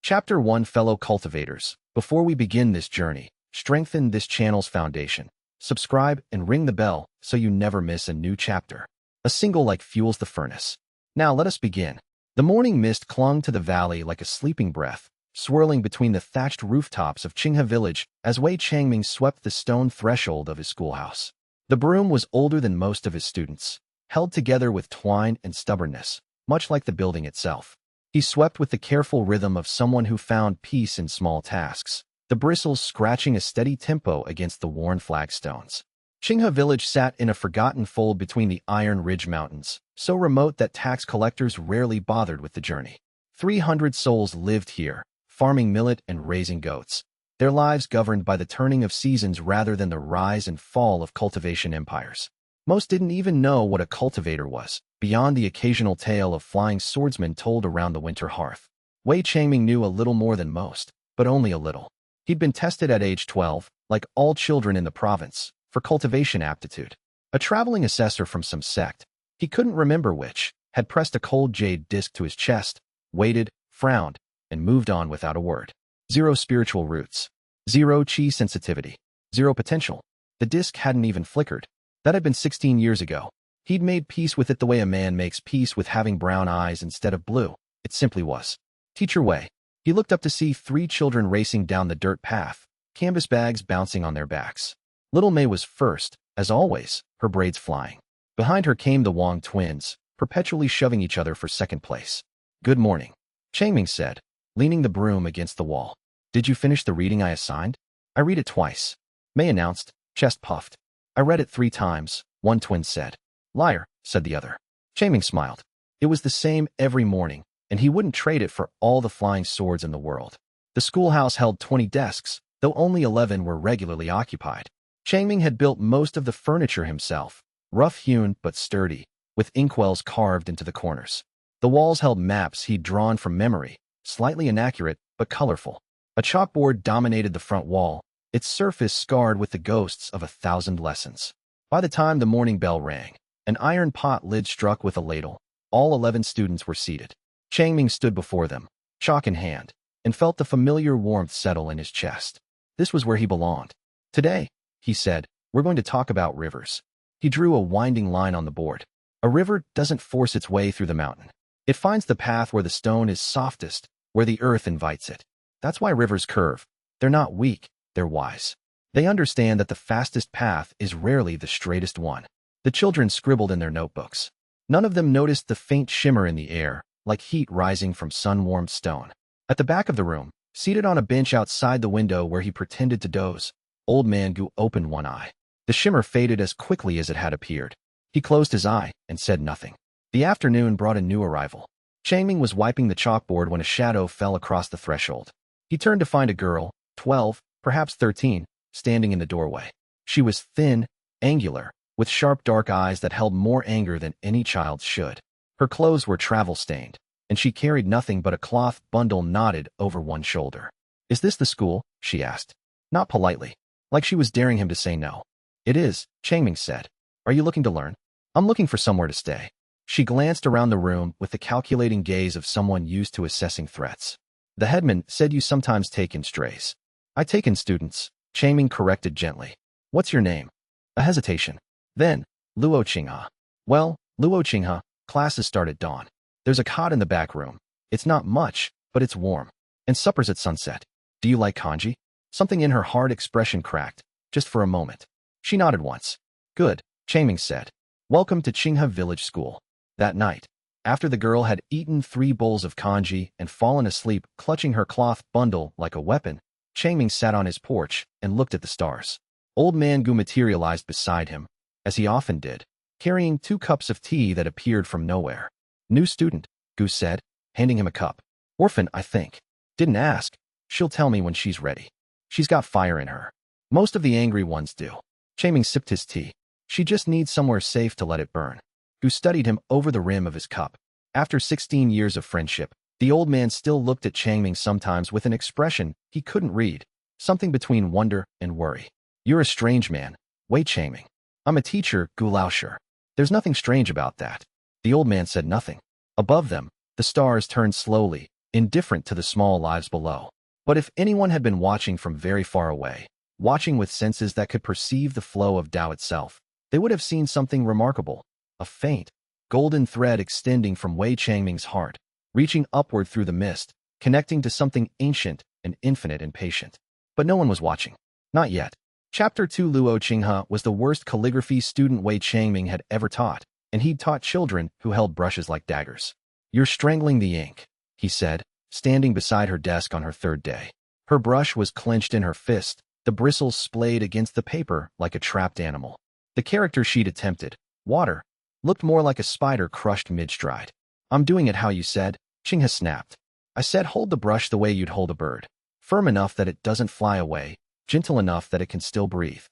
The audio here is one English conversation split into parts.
Chapter 1 Fellow Cultivators. Before we begin this journey, strengthen this channel's foundation. Subscribe and ring the bell so you never miss a new chapter. A single like fuels the furnace. Now let us begin. The morning mist clung to the valley like a sleeping breath, swirling between the thatched rooftops of Qinghe village as Wei Changming swept the stone threshold of his schoolhouse. The broom was older than most of his students, held together with twine and stubbornness, much like the building itself. He swept with the careful rhythm of someone who found peace in small tasks, the bristles scratching a steady tempo against the worn flagstones. Qinghe village sat in a forgotten fold between the Iron Ridge Mountains, so remote that tax collectors rarely bothered with the journey. 300 souls lived here, farming millet and raising goats, their lives governed by the turning of seasons rather than the rise and fall of cultivation empires. Most didn't even know what a cultivator was, beyond the occasional tale of flying swordsmen told around the winter hearth. Wei Changming knew a little more than most, but only a little. He'd been tested at age 12, like all children in the province, for cultivation aptitude. A traveling assessor from some sect, he couldn't remember which, had pressed a cold jade disc to his chest, waited, frowned, and moved on without a word. 0 spiritual roots. 0 chi sensitivity. 0 potential. The disc hadn't even flickered. That had been 16 years ago. He'd made peace with it the way a man makes peace with having brown eyes instead of blue. It simply was. Teacher Wei. He looked up to see 3 children racing down the dirt path, canvas bags bouncing on their backs. Little Mei was first, as always, her braids flying. Behind her came the Wang twins, perpetually shoving each other for second place. Good morning, Changming said, leaning the broom against the wall. Did you finish the reading I assigned? I read it twice, Mei announced, chest puffed. I read it 3 times, one twin said. Liar, said the other. Changming smiled. It was the same every morning, and he wouldn't trade it for all the flying swords in the world. The schoolhouse held 20 desks, though only 11 were regularly occupied. Changming had built most of the furniture himself, rough-hewn but sturdy, with inkwells carved into the corners. The walls held maps he'd drawn from memory, slightly inaccurate but colorful. A chalkboard dominated the front wall, its surface scarred with the ghosts of 1,000 lessons. By the time the morning bell rang, an iron pot lid struck with a ladle. All 11 students were seated. Changming stood before them, chalk in hand, and felt the familiar warmth settle in his chest. This was where he belonged. Today, he said, we're going to talk about rivers. He drew a winding line on the board. A river doesn't force its way through the mountain. It finds the path where the stone is softest, where the earth invites it. That's why rivers curve. They're not weak, they're wise. They understand that the fastest path is rarely the straightest one. The children scribbled in their notebooks. None of them noticed the faint shimmer in the air, like heat rising from sun-warmed stone. At the back of the room, seated on a bench outside the window where he pretended to doze, Old Man Gu opened one eye. The shimmer faded as quickly as it had appeared. He closed his eye and said nothing. The afternoon brought a new arrival. Changming was wiping the chalkboard when a shadow fell across the threshold. He turned to find a girl, 12, perhaps 13, standing in the doorway. She was thin, angular, with sharp dark eyes that held more anger than any child should. Her clothes were travel-stained, and she carried nothing but a cloth bundle knotted over one shoulder. Is this the school? She asked. Not politely, like she was daring him to say no. It is, Changming said. Are you looking to learn? I'm looking for somewhere to stay. She glanced around the room with the calculating gaze of someone used to assessing threats. The headman said you sometimes take in strays. I take in students, Changming corrected gently. What's your name? A hesitation. Then, Luo Qinghe. Well, Luo Qinghe, classes start at dawn. There's a cot in the back room. It's not much, but it's warm. And supper's at sunset. Do you like kanji? Something in her hard expression cracked, just for a moment. She nodded once. Good, Changming said. Welcome to Qinghe Village School. That night, after the girl had eaten 3 bowls of kanji and fallen asleep clutching her cloth bundle like a weapon, Changming sat on his porch and looked at the stars. Old Man Gu materialized beside him, as he often did, carrying 2 cups of tea that appeared from nowhere. New student, Gu said, handing him a cup. Orphan, I think. Didn't ask. She'll tell me when she's ready. She's got fire in her. Most of the angry ones do. Changming sipped his tea. She just needs somewhere safe to let it burn. Gu studied him over the rim of his cup. After 16 years of friendship, the old man still looked at Changming sometimes with an expression he couldn't read, something between wonder and worry. You're a strange man, Wei Changming. I'm a teacher, Gu Laoshi. There's nothing strange about that. The old man said nothing. Above them, the stars turned slowly, indifferent to the small lives below. But if anyone had been watching from very far away, watching with senses that could perceive the flow of Tao itself, they would have seen something remarkable, a faint, golden thread extending from Wei Changming's heart, reaching upward through the mist, connecting to something ancient and infinite and patient. But no one was watching. Not yet. Chapter 2 Luo Qinghe was the worst calligraphy student Wei Changming had ever taught, and he'd taught children who held brushes like daggers. "You're strangling the ink," he said, standing beside her desk on her third day. Her brush was clenched in her fist, the bristles splayed against the paper like a trapped animal. The character she'd attempted, Water, looked more like a spider crushed mid-stride. "I'm doing it how you said," Qinghe snapped. "I said hold the brush the way you'd hold a bird. Firm enough that it doesn't fly away, gentle enough that it can still breathe."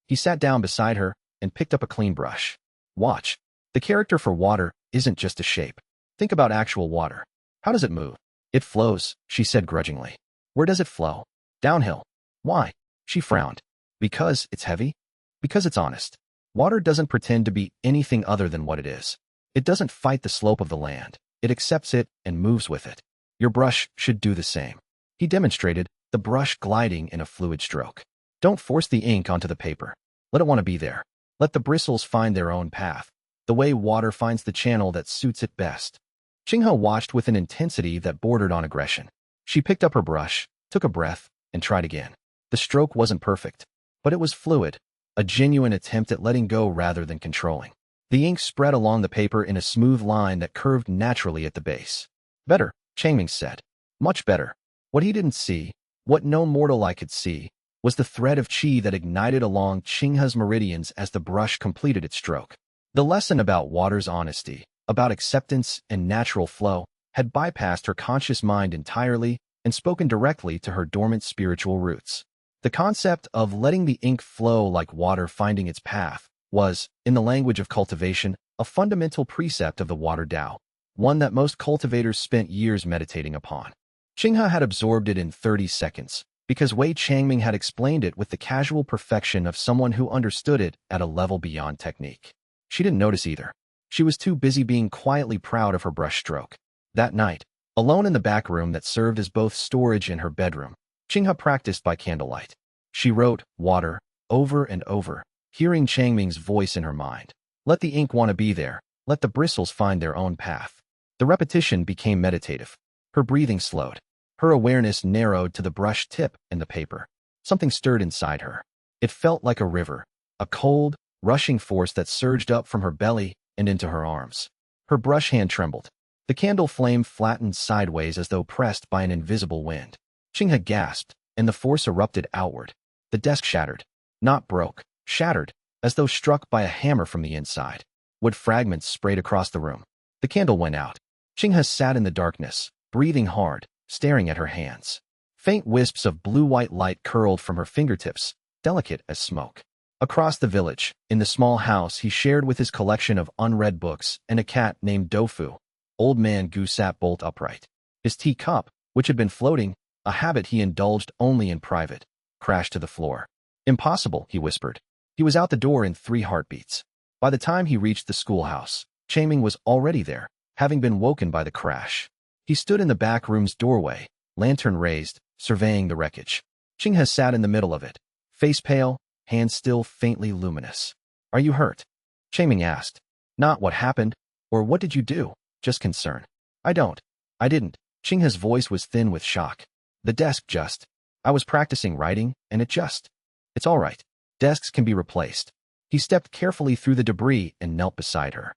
He sat down beside her and picked up a clean brush. "Watch. The character for water isn't just a shape. Think about actual water. How does it move?" "It flows," she said grudgingly. "Where does it flow?" "Downhill." "Why?" She frowned. "Because it's heavy? Because it's honest. Water doesn't pretend to be anything other than what it is. It doesn't fight the slope of the land. It accepts it and moves with it. Your brush should do the same." He demonstrated, the brush gliding in a fluid stroke. "Don't force the ink onto the paper. Let it want to be there. Let the bristles find their own path, the way water finds the channel that suits it best." Qinghe watched with an intensity that bordered on aggression. She picked up her brush, took a breath, and tried again. The stroke wasn't perfect, but it was fluid, a genuine attempt at letting go rather than controlling. The ink spread along the paper in a smooth line that curved naturally at the base. "Better," Changming said. "Much better." What he didn't see, what no mortal eye could see, was the thread of qi that ignited along Qinghe's meridians as the brush completed its stroke. The lesson about water's honesty, about acceptance and natural flow, had bypassed her conscious mind entirely and spoken directly to her dormant spiritual roots. The concept of letting the ink flow like water finding its path was, in the language of cultivation, a fundamental precept of the water Tao, one that most cultivators spent years meditating upon. Qinghe had absorbed it in 30 seconds, because Wei Changming had explained it with the casual perfection of someone who understood it at a level beyond technique. She didn't notice either. She was too busy being quietly proud of her brushstroke. That night, alone in the back room that served as both storage and her bedroom, Qinghe practiced by candlelight. She wrote "water" over and over, hearing Changming's voice in her mind. Let the ink want to be there. Let the bristles find their own path. The repetition became meditative. Her breathing slowed. Her awareness narrowed to the brush tip and the paper. Something stirred inside her. It felt like a river, a cold, rushing force that surged up from her belly and into her arms. Her brush hand trembled. The candle flame flattened sideways as though pressed by an invisible wind. Qinghe gasped, and the force erupted outward. The desk shattered. Not broke, shattered, as though struck by a hammer from the inside. Wood fragments sprayed across the room. The candle went out. Qinghe sat in the darkness, breathing hard, staring at her hands. Faint wisps of blue-white light curled from her fingertips, delicate as smoke. Across the village, in the small house he shared with his collection of unread books and a cat named Dofu, Old Man Gu sat bolt upright. His teacup, which had been floating, a habit he indulged only in private, crashed to the floor. "Impossible," he whispered. He was out the door in 3 heartbeats. By the time he reached the schoolhouse, Changming was already there, having been woken by the crash. He stood in the back room's doorway, lantern raised, surveying the wreckage. Qinghe sat in the middle of it, face pale, hands still faintly luminous. "Are you hurt?" Changming asked. "Not what happened, or what did you do, just concern." I didn't." Qinghe's voice was thin with shock. "The desk just. I was practicing writing, and it just. It's all right. Desks can be replaced." He stepped carefully through the debris and knelt beside her.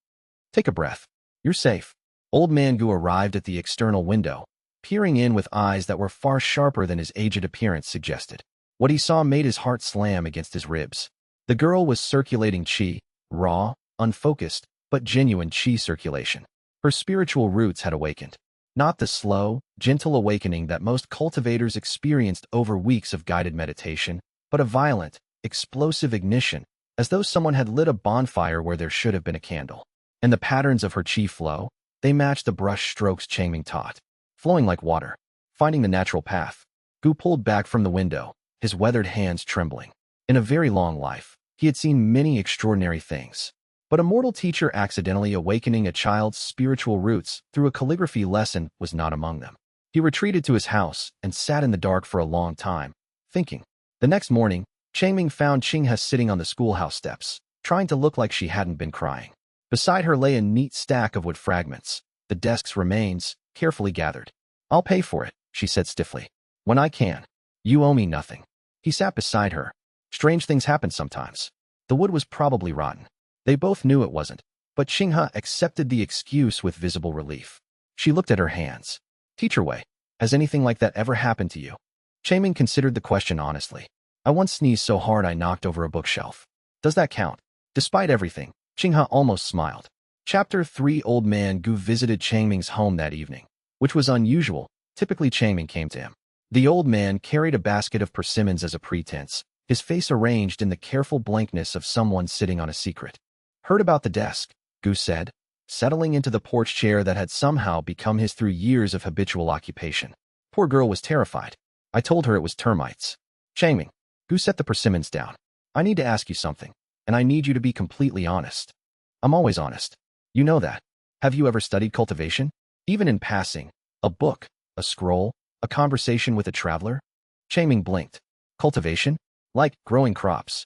"Take a breath. You're safe." Old Man Gu arrived at the external window, peering in with eyes that were far sharper than his aged appearance suggested. What he saw made his heart slam against his ribs. The girl was circulating qi, raw, unfocused, but genuine qi circulation. Her spiritual roots had awakened. Not the slow, gentle awakening that most cultivators experienced over weeks of guided meditation, but a violent, explosive ignition, as though someone had lit a bonfire where there should have been a candle. And the patterns of her qi flow, they matched the brush strokes Changming taught, flowing like water, finding the natural path. Gu pulled back from the window, his weathered hands trembling. In a very long life, he had seen many extraordinary things. But a mortal teacher accidentally awakening a child's spiritual roots through a calligraphy lesson was not among them. He retreated to his house and sat in the dark for a long time, thinking. The next morning, Changming found xianxia sitting on the schoolhouse steps, trying to look like she hadn't been crying. Beside her lay a neat stack of wood fragments, the desk's remains, carefully gathered. "I'll pay for it," she said stiffly. "When I can. You owe me nothing." He sat beside her. Strange things happen sometimes. The wood was probably rotten. They both knew it wasn't, but xianxia accepted the excuse with visible relief. She looked at her hands. "Teacher Wei, has anything like that ever happened to you?" Changming considered the question honestly. "I once sneezed so hard I knocked over a bookshelf. Does that count?" Despite everything, xianxia almost smiled. Chapter 3. Old Man Gu visited Changming's home that evening, which was unusual. Typically Changming came to him. The old man carried a basket of persimmons as a pretense, his face arranged in the careful blankness of someone sitting on a secret. "Heard about the desk," Gu said, settling into the porch chair that had somehow become his through years of habitual occupation. Poor girl was terrified. "I told her it was termites." "Changming," Gu set the persimmons down. "I need to ask you something, and I need you to be completely honest." "I'm always honest. You know that. Have you ever studied cultivation? Even in passing? A book? A scroll? A conversation with a traveler?" Changming blinked. "Cultivation? Like growing crops.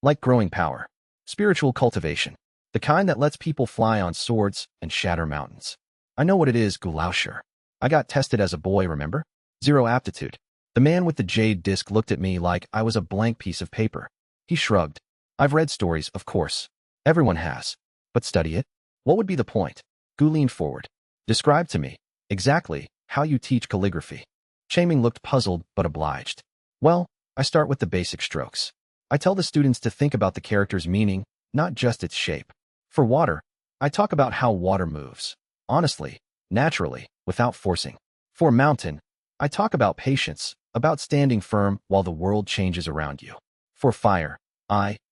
Like growing power. Spiritual cultivation. The kind that lets people fly on swords and shatter mountains." "I know what it is, Gulausher. I got tested as a boy, remember? 0 aptitude." The man with the jade disc looked at me like I was a blank piece of paper. He shrugged. "I've read stories, of course. Everyone has. But study it? What would be the point?" Gu leaned forward. "Describe to me, exactly, how you teach calligraphy." Changming looked puzzled but obliged. "Well, I start with the basic strokes. I tell the students to think about the character's meaning, not just its shape. For water, I talk about how water moves. Honestly, naturally, without forcing. For mountain, I talk about patience, about standing firm while the world changes around you. For fire,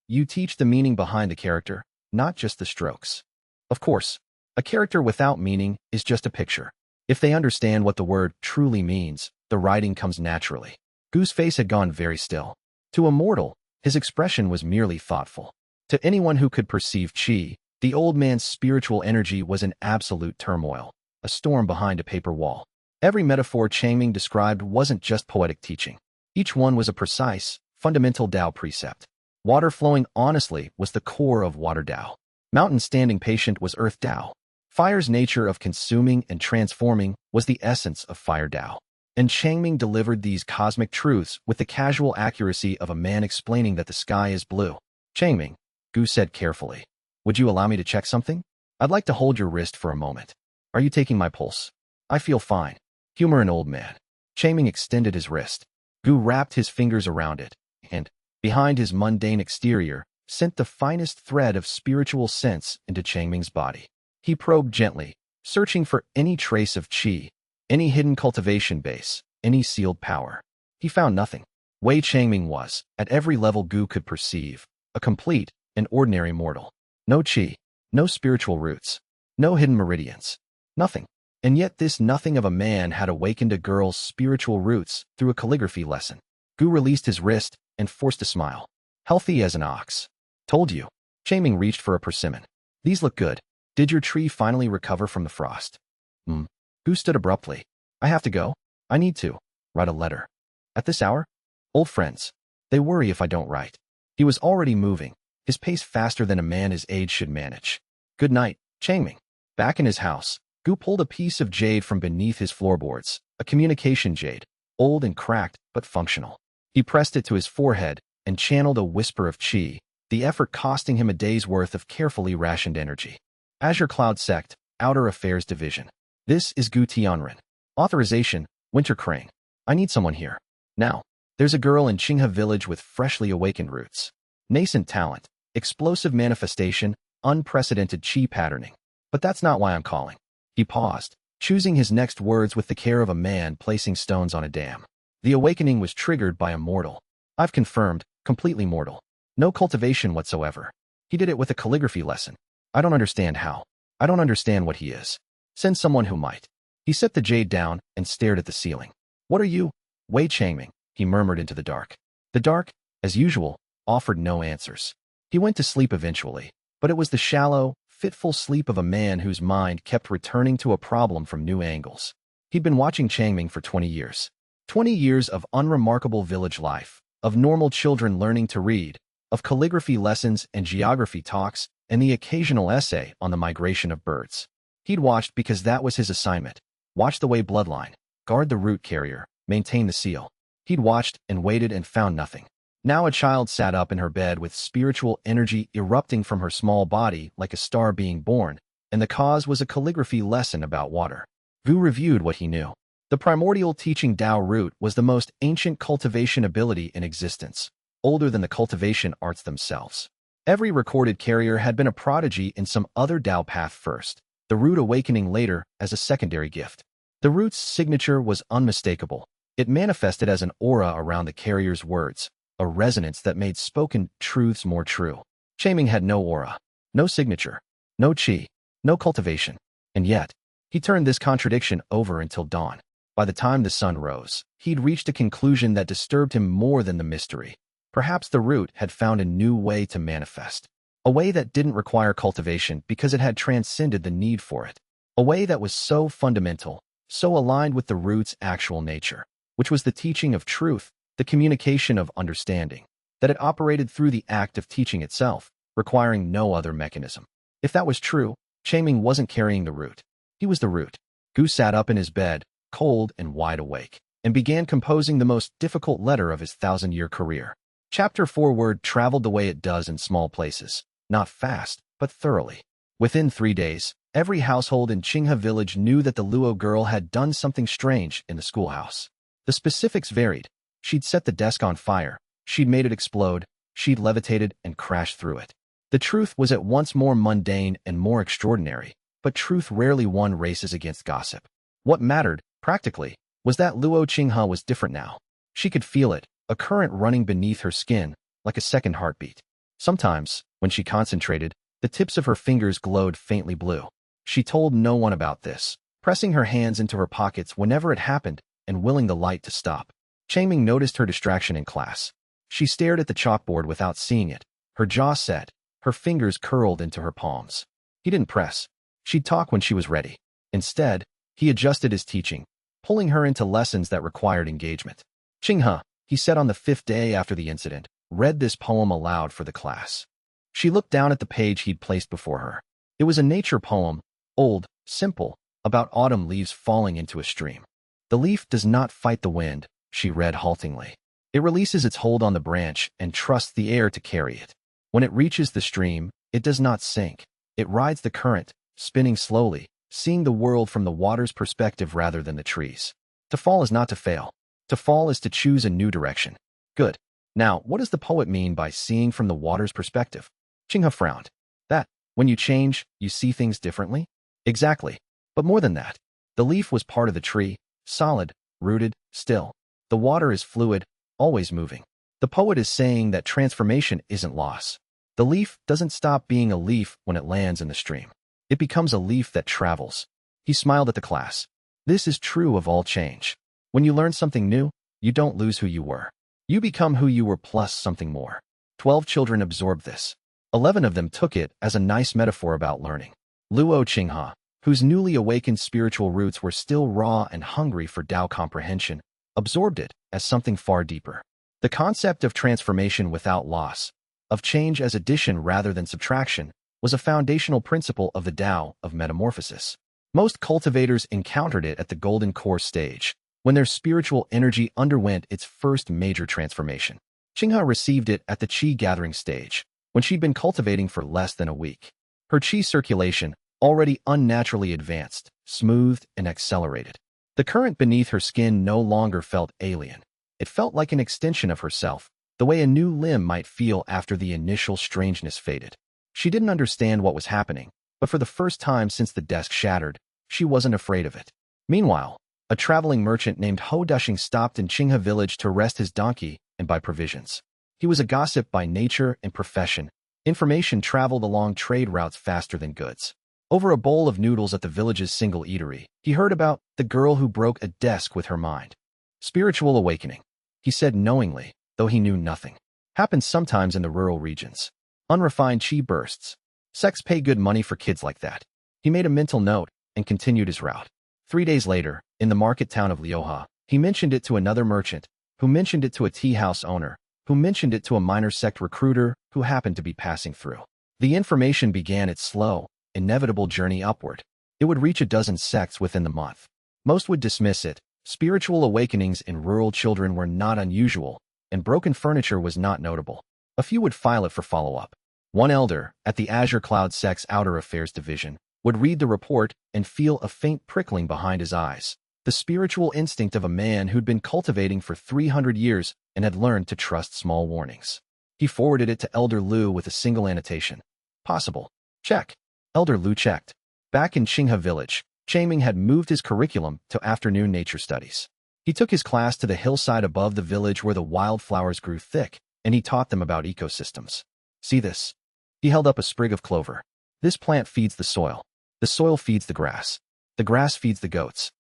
you teach the meaning behind the character, not just the strokes. Of course, a character without meaning is just a picture. If they understand what the word truly means, the writing comes naturally." Gu's face had gone very still. To a mortal, his expression was merely thoughtful. To anyone who could perceive qi, the old man's spiritual energy was in absolute turmoil, a storm behind a paper wall. Every metaphor Changming described wasn't just poetic teaching. Each one was a precise, fundamental Tao precept. Water flowing honestly was the core of water Tao. Mountain standing patient was earth Tao. Fire's nature of consuming and transforming was the essence of fire Tao. And Changming delivered these cosmic truths with the casual accuracy of a man explaining that the sky is blue. "Changming," Gu said carefully, "would you allow me to check something? I'd like to hold your wrist for a moment. Are you taking my pulse?" "I feel fine." Humor an old man. Changming extended his wrist. Gu wrapped his fingers around it, and, behind his mundane exterior, sent the finest thread of spiritual sense into Changming's body. He probed gently, searching for any trace of qi, any hidden cultivation base, any sealed power. He found nothing. Wei Changming was, at every level Gu could perceive, a complete and ordinary mortal. No qi, no spiritual roots, no hidden meridians. Nothing. And yet this nothing of a man had awakened a girl's spiritual roots through a calligraphy lesson. Gu released his wrist and forced a smile. "Healthy as an ox." "Told you." Changming reached for a persimmon. "These look good. Did your tree finally recover from the frost?" Gu stood abruptly. "I have to go. I need to write a letter." "At this hour?" "Old friends. They worry if I don't write." He was already moving, his pace faster than a man his age should manage. "Good night, Changming." Back in his house, Gu pulled a piece of jade from beneath his floorboards, a communication jade, old and cracked but functional. He pressed it to his forehead and channeled a whisper of qi, the effort costing him a day's worth of carefully rationed energy. Azure Cloud Sect, Outer Affairs Division. This is Gu Tianren. Authorization, Winter Crane. I need someone here. Now. There's a girl in Qinghe village with freshly awakened roots. Nascent talent, explosive manifestation, unprecedented qi patterning. But that's not why I'm calling. He paused, choosing his next words with the care of a man placing stones on a dam. The awakening was triggered by a mortal. I've confirmed, completely mortal. No cultivation whatsoever. He did it with a calligraphy lesson. I don't understand how. I don't understand what he is. Send someone who might. He set the jade down and stared at the ceiling. What are you? Wei Changming, he murmured into the dark. The dark, as usual, offered no answers. He went to sleep eventually, but it was the shallow, fitful sleep of a man whose mind kept returning to a problem from new angles. He'd been watching Changming for 20 years. 20 years of unremarkable village life, of normal children learning to read, of calligraphy lessons and geography talks, and the occasional essay on the migration of birds. He'd watched because that was his assignment. Watch the Wei bloodline, guard the root carrier, maintain the seal. He'd watched and waited and found nothing. Now a child sat up in her bed with spiritual energy erupting from her small body like a star being born, and the cause was a calligraphy lesson about water. Vu reviewed what he knew. The primordial teaching Tao root was the most ancient cultivation ability in existence, older than the cultivation arts themselves. Every recorded carrier had been a prodigy in some other Tao path first, the root awakening later as a secondary gift. The root's signature was unmistakable. It manifested as an aura around the carrier's words, a resonance that made spoken truths more true. Changming had no aura, no signature, no qi, no cultivation, and yet, he turned this contradiction over until dawn. By the time the sun rose, he'd reached a conclusion that disturbed him more than the mystery. Perhaps the root had found a new way to manifest. A way that didn't require cultivation because it had transcended the need for it. A way that was so fundamental, so aligned with the root's actual nature, which was the teaching of truth, the communication of understanding, that it operated through the act of teaching itself, requiring no other mechanism. If that was true, Changming wasn't carrying the root. He was the root. Gu sat up in his bed, cold and wide awake, and began composing the most difficult letter of his 1,000-year career. Chapter 4 word traveled the way it does in small places, not fast, but thoroughly. Within 3 days, every household in Qinghe village knew that the Luo girl had done something strange in the schoolhouse. The specifics varied. She'd set the desk on fire, she'd made it explode, she'd levitated and crashed through it. The truth was at once more mundane and more extraordinary, but truth rarely won races against gossip. What mattered, practically, was that Luo Qinghe was different now. She could feel it, a current running beneath her skin, like a second heartbeat. Sometimes, when she concentrated, the tips of her fingers glowed faintly blue. She told no one about this, pressing her hands into her pockets whenever it happened and willing the light to stop. Changming noticed her distraction in class. She stared at the chalkboard without seeing it, her jaw set, her fingers curled into her palms. He didn't press. She'd talk when she was ready. Instead, he adjusted his teaching, pulling her into lessons that required engagement. Qinghe, he said on the 5th day after the incident, read this poem aloud for the class. She looked down at the page he'd placed before her. It was a nature poem, old, simple, about autumn leaves falling into a stream. The leaf does not fight the wind, she read haltingly. It releases its hold on the branch and trusts the air to carry it. When it reaches the stream, it does not sink. It rides the current, spinning slowly, seeing the world from the water's perspective rather than the trees. To fall is not to fail. To fall is to choose a new direction. Good. Now, what does the poet mean by seeing from the water's perspective? Qinghe frowned. That, when you change, you see things differently? Exactly. But more than that. The leaf was part of the tree, solid, rooted, still. The water is fluid, always moving. The poet is saying that transformation isn't loss. The leaf doesn't stop being a leaf when it lands in the stream. It becomes a leaf that travels. He smiled at the class. This is true of all change. When you learn something new, you don't lose who you were. You become who you were plus something more. 12 children absorbed this. 11 of them took it as a nice metaphor about learning. Luo Qinghe, whose newly awakened spiritual roots were still raw and hungry for Tao comprehension, absorbed it as something far deeper. The concept of transformation without loss, of change as addition rather than subtraction, was a foundational principle of the Tao of metamorphosis. Most cultivators encountered it at the golden core stage, when their spiritual energy underwent its first major transformation. Qinghe received it at the qi gathering stage, when she'd been cultivating for less than a week. Her qi circulation, already unnaturally advanced, smoothed and accelerated. The current beneath her skin no longer felt alien. It felt like an extension of herself, the way a new limb might feel after the initial strangeness faded. She didn't understand what was happening, but for the first time since the desk shattered, she wasn't afraid of it. Meanwhile, a traveling merchant named Ho Dushing stopped in Qinghe village to rest his donkey and buy provisions. He was a gossip by nature and profession. Information traveled along trade routes faster than goods. Over a bowl of noodles at the village's single eatery, he heard about the girl who broke a desk with her mind. Spiritual awakening, he said knowingly, though he knew nothing. Happens sometimes in the rural regions. Unrefined qi bursts. Sects pay good money for kids like that. He made a mental note and continued his route. 3 days later, in the market town of Liuha, he mentioned it to another merchant, who mentioned it to a tea house owner, who mentioned it to a minor sect recruiter who happened to be passing through. The information began its slow, inevitable journey upward. It would reach a dozen sects within the month. Most would dismiss it. Spiritual awakenings in rural children were not unusual, and broken furniture was not notable. A few would file it for follow-up. One elder, at the Azure Cloud Sect's Outer Affairs Division, would read the report and feel a faint prickling behind his eyes. The spiritual instinct of a man who'd been cultivating for 300 years and had learned to trust small warnings. He forwarded it to Elder Lu with a single annotation. Possible. Check. Elder Lu checked. Back in Qinghe village, Changming had moved his curriculum to afternoon nature studies. He took his class to the hillside above the village where the wildflowers grew thick, and he taught them about ecosystems. See this? He held up a sprig of clover. This plant feeds the soil. The soil feeds the grass feeds the goats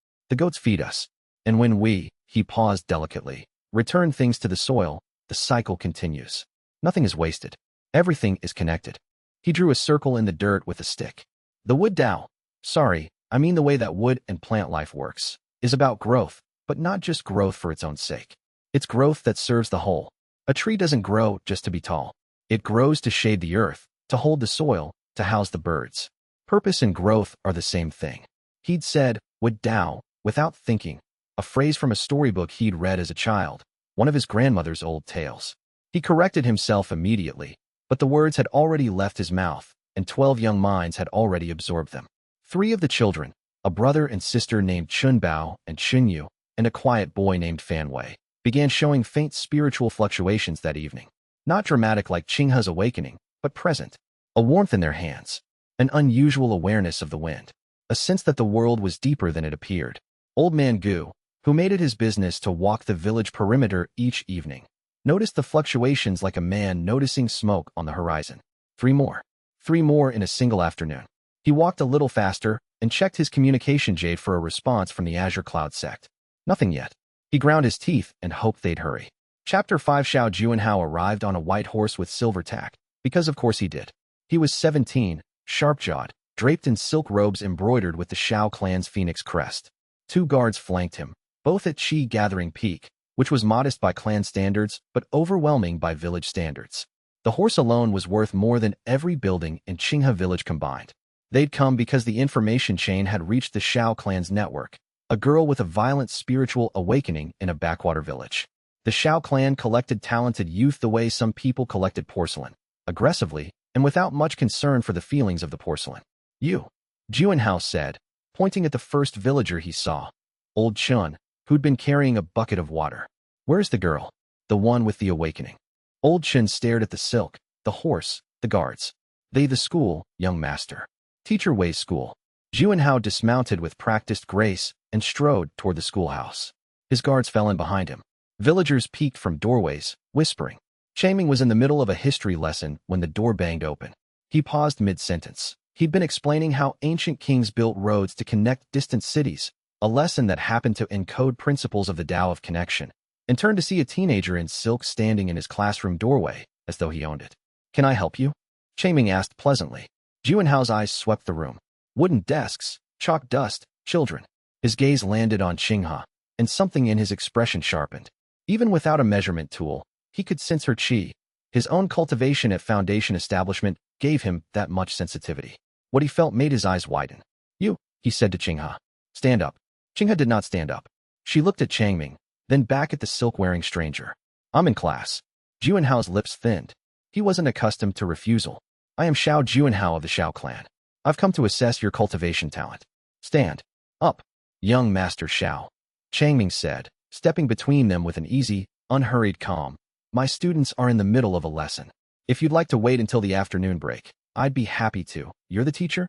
feed us. And when we, he paused delicately, return things to the soil, the cycle continues. Nothing is wasted. Everything is connected. He drew a circle in the dirt with a stick. The wood Tao, sorry, I mean the way that wood and plant life works, is about growth, but not just growth for its own sake. It's growth that serves the whole. A tree doesn't grow just to be tall. It grows to shade the earth, to hold the soil, to house the birds. Purpose and growth are the same thing. He'd said, would Tao, without thinking, a phrase from a storybook he'd read as a child, one of his grandmother's old tales. He corrected himself immediately, but the words had already left his mouth, and 12 young minds had already absorbed them. 3 of the children, a brother and sister named Chun Bao and Chun Yu, and a quiet boy named Fan Wei, began showing faint spiritual fluctuations that evening. Not dramatic like Qinghe's awakening, but present. A warmth in their hands, an unusual awareness of the wind, a sense that the world was deeper than it appeared. Old Man Gu, who made it his business to walk the village perimeter each evening, noticed the fluctuations like a man noticing smoke on the horizon. 3 more. 3 more in a single afternoon. He walked a little faster and checked his communication jade for a response from the Azure Cloud sect. Nothing yet. He ground his teeth and hoped they'd hurry. Chapter 5. Xiao Juanhao arrived on a white horse with silver tack, because of course he did. He was 17, sharp-jawed, draped in silk robes embroidered with the Xiao clan's phoenix crest. 2 guards flanked him, both at Qi Gathering Peak, which was modest by clan standards but overwhelming by village standards. The horse alone was worth more than every building in Qinghe village combined. They'd come because the information chain had reached the Xiao clan's network, a girl with a violent spiritual awakening in a backwater village. The Xiao clan collected talented youth the way some people collected porcelain, aggressively and without much concern for the feelings of the porcelain. You, Juanhao said, pointing at the first villager he saw, old Chun, who'd been carrying a bucket of water. Where's the girl? The one with the awakening. Old Chun stared at the silk, the horse, the guards. They the school, young master. Teacher Wei's school. Juanhao dismounted with practiced grace and strode toward the schoolhouse. His guards fell in behind him. Villagers peeked from doorways, whispering. Changming was in the middle of a history lesson when the door banged open. He paused mid-sentence. He'd been explaining how ancient kings built roads to connect distant cities, a lesson that happened to encode principles of the Tao of connection, and turned to see a teenager in silk standing in his classroom doorway, as though he owned it. Can I help you? Changming asked pleasantly. Juanhao's eyes swept the room. Wooden desks, chalk dust, children. His gaze landed on Qinghe, and something in his expression sharpened. Even without a measurement tool, he could sense her qi. His own cultivation at Foundation Establishment gave him that much sensitivity. What he felt made his eyes widen. You, he said to Qinghe. Stand up. Qinghe did not stand up. She looked at Changming, then back at the silk-wearing stranger. I'm in class. Juanhao's lips thinned. He wasn't accustomed to refusal. I am Xiao Juanhao of the Xiao clan. I've come to assess your cultivation talent. Stand up, young Master Xiao, Changming said, stepping between them with an easy, unhurried calm. My students are in the middle of a lesson. If you'd like to wait until the afternoon break, I'd be happy to. You're the teacher?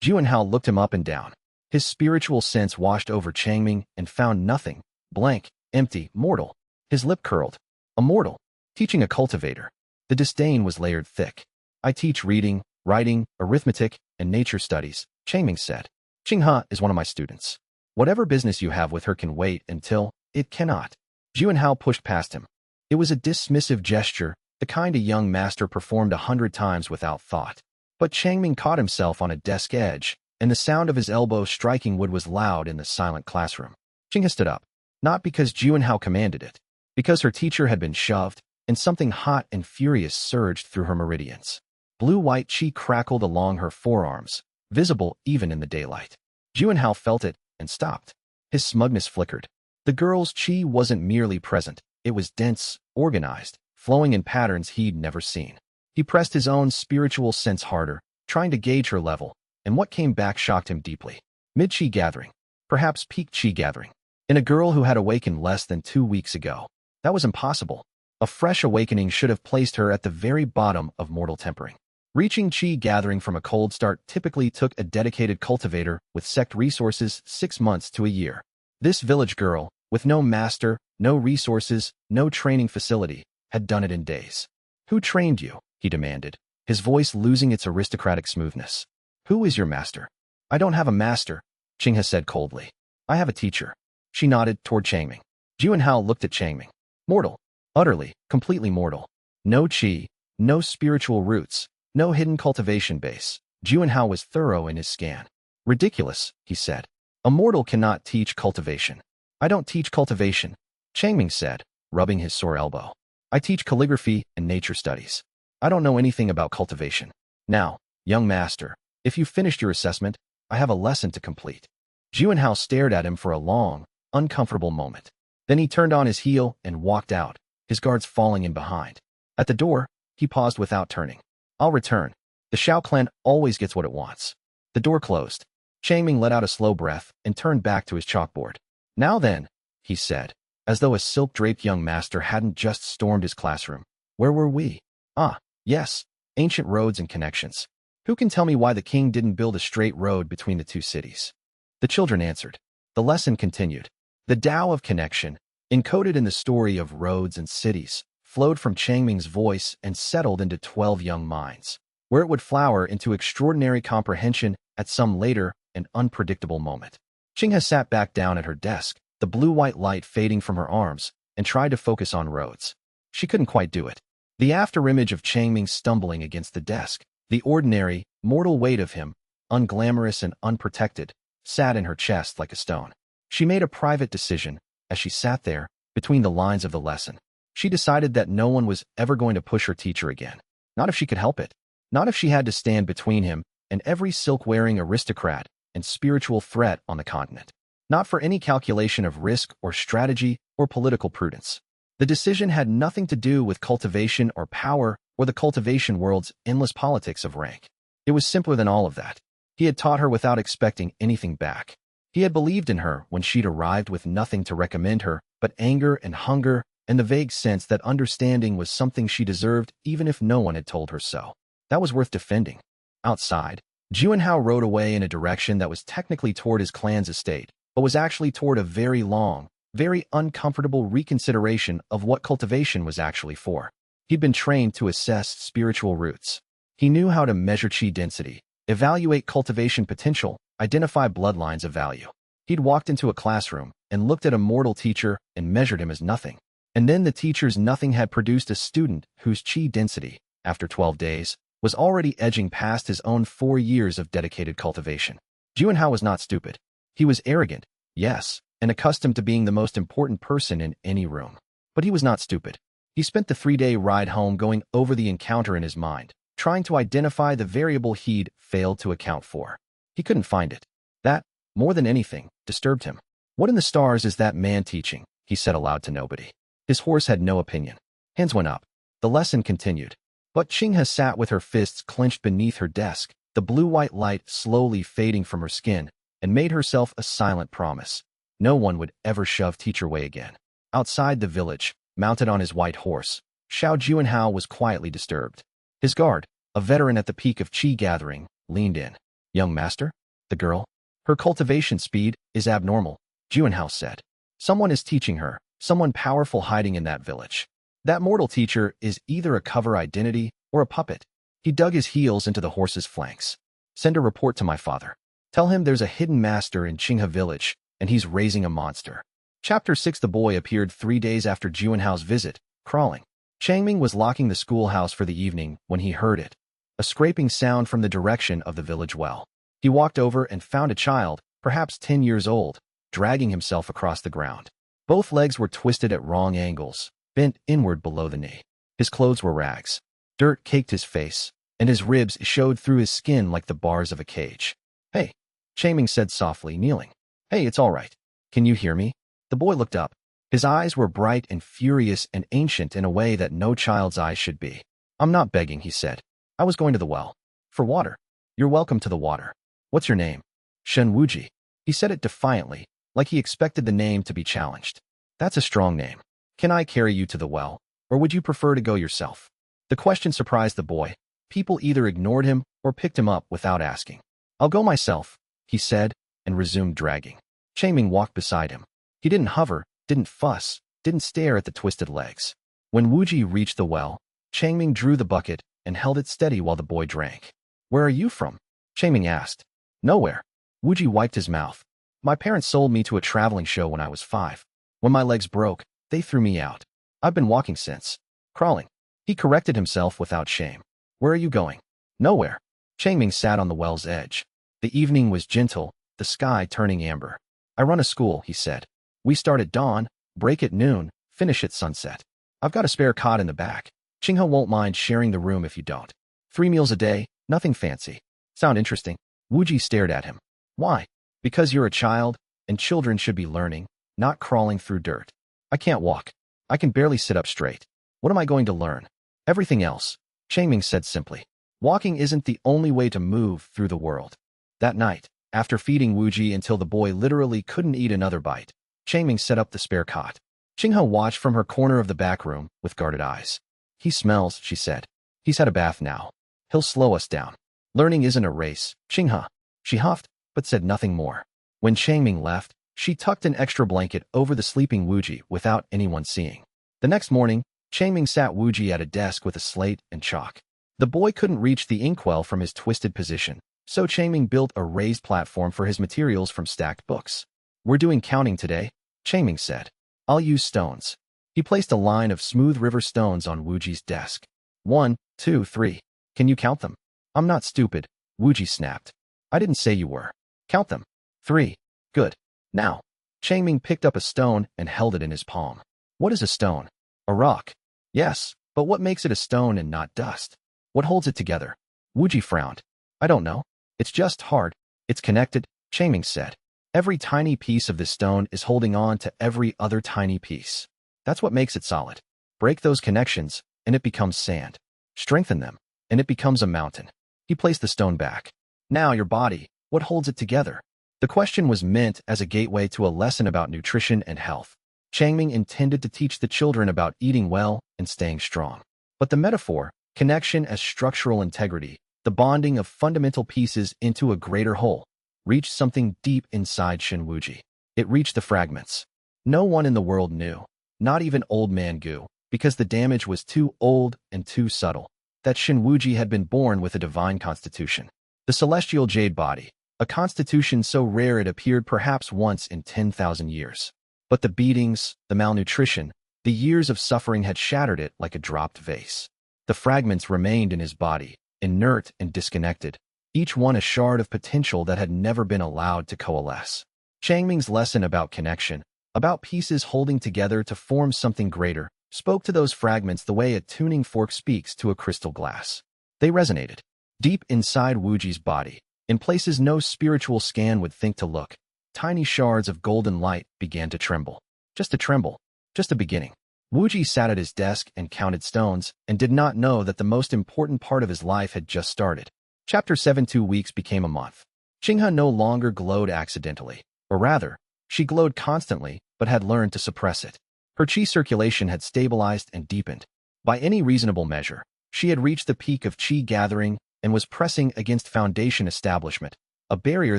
Juanhao looked him up and down. His spiritual sense washed over Changming and found nothing. Blank, empty, mortal. His lip curled. A mortal. Teaching a cultivator. The disdain was layered thick. I teach reading, writing, arithmetic, and nature studies, Changming said. Qinghe is one of my students. Whatever business you have with her can wait until it cannot. Juanhao pushed past him. It was a dismissive gesture, the kind a young master performed 100 times without thought. But Changming caught himself on a desk edge, and the sound of his elbow striking wood was loud in the silent classroom. Xianxia stood up, not because Juanhao commanded it, because her teacher had been shoved, and something hot and furious surged through her meridians. Blue-white qi crackled along her forearms, visible even in the daylight. Juanhao felt it and stopped. His smugness flickered. The girl's qi wasn't merely present, it was dense, organized, flowing in patterns he'd never seen. He pressed his own spiritual sense harder, trying to gauge her level, and what came back shocked him deeply. Mid-qi gathering. Perhaps peak qi gathering. In a girl who had awakened less than 2 weeks ago. That was impossible. A fresh awakening should have placed her at the very bottom of mortal tempering. Reaching qi gathering from a cold start typically took a dedicated cultivator with sect resources 6 months to a year. This village girl, with no master, no resources, no training facility, had done it in days. "Who trained you?" he demanded, his voice losing its aristocratic smoothness. "Who is your master?" "I don't have a master," Xianxia said coldly. "I have a teacher." She nodded toward Changming. Juanhao looked at Changming. Mortal. Utterly, completely mortal. No qi, no spiritual roots, no hidden cultivation base. Juanhao was thorough in his scan. "Ridiculous," he said. "A mortal cannot teach cultivation." "I don't teach cultivation," Changming said, rubbing his sore elbow. "I teach calligraphy and nature studies. I don't know anything about cultivation. Now, young master, if you've finished your assessment, I have a lesson to complete." Juanhao stared at him for a long, uncomfortable moment. Then he turned on his heel and walked out, his guards falling in behind. At the door, he paused without turning. "I'll return. The Shao clan always gets what it wants." The door closed. Changming let out a slow breath and turned back to his chalkboard. "Now then," he said, as though a silk-draped young master hadn't just stormed his classroom. "Where were we? Ah, yes, ancient roads and connections. Who can tell me why the king didn't build a straight road between the 2 cities?" The children answered. The lesson continued. The Tao of connection, encoded in the story of roads and cities, flowed from Changming's voice and settled into 12 young minds, where it would flower into extraordinary comprehension at some later and unpredictable moment. Xianxia sat back down at her desk, the blue-white light fading from her arms, and tried to focus on roads. She couldn't quite do it. The afterimage of Changming stumbling against the desk, the ordinary, mortal weight of him, unglamorous and unprotected, sat in her chest like a stone. She made a private decision, as she sat there, between the lines of the lesson. She decided that no one was ever going to push her teacher again. Not if she could help it. Not if she had to stand between him and every silk-wearing aristocrat and spiritual threat on the continent. Not for any calculation of risk or strategy or political prudence. The decision had nothing to do with cultivation or power or the cultivation world's endless politics of rank. It was simpler than all of that. He had taught her without expecting anything back. He had believed in her when she'd arrived with nothing to recommend her but anger and hunger and the vague sense that understanding was something she deserved even if no one had told her so. That was worth defending. Outside, Juanhao rode away in a direction that was technically toward his clan's estate, but was actually toward a very long, very uncomfortable reconsideration of what cultivation was actually for. He'd been trained to assess spiritual roots. He knew how to measure qi density, evaluate cultivation potential, identify bloodlines of value. He'd walked into a classroom and looked at a mortal teacher and measured him as nothing. And then the teacher's nothing had produced a student whose qi density, after 12 days, was already edging past his own 4 years of dedicated cultivation. Juanhao was not stupid. He was arrogant, yes, and accustomed to being the most important person in any room. But he was not stupid. He spent the 3-day ride home going over the encounter in his mind, trying to identify the variable he'd failed to account for. He couldn't find it. That, more than anything, disturbed him. "What in the stars is that man teaching?" he said aloud to nobody. His horse had no opinion. Hands went up. The lesson continued. But Xianxia sat with her fists clenched beneath her desk, the blue-white light slowly fading from her skin, and made herself a silent promise. No one would ever shove Teacher Wei again. Outside the village, mounted on his white horse, Xiao Juanhao was quietly disturbed. His guard, a veteran at the peak of qi gathering, leaned in. "Young master?" The girl. "Her cultivation speed is abnormal," Juanhao said. "Someone is teaching her, someone powerful hiding in that village. That mortal teacher is either a cover identity or a puppet." He dug his heels into the horse's flanks. "Send a report to my father. Tell him there's a hidden master in Qinghe village, and he's raising a monster." Chapter 6. The boy appeared 3 days after Juanhao's visit, crawling. Changming was locking the schoolhouse for the evening when he heard it, a scraping sound from the direction of the village well. He walked over and found a child, perhaps 10 years old, dragging himself across the ground. Both legs were twisted at wrong angles, bent inward below the knee. His clothes were rags. Dirt caked his face, and his ribs showed through his skin like the bars of a cage. "Hey," Chaming said softly, kneeling. "Hey, it's all right. Can you hear me?" The boy looked up. His eyes were bright and furious and ancient in a way that no child's eyes should be. "I'm not begging," he said. "I was going to the well. For water." "You're welcome to the water. What's your name?" "Shen Wuji." He said it defiantly, like he expected the name to be challenged. "That's a strong name. Can I carry you to the well, or would you prefer to go yourself?" The question surprised the boy. People either ignored him or picked him up without asking. "I'll go myself," he said, and resumed dragging. Chaming walked beside him. He didn't hover, didn't fuss, didn't stare at the twisted legs. When Wuji reached the well, Changming drew the bucket and held it steady while the boy drank. "Where are you from?" Chaming asked. "Nowhere." Wuji wiped his mouth. "My parents sold me to a traveling show when I was 5. When my legs broke, they threw me out. I've been walking since. Crawling." He corrected himself without shame. "Where are you going?" "Nowhere." Changming sat on the well's edge. The evening was gentle, the sky turning amber. "I run a school," he said. "We start at dawn, break at noon, finish at sunset. I've got a spare cot in the back. Qinghe won't mind sharing the room if you don't. 3 meals a day, nothing fancy. Sound interesting?" Wuji stared at him. "Why?" "Because you're a child, and children should be learning, not crawling through dirt." "I can't walk. I can barely sit up straight. What am I going to learn?" "Everything else," Changming said simply. "Walking isn't the only way to move through the world." That night, after feeding Wuji until the boy literally couldn't eat another bite, Changming set up the spare cot. Qinghe watched from her corner of the back room with guarded eyes. "He smells," she said. "He's had a bath now. He'll slow us down. Learning isn't a race, Qinghe." She huffed, but said nothing more. When Changming left, she tucked an extra blanket over the sleeping Wuji without anyone seeing. The next morning, Changming sat Wuji at a desk with a slate and chalk. The boy couldn't reach the inkwell from his twisted position, so Changming built a raised platform for his materials from stacked books. "We're doing counting today," Changming said. "I'll use stones." He placed a line of smooth river stones on Wuji's desk. 1, 2, 3. "Can you count them?" "I'm not stupid," Wuji snapped. "I didn't say you were. Count them." 3. "Good. Now." Changming picked up a stone and held it in his palm. "What is a stone?" "A rock." "Yes, but what makes it a stone and not dust? What holds it together?" Wuji frowned. "I don't know. It's just hard. It's connected," Changming said. "Every tiny piece of this stone is holding on to every other tiny piece. That's what makes it solid. Break those connections, and it becomes sand. Strengthen them, and it becomes a mountain." He placed the stone back. "Now your body, what holds it together?" The question was meant as a gateway to a lesson about nutrition and health. Changming intended to teach the children about eating well and staying strong. But the metaphor, connection as structural integrity, the bonding of fundamental pieces into a greater whole, reached something deep inside Shen Wuji. It reached the fragments. No one in the world knew, not even Old Man Gu, because the damage was too old and too subtle, that Shen Wuji had been born with a divine constitution. The celestial jade body, a constitution so rare it appeared perhaps once in 10,000 years. But the beatings, the malnutrition, the years of suffering had shattered it like a dropped vase. The fragments remained in his body, inert and disconnected, each one a shard of potential that had never been allowed to coalesce. Changming's lesson about connection, about pieces holding together to form something greater, spoke to those fragments the way a tuning fork speaks to a crystal glass. They resonated. Deep inside Wuji's body, in places no spiritual scan would think to look, tiny shards of golden light began to tremble. Just a tremble. Just a beginning. Wuji sat at his desk and counted stones, and did not know that the most important part of his life had just started. Chapter 7. 2 weeks became a month. Qinghe no longer glowed accidentally, or rather, she glowed constantly, but had learned to suppress it. Her qi circulation had stabilized and deepened. By any reasonable measure, she had reached the peak of qi gathering and was pressing against foundation establishment, a barrier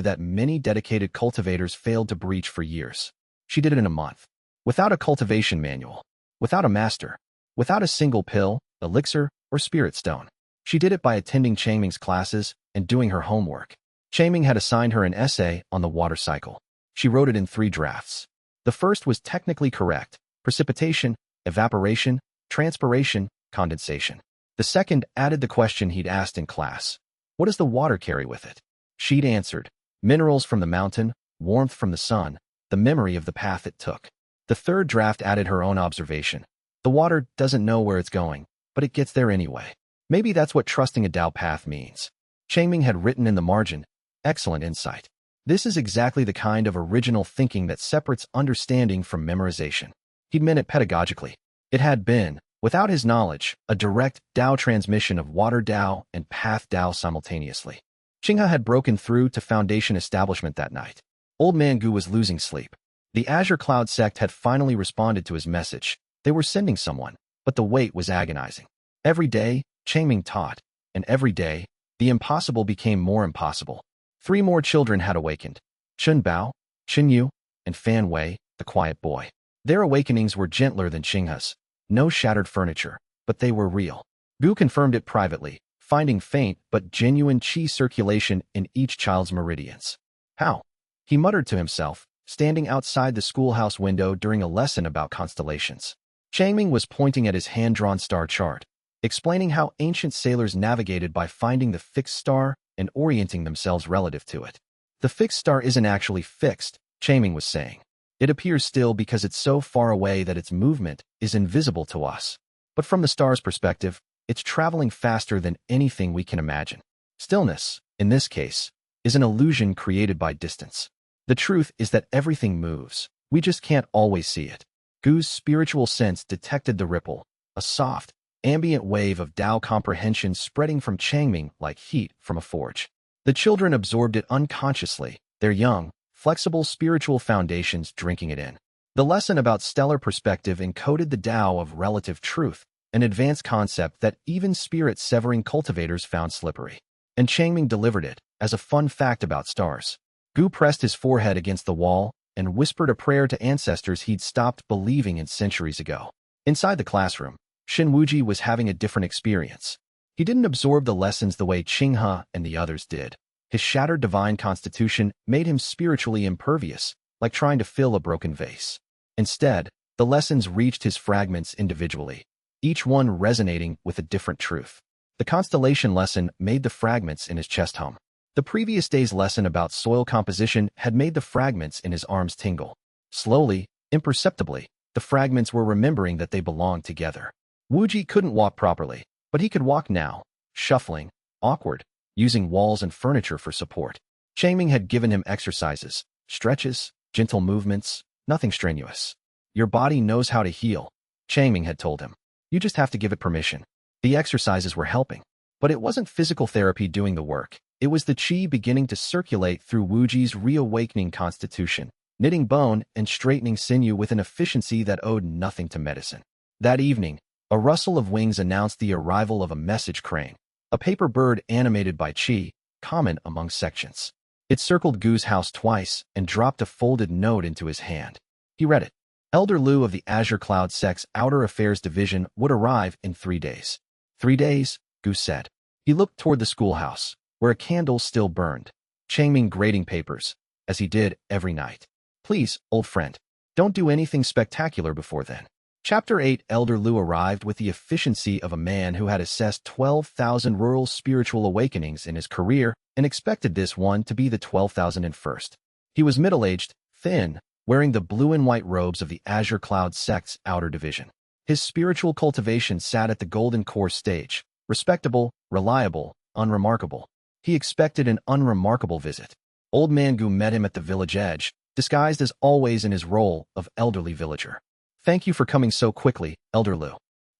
that many dedicated cultivators failed to breach for years. She did it in a month. Without a cultivation manual, without a master, without a single pill, elixir, or spirit stone. She did it by attending Changming's classes and doing her homework. Changming had assigned her an essay on the water cycle. She wrote it in 3 drafts. The first was technically correct: precipitation, evaporation, transpiration, condensation. The second added the question he'd asked in class: what does the water carry with it? She'd answered. Minerals from the mountain, warmth from the sun, the memory of the path it took. The third draft added her own observation. The water doesn't know where it's going, but it gets there anyway. Maybe that's what trusting a Tao path means. Changming had written in the margin, excellent insight. This is exactly the kind of original thinking that separates understanding from memorization. He'd meant it pedagogically. It had been, without his knowledge, a direct Tao transmission of water Tao and path Tao simultaneously. Qinghe had broken through to Foundation establishment that night. Old Man Gu was losing sleep. The Azure Cloud sect had finally responded to his message. They were sending someone, but the wait was agonizing. Every day, Changming taught, and every day, the impossible became more impossible. 3 more children had awakened. Chun Bao, Chen Yu, and Fan Wei, the quiet boy. Their awakenings were gentler than Qinghe's. No shattered furniture, but they were real. Gu confirmed it privately, finding faint but genuine qi circulation in each child's meridians. How? He muttered to himself, standing outside the schoolhouse window during a lesson about constellations. Changming was pointing at his hand-drawn star chart, explaining how ancient sailors navigated by finding the fixed star and orienting themselves relative to it. The fixed star isn't actually fixed, Changming was saying. It appears still because it's so far away that its movement is invisible to us. But from the star's perspective, it's traveling faster than anything we can imagine. Stillness, in this case, is an illusion created by distance. The truth is that everything moves. We just can't always see it. Gu's spiritual sense detected the ripple, a soft, ambient wave of Tao comprehension spreading from Changming like heat from a forge. The children absorbed it unconsciously, their young, flexible spiritual foundations drinking it in. The lesson about stellar perspective encoded the Tao of relative truth, an advanced concept that even spirit-severing cultivators found slippery. And Changming delivered it, as a fun fact about stars. Gu pressed his forehead against the wall and whispered a prayer to ancestors he'd stopped believing in centuries ago. Inside the classroom, Shin Wuji was having a different experience. He didn't absorb the lessons the way Qinghe and the others did. His shattered divine constitution made him spiritually impervious, like trying to fill a broken vase. Instead, the lessons reached his fragments individually, each one resonating with a different truth. The constellation lesson made the fragments in his chest hum. The previous day's lesson about soil composition had made the fragments in his arms tingle. Slowly, imperceptibly, the fragments were remembering that they belonged together. Wuji couldn't walk properly, but he could walk now, shuffling, awkward, using walls and furniture for support. Changming had given him exercises, stretches, gentle movements, nothing strenuous. Your body knows how to heal, Changming had told him. You just have to give it permission. The exercises were helping. But it wasn't physical therapy doing the work. It was the qi beginning to circulate through Wuji's reawakening constitution, knitting bone and straightening sinew with an efficiency that owed nothing to medicine. That evening, a rustle of wings announced the arrival of a message crane, a paper bird animated by qi, common among sections. It circled Gu's house twice and dropped a folded note into his hand. He read it. Elder Lu of the Azure Cloud Sect's Outer Affairs Division would arrive in 3 days. 3 days, Gu said. He looked toward the schoolhouse, where a candle still burned, Changming grading papers, as he did every night. Please, old friend, don't do anything spectacular before then. Chapter 8 Elder Lu arrived with the efficiency of a man who had assessed 12,000 rural spiritual awakenings in his career and expected this one to be the 12,001st. He was middle-aged, thin, wearing the blue and white robes of the Azure Cloud Sect's outer division. His spiritual cultivation sat at the golden core stage, respectable, reliable, unremarkable. He expected an unremarkable visit. Old Man Gu met him at the village edge, disguised as always in his role of elderly villager. Thank you for coming so quickly, Elder Lu.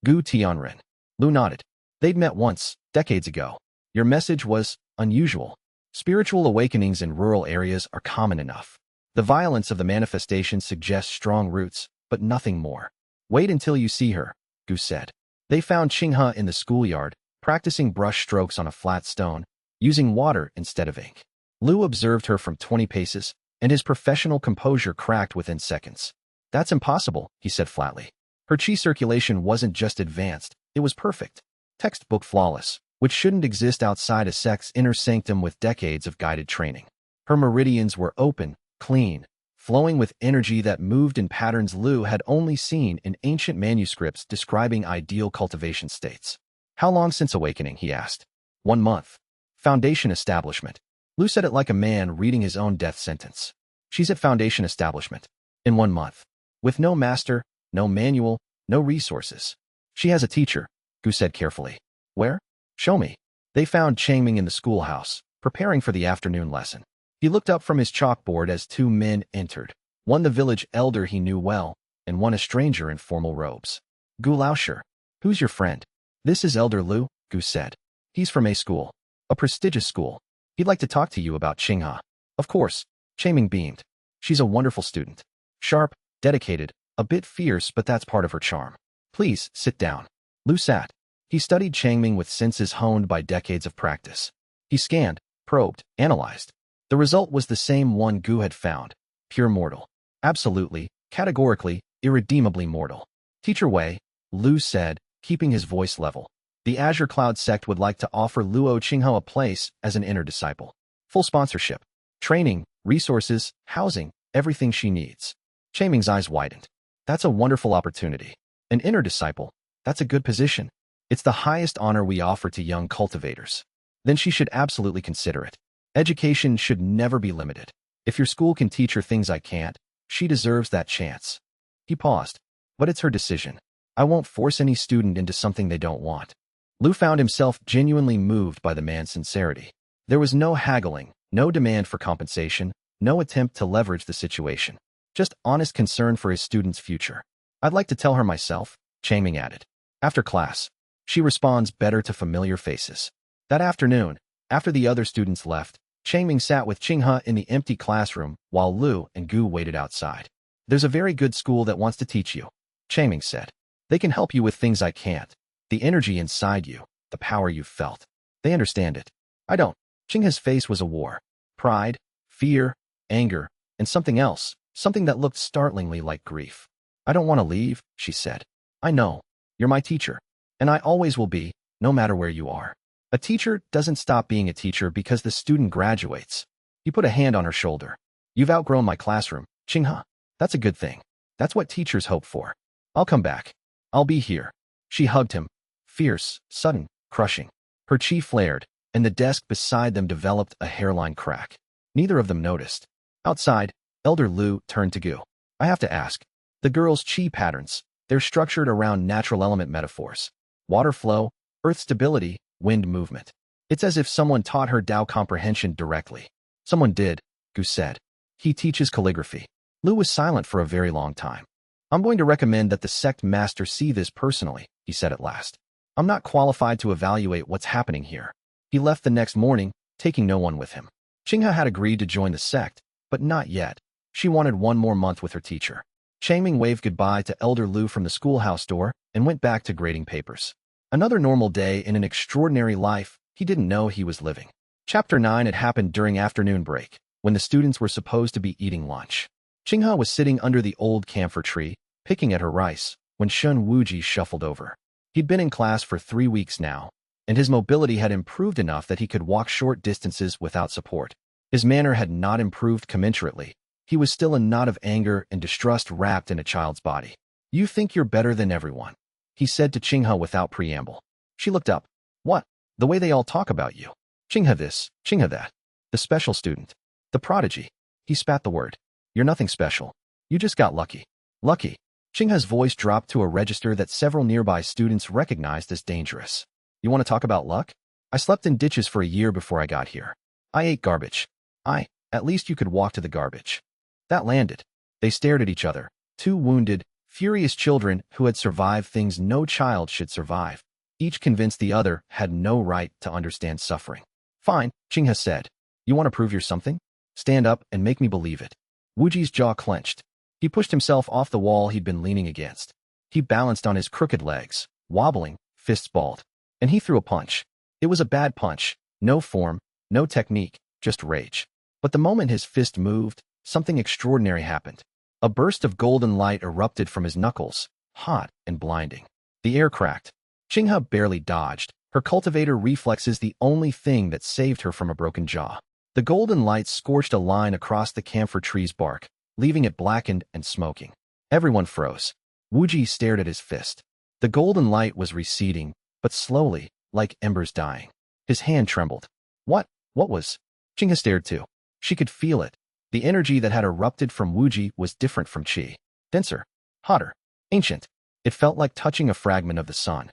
Gu Tianren. Lu nodded. They'd met once, decades ago. Your message was unusual. Spiritual awakenings in rural areas are common enough. The violence of the manifestation suggests strong roots, but nothing more. Wait until you see her, Gu said. They found Qinghe in the schoolyard, practicing brush strokes on a flat stone, using water instead of ink. Lu observed her from 20 paces, and his professional composure cracked within seconds. That's impossible, he said flatly. Her qi circulation wasn't just advanced, it was perfect. Textbook flawless, which shouldn't exist outside a sect's inner sanctum with decades of guided training. Her meridians were open, clean, flowing with energy that moved in patterns Lu had only seen in ancient manuscripts describing ideal cultivation states. How long since awakening, he asked. 1 month. Foundation establishment. Lu said it like a man reading his own death sentence. She's at Foundation Establishment. In 1 month. With no master, no manual, no resources. She has a teacher, Gu said carefully. Where? Show me. They found Changming in the schoolhouse, preparing for the afternoon lesson. He looked up from his chalkboard as 2 men entered, one the village elder he knew well, and one a stranger in formal robes. Gu Laosher. Who's your friend? This is Elder Lu, Gu said. He's from a school. A prestigious school. He'd like to talk to you about Qinghe. Of course. Changming beamed. She's a wonderful student. Sharp, dedicated, a bit fierce, but that's part of her charm. Please, sit down. Lu sat. He studied Changming with senses honed by decades of practice. He scanned, probed, analyzed. The result was the same one Gu had found. Pure mortal. Absolutely, categorically, irredeemably mortal. Teacher Wei, Lu said, keeping his voice level. The Azure Cloud sect would like to offer Luo Qinghe a place as an inner disciple. Full sponsorship. Training, resources, housing, everything she needs. Changming's eyes widened. That's a wonderful opportunity. An inner disciple. That's a good position. It's the highest honor we offer to young cultivators. Then she should absolutely consider it. Education should never be limited. If your school can teach her things I can't, she deserves that chance. He paused. But it's her decision. I won't force any student into something they don't want. Lu found himself genuinely moved by the man's sincerity. There was no haggling, no demand for compensation, no attempt to leverage the situation. Just honest concern for his student's future. I'd like to tell her myself, Changming added. After class. She responds better to familiar faces. That afternoon, after the other students left, Changming sat with Qinghe in the empty classroom while Lu and Gu waited outside. There's a very good school that wants to teach you, Changming said. They can help you with things I can't. The energy inside you, the power you've felt. They understand it. I don't. Qinghe's face was a war. Pride, fear, anger, and something else, something that looked startlingly like grief. I don't want to leave, she said. I know. You're my teacher. And I always will be, no matter where you are. A teacher doesn't stop being a teacher because the student graduates. He put a hand on her shoulder. You've outgrown my classroom, Qinghe. That's a good thing. That's what teachers hope for. I'll come back. I'll be here. She hugged him. Fierce, sudden, crushing. Her chi flared, and the desk beside them developed a hairline crack. Neither of them noticed. Outside, Elder Lu turned to Gu. I have to ask. The girls' chi patterns, they're structured around natural element metaphors. Water flow, earth stability, wind movement. It's as if someone taught her Tao comprehension directly. Someone did, Gu said. He teaches calligraphy. Lu was silent for a very long time. I'm going to recommend that the sect master see this personally, he said at last. I'm not qualified to evaluate what's happening here. He left the next morning, taking no one with him. Qinghe had agreed to join the sect, but not yet. She wanted 1 more month with her teacher. Changming waved goodbye to Elder Lu from the schoolhouse door and went back to grading papers. Another normal day in an extraordinary life he didn't know he was living. Chapter 9 had happened during afternoon break, when the students were supposed to be eating lunch. Qinghe was sitting under the old camphor tree, picking at her rice, when Shun Wuji shuffled over. He'd been in class for 3 weeks now, and his mobility had improved enough that he could walk short distances without support. His manner had not improved commensurately. He was still a knot of anger and distrust wrapped in a child's body. You think you're better than everyone, he said to Qinghe without preamble. She looked up. What? The way they all talk about you. Qinghe this, Qinghe that. The special student. The prodigy. He spat the word. You're nothing special. You just got lucky. Lucky. Qinghe's voice dropped to a register that several nearby students recognized as dangerous. You want to talk about luck? I slept in ditches for a year before I got here. I ate garbage. At least you could walk to the garbage. That landed. They stared at each other, 2 wounded, furious children who had survived things no child should survive. Each convinced the other had no right to understand suffering. Fine, Qinghe said. You want to prove you're something? Stand up and make me believe it. Wuji's jaw clenched. He pushed himself off the wall he'd been leaning against. He balanced on his crooked legs, wobbling, fists balled. And he threw a punch. It was a bad punch. No form, no technique, just rage. But the moment his fist moved, something extraordinary happened. A burst of golden light erupted from his knuckles, hot and blinding. The air cracked. Qinghe barely dodged, her cultivator reflexes the only thing that saved her from a broken jaw. The golden light scorched a line across the camphor tree's bark, leaving it blackened and smoking. Everyone froze. Wuji stared at his fist. The golden light was receding, but slowly, like embers dying. His hand trembled. What was? Qinghe stared too. She could feel it. The energy that had erupted from Wuji was different from qi. Denser, hotter, ancient. It felt like touching a fragment of the sun.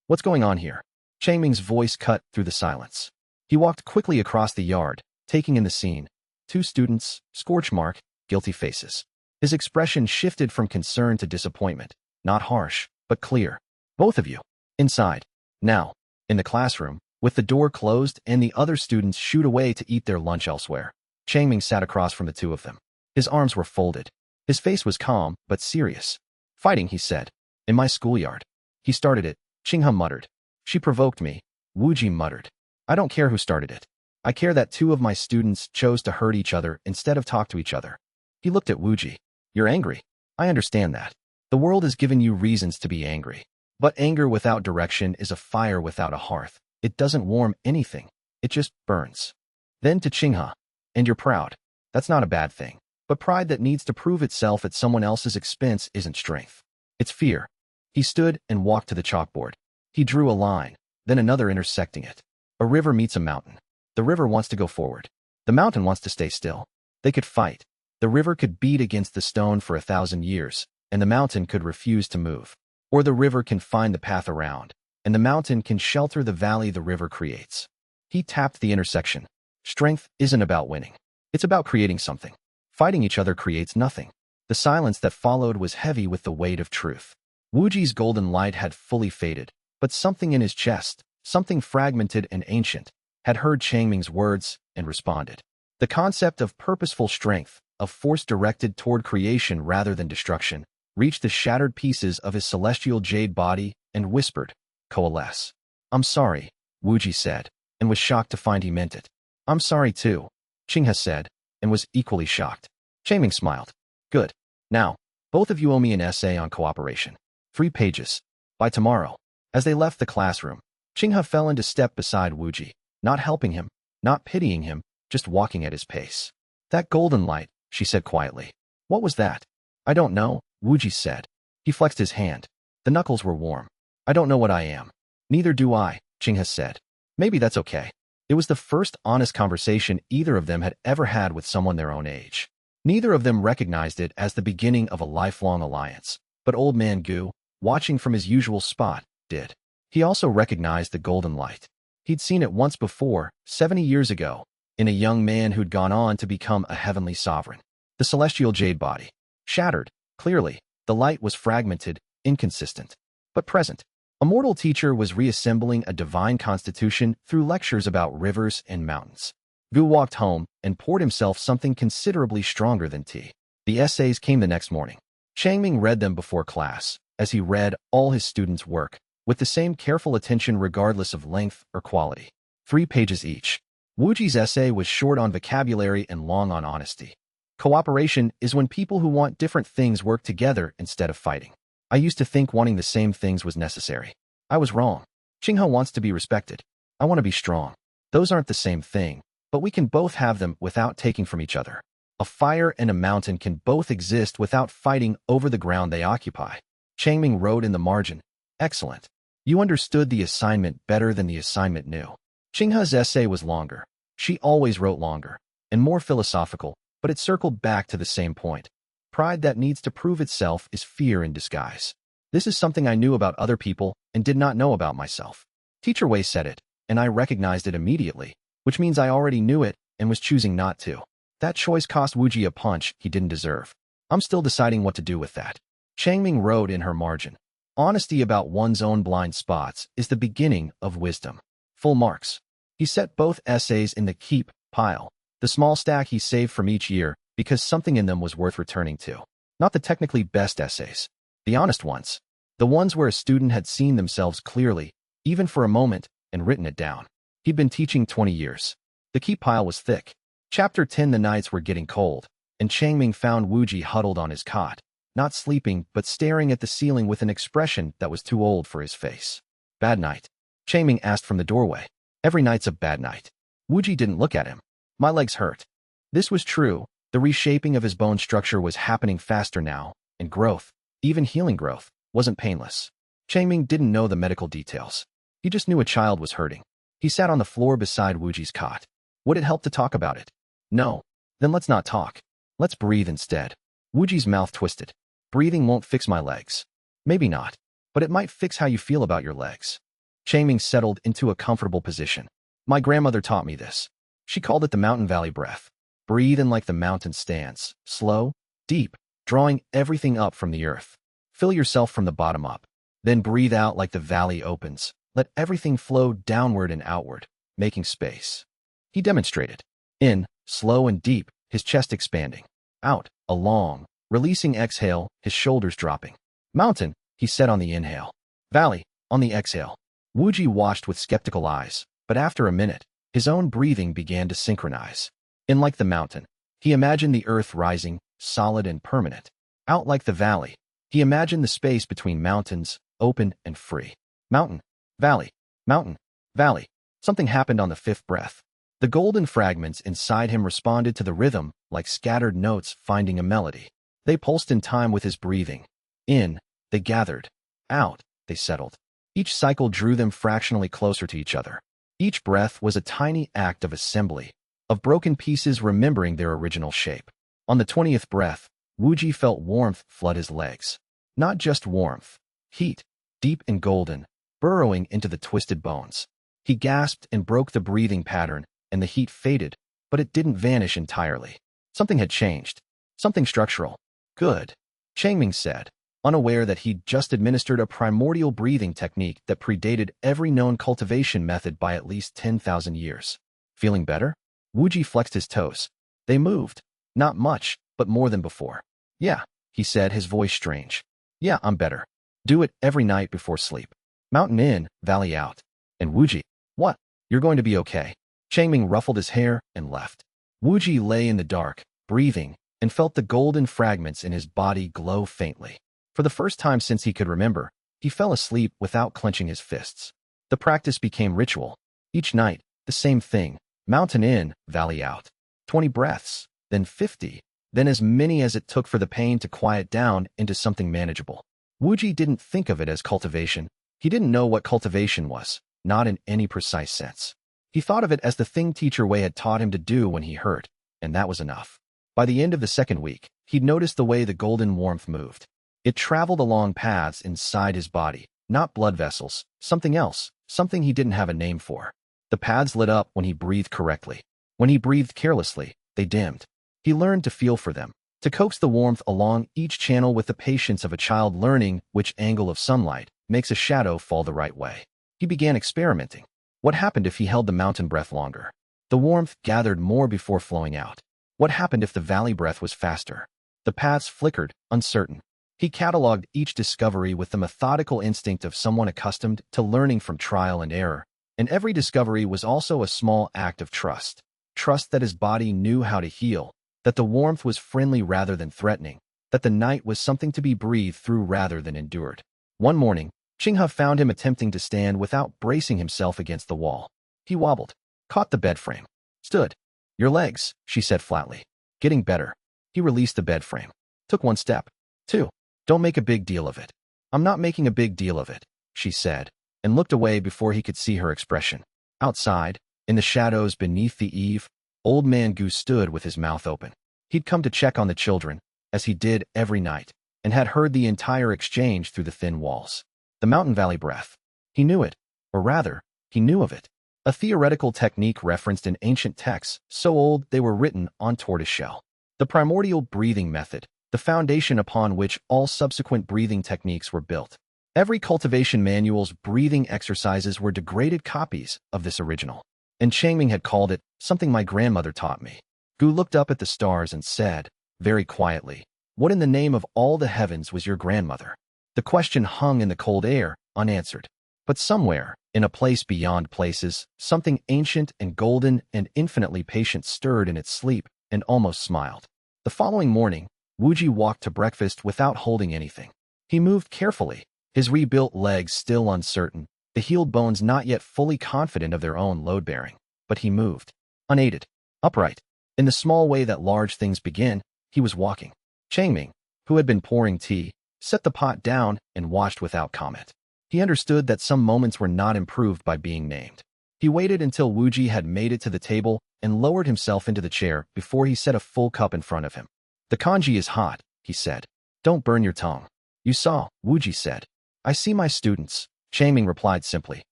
What's going on here? Changming's voice cut through the silence. He walked quickly across the yard, taking in the scene. 2 students, scorch mark, guilty faces. His expression shifted from concern to disappointment. Not harsh, but clear. Both of you. Inside. Now. In the classroom, with the door closed and the other students shooed away to eat their lunch elsewhere. Changming sat across from the 2 of them. His arms were folded. His face was calm, but serious. Fighting, he said. In my schoolyard. He started it, Qinghe muttered. She provoked me, Wuji muttered. I don't care who started it. I care that 2 of my students chose to hurt each other instead of talk to each other. He looked at Wuji. You're angry. I understand that. The world has given you reasons to be angry. But anger without direction is a fire without a hearth. It doesn't warm anything. It just burns. Then to Qinghe. And you're proud. That's not a bad thing. But pride that needs to prove itself at someone else's expense isn't strength. It's fear. He stood and walked to the chalkboard. He drew a line, then another intersecting it. A river meets a mountain. The river wants to go forward. The mountain wants to stay still. They could fight. The river could beat against the stone for 1,000 years, and the mountain could refuse to move. Or the river can find the path around, and the mountain can shelter the valley the river creates. He tapped the intersection. Strength isn't about winning. It's about creating something. Fighting each other creates nothing. The silence that followed was heavy with the weight of truth. Wuji's golden light had fully faded, but something in his chest, something fragmented and ancient, had heard Changming's words and responded. The concept of purposeful strength, of force directed toward creation rather than destruction, reached the shattered pieces of his celestial jade body and whispered, coalesce. I'm sorry, Wuji said, and was shocked to find he meant it. I'm sorry too, Qinghe said, and was equally shocked. Changming smiled. Good. Now, both of you owe me an essay on cooperation. 3 pages. By tomorrow. As they left the classroom, Qinghe fell into step beside Wuji, not helping him, not pitying him, just walking at his pace. That golden light, she said quietly. What was that? I don't know, Wuji said. He flexed his hand. The knuckles were warm. I don't know what I am. Neither do I, Qinghe said. Maybe that's okay. It was the first honest conversation either of them had ever had with someone their own age. Neither of them recognized it as the beginning of a lifelong alliance, but old man Gu, watching from his usual spot, did. He also recognized the golden light. He'd seen it once before, 70 years ago, in a young man who'd gone on to become a heavenly sovereign. The celestial jade body. Shattered, clearly, the light was fragmented, inconsistent, but present. A mortal teacher was reassembling a divine constitution through lectures about rivers and mountains. Gu walked home and poured himself something considerably stronger than tea. The essays came the next morning. Changming read them before class, as he read all his students' work, with the same careful attention regardless of length or quality. 3 pages each. Wuji's essay was short on vocabulary and long on honesty. Cooperation is when people who want different things work together instead of fighting. I used to think wanting the same things was necessary. I was wrong. Qinghe wants to be respected. I want to be strong. Those aren't the same thing, but we can both have them without taking from each other. A fire and a mountain can both exist without fighting over the ground they occupy. Changming wrote in the margin, excellent. You understood the assignment better than the assignment knew. Qinghe's essay was longer. She always wrote longer, and more philosophical, but it circled back to the same point. Pride that needs to prove itself is fear in disguise. This is something I knew about other people and did not know about myself. Teacher Wei said it, and I recognized it immediately, which means I already knew it and was choosing not to. That choice cost Wuji a punch he didn't deserve. I'm still deciding what to do with that. Changming wrote in her margin. Honesty about one's own blind spots is the beginning of wisdom. Full marks. He set both essays in the keep pile, the small stack he saved from each year because something in them was worth returning to. Not the technically best essays. The honest ones. The ones where a student had seen themselves clearly, even for a moment, and written it down. He'd been teaching 20 years. The keep pile was thick. Chapter 10. The nights were getting cold, and Changming found Wuji huddled on his cot, not sleeping but staring at the ceiling with an expression that was too old for his face. Bad night? Changming asked from the doorway. Every night's a bad night. Wuji didn't look at him. My legs hurt. This was true. The reshaping of his bone structure was happening faster now, and growth, even healing growth, wasn't painless. Changming didn't know the medical details. He just knew a child was hurting. He sat on the floor beside Wuji's cot. Would it help to talk about it? No. Then let's not talk. Let's breathe instead. Wuji's mouth twisted. Breathing won't fix my legs. Maybe not. But it might fix how you feel about your legs. Changming settled into a comfortable position. My grandmother taught me this. She called it the mountain valley breath. Breathe in like the mountain stands, slow, deep, drawing everything up from the earth. Fill yourself from the bottom up. Then breathe out like the valley opens. Let everything flow downward and outward, making space. He demonstrated. In, slow and deep, his chest expanding. Out, a long, releasing exhale, his shoulders dropping. Mountain, he said on the inhale. Valley, on the exhale. Wuji watched with skeptical eyes, but after a minute, his own breathing began to synchronize. In like the mountain, he imagined the earth rising, solid and permanent. Out like the valley, he imagined the space between mountains, open and free. Mountain, valley, mountain, valley. Something happened on the fifth breath. The golden fragments inside him responded to the rhythm like scattered notes finding a melody. They pulsed in time with his breathing. In, they gathered. Out, they settled. Each cycle drew them fractionally closer to each other. Each breath was a tiny act of assembly, of broken pieces remembering their original shape. On the 20th breath, Wuji felt warmth flood his legs. Not just warmth, heat, deep and golden, burrowing into the twisted bones. He gasped and broke the breathing pattern, and the heat faded, but it didn't vanish entirely. Something had changed. Something structural. Good, Changming said, unaware that he'd just administered a primordial breathing technique that predated every known cultivation method by at least 10,000 years. Feeling better? Wuji flexed his toes. They moved. Not much, but more than before. Yeah, he said, his voice strange. Yeah, I'm better. Do it every night before sleep. Mountain in, valley out. And Wuji, what? You're going to be okay. Changming ruffled his hair and left. Wuji lay in the dark, breathing, and felt the golden fragments in his body glow faintly. For the first time since he could remember, he fell asleep without clenching his fists. The practice became ritual. Each night, the same thing. Mountain in, valley out. 20 breaths, then 50, then as many as it took for the pain to quiet down into something manageable. Wuji didn't think of it as cultivation. He didn't know what cultivation was, not in any precise sense. He thought of it as the thing teacher Wei had taught him to do when he hurt, and that was enough. By the end of the second week, he'd noticed the way the golden warmth moved. It traveled along paths inside his body, not blood vessels, something else, something he didn't have a name for. The paths lit up when he breathed correctly. When he breathed carelessly, they dimmed. He learned to feel for them, to coax the warmth along each channel with the patience of a child learning which angle of sunlight makes a shadow fall the right way. He began experimenting. What happened if he held the mountain breath longer? The warmth gathered more before flowing out. What happened if the valley breath was faster? The paths flickered, uncertain. He cataloged each discovery with the methodical instinct of someone accustomed to learning from trial and error. And every discovery was also a small act of trust. Trust that his body knew how to heal, that the warmth was friendly rather than threatening, that the night was something to be breathed through rather than endured. One morning, Qinghe found him attempting to stand without bracing himself against the wall. He wobbled, caught the bed frame, stood. Your legs, she said flatly. Getting better. He released the bed frame. Took one step. Two. Don't make a big deal of it. I'm not making a big deal of it, she said, and looked away before he could see her expression. Outside, in the shadows beneath the eave, Old Man Goose stood with his mouth open. He'd come to check on the children, as he did every night, and had heard the entire exchange through the thin walls. The mountain valley breath. He knew it, or rather, he knew of it. A theoretical technique referenced in ancient texts, so old they were written on tortoiseshell. The primordial breathing method, the foundation upon which all subsequent breathing techniques were built. Every cultivation manual's breathing exercises were degraded copies of this original. And Changming had called it something my grandmother taught me. Gu looked up at the stars and said, very quietly, what in the name of all the heavens was your grandmother? The question hung in the cold air, unanswered. But somewhere, in a place beyond places, something ancient and golden and infinitely patient stirred in its sleep and almost smiled. The following morning, Wuji walked to breakfast without holding anything. He moved carefully, his rebuilt legs still uncertain, the healed bones not yet fully confident of their own load-bearing. But he moved, unaided, upright. In the small way that large things begin, he was walking. Changming, who had been pouring tea, set the pot down and watched without comment. He understood that some moments were not improved by being named. He waited until Wuji had made it to the table and lowered himself into the chair before he set a full cup in front of him. "The kanji is hot," he said. "Don't burn your tongue." "You saw," Wuji said. "I see my students," Changming replied simply,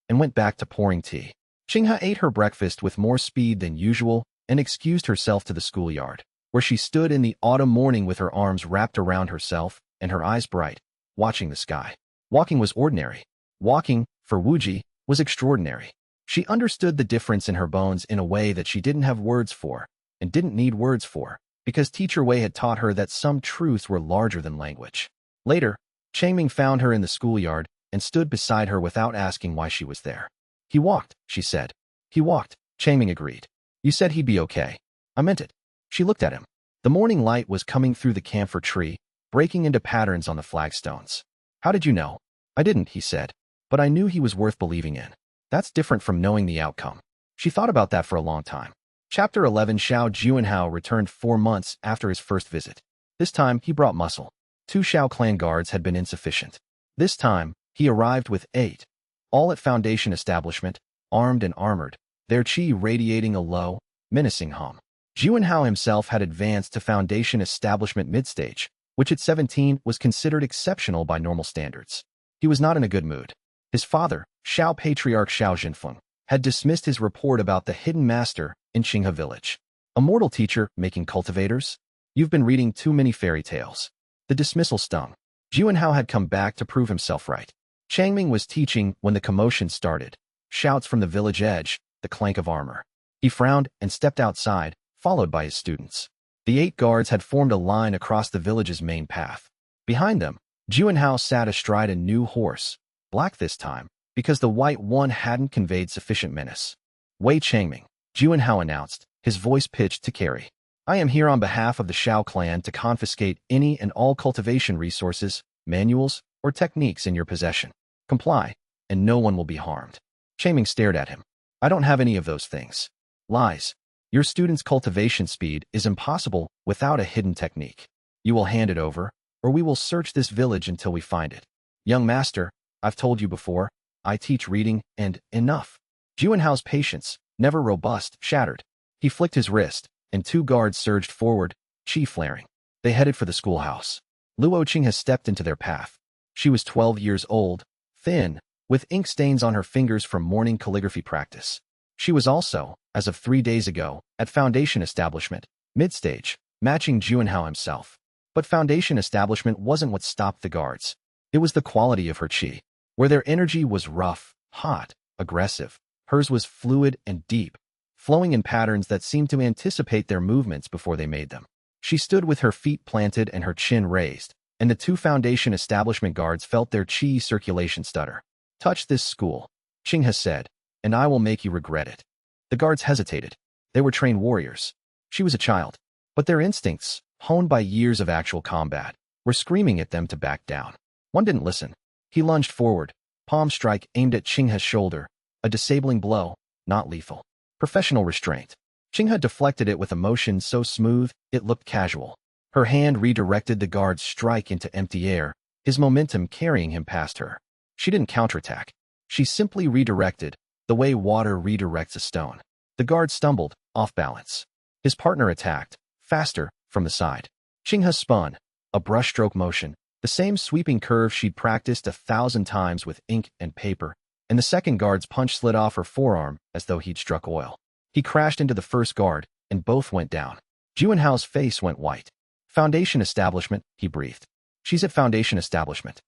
and went back to pouring tea. Qinghe ate her breakfast with more speed than usual and excused herself to the schoolyard, where she stood in the autumn morning with her arms wrapped around herself and her eyes bright, watching the sky. Walking was ordinary. Walking, for Wuji, was extraordinary. She understood the difference in her bones in a way that she didn't have words for, and didn't need words for, because Teacher Wei had taught her that some truths were larger than language. Later, Changming found her in the schoolyard and stood beside her without asking why she was there. "He walked," she said. "He walked," Changming agreed. "You said he'd be okay." "I meant it." She looked at him. The morning light was coming through the camphor tree, breaking into patterns on the flagstones. "How did you know?" "I didn't," he said. "But I knew he was worth believing in. That's different from knowing the outcome." She thought about that for a long time. Chapter 11. Xiao Juanhao returned 4 months after his first visit. This time, he brought muscle. 2 Xiao clan guards had been insufficient. This time, he arrived with 8. All at Foundation establishment, armed and armored, their chi radiating a low, menacing hum. Juanhao himself had advanced to Foundation establishment mid-stage, which at 17 was considered exceptional by normal standards. He was not in a good mood. His father, Xiao Patriarch Xiao Jinfeng, had dismissed his report about the hidden master in Qinghe village. "Immortal teacher making cultivators? You've been reading too many fairy tales." The dismissal stung. Juanhao had come back to prove himself right. Changming was teaching when the commotion started. Shouts from the village edge, the clank of armor. He frowned and stepped outside, followed by his students. The 8 guards had formed a line across the village's main path. Behind them, Juanhao sat astride a new horse, black this time, because the white one hadn't conveyed sufficient menace. "Wei Changming," Juanhao announced, his voice pitched to carry. "I am here on behalf of the Xiao clan to confiscate any and all cultivation resources, manuals, or techniques in your possession. Comply, and no one will be harmed." Changming stared at him. "I don't have any of those things." "Lies. Your student's cultivation speed is impossible without a hidden technique. You will hand it over, or we will search this village until we find it." "Young master, I've told you before, I teach reading, and enough." Juanhao's patience, never robust, shattered. He flicked his wrist, and 2 guards surged forward, chi flaring. They headed for the schoolhouse. Luo Qing has stepped into their path. She was 12 years old, thin, with ink stains on her fingers from morning calligraphy practice. She was also, as of 3 days ago, at Foundation establishment, mid-stage, matching Juanhao himself. But Foundation establishment wasn't what stopped the guards. It was the quality of her chi. Where their energy was rough, hot, aggressive, hers was fluid and deep, flowing in patterns that seemed to anticipate their movements before they made them. She stood with her feet planted and her chin raised, and the 2 Foundation establishment guards felt their chi circulation stutter. "Touch this school," Qinghe said, "and I will make you regret it." The guards hesitated. They were trained warriors. She was a child, but their instincts, honed by years of actual combat, were screaming at them to back down. One didn't listen. He lunged forward, palm strike aimed at Qinghe's shoulder, a disabling blow, not lethal. Professional restraint. Qinghe deflected it with a motion so smooth, it looked casual. Her hand redirected the guard's strike into empty air, his momentum carrying him past her. She didn't counterattack. She simply redirected, the way water redirects a stone. The guard stumbled, off balance. His partner attacked, faster, from the side. Qinghe spun, a brushstroke motion, the same sweeping curve she'd practiced 1,000 times with ink and paper, and the second guard's punch slid off her forearm as though he'd struck oil. He crashed into the first guard, and both went down. Juanhao's face went white. "Foundation establishment," he breathed. "She's at Foundation establishment."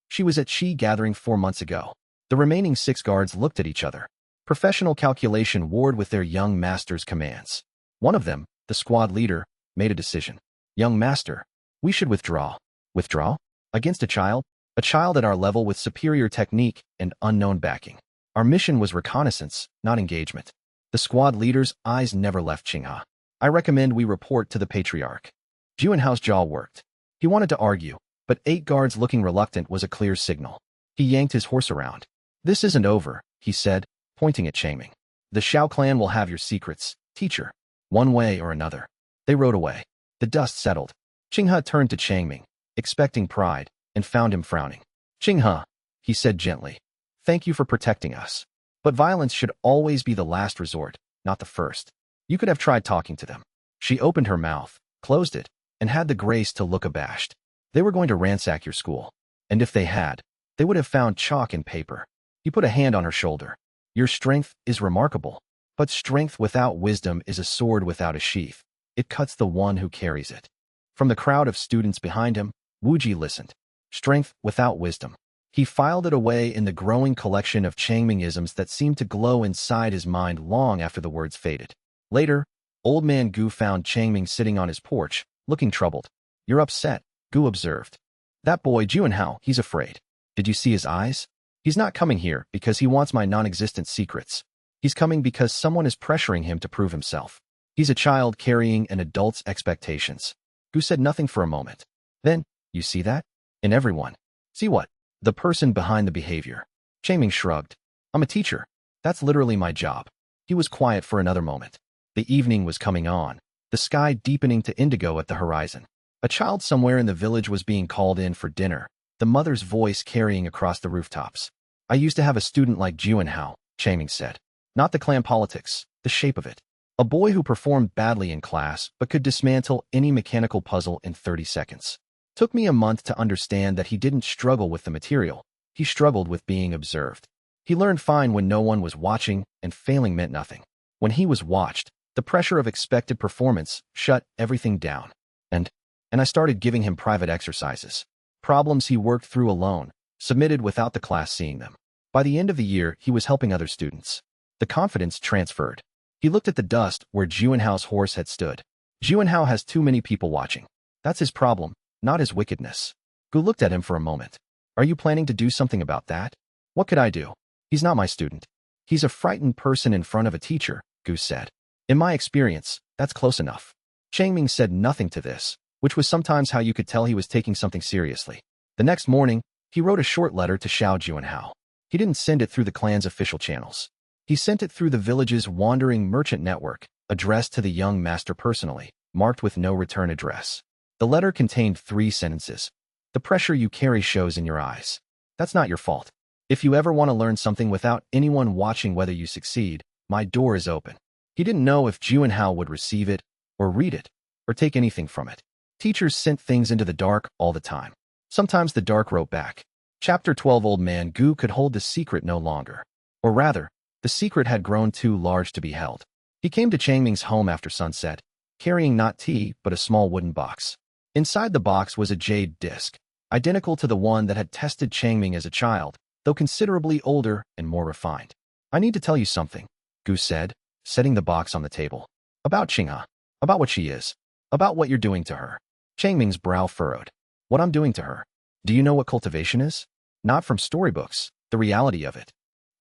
She was at Chi gathering 4 months ago. The remaining 6 guards looked at each other. Professional calculation warred with their young master's commands. One of them, the squad leader, made a decision. "Young master, we should withdraw." "Withdraw? Against a child? A child at our level with superior technique and unknown backing. Our mission was reconnaissance, not engagement." The squad leader's eyes never left Qinghe. "I recommend we report to the Patriarch." Juanhao's jaw worked. He wanted to argue, but 8 guards looking reluctant was a clear signal. He yanked his horse around. "This isn't over," he said, pointing at Changming. "The Xiao clan will have your secrets, teacher. One way or another." They rode away. The dust settled. Qinghe turned to Changming, expecting pride, and found him frowning. "Qinghe," he said gently, "thank you for protecting us. But violence should always be the last resort, not the first." You could have tried talking to them. She opened her mouth, closed it, and had the grace to look abashed. They were going to ransack your school. And if they had, they would have found chalk and paper. He put a hand on her shoulder. Your strength is remarkable, but strength without wisdom is a sword without a sheath. It cuts the one who carries it. From the crowd of students behind him, Wuji listened. Strength without wisdom. He filed it away in the growing collection of Changming-isms that seemed to glow inside his mind long after the words faded. Later, old man Gu found Changming sitting on his porch, looking troubled. You're upset, Gu observed. That boy Juanhao, he's afraid. Did you see his eyes? He's not coming here because he wants my non-existent secrets. He's coming because someone is pressuring him to prove himself. He's a child carrying an adult's expectations. Gu said nothing for a moment. Then, you see that? In everyone. See what? The person behind the behavior. Changming shrugged. I'm a teacher. That's literally my job. He was quiet for another moment. The evening was coming on, the sky deepening to indigo at the horizon. A child somewhere in the village was being called in for dinner, the mother's voice carrying across the rooftops. I used to have a student like Juanhao, Changming said. Not the clan politics, the shape of it. A boy who performed badly in class but could dismantle any mechanical puzzle in 30 seconds. Took me a month to understand that he didn't struggle with the material, he struggled with being observed. He learned fine when no one was watching and failing meant nothing. When he was watched, the pressure of expected performance shut everything down. And I started giving him private exercises. Problems he worked through alone, submitted without the class seeing them. By the end of the year, he was helping other students. The confidence transferred. He looked at the dust where Juanhao's horse had stood. Juanhao has too many people watching. That's his problem, not his wickedness. Gu looked at him for a moment. Are you planning to do something about that? What could I do? He's not my student. He's a frightened person in front of a teacher, Gu said. In my experience, that's close enough. Changming said nothing to this, which was sometimes how you could tell he was taking something seriously. The next morning, he wrote a short letter to Xiao Juanhao. He didn't send it through the clan's official channels. He sent it through the village's wandering merchant network, addressed to the young master personally, marked with no return address. The letter contained 3 sentences. The pressure you carry shows in your eyes. That's not your fault. If you ever want to learn something without anyone watching whether you succeed, my door is open. He didn't know if Juanhao would receive it, or read it, or take anything from it. Teachers sent things into the dark all the time. Sometimes the dark wrote back. Chapter 12. Old man Gu could hold the secret no longer. Or rather, the secret had grown too large to be held. He came to Changming's home after sunset, carrying not tea but a small wooden box. Inside the box was a jade disc, identical to the one that had tested Changming as a child, though considerably older and more refined. I need to tell you something, Gu said, setting the box on the table. About Qinghe, about what she is, about what you're doing to her. Changming's brow furrowed. What I'm doing to her. Do you know what cultivation is? Not from storybooks, the reality of it.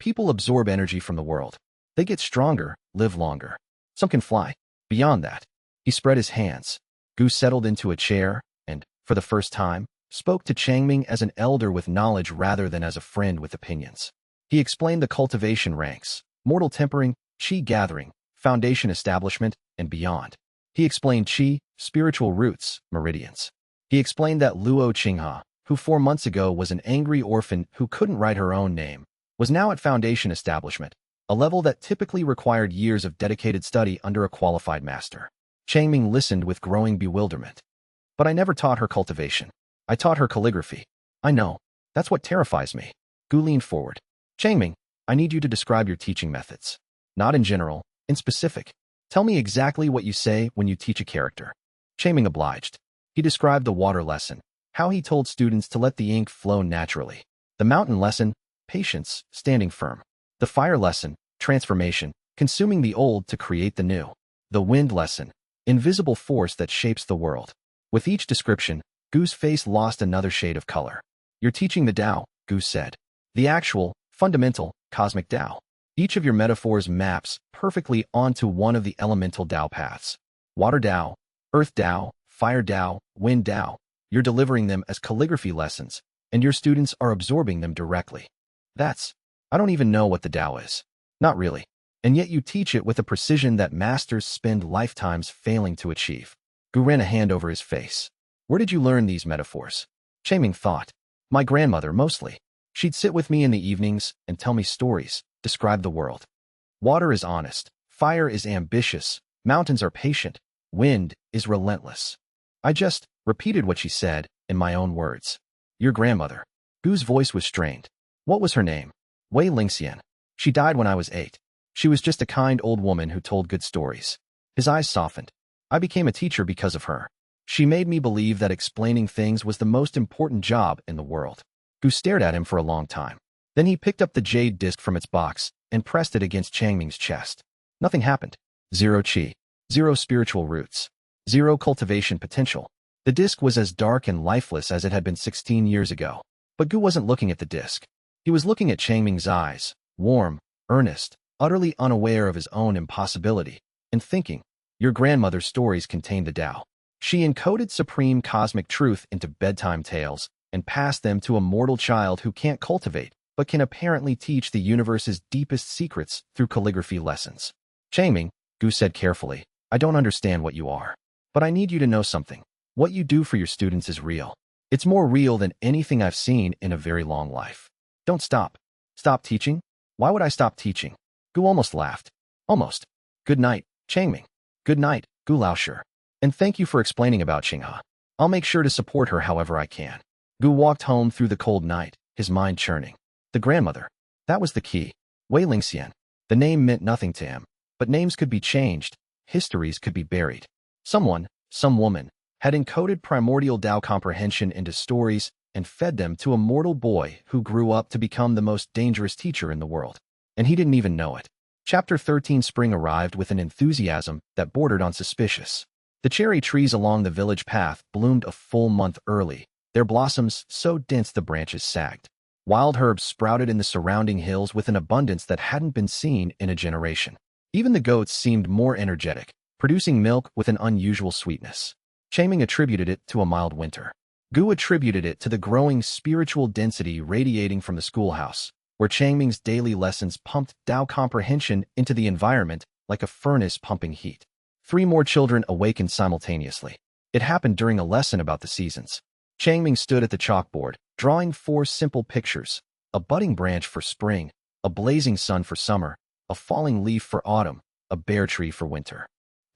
People absorb energy from the world. They get stronger, live longer. Some can fly. Beyond that, he spread his hands. Gu settled into a chair and, for the first time, spoke to Changming as an elder with knowledge rather than as a friend with opinions. He explained the cultivation ranks, mortal tempering, qi gathering, foundation establishment, and beyond. He explained qi, spiritual roots, meridians. He explained that Luo Qinghe, who 4 months ago was an angry orphan who couldn't write her own name, was now at foundation establishment, a level that typically required years of dedicated study under a qualified master. Changming listened with growing bewilderment. But I never taught her cultivation. I taught her calligraphy. I know. That's what terrifies me. Gu leaned forward. Changming, I need you to describe your teaching methods. Not in general, in specific. Tell me exactly what you say when you teach a character. Changming obliged. He described the water lesson, how he told students to let the ink flow naturally. The mountain lesson, patience, standing firm. The fire lesson, transformation, consuming the old to create the new. The wind lesson, invisible force that shapes the world. With each description, Gu's face lost another shade of color. You're teaching the Tao, Gu said. The actual, fundamental, cosmic Tao. Each of your metaphors maps perfectly onto one of the elemental Tao paths. Water Tao, Earth Tao, Fire Tao, Wind Tao. You're delivering them as calligraphy lessons, and your students are absorbing them directly. I don't even know what the Tao is. Not really. And yet you teach it with a precision that masters spend lifetimes failing to achieve. Gu ran a hand over his face. Where did you learn these metaphors? Changming thought. My grandmother, mostly. She'd sit with me in the evenings and tell me stories, describe the world. Water is honest. Fire is ambitious. Mountains are patient. Wind is relentless. I just repeated what she said in my own words. Your grandmother. Gu's voice was strained. What was her name? Wei Liang. She died when I was 8. She was just a kind old woman who told good stories. His eyes softened. I became a teacher because of her. She made me believe that explaining things was the most important job in the world. Gu stared at him for a long time. Then he picked up the jade disc from its box and pressed it against Changming's chest. Nothing happened. 0 qi. 0 spiritual roots. 0 cultivation potential. The disc was as dark and lifeless as it had been 16 years ago. But Gu wasn't looking at the disc. He was looking at Changming's eyes, warm, earnest, utterly unaware of his own impossibility, and thinking, your grandmother's stories contained the Tao. She encoded supreme cosmic truth into bedtime tales and passed them to a mortal child who can't cultivate, but can apparently teach the universe's deepest secrets through calligraphy lessons. Changming, Gu said carefully, I don't understand what you are. But I need you to know something. What you do for your students is real. It's more real than anything I've seen in a very long life. Don't stop. Stop teaching? Why would I stop teaching? Gu almost laughed. Almost. Good night, Changming. Good night, Gu Laoshi. And thank you for explaining about Xinghua. I'll make sure to support her however I can. Gu walked home through the cold night, his mind churning. The grandmother. That was the key. Wei Liang. The name meant nothing to him. But names could be changed. Histories could be buried. Someone, some woman, had encoded primordial Tao comprehension into stories and fed them to a mortal boy who grew up to become the most dangerous teacher in the world. And he didn't even know it. Chapter 13. Spring arrived with an enthusiasm that bordered on suspicious. The cherry trees along the village path bloomed a full month early, their blossoms so dense the branches sagged. Wild herbs sprouted in the surrounding hills with an abundance that hadn't been seen in a generation. Even the goats seemed more energetic, producing milk with an unusual sweetness. Changming attributed it to a mild winter. Gu attributed it to the growing spiritual density radiating from the schoolhouse, where Changming's daily lessons pumped Tao comprehension into the environment like a furnace pumping heat. 3 more children awakened simultaneously. It happened during a lesson about the seasons. Changming stood at the chalkboard, drawing 4 simple pictures: a budding branch for spring, a blazing sun for summer, a falling leaf for autumn, a bare tree for winter.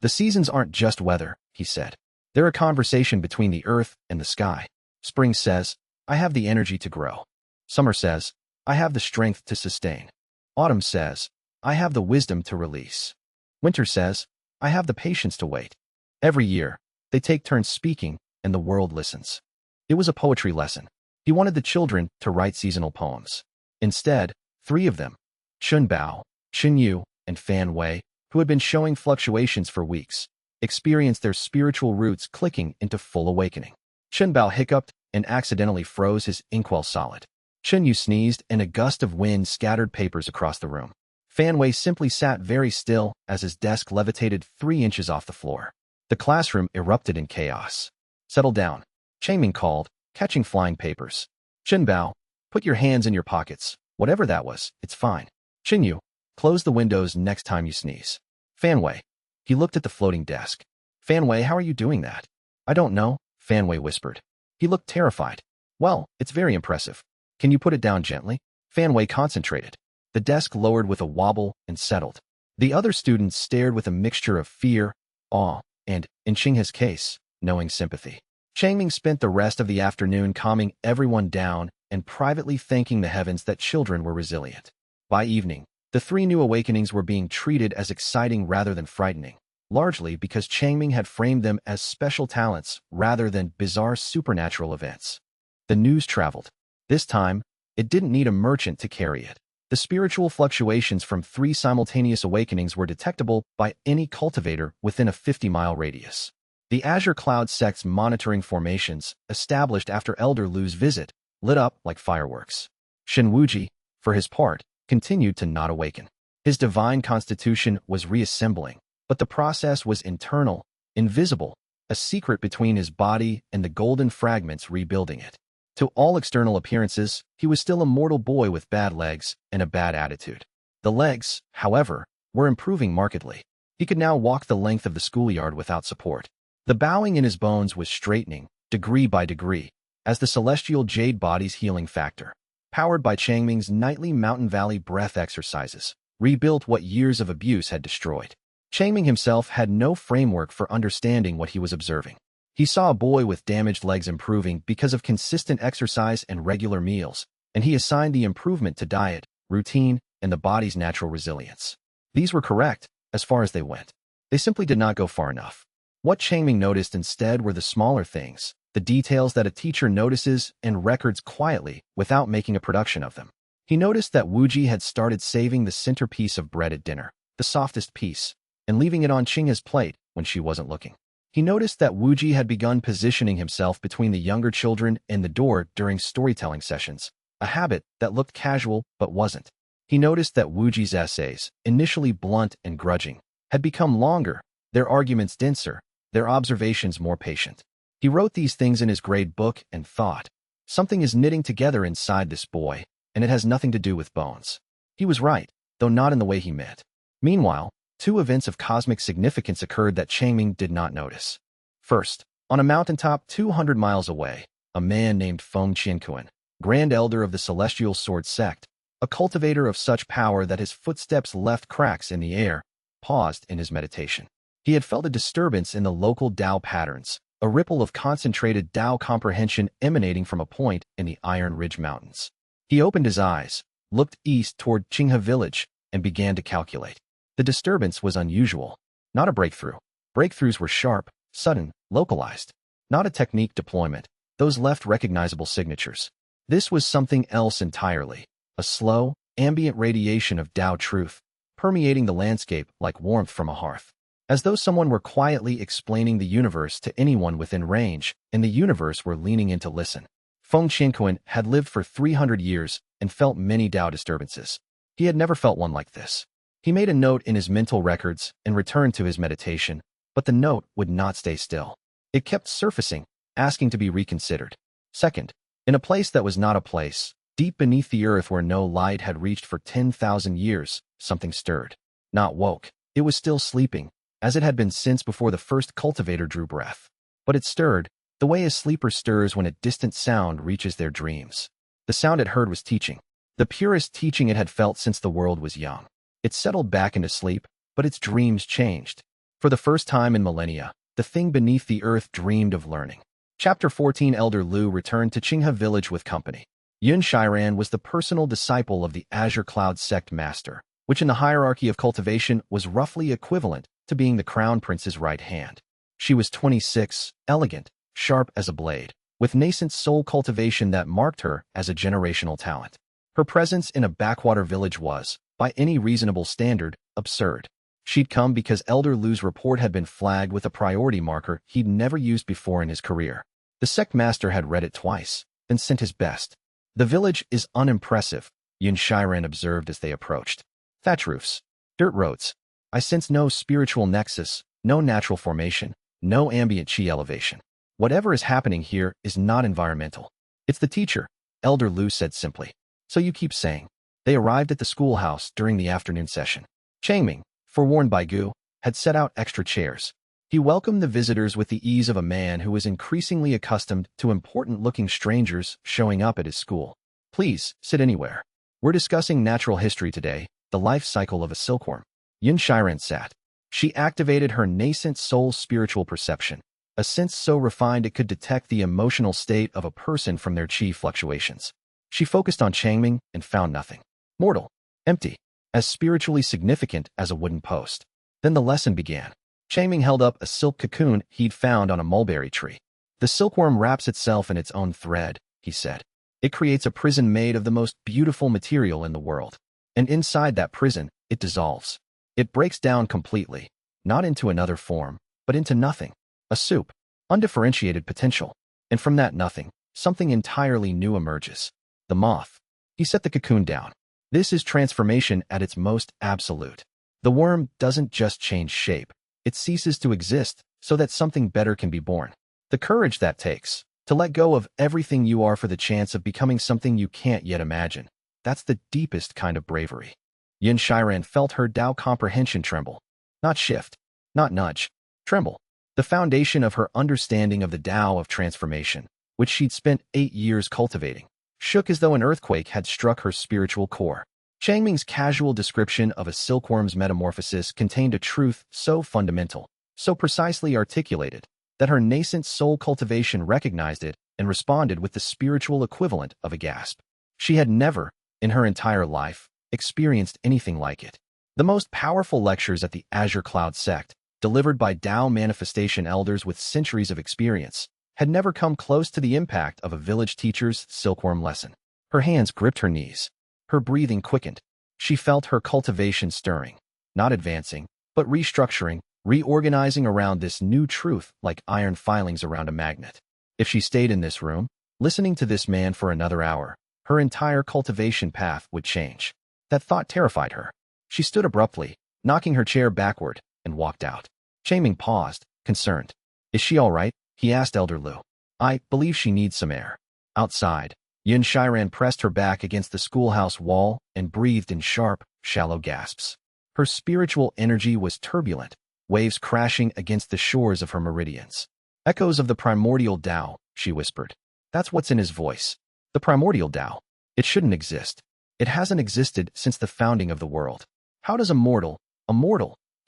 The seasons aren't just weather, he said. They're a conversation between the earth and the sky. Spring says, I have the energy to grow. Summer says, I have the strength to sustain. Autumn says, I have the wisdom to release. Winter says, I have the patience to wait. Every year, they take turns speaking, and the world listens. It was a poetry lesson. He wanted the children to write seasonal poems. Instead, 3 of them, Chun Bao, Chun Yu, and Fan Wei, who had been showing fluctuations for weeks, experienced their spiritual roots clicking into full awakening. Chun Bao hiccuped and accidentally froze his inkwell solid. Chun Yu sneezed and a gust of wind scattered papers across the room. Fan Wei simply sat very still as his desk levitated 3 inches off the floor. The classroom erupted in chaos. Settle down, Changming called, catching flying papers. Chun Bao, put your hands in your pockets. Whatever that was, it's fine. Chun Yu, close the windows next time you sneeze. Fan Wei. He looked at the floating desk. Fan Wei, how are you doing that? I don't know, Fan Wei whispered. He looked terrified. Well, it's very impressive. Can you put it down gently? Fan Wei concentrated. The desk lowered with a wobble and settled. The other students stared with a mixture of fear, awe, and, in Xinghe's case, knowing sympathy. Changming spent the rest of the afternoon calming everyone down and privately thanking the heavens that children were resilient. By evening, the 3 new awakenings were being treated as exciting rather than frightening, largely because Changming had framed them as special talents rather than bizarre supernatural events. The news traveled. This time, it didn't need a merchant to carry it. The spiritual fluctuations from 3 simultaneous awakenings were detectable by any cultivator within a 50-mile radius. The Azure Cloud sect's monitoring formations, established after Elder Lu's visit, lit up like fireworks. Shen Wuji, for his part, continued to not awaken. His divine constitution was reassembling, but the process was internal, invisible, a secret between his body and the golden fragments rebuilding it. To all external appearances, he was still a mortal boy with bad legs and a bad attitude. The legs, however, were improving markedly. He could now walk the length of the schoolyard without support. The bowing in his bones was straightening, degree by degree, as the celestial jade body's healing factor, powered by Changming's nightly mountain valley breath exercises, rebuilt what years of abuse had destroyed. Changming himself had no framework for understanding what he was observing. He saw a boy with damaged legs improving because of consistent exercise and regular meals, and he assigned the improvement to diet, routine, and the body's natural resilience. These were correct, as far as they went. They simply did not go far enough. What Changming noticed instead were the smaller things, the details that a teacher notices and records quietly without making a production of them. He noticed that Wuji had started saving the centerpiece of bread at dinner, the softest piece, and leaving it on Qinghe's plate when she wasn't looking. He noticed that Wuji had begun positioning himself between the younger children and the door during storytelling sessions, a habit that looked casual but wasn't. He noticed that Wuji's essays, initially blunt and grudging, had become longer, their arguments denser, their observations more patient. He wrote these things in his grade book and thought, something is knitting together inside this boy, and it has nothing to do with bones. He was right, though not in the way he meant. Meanwhile, two events of cosmic significance occurred that Changming did not notice. First, on a mountaintop 200 miles away, a man named Feng Qianquan, Grand Elder of the Celestial Sword Sect, a cultivator of such power that his footsteps left cracks in the air, paused in his meditation. He had felt a disturbance in the local Tao patterns, a ripple of concentrated Tao comprehension emanating from a point in the Iron Ridge Mountains. He opened his eyes, looked east toward Qinghe village, and began to calculate. The disturbance was unusual, not a breakthrough. Breakthroughs were sharp, sudden, localized. Not a technique deployment, those left recognizable signatures. This was something else entirely, a slow, ambient radiation of Tao truth, permeating the landscape like warmth from a hearth. As though someone were quietly explaining the universe to anyone within range, and the universe were leaning in to listen. Feng Qianquan had lived for 300 years and felt many Tao disturbances. He had never felt one like this. He made a note in his mental records and returned to his meditation, but the note would not stay still. It kept surfacing, asking to be reconsidered. Second, in a place that was not a place, deep beneath the earth where no light had reached for 10,000 years, something stirred. Not woke. It was still sleeping, as it had been since before the first cultivator drew breath. But it stirred, the way a sleeper stirs when a distant sound reaches their dreams. The sound it heard was teaching, the purest teaching it had felt since the world was young. It settled back into sleep, but its dreams changed. For the first time in millennia, the thing beneath the earth dreamed of learning. Chapter 14 Elder Lu returned to Qinghe village with company. Yun Shiran was the personal disciple of the Azure Cloud sect master, which in the hierarchy of cultivation was roughly equivalent to being the crown prince's right hand. She was 26, elegant, sharp as a blade, with nascent soul cultivation that marked her as a generational talent. Her presence in a backwater village was, by any reasonable standard, absurd. She'd come because Elder Lu's report had been flagged with a priority marker he'd never used before in his career. The sect master had read it twice, then sent his best. The village is unimpressive, Yun Shiran observed as they approached. Thatch roofs, dirt roads. I sense no spiritual nexus, no natural formation, no ambient chi elevation. Whatever is happening here is not environmental. It's the teacher, Elder Lu said simply. So you keep saying. They arrived at the schoolhouse during the afternoon session. Changming, forewarned by Gu, had set out extra chairs. He welcomed the visitors with the ease of a man who was increasingly accustomed to important-looking strangers showing up at his school. Please, sit anywhere. We're discussing natural history today, the life cycle of a silkworm. Yun Shiran sat. She activated her nascent soul's spiritual perception, a sense so refined it could detect the emotional state of a person from their chi fluctuations. She focused on Changming and found nothing. Mortal. Empty. As spiritually significant as a wooden post. Then the lesson began. Changming held up a silk cocoon he'd found on a mulberry tree. The silkworm wraps itself in its own thread, he said. It creates a prison made of the most beautiful material in the world. And inside that prison, it dissolves. It breaks down completely, not into another form, but into nothing. A soup. Undifferentiated potential. And from that nothing, something entirely new emerges. The moth. He set the cocoon down. This is transformation at its most absolute. The worm doesn't just change shape. It ceases to exist so that something better can be born. The courage that takes, to let go of everything you are for the chance of becoming something you can't yet imagine. That's the deepest kind of bravery. Yun Shiran felt her Tao comprehension tremble. Not shift. Not nudge. Tremble. The foundation of her understanding of the Tao of transformation, which she'd spent 8 years cultivating, shook as though an earthquake had struck her spiritual core. Changming's casual description of a silkworm's metamorphosis contained a truth so fundamental, so precisely articulated, that her nascent soul cultivation recognized it and responded with the spiritual equivalent of a gasp. She had never, in her entire life, experienced anything like it. The most powerful lectures at the Azure Cloud sect, delivered by Tao manifestation elders with centuries of experience, had never come close to the impact of a village teacher's silkworm lesson. Her hands gripped her knees. Her breathing quickened. She felt her cultivation stirring, not advancing, but restructuring, reorganizing around this new truth like iron filings around a magnet. If she stayed in this room, listening to this man for another hour, her entire cultivation path would change. That thought terrified her. She stood abruptly, knocking her chair backward, and walked out. Changming paused, concerned. "Is she all right?" he asked Elder Lu. "I believe she needs some air." Outside, Xianxia pressed her back against the schoolhouse wall and breathed in sharp, shallow gasps. Her spiritual energy was turbulent, waves crashing against the shores of her meridians. "Echoes of the primordial Tao," she whispered. "That's what's in his voice. The primordial Tao. It shouldn't exist. It hasn't existed since the founding of the world. How does a mortal,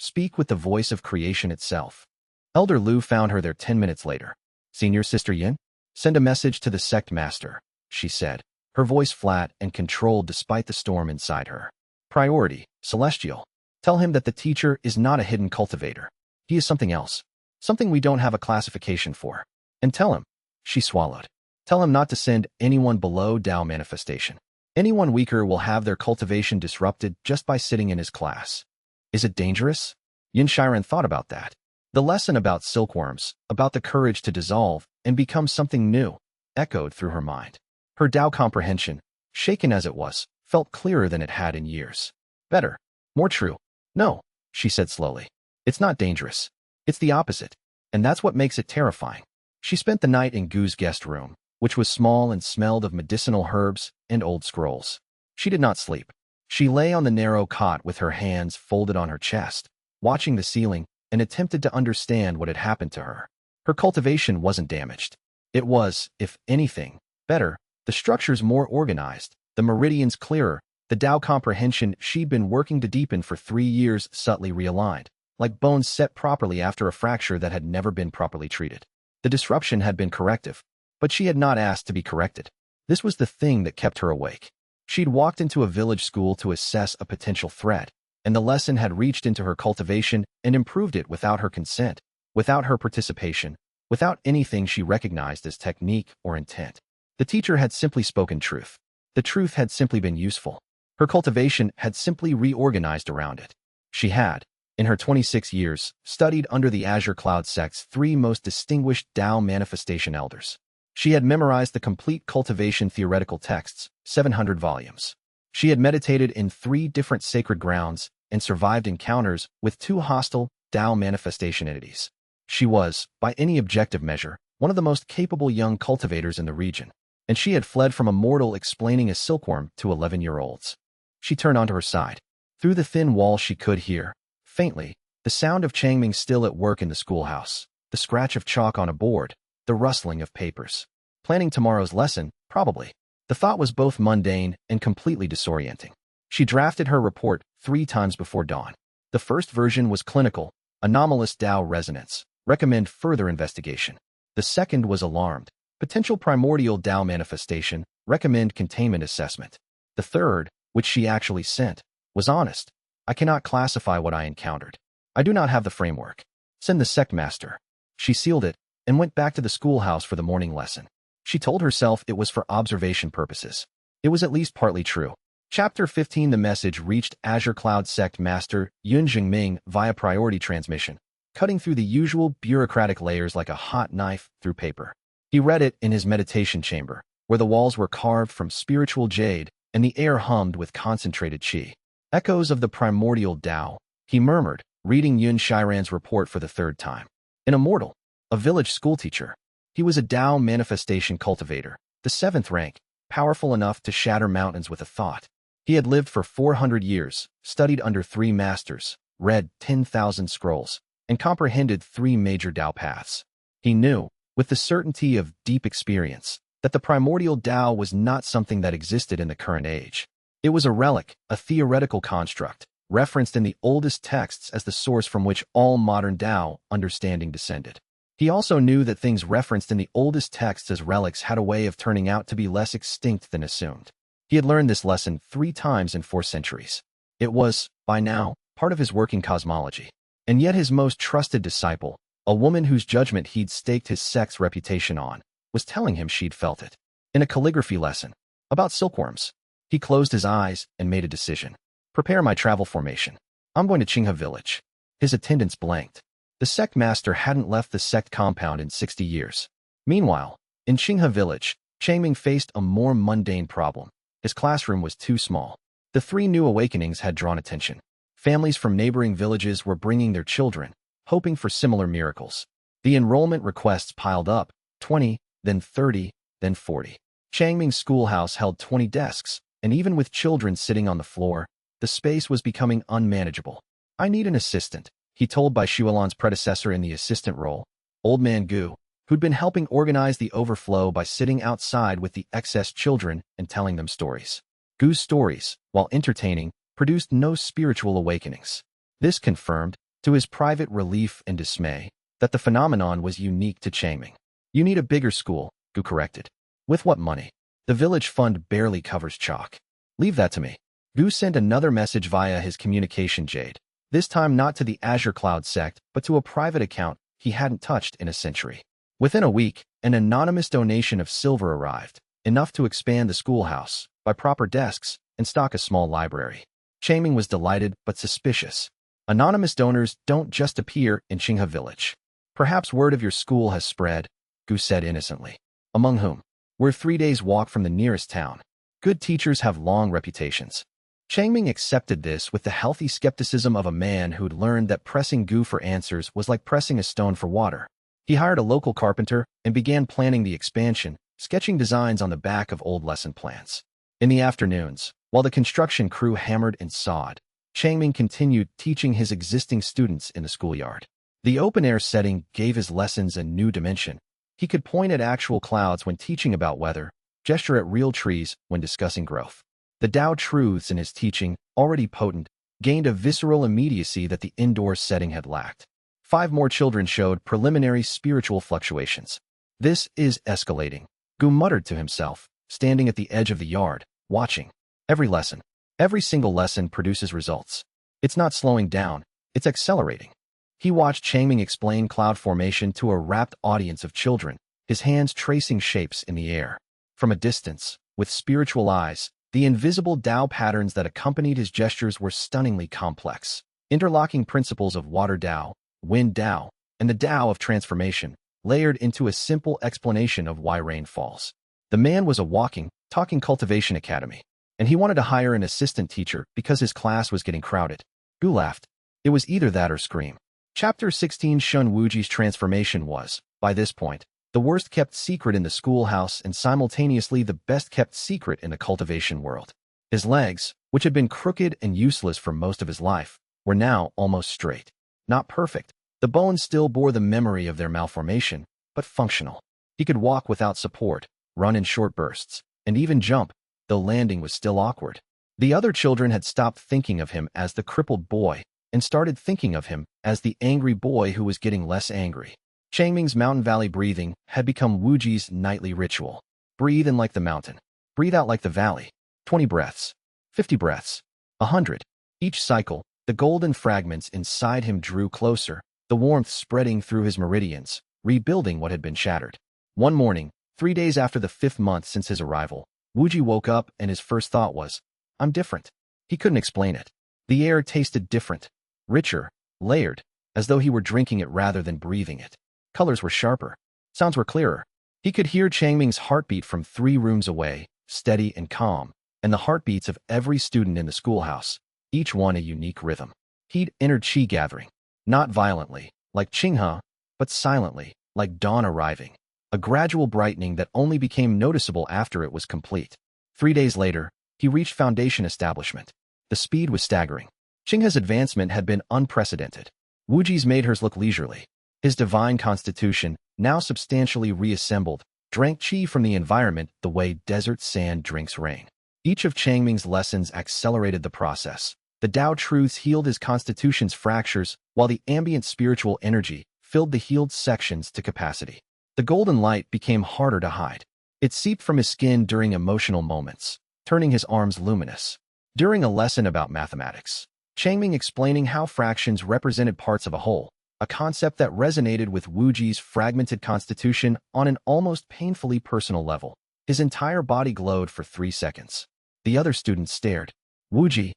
speak with the voice of creation itself?" Elder Lu found her there 10 minutes later. "Senior Sister Yin, send a message to the sect master," she said, her voice flat and controlled despite the storm inside her. "Priority, celestial. Tell him that the teacher is not a hidden cultivator. He is something else. Something we don't have a classification for. And tell him," she swallowed, "tell him not to send anyone below Tao manifestation. Anyone weaker will have their cultivation disrupted just by sitting in his class." "Is it dangerous?" Xianxia thought about that. The lesson about silkworms, about the courage to dissolve and become something new, echoed through her mind. Her Tao comprehension, shaken as it was, felt clearer than it had in years. "Better. More true. No," she said slowly. "It's not dangerous. It's the opposite. And that's what makes it terrifying." She spent the night in Gu's guest room, which was small and smelled of medicinal herbs and old scrolls. She did not sleep. She lay on the narrow cot with her hands folded on her chest, watching the ceiling, and attempted to understand what had happened to her. Her cultivation wasn't damaged. It was, if anything, better, the structures more organized, the meridians clearer, the Tao comprehension she'd been working to deepen for 3 years subtly realigned, like bones set properly after a fracture that had never been properly treated. The disruption had been corrective, but she had not asked to be corrected. This was the thing that kept her awake. She'd walked into a village school to assess a potential threat, and the lesson had reached into her cultivation and improved it without her consent, without her participation, without anything she recognized as technique or intent. The teacher had simply spoken truth. The truth had simply been useful. Her cultivation had simply reorganized around it. She had, in her 26 years, studied under the Azure Cloud sect's 3 most distinguished Tao manifestation elders. She had memorized the complete cultivation theoretical texts, 700 volumes. She had meditated in 3 different sacred grounds and survived encounters with 2 hostile Tao manifestation entities. She was, by any objective measure, one of the most capable young cultivators in the region, and she had fled from a mortal explaining a silkworm to 11-year-olds. She turned onto her side. Through the thin wall she could hear, faintly, the sound of Changming still at work in the schoolhouse, the scratch of chalk on a board, the rustling of papers. Planning tomorrow's lesson, probably. The thought was both mundane and completely disorienting. She drafted her report 3 times before dawn. The first version was clinical, anomalous Tao resonance, recommend further investigation. The second was alarmed, potential primordial Tao manifestation, recommend containment assessment. The third, which she actually sent, was honest. I cannot classify what I encountered. I do not have the framework. Send the sect master. She sealed it and went back to the schoolhouse for the morning lesson. She told herself it was for observation purposes. It was at least partly true. Chapter 15. The message reached Azure Cloud Sect Master Yun Jingming via priority transmission, cutting through the usual bureaucratic layers like a hot knife through paper. He read it in his meditation chamber, where the walls were carved from spiritual jade and the air hummed with concentrated qi. Echoes of the primordial Tao, he murmured, reading Yun Shiran's report for the 3rd time. An immortal, a village schoolteacher. He was a Tao manifestation cultivator, the 7th rank, powerful enough to shatter mountains with a thought. He had lived for 400 years, studied under 3 masters, read 10,000 scrolls, and comprehended 3 major Tao paths. He knew, with the certainty of deep experience, that the primordial Tao was not something that existed in the current age. It was a relic, a theoretical construct, referenced in the oldest texts as the source from which all modern Tao understanding descended. He also knew that things referenced in the oldest texts as relics had a way of turning out to be less extinct than assumed. He had learned this lesson 3 times in 4 centuries. It was, by now, part of his working cosmology. And yet his most trusted disciple, a woman whose judgment he'd staked his sect's reputation on, was telling him she'd felt it. In a calligraphy lesson about silkworms, he closed his eyes and made a decision. Prepare my travel formation. I'm going to Qinghe village. His attendants blanked. The sect master hadn't left the sect compound in 60 years. Meanwhile, in Qinghe village, Changming faced a more mundane problem. His classroom was too small. The 3 new awakenings had drawn attention. Families from neighboring villages were bringing their children, hoping for similar miracles. The enrollment requests piled up, 20, then 30, then 40. Changming's schoolhouse held 20 desks, and even with children sitting on the floor, the space was becoming unmanageable. I need an assistant, he told Bai Shualan's predecessor in the assistant role, Old Man Gu, who'd been helping organize the overflow by sitting outside with the excess children and telling them stories. Gu's stories, while entertaining, produced no spiritual awakenings. This confirmed, to his private relief and dismay, that the phenomenon was unique to Changming. You need a bigger school, Gu corrected. With what money? The village fund barely covers chalk. Leave that to me. Gu sent another message via his communication jade, this time not to the Azure Cloud sect, but to a private account he hadn't touched in a century. Within a week, an anonymous donation of silver arrived, enough to expand the schoolhouse, buy proper desks, and stock a small library. Changming was delighted but suspicious. Anonymous donors don't just appear in Qinghe village. Perhaps word of your school has spread, Gu said innocently. Among whom? We're 3 days' walk from the nearest town. Good teachers have long reputations. Changming accepted this with the healthy skepticism of a man who'd learned that pressing Gu for answers was like pressing a stone for water. He hired a local carpenter and began planning the expansion, sketching designs on the back of old lesson plans. In the afternoons, while the construction crew hammered and sawed, Changming continued teaching his existing students in the schoolyard. The open-air setting gave his lessons a new dimension. He could point at actual clouds when teaching about weather, gesture at real trees when discussing growth. The Tao truths in his teaching, already potent, gained a visceral immediacy that the indoor setting had lacked. 5 more children showed preliminary spiritual fluctuations. This is escalating, Gu muttered to himself, standing at the edge of the yard, watching. Every single lesson produces results. It's not slowing down, it's accelerating. He watched Changming explain cloud formation to a rapt audience of children, his hands tracing shapes in the air. From a distance, with spiritual eyes, the invisible Tao patterns that accompanied his gestures were stunningly complex. Interlocking principles of water Tao, wind Tao, and the Tao of transformation, layered into a simple explanation of why rain falls. The man was a walking, talking cultivation academy, and he wanted to hire an assistant teacher because his class was getting crowded. Gu laughed. It was either that or scream. Chapter 16 Shun Wuji's transformation was, by this point, the worst-kept secret in the schoolhouse and simultaneously the best-kept secret in the cultivation world. His legs, which had been crooked and useless for most of his life, were now almost straight. Not perfect. The bones still bore the memory of their malformation, but functional. He could walk without support, run in short bursts, and even jump, though landing was still awkward. The other children had stopped thinking of him as the crippled boy and started thinking of him as the angry boy who was getting less angry. Changming's mountain valley breathing had become Wuji's nightly ritual. Breathe in like the mountain. Breathe out like the valley. 20 breaths. 50 breaths. 100. Each cycle, the golden fragments inside him drew closer, the warmth spreading through his meridians, rebuilding what had been shattered. One morning, 3 days after the 5th month since his arrival, Wuji woke up and his first thought was, I'm different. He couldn't explain it. The air tasted different, richer, layered, as though he were drinking it rather than breathing it. Colors were sharper. Sounds were clearer. He could hear Changming's heartbeat from 3 rooms away, steady and calm, and the heartbeats of every student in the schoolhouse, each one a unique rhythm. He'd entered Qi gathering, not violently, like Qinghe, but silently, like dawn arriving, a gradual brightening that only became noticeable after it was complete. 3 days later, he reached foundation establishment. The speed was staggering. Qinghe's advancement had been unprecedented. Wuji's made hers look leisurely. His divine constitution, now substantially reassembled, drank qi from the environment the way desert sand drinks rain. Each of Changming's lessons accelerated the process. The Tao truths healed his constitution's fractures, while the ambient spiritual energy filled the healed sections to capacity. The golden light became harder to hide. It seeped from his skin during emotional moments, turning his arms luminous. During a lesson about mathematics, Changming explaining how fractions represented parts of a whole, a concept that resonated with Wuji's fragmented constitution on an almost painfully personal level. His entire body glowed for 3 seconds. The other students stared. Wuji,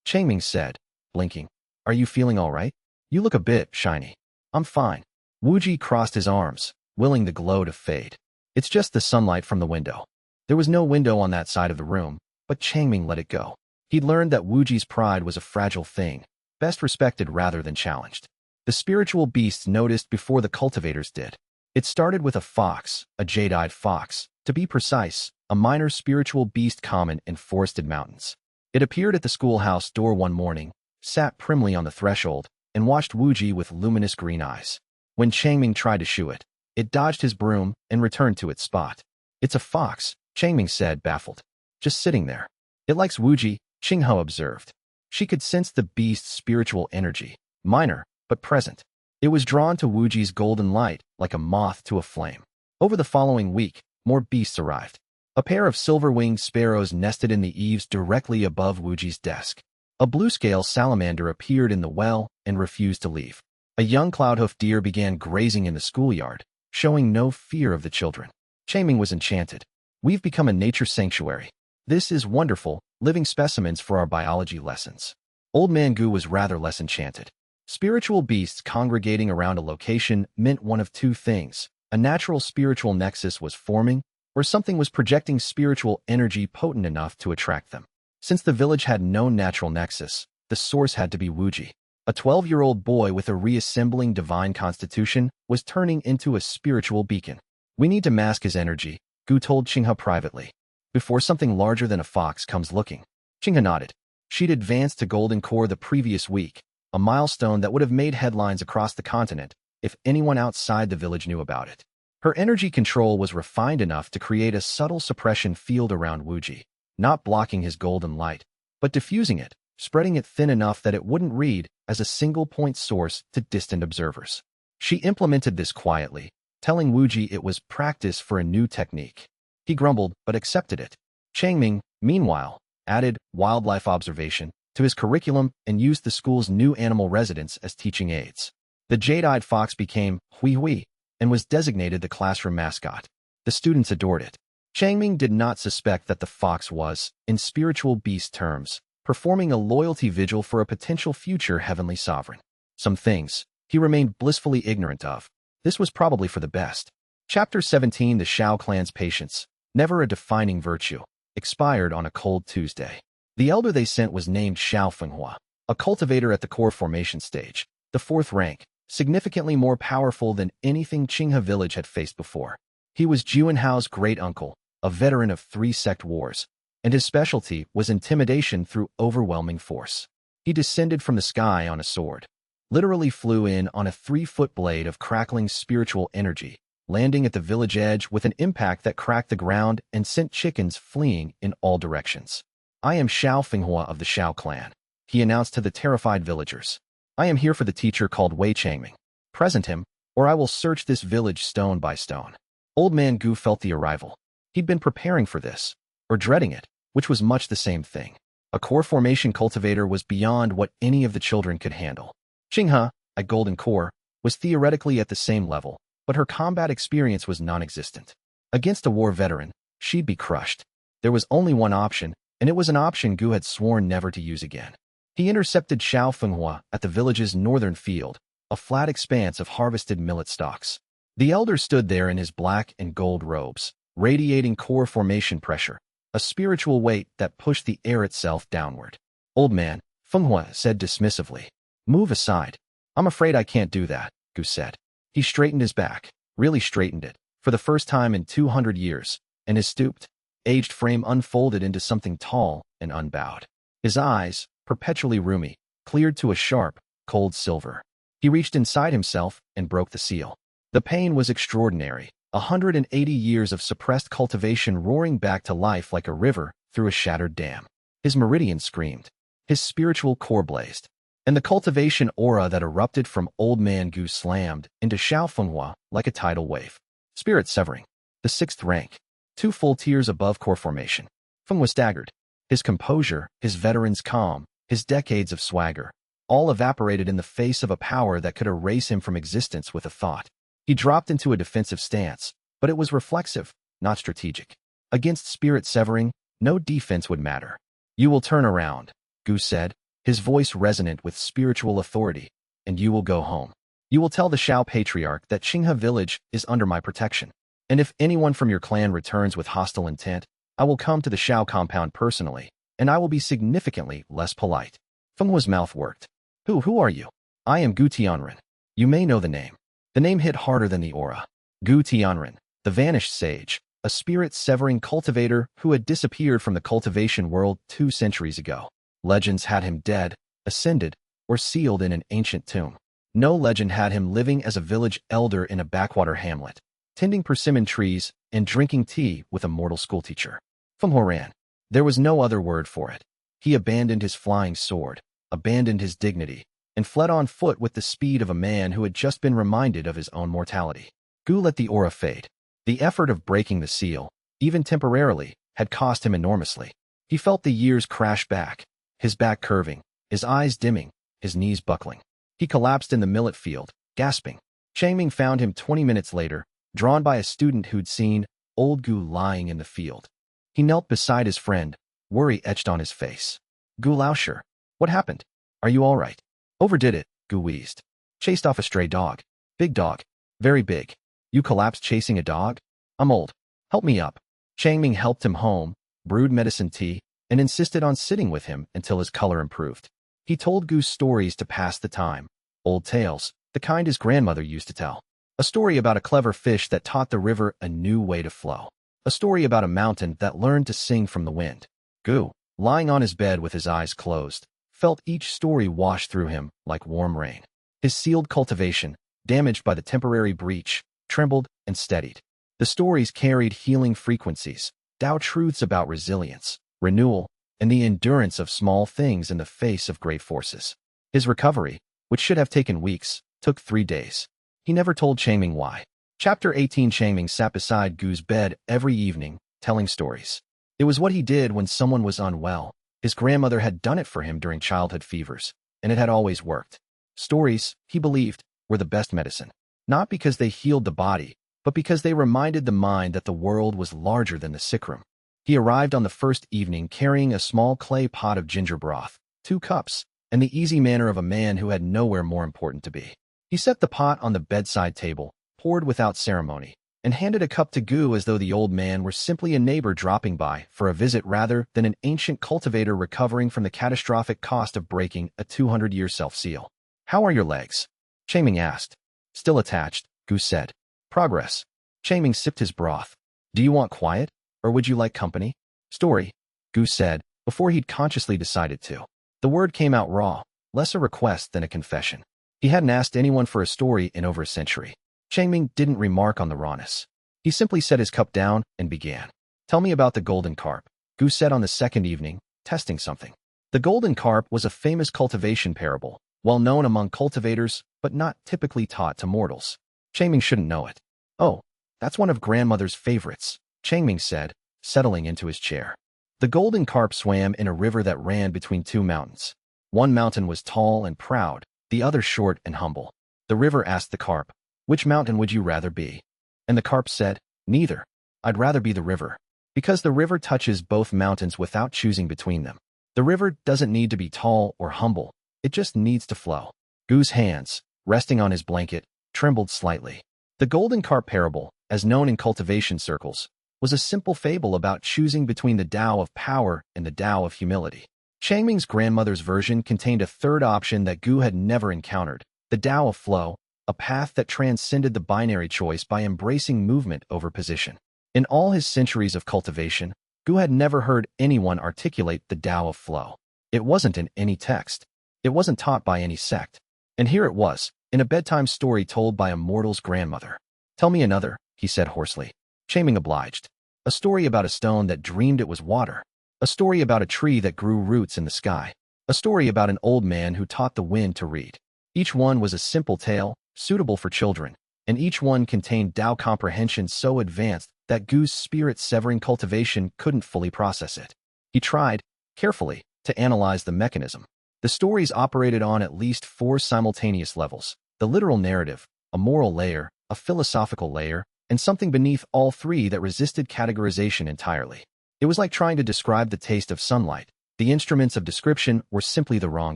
Changming said, blinking. Are you feeling all right? You look a bit shiny. I'm fine. Wuji crossed his arms, willing the glow to fade. It's just the sunlight from the window. There was no window on that side of the room, but Changming let it go. He'd learned that Wuji's pride was a fragile thing, best respected rather than challenged. The spiritual beasts noticed before the cultivators did. It started with a fox, a jade-eyed fox, to be precise, a minor spiritual beast common in forested mountains. It appeared at the schoolhouse door one morning, sat primly on the threshold, and watched Wuji with luminous green eyes. When Changming tried to shoo it, it dodged his broom and returned to its spot. It's a fox, Changming said, baffled. Just sitting there. It likes Wuji, Qinghe observed. She could sense the beast's spiritual energy, minor, but present. It was drawn to Wuji's golden light like a moth to a flame. Over the following week, more beasts arrived. A pair of silver-winged sparrows nested in the eaves directly above Wuji's desk. A blue-scale salamander appeared in the well and refused to leave. A young cloudhoof deer began grazing in the schoolyard, showing no fear of the children. Changming was enchanted. We've become a nature sanctuary. This is wonderful, living specimens for our biology lessons. Old Man Gu was rather less enchanted. Spiritual beasts congregating around a location meant one of two things. A natural spiritual nexus was forming, or something was projecting spiritual energy potent enough to attract them. Since the village had no natural nexus, the source had to be Wuji. A 12-year-old boy with a reassembling divine constitution was turning into a spiritual beacon. We need to mask his energy, Gu told Qinghe privately, before something larger than a fox comes looking. Qinghe nodded. She'd advanced to Golden Core the previous week, a milestone that would have made headlines across the continent if anyone outside the village knew about it. Her energy control was refined enough to create a subtle suppression field around Wuji, not blocking his golden light, but diffusing it, spreading it thin enough that it wouldn't read as a single-point source to distant observers. She implemented this quietly, telling Wuji it was practice for a new technique. He grumbled but accepted it. Changming, meanwhile, added wildlife observation to his curriculum and used the school's new animal residents as teaching aids. The jade-eyed fox became Hui Hui and was designated the classroom mascot. The students adored it. Changming did not suspect that the fox was, in spiritual beast terms, performing a loyalty vigil for a potential future heavenly sovereign. Some things he remained blissfully ignorant of. This was probably for the best. Chapter 17 The Shao clan's patience, never a defining virtue, expired on a cold Tuesday. The elder they sent was named Xiao Fenghua, a cultivator at the core formation stage, the 4th rank, significantly more powerful than anything Qinghe village had faced before. He was Juanhao's great-uncle, a veteran of 3 sect wars, and his specialty was intimidation through overwhelming force. He descended from the sky on a sword, literally flew in on a 3-foot blade of crackling spiritual energy, landing at the village edge with an impact that cracked the ground and sent chickens fleeing in all directions. I am Xiao Fenghua of the Shao clan, he announced to the terrified villagers. I am here for the teacher called Wei Changming. Present him, or I will search this village stone by stone. Old Man Gu felt the arrival. He'd been preparing for this, or dreading it, which was much the same thing. A core formation cultivator was beyond what any of the children could handle. Qinghe, at Golden Core, was theoretically at the same level, but her combat experience was non-existent. Against a war veteran, she'd be crushed. There was only one option, and it was an option Gu had sworn never to use again. He intercepted Xiao Fenghua at the village's northern field, a flat expanse of harvested millet stalks. The elder stood there in his black and gold robes, radiating core formation pressure, a spiritual weight that pushed the air itself downward. Old man, Fenghua said dismissively. Move aside. I'm afraid I can't do that, Gu said. He straightened his back, really straightened it, for the first time in 200 years, and his stooped, aged frame unfolded into something tall and unbowed. His eyes, perpetually rheumy, cleared to a sharp, cold silver. He reached inside himself and broke the seal. The pain was extraordinary, 180 years of suppressed cultivation roaring back to life like a river through a shattered dam. His meridian screamed. His spiritual core blazed. And the cultivation aura that erupted from Old Man Gu slammed into Xiao Fenghua like a tidal wave. Spirit severing. The 6th rank. 2 full tiers above core formation. Feng was staggered. His composure, his veteran's calm, his decades of swagger, all evaporated in the face of a power that could erase him from existence with a thought. He dropped into a defensive stance, but it was reflexive, not strategic. Against spirit severing, no defense would matter. You will turn around, Gu said, his voice resonant with spiritual authority, and you will go home. You will tell the Shao Patriarch that Qinghe village is under my protection. And if anyone from your clan returns with hostile intent, I will come to the Shao compound personally, and I will be significantly less polite. Fenghua's mouth worked. Who are you? I am Gu Tianren. You may know the name. The name hit harder than the aura. Gu Tianren, the vanished sage, a spirit-severing cultivator who had disappeared from the cultivation world 2 centuries ago. Legends had him dead, ascended, or sealed in an ancient tomb. No legend had him living as a village elder in a backwater hamlet, tending persimmon trees and drinking tea with a mortal schoolteacher. Fenghua ran. There was no other word for it. He abandoned his flying sword, abandoned his dignity, and fled on foot with the speed of a man who had just been reminded of his own mortality. Gu let the aura fade. The effort of breaking the seal, even temporarily, had cost him enormously. He felt the years crash back, his back curving, his eyes dimming, his knees buckling. He collapsed in the millet field, gasping. Changming found him 20 minutes later, drawn by a student who'd seen old Gu lying in the field. He knelt beside his friend, worry etched on his face. Gu Laosher, what happened? Are you all right? Overdid it, Gu wheezed. Chased off a stray dog. Big dog. Very big. You collapsed chasing a dog? I'm old. Help me up. Changming helped him home, brewed medicine tea, and insisted on sitting with him until his color improved. He told Gu's stories to pass the time. Old tales, the kind his grandmother used to tell. A story about a clever fish that taught the river a new way to flow. A story about a mountain that learned to sing from the wind. Gu, lying on his bed with his eyes closed, felt each story wash through him like warm rain. His sealed cultivation, damaged by the temporary breach, trembled and steadied. The stories carried healing frequencies, Tao truths about resilience, renewal, and the endurance of small things in the face of great forces. His recovery, which should have taken weeks, took 3 days. He never told Changming why. Chapter 18. Changming sat beside Gu's bed every evening, telling stories. It was what he did when someone was unwell. His grandmother had done it for him during childhood fevers, and it had always worked. Stories, he believed, were the best medicine. Not because they healed the body, but because they reminded the mind that the world was larger than the sickroom. He arrived on the first evening carrying a small clay pot of ginger broth, 2 cups, and the easy manner of a man who had nowhere more important to be. He set the pot on the bedside table, poured without ceremony, and handed a cup to Gu as though the old man were simply a neighbor dropping by for a visit rather than an ancient cultivator recovering from the catastrophic cost of breaking a 200-year self-seal. How are your legs? Changming asked. Still attached, Gu said. Progress. Changming sipped his broth. Do you want quiet, or would you like company? Story, Gu said, before he'd consciously decided to. The word came out raw, less a request than a confession. He hadn't asked anyone for a story in over a century. Changming didn't remark on the rawness. He simply set his cup down and began. Tell me about the golden carp, Gu said on the second evening, testing something. The golden carp was a famous cultivation parable, well known among cultivators, but not typically taught to mortals. Changming shouldn't know it. Oh, that's one of grandmother's favorites, Changming said, settling into his chair. The golden carp swam in a river that ran between 2 mountains. One mountain was tall and proud, the other short and humble. The river asked the carp, which mountain would you rather be? And the carp said, neither. I'd rather be the river. Because the river touches both mountains without choosing between them. The river doesn't need to be tall or humble. It just needs to flow. Gu's hands, resting on his blanket, trembled slightly. The golden carp parable, as known in cultivation circles, was a simple fable about choosing between the Tao of power and the Tao of humility. Changming's grandmother's version contained a third option that Gu had never encountered, the Tao of flow, a path that transcended the binary choice by embracing movement over position. In all his centuries of cultivation, Gu had never heard anyone articulate the Tao of flow. It wasn't in any text. It wasn't taught by any sect. And here it was, in a bedtime story told by a mortal's grandmother. Tell me another, he said hoarsely. Changming obliged. A story about a stone that dreamed it was water. A story about a tree that grew roots in the sky. A story about an old man who taught the wind to read. Each one was a simple tale, suitable for children, and each one contained Tao comprehension so advanced that Gu's spirit-severing cultivation couldn't fully process it. He tried, carefully, to analyze the mechanism. The stories operated on at least 4 simultaneous levels: the literal narrative, a moral layer, a philosophical layer, and something beneath all 3 that resisted categorization entirely. It was like trying to describe the taste of sunlight. The instruments of description were simply the wrong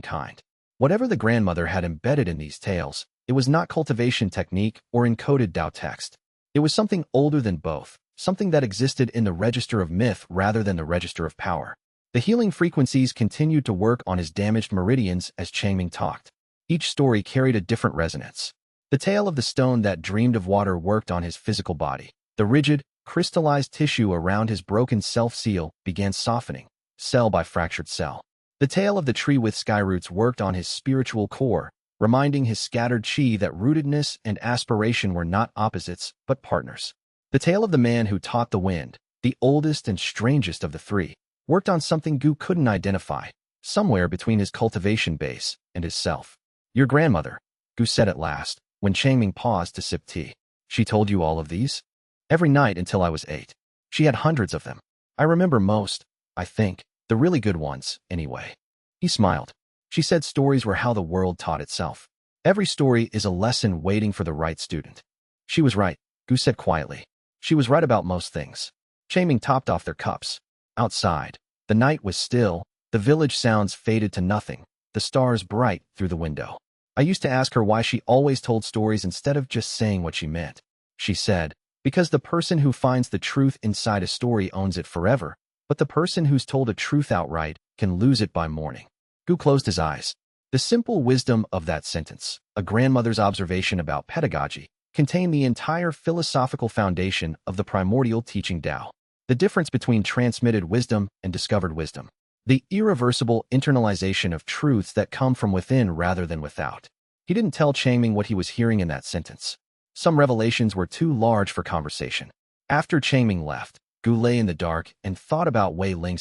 kind. Whatever the grandmother had embedded in these tales, it was not cultivation technique or encoded Tao text. It was something older than both, something that existed in the register of myth rather than the register of power. The healing frequencies continued to work on his damaged meridians as Changming talked. Each story carried a different resonance. The tale of the stone that dreamed of water worked on his physical body. The rigid, crystallized tissue around his broken self-seal began softening, cell by fractured cell. The tale of the tree with sky roots worked on his spiritual core, reminding his scattered chi that rootedness and aspiration were not opposites, but partners. The tale of the man who taught the wind, the oldest and strangest of the 3, worked on something Gu couldn't identify, somewhere between his cultivation base and his self. Your grandmother, Gu said at last, when Changming paused to sip tea. She told you all of these? Every night until I was 8. She had hundreds of them. I remember most, I think, the really good ones, anyway. He smiled. She said stories were how the world taught itself. Every story is a lesson waiting for the right student. She was right, Gu said quietly. She was right about most things. Changming topped off their cups. Outside, the night was still, the village sounds faded to nothing, the stars bright through the window. I used to ask her why she always told stories instead of just saying what she meant. She said, because the person who finds the truth inside a story owns it forever, but the person who's told a truth outright can lose it by morning. Gu closed his eyes. The simple wisdom of that sentence, a grandmother's observation about pedagogy, contained the entire philosophical foundation of the primordial teaching Tao. The difference between transmitted wisdom and discovered wisdom. The irreversible internalization of truths that come from within rather than without. He didn't tell Changming what he was hearing in that sentence. Some revelations were too large for conversation. After Changming left, Gu lay in the dark and thought about Wei Liang,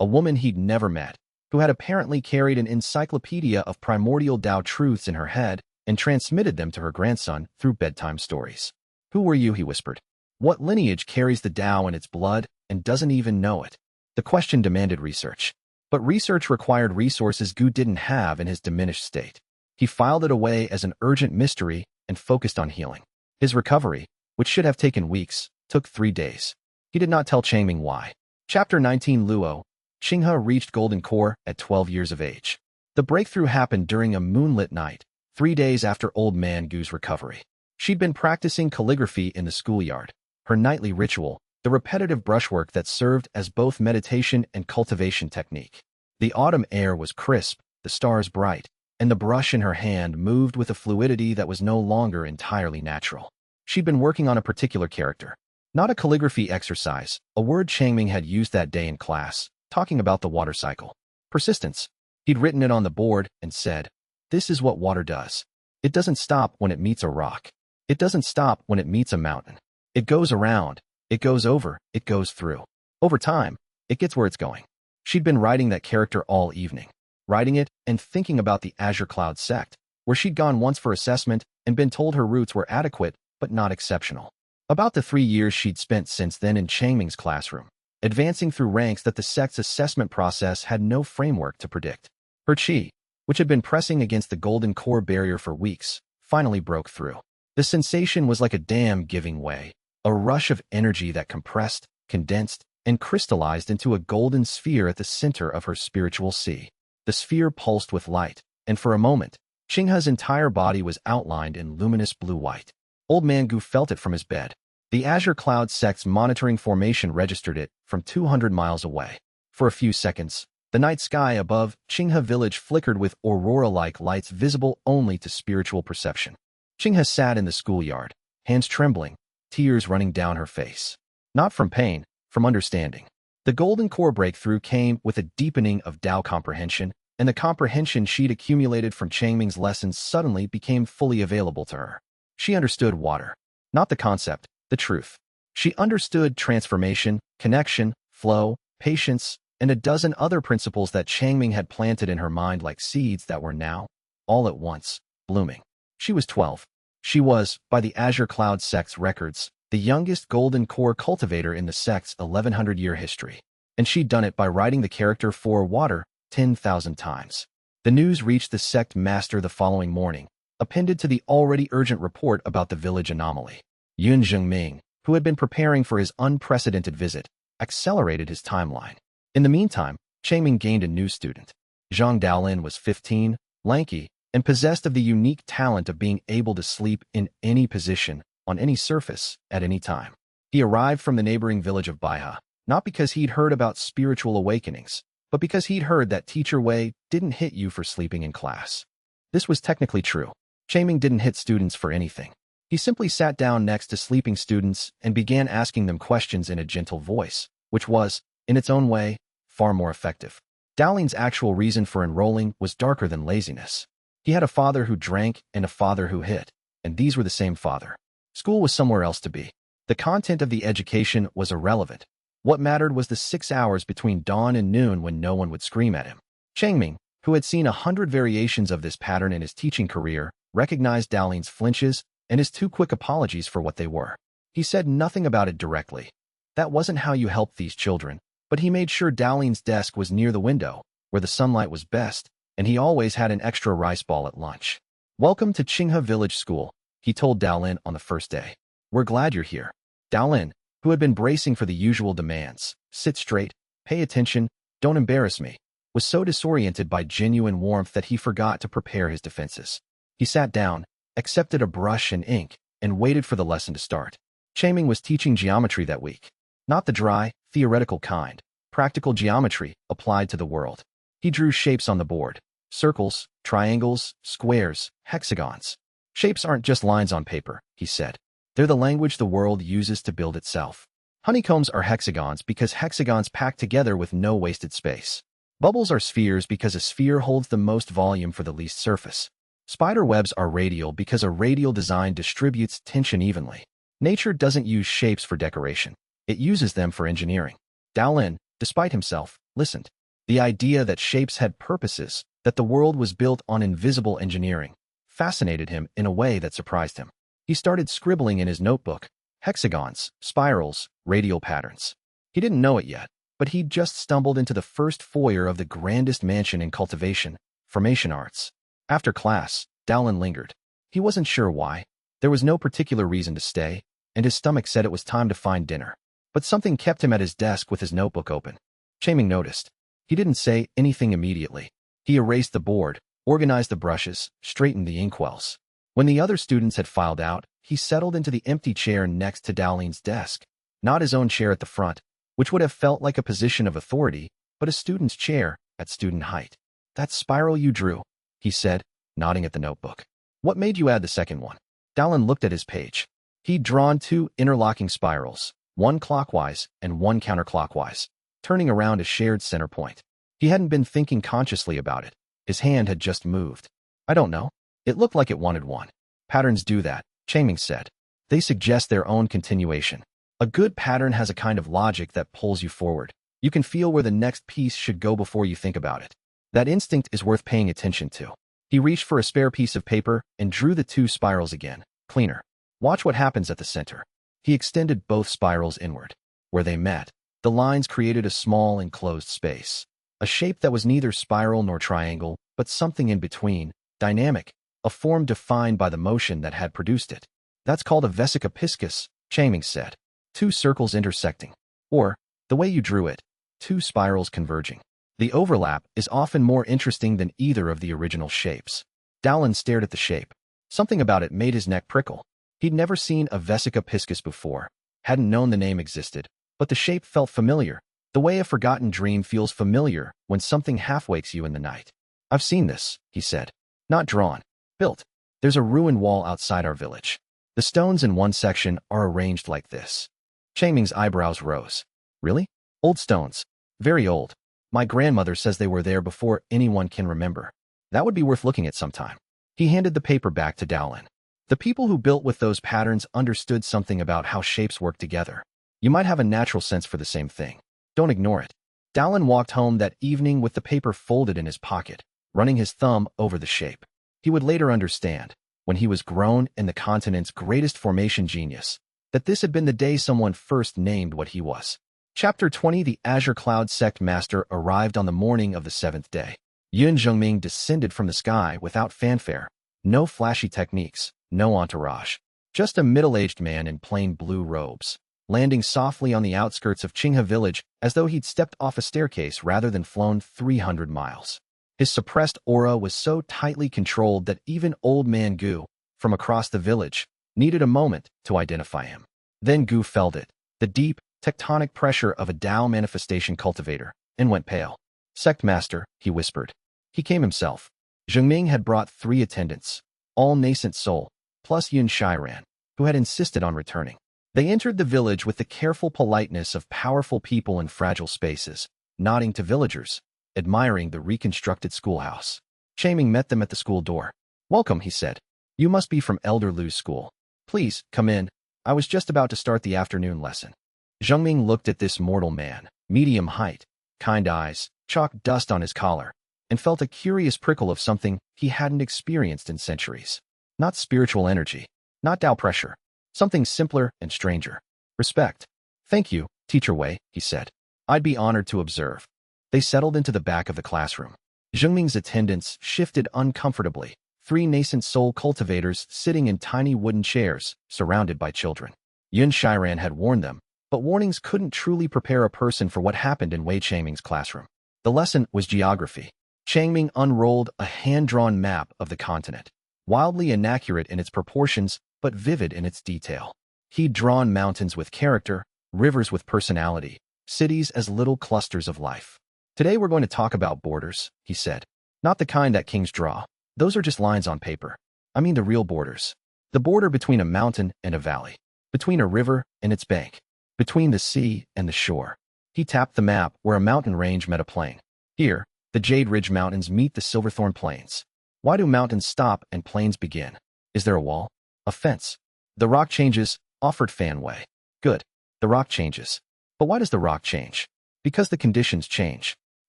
a woman he'd never met, who had apparently carried an encyclopedia of primordial Tao truths in her head and transmitted them to her grandson through bedtime stories. Who were you, he whispered. What lineage carries the Tao in its blood and doesn't even know it? The question demanded research. But research required resources Gu didn't have in his diminished state. He filed it away as an urgent mystery and focused on healing. His recovery, which should have taken weeks, took 3 days. He did not tell Changming why. Chapter 19 Luo. Qinghe reached Golden Core at 12 years of age. The breakthrough happened during a moonlit night, 3 days after old man Gu's recovery. She'd been practicing calligraphy in the schoolyard. Her nightly ritual, the repetitive brushwork that served as both meditation and cultivation technique. The autumn air was crisp, the stars bright, and the brush in her hand moved with a fluidity that was no longer entirely natural. She'd been working on a particular character. Not a calligraphy exercise, a word Changming had used that day in class, talking about the water cycle. Persistence. He'd written it on the board and said, "This is what water does. It doesn't stop when it meets a rock. It doesn't stop when it meets a mountain. It goes around, it goes over, it goes through. Over time, it gets where it's going." She'd been writing that character all evening, writing it and thinking about the Azure Cloud sect, where she'd gone once for assessment and been told her roots were adequate but not exceptional. About the 3 years she'd spent since then in Changming's classroom, advancing through ranks that the sect's assessment process had no framework to predict. Her chi, which had been pressing against the golden core barrier for weeks, finally broke through. The sensation was like a dam giving way, a rush of energy that compressed, condensed, and crystallized into a golden sphere at the center of her spiritual sea. The sphere pulsed with light, and for a moment, Qinghe's entire body was outlined in luminous blue-white. Old man Gu felt it from his bed. The Azure Cloud sect's monitoring formation registered it from 200 miles away. For a few seconds, the night sky above Qinghe village flickered with aurora-like lights visible only to spiritual perception. Qinghe sat in the schoolyard, hands trembling, tears running down her face. Not from pain, from understanding. The golden core breakthrough came with a deepening of Tao comprehension, and the comprehension she'd accumulated from Changming's lessons suddenly became fully available to her. She understood water. Not the concept, the truth. She understood transformation, connection, flow, patience, and a dozen other principles that Changming had planted in her mind like seeds that were now, all at once, blooming. She was 12. She was, by the Azure Cloud sect's records, the youngest golden core cultivator in the sect's 1100-year history. And she'd done it by writing the character for water 10,000 times. The news reached the sect master the following morning, appended to the already urgent report about the village anomaly. Yun Zhengming, who had been preparing for his unprecedented visit, accelerated his timeline. In the meantime, Changming gained a new student. Zhang Daolin was 15, lanky, and possessed of the unique talent of being able to sleep in any position, on any surface, at any time. He arrived from the neighboring village of Baiha, not because he'd heard about spiritual awakenings, but because he'd heard that Teacher Wei didn't hit you for sleeping in class. This was technically true. Changming didn't hit students for anything. He simply sat down next to sleeping students and began asking them questions in a gentle voice, which was, in its own way, far more effective. Daolin's actual reason for enrolling was darker than laziness. He had a father who drank and a father who hit, and these were the same father. School was somewhere else to be. The content of the education was irrelevant. What mattered was the 6 hours between dawn and noon when no one would scream at him. Changming, who had seen 100 variations of this pattern in his teaching career, recognized Daolin's flinches and his two quick apologies for what they were. He said nothing about it directly. That wasn't how you helped these children, but he made sure Daolin's desk was near the window, where the sunlight was best, and he always had an extra rice ball at lunch. "Welcome to Qinghe Village School," he told Daolin on the first day. "We're glad you're here." Daolin, who had been bracing for the usual demands, sit straight, pay attention, don't embarrass me, was so disoriented by genuine warmth that he forgot to prepare his defenses. He sat down, accepted a brush and ink, and waited for the lesson to start. Changming was teaching geometry that week. Not the dry, theoretical kind, practical geometry applied to the world. He drew shapes on the board: circles, triangles, squares, hexagons. "Shapes aren't just lines on paper," he said. "They're the language the world uses to build itself. Honeycombs are hexagons because hexagons pack together with no wasted space. Bubbles are spheres because a sphere holds the most volume for the least surface. Spider webs are radial because a radial design distributes tension evenly. Nature doesn't use shapes for decoration. It uses them for engineering." Daolin, despite himself, listened. The idea that shapes had purposes, that the world was built on invisible engineering, fascinated him in a way that surprised him. He started scribbling in his notebook: hexagons, spirals, radial patterns. He didn't know it yet, but he'd just stumbled into the first foyer of the grandest mansion in cultivation, formation arts. After class, Daolin lingered. He wasn't sure why. There was no particular reason to stay, and his stomach said it was time to find dinner. But something kept him at his desk with his notebook open. Changming noticed. He didn't say anything immediately. He erased the board, organized the brushes, straightened the inkwells. When the other students had filed out, he settled into the empty chair next to Daolin's desk. Not his own chair at the front, which would have felt like a position of authority, but a student's chair at student height. "That spiral you drew," he said, nodding at the notebook. "What made you add the second one?" Daolin looked at his page. He'd drawn 2 interlocking spirals, one clockwise and one counterclockwise, turning around a shared center point. He hadn't been thinking consciously about it. His hand had just moved. "I don't know. It looked like it wanted one." "Patterns do that," Changming said. "They suggest their own continuation. A good pattern has a kind of logic that pulls you forward. You can feel where the next piece should go before you think about it. That instinct is worth paying attention to." He reached for a spare piece of paper and drew the 2 spirals again, cleaner. "Watch what happens at the center." He extended both spirals inward. Where they met, the lines created a small enclosed space. A shape that was neither spiral nor triangle, but something in between, dynamic, a form defined by the motion that had produced it. "That's called a vesica piscis," Changming said. 2 circles intersecting. Or, the way you drew it, 2 spirals converging. The overlap is often more interesting than either of the original shapes. Daolin stared at the shape. Something about it made his neck prickle. He'd never seen a vesica piscis before, hadn't known the name existed, but the shape felt familiar, the way a forgotten dream feels familiar when something half-wakes you in the night. "I've seen this," he said. "Not drawn. Built. There's a ruined wall outside our village. The stones in one section are arranged like this." Changming's eyebrows rose. "Really? Old stones. Very old. My grandmother says they were there before anyone can remember. That would be worth looking at sometime." He handed the paper back to Daolin. "The people who built with those patterns understood something about how shapes work together. You might have a natural sense for the same thing. Don't ignore it." Dowlin walked home that evening with the paper folded in his pocket, running his thumb over the shape. He would later understand, when he was grown and the continent's greatest formation genius, that this had been the day someone first named what he was. Chapter 20. The Azure Cloud Sect Master arrived on the morning of the 7th day. Yun Zhengming descended from the sky without fanfare. No flashy techniques, no entourage. Just a middle-aged man in plain blue robes, landing softly on the outskirts of Qinghe village as though he'd stepped off a staircase rather than flown 300 miles. His suppressed aura was so tightly controlled that even old man Gu, from across the village, needed a moment to identify him. Then Gu felt it, the deep, tectonic pressure of a Tao manifestation cultivator, and went pale. "Sect Master," he whispered. He came himself. Zhengming had brought 3 attendants, all nascent soul, plus Yun Shiran, who had insisted on returning. They entered the village with the careful politeness of powerful people in fragile spaces, nodding to villagers, admiring the reconstructed schoolhouse. Chaming met them at the school door. "Welcome," he said. "You must be from Elder Lu's school. Please, come in. I was just about to start the afternoon lesson." Zhengming looked at this mortal man, medium height, kind eyes, chalk dust on his collar, and felt a curious prickle of something he hadn't experienced in centuries. Not spiritual energy, not Tao pressure, something simpler and stranger. Respect. "Thank you, Teacher Wei," he said. "I'd be honored to observe." They settled into the back of the classroom. Zhengming's attendants shifted uncomfortably, 3 nascent soul cultivators sitting in tiny wooden chairs, surrounded by children. Yun Shiran had warned them, but warnings couldn't truly prepare a person for what happened in Wei Changming's classroom. The lesson was geography. Changming unrolled a hand-drawn map of the continent, wildly inaccurate in its proportions, but vivid in its detail. He'd drawn mountains with character, rivers with personality, cities as little clusters of life. "Today we're going to talk about borders," he said. "Not the kind that kings draw. Those are just lines on paper. I mean the real borders. The border between a mountain and a valley, between a river and its bank, between the sea and the shore." He tapped the map where a mountain range met a plain. "Here, the Jade Ridge Mountains meet the Silverthorn Plains. Why do mountains stop and plains begin? Is there a wall? A fence? The rock changes," offered Fan Wei. "Good. The rock changes. But why does the rock change? Because the conditions change.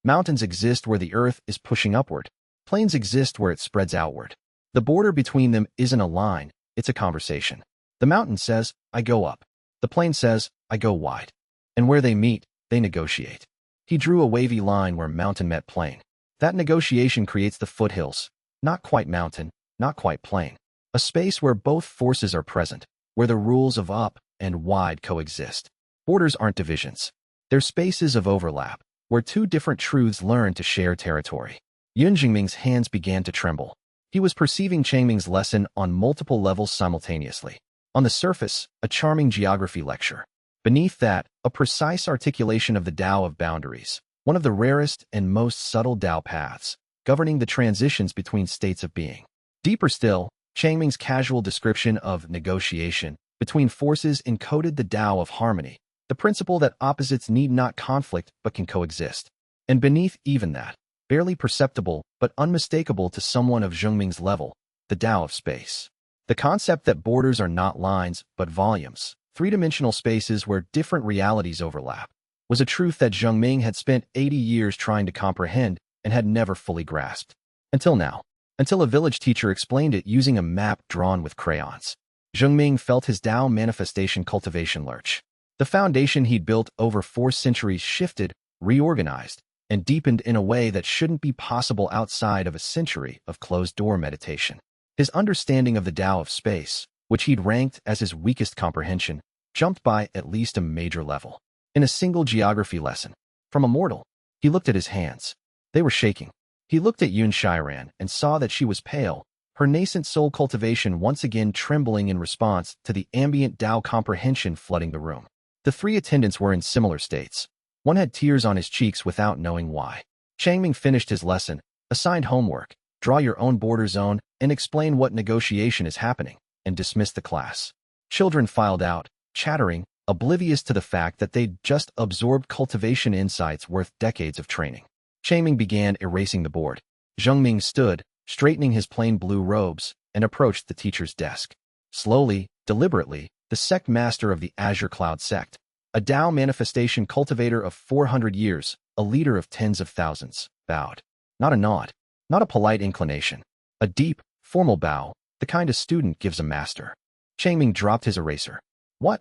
Mountains exist where the earth is pushing upward. Plains exist where it spreads outward. The border between them isn't a line, it's a conversation. The mountain says, 'I go up.' The plain says, 'I go wide.' And where they meet, they negotiate." He drew a wavy line where mountain met plain. That negotiation creates the foothills. Not quite mountain, not quite plain. A space where both forces are present, where the rules of up and wide coexist. Borders aren't divisions. They're spaces of overlap, where 2 different truths learn to share territory. Yun Zhengming's hands began to tremble. He was perceiving Changming's lesson on multiple levels simultaneously. On the surface, a charming geography lecture. Beneath that, a precise articulation of the Tao of boundaries, one of the rarest and most subtle Tao paths, governing the transitions between states of being. Deeper still, Changming's casual description of negotiation between forces encoded the Tao of harmony, the principle that opposites need not conflict but can coexist. And beneath even that, barely perceptible but unmistakable to someone of Zhengming's level, the Tao of space. The concept that borders are not lines but volumes, 3-dimensional spaces where different realities overlap, was a truth that Zhengming had spent 80 years trying to comprehend and had never fully grasped. Until now. Until a village teacher explained it using a map drawn with crayons. Zhengming felt his Tao manifestation cultivation lurch. The foundation he'd built over 4 centuries shifted, reorganized, and deepened in a way that shouldn't be possible outside of a century of closed-door meditation. His understanding of the Tao of space, which he'd ranked as his weakest comprehension, jumped by at least a major level. In a single geography lesson, from immortal, he looked at his hands. They were shaking. He looked at Yun Shiran and saw that she was pale, her nascent soul cultivation once again trembling in response to the ambient Tao comprehension flooding the room. The 3 attendants were in similar states. One had tears on his cheeks without knowing why. Changming finished his lesson, assigned homework, draw your own border zone, and explain what negotiation is happening, and dismissed the class. Children filed out, chattering, oblivious to the fact that they'd just absorbed cultivation insights worth decades of training. Changming began erasing the board. Zhengming stood, straightening his plain blue robes, and approached the teacher's desk. Slowly, deliberately, the sect master of the Azure Cloud sect, a Tao manifestation cultivator of 400 years, a leader of tens of thousands, bowed. Not a nod, not a polite inclination. A deep, formal bow, the kind a student gives a master. Changming dropped his eraser. What?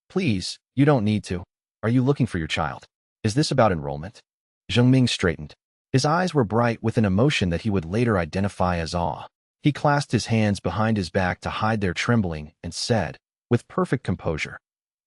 Please, you don't need to. Are you looking for your child? Is this about enrollment? Zhengming straightened. His eyes were bright with an emotion that he would later identify as awe. He clasped his hands behind his back to hide their trembling and said, with perfect composure,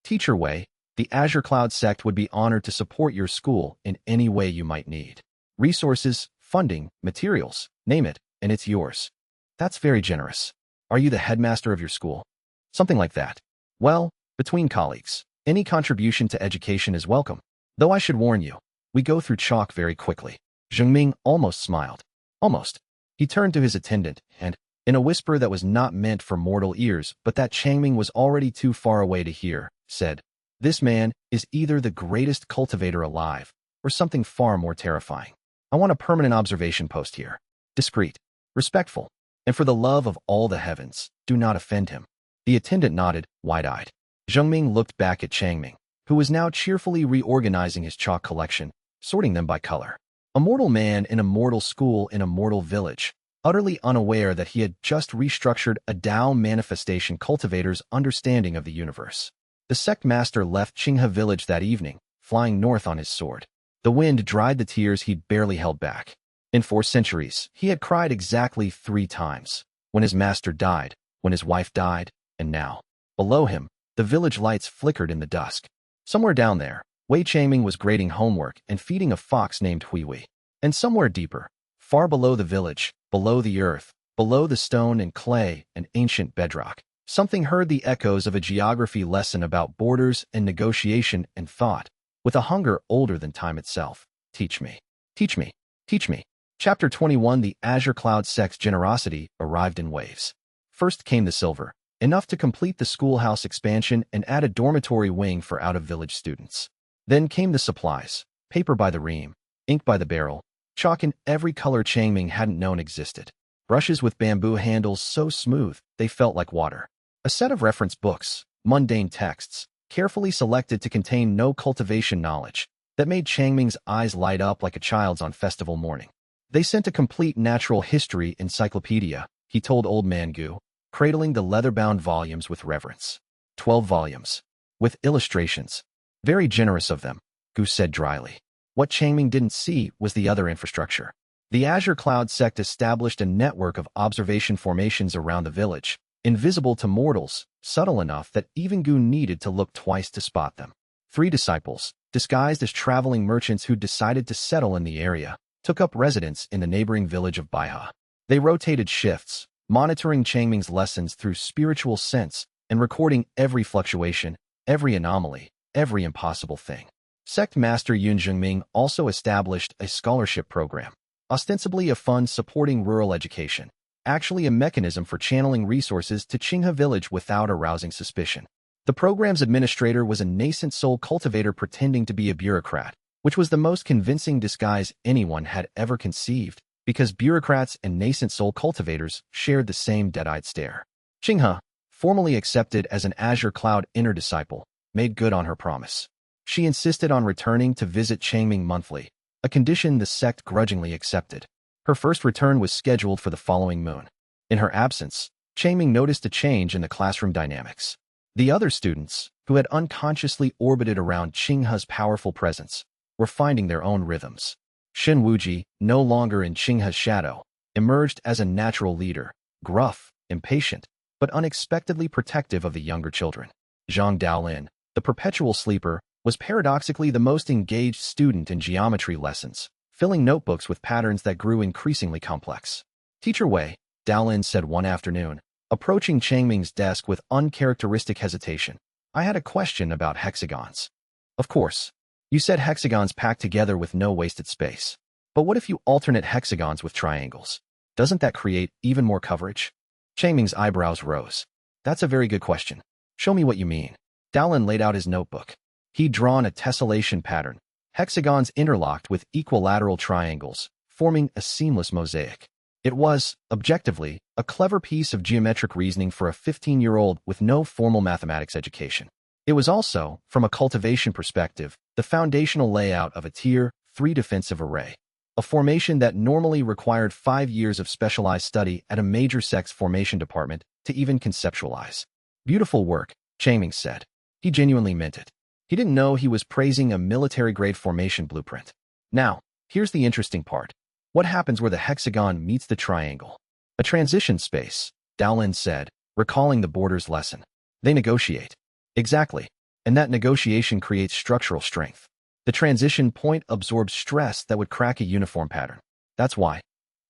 Teacher Wei, the Azure Cloud sect would be honored to support your school in any way you might need. Resources, funding, materials, name it, and it's yours. That's very generous. Are you the headmaster of your school? Something like that. Well, between colleagues, any contribution to education is welcome. Though I should warn you, we go through chalk very quickly. Zhengming almost smiled. Almost. He turned to his attendant and, in a whisper that was not meant for mortal ears but that Changming was already too far away to hear, said, This man is either the greatest cultivator alive or something far more terrifying. I want a permanent observation post here. Discreet, respectful, and for the love of all the heavens, do not offend him. The attendant nodded, wide-eyed. Zhengming looked back at Changming, who was now cheerfully reorganizing his chalk collection, sorting them by color. A mortal man in a mortal school in a mortal village, utterly unaware that he had just restructured a Tao manifestation cultivator's understanding of the universe. The sect master left Qinghe village that evening, flying north on his sword. The wind dried the tears he'd barely held back. In 4 centuries, he had cried exactly 3 times. When his master died, when his wife died, and now. Below him, the village lights flickered in the dusk. Somewhere down there, Wei Changming was grading homework and feeding a fox named Huihui. And somewhere deeper, far below the village, below the earth, below the stone and clay and ancient bedrock, something heard the echoes of a geography lesson about borders and negotiation and thought, with a hunger older than time itself. Teach me. Teach me. Teach me. Chapter 21 The Azure Cloud sect's generosity arrived in waves. First came the silver, enough to complete the schoolhouse expansion and add a dormitory wing for out-of-village students. Then came the supplies, paper by the ream, ink by the barrel, chalk in every color Changming hadn't known existed, brushes with bamboo handles so smooth they felt like water, a set of reference books, mundane texts, carefully selected to contain no cultivation knowledge, that made Changming's eyes light up like a child's on festival morning. They sent a complete natural history encyclopedia, he told Old Man Gu, cradling the leather-bound volumes with reverence. 12 volumes. With illustrations. Very generous of them, Gu said dryly. What Changming didn't see was the other infrastructure. The Azure Cloud sect established a network of observation formations around the village, invisible to mortals, subtle enough that even Gu needed to look twice to spot them. 3 disciples, disguised as traveling merchants who decided to settle in the area, took up residence in the neighboring village of Baiha. They rotated shifts, monitoring Changming's lessons through spiritual sense and recording every fluctuation, every anomaly, every impossible thing. Sect Master Yun Zhengming also established a scholarship program, ostensibly a fund supporting rural education, actually a mechanism for channeling resources to Qinghe village without arousing suspicion. The program's administrator was a nascent soul cultivator pretending to be a bureaucrat, which was the most convincing disguise anyone had ever conceived, because bureaucrats and nascent soul cultivators shared the same dead-eyed stare. Qinghe, formally accepted as an Azure Cloud inner disciple, made good on her promise. She insisted on returning to visit Changming monthly, a condition the sect grudgingly accepted. Her first return was scheduled for the following moon. In her absence, Changming noticed a change in the classroom dynamics. The other students, who had unconsciously orbited around Qinghe's powerful presence, were finding their own rhythms. Shen Wuji, no longer in Qinghe's shadow, emerged as a natural leader, gruff, impatient, but unexpectedly protective of the younger children. Zhang Daolin, the perpetual sleeper, was paradoxically the most engaged student in geometry lessons, filling notebooks with patterns that grew increasingly complex. Teacher Wei, Daolin said one afternoon, approaching Changming's desk with uncharacteristic hesitation, I had a question about hexagons. Of course. You said hexagons packed together with no wasted space. But what if you alternate hexagons with triangles? Doesn't that create even more coverage? Changming's eyebrows rose. That's a very good question. Show me what you mean. Daolin laid out his notebook. He'd drawn a tessellation pattern, hexagons interlocked with equilateral triangles, forming a seamless mosaic. It was, objectively, a clever piece of geometric reasoning for a 15-year-old with no formal mathematics education. It was also, from a cultivation perspective, the foundational layout of a tier 3 defensive array, a formation that normally required 5 years of specialized study at a major sects formation department to even conceptualize. Beautiful work, Changming said. He genuinely meant it. He didn't know he was praising a military-grade formation blueprint. Now, here's the interesting part. What happens where the hexagon meets the triangle? A transition space, Daolin said, recalling the borders lesson. They negotiate. Exactly. And that negotiation creates structural strength. The transition point absorbs stress that would crack a uniform pattern. That's why.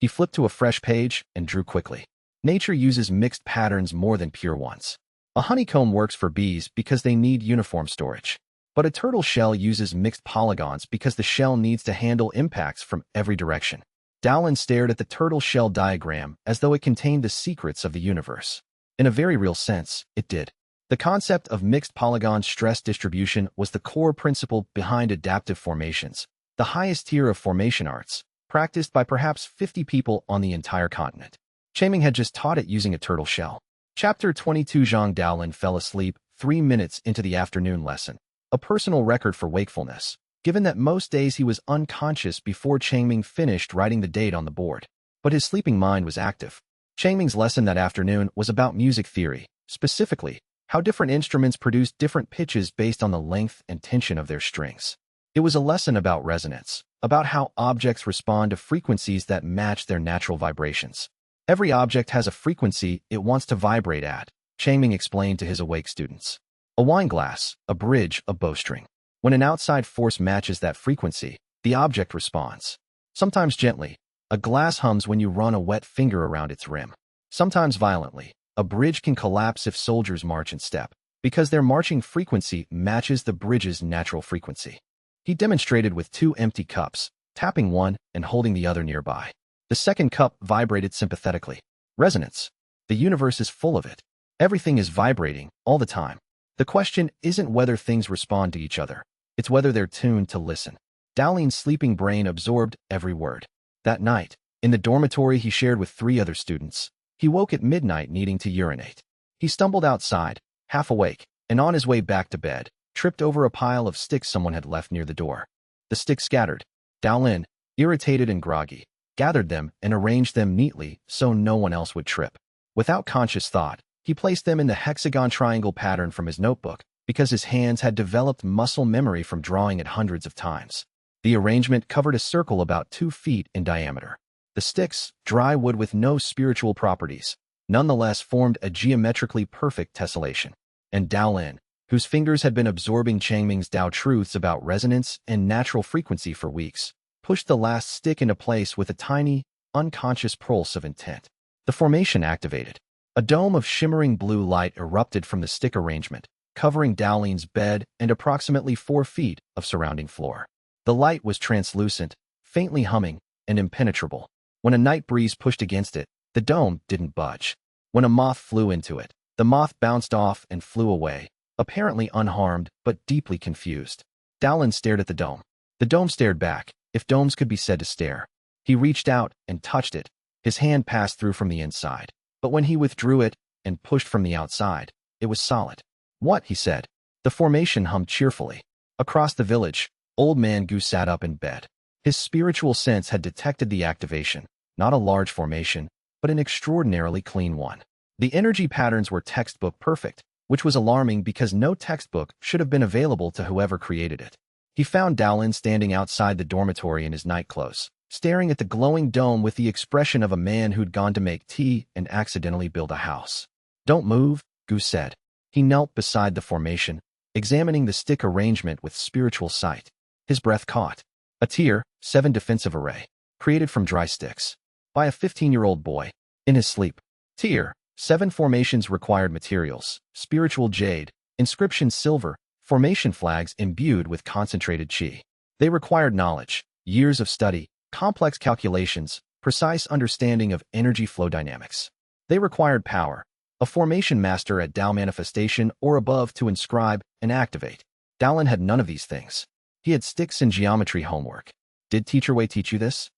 He flipped to a fresh page and drew quickly. Nature uses mixed patterns more than pure ones. A honeycomb works for bees because they need uniform storage. But a turtle shell uses mixed polygons because the shell needs to handle impacts from every direction. Daolin stared at the turtle shell diagram as though it contained the secrets of the universe. In a very real sense, it did. The concept of mixed polygon stress distribution was the core principle behind adaptive formations, the highest tier of formation arts, practiced by perhaps 50 people on the entire continent. Changming had just taught it using a turtle shell. Chapter 22. Zhang Daolin fell asleep 3 minutes into the afternoon lesson, a personal record for wakefulness, given that most days he was unconscious before Changming finished writing the date on the board. But his sleeping mind was active. Changming's lesson that afternoon was about music theory, specifically, how different instruments produce different pitches based on the length and tension of their strings. It was a lesson about resonance, about how objects respond to frequencies that match their natural vibrations. Every object has a frequency it wants to vibrate at, Changming explained to his awake students. A wine glass, a bridge, a bowstring. When an outside force matches that frequency, the object responds. Sometimes gently. A glass hums when you run a wet finger around its rim. Sometimes violently. A bridge can collapse if soldiers march in step, because their marching frequency matches the bridge's natural frequency. He demonstrated with 2 empty cups, tapping one and holding the other nearby. The second cup vibrated sympathetically. Resonance. The universe is full of it. Everything is vibrating, all the time. The question isn't whether things respond to each other. It's whether they're tuned to listen. Daolin's sleeping brain absorbed every word. That night, in the dormitory he shared with 3 other students, he woke at midnight needing to urinate. He stumbled outside, half awake, and on his way back to bed, tripped over a pile of sticks someone had left near the door. The sticks scattered. Daolin, irritated and groggy, gathered them and arranged them neatly so no one else would trip. Without conscious thought, he placed them in the hexagon triangle pattern from his notebook because his hands had developed muscle memory from drawing it hundreds of times. The arrangement covered a circle about 2 feet in diameter. The sticks, dry wood with no spiritual properties, nonetheless formed a geometrically perfect tessellation. And Daolin, whose fingers had been absorbing Changming's Tao truths about resonance and natural frequency for weeks, pushed the last stick into place with a tiny, unconscious pulse of intent. The formation activated. A dome of shimmering blue light erupted from the stick arrangement, covering Daolin's bed and approximately 4 feet of surrounding floor. The light was translucent, faintly humming, and impenetrable. When a night breeze pushed against it, the dome didn't budge. When a moth flew into it, the moth bounced off and flew away, apparently unharmed but deeply confused. Daolin stared at the dome. The dome stared back, if domes could be said to stare. He reached out and touched it. His hand passed through from the inside. But when he withdrew it and pushed from the outside, it was solid. What? He said. The formation hummed cheerfully. Across the village, Old Man Gu sat up in bed. His spiritual sense had detected the activation, not a large formation, but an extraordinarily clean one. The energy patterns were textbook perfect, which was alarming because no textbook should have been available to whoever created it. He found Daolin standing outside the dormitory in his nightclothes, staring at the glowing dome with the expression of a man who'd gone to make tea and accidentally build a house. Don't move, Gu said. He knelt beside the formation, examining the stick arrangement with spiritual sight. His breath caught. A tier, 7 defensive array, created from dry sticks. By a 15-year-old boy. In his sleep. Tier, 7 formations required materials, spiritual jade, inscription silver, formation flags imbued with concentrated qi. They required knowledge, years of study, complex calculations, precise understanding of energy flow dynamics. They required power, a formation master at Tao manifestation or above to inscribe and activate. Daolin had none of these things. He had sticks and geometry homework. Did Teacher Wei teach you this?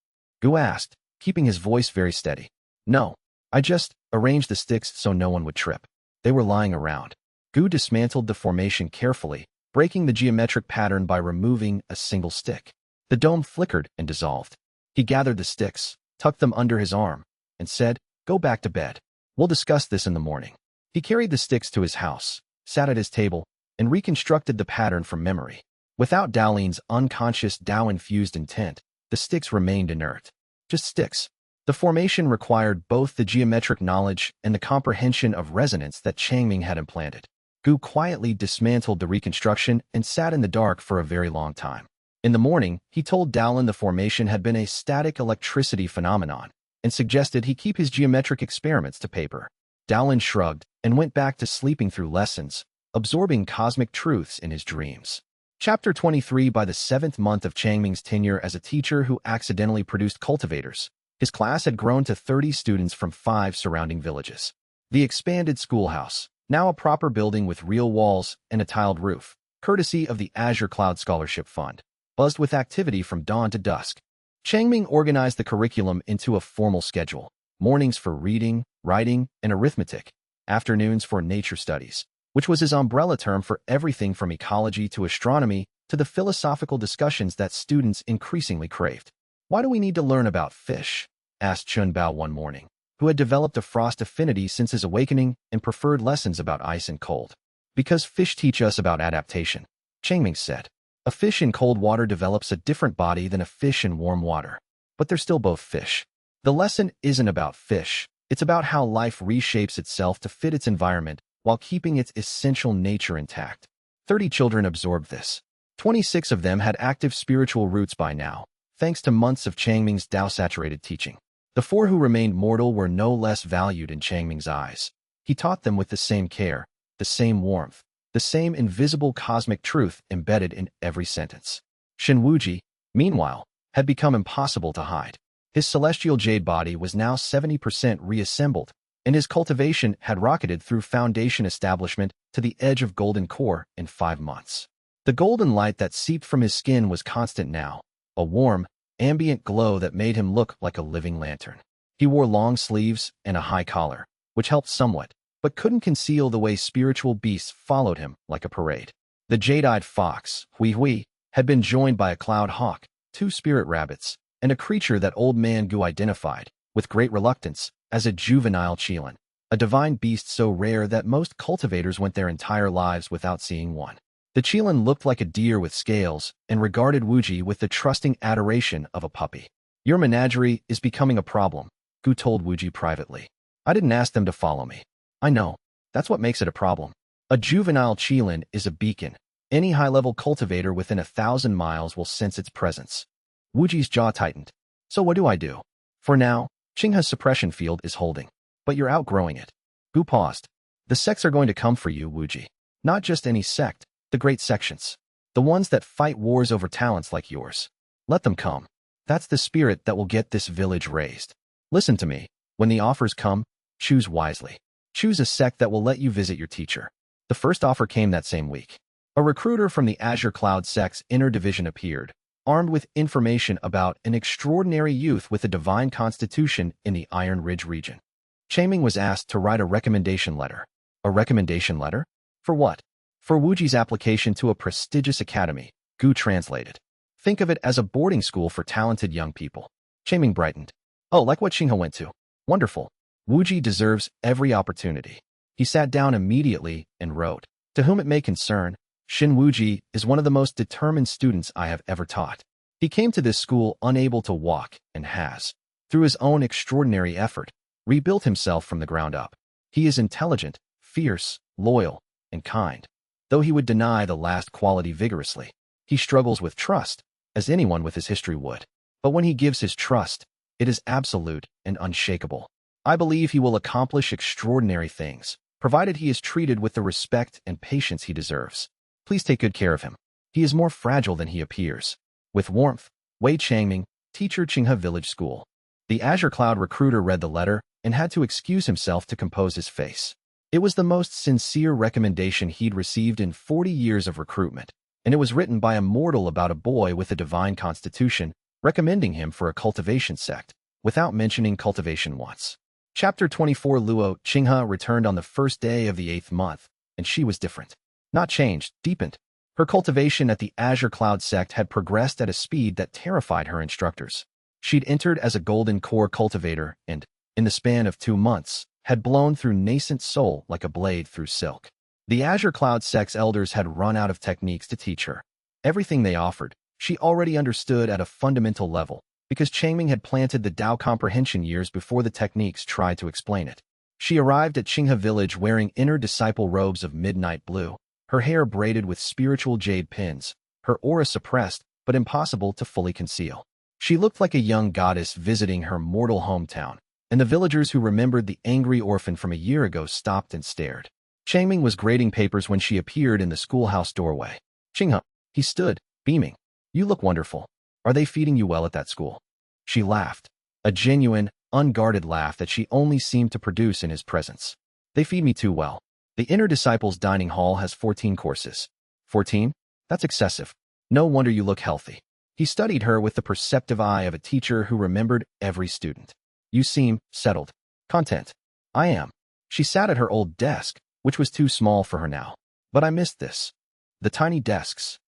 Gu asked, keeping his voice very steady. No, I just arranged the sticks so no one would trip. They were lying around. Gu dismantled the formation carefully, breaking the geometric pattern by removing a single stick. The dome flickered and dissolved. He gathered the sticks, tucked them under his arm, and said, "Go back to bed. We'll discuss this in the morning." He carried the sticks to his house, sat at his table, and reconstructed the pattern from memory. Without Daolin's unconscious Dao-infused intent, the sticks remained inert. Just sticks. The formation required both the geometric knowledge and the comprehension of resonance that Changming had implanted. Gu quietly dismantled the reconstruction and sat in the dark for a very long time. In the morning, he told Daolin the formation had been a static electricity phenomenon and suggested he keep his geometric experiments to paper. Daolin shrugged and went back to sleeping through lessons, absorbing cosmic truths in his dreams. Chapter 23. By the 7th month of Changming's tenure as a teacher who accidentally produced cultivators, his class had grown to 30 students from 5 surrounding villages. The expanded schoolhouse, now a proper building with real walls and a tiled roof, courtesy of the Azure Cloud Scholarship Fund, buzzed with activity from dawn to dusk. Changming organized the curriculum into a formal schedule: mornings for reading, writing, and arithmetic, afternoons for nature studies, which was his umbrella term for everything from ecology to astronomy to the philosophical discussions that students increasingly craved. "Why do we need to learn about fish?" asked Chun Bao one morning, who had developed a frost affinity since his awakening and preferred lessons about ice and cold. "Because fish teach us about adaptation," Changming said. "A fish in cold water develops a different body than a fish in warm water, but they're still both fish. The lesson isn't about fish, it's about how life reshapes itself to fit its environment while keeping its essential nature intact." 30 children absorbed this. 26 of them had active spiritual roots by now, thanks to months of Changming's Tao-saturated teaching. The 4 who remained mortal were no less valued in Changming's eyes. He taught them with the same care, the same warmth, the same invisible cosmic truth embedded in every sentence. Shen Wuji, meanwhile, had become impossible to hide. His celestial jade body was now 70% reassembled, and his cultivation had rocketed through foundation establishment to the edge of golden core in 5 months. The golden light that seeped from his skin was constant now, a warm, ambient glow that made him look like a living lantern. He wore long sleeves and a high collar, which helped somewhat, but couldn't conceal the way spiritual beasts followed him like a parade. The jade-eyed fox, Hui Hui, had been joined by a cloud hawk, 2 spirit rabbits, and a creature that old man Gu identified, with great reluctance, as a juvenile qilin, a divine beast so rare that most cultivators went their entire lives without seeing one. The qilin looked like a deer with scales and regarded Wuji with the trusting adoration of a puppy. "Your menagerie is becoming a problem," Gu told Wuji privately. "I didn't ask them to follow me." "I know. That's what makes it a problem. A juvenile qilin is a beacon. Any high-level cultivator within 1,000 miles will sense its presence." Wuji's jaw tightened. "So what do I do?" "For now, Qinghe's suppression field is holding. But you're outgrowing it." Gu paused. "The sects are going to come for you, Wuji. Not just any sect, the great sections. The ones that fight wars over talents like yours. Let them come. That's the spirit that will get this village raised. Listen to me. When the offers come, choose wisely. Choose a sect that will let you visit your teacher." The first offer came that same week. A recruiter from the Azure Cloud sect's inner division appeared, armed with information about an extraordinary youth with a divine constitution in the Iron Ridge region. Changming was asked to write a recommendation letter. A recommendation letter? For what? For Wuji's application to a prestigious academy, Gu translated. "Think of it as a boarding school for talented young people." Changming brightened. "Oh, like what Qinghe went to. Wonderful. Wuji deserves every opportunity." He sat down immediately and wrote, "To whom it may concern, Shin Wuji is one of the most determined students I have ever taught. He came to this school unable to walk and has, through his own extraordinary effort, rebuilt himself from the ground up. He is intelligent, fierce, loyal, and kind. Though he would deny the last quality vigorously, he struggles with trust, as anyone with his history would. But when he gives his trust, it is absolute and unshakable. I believe he will accomplish extraordinary things, provided he is treated with the respect and patience he deserves. Please take good care of him. He is more fragile than he appears. With warmth, Wei Changming, teacher, Qinghe Village School." The Azure Cloud recruiter read the letter and had to excuse himself to compose his face. It was the most sincere recommendation he'd received in 40 years of recruitment, and it was written by a mortal about a boy with a divine constitution, recommending him for a cultivation sect, without mentioning cultivation once. Chapter 24. Luo Qinghe returned on the first day of the 8th month, and she was different. Not changed, deepened. Her cultivation at the Azure Cloud sect had progressed at a speed that terrified her instructors. She'd entered as a golden core cultivator and, in the span of 2 months, had blown through nascent soul like a blade through silk. The Azure Cloud sect's elders had run out of techniques to teach her. Everything they offered, she already understood at a fundamental level, because Changming had planted the Tao comprehension years before the techniques tried to explain it. She arrived at Qinghe village wearing inner disciple robes of midnight blue, her hair braided with spiritual jade pins, her aura suppressed but impossible to fully conceal. She looked like a young goddess visiting her mortal hometown, and the villagers who remembered the angry orphan from a year ago stopped and stared. Changming was grading papers when she appeared in the schoolhouse doorway. "Qinghe," he stood, beaming. "You look wonderful. Are they feeding you well at that school?" She laughed, a genuine, unguarded laugh that she only seemed to produce in his presence. "They feed me too well. The inner disciples dining hall has 14 courses." 14? That's excessive. No wonder you look healthy. He studied her with the perceptive eye of a teacher who remembered every student. "You seem settled. Content." "I am." She sat at her old desk, which was too small for her now. "But I missed this. The tiny desks.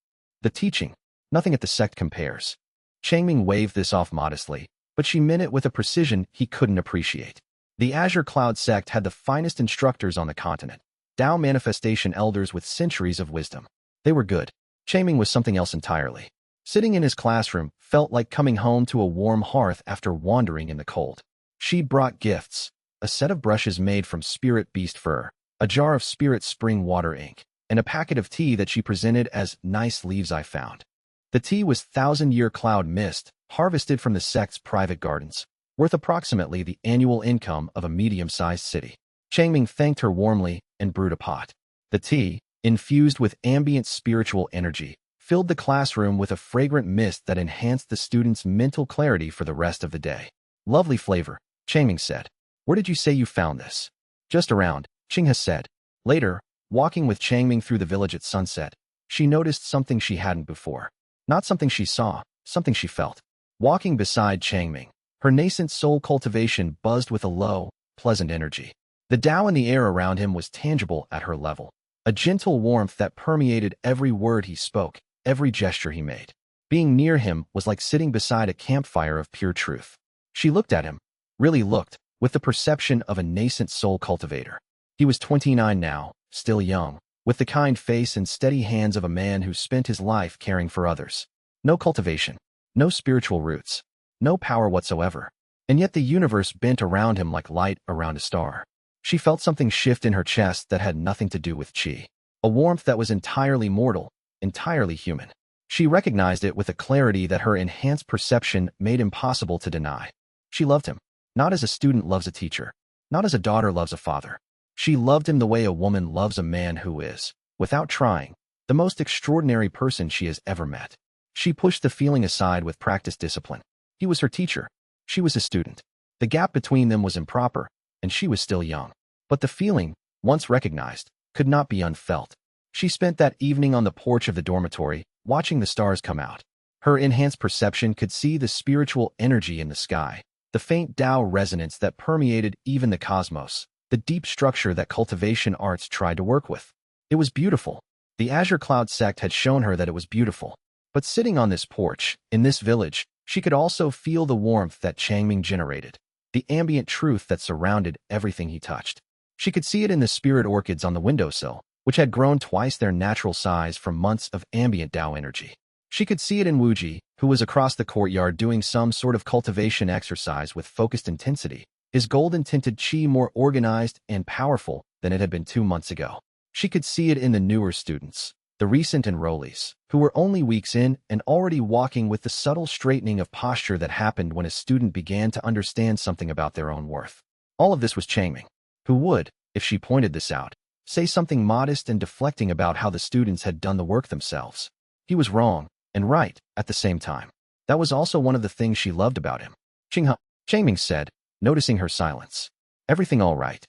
The teaching. Nothing at the sect compares." Changming waved this off modestly, but she meant it with a precision he couldn't appreciate. The Azure Cloud sect had the finest instructors on the continent, Tao manifestation elders with centuries of wisdom. They were good. Changming was something else entirely. Sitting in his classroom felt like coming home to a warm hearth after wandering in the cold. She'd brought gifts, a set of brushes made from spirit beast fur, a jar of spirit spring water ink, and a packet of tea that she presented as "nice leaves I found." The tea was 1,000-year cloud mist, harvested from the sect's private gardens, worth approximately the annual income of a medium-sized city. Changming thanked her warmly and brewed a pot. The tea, infused with ambient spiritual energy, filled the classroom with a fragrant mist that enhanced the students' mental clarity for the rest of the day. "Lovely flavor," Changming said. "Where did you say you found this?" "Just around," Qinghe said. Later, walking with Changming through the village at sunset, she noticed something she hadn't before. Not something she saw, something she felt. Walking beside Changming, her nascent soul cultivation buzzed with a low, pleasant energy. The Tao in the air around him was tangible at her level, a gentle warmth that permeated every word he spoke, every gesture he made. Being near him was like sitting beside a campfire of pure truth. She looked at him, really looked, with the perception of a nascent soul cultivator. He was 29 now, still young, with the kind face and steady hands of a man who spent his life caring for others. No cultivation, no spiritual roots, no power whatsoever. And yet the universe bent around him like light around a star. She felt something shift in her chest that had nothing to do with qi. A warmth that was entirely mortal, entirely human. She recognized it with a clarity that her enhanced perception made impossible to deny. She loved him, not as a student loves a teacher, not as a daughter loves a father. She loved him the way a woman loves a man who is, without trying, the most extraordinary person she has ever met. She pushed the feeling aside with practiced discipline. He was her teacher. She was his student. The gap between them was improper, and she was still young. But the feeling, once recognized, could not be unfelt. She spent that evening on the porch of the dormitory, watching the stars come out. Her enhanced perception could see the spiritual energy in the sky, the faint Tao resonance that permeated even the cosmos, the deep structure that cultivation arts tried to work with. It was beautiful. The Azure Cloud sect had shown her that it was beautiful. But sitting on this porch, in this village, she could also feel the warmth that Changming generated, the ambient truth that surrounded everything he touched. She could see it in the spirit orchids on the windowsill, which had grown twice their natural size from months of ambient Tao energy. She could see it in Wuji, who was across the courtyard doing some sort of cultivation exercise with focused intensity, his golden-tinted qi more organized and powerful than it had been 2 months ago. She could see it in the newer students, the recent enrollees, who were only weeks in and already walking with the subtle straightening of posture that happened when a student began to understand something about their own worth. All of this was Changming, who would, if she pointed this out, say something modest and deflecting about how the students had done the work themselves. He was wrong and right at the same time. That was also one of the things she loved about him. Changming said, noticing her silence. "Everything all right?"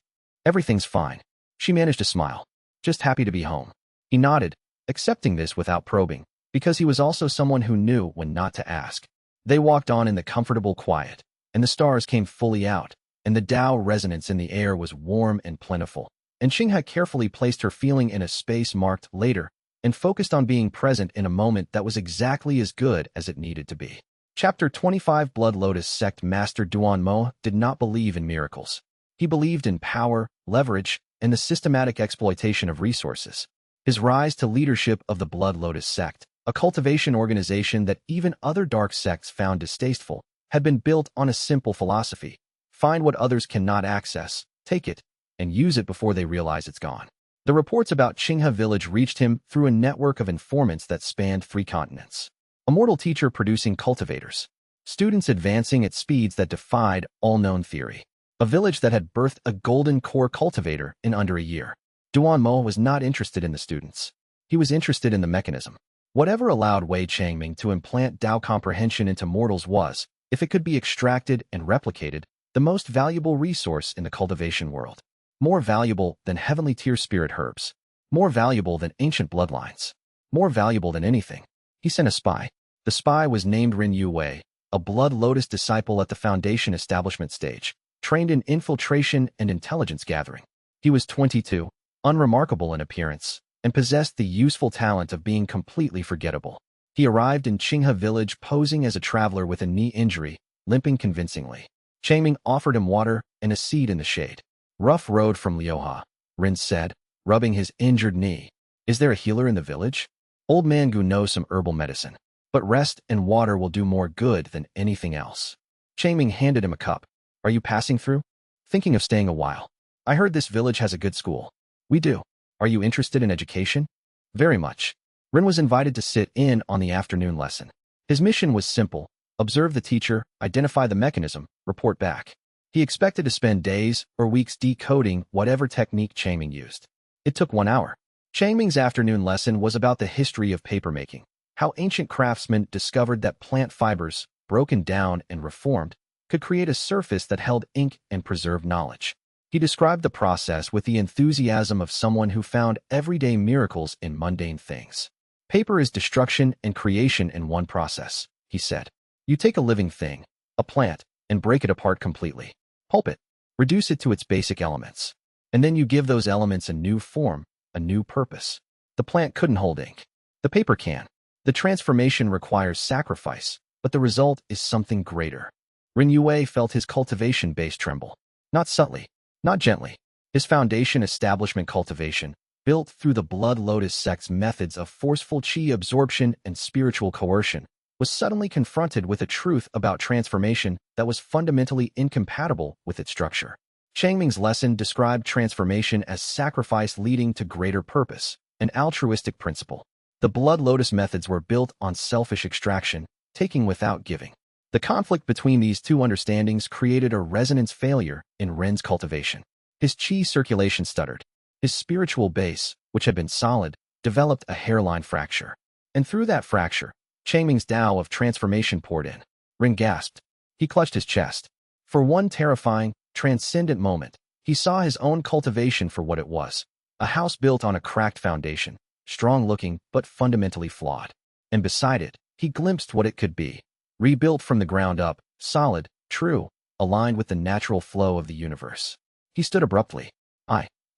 "Everything's fine." She managed to smile. "Just happy to be home." He nodded, accepting this without probing, because he was also someone who knew when not to ask. They walked on in the comfortable quiet, and the stars came fully out, and the Tao resonance in the air was warm and plentiful, and Qinghe carefully placed her feeling in a space marked later and focused on being present in a moment that was exactly as good as it needed to be. Chapter 25 Blood Lotus Sect Master Duan Mo did not believe in miracles. He believed in power, leverage, and the systematic exploitation of resources. His rise to leadership of the Blood Lotus Sect, a cultivation organization that even other dark sects found distasteful, had been built on a simple philosophy: find what others cannot access, take it, and use it before they realize it's gone. The reports about Qinghe village reached him through a network of informants that spanned 3 continents. Immortal teacher producing cultivators. Students advancing at speeds that defied all known theory. A village that had birthed a golden core cultivator in under a year. Duan Mo was not interested in the students. He was interested in the mechanism. Whatever allowed Wei Changming to implant Dao comprehension into mortals was, if it could be extracted and replicated, the most valuable resource in the cultivation world. More valuable than heavenly tier spirit herbs. More valuable than ancient bloodlines. More valuable than anything. He sent a spy. The spy was named Ren Yu Wei, a Blood Lotus disciple at the Foundation establishment stage, trained in infiltration and intelligence gathering. He was 22, unremarkable in appearance, and possessed the useful talent of being completely forgettable. He arrived in Qinghe village posing as a traveler with a knee injury, limping convincingly. Changming offered him water and a seat in the shade. Rough road from Liuha, Rin said, rubbing his injured knee. Is there a healer in the village? Old man Gu knows some herbal medicine, but rest and water will do more good than anything else. Changming handed him a cup. Are you passing through? Thinking of staying a while. I heard this village has a good school. We do. Are you interested in education? Very much. Rin was invited to sit in on the afternoon lesson. His mission was simple: observe the teacher, identify the mechanism, report back. He expected to spend days or weeks decoding whatever technique Changming used. It took 1 hour. Changming's afternoon lesson was about the history of papermaking, how ancient craftsmen discovered that plant fibers, broken down and reformed, could create a surface that held ink and preserved knowledge. He described the process with the enthusiasm of someone who found everyday miracles in mundane things. Paper is destruction and creation in one process, he said. You take a living thing, a plant, and break it apart completely. Pulp it, reduce it to its basic elements. And then you give those elements a new form, a new purpose. The plant couldn't hold ink. The paper can. The transformation requires sacrifice, but the result is something greater. Ren Yue felt his cultivation base tremble. Not subtly, not gently. His foundation establishment cultivation, built through the Blood Lotus sect's methods of forceful qi absorption and spiritual coercion, was suddenly confronted with a truth about transformation that was fundamentally incompatible with its structure. Changming's lesson described transformation as sacrifice leading to greater purpose, an altruistic principle. The Blood Lotus methods were built on selfish extraction, taking without giving. The conflict between these two understandings created a resonance failure in Ren's cultivation. His qi circulation stuttered. His spiritual base, which had been solid, developed a hairline fracture. And through that fracture, Changming's Tao of transformation poured in. Ren gasped. He clutched his chest. For one terrifying, transcendent moment, he saw his own cultivation for what it was. A house built on a cracked foundation, strong-looking but fundamentally flawed. And beside it, he glimpsed what it could be. Rebuilt from the ground up, solid, true, aligned with the natural flow of the universe. He stood abruptly.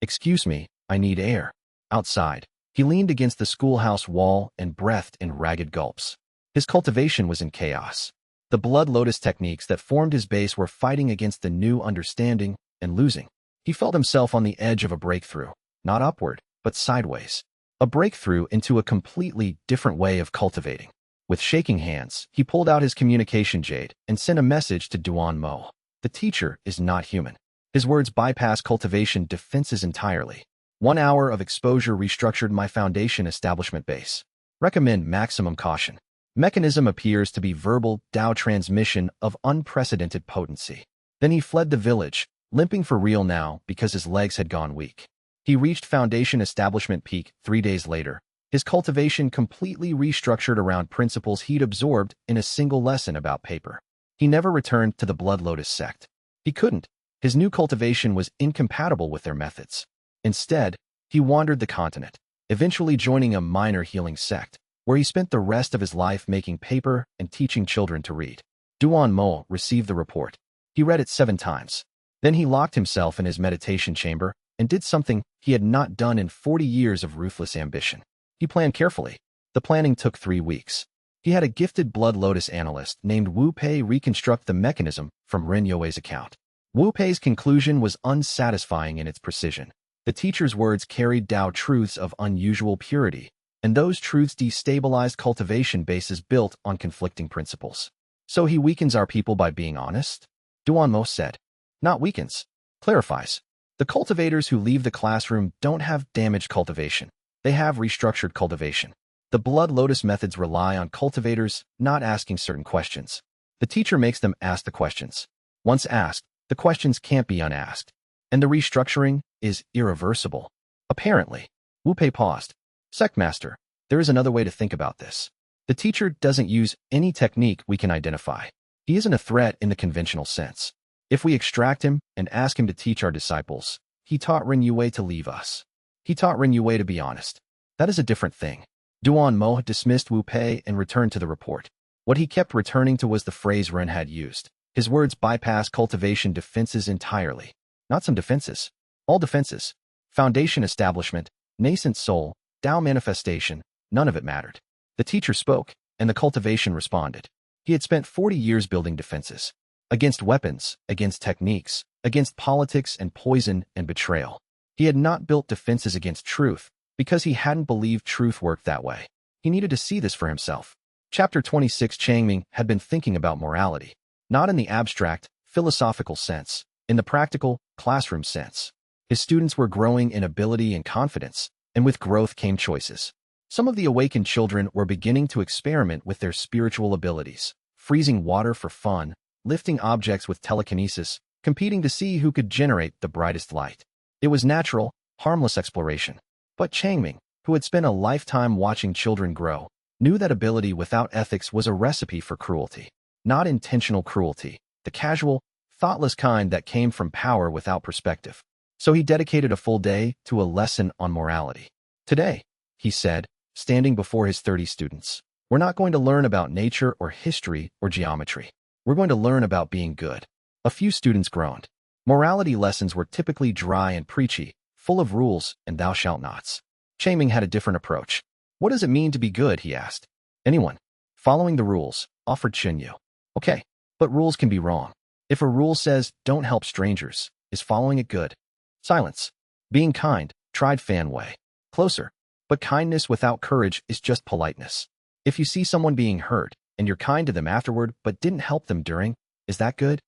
Excuse me, I need air. Outside, he leaned against the schoolhouse wall and breathed in ragged gulps. His cultivation was in chaos. The Blood Lotus techniques that formed his base were fighting against the new understanding and losing. He felt himself on the edge of a breakthrough, not upward, but sideways. A breakthrough into a completely different way of cultivating. With shaking hands, he pulled out his communication jade and sent a message to Duan Mo. The teacher is not human. His words bypass cultivation defenses entirely. 1 hour of exposure restructured my foundation establishment base. Recommend maximum caution. Mechanism appears to be verbal Dao transmission of unprecedented potency. Then he fled the village, limping for real now because his legs had gone weak. He reached foundation establishment peak 3 days later, his cultivation completely restructured around principles he'd absorbed in a single lesson about paper. He never returned to the Blood Lotus sect. He couldn't. His new cultivation was incompatible with their methods. Instead, he wandered the continent, eventually joining a minor healing sect, where he spent the rest of his life making paper and teaching children to read. Duan Mo received the report. He read it 7 times. Then he locked himself in his meditation chamber and did something he had not done in 40 years of ruthless ambition. He planned carefully. The planning took 3 weeks. He had a gifted blood lotus analyst named Wu Pei reconstruct the mechanism from Ren You's account. Wu Pei's conclusion was unsatisfying in its precision. The teacher's words carried Tao truths of unusual purity, and those truths destabilized cultivation bases built on conflicting principles. So he weakens our people by being honest? Duan Mo said. Not weakens. Clarifies. The cultivators who leave the classroom don't have damaged cultivation. They have restructured cultivation. The blood lotus methods rely on cultivators not asking certain questions. The teacher makes them ask the questions. Once asked, the questions can't be unasked. And the restructuring is irreversible. Apparently. Wu Pei paused. Sect Master, there is another way to think about this. The teacher doesn't use any technique we can identify. He isn't a threat in the conventional sense. If we extract him and ask him to teach our disciples, he taught Ren Yue to leave us. He taught Ren Yue to be honest. That is a different thing. Duan Mo dismissed Wu Pei and returned to the report. What he kept returning to was the phrase Ren had used. His words bypass cultivation defenses entirely. Not some defenses. All defenses. Foundation establishment, nascent soul, Tao manifestation, none of it mattered. The teacher spoke, and the cultivation responded. He had spent 40 years building defenses. Against weapons, against techniques, against politics and poison and betrayal. He had not built defenses against truth, because he hadn't believed truth worked that way. He needed to see this for himself. Chapter 26. Changming had been thinking about morality, not in the abstract, philosophical sense, in the practical, classroom sense. His students were growing in ability and confidence, and with growth came choices. Some of the awakened children were beginning to experiment with their spiritual abilities, freezing water for fun, lifting objects with telekinesis, competing to see who could generate the brightest light. It was natural, harmless exploration. But Changming, who had spent a lifetime watching children grow, knew that ability without ethics was a recipe for cruelty. Not intentional cruelty, the casual, thoughtless kind that came from power without perspective. So he dedicated a full day to a lesson on morality. Today, he said, standing before his 30 students, we're not going to learn about nature or history or geometry. We're going to learn about being good. A few students groaned. Morality lessons were typically dry and preachy, full of rules and thou shalt nots. Changming had a different approach. What does it mean to be good, he asked. Anyone. Following the rules, offered Xinyu. Okay, but rules can be wrong. If a rule says, don't help strangers, is following it good? Silence. Being kind, tried Fan Wei. Closer. But kindness without courage is just politeness. If you see someone being hurt, and you're kind to them afterward but didn't help them during, is that good?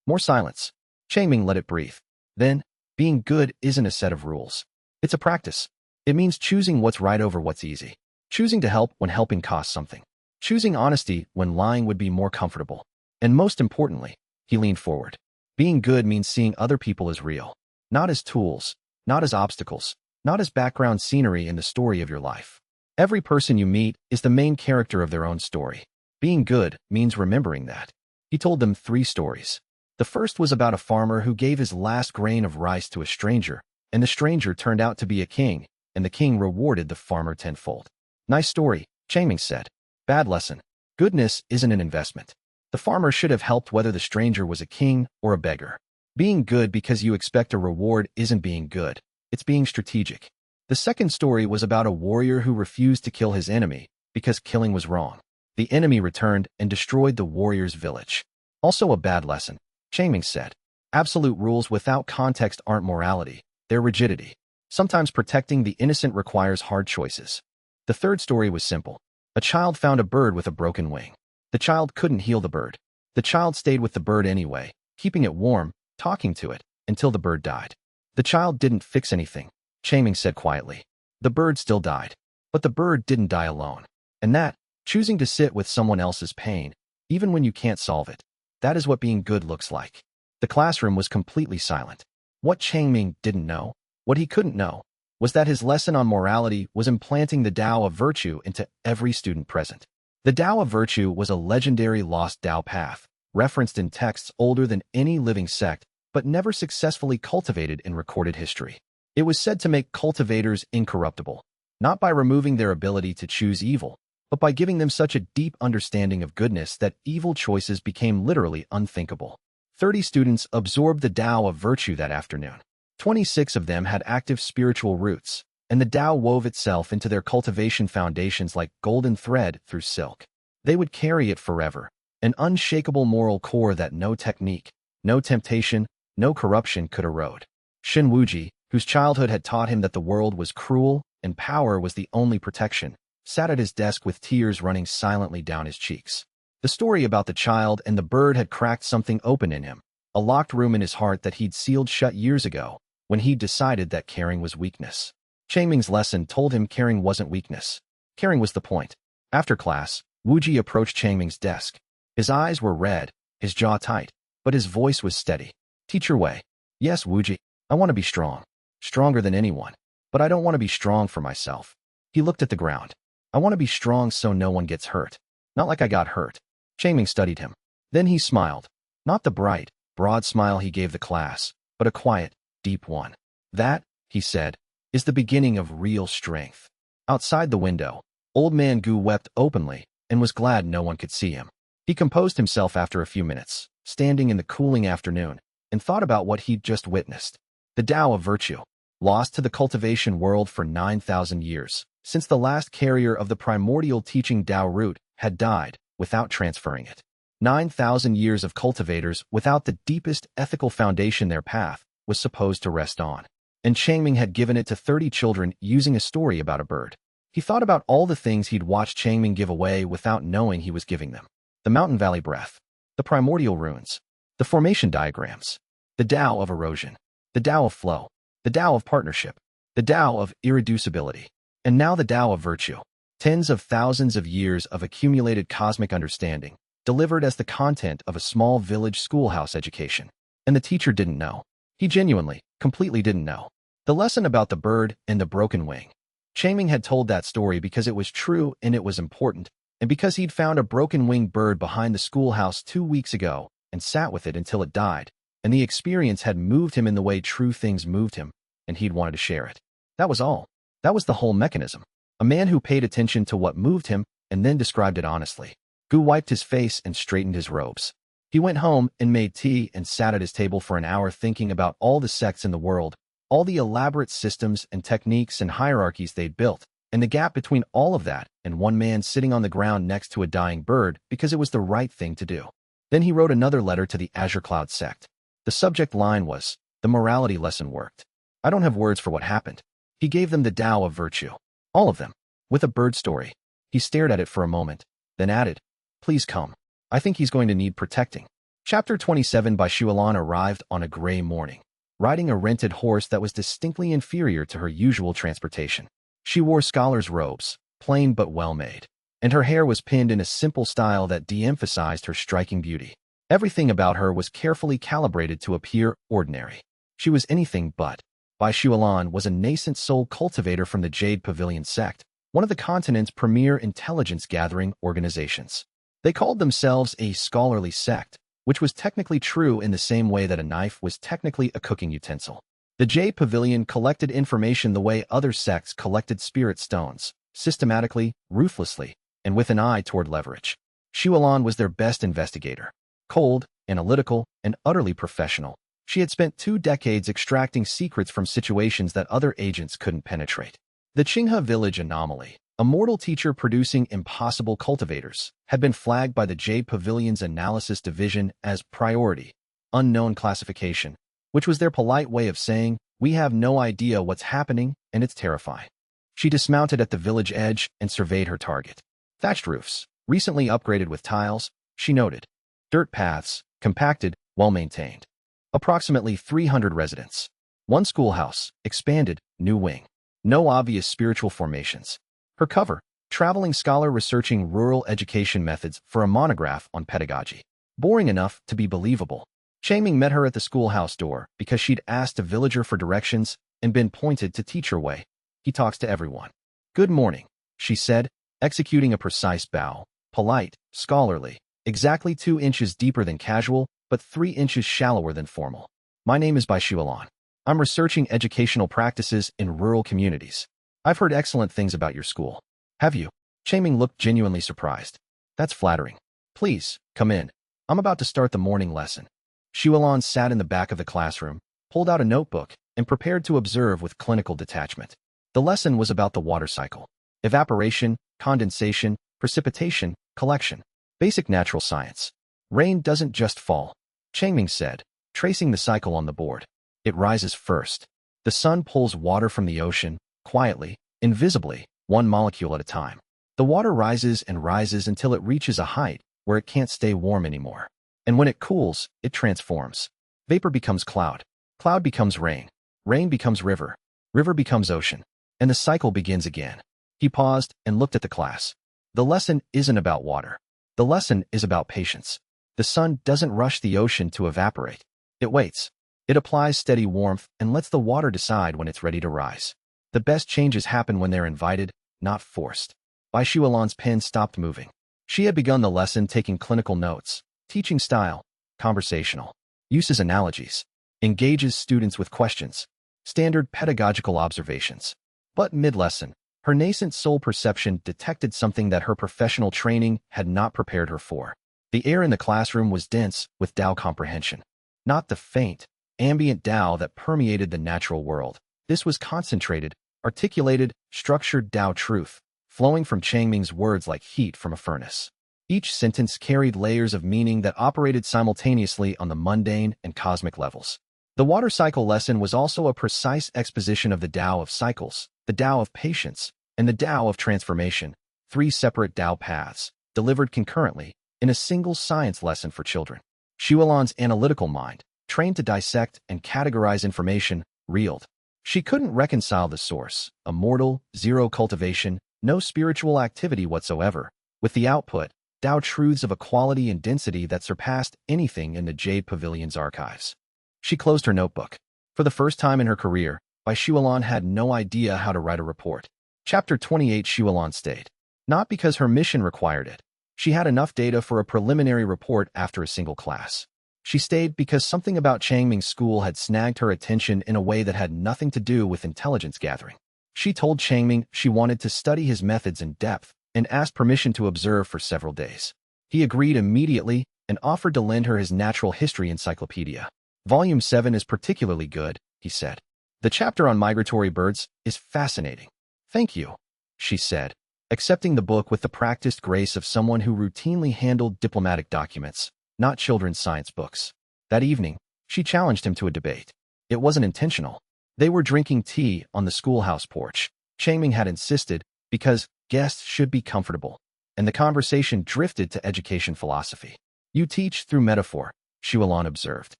More silence. Changming let it breathe. Then, being good isn't a set of rules. It's a practice. It means choosing what's right over what's easy. Choosing to help when helping costs something. Choosing honesty when lying would be more comfortable. And most importantly, he leaned forward. Being good means seeing other people as real. Not as tools, not as obstacles, not as background scenery in the story of your life. Every person you meet is the main character of their own story. Being good means remembering that. He told them 3 stories. The first was about a farmer who gave his last grain of rice to a stranger, and the stranger turned out to be a king, and the king rewarded the farmer tenfold. Nice story, Changming said. Bad lesson. Goodness isn't an investment. The farmer should have helped whether the stranger was a king or a beggar. Being good because you expect a reward isn't being good. It's being strategic. The second story was about a warrior who refused to kill his enemy because killing was wrong. The enemy returned and destroyed the warrior's village. Also a bad lesson. Changming said, absolute rules without context aren't morality, they're rigidity. Sometimes protecting the innocent requires hard choices. The third story was simple. A child found a bird with a broken wing. The child couldn't heal the bird. The child stayed with the bird anyway, keeping it warm, talking to it, until the bird died. The child didn't fix anything, Changming said quietly. The bird still died. But the bird didn't die alone. And that, choosing to sit with someone else's pain, even when you can't solve it, that is what being good looks like. The classroom was completely silent. What Changming didn't know, what he couldn't know, was that his lesson on morality was implanting the Tao of virtue into every student present. The Tao of virtue was a legendary lost Tao path, referenced in texts older than any living sect, but never successfully cultivated in recorded history. It was said to make cultivators incorruptible, not by removing their ability to choose evil, but by giving them such a deep understanding of goodness that evil choices became literally unthinkable. 30 students absorbed the Tao of virtue that afternoon. 26 of them had active spiritual roots, and the Tao wove itself into their cultivation foundations like golden thread through silk. They would carry it forever, an unshakable moral core that no technique, no temptation, no corruption could erode. Shin Wuji, whose childhood had taught him that the world was cruel and power was the only protection, sat at his desk with tears running silently down his cheeks. The story about the child and the bird had cracked something open in him, a locked room in his heart that he'd sealed shut years ago, when he'd decided that caring was weakness. Changming's lesson told him caring wasn't weakness. Caring was the point. After class, Wuji approached Changming's desk. His eyes were red, his jaw tight, but his voice was steady. Teacher Wei. Yes, Wuji. I want to be strong. Stronger than anyone. But I don't want to be strong for myself. He looked at the ground. I want to be strong so no one gets hurt. Not like I got hurt. Changming studied him. Then he smiled. Not the bright, broad smile he gave the class, but a quiet, deep one. That, he said, is the beginning of real strength. Outside the window, old man Gu wept openly and was glad no one could see him. He composed himself after a few minutes, standing in the cooling afternoon, and thought about what he'd just witnessed. The Tao of virtue, lost to the cultivation world for 9,000 years, since the last carrier of the primordial teaching Tao root had died without transferring it. 9,000 years of cultivators without the deepest ethical foundation their path was supposed to rest on. And Changming had given it to 30 children using a story about a bird. He thought about all the things he'd watched Changming give away without knowing he was giving them. The mountain valley breath, the primordial runes, the formation diagrams, the Tao of erosion, the Tao of flow, the Tao of partnership, the Tao of irreducibility, and now the Tao of virtue. Tens of thousands of years of accumulated cosmic understanding, delivered as the content of a small village schoolhouse education. And the teacher didn't know. He genuinely, completely didn't know. The lesson about the bird and the broken wing. Changming had told that story because it was true and it was important, and because he'd found a broken-winged bird behind the schoolhouse 2 weeks ago and sat with it until it died, and the experience had moved him in the way true things moved him, and he'd wanted to share it. That was all. That was the whole mechanism. A man who paid attention to what moved him and then described it honestly. Gu wiped his face and straightened his robes. He went home and made tea and sat at his table for an hour thinking about all the sects in the world, all the elaborate systems and techniques and hierarchies they'd built, and the gap between all of that and one man sitting on the ground next to a dying bird because it was the right thing to do. Then he wrote another letter to the Azure Cloud sect. The subject line was, "The morality lesson worked." I don't have words for what happened. He gave them the Tao of virtue. All of them. With a bird story. He stared at it for a moment, then added, "Please come. I think he's going to need protecting." Chapter 27 by Xiaolan arrived on a gray morning, riding a rented horse that was distinctly inferior to her usual transportation. She wore scholar's robes, plain but well-made, and her hair was pinned in a simple style that de-emphasized her striking beauty. Everything about her was carefully calibrated to appear ordinary. She was anything but. Bai Xiaolan was a nascent soul cultivator from the Jade Pavilion sect, one of the continent's premier intelligence-gathering organizations. They called themselves a scholarly sect, which was technically true in the same way that a knife was technically a cooking utensil. The Jade Pavilion collected information the way other sects collected spirit stones, systematically, ruthlessly, and with an eye toward leverage. Xiaolan was their best investigator. Cold, analytical, and utterly professional, she had spent 2 decades extracting secrets from situations that other agents couldn't penetrate. The Qinghe village anomaly, a mortal teacher producing impossible cultivators, had been flagged by the Jade Pavilion's analysis division as priority, unknown classification, which was their polite way of saying, "We have no idea what's happening, and it's terrifying." She dismounted at the village edge and surveyed her target. Thatched roofs, recently upgraded with tiles, she noted. Dirt paths, compacted, well-maintained. Approximately 300 residents. 1 schoolhouse, expanded, new wing. No obvious spiritual formations. Her cover, traveling scholar researching rural education methods for a monograph on pedagogy. Boring enough to be believable. Changming met her at the schoolhouse door because she'd asked a villager for directions and been pointed to Teacher Wei. He talks to everyone. "Good morning," she said, executing a precise bow. Polite, scholarly, exactly 2 inches deeper than casual, but 3 inches shallower than formal. "My name is Bai Xiaolan. I'm researching educational practices in rural communities. I've heard excellent things about your school." "Have you?" Changming looked genuinely surprised. "That's flattering. Please, come in. I'm about to start the morning lesson." Xiaolan sat in the back of the classroom, pulled out a notebook, and prepared to observe with clinical detachment. The lesson was about the water cycle. Evaporation, condensation, precipitation, collection. Basic natural science. Rain doesn't just fall, Changming said, tracing the cycle on the board. It rises first. The sun pulls water from the ocean, quietly, invisibly, one molecule at a time. The water rises and rises until it reaches a height where it can't stay warm anymore. And when it cools, it transforms. Vapor becomes cloud. Cloud becomes rain. Rain becomes river. River becomes ocean. And the cycle begins again. He paused and looked at the class. The lesson isn't about water. The lesson is about patience. The sun doesn't rush the ocean to evaporate. It waits. It applies steady warmth and lets the water decide when it's ready to rise. The best changes happen when they're invited, not forced. Bai Shualan's pen stopped moving. She had begun the lesson taking clinical notes, teaching style, conversational, uses analogies, engages students with questions, standard pedagogical observations. But mid-lesson, her nascent soul perception detected something that her professional training had not prepared her for. The air in the classroom was dense with Tao comprehension. Not the faint, ambient Tao that permeated the natural world. This was concentrated, articulated, structured Tao truth, flowing from Changming's words like heat from a furnace. Each sentence carried layers of meaning that operated simultaneously on the mundane and cosmic levels. The water cycle lesson was also a precise exposition of the Tao of cycles, the Tao of patience, and the Tao of transformation, three separate Tao paths, delivered concurrently, in a single science lesson for children. Shualan's analytical mind, trained to dissect and categorize information, reeled. She couldn't reconcile the source, immortal, zero cultivation, no spiritual activity whatsoever, with the output, Tao truths of a quality and density that surpassed anything in the Jade Pavilion's archives. She closed her notebook. For the first time in her career, Bai Shualan had no idea how to write a report. Chapter 28 Shualan stayed. Not because her mission required it. She had enough data for a preliminary report after a single class. She stayed because something about Changming's school had snagged her attention in a way that had nothing to do with intelligence gathering. She told Changming she wanted to study his methods in depth and asked permission to observe for several days. He agreed immediately and offered to lend her his natural history encyclopedia. Volume 7 is particularly good, he said. The chapter on migratory birds is fascinating. Thank you, she said, accepting the book with the practiced grace of someone who routinely handled diplomatic documents, not children's science books. That evening, she challenged him to a debate. It wasn't intentional. They were drinking tea on the schoolhouse porch. Changming had insisted, because guests should be comfortable, and the conversation drifted to education philosophy. You teach through metaphor, Shualan observed.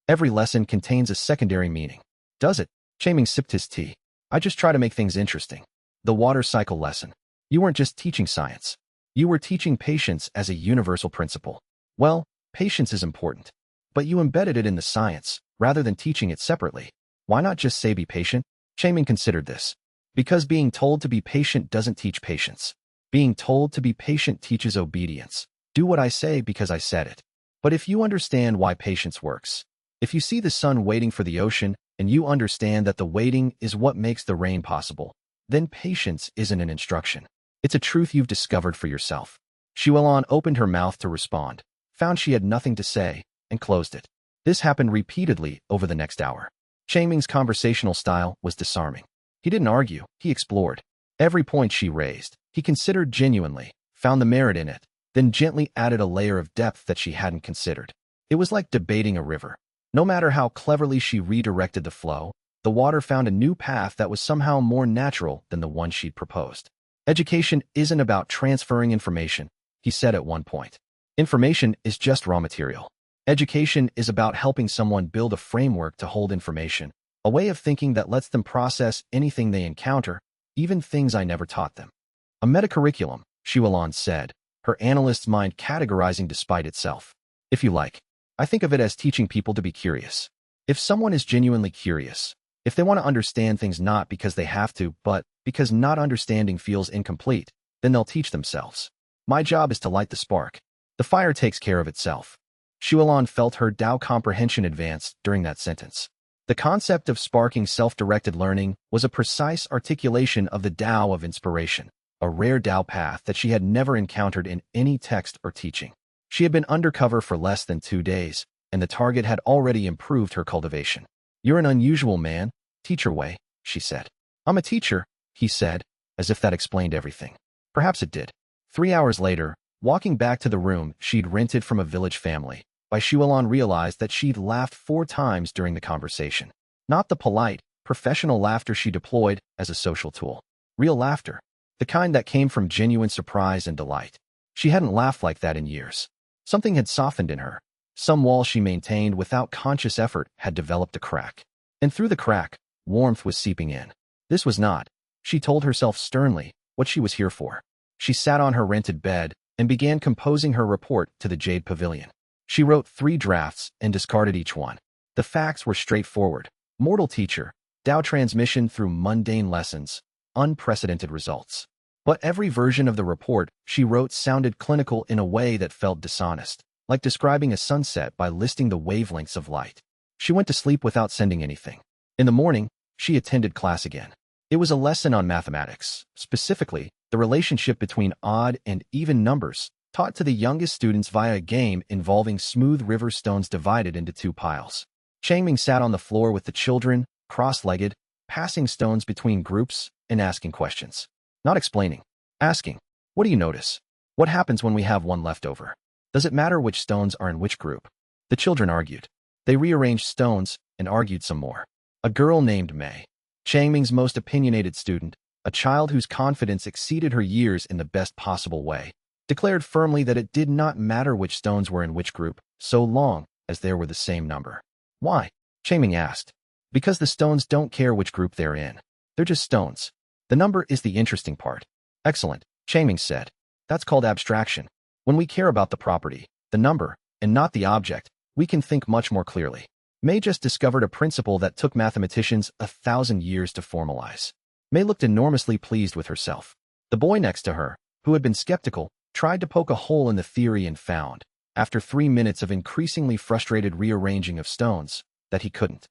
Every lesson contains a secondary meaning. Does it? Changming sipped his tea. I just try to make things interesting. The water cycle lesson. You weren't just teaching science. You were teaching patience as a universal principle. Well, patience is important. But you embedded it in the science, rather than teaching it separately. Why not just say be patient? Changming considered this. Because being told to be patient doesn't teach patience. Being told to be patient teaches obedience. Do what I say because I said it. But if you understand why patience works, if you see the sun waiting for the ocean, and you understand that the waiting is what makes the rain possible, then patience isn't an instruction. It's a truth you've discovered for yourself. Shualan opened her mouth to respond, found she had nothing to say, and closed it. This happened repeatedly over the next hour. Changming's conversational style was disarming. He didn't argue, he explored. Every point she raised, he considered genuinely, found the merit in it, then gently added a layer of depth that she hadn't considered. It was like debating a river. No matter how cleverly she redirected the flow, the water found a new path that was somehow more natural than the one she'd proposed. Education isn't about transferring information, he said at one point. Information is just raw material. Education is about helping someone build a framework to hold information, a way of thinking that lets them process anything they encounter, even things I never taught them. A metacurriculum, Shualan said, her analyst's mind categorizing despite itself. If you like, I think of it as teaching people to be curious. If someone is genuinely curious, if they want to understand things not because they have to, but because not understanding feels incomplete, then they'll teach themselves. My job is to light the spark. The fire takes care of itself. Shualan felt her Tao comprehension advance during that sentence. The concept of sparking self-directed learning was a precise articulation of the Tao of inspiration, a rare Tao path that she had never encountered in any text or teaching. She had been undercover for less than 2 days, and the target had already improved her cultivation. You're an unusual man, Teacher Wei, she said. I'm a teacher, he said, as if that explained everything. Perhaps it did. 3 hours later, walking back to the room she'd rented from a village family, Wei Liang realized that she'd laughed 4 times during the conversation. Not the polite, professional laughter she deployed as a social tool. Real laughter. The kind that came from genuine surprise and delight. She hadn't laughed like that in years. Something had softened in her. Some wall she maintained without conscious effort had developed a crack. And through the crack, warmth was seeping in. This was not, she told herself sternly, what she was here for. She sat on her rented bed and began composing her report to the Jade Pavilion. She wrote 3 drafts and discarded each one. The facts were straightforward. Mortal teacher, Tao transmission through mundane lessons, unprecedented results. But every version of the report she wrote sounded clinical in a way that felt dishonest, like describing a sunset by listing the wavelengths of light. She went to sleep without sending anything. In the morning, she attended class again. It was a lesson on mathematics, specifically, the relationship between odd and even numbers, taught to the youngest students via a game involving smooth river stones divided into 2 piles. Changming sat on the floor with the children, cross-legged, passing stones between groups and asking questions. Not explaining. Asking, what do you notice? What happens when we have one left over? Does it matter which stones are in which group? The children argued. They rearranged stones and argued some more. A girl named Mei, Changming's most opinionated student, a child whose confidence exceeded her years in the best possible way, declared firmly that it did not matter which stones were in which group, so long as there were the same number. Why? Changming asked. Because the stones don't care which group they're in. They're just stones. The number is the interesting part. Excellent, Changming said. That's called abstraction. When we care about the property, the number, and not the object, we can think much more clearly. Mei just discovered a principle that took mathematicians 1,000 years to formalize. Mei looked enormously pleased with herself. The boy next to her, who had been skeptical, tried to poke a hole in the theory and found, after 3 minutes of increasingly frustrated rearranging of stones, that he couldn't.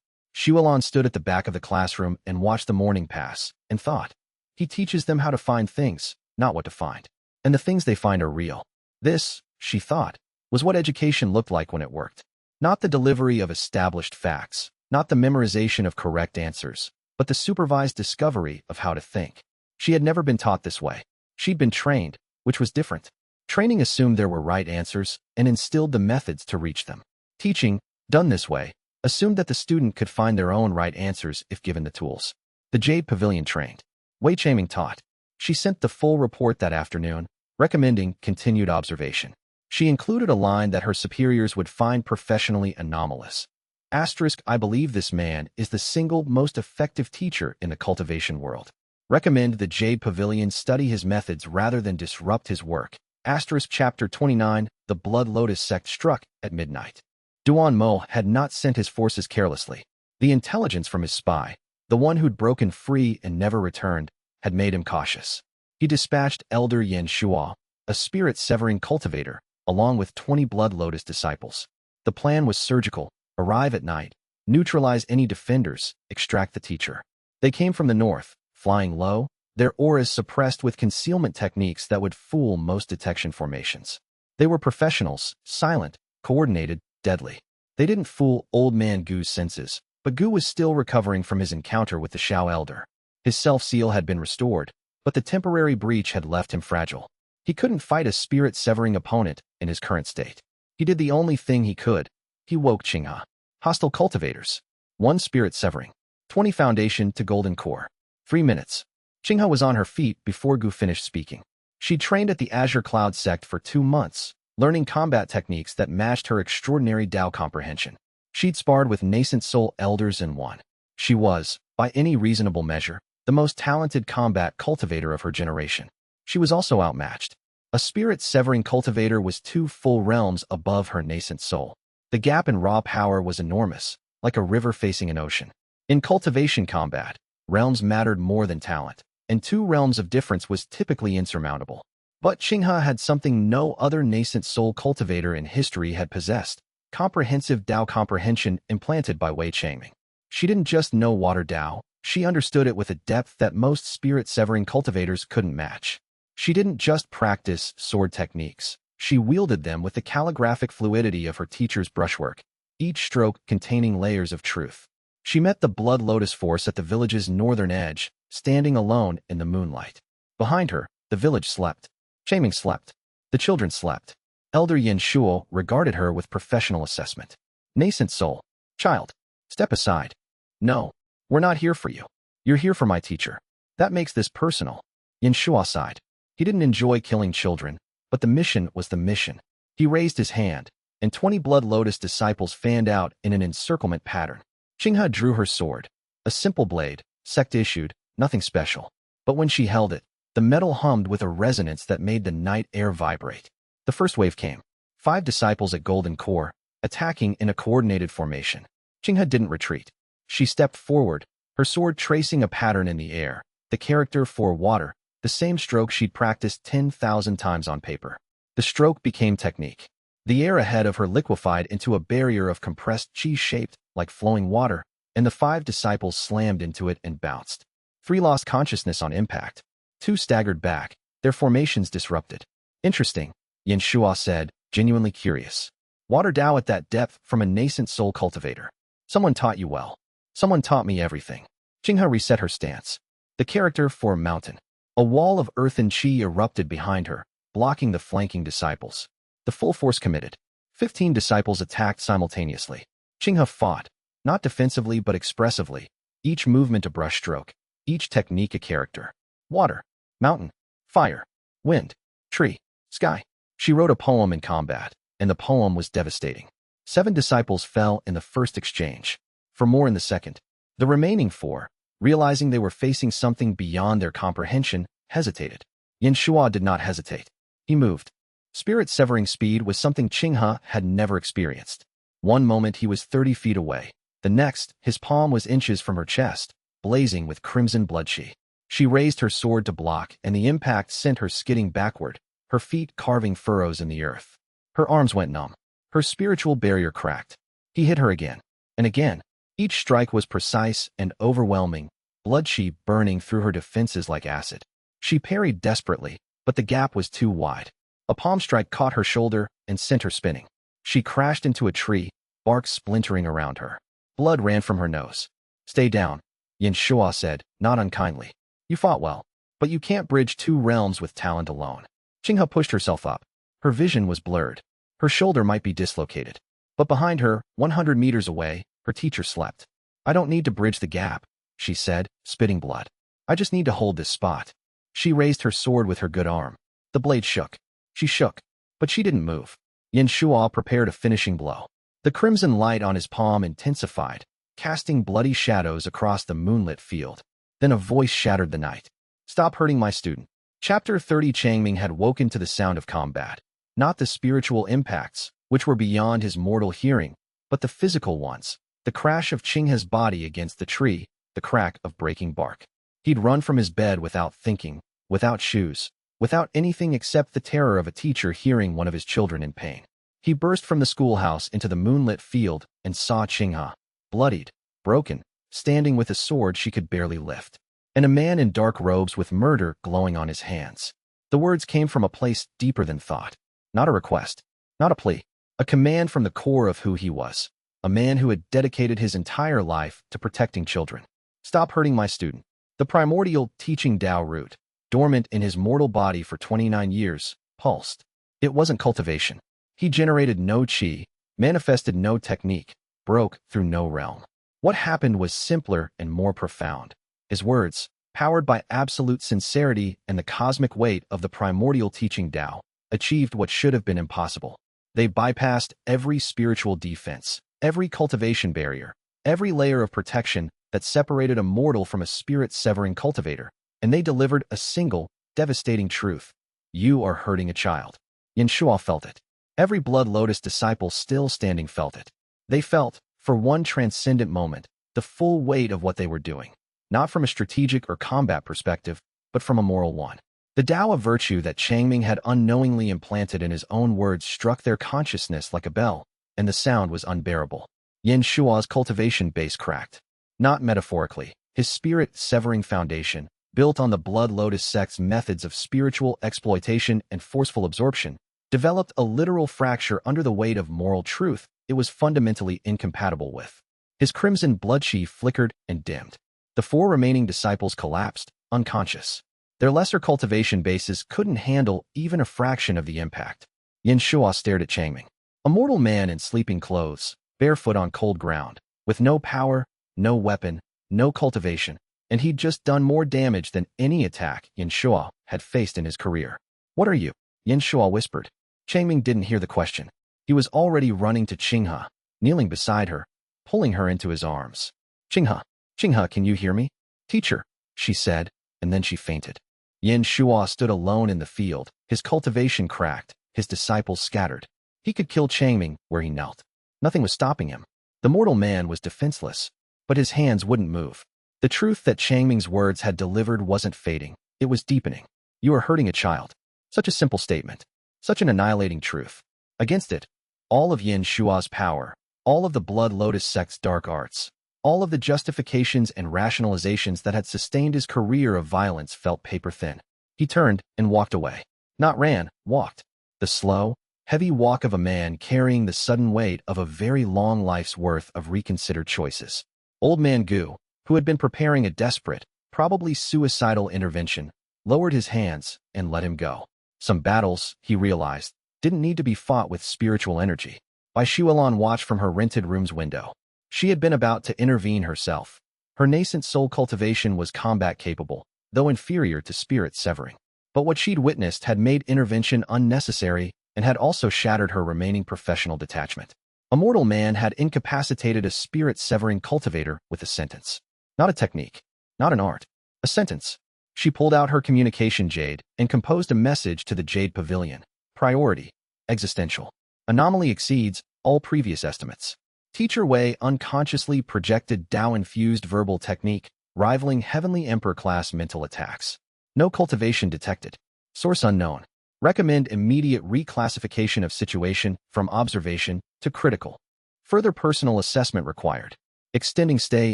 Liang stood at the back of the classroom and watched the morning pass, and thought, he teaches them how to find things, not what to find. And the things they find are real. This, she thought, was what education looked like when it worked. Not the delivery of established facts, not the memorization of correct answers, but the supervised discovery of how to think. She had never been taught this way. She'd been trained, which was different. Training assumed there were right answers and instilled the methods to reach them. Teaching, done this way, assumed that the student could find their own right answers if given the tools. The Jade Pavilion trained. Wei Changming taught. She sent the full report that afternoon, recommending continued observation. She included a line that her superiors would find professionally anomalous. I believe this man is the single most effective teacher in the cultivation world. Recommend the Jade Pavilion study his methods rather than disrupt his work. Chapter 29, The Blood Lotus Sect struck at midnight. Duan Mo had not sent his forces carelessly. The intelligence from his spy, the one who'd broken free and never returned, had made him cautious. He dispatched Elder Yan Shuo, a spirit-severing cultivator, along with 20 Blood Lotus disciples. The plan was surgical: arrive at night, neutralize any defenders, extract the teacher. They came from the north, flying low, their auras suppressed with concealment techniques that would fool most detection formations. They were professionals, silent, coordinated, deadly. They didn't fool Old Man Gu's senses, but Gu was still recovering from his encounter with the Shao Elder. His self-seal had been restored, but the temporary breach had left him fragile. He couldn't fight a spirit-severing opponent in his current state. He did the only thing he could. He woke Qingha. Hostile cultivators. 1 spirit-severing. 20 foundation to golden core. 3 minutes. Qingha was on her feet before Gu finished speaking. She'd trained at the Azure Cloud sect for 2 months, learning combat techniques that matched her extraordinary Tao comprehension. She'd sparred with nascent soul elders and won. She was, by any reasonable measure, the most talented combat cultivator of her generation. She was also outmatched. A spirit-severing cultivator was 2 full realms above her nascent soul. The gap in raw power was enormous, like a river facing an ocean. In cultivation combat, realms mattered more than talent, and 2 realms of difference was typically insurmountable. But Qingha had something no other nascent soul cultivator in history had possessed: comprehensive Tao comprehension implanted by Wei Changming. She didn't just know water Tao, she understood it with a depth that most spirit-severing cultivators couldn't match. She didn't just practice sword techniques, she wielded them with the calligraphic fluidity of her teacher's brushwork, each stroke containing layers of truth. She met the Blood Lotus force at the village's northern edge, standing alone in the moonlight. Behind her, the village slept. Xianxia slept. The children slept. Elder Yin Shuo regarded her with professional assessment. Nascent soul. Child. Step aside. No. We're not here for you. You're here for my teacher. That makes this personal. Yin Shuo sighed. He didn't enjoy killing children, but the mission was the mission. He raised his hand, and 20 blood lotus disciples fanned out in an encirclement pattern. Xianxia drew her sword. A simple blade, sect issued, nothing special. But when she held it, the metal hummed with a resonance that made the night air vibrate. The first wave came. 5 disciples at Golden Core, attacking in a coordinated formation. Xianxia didn't retreat. She stepped forward, her sword tracing a pattern in the air, the character for water, the same stroke she'd practiced 10,000 times on paper. The stroke became technique. The air ahead of her liquefied into a barrier of compressed chi shaped like flowing water, and the 5 disciples slammed into it and bounced. 3 lost consciousness on impact. 2 staggered back, their formations disrupted. Interesting, Yin Shuo said, genuinely curious. Water Dao at that depth from a nascent soul cultivator. Someone taught you well. Someone taught me everything. Xianxia reset her stance. The character for a mountain. A wall of earth and chi erupted behind her, blocking the flanking disciples. The full force committed. 15 disciples attacked simultaneously. Xianxia fought, not defensively but expressively, each movement a brushstroke, each technique a character. Water, mountain, fire, wind, tree, sky. She wrote a poem in combat, and the poem was devastating. 7 disciples fell in the first exchange. 4 more in the second. The remaining 4, realizing they were facing something beyond their comprehension, hesitated. Yin Shuo did not hesitate. He moved. Spirit-severing speed was something Xianxia had never experienced. One moment he was 30 feet away. The next, his palm was inches from her chest, blazing with crimson blood chi. She raised her sword to block, and the impact sent her skidding backward, her feet carving furrows in the earth. Her arms went numb. Her spiritual barrier cracked. He hit her again, and again. Each strike was precise and overwhelming, blood chi burning through her defenses like acid. She parried desperately, but the gap was too wide. A palm strike caught her shoulder and sent her spinning. She crashed into a tree, bark splintering around her. Blood ran from her nose. Stay down, Yin Shuo said, not unkindly. You fought well, but you can't bridge 2 realms with talent alone. Xianxia pushed herself up. Her vision was blurred. Her shoulder might be dislocated. But behind her, 100 meters away, her teacher slept. I don't need to bridge the gap, she said, spitting blood. I just need to hold this spot. She raised her sword with her good arm. The blade shook. She shook, but she didn't move. Yin Shuo prepared a finishing blow. The crimson light on his palm intensified, casting bloody shadows across the moonlit field. Then a voice shattered the night. Stop hurting my student. Chapter 30. Xianxia had woken to the sound of combat. Not the spiritual impacts, which were beyond his mortal hearing, but the physical ones. The crash of Xianxia's body against the tree, the crack of breaking bark. He'd run from his bed without thinking, without shoes, without anything except the terror of a teacher hearing one of his children in pain. He burst from the schoolhouse into the moonlit field and saw Xianxia, bloodied, broken, standing with a sword she could barely lift, and a man in dark robes with murder glowing on his hands. The words came from a place deeper than thought. Not a request, not a plea, a command from the core of who he was, a man who had dedicated his entire life to protecting children. Stop hurting my student. The primordial teaching Tao root, dormant in his mortal body for 29 years, pulsed. It wasn't cultivation. He generated no chi, manifested no technique, broke through no realm. What happened was simpler and more profound. His words, powered by absolute sincerity and the cosmic weight of the primordial teaching Tao, achieved what should have been impossible. They bypassed every spiritual defense, every cultivation barrier, every layer of protection that separated a mortal from a spirit-severing cultivator, and they delivered a single, devastating truth. You are hurting a child. Yin Shuo felt it. Every Blood Lotus disciple still standing felt it. They felt, for one transcendent moment, the full weight of what they were doing, not from a strategic or combat perspective, but from a moral one. The Tao of virtue that Xianxia had unknowingly implanted in his own words struck their consciousness like a bell, and the sound was unbearable. Yin Shuo's cultivation base cracked. Not metaphorically, his spirit-severing foundation, built on the Blood Lotus sect's methods of spiritual exploitation and forceful absorption, developed a literal fracture under the weight of moral truth it was fundamentally incompatible with. His crimson blood chi flickered and dimmed. The 4 remaining disciples collapsed, unconscious. Their lesser cultivation bases couldn't handle even a fraction of the impact. Xianxia stared at Changming, a mortal man in sleeping clothes, barefoot on cold ground, with no power, no weapon, no cultivation, and he'd just done more damage than any attack Xianxia had faced in his career. "What are you?" Xianxia whispered. Changming didn't hear the question. He was already running to Qinghe, kneeling beside her, pulling her into his arms. "Qinghe, Qinghe, can you hear me?" "Teacher," she said, and then she fainted. Xianxia stood alone in the field, his cultivation cracked, his disciples scattered. He could kill Changming where he knelt. Nothing was stopping him. The mortal man was defenseless, but his hands wouldn't move. The truth that Changming's words had delivered wasn't fading, it was deepening. "You are hurting a child." Such a simple statement. Such an annihilating truth. Against it, all of Xianxia's power, all of the Blood Lotus sect's dark arts, all of the justifications and rationalizations that had sustained his career of violence felt paper-thin. He turned and walked away. Not ran, walked. The slow, heavy walk of a man carrying the sudden weight of a very long life's worth of reconsidered choices. Old Man Gu, who had been preparing a desperate, probably suicidal intervention, lowered his hands and let him go. Some battles, he realized, didn't need to be fought with spiritual energy. Bai Shuilan watched from her rented room's window. She had been about to intervene herself. Her nascent soul cultivation was combat-capable, though inferior to spirit severing. But what she'd witnessed had made intervention unnecessary and had also shattered her remaining professional detachment. A mortal man had incapacitated a spirit-severing cultivator with a sentence. Not a technique, not an art, a sentence. She pulled out her communication jade and composed a message to the Jade Pavilion. Priority, existential. Anomaly exceeds all previous estimates. Teacher Wei unconsciously projected Tao-infused verbal technique, rivaling Heavenly Emperor-class mental attacks. No cultivation detected. Source unknown. Recommend immediate reclassification of situation from observation to critical. Further personal assessment required. Extending stay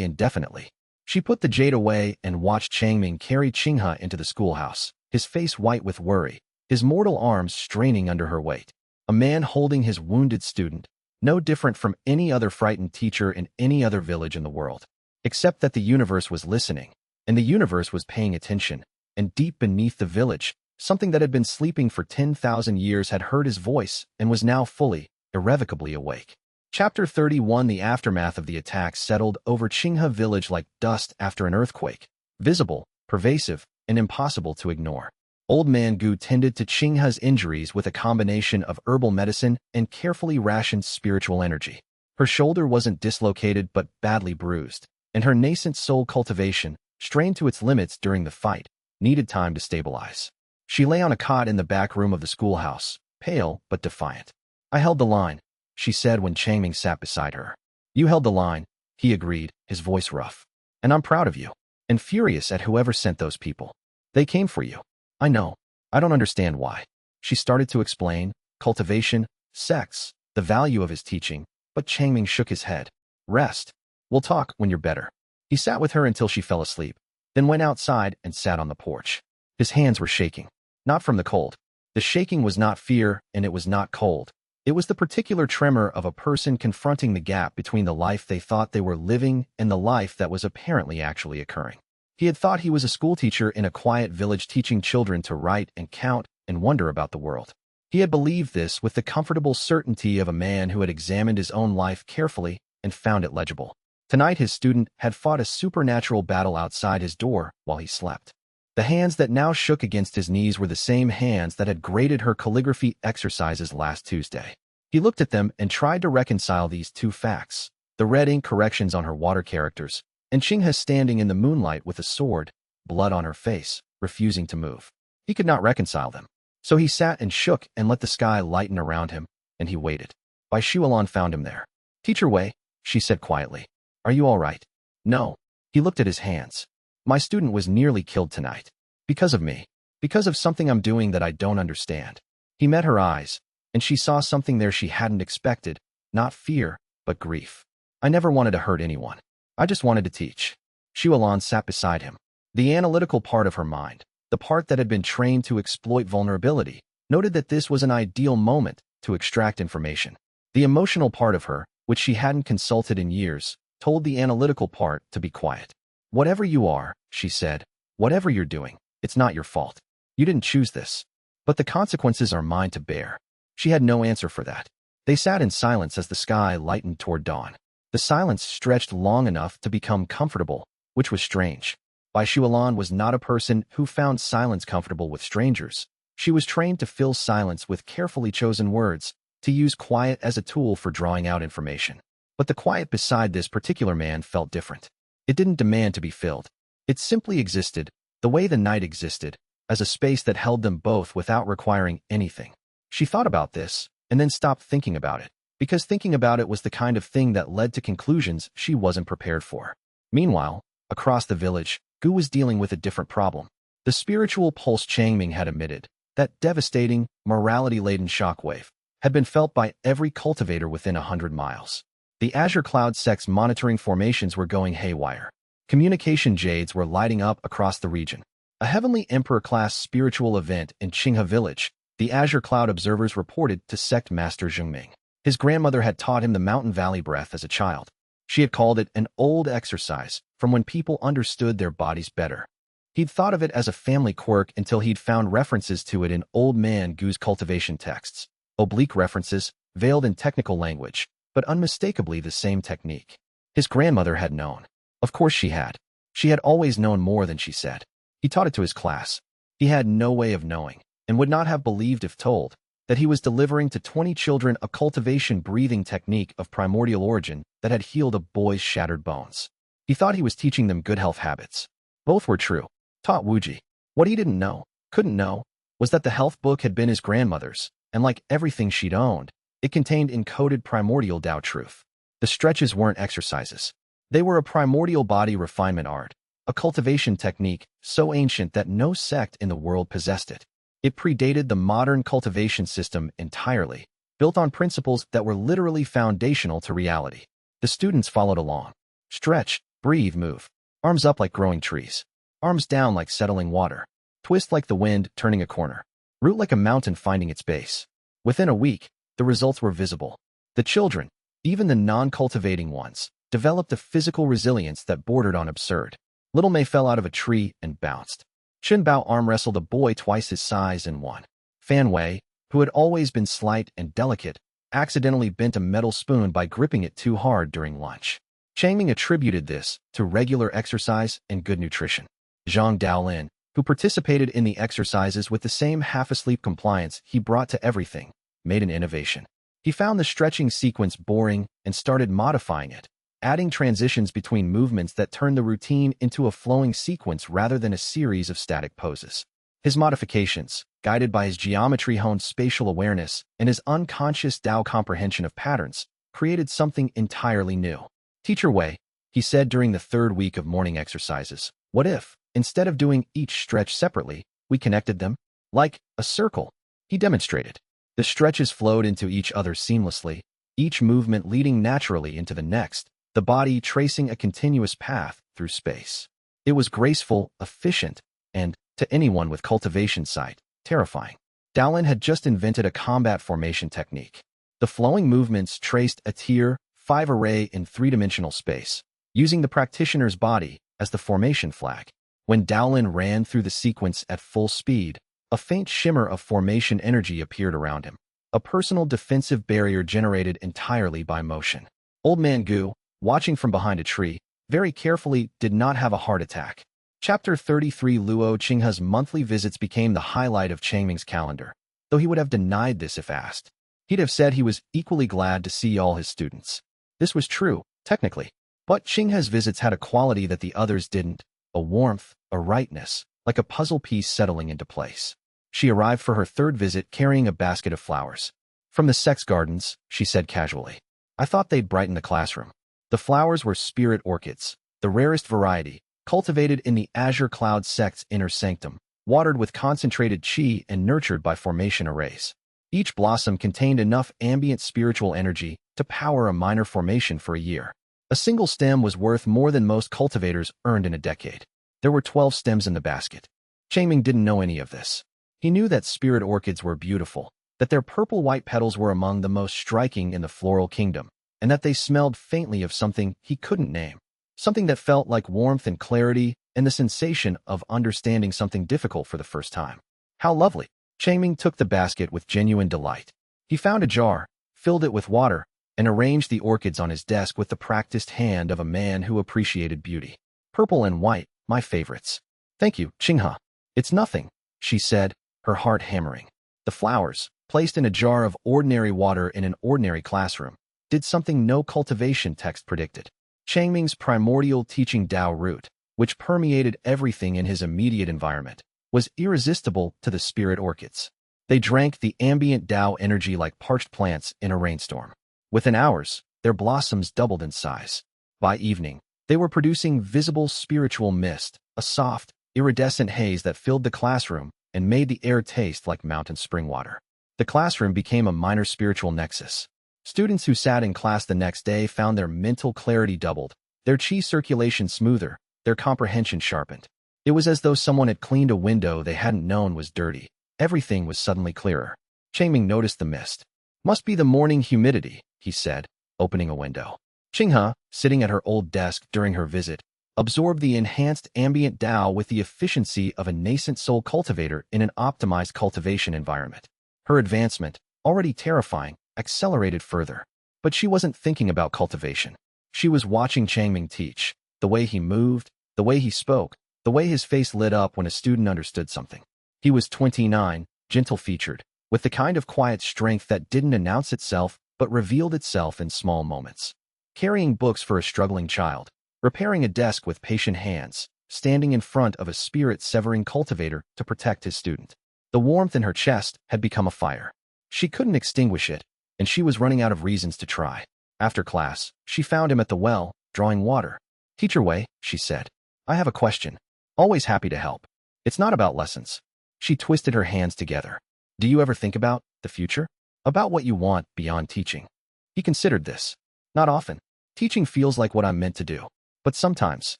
indefinitely. She put the jade away and watched Changming carry Qinghe into the schoolhouse, his face white with worry, his mortal arms straining under her weight. A man holding his wounded student, no different from any other frightened teacher in any other village in the world. Except that the universe was listening, and the universe was paying attention, and deep beneath the village, something that had been sleeping for 10,000 years had heard his voice and was now fully, irrevocably awake. Chapter 31. The aftermath of the attack settled over Qinghe village like dust after an earthquake, visible, pervasive, and impossible to ignore. Old Man Gu tended to Qinghe's injuries with a combination of herbal medicine and carefully rationed spiritual energy. Her shoulder wasn't dislocated but badly bruised, and her nascent soul cultivation, strained to its limits during the fight, needed time to stabilize. She lay on a cot in the back room of the schoolhouse, pale but defiant. "I held the line," she said when Changming sat beside her. "You held the line," he agreed, his voice rough. "And I'm proud of you, and furious at whoever sent those people. They came for you. I know. I don't understand why." She started to explain, cultivation, sects, the value of his teaching, but Changming shook his head. "Rest. We'll talk when you're better." He sat with her until she fell asleep, then went outside and sat on the porch. His hands were shaking. Not from the cold. The shaking was not fear, and it was not cold. It was the particular tremor of a person confronting the gap between the life they thought they were living and the life that was apparently actually occurring. He had thought he was a schoolteacher in a quiet village teaching children to write and count and wonder about the world. He had believed this with the comfortable certainty of a man who had examined his own life carefully and found it legible. Tonight his student had fought a supernatural battle outside his door while he slept. The hands that now shook against his knees were the same hands that had graded her calligraphy exercises last Tuesday. He looked at them and tried to reconcile these two facts, the red ink corrections on her water characters, and Qinghe standing in the moonlight with a sword, blood on her face, refusing to move. He could not reconcile them. So he sat and shook and let the sky lighten around him, and he waited. Bai Shuilan found him there. "Teacher Wei," she said quietly, "are you all right?" "No." He looked at his hands. "My student was nearly killed tonight. Because of me. Because of something I'm doing that I don't understand." He met her eyes, and she saw something there she hadn't expected, not fear, but grief. "I never wanted to hurt anyone. I just wanted to teach." Shuilan sat beside him. The analytical part of her mind, the part that had been trained to exploit vulnerability, noted that this was an ideal moment to extract information. The emotional part of her, which she hadn't consulted in years, told the analytical part to be quiet. "Whatever you are," she said, "whatever you're doing, it's not your fault. You didn't choose this. But the consequences are mine to bear." She had no answer for that. They sat in silence as the sky lightened toward dawn. The silence stretched long enough to become comfortable, which was strange. Bai Shualan was not a person who found silence comfortable with strangers. She was trained to fill silence with carefully chosen words, to use quiet as a tool for drawing out information. But the quiet beside this particular man felt different. It didn't demand to be filled. It simply existed, the way the night existed, as a space that held them both without requiring anything. She thought about this, and then stopped thinking about it, because thinking about it was the kind of thing that led to conclusions she wasn't prepared for. Meanwhile, across the village, Gu was dealing with a different problem. The spiritual pulse Changming had emitted, that devastating, morality-laden shockwave, had been felt by every cultivator within 100 miles. The Azure Cloud sects monitoring formations were going haywire. Communication jades were lighting up across the region. A Heavenly Emperor-class spiritual event in Qinghe village, the Azure Cloud observers reported to sect master Zhengming. His grandmother had taught him the mountain valley breath as a child. She had called it an old exercise from when people understood their bodies better. He'd thought of it as a family quirk until he'd found references to it in Old Man Gu's cultivation texts. Oblique references, veiled in technical language, but unmistakably the same technique. His grandmother had known. Of course she had. She had always known more than she said. He taught it to his class. He had no way of knowing, and would not have believed if told, that he was delivering to 20 children a cultivation breathing technique of primordial origin that had healed a boy's shattered bones. He thought he was teaching them good health habits. Both were true, taught Wuji. What he didn't know, couldn't know, was that the health book had been his grandmother's, and like everything she'd owned, it contained encoded primordial Tao truth. The stretches weren't exercises. They were a primordial body refinement art, a cultivation technique so ancient that no sect in the world possessed it. It predated the modern cultivation system entirely, built on principles that were literally foundational to reality. The students followed along. Stretch, breathe, move. Arms up like growing trees. Arms down like settling water. Twist like the wind turning a corner. Root like a mountain finding its base. Within a week, the results were visible. The children, even the non-cultivating ones, developed a physical resilience that bordered on absurd. Little Mei fell out of a tree and bounced. Chen Bao arm wrestled a boy twice his size and won. Fan Wei, who had always been slight and delicate, accidentally bent a metal spoon by gripping it too hard during lunch. Changming attributed this to regular exercise and good nutrition. Zhang Daolin, who participated in the exercises with the same half-asleep compliance he brought to everything, made an innovation. He found the stretching sequence boring and started modifying it, adding transitions between movements that turned the routine into a flowing sequence rather than a series of static poses. His modifications, guided by his geometry-honed spatial awareness and his unconscious Tao comprehension of patterns, created something entirely new. "Teacher Wei," he said during the third week of morning exercises, "what if, instead of doing each stretch separately, we connected them? Like a circle." He demonstrated. The stretches flowed into each other seamlessly, each movement leading naturally into the next, the body tracing a continuous path through space. It was graceful, efficient, and, to anyone with cultivation sight, terrifying. Daolin had just invented a combat formation technique. The flowing movements traced a tier 5 array in three-dimensional space, using the practitioner's body as the formation flag. When Daolin ran through the sequence at full speed, a faint shimmer of formation energy appeared around him, a personal defensive barrier generated entirely by motion. Old Man Gu, watching from behind a tree, very carefully did not have a heart attack. Chapter 33 Luo Qinghe's monthly visits became the highlight of Changming's calendar, though he would have denied this if asked. He'd have said he was equally glad to see all his students. This was true, technically, but Qinghe's visits had a quality that the others didn't, a warmth, a rightness, like a puzzle piece settling into place. She arrived for her third visit carrying a basket of flowers. "From the sex gardens," she said casually. "I thought they'd brighten the classroom." The flowers were spirit orchids, the rarest variety, cultivated in the Azure Cloud sect's inner sanctum, watered with concentrated qi and nurtured by formation arrays. Each blossom contained enough ambient spiritual energy to power a minor formation for a year. A single stem was worth more than most cultivators earned in a decade. There were 12 stems in the basket. Changming didn't know any of this. He knew that spirit orchids were beautiful, that their purple-white petals were among the most striking in the floral kingdom, and that they smelled faintly of something he couldn't name. something that felt like warmth and clarity and the sensation of understanding something difficult for the first time. How lovely! Changming took the basket with genuine delight. He found a jar, filled it with water, and arranged the orchids on his desk with the practiced hand of a man who appreciated beauty. Purple and white, my favorites. Thank you, Qinghe. It's nothing, she said, her heart hammering. The flowers, placed in a jar of ordinary water in an ordinary classroom, did something no cultivation text predicted. Changming's primordial teaching Tao root, which permeated everything in his immediate environment, was irresistible to the spirit orchids. They drank the ambient Tao energy like parched plants in a rainstorm. Within hours, their blossoms doubled in size. By evening, they were producing visible spiritual mist, a soft, iridescent haze that filled the classroom and made the air taste like mountain spring water. The classroom became a minor spiritual nexus. Students who sat in class the next day found their mental clarity doubled, their chi circulation smoother, their comprehension sharpened. It was as though someone had cleaned a window they hadn't known was dirty. Everything was suddenly clearer. Changming noticed the mist. Must be the morning humidity, he said, opening a window. Qinghe, sitting at her old desk during her visit, absorbed the enhanced ambient Tao with the efficiency of a nascent soul cultivator in an optimized cultivation environment. Her advancement, already terrifying, accelerated further. But she wasn't thinking about cultivation. She was watching Changming teach, the way he moved, the way he spoke, the way his face lit up when a student understood something. He was 29, gentle-featured, with the kind of quiet strength that didn't announce itself but revealed itself in small moments. Carrying books for a struggling child, repairing a desk with patient hands, standing in front of a spirit-severing cultivator to protect his student. The warmth in her chest had become a fire. She couldn't extinguish it, and she was running out of reasons to try. After class, she found him at the well, drawing water. "Teacher Wei," she said, "I have a question. Always happy to help. It's not about lessons." She twisted her hands together. "Do you ever think about the future? About what you want beyond teaching?" He considered this. "Not often. Teaching feels like what I'm meant to do. But sometimes,"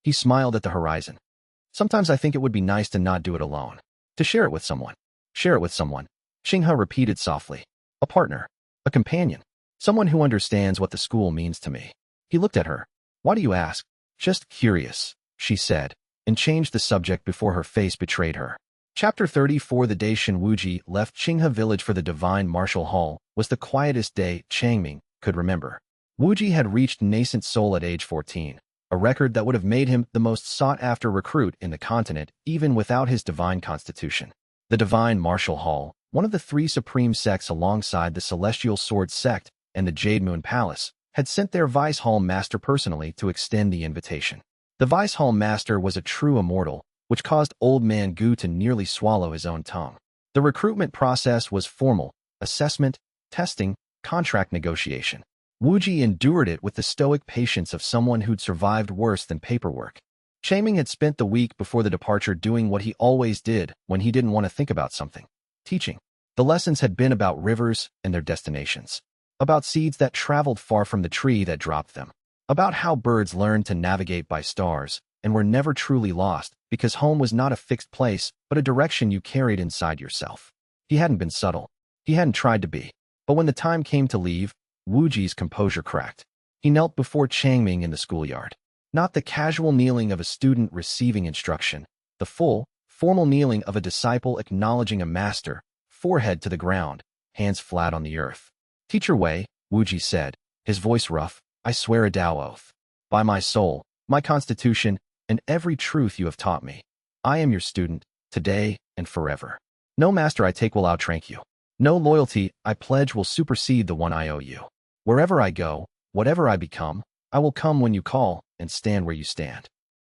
he smiled at the horizon, "sometimes I think it would be nice to not do it alone. To share it with someone." "Share it with someone," Qinghe repeated softly. "A partner. A companion. Someone who understands what the school means to me." He looked at her. "Why do you ask?" "Just curious," she said, and changed the subject before her face betrayed her. Chapter 34. The day Shen Wuji left Qinghe village for the divine martial hall was the quietest day Changming could remember. Wuji had reached nascent soul at age 14, a record that would have made him the most sought-after recruit in the continent even without his divine constitution. The divine martial hall, one of the three supreme sects alongside the Celestial Sword sect and the Jade Moon Palace, had sent their Vice Hall Master personally to extend the invitation. The Vice Hall Master was a true immortal, which caused Old Man Gu to nearly swallow his own tongue. The recruitment process was formal: assessment, testing, contract negotiation. Wuji endured it with the stoic patience of someone who'd survived worse than paperwork. Changming had spent the week before the departure doing what he always did when he didn't want to think about something: teaching. The lessons had been about rivers and their destinations, about seeds that traveled far from the tree that dropped them, about how birds learned to navigate by stars and were never truly lost because home was not a fixed place but a direction you carried inside yourself. He hadn't been subtle. He hadn't tried to be. But when the time came to leave, Wuji's composure cracked. He knelt before Changming in the schoolyard. Not the casual kneeling of a student receiving instruction, the full, formal kneeling of a disciple acknowledging a master, forehead to the ground, hands flat on the earth. "Teacher Wei," Wuji said, his voice rough, "I swear a Tao oath. By my soul, my constitution, and every truth you have taught me, I am your student, today and forever. No master I take will outrank you. No loyalty I pledge will supersede the one I owe you. Wherever I go, whatever I become, I will come when you call and stand where you stand."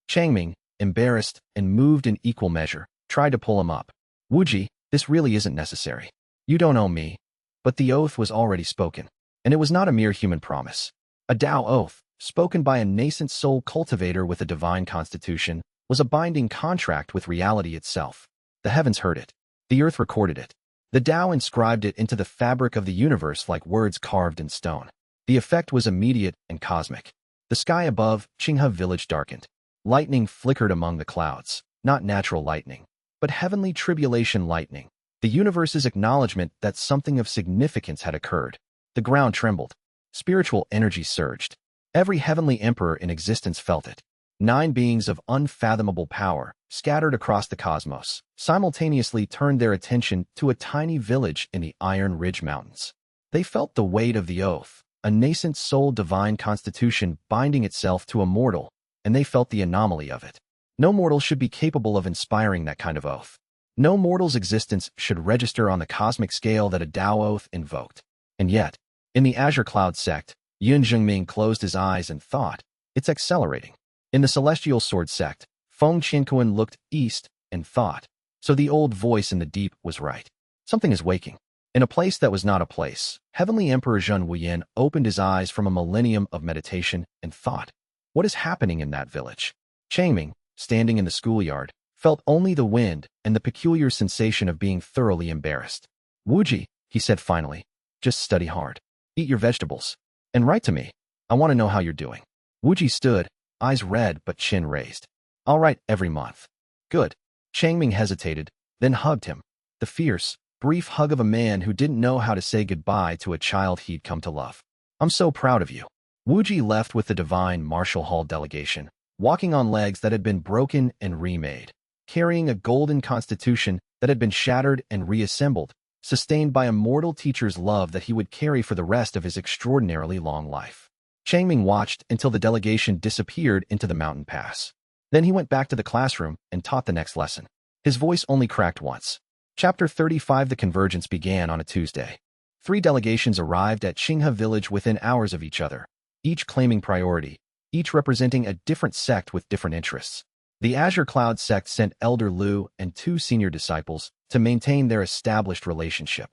Changming, embarrassed and moved in equal measure, tried to pull him up. "Wuji, this really isn't necessary. You don't owe me." But the oath was already spoken, and it was not a mere human promise. A Tao oath, spoken by a nascent soul cultivator with a divine constitution, was a binding contract with reality itself. The heavens heard it. The earth recorded it. The Tao inscribed it into the fabric of the universe like words carved in stone. The effect was immediate and cosmic. The sky above Qinghe village darkened. Lightning flickered among the clouds, not natural lightning, but heavenly tribulation lightning, the universe's acknowledgement that something of significance had occurred. The ground trembled. Spiritual energy surged. Every heavenly emperor in existence felt it. 9 beings of unfathomable power, scattered across the cosmos, simultaneously turned their attention to a tiny village in the Iron Ridge Mountains. They felt the weight of the oath, a nascent soul divine constitution binding itself to a mortal, and they felt the anomaly of it. No mortal should be capable of inspiring that kind of oath. No mortal's existence should register on the cosmic scale that a Tao oath invoked. And yet, in the Azure Cloud sect, Yun Zhengming closed his eyes and thought, it's accelerating. In the Celestial Sword sect, Feng Qianquan looked east and thought, so the old voice in the deep was right. Something is waking. In a place that was not a place, Heavenly Emperor Zhen Wuyan opened his eyes from a millennium of meditation and thought, what is happening in that village? Changming, standing in the schoolyard, felt only the wind and the peculiar sensation of being thoroughly embarrassed. Wuji, he said finally, just study hard. Eat your vegetables. And write to me. I want to know how you're doing. Wuji stood, eyes red but chin raised. I'll write every month. Good. Changming hesitated, then hugged him. The fierce, brief hug of a man who didn't know how to say goodbye to a child he'd come to love. I'm so proud of you. Wuji left with the Divine Martial Hall delegation, walking on legs that had been broken and remade, carrying a golden constitution that had been shattered and reassembled, sustained by a mortal teacher's love that he would carry for the rest of his extraordinarily long life. Changming watched until the delegation disappeared into the mountain pass. Then he went back to the classroom and taught the next lesson. His voice only cracked once. Chapter 35. The convergence began on a Tuesday. 3 delegations arrived at Qinghe village within hours of each other, each claiming priority, each representing a different sect with different interests. The Azure Cloud sect sent Elder Lu and 2 senior disciples to maintain their established relationship.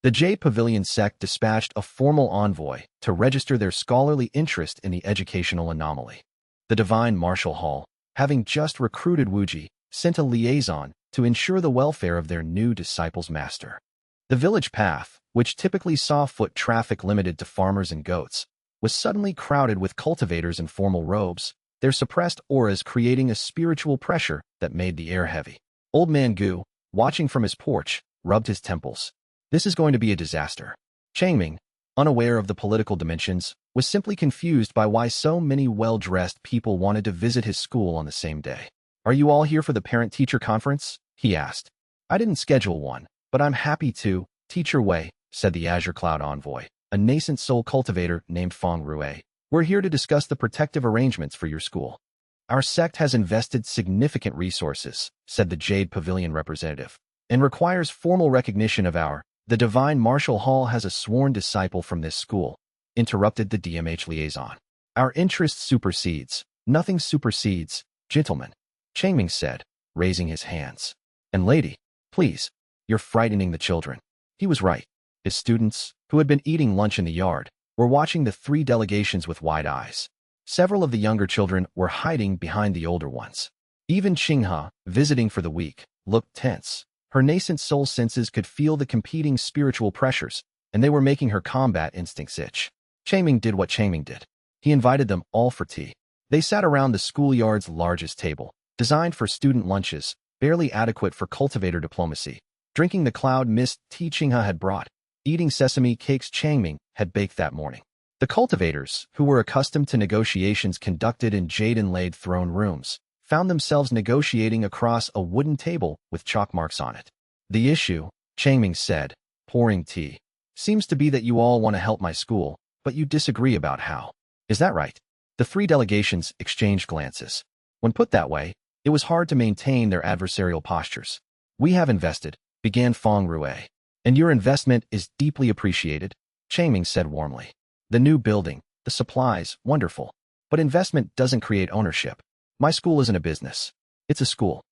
The Jade Pavilion sect dispatched a formal envoy to register their scholarly interest in the educational anomaly. The Divine Martial Hall, having just recruited Wuji, sent a liaison to ensure the welfare of their new disciple's master. The village path, which typically saw foot traffic limited to farmers and goats, was suddenly crowded with cultivators in formal robes, their suppressed auras creating a spiritual pressure that made the air heavy. Old Man Gu, watching from his porch, rubbed his temples. This is going to be a disaster. Changming, unaware of the political dimensions, was simply confused by why so many well-dressed people wanted to visit his school on the same day. Are you all here for the parent-teacher conference? He asked. I didn't schedule one, but I'm happy to. Teacher Wei, said the Azure Cloud envoy, a nascent soul cultivator named Feng Rue. We're here to discuss the protective arrangements for your school. Our sect has invested significant resources, said the Jade Pavilion representative, and requires formal recognition of the Divine Martial Hall has a sworn disciple from this school, interrupted the DMH liaison. Our interest supersedes. Nothing supersedes, gentlemen, Changming said, raising his hands. And lady, please, you're frightening the children. He was right. His students, who had been eating lunch in the yard, were watching the 3 delegations with wide eyes. Several of the younger children were hiding behind the older ones. Even Qinghe, visiting for the week, looked tense. Her nascent soul senses could feel the competing spiritual pressures, and they were making her combat instincts itch. Changming did what Changming did. He invited them all for tea. They sat around the schoolyard's largest table, designed for student lunches, barely adequate for cultivator diplomacy, drinking the cloud mist tea Qinghe had brought, eating sesame cakes Changming had baked that morning. The cultivators, who were accustomed to negotiations conducted in jade-inlaid throne rooms, found themselves negotiating across a wooden table with chalk marks on it. The issue, Changming said, pouring tea, seems to be that you all want to help my school, but you disagree about how. Is that right? The 3 delegations exchanged glances. When put that way, it was hard to maintain their adversarial postures. We have invested, began Feng Rue. And your investment is deeply appreciated, Changming said warmly. The new building, the supplies, wonderful. But investment doesn't create ownership. My school isn't a business. It's a school.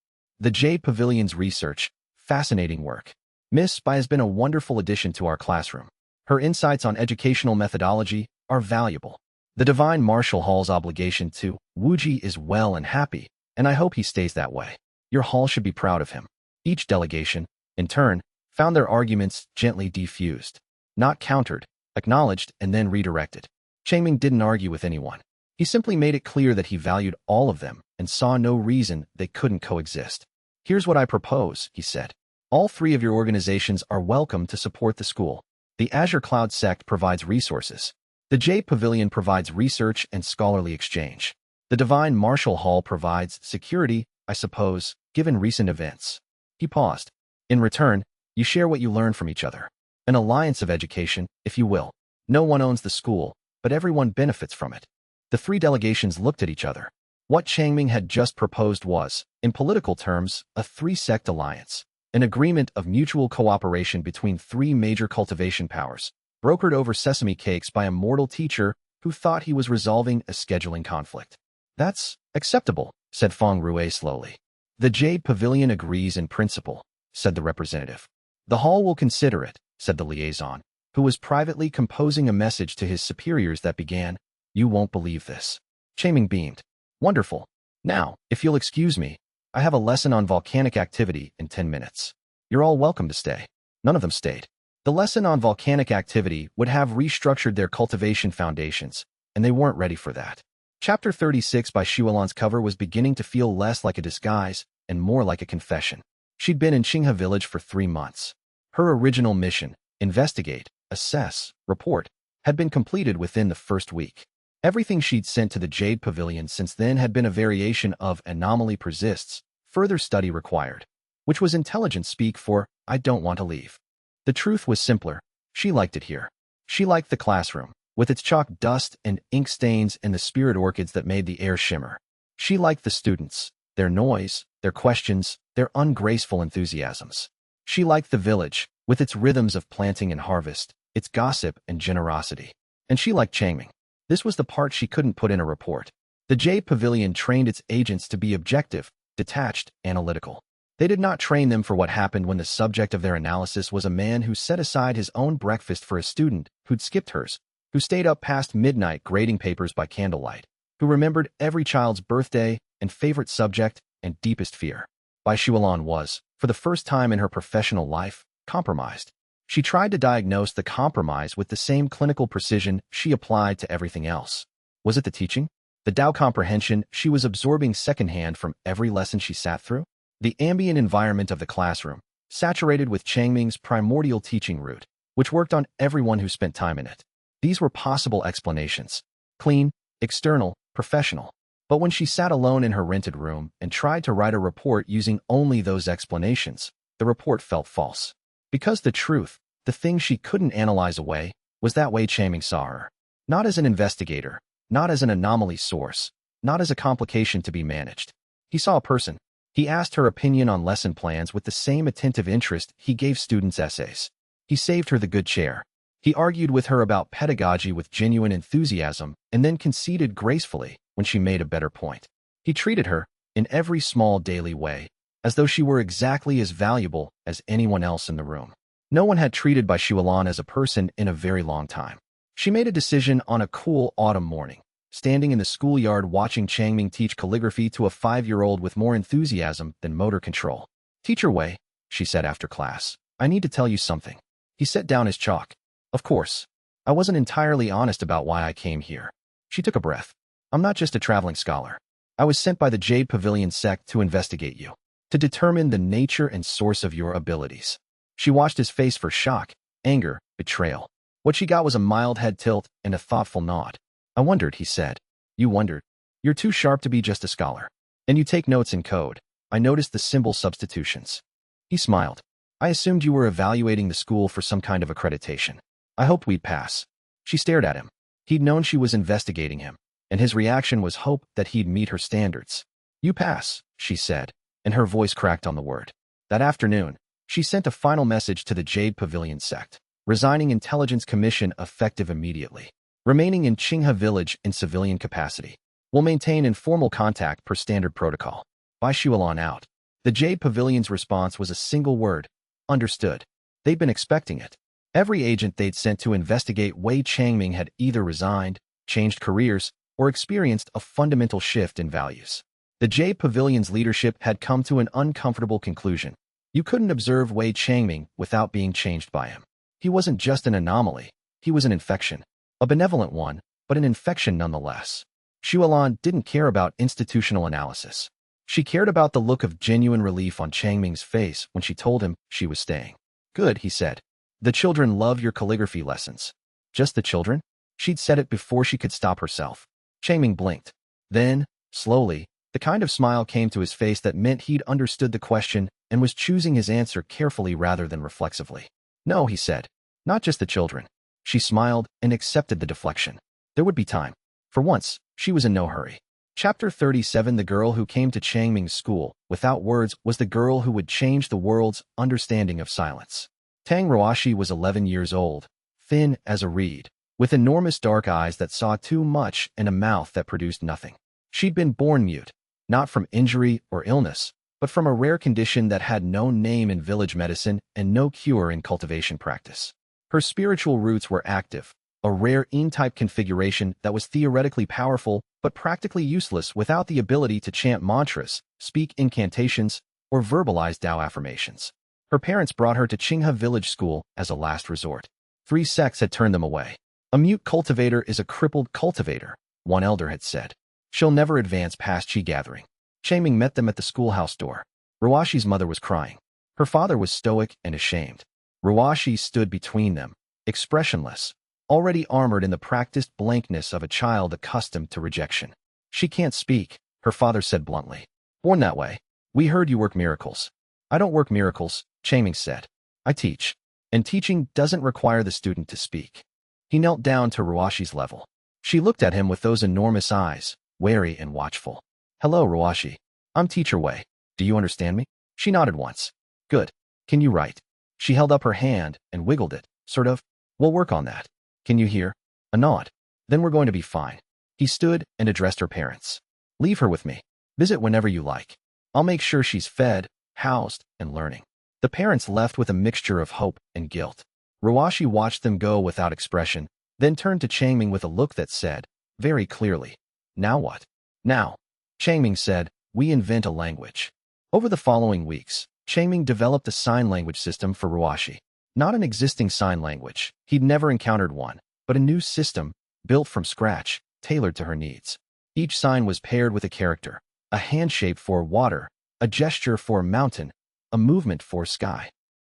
The Jade Pavilion's research, fascinating work. Miss Bai has been a wonderful addition to our classroom. Her insights on educational methodology are valuable. The Divine Martial Hall's obligation to Wuji is well and happy, and I hope he stays that way. Your hall should be proud of him. Each delegation, in turn, found their arguments gently defused, not countered, acknowledged, and then redirected. Changming didn't argue with anyone. He simply made it clear that he valued all of them and saw no reason they couldn't coexist. Here's what I propose, he said. All 3 of your organizations are welcome to support the school. The Azure Cloud sect provides resources. The Jade Pavilion provides research and scholarly exchange. The Divine Martial Hall provides security, I suppose, given recent events. He paused. In return, you share what you learn from each other. An alliance of education, if you will. No one owns the school, but everyone benefits from it. The three delegations looked at each other. What Changming had just proposed was, in political terms, a three-sect alliance, an agreement of mutual cooperation between three major cultivation powers, brokered over sesame cakes by a mortal teacher who thought he was resolving a scheduling conflict. That's acceptable, said Feng Rue slowly. The Jade Pavilion agrees in principle, said the representative. The hall will consider it, said the liaison, who was privately composing a message to his superiors that began, "You won't believe this." Changming beamed. Wonderful. Now, if you'll excuse me, I have a lesson on volcanic activity in 10 minutes. You're all welcome to stay. None of them stayed. The lesson on volcanic activity would have restructured their cultivation foundations, and they weren't ready for that. Chapter 36 by Xuelan's cover was beginning to feel less like a disguise and more like a confession. She'd been in Qinghe village for 3 months. Her original mission, investigate, assess, report, had been completed within the first week. Everything she'd sent to the Jade Pavilion since then had been a variation of anomaly persists, further study required, which was intelligence speak for, I don't want to leave. The truth was simpler. She liked it here. She liked the classroom, with its chalk dust and ink stains and the spirit orchids that made the air shimmer. She liked the students, their noise, their questions, their ungraceful enthusiasms. She liked the village, with its rhythms of planting and harvest, its gossip and generosity. And she liked Changming. This was the part she couldn't put in a report. The Jade Pavilion trained its agents to be objective, detached, analytical. They did not train them for what happened when the subject of their analysis was a man who set aside his own breakfast for a student who'd skipped hers, who stayed up past midnight grading papers by candlelight, who remembered every child's birthday and favorite subject and deepest fear. Bai Xuelan was, for the first time in her professional life, compromised. She tried to diagnose the compromise with the same clinical precision she applied to everything else. Was it the teaching? The Tao comprehension she was absorbing secondhand from every lesson she sat through? The ambient environment of the classroom, saturated with Changming's primordial teaching route, which worked on everyone who spent time in it. These were possible explanations. Clean, external, professional. But when she sat alone in her rented room and tried to write a report using only those explanations, the report felt false. Because the truth, the thing she couldn't analyze away, was that Wei Changming saw her. Not as an investigator, not as an anomaly source, not as a complication to be managed. He saw a person. He asked her opinion on lesson plans with the same attentive interest he gave students' essays. He saved her the good chair. He argued with her about pedagogy with genuine enthusiasm and then conceded gracefully when she made a better point. He treated her, in every small daily way, as though she were exactly as valuable as anyone else in the room. No one had treated Bai Xuelan as a person in a very long time. She made a decision on a cool autumn morning, standing in the schoolyard watching Changming teach calligraphy to a 5-year-old with more enthusiasm than motor control. "Teacher Wei," she said after class, "I need to tell you something." He set down his chalk. "Of course. I wasn't entirely honest about why I came here." She took a breath. "I'm not just a traveling scholar. I was sent by the Jade Pavilion sect to investigate you, to determine the nature and source of your abilities." She watched his face for shock, anger, betrayal. What she got was a mild head tilt and a thoughtful nod. "I wondered," he said. "You wondered? You're too sharp to be just a scholar. And you take notes in code. I noticed the symbol substitutions." He smiled. "I assumed you were evaluating the school for some kind of accreditation. I hoped we'd pass." She stared at him. He'd known she was investigating him, and his reaction was hope that he'd meet her standards. "You pass," she said, and her voice cracked on the word. That afternoon, she sent a final message to the Jade Pavilion sect, resigning Intelligence Commission effective immediately, remaining in Qinghe village in civilian capacity. "Will maintain informal contact per standard protocol." Bai Xuelan out. The Jade Pavilion's response was a single word: understood. They'd been expecting it. Every agent they'd sent to investigate Wei Changming had either resigned, changed careers, or experienced a fundamental shift in values. The Jade Pavilion's leadership had come to an uncomfortable conclusion. You couldn't observe Wei Changming without being changed by him. He wasn't just an anomaly, he was an infection. A benevolent one, but an infection nonetheless. Xuelan didn't care about institutional analysis. She cared about the look of genuine relief on Changming's face when she told him she was staying. "Good," he said. "The children love your calligraphy lessons." "Just the children?" She'd said it before she could stop herself. Changming blinked. Then, slowly, the kind of smile came to his face that meant he'd understood the question and was choosing his answer carefully rather than reflexively. No, he said. Not just the children. She smiled and accepted the deflection. There would be time. For once, she was in no hurry. Chapter 37. The girl who came to Changming's school, without words, was the girl who would change the world's understanding of silence. Tang Ruoshi was 11 years old, thin as a reed, with enormous dark eyes that saw too much and a mouth that produced nothing. She'd been born mute, not from injury or illness, but from a rare condition that had no name in village medicine and no cure in cultivation practice. Her spiritual roots were active, a rare Yin-type configuration that was theoretically powerful but practically useless without the ability to chant mantras, speak incantations, or verbalize Tao affirmations. Her parents brought her to Qinghe Village School as a last resort. 3 sects had turned them away. A mute cultivator is a crippled cultivator, one elder had said. She'll never advance past Qi gathering. Changming met them at the schoolhouse door. Ruoshi's mother was crying. Her father was stoic and ashamed. Ruoshi stood between them, expressionless, already armored in the practiced blankness of a child accustomed to rejection. She can't speak, her father said bluntly. Born that way. We heard you work miracles. I don't work miracles, Changming said. I teach. And teaching doesn't require the student to speak. He knelt down to Ruoshi's level. She looked at him with those enormous eyes, wary and watchful. Hello, Ruoshi. I'm Teacher Wei. Do you understand me? She nodded once. Good. Can you write? She held up her hand and wiggled it, sort of. We'll work on that. Can you hear? A nod. Then we're going to be fine. He stood and addressed her parents. Leave her with me. Visit whenever you like. I'll make sure she's fed, housed, and learning. The parents left with a mixture of hope and guilt. Ruoshi watched them go without expression, then turned to Changming with a look that said, very clearly, now what? Now, Changming said, we invent a language. Over the following weeks, Changming developed a sign language system for Ruoshi. Not an existing sign language, he'd never encountered one, but a new system, built from scratch, tailored to her needs. Each sign was paired with a character, a hand shape for water, a gesture for mountain, a movement for sky.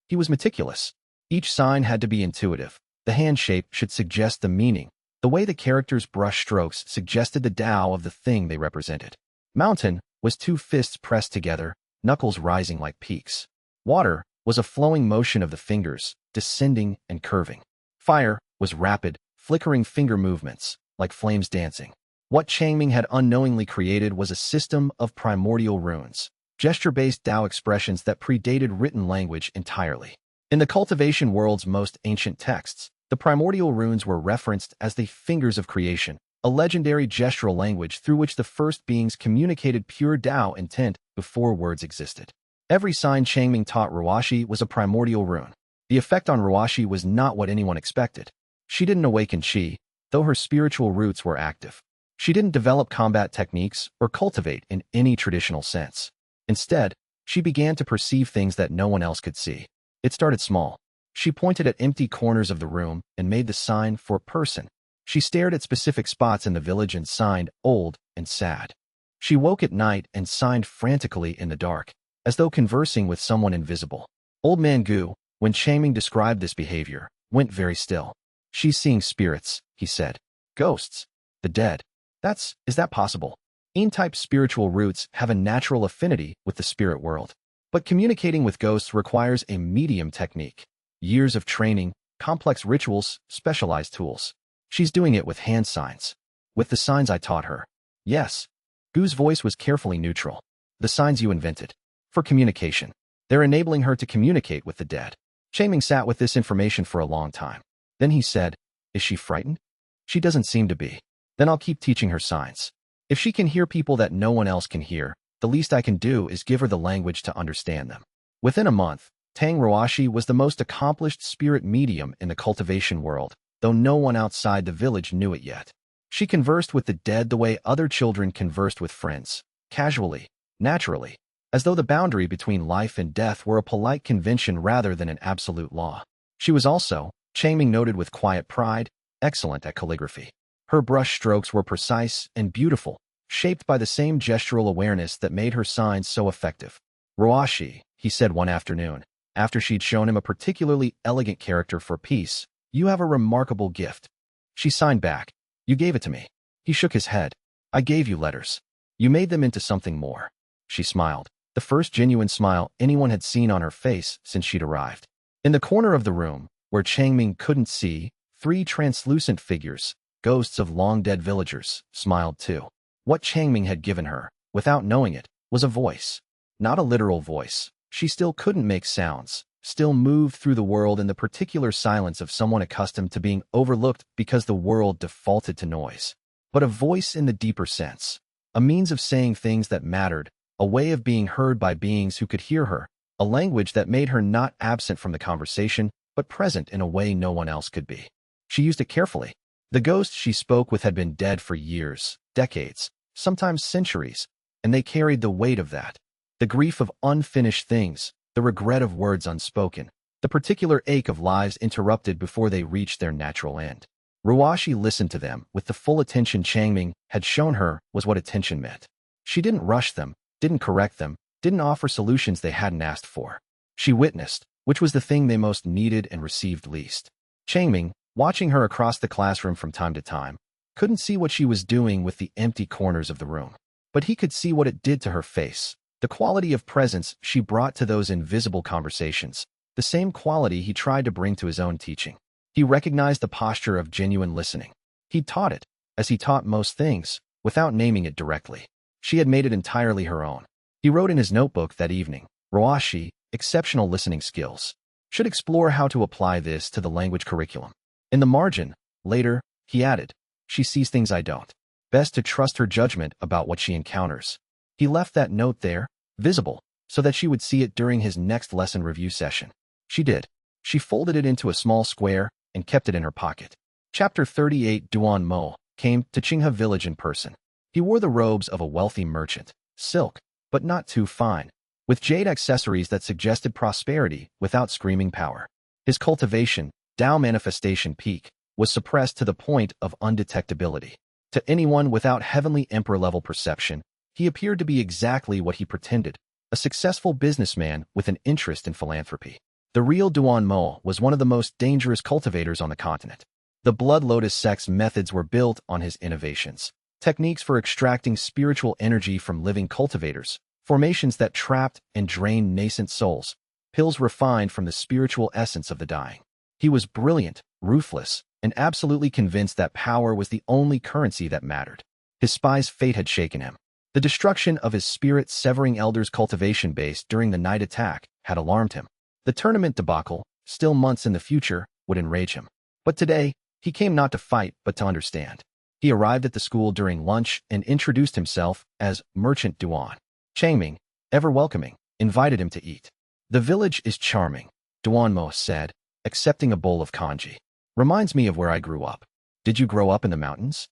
He was meticulous. Each sign had to be intuitive. The hand shape should suggest the meaning. The way the characters' brush strokes suggested the Tao of the thing they represented. Mountain was 2 fists pressed together, knuckles rising like peaks. Water was a flowing motion of the fingers, descending and curving. Fire was rapid, flickering finger movements, like flames dancing. What Changming had unknowingly created was a system of primordial runes, gesture-based Tao expressions that predated written language entirely. In the cultivation world's most ancient texts, the primordial runes were referenced as the fingers of creation, a legendary gestural language through which the first beings communicated pure Tao intent before words existed. Every sign Changming taught Ruoshi was a primordial rune. The effect on Ruoshi was not what anyone expected. She didn't awaken Qi, though her spiritual roots were active. She didn't develop combat techniques or cultivate in any traditional sense. Instead, she began to perceive things that no one else could see. It started small. She pointed at empty corners of the room and made the sign for person. She stared at specific spots in the village and signed old and sad. She woke at night and signed frantically in the dark, as though conversing with someone invisible. Old Man Gu, when Changming described this behavior, went very still. She's seeing spirits, he said. Ghosts. The dead. Is that possible? Yin-type spiritual roots have a natural affinity with the spirit world. But communicating with ghosts requires a medium technique. Years of training, complex rituals, specialized tools. She's doing it with hand signs. With the signs I taught her. Yes. Gu's voice was carefully neutral. The signs you invented. For communication. They're enabling her to communicate with the dead. Changming sat with this information for a long time. Then he said, is she frightened? She doesn't seem to be. Then I'll keep teaching her signs. If she can hear people that no one else can hear, the least I can do is give her the language to understand them. Within a month, Tang Ruoshi was the most accomplished spirit medium in the cultivation world, though no one outside the village knew it yet. She conversed with the dead the way other children conversed with friends, casually, naturally, as though the boundary between life and death were a polite convention rather than an absolute law. She was also, Changming noted with quiet pride, excellent at calligraphy. Her brush strokes were precise and beautiful, shaped by the same gestural awareness that made her signs so effective. Ruoshi, he said one afternoon, after she'd shown him a particularly elegant character for peace, you have a remarkable gift. She signed back. You gave it to me. He shook his head. I gave you letters. You made them into something more. She smiled, the first genuine smile anyone had seen on her face since she'd arrived. In the corner of the room, where Changming couldn't see, 3 translucent figures, ghosts of long-dead villagers, smiled too. What Changming had given her, without knowing it, was a voice. Not a literal voice. She still couldn't make sounds, still moved through the world in the particular silence of someone accustomed to being overlooked because the world defaulted to noise. But a voice in the deeper sense. A means of saying things that mattered, a way of being heard by beings who could hear her, a language that made her not absent from the conversation, but present in a way no one else could be. She used it carefully. The ghosts she spoke with had been dead for years, decades, sometimes centuries, and they carried the weight of that. The grief of unfinished things, the regret of words unspoken, the particular ache of lives interrupted before they reached their natural end. Ruashi listened to them with the full attention Changming had shown her was what attention meant. She didn't rush them, didn't correct them, didn't offer solutions they hadn't asked for. She witnessed, which was the thing they most needed and received least. Changming, watching her across the classroom from time to time, couldn't see what she was doing with the empty corners of the room. But he could see what it did to her face, the quality of presence she brought to those invisible conversations, the same quality he tried to bring to his own teaching. He recognized the posture of genuine listening. He'd taught it, as he taught most things, without naming it directly. She had made it entirely her own. He wrote in his notebook that evening, Ruashi, exceptional listening skills. Should explore how to apply this to the language curriculum. In the margin, later, he added, she sees things I don't. Best to trust her judgment about what she encounters. He left that note there, visible, so that she would see it during his next lesson review session. She did. She folded it into a small square and kept it in her pocket. Chapter 38 Duan Mo came to Qinghe village in person. He wore the robes of a wealthy merchant, silk, but not too fine, with jade accessories that suggested prosperity without screaming power. His cultivation, Tao manifestation peak, was suppressed to the point of undetectability. To anyone without heavenly emperor-level perception, he appeared to be exactly what he pretended, a successful businessman with an interest in philanthropy. The real Duan Mo was one of the most dangerous cultivators on the continent. The Blood Lotus sect's methods were built on his innovations. Techniques for extracting spiritual energy from living cultivators, formations that trapped and drained nascent souls, pills refined from the spiritual essence of the dying. He was brilliant, ruthless, and absolutely convinced that power was the only currency that mattered. His spy's fate had shaken him. The destruction of his spirit-severing elder's cultivation base during the night attack had alarmed him. The tournament debacle, still months in the future, would enrage him. But today, he came not to fight but to understand. He arrived at the school during lunch and introduced himself as Merchant Duan. Changming, ever welcoming, invited him to eat. The village is charming, Duan Mo said, accepting a bowl of congee. Reminds me of where I grew up. Did you grow up in the mountains?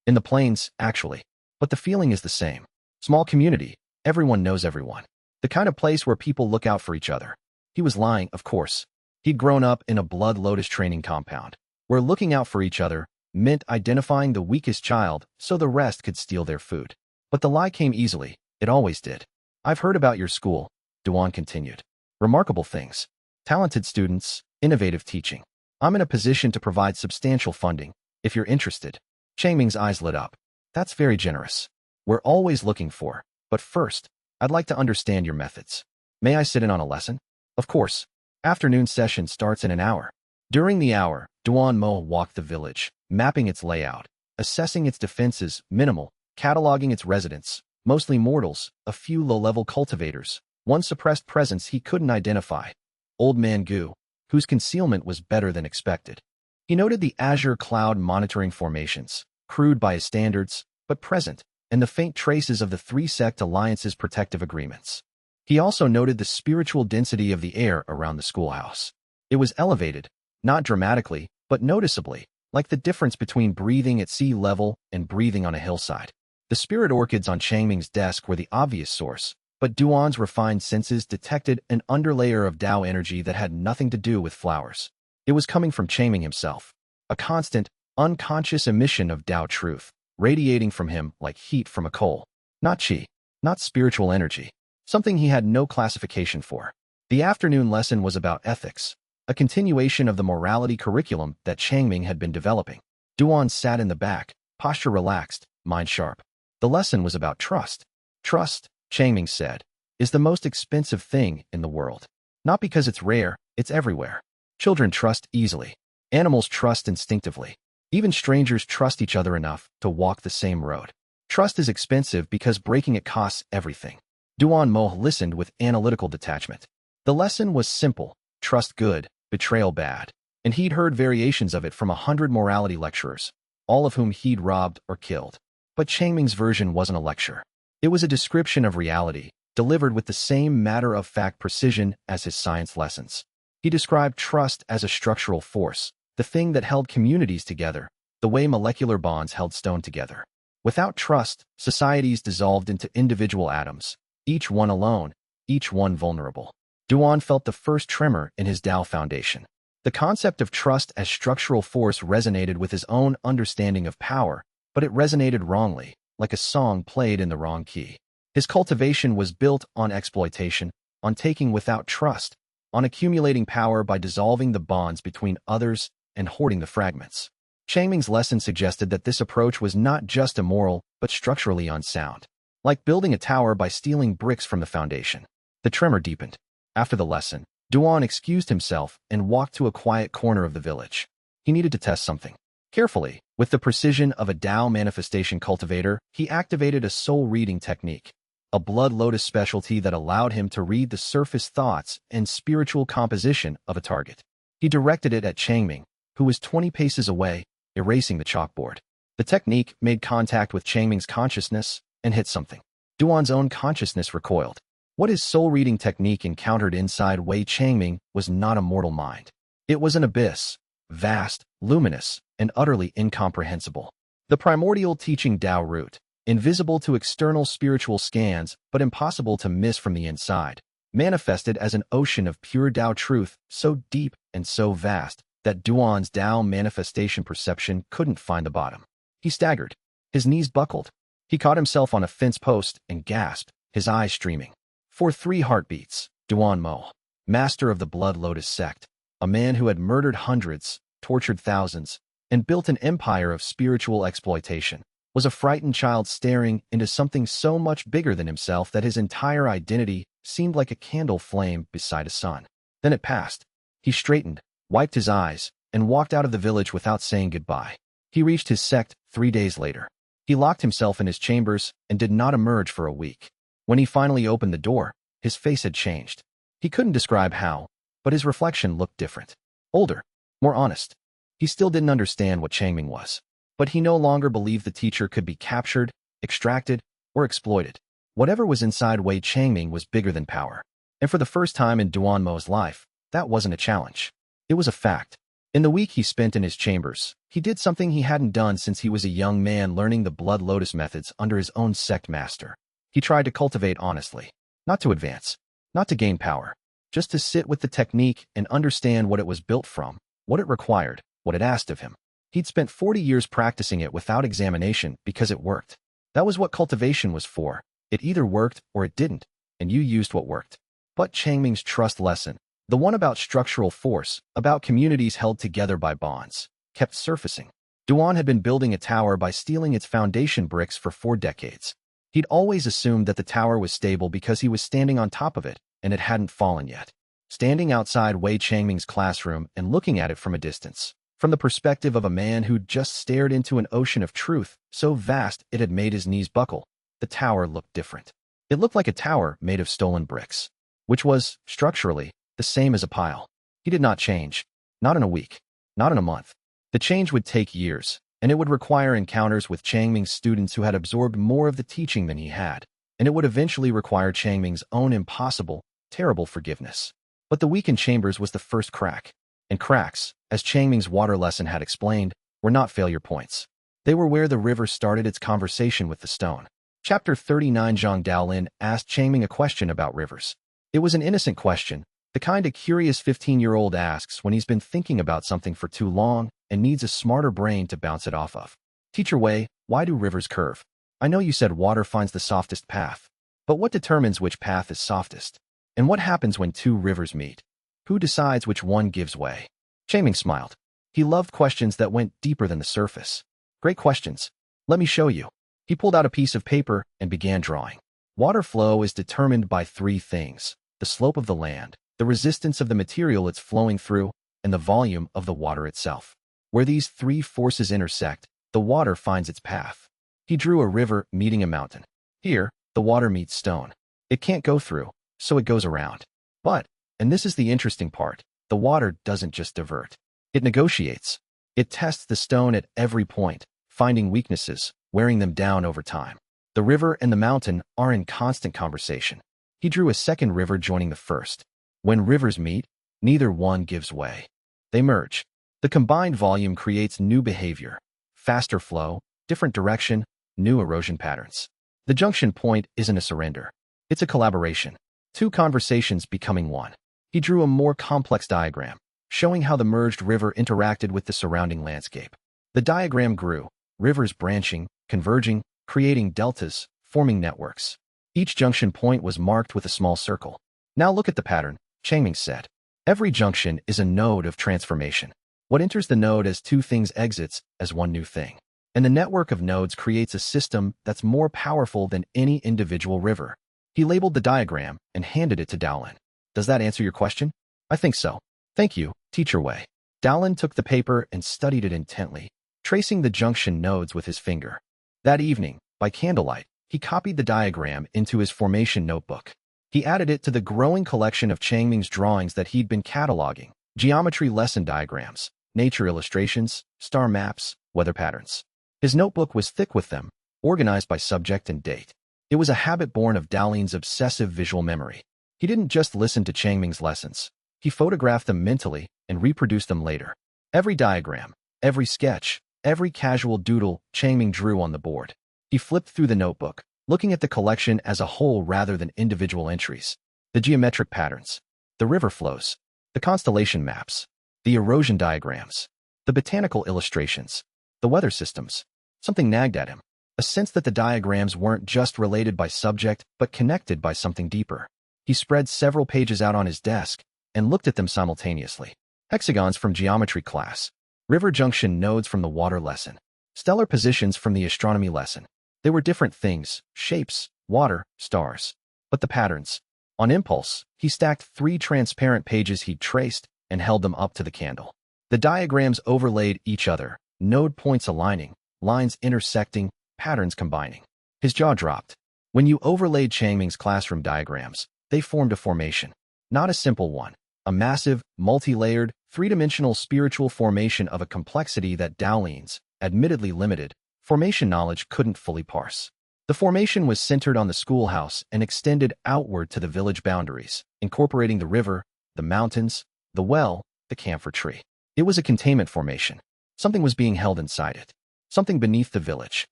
In the plains, actually. But the feeling is the same. Small community, everyone knows everyone. The kind of place where people look out for each other. He was lying, of course. He'd grown up in a Blood Lotus training compound, where looking out for each other meant identifying the weakest child so the rest could steal their food. But the lie came easily, it always did. I've heard about your school, Duan continued. Remarkable things. Talented students, innovative teaching. I'm in a position to provide substantial funding, if you're interested. Changming's eyes lit up. That's very generous. We're always looking for, but first, I'd like to understand your methods. May I sit in on a lesson? Of course. Afternoon session starts in an hour. During the hour, Duan Mo walked the village, mapping its layout, assessing its defenses, minimal, cataloging its residents, mostly mortals, a few low-level cultivators, one suppressed presence he couldn't identify, Old Man Gu, whose concealment was better than expected. He noted the azure cloud monitoring formations, crude by his standards, but present, and the faint traces of the 3-sect alliance's protective agreements. He also noted the spiritual density of the air around the schoolhouse. It was elevated, not dramatically, but noticeably, like the difference between breathing at sea level and breathing on a hillside. The spirit orchids on Changming's desk were the obvious source, but Duan's refined senses detected an underlayer of Tao energy that had nothing to do with flowers. It was coming from Changming himself, a constant, unconscious emission of Tao truth, radiating from him like heat from a coal. Not qi, not spiritual energy, something he had no classification for. The afternoon lesson was about ethics, a continuation of the morality curriculum that Changming had been developing. Duan sat in the back, posture relaxed, mind sharp. The lesson was about trust. Trust, Changming said, is the most expensive thing in the world. Not because it's rare, it's everywhere. Children trust easily. Animals trust instinctively. Even strangers trust each other enough to walk the same road. Trust is expensive because breaking it costs everything. Duan Mo listened with analytical detachment. The lesson was simple: trust good, betrayal bad. And he'd heard variations of it from 100 morality lecturers, all of whom he'd robbed or killed. But Changming's version wasn't a lecture. It was a description of reality, delivered with the same matter-of-fact precision as his science lessons. He described trust as a structural force, the thing that held communities together, the way molecular bonds held stone together. Without trust, societies dissolved into individual atoms, each one alone, each one vulnerable. Duan felt the first tremor in his Tao foundation. The concept of trust as structural force resonated with his own understanding of power, but it resonated wrongly, like a song played in the wrong key. His cultivation was built on exploitation, on taking without trust, on accumulating power by dissolving the bonds between others and hoarding the fragments. Changming's lesson suggested that this approach was not just immoral, but structurally unsound. Like building a tower by stealing bricks from the foundation. The tremor deepened. After the lesson, Duan excused himself and walked to a quiet corner of the village. He needed to test something. Carefully, with the precision of a Tao manifestation cultivator, he activated a soul-reading technique, a blood lotus specialty that allowed him to read the surface thoughts and spiritual composition of a target. He directed it at Changming, who was 20 paces away, erasing the chalkboard. The technique made contact with Changming's consciousness and hit something. Duan's own consciousness recoiled. What his soul-reading technique encountered inside Wei Changming was not a mortal mind. It was an abyss, vast, luminous, and utterly incomprehensible. The primordial teaching Tao root, invisible to external spiritual scans but impossible to miss from the inside, manifested as an ocean of pure Tao truth so deep and so vast that Duan's Tao manifestation perception couldn't find the bottom. He staggered. His knees buckled. He caught himself on a fence post and gasped, his eyes streaming. For 3 heartbeats, Duan Mo, master of the Blood Lotus sect, a man who had murdered hundreds, tortured thousands, and built an empire of spiritual exploitation, was a frightened child staring into something so much bigger than himself that his entire identity seemed like a candle flame beside a sun. Then it passed. He straightened, wiped his eyes, and walked out of the village without saying goodbye. He reached his sect 3 days later. He locked himself in his chambers and did not emerge for a week. When he finally opened the door, his face had changed. He couldn't describe how, but his reflection looked different. Older, more honest. He still didn't understand what Changming was, but he no longer believed the teacher could be captured, extracted, or exploited. Whatever was inside Wei Changming was bigger than power. And for the first time in Duan Mo's life, that wasn't a challenge. It was a fact. In the week he spent in his chambers, he did something he hadn't done since he was a young man learning the Blood Lotus methods under his own sect master. He tried to cultivate honestly, not to advance, not to gain power, just to sit with the technique and understand what it was built from, what it required, what it asked of him. He'd spent 40 years practicing it without examination because it worked. That was what cultivation was for. It either worked or it didn't, and you used what worked. But Changming's trust lesson, the one about structural force, about communities held together by bonds, kept surfacing. Duan had been building a tower by stealing its foundation bricks for 4 decades. He'd always assumed that the tower was stable because he was standing on top of it, and it hadn't fallen yet. Standing outside Wei Changming's classroom and looking at it from a distance, from the perspective of a man who'd just stared into an ocean of truth so vast it had made his knees buckle, the tower looked different. It looked like a tower made of stolen bricks, which was, structurally, the same as a pile. He did not change. Not in a week. Not in a month. The change would take years, and it would require encounters with Changming's students who had absorbed more of the teaching than he had, and it would eventually require Changming's own impossible, terrible forgiveness. But the week in chambers was the first crack, and cracks, as Changming's water lesson had explained, were not failure points. They were where the river started its conversation with the stone. Chapter 39. Zhang Daolin asked Changming a question about rivers. It was an innocent question, the kind a curious 15-year-old asks when he's been thinking about something for too long and needs a smarter brain to bounce it off of. Teacher Wei, why do rivers curve? I know you said water finds the softest path, but what determines which path is softest? And what happens when 2 rivers meet? Who decides which one gives way? Changming smiled. He loved questions that went deeper than the surface. Great questions. Let me show you. He pulled out a piece of paper and began drawing. Water flow is determined by three things: the slope of the land, the resistance of the material it's flowing through, and the volume of the water itself. Where these three forces intersect, the water finds its path. He drew a river meeting a mountain. Here, the water meets stone. It can't go through, so it goes around. But, and this is the interesting part, the water doesn't just divert. It negotiates. It tests the stone at every point, finding weaknesses, wearing them down over time. The river and the mountain are in constant conversation. He drew a second river joining the first. When rivers meet, neither one gives way. They merge. The combined volume creates new behavior, faster flow, different direction, new erosion patterns. The junction point isn't a surrender. It's a collaboration. Two conversations becoming one. He drew a more complex diagram, showing how the merged river interacted with the surrounding landscape. The diagram grew, rivers branching, converging, creating deltas, forming networks. Each junction point was marked with a small circle. Now look at the pattern, Changming said. Every junction is a node of transformation. What enters the node as two things exits as one new thing. And the network of nodes creates a system that's more powerful than any individual river. He labeled the diagram and handed it to Dowlin. Does that answer your question? I think so. Thank you, Teacher Wei. Dowlin took the paper and studied it intently, tracing the junction nodes with his finger. That evening, by candlelight, he copied the diagram into his formation notebook. He added it to the growing collection of Changming's drawings that he'd been cataloging: geometry lesson diagrams, nature illustrations, star maps, weather patterns. His notebook was thick with them, organized by subject and date. It was a habit born of Dowlin's obsessive visual memory. He didn't just listen to Changming's lessons. He photographed them mentally and reproduced them later. Every diagram, every sketch, every casual doodle Changming drew on the board. He flipped through the notebook, looking at the collection as a whole rather than individual entries. The geometric patterns, the river flows, the constellation maps, the erosion diagrams, the botanical illustrations, the weather systems. Something nagged at him, a sense that the diagrams weren't just related by subject but connected by something deeper. He spread several pages out on his desk and looked at them simultaneously. Hexagons from geometry class, river junction nodes from the water lesson, stellar positions from the astronomy lesson. They were different things: shapes, water, stars. But the patterns. On impulse, he stacked 3 transparent pages he'd traced and held them up to the candle. The diagrams overlaid each other, node points aligning, lines intersecting, patterns combining. His jaw dropped. When you overlaid Changming's classroom diagrams, they formed a formation. Not a simple one. A massive, multi-layered, three-dimensional spiritual formation of a complexity that Dowlin's, admittedly limited, formation knowledge couldn't fully parse. The formation was centered on the schoolhouse and extended outward to the village boundaries, incorporating the river, the mountains, the well, the camphor tree. It was a containment formation. Something was being held inside it. Something beneath the village.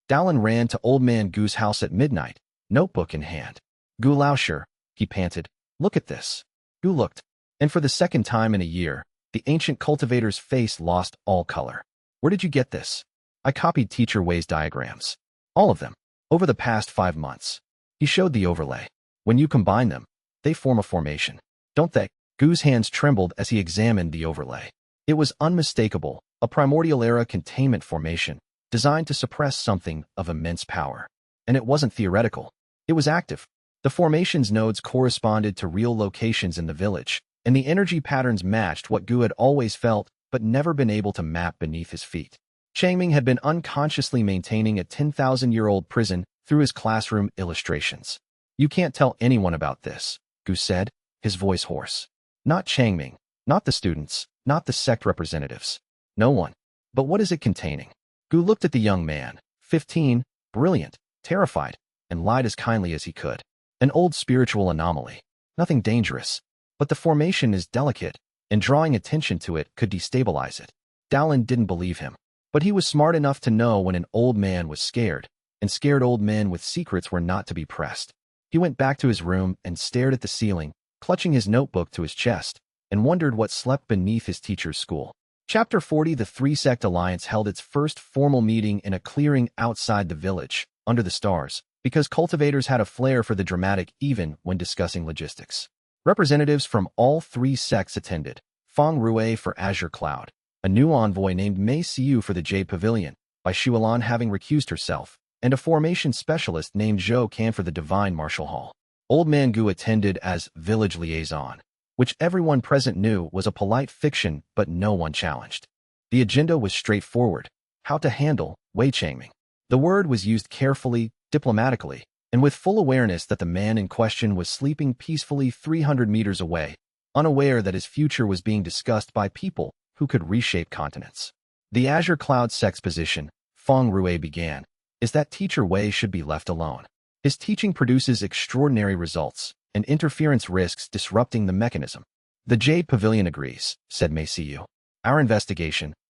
Dowlin ran to Old Man Goo's house at midnight, notebook in hand. "Goo Lauscher," he panted. "Look at this." Goo looked, and for the second time in a year, the ancient cultivator's face lost all color. "Where did you get this?" "I copied Teacher Wei's diagrams. All of them. Over the past 5 months." He showed the overlay. "When you combine them, they form a formation, don't they?" Goo's hands trembled as he examined the overlay. It was unmistakable, a primordial-era containment formation, designed to suppress something of immense power. And it wasn't theoretical. It was active. The formation's nodes corresponded to real locations in the village, and the energy patterns matched what Goo had always felt but never been able to map beneath his feet. Changming had been unconsciously maintaining a 10,000-year-old prison through his classroom illustrations. "You can't tell anyone about this," Goo said, his voice hoarse. "Not Changming, not the students, not the sect representatives. No one. But what is it containing?" Goo looked at the young man, 15, brilliant, terrified, and lied as kindly as he could. "An old spiritual anomaly. Nothing dangerous. But the formation is delicate, and drawing attention to it could destabilize it." Dowlin didn't believe him. But he was smart enough to know when an old man was scared, and scared old men with secrets were not to be pressed. He went back to his room and stared at the ceiling, clutching his notebook to his chest, and wondered what slept beneath his teacher's school. Chapter 40. The Three-Sect Alliance held its first formal meeting in a clearing outside the village, under the stars, because cultivators had a flair for the dramatic even when discussing logistics. Representatives from all 3 sects attended: Feng Rue for Azure Cloud, a new envoy named Mei Siu for the Jade Pavilion, by Xuelan having recused herself, and a formation specialist named Zhou Can for the Divine Martial Hall. Old Man Gu attended as village liaison, which everyone present knew was a polite fiction but no one challenged. The agenda was straightforward: how to handle Wei Changming. The word was used carefully, diplomatically, and with full awareness that the man in question was sleeping peacefully 300 meters away, unaware that his future was being discussed by people who could reshape continents. The Azure Cloud sect's position, Feng Rue began, is that teacher Wei should be left alone. His teaching produces extraordinary results, and interference risks disrupting the mechanism. The Jade Pavilion agrees, said Mei Siu. Our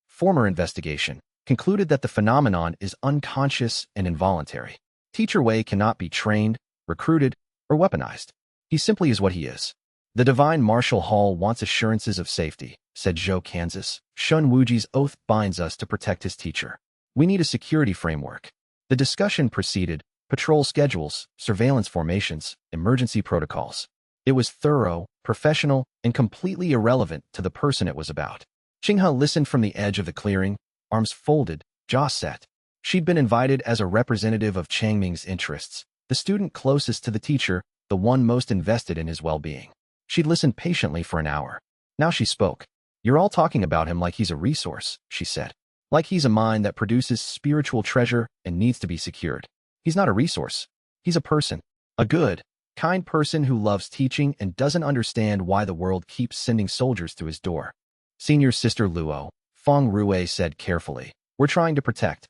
former investigation, concluded that the phenomenon is unconscious and involuntary. Teacher Wei cannot be trained, recruited, or weaponized. He simply is what he is. The Divine Martial Hall wants assurances of safety, said Zhou Kansas. Shun Wuji's oath binds us to protect his teacher. We need a security framework. The discussion proceeded: patrol schedules, surveillance formations, emergency protocols. It was thorough, professional, and completely irrelevant to the person it was about. Qinghe listened from the edge of the clearing, arms folded, jaw set. She'd been invited as a representative of Changming's interests, the student closest to the teacher, the one most invested in his well-being. She'd listened patiently for an hour. Now she spoke. You're all talking about him like he's a resource, she said. Like he's a mine that produces spiritual treasure and needs to be secured. He's not a resource. He's a person. A good, kind person who loves teaching and doesn't understand why the world keeps sending soldiers to his door. Senior Sister Luo, Feng Rue said carefully. We're trying to protect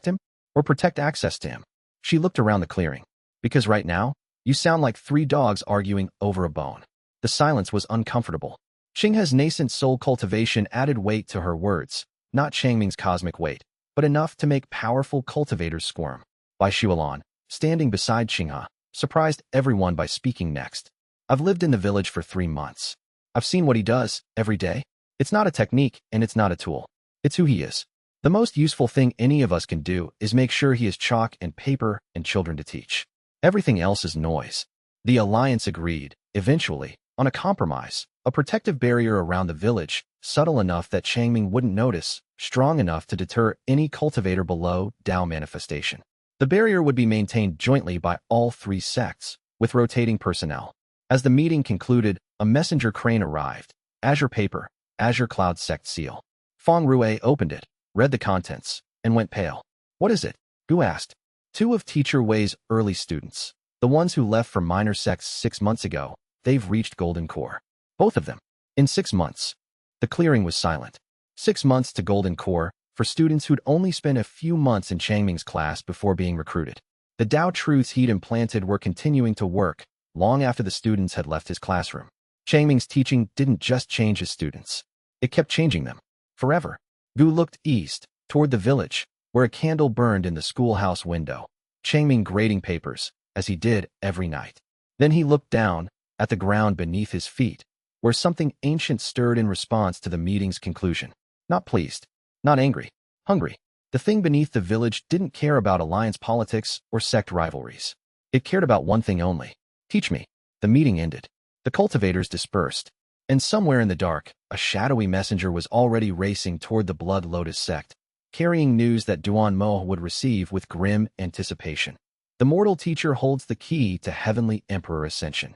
him, or protect access to him. She looked around the clearing. Because right now, you sound like 3 dogs arguing over a bone. The silence was uncomfortable. Qinghe's nascent soul cultivation added weight to her words, not Changming's cosmic weight, but enough to make powerful cultivators squirm. Bai Xuelan, standing beside Qinghe, surprised everyone by speaking next. I've lived in the village for 3 months. I've seen what he does, every day. It's not a technique, and it's not a tool. It's who he is. The most useful thing any of us can do is make sure he has chalk and paper and children to teach. Everything else is noise. The Alliance agreed, eventually, on a compromise, a protective barrier around the village, subtle enough that Changming wouldn't notice, strong enough to deter any cultivator below Dao manifestation. The barrier would be maintained jointly by all 3 sects, with rotating personnel. As the meeting concluded, a messenger crane arrived. Azure paper, Azure Cloud sect seal. Feng Rue opened it, read the contents, and went pale. What is it? Gu asked. 2 of Teacher Wei's early students, the ones who left for minor sects 6 months ago, they've reached Golden Core. Both of them. In 6 months. The clearing was silent. 6 months to Golden Core, for students who'd only spent a few months in Changming's class before being recruited. The Tao truths he'd implanted were continuing to work, long after the students had left his classroom. Changming's teaching didn't just change his students. It kept changing them. Forever. Gu looked east, toward the village, where a candle burned in the schoolhouse window. Changming grading papers, as he did every night. Then he looked down, at the ground beneath his feet, where something ancient stirred in response to the meeting's conclusion. Not pleased. Not angry. Hungry. The thing beneath the village didn't care about alliance politics or sect rivalries. It cared about one thing only. Teach me. The meeting ended. The cultivators dispersed. And somewhere in the dark, a shadowy messenger was already racing toward the Blood Lotus sect, carrying news that Duan Mo would receive with grim anticipation. The mortal teacher holds the key to heavenly emperor ascension.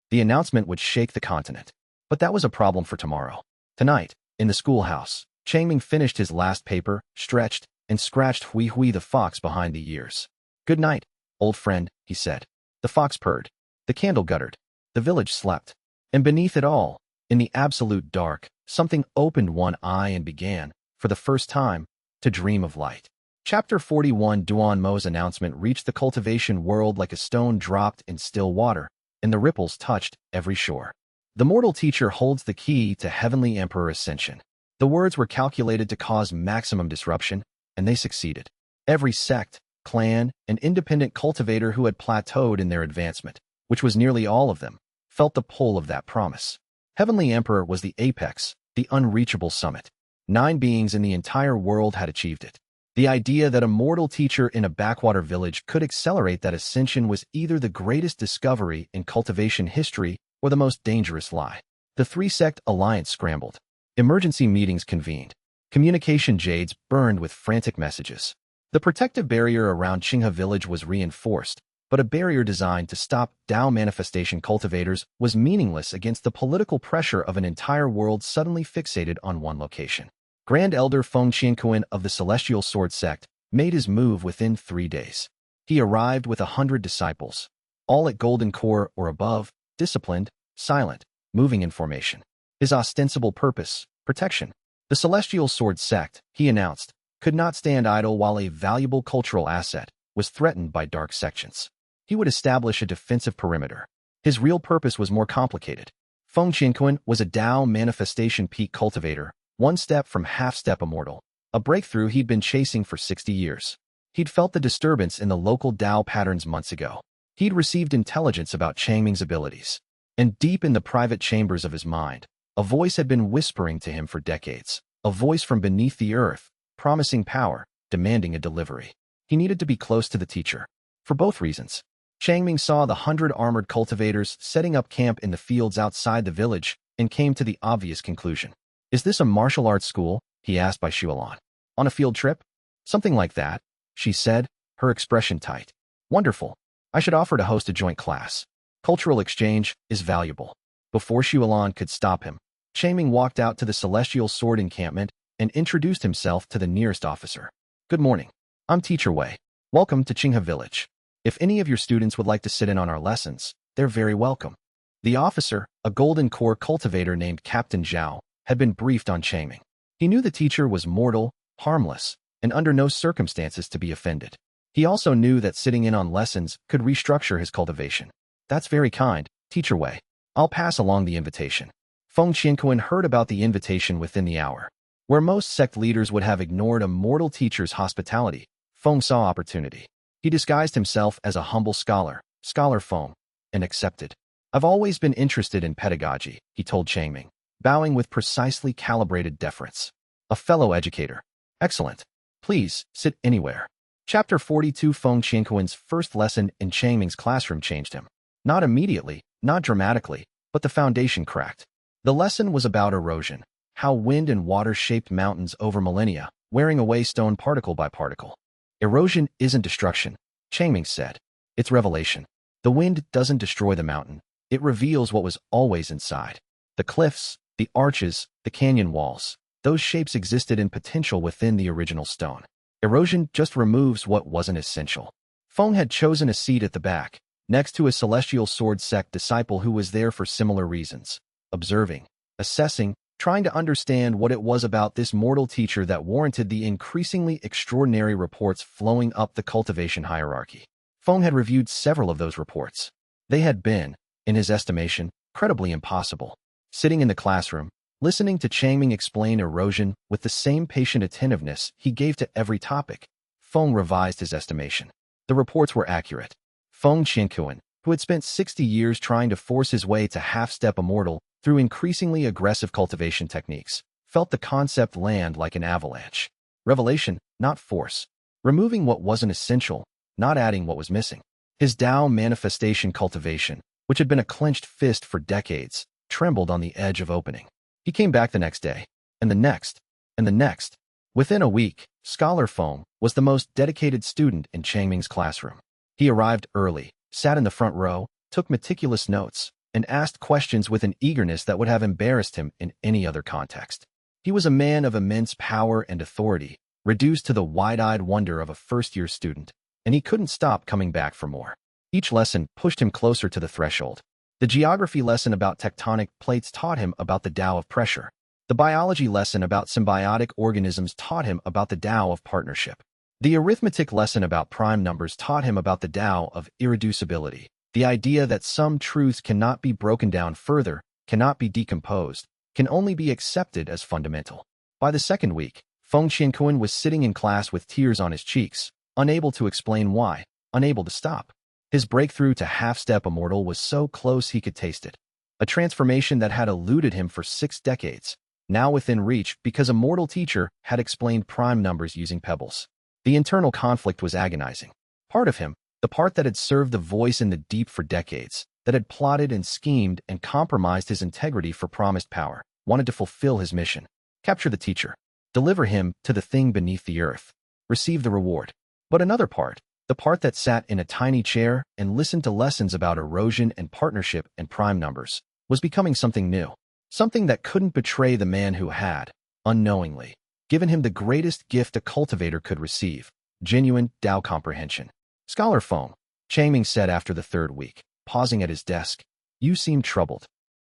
The announcement would shake the continent. But that was a problem for tomorrow. Tonight, in the schoolhouse, Changming finished his last paper, stretched, and scratched Hui Hui the fox behind the ears. Good night, old friend, he said. The fox purred. The candle guttered. The village slept. And beneath it all, in the absolute dark, something opened one eye and began, for the first time, to dream of light. Chapter 41. Duan Mo's announcement reached the cultivation world like a stone dropped in still water, and the ripples touched every shore. The mortal teacher holds the key to heavenly emperor ascension. The words were calculated to cause maximum disruption, and they succeeded. Every sect, clan, and independent cultivator who had plateaued in their advancement, which was nearly all of them, felt the pull of that promise. Heavenly Emperor was the apex, the unreachable summit. 9 beings in the entire world had achieved it. The idea that a mortal teacher in a backwater village could accelerate that ascension was either the greatest discovery in cultivation history or the most dangerous lie. The 3-sect alliance scrambled. Emergency meetings convened. Communication jades burned with frantic messages. The protective barrier around Qinghe village was reinforced, but a barrier designed to stop Tao manifestation cultivators was meaningless against the political pressure of an entire world suddenly fixated on one location. Grand Elder Feng Qianquan of the Celestial Sword sect made his move within 3 days. He arrived with 100 disciples, all at golden core or above, disciplined, silent, moving in formation. His ostensible purpose, protection. The Celestial Sword sect, he announced, could not stand idle while a valuable cultural asset was threatened by dark sections. He would establish a defensive perimeter. His real purpose was more complicated. Feng Qianquan was a Tao manifestation peak cultivator, one step from half-step immortal, a breakthrough he'd been chasing for 60 years. He'd felt the disturbance in the local Tao patterns months ago. He'd received intelligence about Changming's abilities. And deep in the private chambers of his mind, a voice had been whispering to him for decades, a voice from beneath the earth, promising power, demanding a delivery. He needed to be close to the teacher. For both reasons. Changming saw the 100 armored cultivators setting up camp in the fields outside the village and came to the obvious conclusion. Is this a martial arts school? He asked by Xuelan. On a field trip? Something like that, she said, her expression tight. Wonderful. I should offer to host a joint class. Cultural exchange is valuable. Before Xuelan could stop him, Changming walked out to the Celestial Sword encampment and introduced himself to the nearest officer. Good morning. I'm Teacher Wei. Welcome to Qinghe Village. If any of your students would like to sit in on our lessons, they're very welcome. The officer, a golden core cultivator named Captain Zhao, had been briefed on Changming. He knew the teacher was mortal, harmless, and under no circumstances to be offended. He also knew that sitting in on lessons could restructure his cultivation. That's very kind, Teacher Wei. I'll pass along the invitation. Feng Qianquan heard about the invitation within the hour. Where most sect leaders would have ignored a mortal teacher's hospitality, Feng saw opportunity. He disguised himself as a humble scholar, Scholar Feng, and accepted. I've always been interested in pedagogy, he told Changming, bowing with precisely calibrated deference. A fellow educator. Excellent. Please, sit anywhere. Chapter 42. Feng Qianquan's first lesson in Changming's classroom changed him. Not immediately, not dramatically, but the foundation cracked. The lesson was about erosion, how wind and water shaped mountains over millennia, wearing away stone particle by particle. Erosion isn't destruction, Changming said. It's revelation. The wind doesn't destroy the mountain. It reveals what was always inside. The cliffs, the arches, the canyon walls. Those shapes existed in potential within the original stone. Erosion just removes what wasn't essential. Feng had chosen a seat at the back, next to a Celestial Sword sect disciple who was there for similar reasons. Observing, assessing, trying to understand what it was about this mortal teacher that warranted the increasingly extraordinary reports flowing up the cultivation hierarchy. Feng had reviewed several of those reports. They had been, in his estimation, credibly impossible. Sitting in the classroom, listening to Changming explain erosion with the same patient attentiveness he gave to every topic, Feng revised his estimation. The reports were accurate. Feng Qianquan, who had spent 60 years trying to force his way to half-step immortal through increasingly aggressive cultivation techniques, felt the concept land like an avalanche. Revelation, not force. Removing what wasn't essential, not adding what was missing. His Tao manifestation cultivation, which had been a clenched fist for decades, trembled on the edge of opening. He came back the next day, and the next, and the next. Within a week, Scholar Feng was the most dedicated student in Changming's classroom. He arrived early, sat in the front row, took meticulous notes, and asked questions with an eagerness that would have embarrassed him in any other context. He was a man of immense power and authority, reduced to the wide-eyed wonder of a first-year student, and he couldn't stop coming back for more. Each lesson pushed him closer to the threshold. The geography lesson about tectonic plates taught him about the Tao of pressure. The biology lesson about symbiotic organisms taught him about the Tao of partnership. The arithmetic lesson about prime numbers taught him about the Tao of irreducibility, the idea that some truths cannot be broken down further, cannot be decomposed, can only be accepted as fundamental. By the second week, Feng Qianquan was sitting in class with tears on his cheeks, unable to explain why, unable to stop. His breakthrough to half-step immortal was so close he could taste it. A transformation that had eluded him for 6 decades, now within reach because a mortal teacher had explained prime numbers using pebbles. The internal conflict was agonizing. Part of him, the part that had served the voice in the deep for decades, that had plotted and schemed and compromised his integrity for promised power, wanted to fulfill his mission. Capture the teacher. deliver him to the thing beneath the earth, receive the reward. But another part, the part that sat in a tiny chair and listened to lessons about erosion and partnership and prime numbers, was becoming something new, something that couldn't betray the man who had, unknowingly, given him the greatest gift a cultivator could receive, genuine Tao comprehension. Scholar Feng, Changming said after the third week, pausing at his desk. You seem troubled.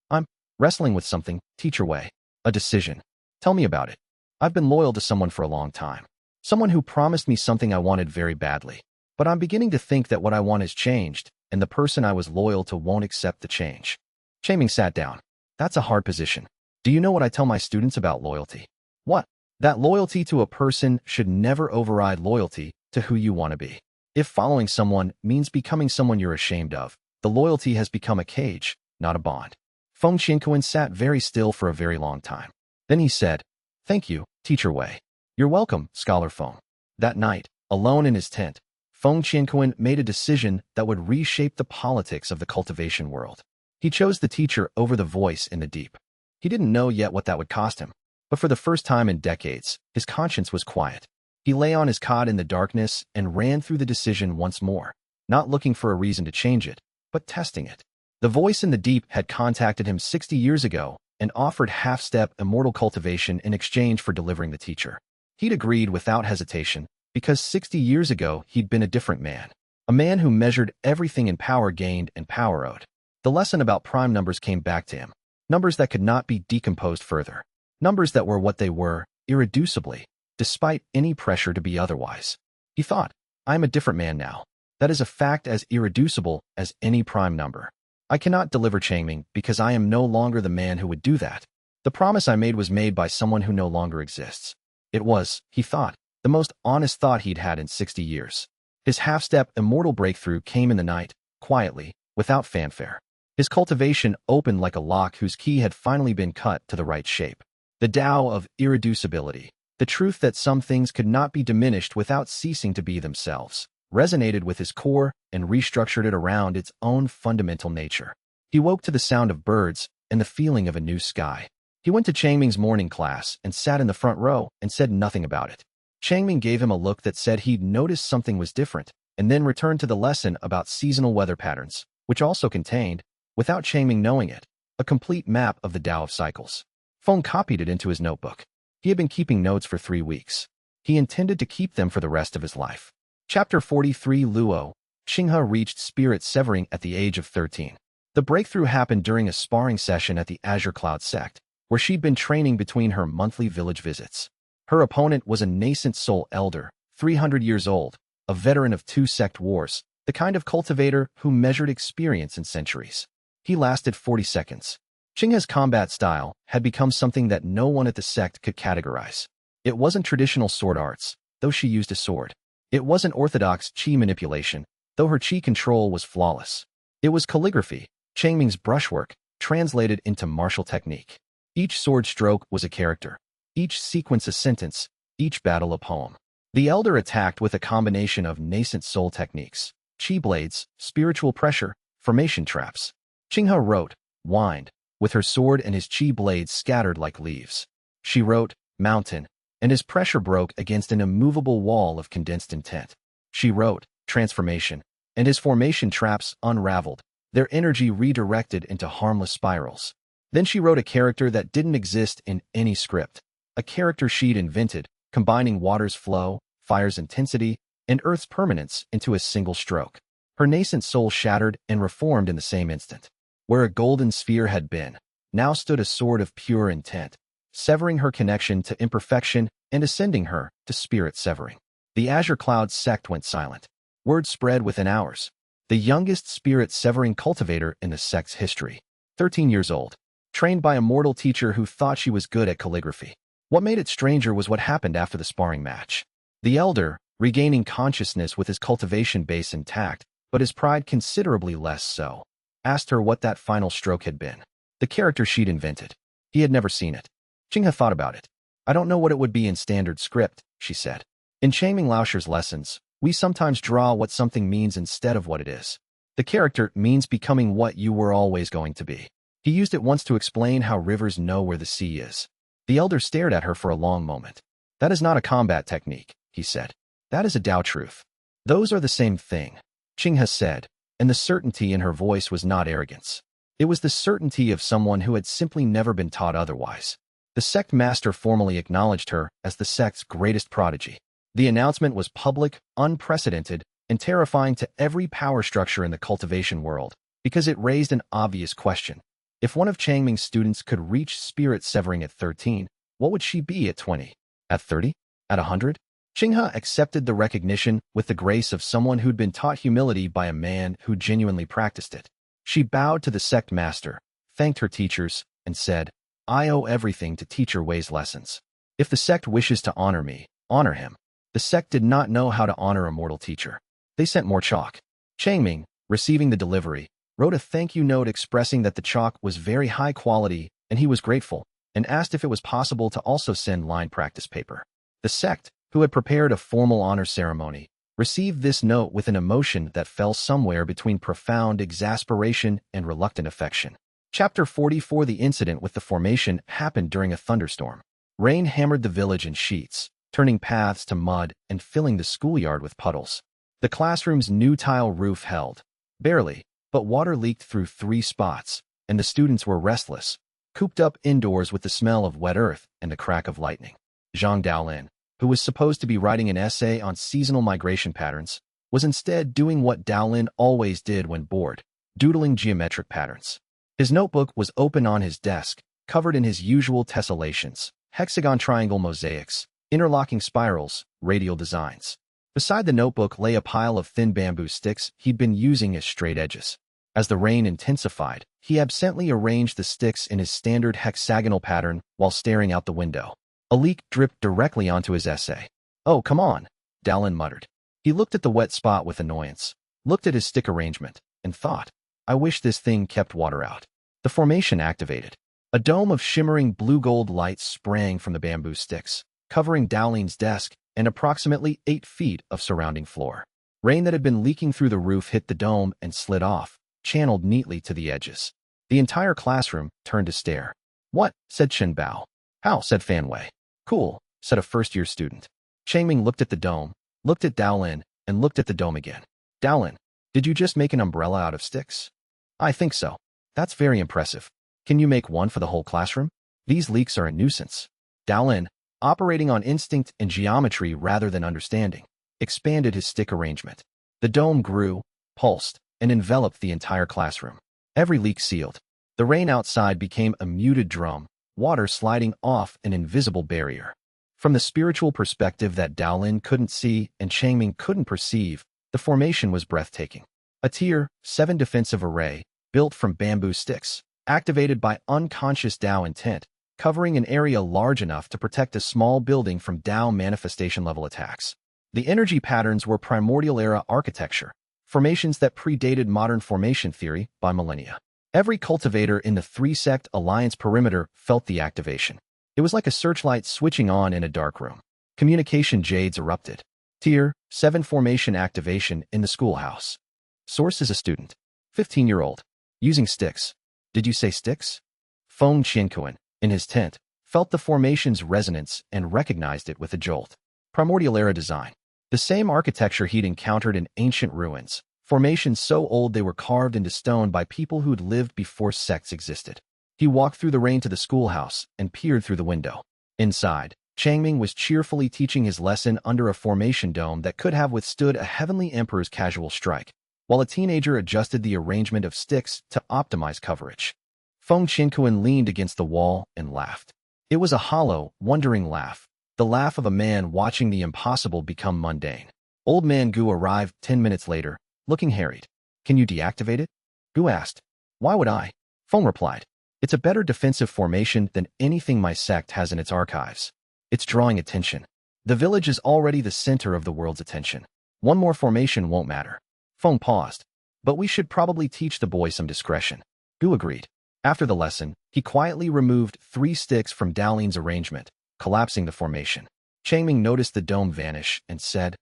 I'm wrestling with something, Teacher Wei. A decision. Tell me about it. I've been loyal to someone for a long time. Someone who promised me something I wanted very badly. But I'm beginning to think that what I want has changed, and the person I was loyal to won't accept the change. Changming sat down. That's a hard position. Do you know what I tell my students about loyalty? What? That loyalty to a person should never override loyalty to who you want to be. If following someone means becoming someone you're ashamed of, the loyalty has become a cage, not a bond. Feng Qianquan sat very still for a very long time. Then he said, Thank you, Teacher Wei. You're welcome, Scholar Feng. That night, alone in his tent, Feng Qianquan made a decision that would reshape the politics of the cultivation world. He chose the teacher over the voice in the deep. He didn't know yet what that would cost him, but for the first time in decades, his conscience was quiet. He lay on his cot in the darkness and ran through the decision once more, not looking for a reason to change it, but testing it. The voice in the deep had contacted him 60 years ago and offered half-step immortal cultivation in exchange for delivering the teacher. He'd agreed without hesitation, because 60 years ago he'd been a different man, a man who measured everything in power gained and power owed. The lesson about prime numbers came back to him, numbers that could not be decomposed further, numbers that were what they were, irreducibly, despite any pressure to be otherwise. He thought, I am a different man now. That is a fact as irreducible as any prime number. I cannot deliver Changming because I am no longer the man who would do that. The promise I made was made by someone who no longer exists. It was, he thought, the most honest thought he'd had in 60 years. His half-step immortal breakthrough came in the night, quietly, without fanfare. His cultivation opened like a lock whose key had finally been cut to the right shape. The Tao of irreducibility, the truth that some things could not be diminished without ceasing to be themselves, resonated with his core and restructured it around its own fundamental nature. He woke to the sound of birds and the feeling of a new sky. He went to Changming's morning class and sat in the front row and said nothing about it. Changming gave him a look that said he'd noticed something was different, and then returned to the lesson about seasonal weather patterns, which also contained, without Changming knowing it, a complete map of the Tao of cycles. Feng copied it into his notebook. He had been keeping notes for 3 weeks. He intended to keep them for the rest of his life. Chapter 43 Luo, Xinghe reached spirit severing at the age of 13. The breakthrough happened during a sparring session at the Azure Cloud sect, where she'd been training between her monthly village visits. Her opponent was a nascent soul elder, 300 years old, a veteran of 2 sect wars, the kind of cultivator who measured experience in centuries. He lasted 40 seconds. Xinghe's combat style had become something that no one at the sect could categorize. It wasn't traditional sword arts, though she used a sword. It wasn't orthodox qi manipulation, though her qi control was flawless. It was calligraphy, Changming's brushwork, translated into martial technique. Each sword stroke was a character, each sequence a sentence, each battle a poem. The elder attacked with a combination of nascent soul techniques, qi blades, spiritual pressure, formation traps. Xinghe wrote, whined, with her sword and his qi blades scattered like leaves. She wrote, mountain, and his pressure broke against an immovable wall of condensed intent. She wrote, transformation, and his formation traps unraveled, their energy redirected into harmless spirals. Then she wrote a character that didn't exist in any script, a character she'd invented, combining water's flow, fire's intensity, and earth's permanence into a single stroke. Her nascent soul shattered and reformed in the same instant. Where a golden sphere had been, now stood a sword of pure intent, severing her connection to imperfection and ascending her to spirit severing. The Azure Cloud sect went silent. Word spread within hours. The youngest spirit severing cultivator in the sect's history, 13 years old, trained by a mortal teacher who thought she was good at calligraphy. What made it stranger was what happened after the sparring match. The elder, regaining consciousness with his cultivation base intact, but his pride considerably less so, asked her what that final stroke had been. The character she'd invented. He had never seen it. Xinghe thought about it. I don't know what it would be in standard script, she said. In Changming Laoshir's lessons, we sometimes draw what something means instead of what it is. The character means becoming what you were always going to be. He used it once to explain how rivers know where the sea is. The elder stared at her for a long moment. That is not a combat technique, he said. That is a Tao truth. Those are the same thing, Qinghe said, and the certainty in her voice was not arrogance. It was the certainty of someone who had simply never been taught otherwise. The sect master formally acknowledged her as the sect's greatest prodigy. The announcement was public, unprecedented, and terrifying to every power structure in the cultivation world, because it raised an obvious question. If one of Changming's students could reach spirit severing at 13, what would she be at 20? At 30? At 100? Qinghe accepted the recognition with the grace of someone who'd been taught humility by a man who genuinely practiced it. She bowed to the sect master, thanked her teachers, and said, I owe everything to Teacher Wei's lessons. If the sect wishes to honor me, honor him. The sect did not know how to honor a mortal teacher. They sent more chalk. Changming, receiving the delivery, wrote a thank you note expressing that the chalk was very high quality and he was grateful, and asked if it was possible to also send line practice paper. The sect, who had prepared a formal honor ceremony, received this note with an emotion that fell somewhere between profound exasperation and reluctant affection. Chapter 44. The incident with the formation happened during a thunderstorm. Rain hammered the village in sheets, turning paths to mud and filling the schoolyard with puddles. The classroom's new tile roof held, barely, but water leaked through 3 spots, and the students were restless, cooped up indoors with the smell of wet earth and the crack of lightning. Zhang Daolin, who was supposed to be writing an essay on seasonal migration patterns, was instead doing what Daolin always did when bored, doodling geometric patterns. His notebook was open on his desk, covered in his usual tessellations, hexagon triangle mosaics, interlocking spirals, radial designs. Beside the notebook lay a pile of thin bamboo sticks he'd been using as straight edges. As the rain intensified, he absently arranged the sticks in his standard hexagonal pattern while staring out the window. A leak dripped directly onto his essay. Oh, come on, Daolin muttered. He looked at the wet spot with annoyance, looked at his stick arrangement, and thought, I wish this thing kept water out. The formation activated. A dome of shimmering blue-gold light sprang from the bamboo sticks, covering Daolin's desk and approximately 8 feet of surrounding floor. Rain that had been leaking through the roof hit the dome and slid off, channeled neatly to the edges. The entire classroom turned to stare. What? Said Chen Bao. How? Said Fan Wei. Cool, said a first-year student. Changming looked at the dome, looked at Daolin, and looked at the dome again. Daolin, did you just make an umbrella out of sticks? I think so. That's very impressive. Can you make one for the whole classroom? These leaks are a nuisance. Daolin, operating on instinct and geometry rather than understanding, expanded his stick arrangement. The dome grew, pulsed, and enveloped the entire classroom. Every leak sealed. The rain outside became a muted drum, water sliding off an invisible barrier. From the spiritual perspective that Daolin couldn't see and Changming couldn't perceive, the formation was breathtaking. A Tier 7 defensive array, built from bamboo sticks, activated by unconscious Tao intent, covering an area large enough to protect a small building from Tao manifestation-level attacks. The energy patterns were primordial-era architecture, formations that predated modern formation theory by millennia. Every cultivator in the 3-sect alliance perimeter felt the activation. It was like a searchlight switching on in a dark room. Communication jades erupted. Tier 7 formation activation in the schoolhouse. Source is a student. 15-year-old. Using sticks. Did you say sticks? Feng Qianquan, in his tent, felt the formation's resonance and recognized it with a jolt. Primordial-era design. The same architecture he'd encountered in ancient ruins, formations so old they were carved into stone by people who'd lived before sects existed. He walked through the rain to the schoolhouse and peered through the window. Inside, Changming was cheerfully teaching his lesson under a formation dome that could have withstood a heavenly emperor's casual strike, while a teenager adjusted the arrangement of sticks to optimize coverage. Feng Qianquan leaned against the wall and laughed. It was a hollow, wondering laugh, the laugh of a man watching the impossible become mundane. Old Man Gu arrived 10 minutes later, looking harried. Can you deactivate it? Gu asked. Why would I? Feng replied. It's a better defensive formation than anything my sect has in its archives. It's drawing attention. The village is already the center of the world's attention. One more formation won't matter. Feng paused. But we should probably teach the boy some discretion. Gu agreed. After the lesson, he quietly removed 3 sticks from Daolin's arrangement, collapsing the formation. Changming noticed the dome vanish and said,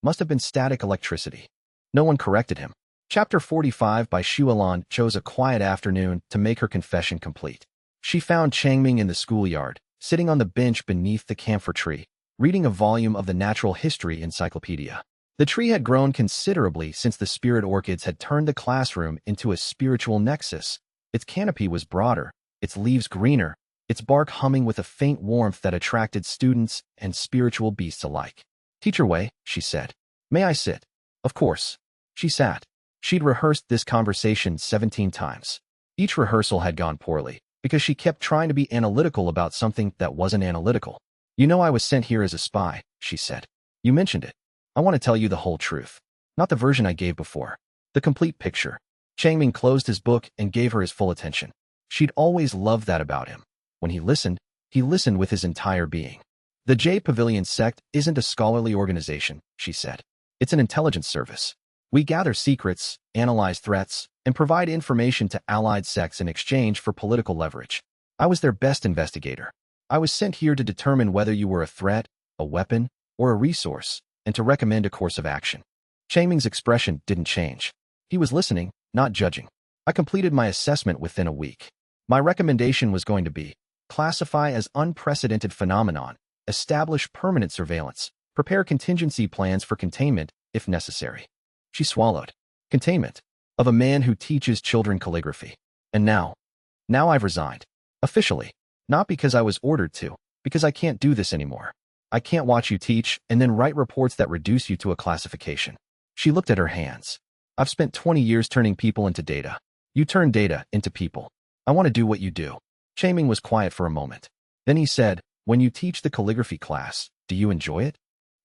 must have been static electricity. No one corrected him. Chapter 45 by Xuelan chose a quiet afternoon to make her confession complete. She found Changming in the schoolyard, sitting on the bench beneath the camphor tree, reading a volume of the Natural History Encyclopedia. The tree had grown considerably since the spirit orchids had turned the classroom into a spiritual nexus. Its canopy was broader, its leaves greener, its bark humming with a faint warmth that attracted students and spiritual beasts alike. "Teacher Wei," she said. "May I sit?" Of course. She sat. She'd rehearsed this conversation 17 times. Each rehearsal had gone poorly, because she kept trying to be analytical about something that wasn't analytical. "You know I was sent here as a spy," she said. "You mentioned it. I want to tell you the whole truth. Not the version I gave before. The complete picture." Changming closed his book and gave her his full attention. She'd always loved that about him. When he listened with his entire being. "The J Pavilion sect isn't a scholarly organization," she said. "It's an intelligence service. We gather secrets, analyze threats, and provide information to allied sects in exchange for political leverage. I was their best investigator. I was sent here to determine whether you were a threat, a weapon, or a resource, and to recommend a course of action." Changming's expression didn't change. He was listening, not judging. "I completed my assessment within a week. My recommendation was going to be, classify as unprecedented phenomenon, establish permanent surveillance, prepare contingency plans for containment if necessary." She swallowed. "Containment? Of a man who teaches children calligraphy. And now I've resigned. Officially. Not because I was ordered to, because I can't do this anymore. I can't watch you teach and then write reports that reduce you to a classification." She looked at her hands. "I've spent 20 years turning people into data. You turn data into people. I want to do what you do." Changming was quiet for a moment. Then he said, "When you teach the calligraphy class, do you enjoy it?"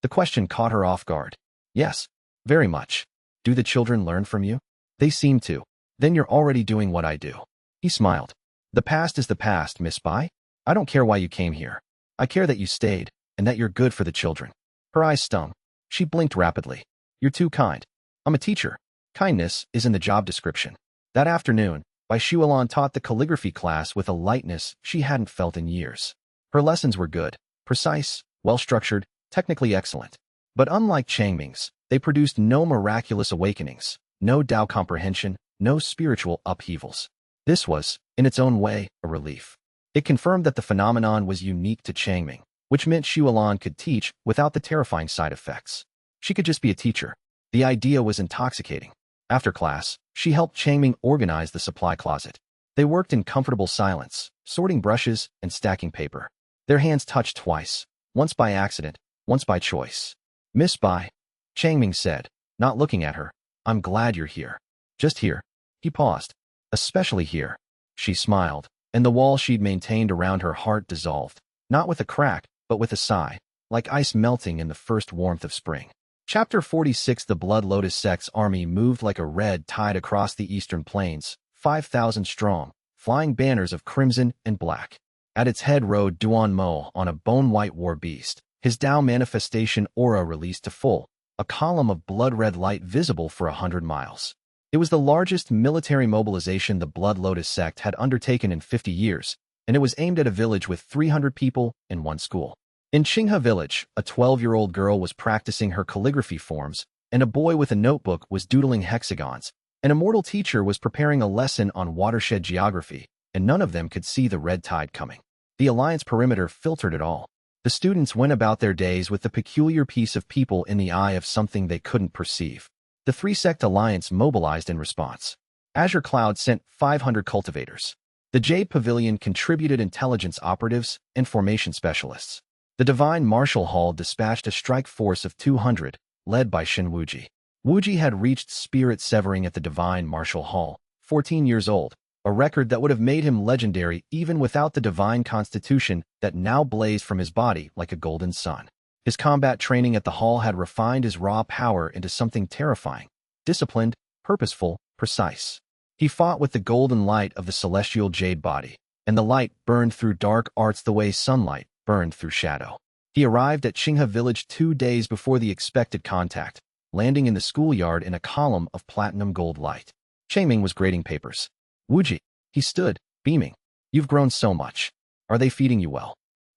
The question caught her off guard. "Yes, very much." "Do the children learn from you?" "They seem to." "Then you're already doing what I do." He smiled. "The past is the past, Miss Bai. I don't care why you came here. I care that you stayed, and that you're good for the children." Her eyes stung. She blinked rapidly. "You're too kind. I'm a teacher. Kindness is in the job description." That afternoon, Bai Shualan taught the calligraphy class with a lightness she hadn't felt in years. Her lessons were good, precise, well-structured, technically excellent. But unlike Changming's, they produced no miraculous awakenings, no Tao comprehension, no spiritual upheavals. This was, in its own way, a relief. It confirmed that the phenomenon was unique to Changming, which meant Shualan could teach without the terrifying side effects. She could just be a teacher. The idea was intoxicating. After class, she helped Changming organize the supply closet. They worked in comfortable silence, sorting brushes and stacking paper. Their hands touched twice, once by accident, once by choice. "Miss Bai," Changming said, not looking at her, "I'm glad you're here." "Just here." He paused. "Especially here." She smiled, and the wall she'd maintained around her heart dissolved, not with a crack, but with a sigh, like ice melting in the first warmth of spring. Chapter 46. The Blood Lotus sect's army moved like a red tide across the eastern plains, 5,000 strong, flying banners of crimson and black. At its head rode Duan Mo on a bone-white war beast, his Tao manifestation aura released to full, a column of blood-red light visible for 100 miles. It was the largest military mobilization the Blood Lotus sect had undertaken in 50 years, and it was aimed at a village with 300 people and one school. In Qinghe village, a 12-year-old girl was practicing her calligraphy forms, and a boy with a notebook was doodling hexagons. An immortal teacher was preparing a lesson on watershed geography, and none of them could see the red tide coming. The alliance perimeter filtered it all. The students went about their days with the peculiar peace of people in the eye of something they couldn't perceive. The three-sect alliance mobilized in response. Azure Cloud sent 500 cultivators. The Jade Pavilion contributed intelligence operatives and formation specialists. The Divine Martial Hall dispatched a strike force of 200, led by Shen Wuji. Wuji had reached spirit severing at the Divine Martial Hall, 14 years old, a record that would have made him legendary even without the divine constitution that now blazed from his body like a golden sun. His combat training at the hall had refined his raw power into something terrifying, disciplined, purposeful, precise. He fought with the golden light of the celestial jade body, and the light burned through dark arts the way sunlight burned through shadow. He arrived at Qinghe village 2 days before the expected contact, landing in the schoolyard in a column of platinum gold light. Changming was grading papers. "Wuji," he stood, beaming. "You've grown so much. Are they feeding you well?"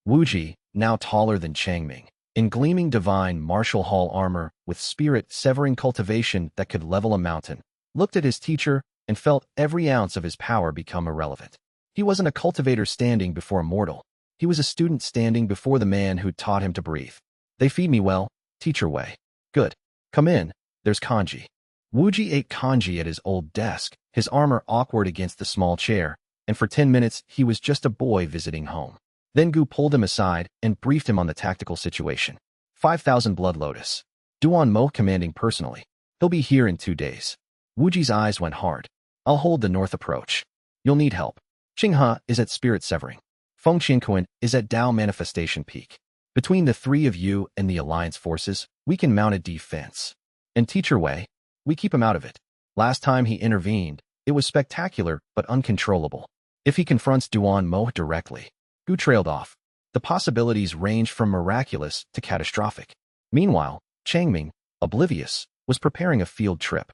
Wuji, now taller than Changming, in gleaming divine martial hall armor with spirit-severing cultivation that could level a mountain, looked at his teacher and felt every ounce of his power become irrelevant. He wasn't a cultivator standing before a mortal. He was a student standing before the man who'd taught him to breathe. They feed me well, Teacher Wei. Good. Come in, there's kanji. Wuji ate kanji at his old desk, his armor awkward against the small chair, and for 10 minutes he was just a boy visiting home. Then Gu pulled him aside and briefed him on the tactical situation. 5,000 Blood Lotus. Duan Mo commanding personally. He'll be here in 2 days. Wuji's eyes went hard. I'll hold the north approach. You'll need help. Qinghe is at Spirit Severing. Feng Qianquan is at Dao Manifestation Peak. Between the three of you and the Alliance forces, we can mount a defense. And Teacher Wei, we keep him out of it. Last time he intervened, it was spectacular but uncontrollable. If he confronts Duan Mo directly, Gu trailed off. The possibilities ranged from miraculous to catastrophic. Meanwhile, Changming, oblivious, was preparing a field trip.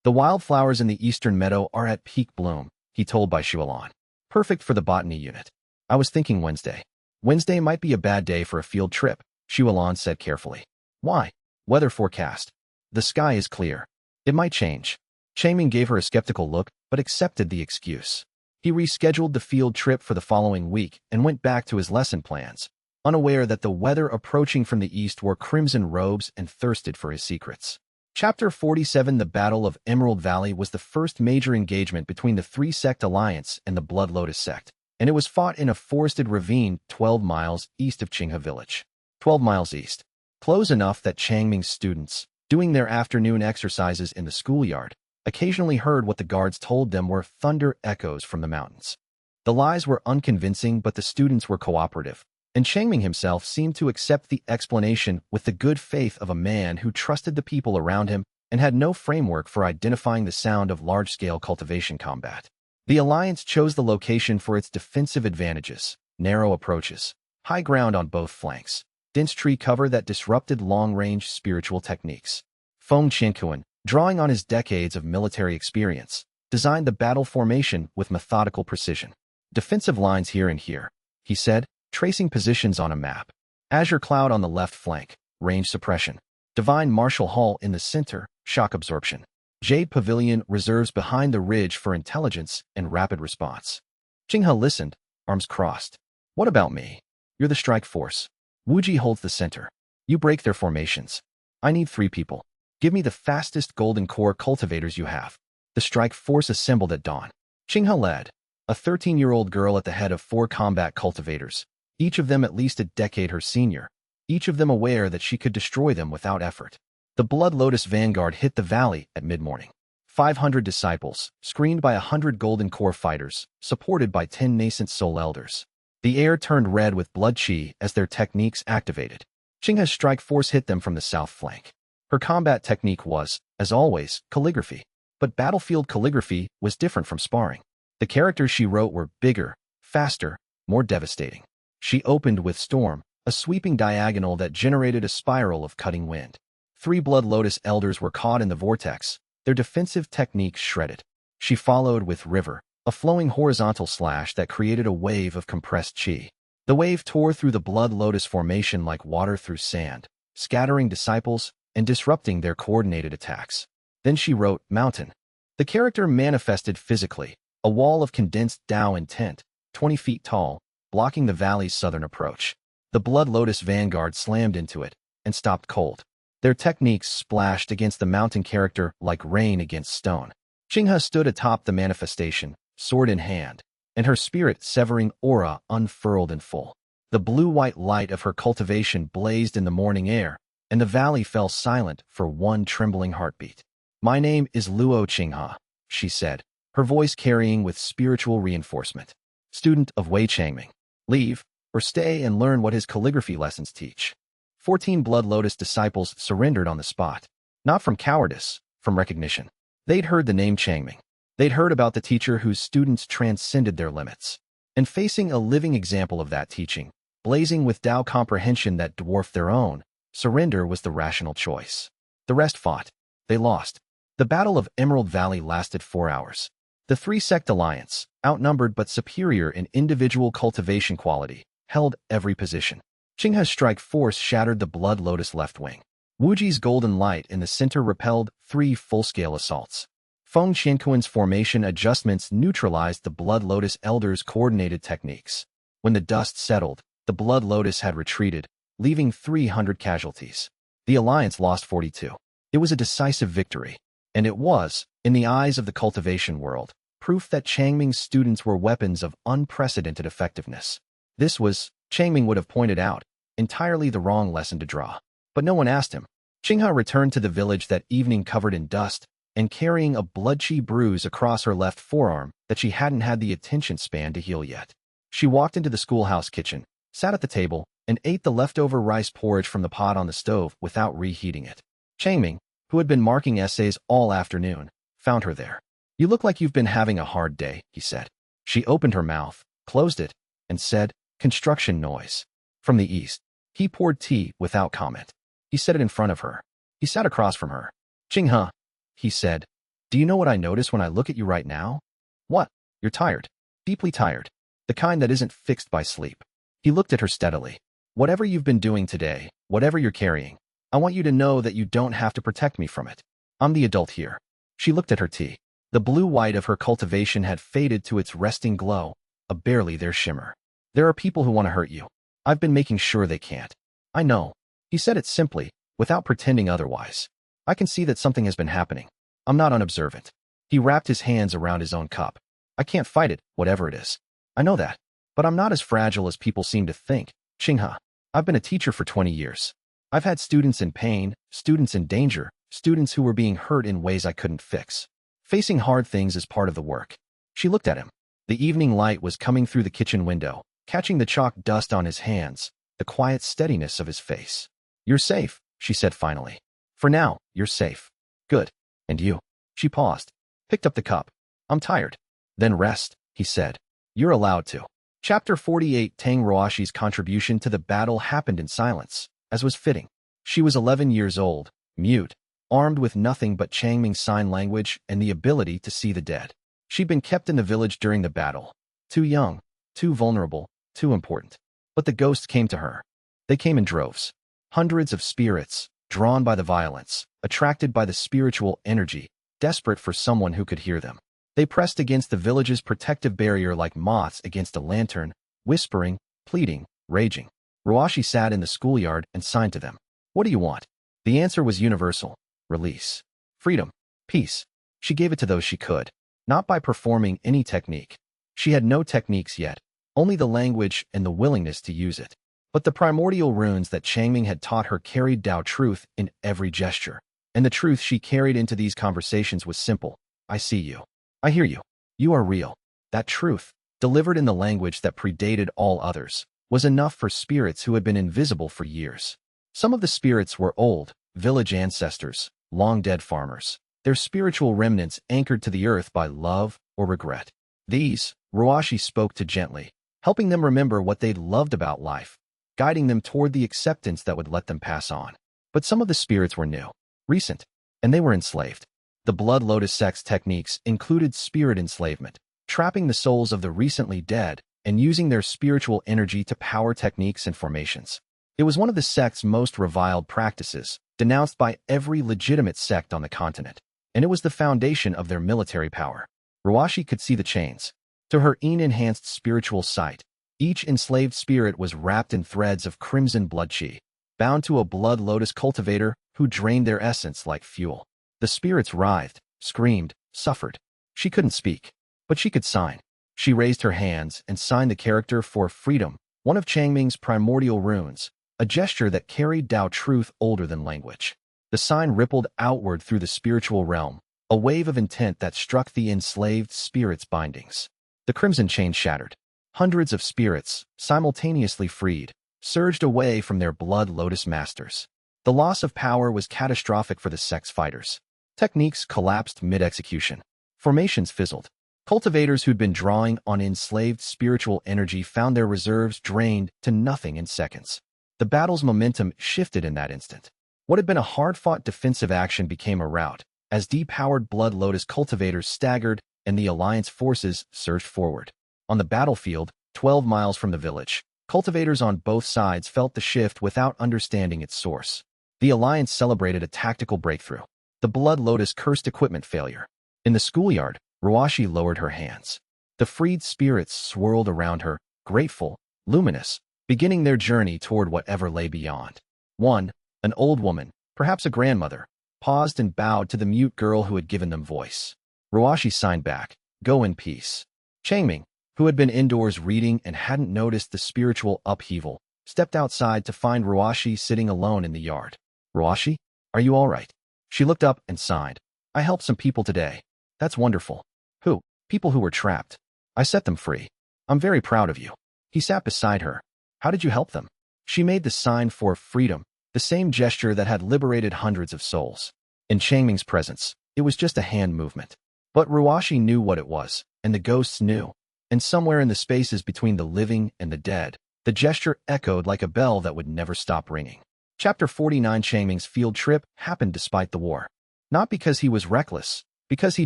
The wildflowers in the eastern meadow are at peak bloom, he told Bai Xuelan. Perfect for the botany unit. I was thinking Wednesday. Wednesday might be a bad day for a field trip, Xuelan said carefully. Why? Weather forecast. The sky is clear. It might change. Changming gave her a skeptical look, but accepted the excuse. He rescheduled the field trip for the following week and went back to his lesson plans, unaware that the weather approaching from the east wore crimson robes and thirsted for his secrets. Chapter 47 The Battle of Emerald Valley was the first major engagement between the three-sect alliance and the Blood Lotus sect, and it was fought in a forested ravine 12 miles east of Qinghe village. 12 miles east. Close enough that Changming's students, doing their afternoon exercises in the schoolyard, occasionally heard what the guards told them were thunder echoes from the mountains. The lies were unconvincing, but the students were cooperative, and Changming himself seemed to accept the explanation with the good faith of a man who trusted the people around him and had no framework for identifying the sound of large-scale cultivation combat. The Alliance chose the location for its defensive advantages: narrow approaches, high ground on both flanks, dense tree cover that disrupted long-range spiritual techniques. Feng Qianquan, drawing on his decades of military experience, designed the battle formation with methodical precision. Defensive lines here and here, he said, tracing positions on a map. Azure Cloud on the left flank, range suppression. Divine Martial Hall in the center, shock absorption. Jade Pavilion reserves behind the ridge for intelligence and rapid response. Qinghe listened, arms crossed. What about me? You're the strike force. Wuji holds the center. You break their formations. I need 3 people. Give me the fastest golden core cultivators you have. The strike force assembled at dawn. Qinghe led, a 13-year-old girl at the head of 4 combat cultivators, each of them at least a decade her senior, each of them aware that she could destroy them without effort. The Blood Lotus vanguard hit the valley at mid-morning. 500 disciples, screened by 100 golden core fighters, supported by 10 nascent soul elders. The air turned red with blood chi as their techniques activated. Qinghe's strike force hit them from the south flank. Her combat technique was, as always, calligraphy. But battlefield calligraphy was different from sparring. The characters she wrote were bigger, faster, more devastating. She opened with Storm, a sweeping diagonal that generated a spiral of cutting wind. 3 Blood Lotus elders were caught in the vortex, their defensive techniques shredded. She followed with River, a flowing horizontal slash that created a wave of compressed chi. The wave tore through the Blood Lotus formation like water through sand, scattering disciples and disrupting their coordinated attacks. Then she wrote Mountain. The character manifested physically, a wall of condensed Dao intent, 20 feet tall, blocking the valley's southern approach. The Blood Lotus vanguard slammed into it and stopped cold. Their techniques splashed against the mountain character like rain against stone. Qinghe stood atop the manifestation, sword in hand, and her spirit-severing aura unfurled in full. The blue-white light of her cultivation blazed in the morning air, and the valley fell silent for one trembling heartbeat. My name is Luo Qinghe, she said, her voice carrying with spiritual reinforcement. Student of Wei Changming. Leave, or stay and learn what his calligraphy lessons teach. 14 Blood Lotus disciples surrendered on the spot. Not from cowardice, from recognition. They'd heard the name Changming. They'd heard about the teacher whose students transcended their limits. And facing a living example of that teaching, blazing with Tao comprehension that dwarfed their own, surrender was the rational choice. The rest fought. They lost. The Battle of Emerald Valley lasted 4 hours. The 3-sect alliance, outnumbered but superior in individual cultivation quality, held every position. Qinghe's strike force shattered the Blood Lotus left wing. Wuji's golden light in the center repelled 3 full-scale assaults. Feng Qianquan's formation adjustments neutralized the Blood Lotus elders' coordinated techniques. When the dust settled, the Blood Lotus had retreated, leaving 300 casualties. The Alliance lost 42. It was a decisive victory, and it was, in the eyes of the cultivation world, proof that Changming's students were weapons of unprecedented effectiveness. This was, Changming would have pointed out, entirely the wrong lesson to draw. But no one asked him. Qinghe returned to the village that evening covered in dust and carrying a bloodchy bruise across her left forearm that she hadn't had the attention span to heal yet. She walked into the schoolhouse kitchen, sat at the table, and ate the leftover rice porridge from the pot on the stove without reheating it. Changming, who had been marking essays all afternoon, found her there. "You look like you've been having a hard day," he said. She opened her mouth, closed it, and said, "Construction noise." From the east. He poured tea without comment. He set it in front of her. He sat across from her. "Qinghe," he said, "do you know what I notice when I look at you right now?" "What?" "You're tired. Deeply tired. The kind that isn't fixed by sleep." He looked at her steadily. "Whatever you've been doing today, whatever you're carrying, I want you to know that you don't have to protect me from it. I'm the adult here." She looked at her tea. The blue-white of her cultivation had faded to its resting glow, a barely there shimmer. "There are people who want to hurt you. I've been making sure they can't." "I know." He said it simply, without pretending otherwise. "I can see that something has been happening. I'm not unobservant." He wrapped his hands around his own cup. "I can't fight it, whatever it is. I know that. But I'm not as fragile as people seem to think, Qinghe. I've been a teacher for 20 years. I've had students in pain, students in danger, students who were being hurt in ways I couldn't fix. Facing hard things is part of the work." She looked at him. The evening light was coming through the kitchen window, catching the chalk dust on his hands, the quiet steadiness of his face. "You're safe," she said finally. "For now, you're safe." "Good. And you?" She paused, picked up the cup. "I'm tired." "Then rest," he said. "You're allowed to." Chapter 48. Tang Ruoshi's contribution to the battle happened in silence, as was fitting. She was 11 years old, mute, armed with nothing but Changming's sign language and the ability to see the dead. She'd been kept in the village during the battle. Too young, too vulnerable, too important. But the ghosts came to her. They came in droves. Hundreds of spirits, drawn by the violence, attracted by the spiritual energy, desperate for someone who could hear them. They pressed against the village's protective barrier like moths against a lantern, whispering, pleading, raging. Ruoshi sat in the schoolyard and signed to them. "What do you want?" The answer was universal. Release. Freedom. Peace. She gave it to those she could, not by performing any technique. She had no techniques yet, only the language and the willingness to use it. But the primordial runes that Changming had taught her carried Tao truth in every gesture. And the truth she carried into these conversations was simple. "I see you. I hear you. You are real." That truth, delivered in the language that predated all others, was enough for spirits who had been invisible for years. Some of the spirits were old, village ancestors, long-dead farmers, their spiritual remnants anchored to the earth by love or regret. These, Ruoshi spoke to gently, helping them remember what they'd loved about life, guiding them toward the acceptance that would let them pass on. But some of the spirits were new, recent, and they were enslaved. The Blood Lotus sect's techniques included spirit enslavement, trapping the souls of the recently dead and using their spiritual energy to power techniques and formations. It was one of the sect's most reviled practices, denounced by every legitimate sect on the continent, and it was the foundation of their military power. Ruoshi could see the chains. To her enhanced spiritual sight, each enslaved spirit was wrapped in threads of crimson blood chi, bound to a Blood Lotus cultivator who drained their essence like fuel. The spirits writhed, screamed, suffered. She couldn't speak, but she could sign. She raised her hands and signed the character for freedom, one of Changming's primordial runes, a gesture that carried Tao truth older than language. The sign rippled outward through the spiritual realm, a wave of intent that struck the enslaved spirit's bindings. The crimson chain shattered. Hundreds of spirits, simultaneously freed, surged away from their Blood Lotus masters. The loss of power was catastrophic for the sect's fighters. Techniques collapsed mid-execution. Formations fizzled. Cultivators who'd been drawing on enslaved spiritual energy found their reserves drained to nothing in seconds. The battle's momentum shifted in that instant. What had been a hard-fought defensive action became a rout, as depowered Blood Lotus cultivators staggered and the Alliance forces surged forward. On the battlefield, 12 miles from the village, cultivators on both sides felt the shift without understanding its source. The Alliance celebrated a tactical breakthrough. The Blood Lotus cursed equipment failure. In the schoolyard, Ruoshi lowered her hands. The freed spirits swirled around her, grateful, luminous, beginning their journey toward whatever lay beyond. 1. An old woman, perhaps a grandmother, paused and bowed to the mute girl who had given them voice. Ruashi signed back, "Go in peace." Changming, who had been indoors reading and hadn't noticed the spiritual upheaval, stepped outside to find Ruashi sitting alone in the yard. "Ruashi, are you all right?" She looked up and sighed. "I helped some people today." "That's wonderful." "Who?" "People who were trapped. I set them free. I'm very proud of you." He sat beside her. "How did you help them?" She made the sign for freedom, the same gesture that had liberated hundreds of souls. In Changming's presence, it was just a hand movement. But Ruashi knew what it was, and the ghosts knew. And somewhere in the spaces between the living and the dead, the gesture echoed like a bell that would never stop ringing. Chapter 49. Changming's field trip happened despite the war. Not because he was reckless, because he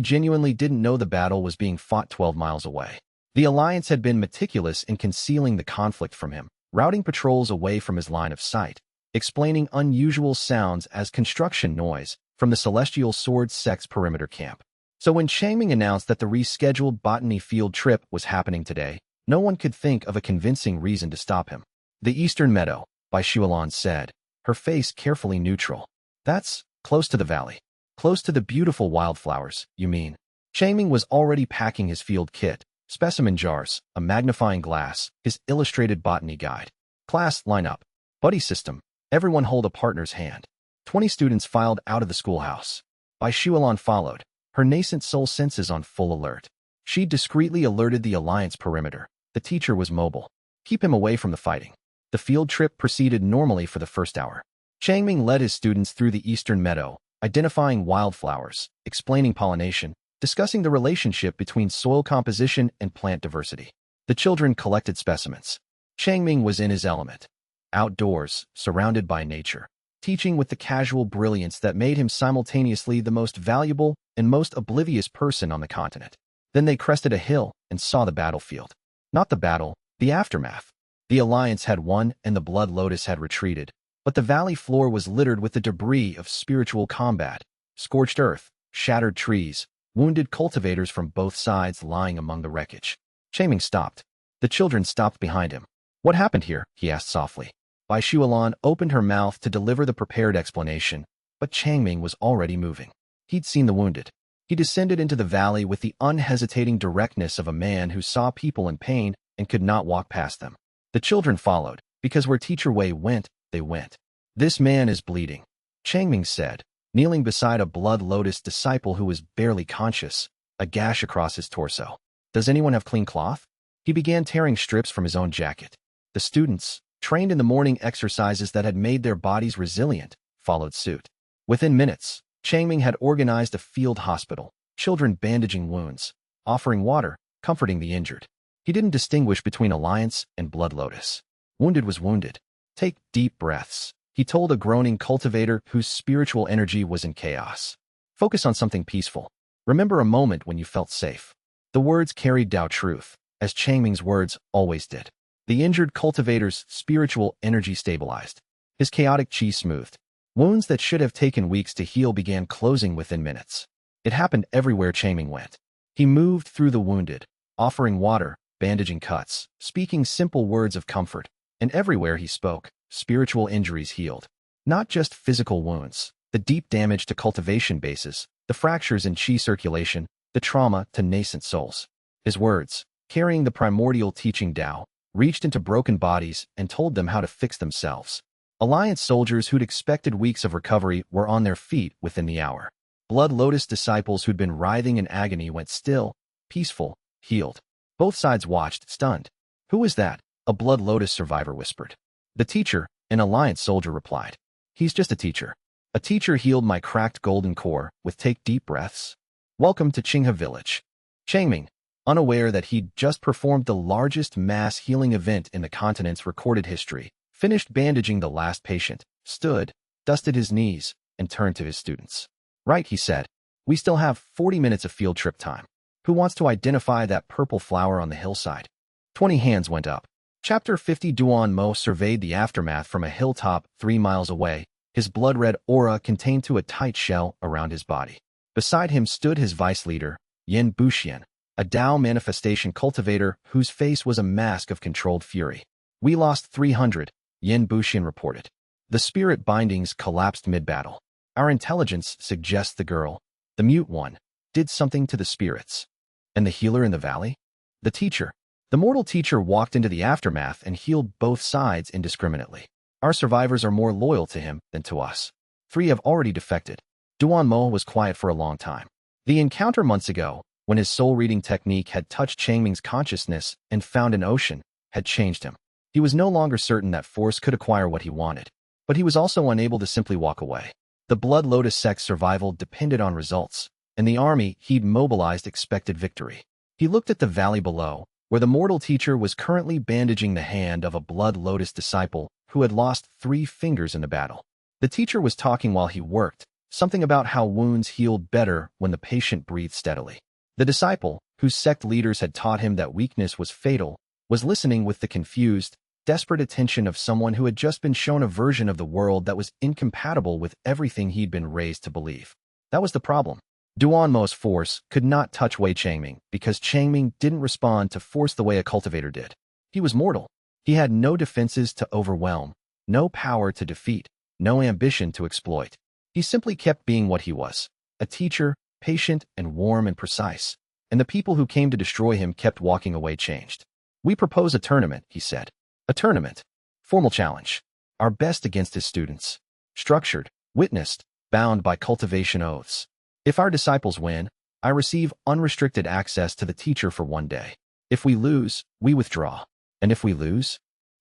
genuinely didn't know the battle was being fought 12 miles away. The Alliance had been meticulous in concealing the conflict from him, routing patrols away from his line of sight, explaining unusual sounds as construction noise from the Celestial Sword sect's perimeter camp. So when Changming announced that the rescheduled botany field trip was happening today, no one could think of a convincing reason to stop him. "The Eastern Meadow," Bai Shualan said, her face carefully neutral. "That's close to the valley. Close to the beautiful wildflowers, you mean?" Changming was already packing his field kit, specimen jars, a magnifying glass, his illustrated botany guide. "Class, line up. Buddy system. Everyone hold a partner's hand." 20 students filed out of the schoolhouse. Bai Shualan followed, her nascent soul senses on full alert. She discreetly alerted the Alliance perimeter. The teacher was mobile. Keep him away from the fighting. The field trip proceeded normally for the first hour. Changming led his students through the Eastern Meadow, identifying wildflowers, explaining pollination, discussing the relationship between soil composition and plant diversity. The children collected specimens. Changming was in his element. Outdoors, surrounded by nature, teaching with the casual brilliance that made him simultaneously the most valuable and most oblivious person on the continent. Then they crested a hill and saw the battlefield. Not the battle, the aftermath. The Alliance had won and the Blood Lotus had retreated, but the valley floor was littered with the debris of spiritual combat, scorched earth, shattered trees, wounded cultivators from both sides lying among the wreckage. Changming stopped. The children stopped behind him. "What happened here?" he asked softly. Bai Shualan opened her mouth to deliver the prepared explanation, but Changming was already moving. He'd seen the wounded. He descended into the valley with the unhesitating directness of a man who saw people in pain and could not walk past them. The children followed, because where Teacher Wei went, they went. "This man is bleeding," Changming said, kneeling beside a Blood Lotus disciple who was barely conscious, a gash across his torso. "Does anyone have clean cloth?" He began tearing strips from his own jacket. The students, trained in the morning exercises that had made their bodies resilient, followed suit. Within minutes, Changming had organized a field hospital, children bandaging wounds, offering water, comforting the injured. He didn't distinguish between Alliance and Blood Lotus. Wounded was wounded. "Take deep breaths," he told a groaning cultivator whose spiritual energy was in chaos. "Focus on something peaceful. Remember a moment when you felt safe." The words carried Tao truth, as Changming's words always did. The injured cultivator's spiritual energy stabilized. His chaotic chi smoothed. Wounds that should have taken weeks to heal began closing within minutes. It happened everywhere Changming went. He moved through the wounded, offering water, bandaging cuts, speaking simple words of comfort, and everywhere he spoke, spiritual injuries healed. Not just physical wounds, the deep damage to cultivation bases, the fractures in chi circulation, the trauma to nascent souls. His words, carrying the primordial teaching Tao, reached into broken bodies and told them how to fix themselves. Alliance soldiers who'd expected weeks of recovery were on their feet within the hour. Blood Lotus disciples who'd been writhing in agony went still, peaceful, healed. Both sides watched, stunned. "Who is that?" a Blood Lotus survivor whispered. "The teacher," an Alliance soldier replied. "He's just a teacher. A teacher healed my cracked golden core with take deep breaths." Welcome to Qinghe Village. Changming, unaware that he'd just performed the largest mass healing event in the continent's recorded history, finished bandaging the last patient, stood, dusted his knees, and turned to his students. "Right," he said. "We still have 40 minutes of field trip time. Who wants to identify that purple flower on the hillside?" 20 hands went up. Chapter 50. Duan Mo surveyed the aftermath from a hilltop 3 miles away, his blood-red aura contained to a tight shell around his body. Beside him stood his vice leader, Yin Buxian, a Tao manifestation cultivator whose face was a mask of controlled fury. We lost 300, Yin Buxian reported. The spirit bindings collapsed mid-battle. Our intelligence suggests the girl, the mute one, did something to the spirits. And the healer in the valley? The teacher. The mortal teacher walked into the aftermath and healed both sides indiscriminately. Our survivors are more loyal to him than to us. 3 have already defected. Duan Mo was quiet for a long time. The encounter months ago, when his soul-reading technique had touched Changming's consciousness and found an ocean, had changed him. He was no longer certain that force could acquire what he wanted, but he was also unable to simply walk away. The Blood Lotus sect's survival depended on results, and the army he'd mobilized expected victory. He looked at the valley below, where the mortal teacher was currently bandaging the hand of a Blood Lotus disciple who had lost 3 fingers in the battle. The teacher was talking while he worked, something about how wounds healed better when the patient breathed steadily. The disciple, whose sect leaders had taught him that weakness was fatal, was listening with the confused, desperate attention of someone who had just been shown a version of the world that was incompatible with everything he'd been raised to believe. That was the problem. Duan Mo's force could not touch Wei Changming because Changming didn't respond to force the way a cultivator did. He was mortal. He had no defenses to overwhelm, no power to defeat, no ambition to exploit. He simply kept being what he was, a teacher, patient and warm and precise, and the people who came to destroy him kept walking away changed. We propose a tournament, he said. A tournament. Formal challenge. Our best against his students. Structured, witnessed, bound by cultivation oaths. If our disciples win, I receive unrestricted access to the teacher for 1 day. If we lose, we withdraw. And if we lose,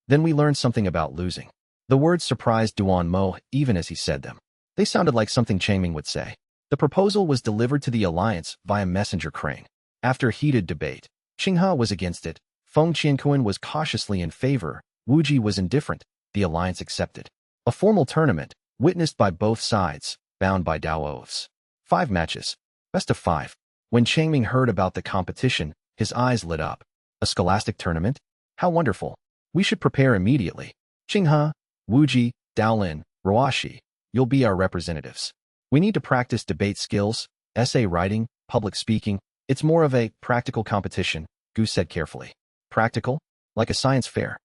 then we learn something about losing. The words surprised Duan Mo even as he said them. They sounded like something Changming would say. The proposal was delivered to the alliance via messenger crane. After heated debate, Qinghe was against it, Feng Qianquan was cautiously in favor, Wuji was indifferent, the alliance accepted. A formal tournament, witnessed by both sides, bound by Dao oaths. 5 matches. Best of 5. When Changming heard about the competition, his eyes lit up. A scholastic tournament? How wonderful. We should prepare immediately. Qinghe, Wuji, Daolin, Ruashi, you'll be our representatives. We need to practice debate skills, essay writing, public speaking. It's more of a practical competition, Gu said carefully. Practical? Like a science fair.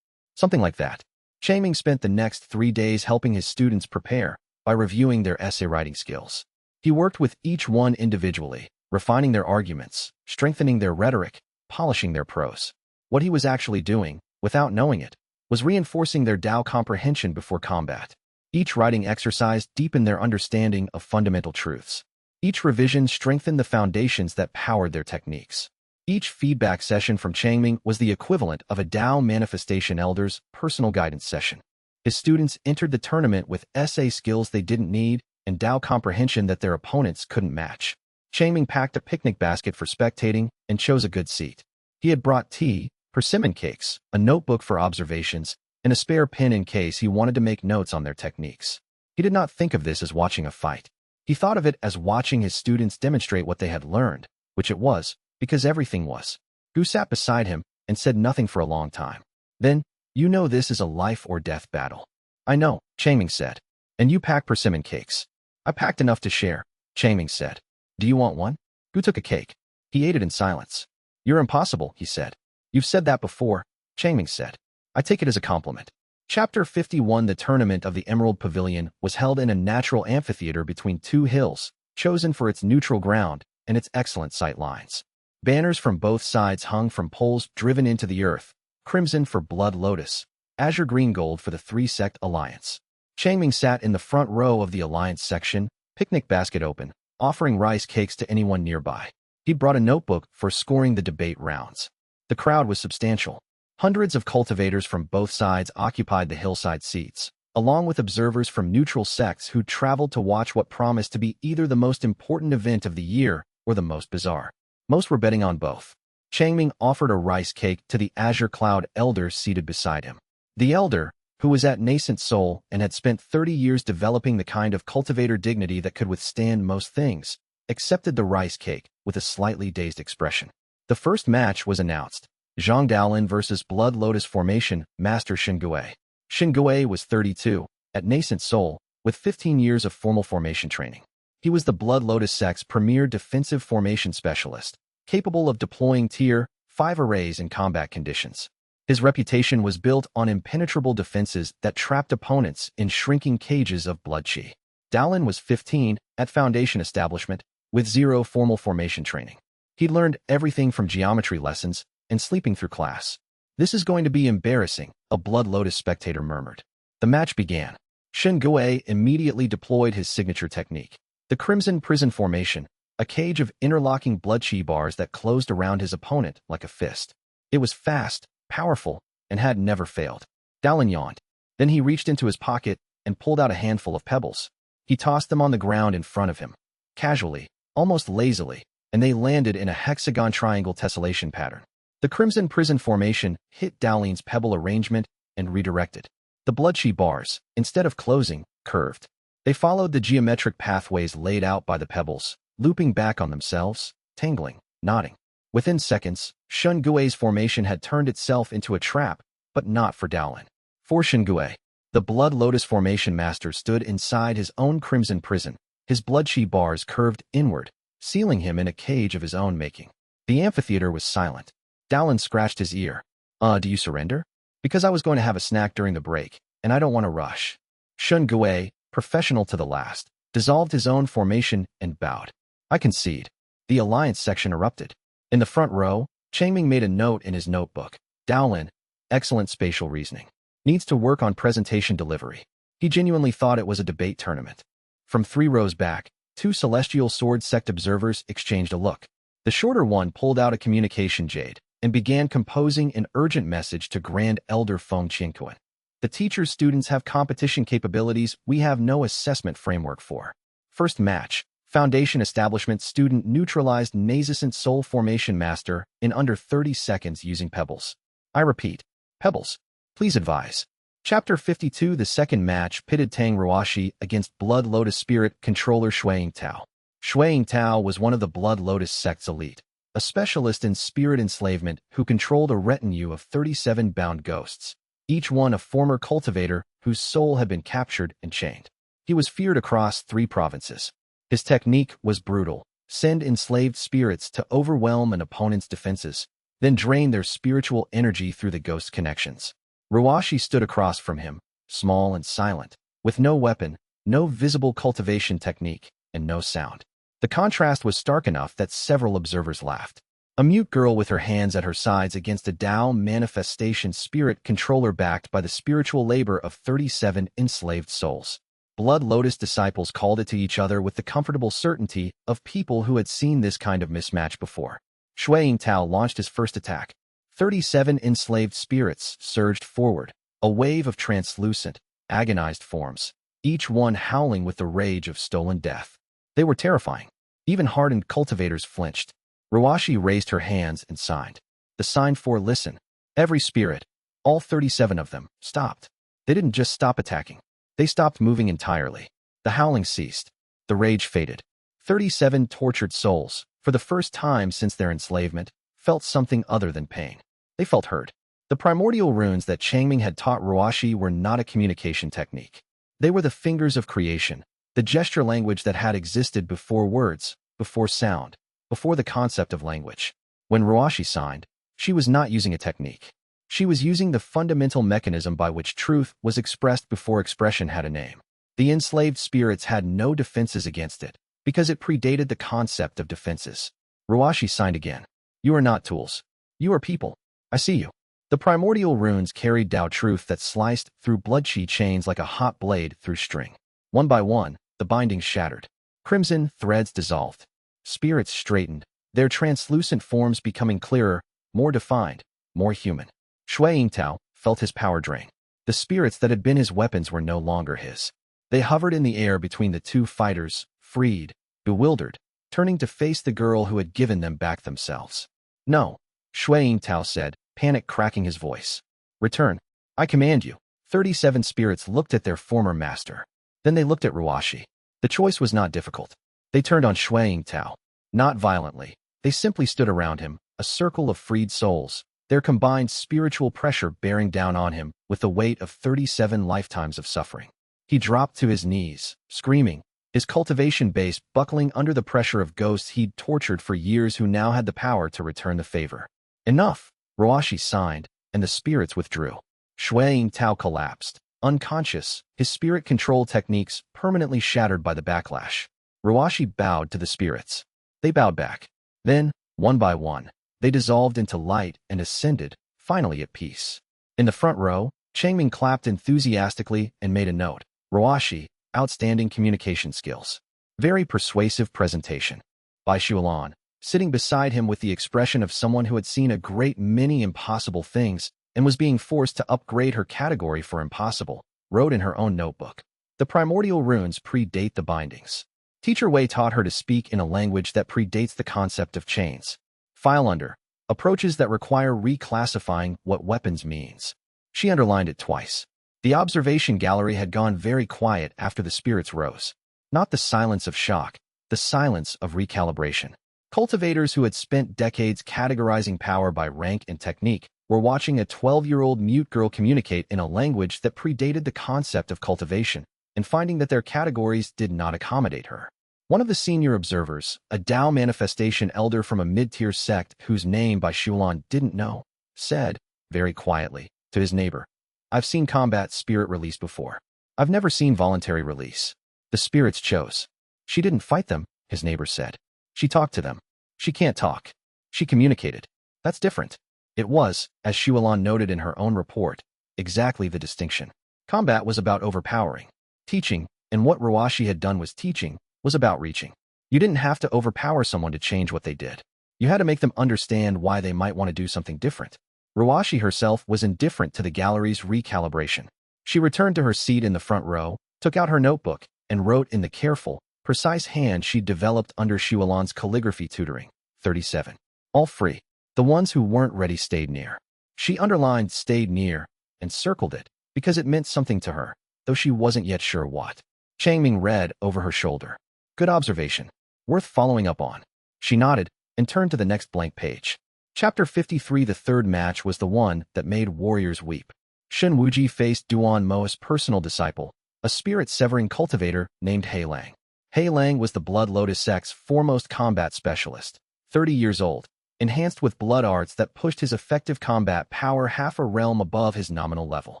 Something like that. Changming spent the next 3 days helping his students prepare by reviewing their essay writing skills. He worked with each one individually, refining their arguments, strengthening their rhetoric, polishing their prose. What he was actually doing, without knowing it, was reinforcing their Dao comprehension before combat. Each writing exercise deepened their understanding of fundamental truths. Each revision strengthened the foundations that powered their techniques. Each feedback session from Changming was the equivalent of a Dao Manifestation Elder's personal guidance session. His students entered the tournament with essay skills they didn't need and Dao comprehension that their opponents couldn't match. Changming packed a picnic basket for spectating and chose a good seat. He had brought tea, persimmon cakes, a notebook for observations, and a spare pen in case he wanted to make notes on their techniques. He did not think of this as watching a fight. He thought of it as watching his students demonstrate what they had learned, which it was, because everything was. Gu sat beside him and said nothing for a long time. Then, you know this is a life or death battle. I know, Changming said. And you pack persimmon cakes. I packed enough to share, Changming said. Do you want one? Gu took a cake. He ate it in silence. You're impossible, he said. You've said that before, Changming said. I take it as a compliment. Chapter 51. The tournament of the Emerald Pavilion was held in a natural amphitheater between 2 hills, chosen for its neutral ground and its excellent sight lines. Banners from both sides hung from poles driven into the earth, crimson for Blood Lotus, azure green gold for the 3-sect alliance. Changming sat in the front row of the alliance section, picnic basket open, offering rice cakes to anyone nearby. He brought a notebook for scoring the debate rounds. The crowd was substantial. Hundreds of cultivators from both sides occupied the hillside seats, along with observers from neutral sects who traveled to watch what promised to be either the most important event of the year or the most bizarre. Most were betting on both. Changming offered a rice cake to the Azure Cloud elder seated beside him. The elder, who was at nascent soul and had spent 30 years developing the kind of cultivator dignity that could withstand most things, accepted the rice cake with a slightly dazed expression. The first match was announced. Zhang Daolin versus Blood Lotus Formation Master Xingui. Xingui was 32, at nascent soul, with 15 years of formal formation training. He was the Blood Lotus sect's premier defensive formation specialist, capable of deploying Tier 5 arrays in combat conditions. His reputation was built on impenetrable defenses that trapped opponents in shrinking cages of blood qi. Dowlin was 15 at foundation establishment with zero formal formation training. He'd learned everything from geometry lessons and sleeping through class. "This is going to be embarrassing," a Blood Lotus spectator murmured. The match began. Shen Gui immediately deployed his signature technique, the Crimson Prison Formation, a cage of interlocking blood qi bars that closed around his opponent like a fist. It was fast, powerful, and had never failed. Dowlin yawned. Then he reached into his pocket and pulled out a handful of pebbles. He tossed them on the ground in front of him, casually, almost lazily, and they landed in a hexagon triangle tessellation pattern. The Crimson Prison Formation hit Dowlin's pebble arrangement and redirected. The blood qi bars, instead of closing, curved. They followed the geometric pathways laid out by the pebbles, looping back on themselves, tangling, knotting. Within seconds, Shen Gui's formation had turned itself into a trap, but not for Dowlin. For Shen Gui, the Blood Lotus Formation Master stood inside his own crimson prison, his blood qi bars curved inward, sealing him in a cage of his own making. The amphitheater was silent. Dowlin scratched his ear. Do you surrender? Because I was going to have a snack during the break, and I don't want to rush." Shen Gui, professional to the last, dissolved his own formation and bowed. "I concede." The alliance section erupted. In the front row, Changming made a note in his notebook. "Dowlin, excellent spatial reasoning. Needs to work on presentation delivery." He genuinely thought it was a debate tournament. From 3 rows back, 2 Celestial Sword Sect observers exchanged a look. The shorter one pulled out a communication jade and began composing an urgent message to Grand Elder Feng Qianquan. "The teacher's students have competition capabilities we have no assessment framework for." First match, Foundation Establishment student neutralized nascent soul formation master in under 30 seconds using pebbles. I repeat, pebbles. Please advise. Chapter 52. The second match pitted Tang Ruoshi against Blood Lotus Spirit controller Shuiying Tao. Shuiying Tao was one of the Blood Lotus sect's elite, a specialist in spirit enslavement who controlled a retinue of 37 bound ghosts, each one a former cultivator whose soul had been captured and chained. He was feared across 3 provinces. His technique was brutal: send enslaved spirits to overwhelm an opponent's defenses, then drain their spiritual energy through the ghost connections. Ruoshi stood across from him, small and silent, with no weapon, no visible cultivation technique, and no sound. The contrast was stark enough that several observers laughed. A mute girl with her hands at her sides against a Tao manifestation spirit controller backed by the spiritual labor of 37 enslaved souls. Blood Lotus disciples called it to each other with the comfortable certainty of people who had seen this kind of mismatch before. Shuiying Tao launched his first attack. 37 enslaved spirits surged forward, a wave of translucent, agonized forms, each one howling with the rage of stolen death. They were terrifying. Even hardened cultivators flinched. Ruoshi raised her hands and signed. The sign for listen. Every spirit, all 37 of them, stopped. They didn't just stop attacking. They stopped moving entirely. The howling ceased. The rage faded. 37 tortured souls, for the first time since their enslavement, felt something other than pain. They felt heard. The primordial runes that Changming had taught Ruoshi were not a communication technique. They were the fingers of creation, the gesture language that had existed before words, before sound, before the concept of language. When Ruoshi signed, she was not using a technique. She was using the fundamental mechanism by which truth was expressed before expression had a name. The enslaved spirits had no defenses against it, because it predated the concept of defenses. Ruoshi signed again. "You are not tools. You are people. I see you." The primordial runes carried Tao truth that sliced through blood qi chains like a hot blade through string. One by one, the bindings shattered. Crimson threads dissolved. Spirits straightened, their translucent forms becoming clearer, more defined, more human. Shuiying Tao felt his power drain. The spirits that had been his weapons were no longer his. They hovered in the air between the 2 fighters, freed, bewildered, turning to face the girl who had given them back themselves. "No," Shuiying Tao said, panic cracking his voice. "Return. I command you." 37 spirits looked at their former master. Then they looked at Ruoshi. The choice was not difficult. They turned on Shuiying Tao. Not violently. They simply stood around him, a circle of freed souls, their combined spiritual pressure bearing down on him with the weight of 37 lifetimes of suffering. He dropped to his knees, screaming, his cultivation base buckling under the pressure of ghosts he'd tortured for years who now had the power to return the favor. "Enough," Ruoshi signed, and the spirits withdrew. Shui Tao collapsed, unconscious, his spirit control techniques permanently shattered by the backlash. Ruashi bowed to the spirits. They bowed back. Then, one by one, they dissolved into light and ascended, finally at peace. In the front row, Changming clapped enthusiastically and made a note. Ruashi, outstanding communication skills. Very persuasive presentation. Bai Shulan, sitting beside him with the expression of someone who had seen a great many impossible things and was being forced to upgrade her category for impossible, wrote in her own notebook. The primordial runes predate the bindings. Teacher Wei taught her to speak in a language that predates the concept of chains. File under. Approaches that require reclassifying what weapons means. She underlined it twice. The observation gallery had gone very quiet after the spirits rose. Not the silence of shock, the silence of recalibration. Cultivators who had spent decades categorizing power by rank and technique were watching a 12-year-old mute girl communicate in a language that predated the concept of cultivation and finding that their categories did not accommodate her. One of the senior observers, a Tao manifestation elder from a mid-tier sect whose name Bai Shulan didn't know, said, very quietly, to his neighbor, "I've seen combat spirit release before. I've never seen voluntary release. The spirits chose." "She didn't fight them," his neighbor said. "She talked to them." "She can't talk. She communicated." "That's different." It was, as Shulan noted in her own report, exactly the distinction. Combat was about overpowering. Teaching, and what Ruashi had done was teaching, was about reaching. You didn't have to overpower someone to change what they did. You had to make them understand why they might want to do something different. Ruashi herself was indifferent to the gallery's recalibration. She returned to her seat in the front row, took out her notebook, and wrote in the careful, precise hand she'd developed under Shualan's calligraphy tutoring. 37. All free. The ones who weren't ready stayed near. She underlined "stayed near" and circled it, because it meant something to her, though she wasn't yet sure what. Changming read over her shoulder. Good observation. Worth following up on. She nodded and turned to the next blank page. Chapter 53. The third match was the one that made warriors weep. Shen Wuji faced Duan Mo's personal disciple, a spirit-severing cultivator named Wei Liang. Wei Liang was the Blood Lotus sect's foremost combat specialist, 30 years old, enhanced with blood arts that pushed his effective combat power half a realm above his nominal level.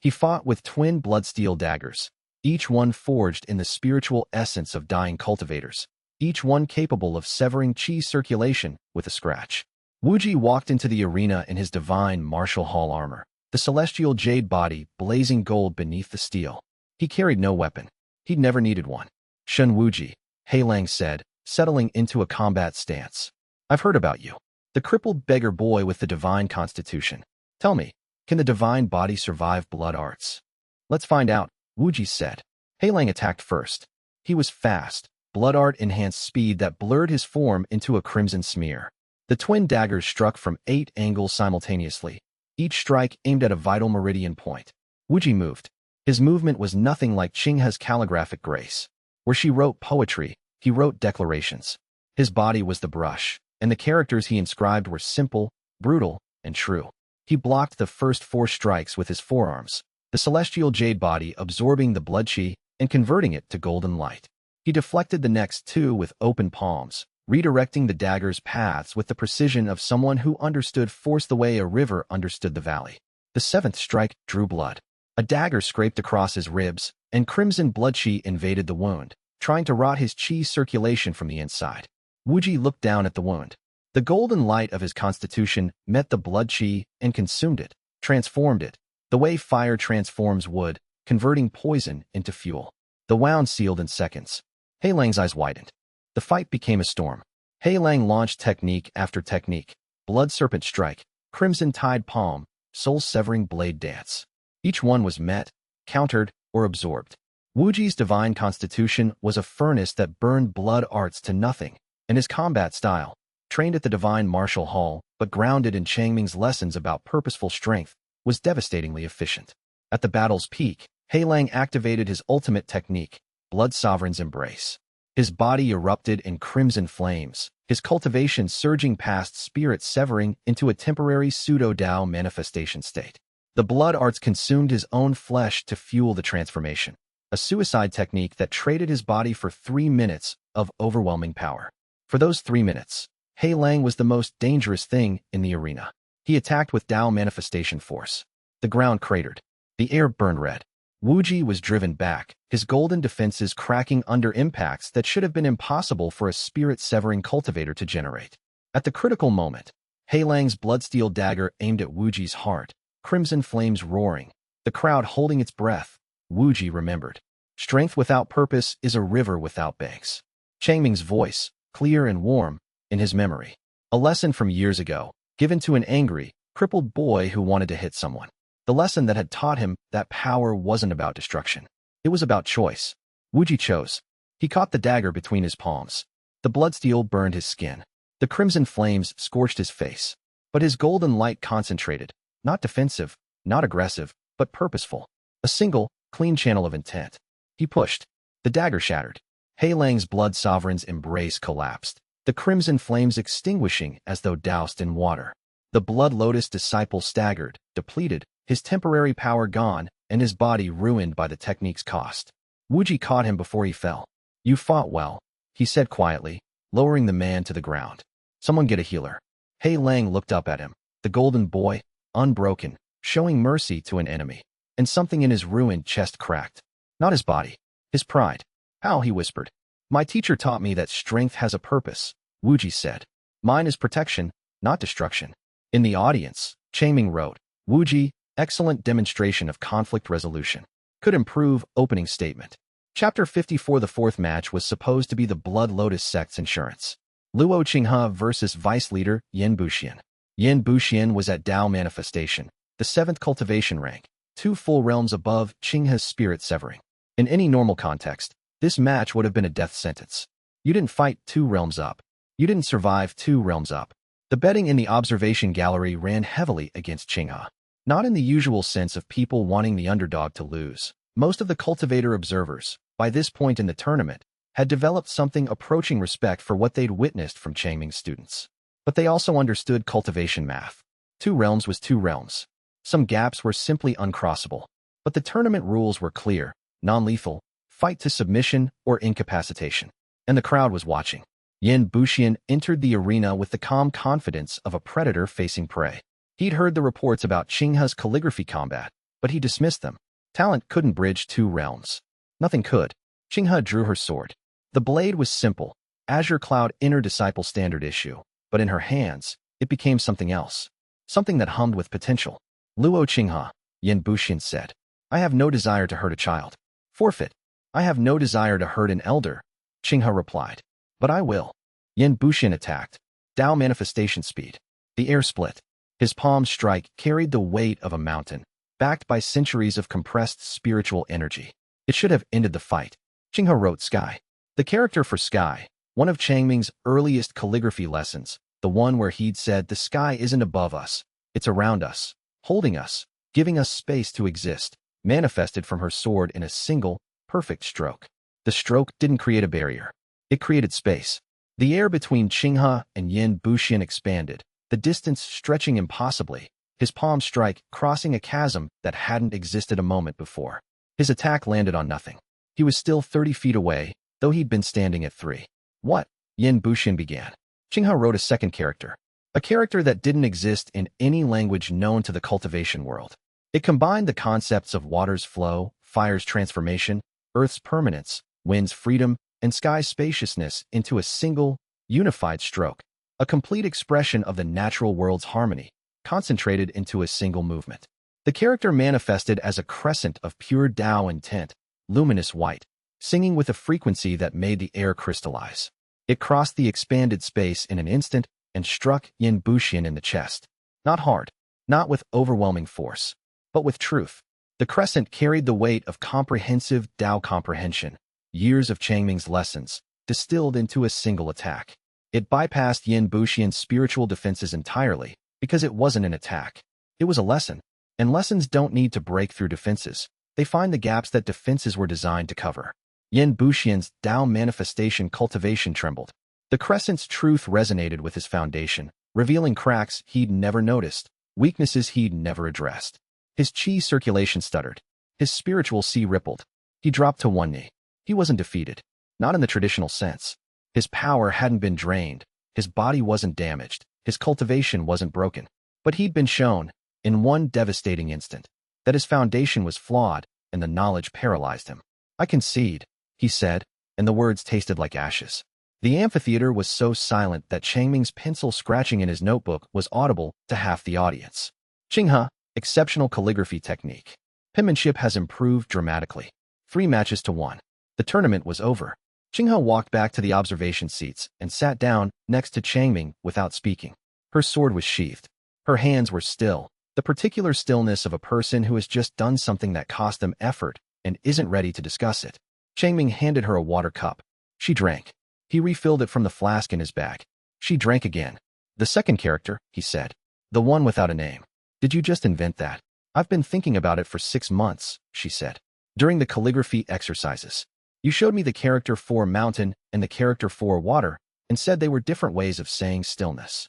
He fought with twin bloodsteel daggers, each one forged in the spiritual essence of dying cultivators, each one capable of severing chi circulation with a scratch. Wuji walked into the arena in his divine martial hall armor, the celestial jade body blazing gold beneath the steel. He carried no weapon. He'd never needed one. "Shen Wuji," Wei Liang said, settling into a combat stance. "I've heard about you. The crippled beggar boy with the divine constitution. Tell me, can the divine body survive blood arts?" "Let's find out," Wuji said. Wei Liang attacked first. He was fast, blood art enhanced speed that blurred his form into a crimson smear. The twin daggers struck from 8 angles simultaneously, each strike aimed at a vital meridian point. Wuji moved. His movement was nothing like Qinghe's calligraphic grace. Where she wrote poetry, he wrote declarations. His body was the brush, and the characters he inscribed were simple, brutal, and true. He blocked the first 4 strikes with his forearms, the celestial jade body absorbing the blood chi and converting it to golden light. He deflected the next 2 with open palms, redirecting the dagger's paths with the precision of someone who understood force the way a river understood the valley. The 7th strike drew blood. A dagger scraped across his ribs, and crimson blood chi invaded the wound, trying to rot his chi circulation from the inside. Wuji looked down at the wound. The golden light of his constitution met the blood chi and consumed it, transformed it, the way fire transforms wood, converting poison into fuel. The wound sealed in seconds. Wei Liang's eyes widened. The fight became a storm. Wei Liang launched technique after technique, blood serpent strike, crimson tide palm, soul-severing blade dance. Each one was met, countered, or absorbed. Wuji's divine constitution was a furnace that burned blood arts to nothing, and his combat style, trained at the divine martial hall but grounded in Changming's lessons about purposeful strength, was devastatingly efficient. At the battle's peak, Wei Liang activated his ultimate technique, Blood Sovereign's Embrace. His body erupted in crimson flames, his cultivation surging past spirit severing into a temporary pseudo-Tao manifestation state. The blood arts consumed his own flesh to fuel the transformation, a suicide technique that traded his body for 3 minutes of overwhelming power. For those 3 minutes, Wei Liang was the most dangerous thing in the arena. He attacked with Tao manifestation force. The ground cratered. The air burned red. Wuji was driven back, his golden defenses cracking under impacts that should have been impossible for a spirit-severing cultivator to generate. At the critical moment, Wei Liang's bloodsteel dagger aimed at Wuji's heart, crimson flames roaring, the crowd holding its breath. Wuji remembered. Strength without purpose is a river without banks. Changming's voice, clear and warm, in his memory. A lesson from years ago, given to an angry, crippled boy who wanted to hit someone. The lesson that had taught him that power wasn't about destruction. It was about choice. Wuji chose. He caught the dagger between his palms. The bloodsteel burned his skin. The crimson flames scorched his face. But his golden light concentrated, not defensive, not aggressive, but purposeful. A single, clean channel of intent. He pushed. The dagger shattered. Wei Liang's blood sovereign's embrace collapsed, the crimson flames extinguishing as though doused in water. The Blood Lotus disciple staggered, depleted, his temporary power gone, and his body ruined by the technique's cost. Wuji caught him before he fell. "You fought well," he said quietly, lowering the man to the ground. "Someone get a healer." Wei Liang looked up at him, the golden boy, unbroken, showing mercy to an enemy. And something in his ruined chest cracked. Not his body, his pride. "How?" he whispered. "My teacher taught me that strength has a purpose," Wuji said. "Mine is protection, not destruction." In the audience, Changming wrote, "Wuji, excellent demonstration of conflict resolution. Could improve, opening statement." Chapter 54. The fourth match was supposed to be the Blood Lotus sect's insurance. Luo Qinghe versus vice leader Yin Buxian. Yin Buxian was at Tao manifestation, the 7th cultivation rank, 2 full realms above Qinghe's spirit severing. In any normal context, this match would have been a death sentence. You didn't fight 2 realms up. You didn't survive 2 realms up. The betting in the observation gallery ran heavily against Qinghe. Not in the usual sense of people wanting the underdog to lose. Most of the cultivator observers, by this point in the tournament, had developed something approaching respect for what they'd witnessed from Changming's students. But they also understood cultivation math. 2 realms was 2 realms. Some gaps were simply uncrossable. But the tournament rules were clear, non-lethal, fight to submission or incapacitation. And the crowd was watching. Yin Buxian entered the arena with the calm confidence of a predator facing prey. He'd heard the reports about Qinghe's calligraphy combat, but he dismissed them. Talent couldn't bridge 2 realms. Nothing could. Qinghe drew her sword. The blade was simple, Azure Cloud Inner Disciple standard issue, but in her hands, it became something else. Something that hummed with potential. "Luo Qinghe," Yin Buxian said. "I have no desire to hurt a child." "Forfeit." "I have no desire to hurt an elder," Qinghe replied. "But I will." Yin Buxian attacked. Tao manifestation speed. The air split. His palm strike carried the weight of a mountain, backed by centuries of compressed spiritual energy. It should have ended the fight. Qinghe wrote Sky. The character for Sky, one of Changming's earliest calligraphy lessons, the one where he'd said the sky isn't above us, it's around us, holding us, giving us space to exist, manifested from her sword in a single, perfect stroke. The stroke didn't create a barrier. It created space. The air between Qinghe and Yin Buxian expanded, the distance stretching impossibly, his palm strike crossing a chasm that hadn't existed a moment before. His attack landed on nothing. He was still 30 feet away, though he'd been standing at 3. "What?" Yin Buxian began. Qinghe wrote a second character. A character that didn't exist in any language known to the cultivation world. It combined the concepts of water's flow, fire's transformation, earth's permanence, wind's freedom, and sky's spaciousness into a single, unified stroke. A complete expression of the natural world's harmony, concentrated into a single movement. The character manifested as a crescent of pure Tao intent, luminous white, singing with a frequency that made the air crystallize. It crossed the expanded space in an instant and struck Yin Buxian in the chest. Not hard, not with overwhelming force, but with truth. The crescent carried the weight of comprehensive Tao comprehension, years of Changming's lessons, distilled into a single attack. It bypassed Yin Buxian's spiritual defenses entirely, because it wasn't an attack. It was a lesson, and lessons don't need to break through defenses. They find the gaps that defenses were designed to cover. Yin Buxian's Tao manifestation cultivation trembled. The crescent's truth resonated with his foundation, revealing cracks he'd never noticed, weaknesses he'd never addressed. His chi circulation stuttered. His spiritual sea rippled. He dropped to one knee. He wasn't defeated. Not in the traditional sense. His power hadn't been drained. His body wasn't damaged. His cultivation wasn't broken. But he'd been shown, in one devastating instant, that his foundation was flawed and the knowledge paralyzed him. I concede, he said, and the words tasted like ashes. The amphitheater was so silent that Changming's pencil scratching in his notebook was audible to half the audience. Qinghe, exceptional calligraphy technique. Penmanship has improved dramatically. 3 matches to 1. The tournament was over. Qinghe walked back to the observation seats and sat down next to Changming without speaking. Her sword was sheathed. Her hands were still, the particular stillness of a person who has just done something that cost them effort and isn't ready to discuss it. Changming handed her a water cup. She drank. He refilled it from the flask in his bag. She drank again. The second character, he said. The one without a name. Did you just invent that? I've been thinking about it for 6 months, she said. During the calligraphy exercises. You showed me the character for mountain and the character for water and said they were different ways of saying stillness.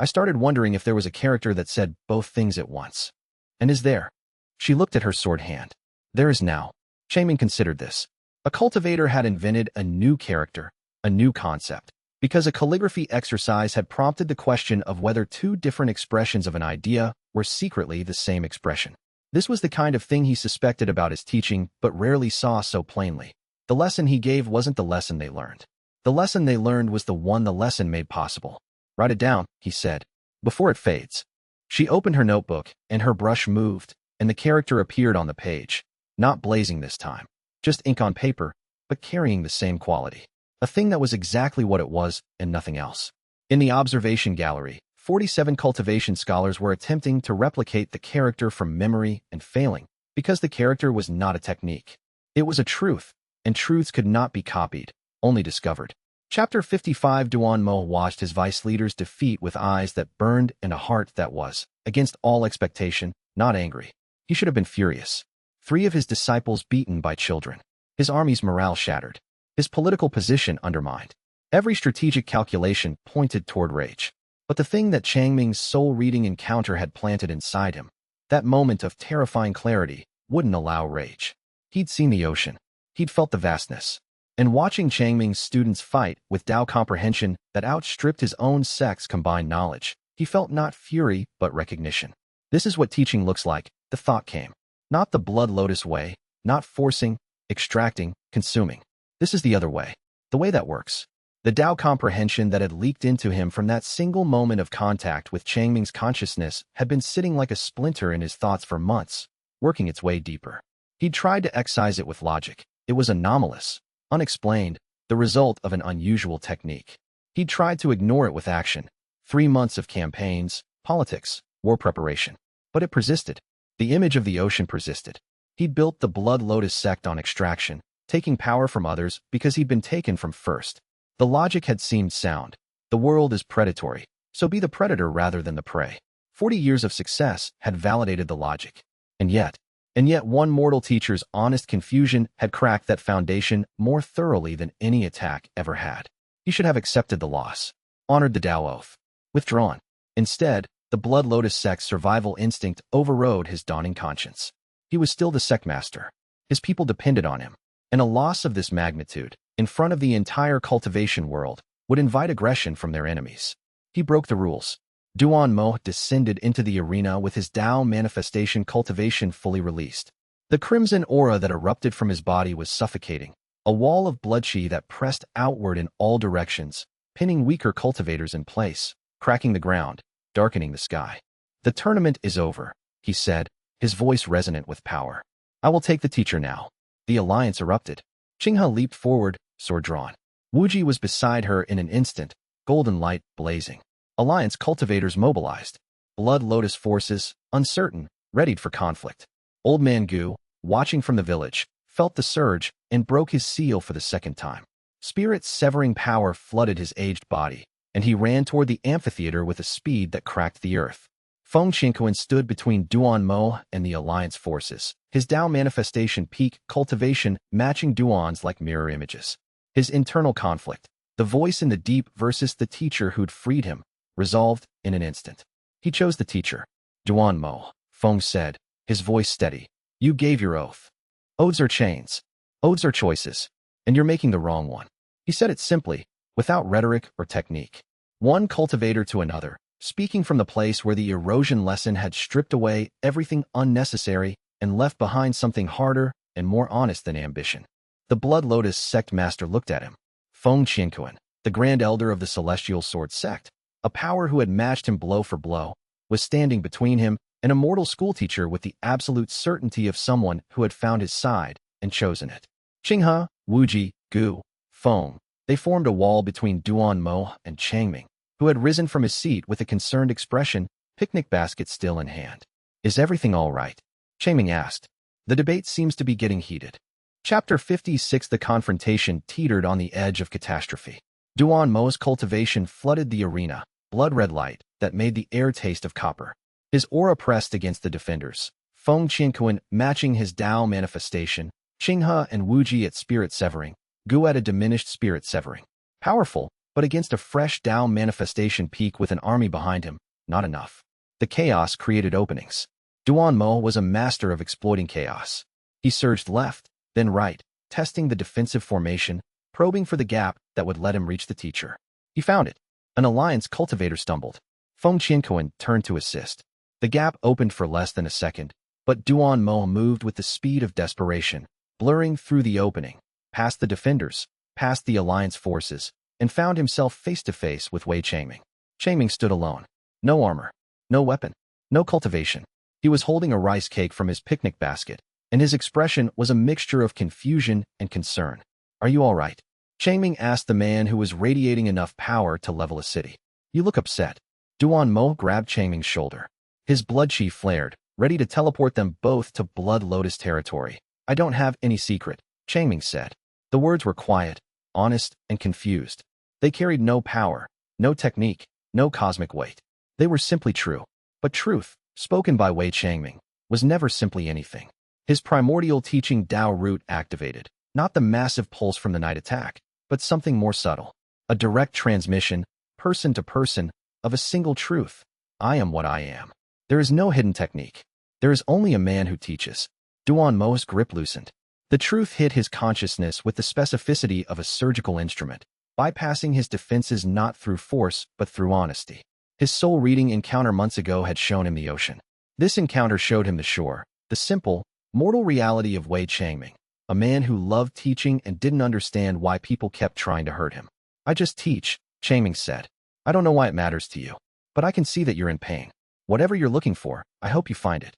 I started wondering if there was a character that said both things at once. And is there? She looked at her sword hand. There is now. Changming considered this. A cultivator had invented a new character, a new concept, because a calligraphy exercise had prompted the question of whether 2 different expressions of an idea were secretly the same expression. This was the kind of thing he suspected about his teaching, but rarely saw so plainly. The lesson he gave wasn't the lesson they learned. The lesson they learned was the one the lesson made possible. Write it down, he said, before it fades. She opened her notebook, and her brush moved, and the character appeared on the page, not blazing this time, just ink on paper, but carrying the same quality. A thing that was exactly what it was and nothing else. In the observation gallery, 47 cultivation scholars were attempting to replicate the character from memory and failing, because the character was not a technique. It was a truth, and truths could not be copied, only discovered. Chapter 55. Duan Mo watched his vice leader's defeat with eyes that burned and a heart that was, against all expectation, not angry. He should have been furious. 3 of his disciples beaten by children. His army's morale shattered. His political position undermined. Every strategic calculation pointed toward rage. But the thing that Changming's soul-reading encounter had planted inside him, that moment of terrifying clarity, wouldn't allow rage. He'd seen the ocean. He'd felt the vastness. And watching Changming's students fight with Tao comprehension that outstripped his own sect's combined knowledge, he felt not fury but recognition. This is what teaching looks like, the thought came. Not the blood lotus way, not forcing, extracting, consuming. This is the other way. The way that works. The Tao comprehension that had leaked into him from that single moment of contact with Changming's consciousness had been sitting like a splinter in his thoughts for months, working its way deeper. He'd tried to excise it with logic. It was anomalous, unexplained, the result of an unusual technique. He'd tried to ignore it with action. 3 months of campaigns, politics, war preparation. But it persisted. The image of the ocean persisted. He'd built the Blood Lotus sect on extraction, taking power from others because he'd been taken from first. The logic had seemed sound. The world is predatory, so be the predator rather than the prey. 40 years of success had validated the logic. And yet one mortal teacher's honest confusion had cracked that foundation more thoroughly than any attack ever had. He should have accepted the loss, honored the Tao oath, withdrawn. Instead, the Blood Lotus sect's survival instinct overrode his dawning conscience. He was still the sect master. His people depended on him. And a loss of this magnitude, in front of the entire cultivation world, would invite aggression from their enemies. He broke the rules. Duan Mo descended into the arena with his Tao manifestation cultivation fully released. The crimson aura that erupted from his body was suffocating, a wall of blood chi that pressed outward in all directions, pinning weaker cultivators in place, cracking the ground, darkening the sky. The tournament is over, he said, his voice resonant with power. I will take the teacher now. The alliance erupted. Qinghe leaped forward, sword drawn. Wuji was beside her in an instant, golden light blazing. Alliance cultivators mobilized. Blood Lotus forces, uncertain, readied for conflict. Old Man Gu, watching from the village, felt the surge and broke his seal for the second time. Spirit-severing power flooded his aged body, and he ran toward the amphitheater with a speed that cracked the earth. Feng Qingquan stood between Duan Mo and the alliance forces, his Tao manifestation peak cultivation matching Duan's like mirror images. His internal conflict, the voice in the deep versus the teacher who'd freed him, resolved in an instant. He chose the teacher. Duan Mo, Feng said, his voice steady. You gave your oath. Oaths are chains. Oaths are choices. And you're making the wrong one. He said it simply, without rhetoric or technique. One cultivator to another, speaking from the place where the erosion lesson had stripped away everything unnecessary and left behind something harder and more honest than ambition. The Blood Lotus sect master looked at him. Feng Qianquan, the grand elder of the Celestial Sword sect, a power who had matched him blow for blow, was standing between him and a mortal schoolteacher with the absolute certainty of someone who had found his side and chosen it. Qinghe, Wuji, Gu, Feng, they formed a wall between Duan Mo and Changming, who had risen from his seat with a concerned expression, picnic basket still in hand. Is everything all right? Changming asked. The debate seems to be getting heated. Chapter 56. The confrontation teetered on the edge of catastrophe. Duan Mo's cultivation flooded the arena, blood-red light that made the air taste of copper. His aura pressed against the defenders, Feng Qianquan matching his Tao manifestation, Qinghe and Wuji at spirit severing, Gu at a diminished spirit severing. Powerful, but against a fresh Tao manifestation peak with an army behind him, not enough. The chaos created openings. Duan Mo was a master of exploiting chaos. He surged left, then right, testing the defensive formation, probing for the gap that would let him reach the teacher. He found it. An alliance cultivator stumbled. Feng Qianquan turned to assist. The gap opened for less than a second, but Duan Mo moved with the speed of desperation, blurring through the opening, past the defenders, past the alliance forces, and found himself face-to-face with Wei Changming. Changming stood alone. No armor, no weapon, no cultivation. He was holding a rice cake from his picnic basket, and his expression was a mixture of confusion and concern. Are you all right? Changming asked the man who was radiating enough power to level a city. You look upset. Duan Mo grabbed Changming's shoulder. His blood chi flared, ready to teleport them both to Blood Lotus territory. I don't have any secret, Changming said. The words were quiet, honest, and confused. They carried no power, no technique, no cosmic weight. They were simply true. But truth, spoken by Wei Changming, was never simply anything. His primordial teaching Tao root activated, not the massive pulse from the night attack, but something more subtle. A direct transmission, person to person, of a single truth. I am what I am. There is no hidden technique. There is only a man who teaches. Duan Mo's grip loosened. The truth hit his consciousness with the specificity of a surgical instrument, bypassing his defenses not through force but through honesty. His soul-reading encounter months ago had shown him the ocean. This encounter showed him the shore, the simple, mortal reality of Wei Changming, a man who loved teaching and didn't understand why people kept trying to hurt him. I just teach, Changming said. I don't know why it matters to you, but I can see that you're in pain. Whatever you're looking for, I hope you find it.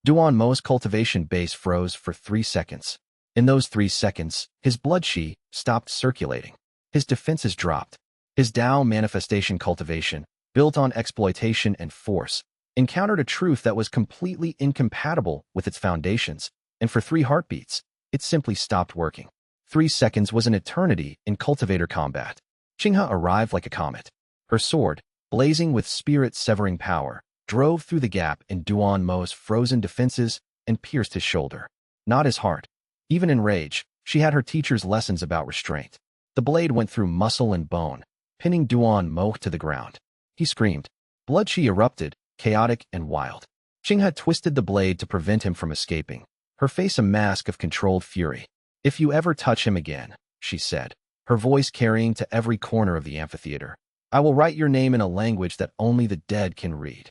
Duan Mo's cultivation base froze for 3 seconds. In those 3 seconds, his blood chi stopped circulating. His defenses dropped. His Tao manifestation cultivation, built on exploitation and force, encountered a truth that was completely incompatible with its foundations, and for 3 heartbeats, it simply stopped working. 3 seconds was an eternity in cultivator combat. Qinghe arrived like a comet. Her sword, blazing with spirit-severing power, drove through the gap in Duan Mo's frozen defenses and pierced his shoulder. Not his heart. Even in rage, she had her teacher's lessons about restraint. The blade went through muscle and bone, pinning Duan Mo to the ground. He screamed. Blood chi erupted, chaotic and wild. Qinghe twisted the blade to prevent him from escaping, her face a mask of controlled fury. If you ever touch him again, she said, her voice carrying to every corner of the amphitheater, I will write your name in a language that only the dead can read.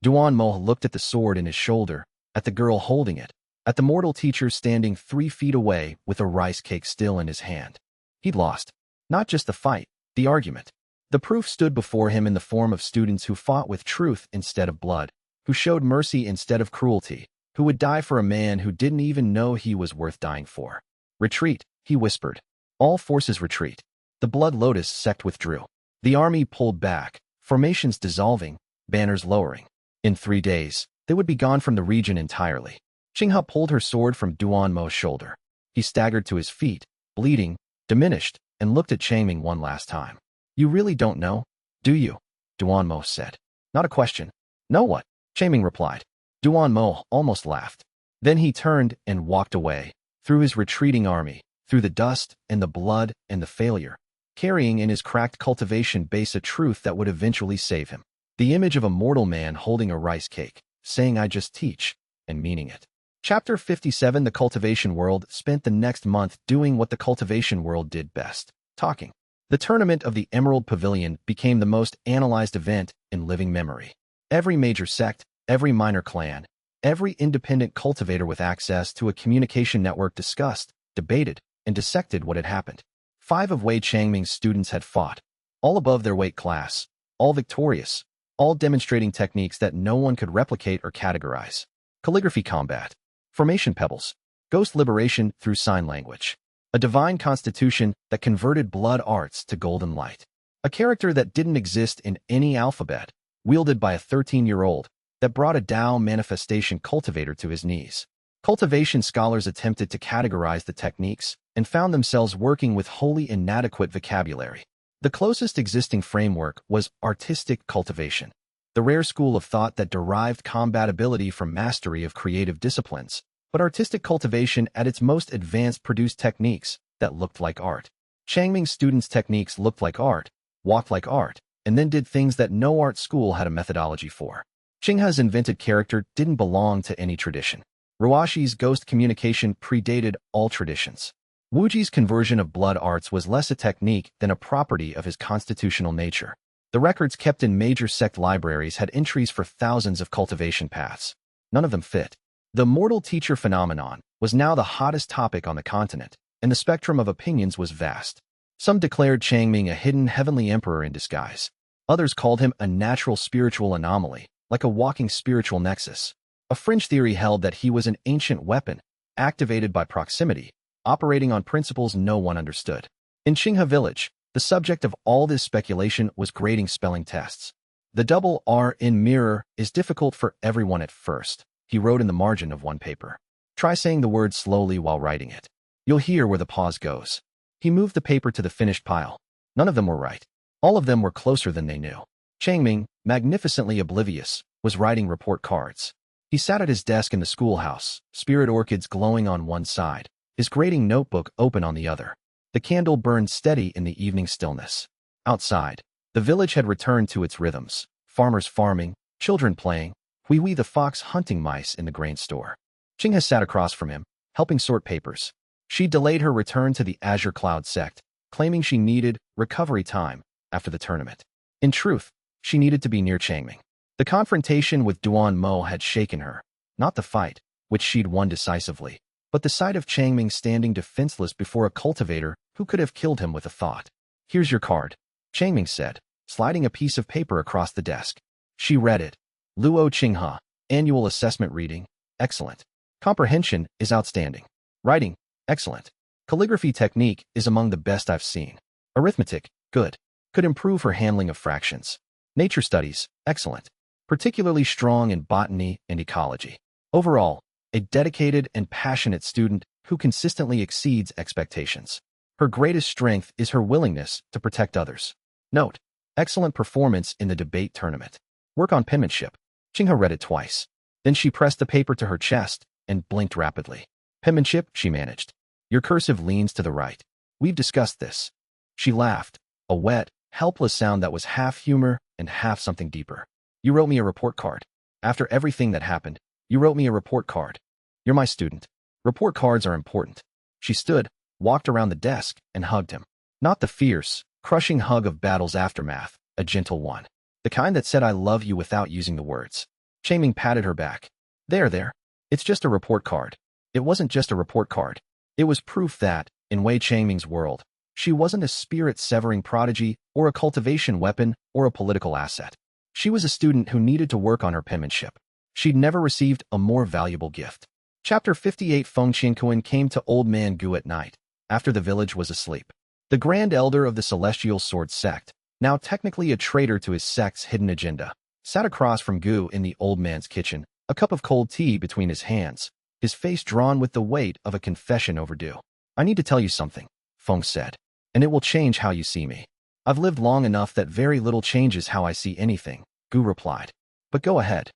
Duan Mo looked at the sword in his shoulder, at the girl holding it, at the mortal teacher standing 3 feet away with a rice cake still in his hand. He'd lost. Not just the fight, the argument. The proof stood before him in the form of students who fought with truth instead of blood, who showed mercy instead of cruelty, who would die for a man who didn't even know he was worth dying for. Retreat, he whispered. All forces retreat. The Blood Lotus sect withdrew. The army pulled back, formations dissolving, banners lowering. In 3 days, they would be gone from the region entirely. Qinghe pulled her sword from Duan Mo's shoulder. He staggered to his feet, bleeding, diminished, and looked at Changming one last time. You really don't know, do you? Duan Mo said. Not a question. Know what? Changming replied. Duan Mo almost laughed. Then he turned and walked away, through his retreating army, through the dust and the blood and the failure, carrying in his cracked cultivation base a truth that would eventually save him. The image of a mortal man holding a rice cake, saying I just teach, and meaning it. Chapter 57. The cultivation world spent the next month doing what the cultivation world did best, talking. The tournament of the Emerald Pavilion became the most analyzed event in living memory. Every major sect, every minor clan, every independent cultivator with access to a communication network discussed, debated, and dissected what had happened. 5 of Wei Changming's students had fought, all above their weight class, all victorious, all demonstrating techniques that no one could replicate or categorize. Calligraphy combat, formation pebbles, ghost liberation through sign language, a divine constitution that converted blood arts to golden light, a character that didn't exist in any alphabet, wielded by a 13-year-old, that brought a Tao manifestation cultivator to his knees. Cultivation scholars attempted to categorize the techniques and found themselves working with wholly inadequate vocabulary. The closest existing framework was artistic cultivation, the rare school of thought that derived combat ability from mastery of creative disciplines. But artistic cultivation at its most advanced produced techniques that looked like art. Changming's students' techniques looked like art, walked like art, and then did things that no art school had a methodology for. Qinghe's invented character didn't belong to any tradition. Ruashi's ghost communication predated all traditions. Wuji's conversion of blood arts was less a technique than a property of his constitutional nature. The records kept in major sect libraries had entries for thousands of cultivation paths. None of them fit. The mortal teacher phenomenon was now the hottest topic on the continent, and the spectrum of opinions was vast. Some declared Changming a hidden heavenly emperor in disguise. Others called him a natural spiritual anomaly, like a walking spiritual nexus. A fringe theory held that he was an ancient weapon, activated by proximity, operating on principles no one understood. In Qinghe village, the subject of all this speculation was grading spelling tests. The double R in mirror is difficult for everyone at first, he wrote in the margin of one paper. Try saying the word slowly while writing it. You'll hear where the pause goes. He moved the paper to the finished pile. None of them were right. All of them were closer than they knew. Changming, magnificently oblivious, was writing report cards. He sat at his desk in the schoolhouse, spirit orchids glowing on one side, his grading notebook open on the other. The candle burned steady in the evening stillness. Outside, the village had returned to its rhythms. Farmers farming, children playing, Hui the fox hunting mice in the grain store. Qinghe sat across from him, helping sort papers. She delayed her return to the Azure Cloud sect, claiming she needed recovery time after the tournament. In truth, she needed to be near Changming. The confrontation with Duan Mo had shaken her, not the fight, which she'd won decisively, but the sight of Changming standing defenseless before a cultivator who could have killed him with a thought. Here's your card, Changming said, sliding a piece of paper across the desk. She read it. Luo Qinghe, annual assessment reading, excellent. Comprehension is outstanding. Writing, excellent. Calligraphy technique is among the best I've seen. Arithmetic, good. Could improve her handling of fractions. Nature studies, excellent. Particularly strong in botany and ecology. Overall, a dedicated and passionate student who consistently exceeds expectations. Her greatest strength is her willingness to protect others. Note, excellent performance in the debate tournament. Work on penmanship. Qinghe read it twice. Then she pressed the paper to her chest and blinked rapidly. Penmanship, she managed. Your cursive leans to the right. We've discussed this. She laughed, a wet, helpless sound that was half humor and half something deeper. You wrote me a report card. After everything that happened, you wrote me a report card. You're my student. Report cards are important. She stood, walked around the desk, and hugged him. Not the fierce, crushing hug of battle's aftermath, a gentle one. The kind that said I love you without using the words. Changming patted her back. There. It's just a report card. It wasn't just a report card. It was proof that, in Wei Changming's world, she wasn't a spirit-severing prodigy or a cultivation weapon or a political asset. She was a student who needed to work on her penmanship. She'd never received a more valuable gift. Chapter 58 Feng Qianquan came to Old Man Gu at night, after the village was asleep. The Grand Elder of the Celestial Sword sect, now technically a traitor to his sect's hidden agenda, sat across from Gu in the old man's kitchen, a cup of cold tea between his hands, his face drawn with the weight of a confession overdue. I need to tell you something, Feng said, and it will change how you see me. I've lived long enough that very little changes how I see anything, Gu replied. But go ahead.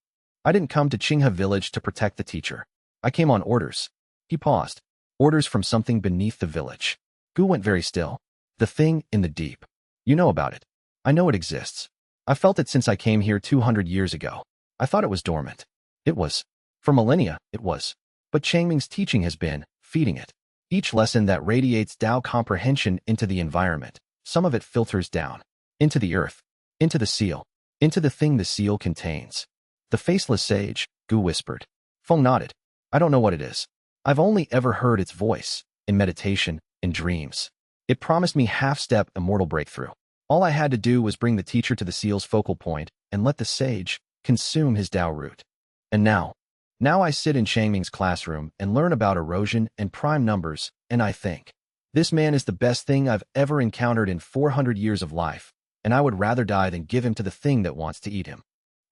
I didn't come to Qinghe village to protect the teacher. I came on orders. He paused. Orders from something beneath the village. Gu went very still. The thing in the deep. You know about it. I know it exists. I felt it since I came here 200 years ago. I thought it was dormant. It was. For millennia, it was. But Changming's teaching has been feeding it. Each lesson that radiates Tao comprehension into the environment, some of it filters down. Into the earth. Into the seal. Into the thing the seal contains. The faceless sage, Gu whispered. Feng nodded. I don't know what it is. I've only ever heard its voice, in meditation, in dreams. It promised me half-step immortal breakthrough. All I had to do was bring the teacher to the seal's focal point and let the sage consume his Tao root. And now I sit in Changming's classroom and learn about erosion and prime numbers, and I think, this man is the best thing I've ever encountered in 400 years of life, and I would rather die than give him to the thing that wants to eat him.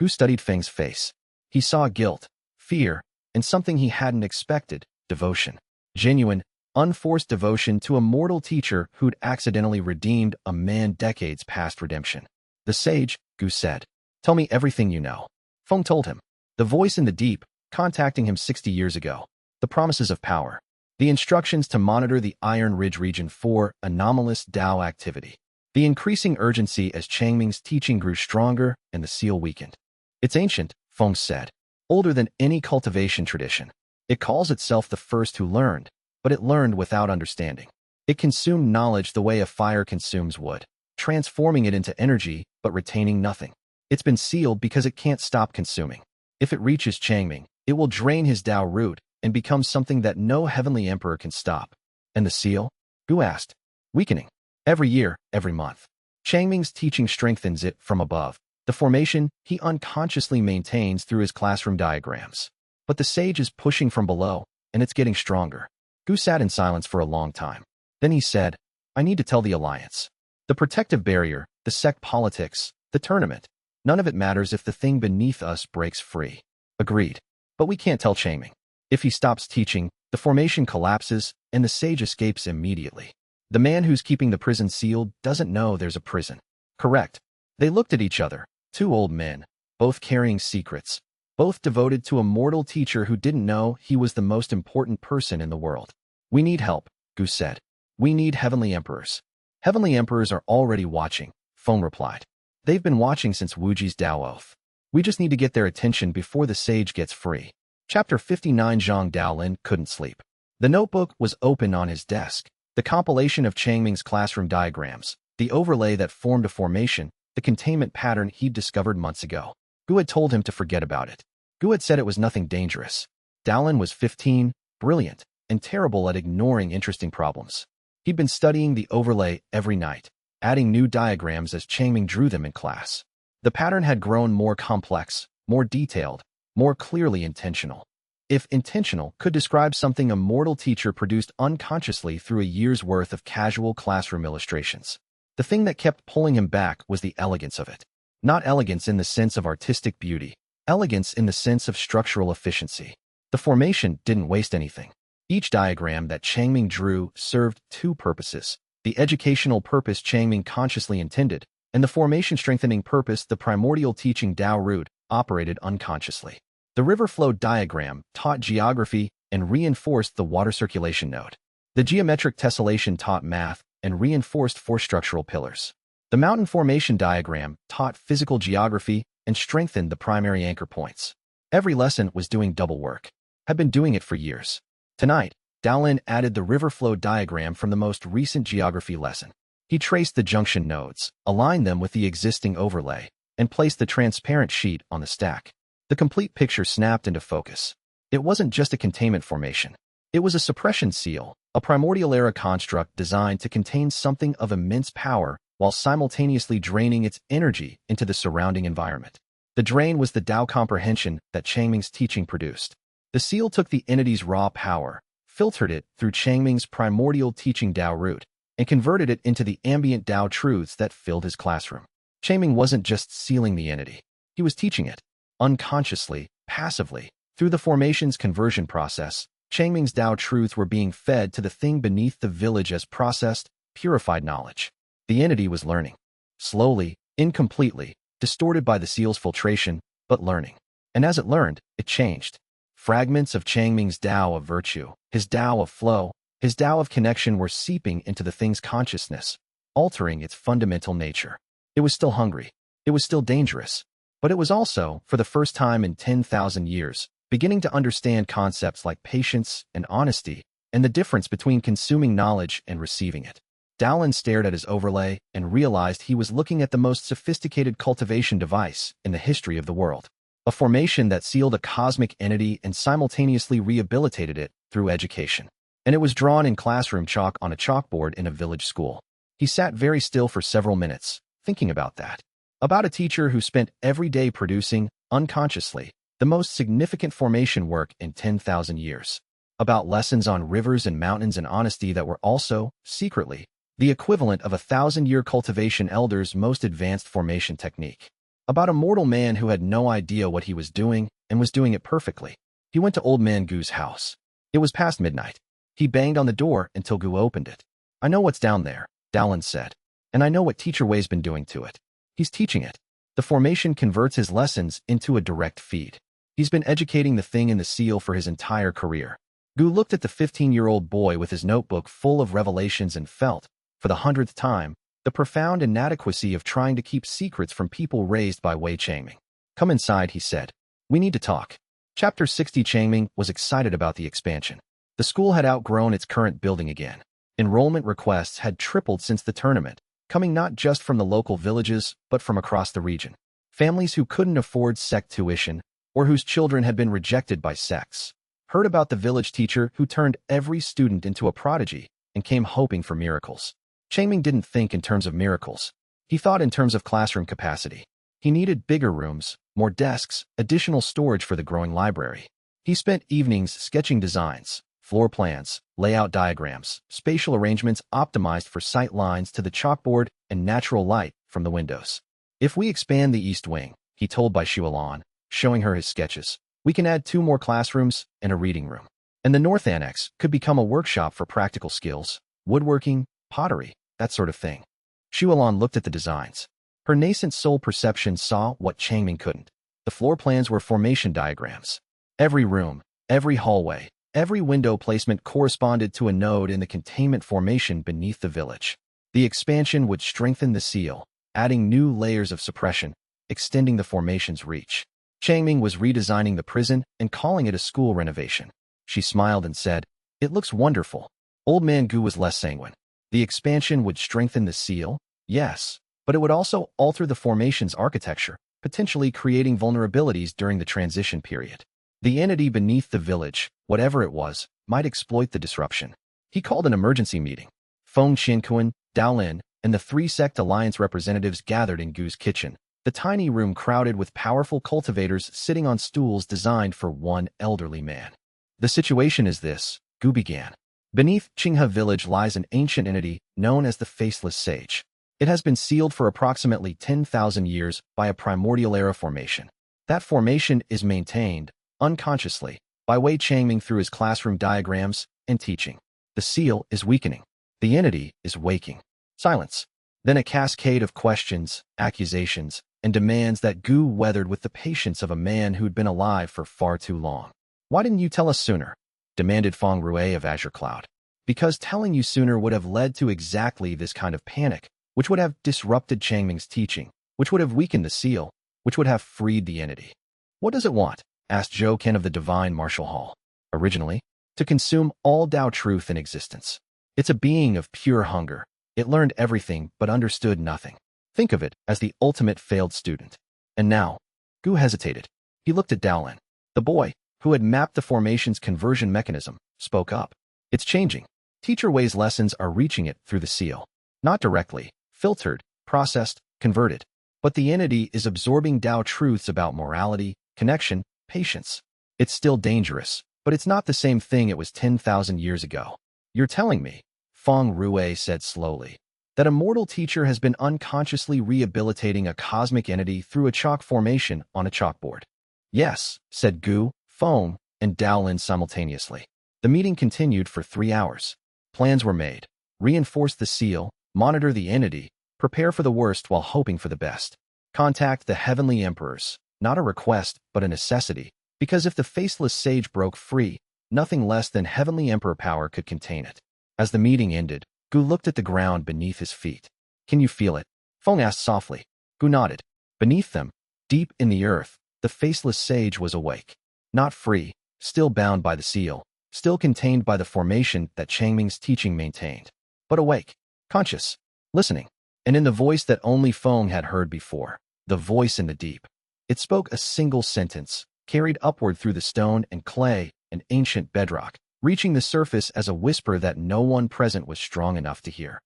Gu studied Feng's face. He saw guilt, fear, and something he hadn't expected, devotion. Genuine, unforced devotion to a mortal teacher who'd accidentally redeemed a man decades past redemption. The sage, Gu said, tell me everything you know. Feng told him. The voice in the deep, contacting him 60 years ago. The promises of power. The instructions to monitor the Iron Ridge region for anomalous Tao activity. The increasing urgency as Changming's teaching grew stronger and the seal weakened. It's ancient, Feng said. Older than any cultivation tradition. It calls itself the first who learned, but it learned without understanding. It consumed knowledge the way a fire consumes wood, transforming it into energy but retaining nothing. It's been sealed because it can't stop consuming. If it reaches Changming, it will drain his Tao root and become something that no heavenly emperor can stop. And the seal? Gu asked. Weakening. Every year, every month. Changming's teaching strengthens it from above, the formation he unconsciously maintains through his classroom diagrams. But the sage is pushing from below, and it's getting stronger. Gu sat in silence for a long time. Then he said, I need to tell the Alliance. The protective barrier, the sect politics, the tournament. None of it matters if the thing beneath us breaks free. Agreed. But we can't tell Changming. If he stops teaching, the formation collapses, and the sage escapes immediately. The man who's keeping the prison sealed doesn't know there's a prison. Correct. They looked at each other, two old men, both carrying secrets, both devoted to a mortal teacher who didn't know he was the most important person in the world. We need help, Gu said. We need heavenly emperors. Heavenly emperors are already watching, Feng replied. They've been watching since Wuji's Tao oath. We just need to get their attention before the sage gets free. Chapter 59. Zhang Daolin couldn't sleep. The notebook was open on his desk. The compilation of Changming's classroom diagrams, the overlay that formed a formation, the containment pattern he'd discovered months ago. Gu had told him to forget about it. Gu had said it was nothing dangerous. Daolin was 15, brilliant, and terrible at ignoring interesting problems. He'd been studying the overlay every night, adding new diagrams as Changming drew them in class. The pattern had grown more complex, more detailed, more clearly intentional. If intentional could describe something a mortal teacher produced unconsciously through a year's worth of casual classroom illustrations. The thing that kept pulling him back was the elegance of it. Not elegance in the sense of artistic beauty, elegance in the sense of structural efficiency. The formation didn't waste anything. Each diagram that Changming drew served two purposes: the educational purpose Changming consciously intended, and the formation-strengthening purpose the primordial teaching Tao root operated unconsciously. The river flow diagram taught geography and reinforced the water circulation node. The geometric tessellation taught math and reinforced four structural pillars. The mountain formation diagram taught physical geography and strengthened the primary anchor points. Every lesson was doing double work. Had been doing it for years. Tonight, Daolin added the river flow diagram from the most recent geography lesson. He traced the junction nodes, aligned them with the existing overlay, and placed the transparent sheet on the stack. The complete picture snapped into focus. It wasn't just a containment formation. It was a suppression seal, a primordial-era construct designed to contain something of immense power while simultaneously draining its energy into the surrounding environment. The drain was the Tao comprehension that Changming's teaching produced. The seal took the entity's raw power, filtered it through Changming's primordial teaching Tao root, and converted it into the ambient Tao truths that filled his classroom. Changming wasn't just sealing the entity. He was teaching it. Unconsciously, passively, through the formation's conversion process, Changming's Tao truths were being fed to the thing beneath the village as processed, purified knowledge. The entity was learning. Slowly, incompletely, distorted by the seal's filtration, but learning. And as it learned, it changed. Fragments of Changming's Tao of virtue, his Tao of flow, his Tao of connection were seeping into the thing's consciousness, altering its fundamental nature. It was still hungry. It was still dangerous. But it was also, for the first time in 10,000 years, beginning to understand concepts like patience and honesty, and the difference between consuming knowledge and receiving it. Dowlin stared at his overlay and realized he was looking at the most sophisticated cultivation device in the history of the world. A formation that sealed a cosmic entity and simultaneously rehabilitated it through education. And it was drawn in classroom chalk on a chalkboard in a village school. He sat very still for several minutes, thinking about that. About a teacher who spent every day producing, unconsciously, the most significant formation work in 10,000 years. About lessons on rivers and mountains and honesty that were also, secretly, the equivalent of 1,000-year cultivation elders' most advanced formation technique. About a mortal man who had no idea what he was doing and was doing it perfectly. He went to Old Man Gu's house. It was past midnight. He banged on the door until Gu opened it. "I know what's down there," Dowlin said. "And I know what Teacher Wei's been doing to it. He's teaching it. The formation converts his lessons into a direct feed. He's been educating the thing in the seal for his entire career." Gu looked at the 15-year-old boy with his notebook full of revelations and felt, for the 100th time, the profound inadequacy of trying to keep secrets from people raised by Wei Changming. "Come inside," he said. "We need to talk." Chapter 60. Changming was excited about the expansion. The school had outgrown its current building again. Enrollment requests had tripled since the tournament, coming not just from the local villages, but from across the region. Families who couldn't afford sect tuition, or whose children had been rejected by sects, heard about the village teacher who turned every student into a prodigy and came hoping for miracles. Changming didn't think in terms of miracles. He thought in terms of classroom capacity. He needed bigger rooms, more desks, additional storage for the growing library. He spent evenings sketching designs, floor plans, layout diagrams, spatial arrangements optimized for sight lines to the chalkboard and natural light from the windows. "If we expand the east wing," he told Bai Xuelan, showing her his sketches, "we can add 2 more classrooms and a reading room. And the north annex could become a workshop for practical skills, woodworking, pottery, that sort of thing." Xuelan looked at the designs. Her nascent soul perception saw what Changming couldn't. The floor plans were formation diagrams. Every room, every hallway, every window placement corresponded to a node in the containment formation beneath the village. The expansion would strengthen the seal, adding new layers of suppression, extending the formation's reach. Changming was redesigning the prison and calling it a school renovation. She smiled and said, "It looks wonderful." Old Man Gu was less sanguine. The expansion would strengthen the seal, yes, but it would also alter the formation's architecture, potentially creating vulnerabilities during the transition period. The entity beneath the village, whatever it was, might exploit the disruption. He called an emergency meeting. Feng Qianquan, Dowlin, and the 3 sect alliance representatives gathered in Gu's kitchen, the tiny room crowded with powerful cultivators sitting on stools designed for one elderly man. "The situation is this," Gu began. "Beneath Qinghe village lies an ancient entity known as the Faceless Sage. It has been sealed for approximately 10,000 years by a primordial era formation. That formation is maintained, unconsciously, by Wei Changming through his classroom diagrams and teaching. The seal is weakening. The entity is waking." Silence. Then a cascade of questions, accusations, and demands that Gu weathered with the patience of a man who'd been alive for far too long. "Why didn't you tell us sooner?" demanded Feng Rue of Azure Cloud. "Because telling you sooner would have led to exactly this kind of panic, which would have disrupted Changming's teaching, which would have weakened the seal, which would have freed the entity." "What does it want?" asked Zhou Ken of the Divine Martial Hall. "Originally, to consume all Tao truth in existence. It's a being of pure hunger. It learned everything but understood nothing. Think of it as the ultimate failed student." And now, Gu hesitated. He looked at Dowlin. The boy, who had mapped the formation's conversion mechanism, spoke up. "It's changing. Teacher Wei's lessons are reaching it through the seal. Not directly, filtered, processed, converted. But the entity is absorbing Tao truths about morality, connection, patience. It's still dangerous, but it's not the same thing it was 10,000 years ago." "You're telling me," Feng Rue said slowly, "that a mortal teacher has been unconsciously rehabilitating a cosmic entity through a chalk formation on a chalkboard?" "Yes," said Gu, Feng, and Dowlin simultaneously. The meeting continued for 3 hours. Plans were made. Reinforce the seal, monitor the entity, prepare for the worst while hoping for the best. Contact the heavenly emperors, not a request, but a necessity, because if the Faceless Sage broke free, nothing less than heavenly emperor power could contain it. As the meeting ended, Gu looked at the ground beneath his feet. "Can you feel it?" Feng asked softly. Gu nodded. Beneath them, deep in the earth, the Faceless Sage was awake. Not free, still bound by the seal, still contained by the formation that Changming's teaching maintained. But awake. conscious, listening, and in the voice that only Feng had heard before, the voice in the deep. It spoke a single sentence, carried upward through the stone and clay, an ancient bedrock, reaching the surface as a whisper that no one present was strong enough to hear.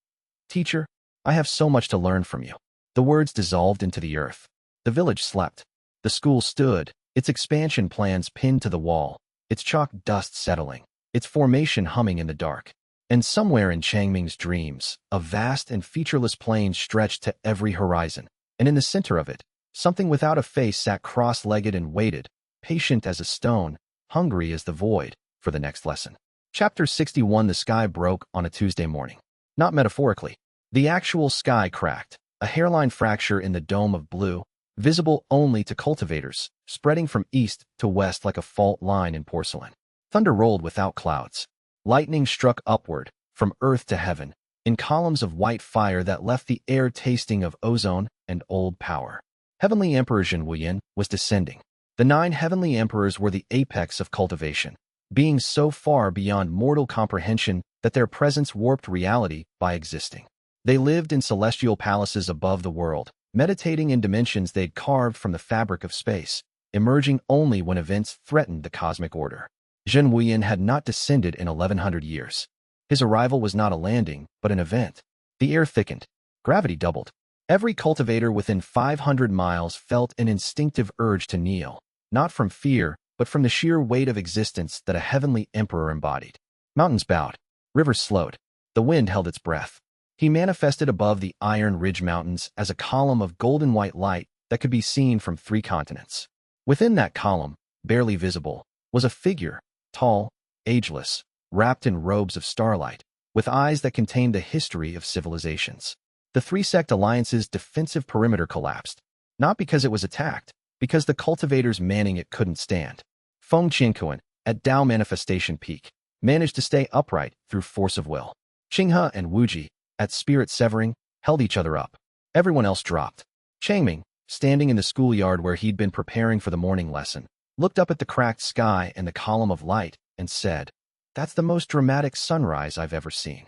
Teacher, I have so much to learn from you. The words dissolved into the earth. The village slept. The school stood, its expansion plans pinned to the wall, its chalk dust settling, its formation humming in the dark. And somewhere in Changming's dreams, a vast and featureless plain stretched to every horizon, and in the center of it, something without a face sat cross-legged and waited, patient as a stone, hungry as the void, for the next lesson. Chapter 61. The sky broke on a Tuesday morning. Not metaphorically. The actual sky cracked, a hairline fracture in the dome of blue, visible only to cultivators, spreading from east to west like a fault line in porcelain. Thunder rolled without clouds. Lightning struck upward, from earth to heaven, in columns of white fire that left the air tasting of ozone and old power. Heavenly Emperor Zhen Wuyan was descending. The 9 heavenly emperors were the apex of cultivation, beings so far beyond mortal comprehension that their presence warped reality by existing. They lived in celestial palaces above the world, meditating in dimensions they'd carved from the fabric of space, emerging only when events threatened the cosmic order. Zhen Wuyan had not descended in 1100 years. His arrival was not a landing, but an event. The air thickened. Gravity doubled. Every cultivator within 500 miles felt an instinctive urge to kneel, not from fear, but from the sheer weight of existence that a heavenly emperor embodied. Mountains bowed. Rivers slowed. The wind held its breath. He manifested above the Iron Ridge Mountains as a column of golden white light that could be seen from 3 continents. Within that column, barely visible, was a figure, tall, ageless, wrapped in robes of starlight, with eyes that contained the history of civilizations. The 3-sect alliance's defensive perimeter collapsed, not because it was attacked, because the cultivators manning it couldn't stand. Feng Qianquan, at Dao Manifestation Peak, managed to stay upright through force of will. Qinghe and Wuji, at Spirit Severing, held each other up. Everyone else dropped. Changming, standing in the schoolyard where he'd been preparing for the morning lesson, looked up at the cracked sky and the column of light and said, "That's the most dramatic sunrise I've ever seen."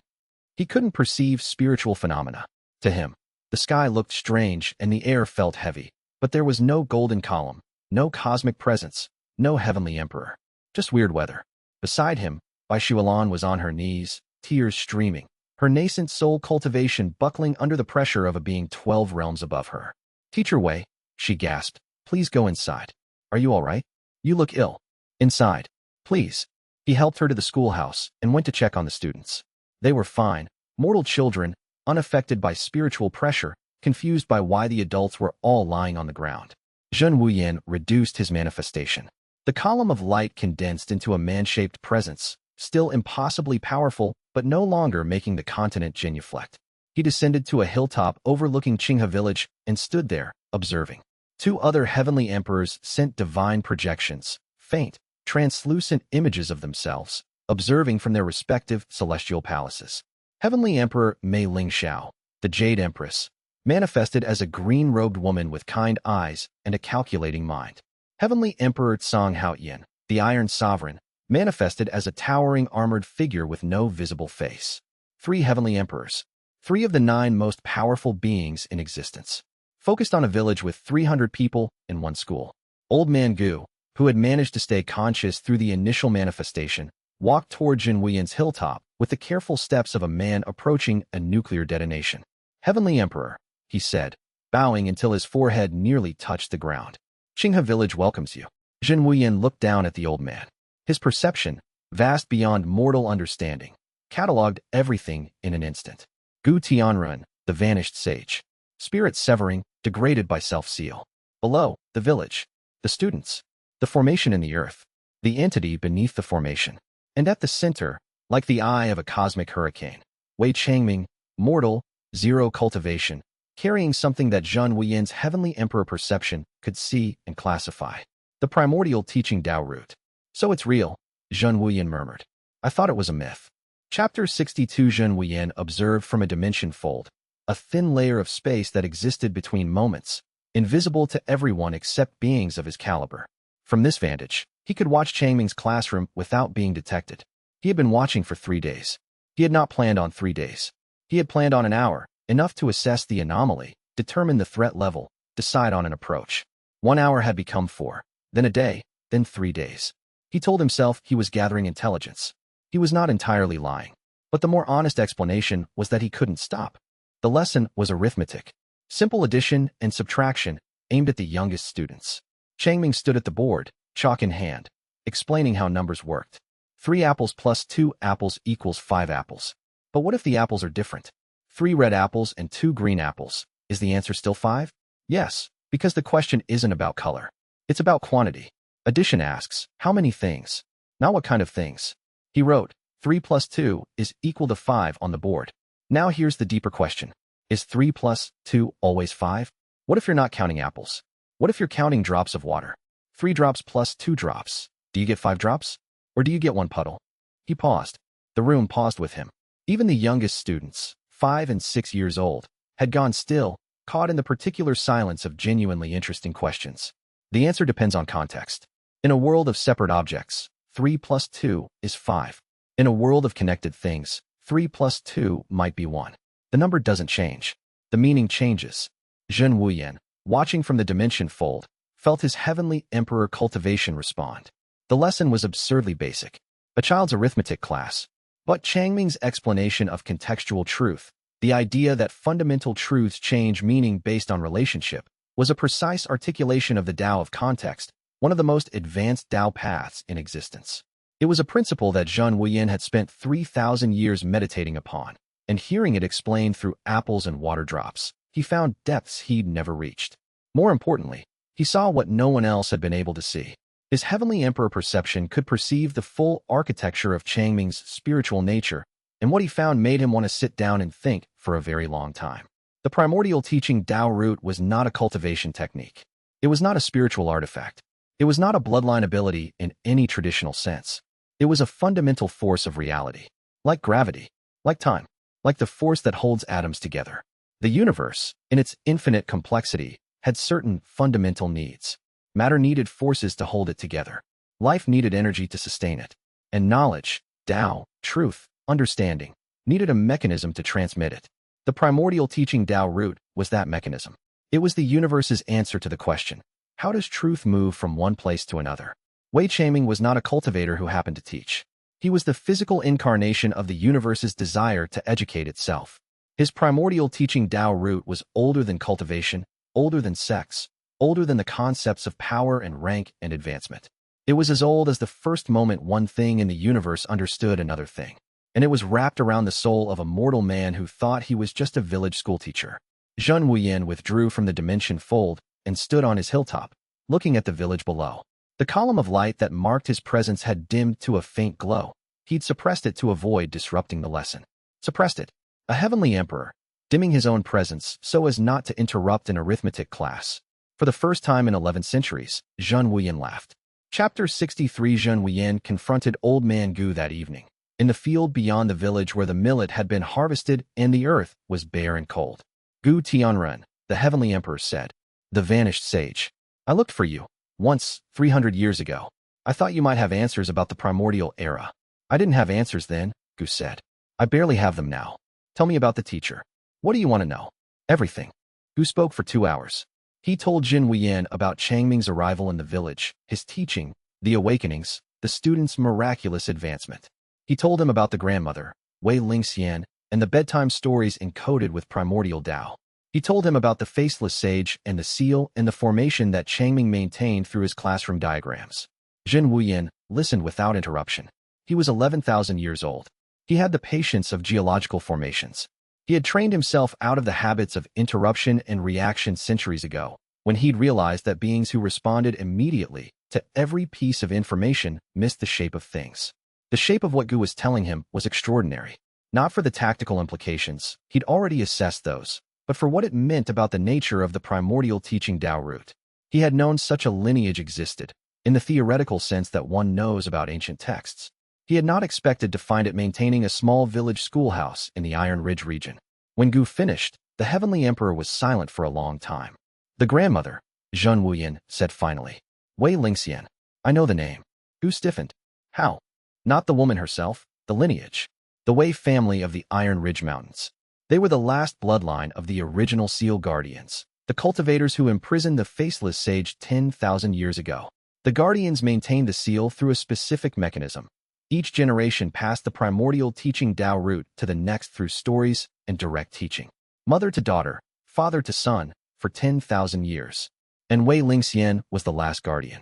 He couldn't perceive spiritual phenomena. To him, the sky looked strange and the air felt heavy, but there was no golden column, no cosmic presence, no heavenly emperor. Just weird weather. Beside him, Bai Shualan was on her knees, tears streaming, her nascent soul cultivation buckling under the pressure of a being 12 realms above her. "Teacher Wei," she gasped, "please go inside. Are you all right? You look ill. Inside, please." He helped her to the schoolhouse and went to check on the students. They were fine, mortal children, unaffected by spiritual pressure, confused by why the adults were all lying on the ground. Zhen Wuyan reduced his manifestation. The column of light condensed into a man-shaped presence, still impossibly powerful, but no longer making the continent genuflect. He descended to a hilltop overlooking Qinghe village and stood there, observing. 2 other heavenly emperors sent divine projections, faint, translucent images of themselves, observing from their respective celestial palaces. Heavenly Emperor Mei Ling Xiao, the Jade Empress, manifested as a green-robed woman with kind eyes and a calculating mind. Heavenly Emperor Tsang Haoyan, the Iron Sovereign, manifested as a towering armored figure with no visible face. 3 heavenly emperors, 3 of the 9 most powerful beings in existence, focused on a village with 300 people in one school. Old Man Gu, who had managed to stay conscious through the initial manifestation, walked toward Zhen Wuyan's hilltop with the careful steps of a man approaching a nuclear detonation. "Heavenly Emperor," he said, bowing until his forehead nearly touched the ground. "Qinghe village welcomes you." Zhen Wuyan looked down at the old man. His perception, vast beyond mortal understanding, catalogued everything in an instant. Gu Tianren, the vanished sage. Spirit severing, degraded by self-seal. Below, the village. The students. The formation in the earth. The entity beneath the formation. And at the center, like the eye of a cosmic hurricane, Wei Changming, mortal, 0 cultivation, carrying something that Zhen Wuyan's heavenly emperor perception could see and classify. The primordial teaching Dao root. "So it's real," Zhen Wuyan murmured. "I thought it was a myth." Chapter 62. Zhen Wuyan observed from a dimension fold, a thin layer of space that existed between moments, invisible to everyone except beings of his caliber. From this vantage, he could watch Changming's classroom without being detected. He had been watching for 3 days. He had not planned on 3 days. He had planned on an hour, enough to assess the anomaly, determine the threat level, decide on an approach. 1 hour had become 4, then a day, then 3 days. He told himself he was gathering intelligence. He was not entirely lying. But the more honest explanation was that he couldn't stop. The lesson was arithmetic. Simple addition and subtraction aimed at the youngest students. Changming stood at the board, chalk in hand, explaining how numbers worked. 3 apples plus 2 apples equals 5 apples. But what if the apples are different? 3 red apples and 2 green apples. Is the answer still 5? Yes, because the question isn't about color. It's about quantity. Addition asks, how many things? Not what kind of things. He wrote, 3 plus 2 is equal to 5 on the board. Now here's the deeper question. Is 3 plus 2 always 5? What if you're not counting apples? What if you're counting drops of water? 3 drops plus 2 drops. Do you get 5 drops? Or do you get 1 puddle? He paused. The room paused with him. Even the youngest students, 5 and 6 years old, had gone still, caught in the particular silence of genuinely interesting questions. The answer depends on context. In a world of separate objects, 3 plus 2 is 5. In a world of connected things, 3 plus 2 might be 1. The number doesn't change. The meaning changes. Zhen Wuyan, watching from the dimension fold, felt his heavenly emperor cultivation respond. The lesson was absurdly basic. A child's arithmetic class. But Changming's explanation of contextual truth, the idea that fundamental truths change meaning based on relationship, was a precise articulation of the Tao of context, one of the most advanced Tao paths in existence. It was a principle that Zhen Wuyan had spent 3,000 years meditating upon, and hearing it explained through apples and water drops, he found depths he'd never reached. More importantly, he saw what no one else had been able to see. His heavenly emperor perception could perceive the full architecture of Changming's spiritual nature, and what he found made him want to sit down and think for a very long time. The primordial teaching Tao root was not a cultivation technique. It was not a spiritual artifact. It was not a bloodline ability in any traditional sense. It was a fundamental force of reality. Like gravity, like time, like the force that holds atoms together. The universe, in its infinite complexity, had certain fundamental needs. Matter needed forces to hold it together. Life needed energy to sustain it. And knowledge, Tao, truth, understanding, needed a mechanism to transmit it. The primordial teaching Tao root was that mechanism. It was the universe's answer to the question, how does truth move from one place to another? Wei Liang was not a cultivator who happened to teach. He was the physical incarnation of the universe's desire to educate itself. His primordial teaching Tao root was older than cultivation, older than sects, older than the concepts of power and rank and advancement. It was as old as the first moment one thing in the universe understood another thing, and it was wrapped around the soul of a mortal man who thought he was just a village schoolteacher. Zhen Wuyan withdrew from the dimension fold and stood on his hilltop, looking at the village below. The column of light that marked his presence had dimmed to a faint glow. He'd suppressed it to avoid disrupting the lesson. Suppressed it. A heavenly emperor, dimming his own presence so as not to interrupt an arithmetic class. For the first time in 11 centuries, Zhen Wuyan laughed. Chapter 63. Zhen Wuyan confronted Old Man Gu that evening, in the field beyond the village where the millet had been harvested and the earth was bare and cold. Gu Tianren, the heavenly emperor said, the vanished sage. I looked for you, once, 300 years ago. I thought you might have answers about the primordial era. I didn't have answers then, Gu said. I barely have them now. Tell me about the teacher. What do you want to know? Everything. Gu spoke for 2 hours. He told Zhen Wuyan about Changming's arrival in the village, his teaching, the awakenings, the students' miraculous advancement. He told him about the grandmother, Wei Liang, and the bedtime stories encoded with primordial Tao. He told him about the faceless sage and the seal and the formation that Changming maintained through his classroom diagrams. Zhen Wuyan listened without interruption. He was 11,000 years old. He had the patience of geological formations. He had trained himself out of the habits of interruption and reaction centuries ago, when he'd realized that beings who responded immediately to every piece of information missed the shape of things. The shape of what Gu was telling him was extraordinary, not for the tactical implications, he'd already assessed those, but for what it meant about the nature of the primordial teaching Tao root. He had known such a lineage existed, in the theoretical sense that one knows about ancient texts. He had not expected to find it maintaining a small village schoolhouse in the Iron Ridge region. When Gu finished, the heavenly emperor was silent for a long time. The grandmother, Zhen Wuyan, said finally, Wei Liang. I know the name. Gu stiffened. How? Not the woman herself, the lineage. The Wei family of the Iron Ridge Mountains. They were the last bloodline of the original seal guardians, the cultivators who imprisoned the faceless sage 10,000 years ago. The guardians maintained the seal through a specific mechanism. Each generation passed the primordial teaching Tao root to the next through stories and direct teaching. Mother to daughter, father to son, for 10,000 years. And Wei Liang was the last guardian.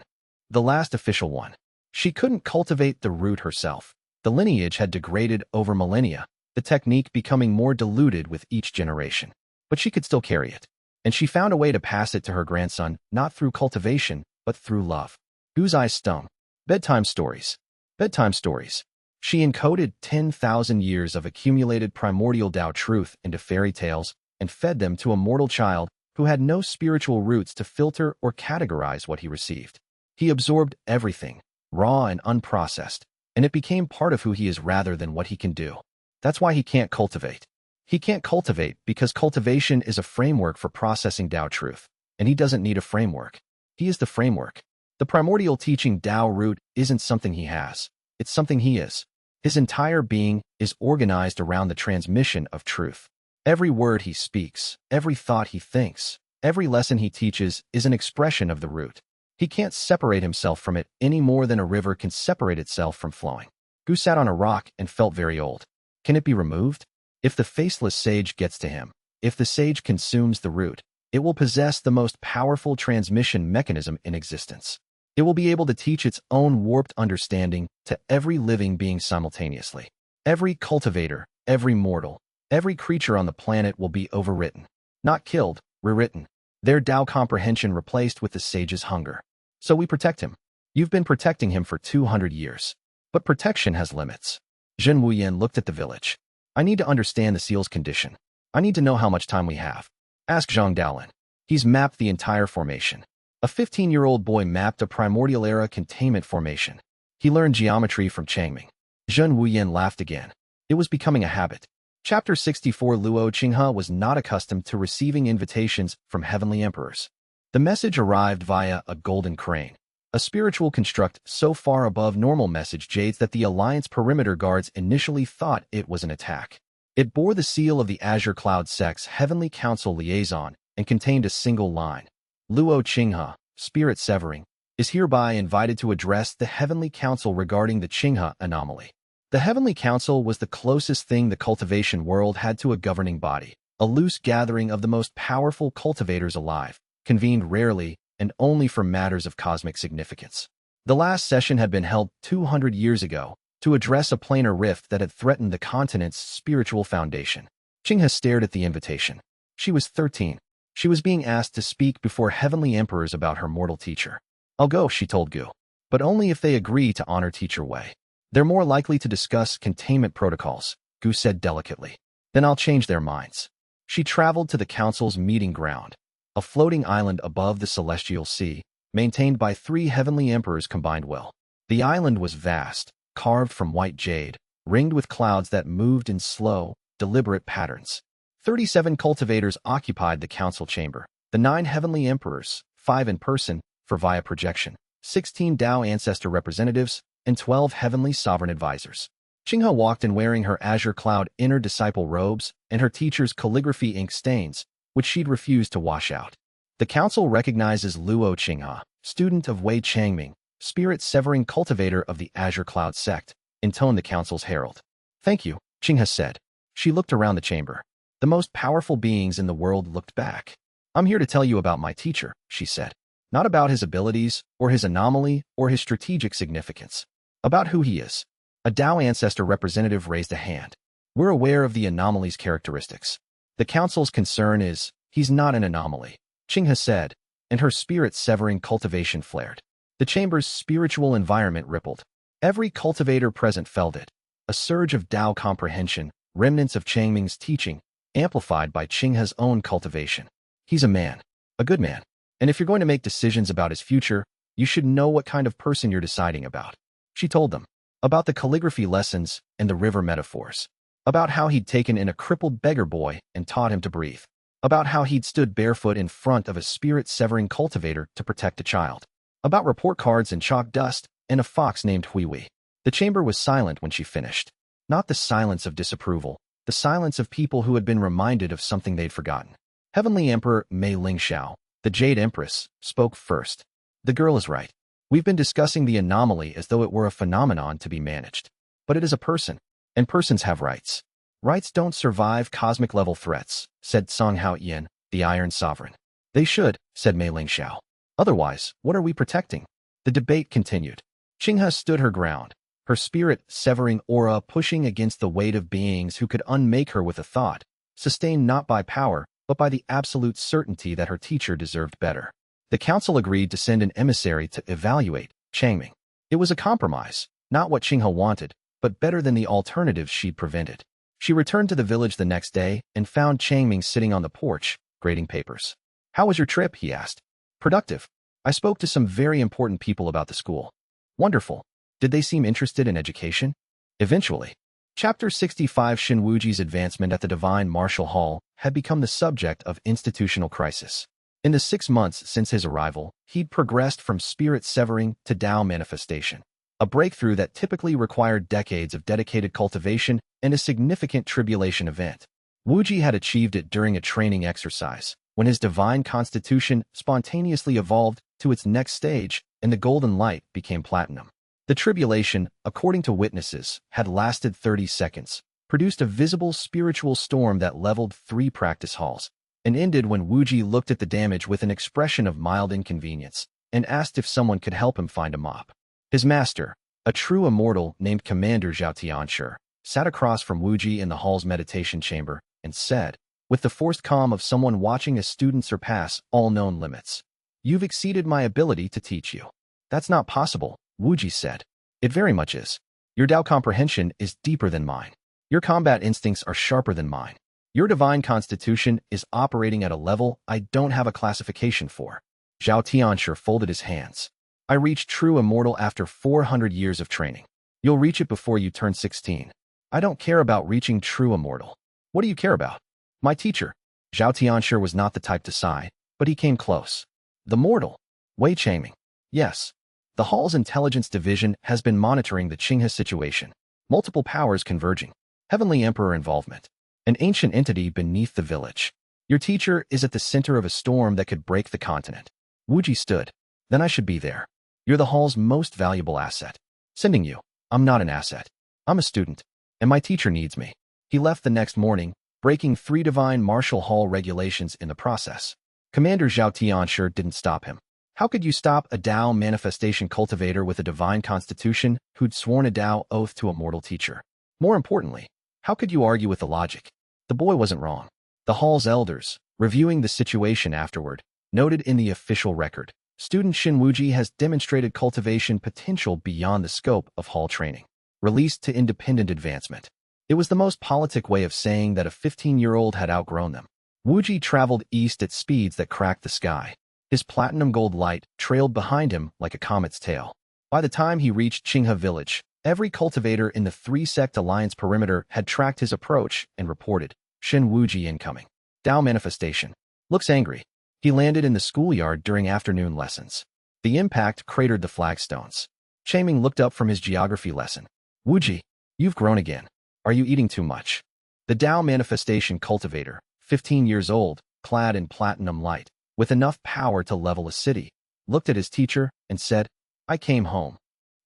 The last official one. She couldn't cultivate the root herself. The lineage had degraded over millennia, the technique becoming more diluted with each generation. But she could still carry it. And she found a way to pass it to her grandson, not through cultivation, but through love. Gu's eyes stung. Bedtime stories. Bedtime stories. She encoded 10,000 years of accumulated primordial Tao truth into fairy tales and fed them to a mortal child who had no spiritual roots to filter or categorize what he received. He absorbed everything, raw and unprocessed, and it became part of who he is rather than what he can do. That's why he can't cultivate. He can't cultivate because cultivation is a framework for processing Tao truth, and he doesn't need a framework. He is the framework. The primordial teaching Tao root isn't something he has. It's something he is. His entire being is organized around the transmission of truth. Every word he speaks, every thought he thinks, every lesson he teaches is an expression of the root. He can't separate himself from it any more than a river can separate itself from flowing. Gu sat on a rock and felt very old. Can it be removed? If the faceless sage gets to him, if the sage consumes the root, it will possess the most powerful transmission mechanism in existence. It will be able to teach its own warped understanding to every living being simultaneously. Every cultivator, every mortal, every creature on the planet will be overwritten. Not killed, rewritten. Their Tao comprehension replaced with the sage's hunger. So we protect him. You've been protecting him for 200 years. But protection has limits. Zhen Wuyan looked at the village. I need to understand the seal's condition. I need to know how much time we have. Ask Zhang Daolin. He's mapped the entire formation. A 15-year-old boy mapped a primordial era containment formation. He learned geometry from Changming. Zhen Wuyan laughed again. It was becoming a habit. Chapter 64 Luo Qinghe was not accustomed to receiving invitations from heavenly emperors. The message arrived via a golden crane, a spiritual construct so far above normal message jades that the Alliance perimeter guards initially thought it was an attack. It bore the seal of the Azure Cloud Sects Heavenly Council liaison and contained a single line. Luo Qinghe, Spirit Severing, is hereby invited to address the Heavenly Council regarding the Qinghe anomaly. The Heavenly Council was the closest thing the cultivation world had to a governing body, a loose gathering of the most powerful cultivators alive, convened rarely and only for matters of cosmic significance. The last session had been held 200 years ago to address a planar rift that had threatened the continent's spiritual foundation. Qinghe stared at the invitation. She was 13. She was being asked to speak before heavenly emperors about her mortal teacher. I'll go, she told Gu, but only if they agree to honor teacher Wei. They're more likely to discuss containment protocols, Gu said delicately. Then I'll change their minds. She traveled to the council's meeting ground, a floating island above the celestial sea, maintained by 3 heavenly emperors combined will. The island was vast, carved from white jade, ringed with clouds that moved in slow, deliberate patterns. 37 cultivators occupied the council chamber, the 9 heavenly emperors, 5 in person, for via projection, 16 Tao ancestor representatives, and 12 heavenly sovereign advisors. Qinghe walked in wearing her Azure Cloud inner disciple robes and her teacher's calligraphy ink stains, which she'd refused to wash out. The council recognizes Luo Qinghe, student of Wei Changming, spirit-severing cultivator of the Azure Cloud sect, intoned the council's herald. Thank you, Qinghe said. She looked around the chamber. The most powerful beings in the world looked back. I'm here to tell you about my teacher, she said. Not about his abilities, or his anomaly, or his strategic significance. About who he is. A Tao ancestor representative raised a hand. We're aware of the anomaly's characteristics. The council's concern is, he's not an anomaly, Qinghe said, and her spirit-severing cultivation flared. The chamber's spiritual environment rippled. Every cultivator present felt it. A surge of Tao comprehension, remnants of Changming's teaching, amplified by Qinghe's own cultivation. He's a man. A good man. And if you're going to make decisions about his future, you should know what kind of person you're deciding about. She told them. About the calligraphy lessons and the river metaphors. About how he'd taken in a crippled beggar boy and taught him to breathe. About how he'd stood barefoot in front of a spirit-severing cultivator to protect a child. About report cards and chalk dust and a fox named Hui. The chamber was silent when she finished. Not the silence of disapproval, the silence of people who had been reminded of something they'd forgotten. Heavenly Emperor Mei Lingxiao, the Jade Empress, spoke first. The girl is right. We've been discussing the anomaly as though it were a phenomenon to be managed. But it is a person, and persons have rights. Rights don't survive cosmic-level threats, said Song Haoyan, the Iron Sovereign. They should, said Mei Lingxiao. Otherwise, what are we protecting? The debate continued. Qinghe stood her ground, her spirit-severing aura pushing against the weight of beings who could unmake her with a thought, sustained not by power, but by the absolute certainty that her teacher deserved better. The council agreed to send an emissary to evaluate Changming. It was a compromise, not what Qinghe wanted, but better than the alternatives she'd prevented. She returned to the village the next day and found Changming sitting on the porch, grading papers. How was your trip? He asked. Productive. I spoke to some very important people about the school. Wonderful. Did they seem interested in education? Eventually. Chapter 65 Shen Wuji's advancement at the Divine Martial Hall had become the subject of institutional crisis. In the 6 months since his arrival, he'd progressed from spirit-severing to Tao manifestation, a breakthrough that typically required decades of dedicated cultivation and a significant tribulation event. Wuji had achieved it during a training exercise, when his divine constitution spontaneously evolved to its next stage and the golden light became platinum. The tribulation, according to witnesses, had lasted 30 seconds, produced a visible spiritual storm that leveled 3 practice halls, and ended when Wuji looked at the damage with an expression of mild inconvenience and asked if someone could help him find a mop. His master, a true immortal named Commander Zhao Tianshi, sat across from Wuji in the hall's meditation chamber and said, with the forced calm of someone watching a student surpass all known limits, "You've exceeded my ability to teach you." "That's not possible," Wuji said. "It very much is. Your Tao comprehension is deeper than mine. Your combat instincts are sharper than mine. Your divine constitution is operating at a level I don't have a classification for." Zhao Tianshi folded his hands. "I reached true immortal after 400 years of training. You'll reach it before you turn 16. I don't care about reaching true immortal." "What do you care about?" "My teacher." Zhao Tianshi was not the type to sigh, but he came close. "The mortal. Wei Changming." "Yes. The Hall's intelligence division has been monitoring the Qinghe situation. Multiple powers converging. Heavenly Emperor involvement. An ancient entity beneath the village. Your teacher is at the center of a storm that could break the continent." Wuji stood. "Then I should be there. You're the Hall's most valuable asset. Sending you. I'm not an asset. I'm a student. And my teacher needs me." He left the next morning, breaking 3 Divine Martial Hall regulations in the process. Commander Zhao Tianshi didn't stop him. How could you stop a Tao manifestation cultivator with a divine constitution who'd sworn a Tao oath to a mortal teacher? More importantly, how could you argue with the logic? The boy wasn't wrong. The Hall's elders, reviewing the situation afterward, noted in the official record, student Shen Wuji has demonstrated cultivation potential beyond the scope of Hall training. Released to independent advancement. It was the most politic way of saying that a 15-year-old had outgrown them. Wuji traveled east at speeds that cracked the sky. His platinum gold light trailed behind him like a comet's tail. By the time he reached Qinghe village, every cultivator in the 3-sect alliance perimeter had tracked his approach and reported, "Shen Wuji incoming. Tao manifestation. Looks angry." He landed in the schoolyard during afternoon lessons. The impact cratered the flagstones. Changming looked up from his geography lesson. "Wuji, you've grown again. Are you eating too much?" The Tao manifestation cultivator, 15 years old, clad in platinum light, with enough power to level a city, looked at his teacher and said, "I came home."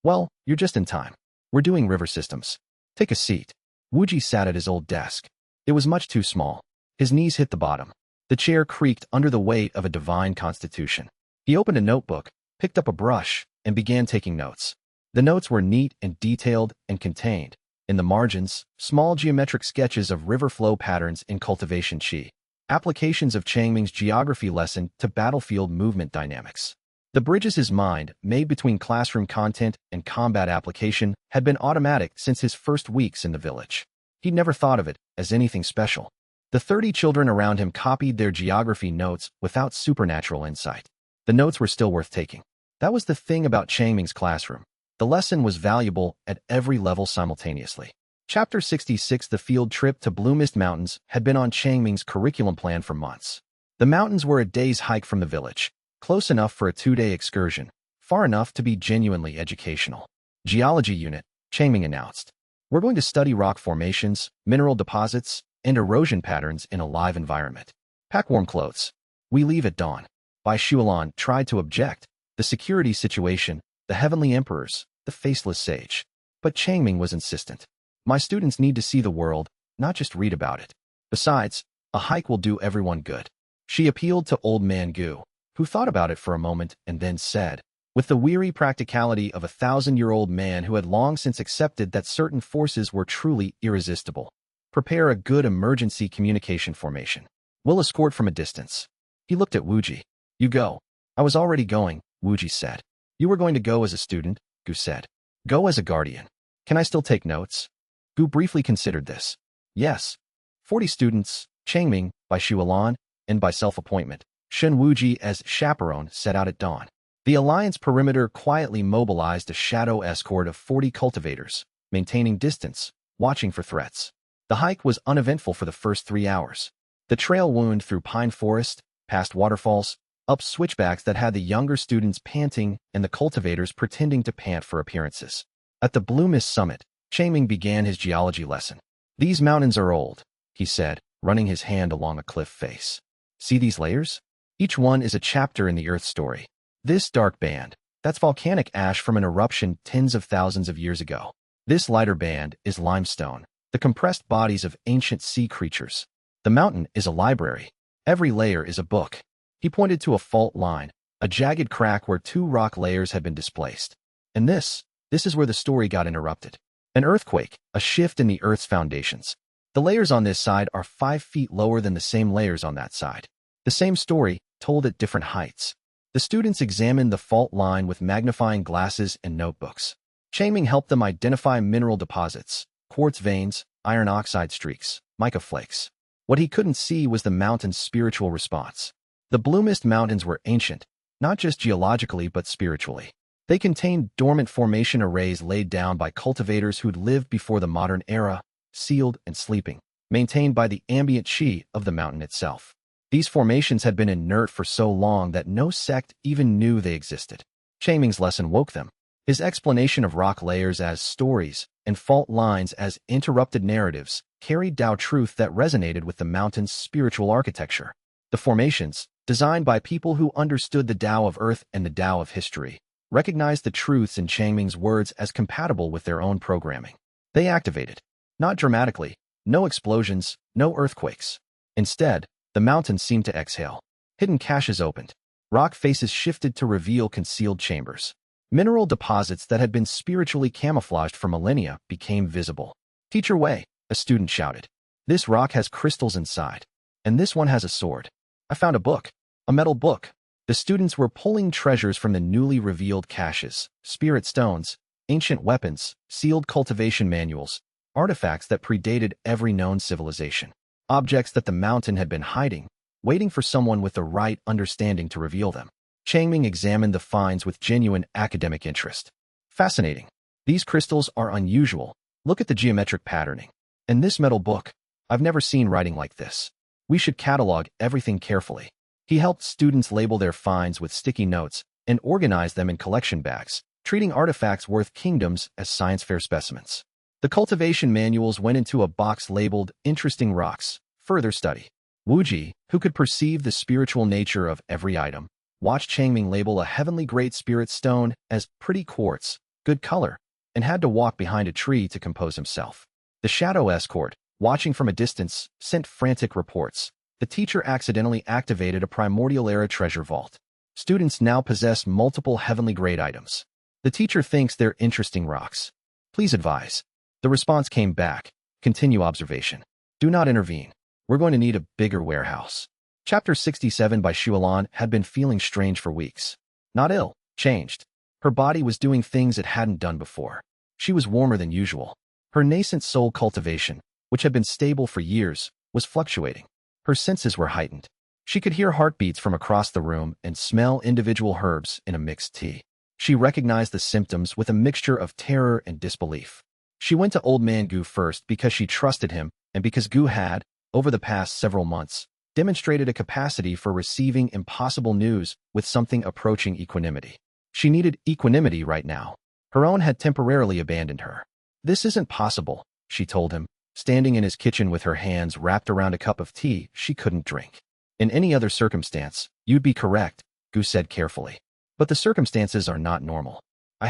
"Well, you're just in time. We're doing river systems. Take a seat." Wuji sat at his old desk. It was much too small. His knees hit the bottom. The chair creaked under the weight of a divine constitution. He opened a notebook, picked up a brush, and began taking notes. The notes were neat and detailed and contained, in the margins, small geometric sketches of river flow patterns in cultivation chi. Applications of Changming's geography lesson to battlefield movement dynamics. The bridges his mind made between classroom content and combat application had been automatic since his first weeks in the village. He'd never thought of it as anything special. The 30 children around him copied their geography notes without supernatural insight. The notes were still worth taking. That was the thing about Changming's classroom. The lesson was valuable at every level simultaneously. Chapter 66 The field trip to Blue Mist Mountains had been on Changming's curriculum plan for months. The mountains were a day's hike from the village, close enough for a 2-day excursion, far enough to be genuinely educational. "Geology unit," Changming announced. We're going to study rock formations, mineral deposits, and erosion patterns in a live environment. Pack warm clothes. We leave at dawn. Bai Shuolan tried to object. The security situation, the heavenly emperors, the faceless sage. But Changming was insistent. My students need to see the world, not just read about it. Besides, a hike will do everyone good. She appealed to old man Gu, who thought about it for a moment and then said, with the weary practicality of a 1,000-year-old man who had long since accepted that certain forces were truly irresistible. Prepare a good emergency communication formation. We'll escort from a distance. He looked at Wuji. You go. I was already going, Wuji said. You were going to go as a student, Gu said. Go as a guardian. Can I still take notes? Gu briefly considered this. Yes. 40 students, Changming, by Shuolan, and by self-appointment. Shen Wuji as chaperone set out at dawn. The alliance perimeter quietly mobilized a shadow escort of 40 cultivators, maintaining distance, watching for threats. The hike was uneventful for the first 3 hours. The trail wound through pine forest, past waterfalls, up switchbacks that had the younger students panting and the cultivators pretending to pant for appearances. At the Blue Mist summit, Changming began his geology lesson. These mountains are old, he said, running his hand along a cliff face. See these layers? Each one is a chapter in the Earth's story. This dark band, that's volcanic ash from an eruption tens of thousands of years ago. This lighter band is limestone, the compressed bodies of ancient sea creatures. The mountain is a library. Every layer is a book. He pointed to a fault line, a jagged crack where 2 rock layers had been displaced. And this is where the story got interrupted. An earthquake, a shift in the Earth's foundations. The layers on this side are 5 feet lower than the same layers on that side. The same story, told at different heights. The students examined the fault line with magnifying glasses and notebooks. Changming helped them identify mineral deposits, quartz veins, iron oxide streaks, mica flakes. What he couldn't see was the mountain's spiritual response. The Blue Mist Mountains were ancient, not just geologically but spiritually. They contained dormant formation arrays laid down by cultivators who'd lived before the modern era, sealed and sleeping, maintained by the ambient qi of the mountain itself. These formations had been inert for so long that no sect even knew they existed. Changming's lesson woke them. His explanation of rock layers as stories and fault lines as interrupted narratives carried Tao truth that resonated with the mountain's spiritual architecture. The formations, designed by people who understood the Tao of Earth and the Tao of history, recognized the truths in Changming's words as compatible with their own programming. They activated. Not dramatically, no explosions, no earthquakes. Instead, the mountains seemed to exhale. Hidden caches opened. Rock faces shifted to reveal concealed chambers. Mineral deposits that had been spiritually camouflaged for millennia became visible. Teacher Wei, a student shouted. This rock has crystals inside. And this one has a sword. I found a book. A metal book. The students were pulling treasures from the newly revealed caches, spirit stones, ancient weapons, sealed cultivation manuals, artifacts that predated every known civilization. Objects that the mountain had been hiding, waiting for someone with the right understanding to reveal them. Changming examined the finds with genuine academic interest. Fascinating. These crystals are unusual. Look at the geometric patterning. And this metal book. I've never seen writing like this. We should catalog everything carefully. He helped students label their finds with sticky notes and organize them in collection bags, treating artifacts worth kingdoms as science fair specimens. The cultivation manuals went into a box labeled Interesting Rocks, Further Study. Wuji, who could perceive the spiritual nature of every item, watched Changming label a heavenly great spirit stone as pretty quartz, good color, and had to walk behind a tree to compose himself. The shadow escort, watching from a distance, sent frantic reports. The teacher accidentally activated a primordial era treasure vault. Students now possess multiple heavenly grade items. The teacher thinks they're interesting rocks. Please advise. The response came back. Continue observation. Do not intervene. We're going to need a bigger warehouse. Chapter 67 by Shuolan had been feeling strange for weeks. Not ill, changed. Her body was doing things it hadn't done before. She was warmer than usual. Her nascent soul cultivation, which had been stable for years, was fluctuating. Her senses were heightened. She could hear heartbeats from across the room and smell individual herbs in a mixed tea. She recognized the symptoms with a mixture of terror and disbelief. She went to Old Man Gu first because she trusted him and because Gu had, over the past several months, demonstrated a capacity for receiving impossible news with something approaching equanimity. She needed equanimity right now. Her own had temporarily abandoned her. This isn't possible, she told him, standing in his kitchen with her hands wrapped around a cup of tea she couldn't drink. In any other circumstance, you'd be correct, Gu said carefully. But the circumstances are not normal. We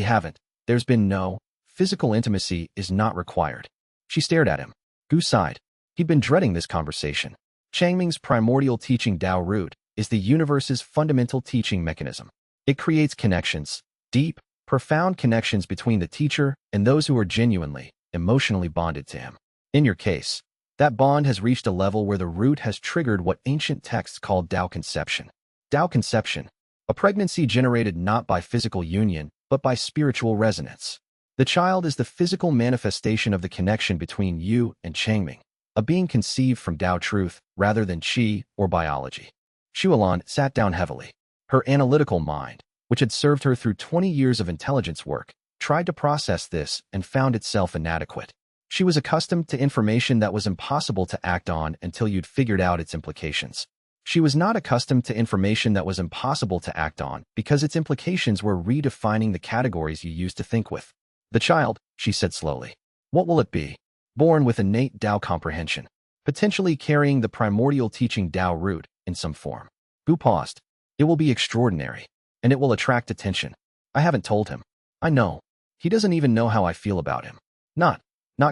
haven't. There's been no. Physical intimacy is not required. She stared at him. Gu sighed. He'd been dreading this conversation. Changming's primordial teaching Tao root is the universe's fundamental teaching mechanism. It creates connections, deep, profound connections between the teacher and those who are genuinely, emotionally bonded to him. In your case, that bond has reached a level where the root has triggered what ancient texts called Tao conception. Tao conception, a pregnancy generated not by physical union, but by spiritual resonance. The child is the physical manifestation of the connection between you and Changming, a being conceived from Tao truth rather than qi or biology. Xuelan sat down heavily. Her analytical mind, which had served her through 20 years of intelligence work, tried to process this and found itself inadequate. She was accustomed to information that was impossible to act on until you'd figured out its implications. She was not accustomed to information that was impossible to act on because its implications were redefining the categories you used to think with. The child, she said slowly. What will it be? Born with innate Tao comprehension, potentially carrying the primordial teaching Tao root in some form. Gu paused. It will be extraordinary, and it will attract attention. I haven't told him. I know. He doesn't even know how I feel about him. Not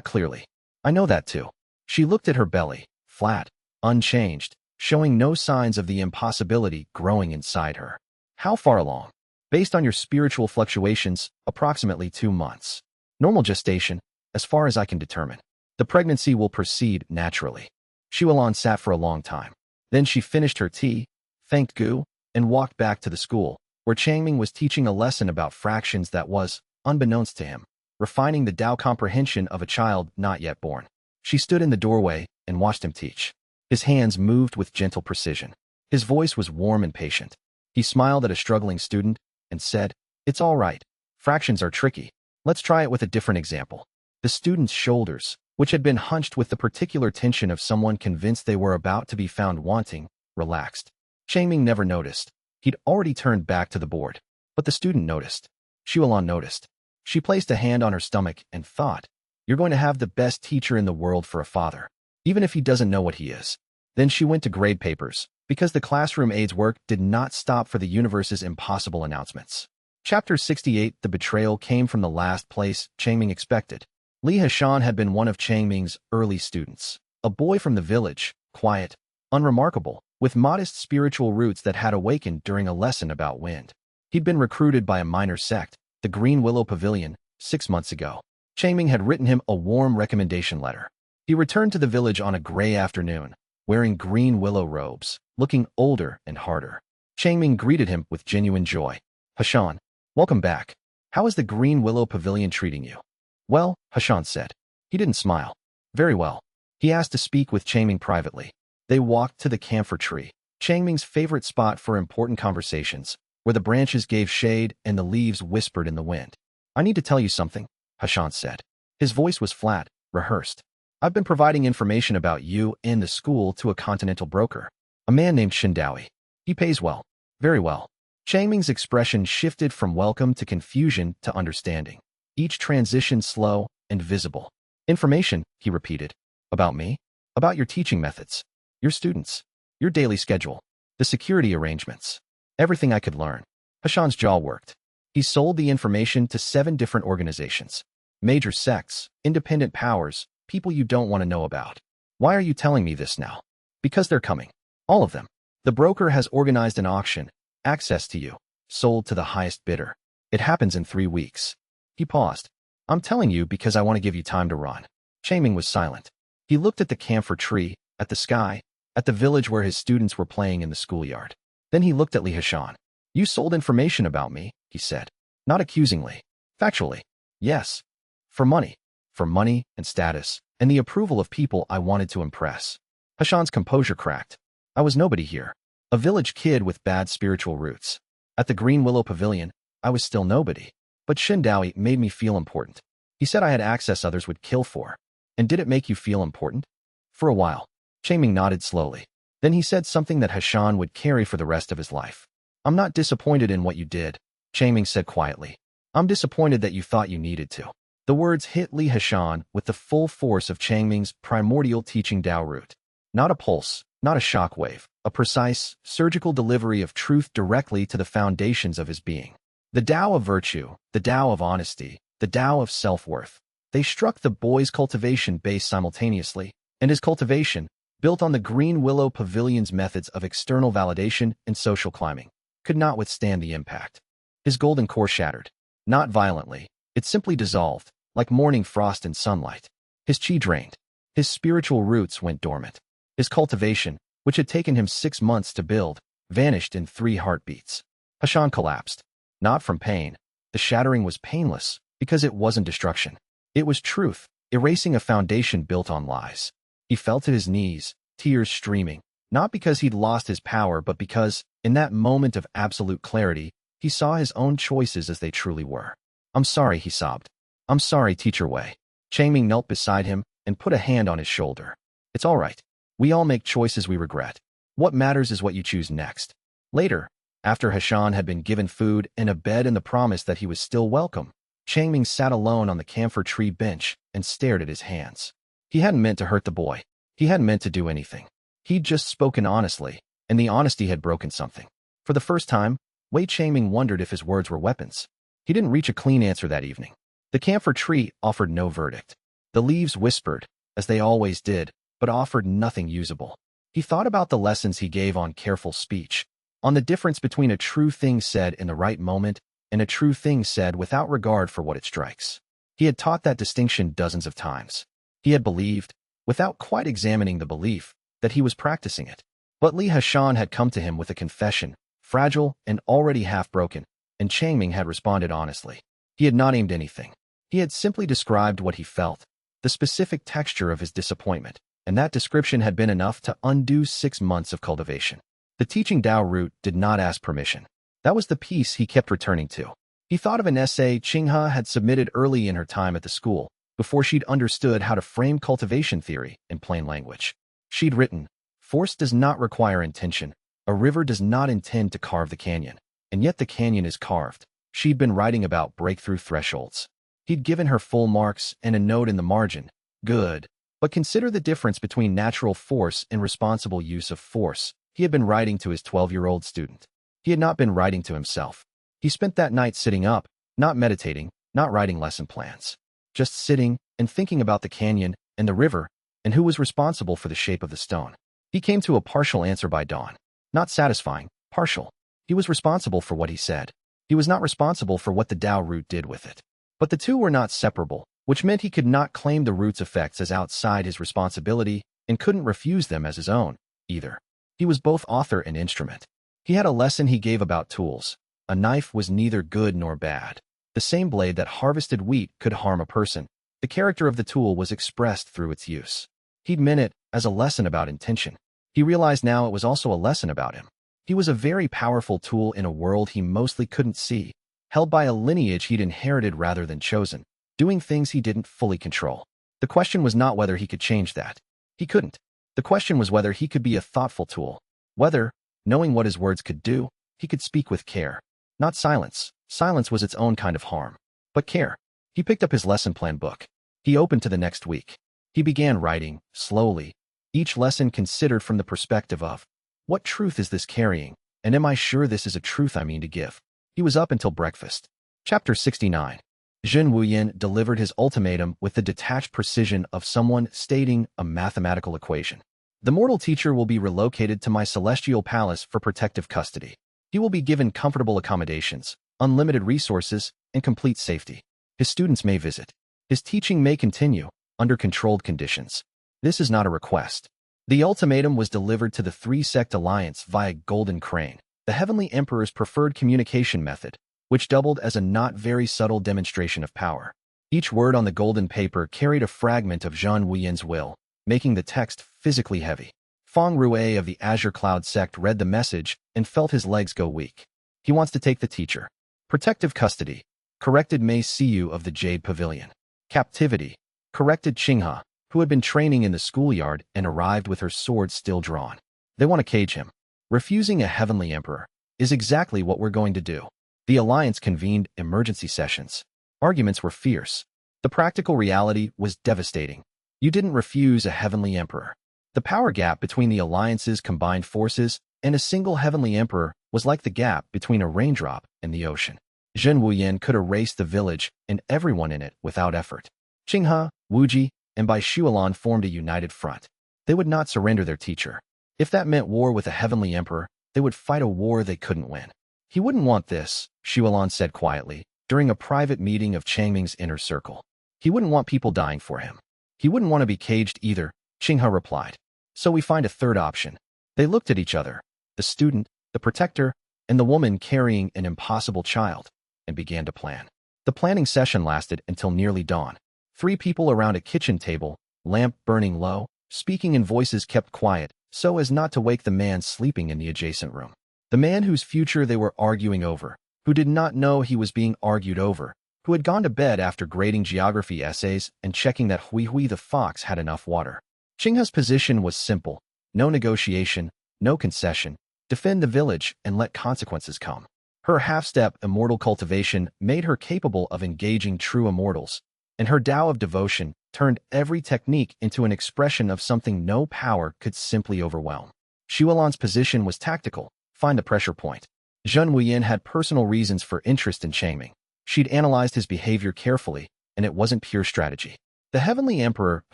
clearly. I know that too. She looked at her belly, flat, unchanged, showing no signs of the impossibility growing inside her. How far along? Based on your spiritual fluctuations, approximately 2 months. Normal gestation, as far as I can determine. The pregnancy will proceed naturally. Xuelan sat for a long time. Then she finished her tea, thanked Gu, and walked back to the school, where Changming was teaching a lesson about fractions that was, unbeknownst to him, refining the Tao comprehension of a child not yet born. She stood in the doorway and watched him teach. His hands moved with gentle precision. His voice was warm and patient. He smiled at a struggling student and said, "It's all right. Fractions are tricky. Let's try it with a different example." The student's shoulders, which had been hunched with the particular tension of someone convinced they were about to be found wanting, relaxed. Changming never noticed. He'd already turned back to the board. But the student noticed. Xuelan noticed. She placed a hand on her stomach and thought, "You're going to have the best teacher in the world for a father, even if he doesn't know what he is." Then she went to grade papers, because the classroom aide's work did not stop for the universe's impossible announcements. Chapter 68. The betrayal came from the last place Changming expected. Li Hashan had been one of Changming's early students, a boy from the village, quiet, unremarkable, with modest spiritual roots that had awakened during a lesson about wind. He'd been recruited by a minor sect, the Green Willow Pavilion, 6 months ago. Changming had written him a warm recommendation letter. He returned to the village on a gray afternoon, wearing green willow robes, looking older and harder. Changming greeted him with genuine joy. "Hashan, welcome back. How is the Green Willow Pavilion treating you?" "Well," Hashan said. He didn't smile. "Very well." He asked to speak with Changming privately. They walked to the camphor tree, Changming's favorite spot for important conversations, where the branches gave shade and the leaves whispered in the wind. "I need to tell you something," Hashan said. His voice was flat, rehearsed. "I've been providing information about you and the school to a continental broker, a man named Shindawi. He pays well, very well." Changming's expression shifted from welcome to confusion to understanding, each transition slow and visible. "Information," he repeated. "About me? About your teaching methods, your students, your daily schedule, the security arrangements, everything I could learn." Hashan's jaw worked. He sold the information to 7 different organizations, major sects, independent powers, people you don't want to know about. "Why are you telling me this now?" "Because they're coming. All of them. The broker has organized an auction, access to you, sold to the highest bidder. It happens in 3 weeks. He paused. "I'm telling you because I want to give you time to run." Changming was silent. He looked at the camphor tree, at the sky, at the village where his students were playing in the schoolyard. Then he looked at Li Hashan. "You sold information about me," he said. Not accusingly. Factually. "Yes. For money. For money and status, and the approval of people I wanted to impress." Hashan's composure cracked. "I was nobody here. A village kid with bad spiritual roots. At the Green Willow Pavilion, I was still nobody. But Shindawi made me feel important. He said I had access others would kill for. And did it make you feel important?" "For a while." Changming nodded slowly. Then he said something that Hashan would carry for the rest of his life. "I'm not disappointed in what you did," Changming said quietly. "I'm disappointed that you thought you needed to." The words hit Li Hashan with the full force of Changming's primordial teaching Tao root. Not a pulse, not a shockwave, a precise, surgical delivery of truth directly to the foundations of his being. The Tao of virtue, the Tao of honesty, the Tao of self-worth. They struck the boy's cultivation base simultaneously, and his cultivation, built on the Green Willow Pavilion's methods of external validation and social climbing, could not withstand the impact. His golden core shattered. Not violently, it simply dissolved, like morning frost in sunlight. His chi drained. His spiritual roots went dormant. His cultivation, which had taken him 6 months to build, vanished in 3 heartbeats. Hashan collapsed. Not from pain. The shattering was painless, because it wasn't destruction. It was truth, erasing a foundation built on lies. He fell to his knees, tears streaming, not because he'd lost his power, but because, in that moment of absolute clarity, he saw his own choices as they truly were. "I'm sorry," he sobbed. "I'm sorry, Teacher Wei." Changming knelt beside him and put a hand on his shoulder. "It's all right. We all make choices we regret. What matters is what you choose next." Later, after Hashan had been given food and a bed and the promise that he was still welcome, Changming sat alone on the camphor tree bench and stared at his hands. He hadn't meant to hurt the boy. He hadn't meant to do anything. He'd just spoken honestly, and the honesty had broken something. For the first time, Wei Changming wondered if his words were weapons. He didn't reach a clean answer that evening. The camphor tree offered no verdict. The leaves whispered, as they always did, but offered nothing usable. He thought about the lessons he gave on careful speech, on the difference between a true thing said in the right moment and a true thing said without regard for what it strikes. He had taught that distinction dozens of times. He had believed, without quite examining the belief, that he was practicing it. But Li Hashan had come to him with a confession, fragile and already half-broken, and Changming had responded honestly. He had not aimed anything. He had simply described what he felt, the specific texture of his disappointment, and that description had been enough to undo 6 months of cultivation. The teaching Tao root did not ask permission. That was the piece he kept returning to. He thought of an essay Qinghe had submitted early in her time at the school, before she'd understood how to frame cultivation theory in plain language. She'd written, "Force does not require intention. A river does not intend to carve the canyon, and yet the canyon is carved." She'd been writing about breakthrough thresholds. He'd given her full marks and a note in the margin. Good. But consider the difference between natural force and responsible use of force. He had been writing to his 12-year-old student. He had not been writing to himself. He spent that night sitting up, not meditating, not writing lesson plans. Just sitting and thinking about the canyon and the river and who was responsible for the shape of the stone. He came to a partial answer by dawn. Not satisfying, partial. He was responsible for what he said. He was not responsible for what the Tao root did with it. But the two were not separable, which meant he could not claim the root's effects as outside his responsibility and couldn't refuse them as his own, either. He was both author and instrument. He had a lesson he gave about tools. A knife was neither good nor bad. The same blade that harvested wheat could harm a person. The character of the tool was expressed through its use. He'd meant it as a lesson about intention. He realized now it was also a lesson about him. He was a very powerful tool in a world he mostly couldn't see, held by a lineage he'd inherited rather than chosen, doing things he didn't fully control. The question was not whether he could change that. He couldn't. The question was whether he could be a thoughtful tool. Whether, knowing what his words could do, he could speak with care. Not silence. Silence was its own kind of harm. But care. He picked up his lesson plan book. He opened to the next week. He began writing, slowly, each lesson considered from the perspective of, what truth is this carrying, and am I sure this is a truth I mean to give? He was up until breakfast. Chapter 69. Zhen Wuyan delivered his ultimatum with the detached precision of someone stating a mathematical equation. The mortal teacher will be relocated to my celestial palace for protective custody. He will be given comfortable accommodations, unlimited resources, and complete safety. His students may visit. His teaching may continue, under controlled conditions. This is not a request. The ultimatum was delivered to the 3-sect alliance via Golden Crane, the Heavenly Emperor's preferred communication method, which doubled as a not very subtle demonstration of power. Each word on the golden paper carried a fragment of Zhen Wuyan's will, making the text physically heavy. Feng Rue of the Azure Cloud sect read the message and felt his legs go weak. He wants to take the teacher. Protective custody. Corrected Mei Siyu of the Jade Pavilion. Captivity. Corrected Qinghe, who had been training in the schoolyard and arrived with her sword still drawn. They want to cage him. Refusing a heavenly emperor is exactly what we're going to do. The alliance convened emergency sessions. Arguments were fierce. The practical reality was devastating. You didn't refuse a heavenly emperor. The power gap between the alliance's combined forces and a single heavenly emperor was like the gap between a raindrop and the ocean. Zhen Wuyan could erase the village and everyone in it without effort. Qinghe, Wuji, and Bai Shuolan formed a united front. They would not surrender their teacher. If that meant war with a heavenly emperor, they would fight a war they couldn't win. He wouldn't want this, Shuolan said quietly, during a private meeting of Changming's inner circle. He wouldn't want people dying for him. He wouldn't want to be caged either, Qinghe replied. So we find a third option. They looked at each other, the student, the protector, and the woman carrying an impossible child, and began to plan. The planning session lasted until nearly dawn. 3 people around a kitchen table, lamp burning low, speaking in voices kept quiet, so as not to wake the man sleeping in the adjacent room. The man whose future they were arguing over, who did not know he was being argued over, who had gone to bed after grading geography essays and checking that Hui the fox had enough water. Qinghe's position was simple: no negotiation, no concession, defend the village and let consequences come. Her half-step immortal cultivation made her capable of engaging true immortals, and her Tao of devotion turned every technique into an expression of something no power could simply overwhelm. Shuolan's position was tactical: find the pressure point. Zhen Wuyan had personal reasons for interest in Changming. She'd analyzed his behavior carefully, and it wasn't pure strategy. The heavenly emperor,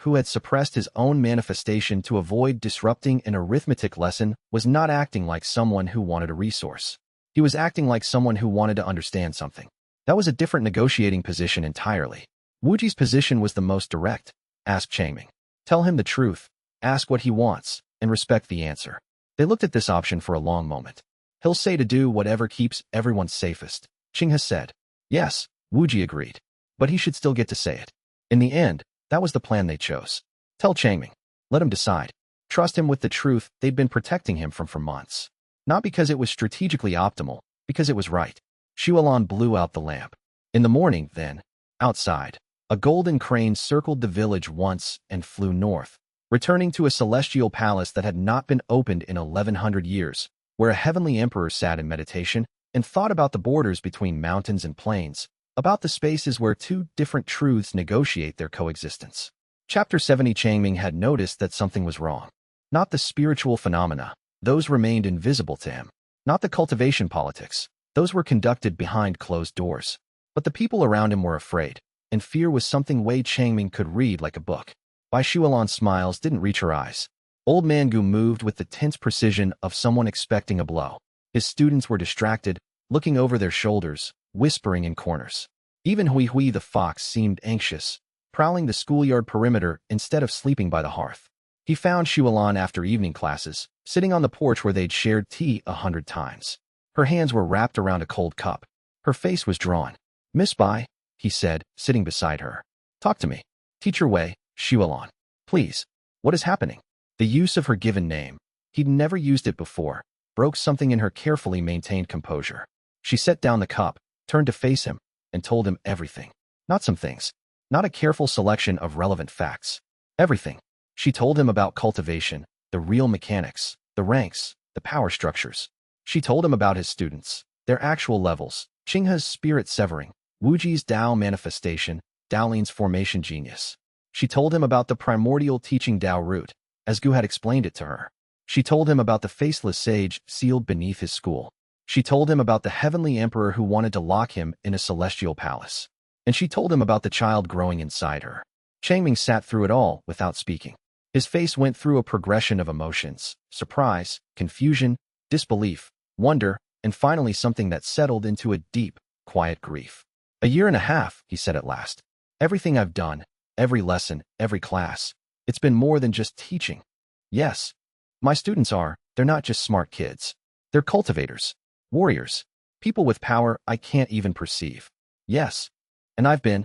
who had suppressed his own manifestation to avoid disrupting an arithmetic lesson, was not acting like someone who wanted a resource. He was acting like someone who wanted to understand something. That was a different negotiating position entirely. Wuji's position was the most direct. Ask Changming. Tell him the truth, ask what he wants, and respect the answer. They looked at this option for a long moment. He'll say to do whatever keeps everyone safest, Qinghe said. Yes, Wuji agreed. But he should still get to say it. In the end, that was the plan they chose. Tell Changming. Let him decide. Trust him with the truth they'd been protecting him from for months. Not because it was strategically optimal, because it was right. Shuolan blew out the lamp. In the morning, then, outside, a golden crane circled the village once and flew north, returning to a celestial palace that had not been opened in 1100 years, where a heavenly emperor sat in meditation and thought about the borders between mountains and plains, about the spaces where 2 different truths negotiate their coexistence. Chapter 70. Changming had noticed that something was wrong. Not the spiritual phenomena, those remained invisible to him. Not the cultivation politics, those were conducted behind closed doors. But the people around him were afraid, and fear was something Wei Changming could read like a book. Bai Shuolan's smiles didn't reach her eyes. Old Man Gu moved with the tense precision of someone expecting a blow. His students were distracted, looking over their shoulders, whispering in corners. Even Hui the fox seemed anxious, prowling the schoolyard perimeter instead of sleeping by the hearth. He found Shuolan after evening classes, sitting on the porch where they'd shared tea 100 times. Her hands were wrapped around a cold cup. Her face was drawn. Miss Bai, he said, sitting beside her. Talk to me. Teacher Wei, Shuolan. Please. What is happening? The use of her given name, he'd never used it before, broke something in her carefully maintained composure. She set down the cup, turned to face him, and told him everything. Not some things. Not a careful selection of relevant facts. Everything. She told him about cultivation, the real mechanics, the ranks, the power structures. She told him about his students, their actual levels, Qinghe's spirit severing, Wuji's Tao manifestation, Daolin's formation genius. She told him about the primordial teaching Tao root, as Gu had explained it to her. She told him about the faceless sage sealed beneath his school. She told him about the heavenly emperor who wanted to lock him in a celestial palace. And she told him about the child growing inside her. Changming sat through it all without speaking. His face went through a progression of emotions: surprise, confusion, disbelief, wonder, and finally something that settled into a deep, quiet grief. 1.5 years, he said at last. Everything I've done, every lesson, every class, it's been more than just teaching. Yes, my students they're not just smart kids. They're cultivators, warriors, people with power I can't even perceive. Yes, and I've been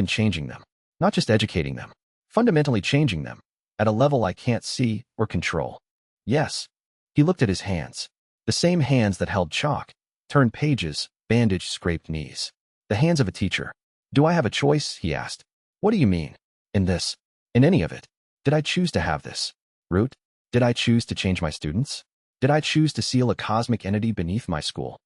changing them. Not just educating them, fundamentally changing them, at a level I can't see or control. Yes. He looked at his hands. The same hands that held chalk, turned pages, bandaged scraped knees. The hands of a teacher. Do I have a choice? He asked. What do you mean? In this? In any of it? Did I choose to have this root? Did I choose to change my students? Did I choose to seal a cosmic entity beneath my school?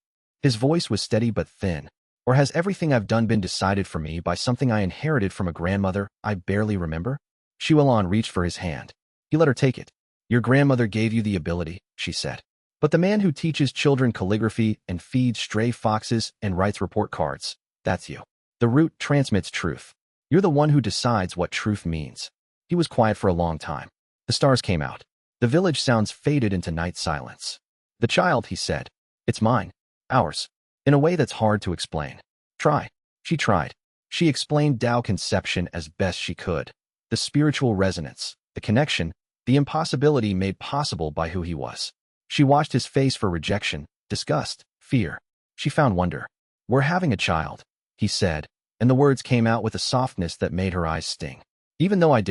His voice was steady but thin, Or has everything I've done been decided for me by something I inherited from a grandmother I barely remember? Xuelon reached for his hand. He let her take it. Your grandmother gave you the ability, she said. But the man who teaches children calligraphy and feeds stray foxes and writes report cards, that's you. The root transmits truth. You're the one who decides what truth means. He was quiet for a long time. The stars came out. The village sounds faded into night silence. The child, he said. It's mine. Ours. In a way that's hard to explain. Try. She tried. She explained Tao conception as best she could. The spiritual resonance, the connection, the impossibility made possible by who he was. She watched his face for rejection, disgust, fear. She found wonder. We're having a child, he said, and the words came out with a softness that made her eyes sting. Even though we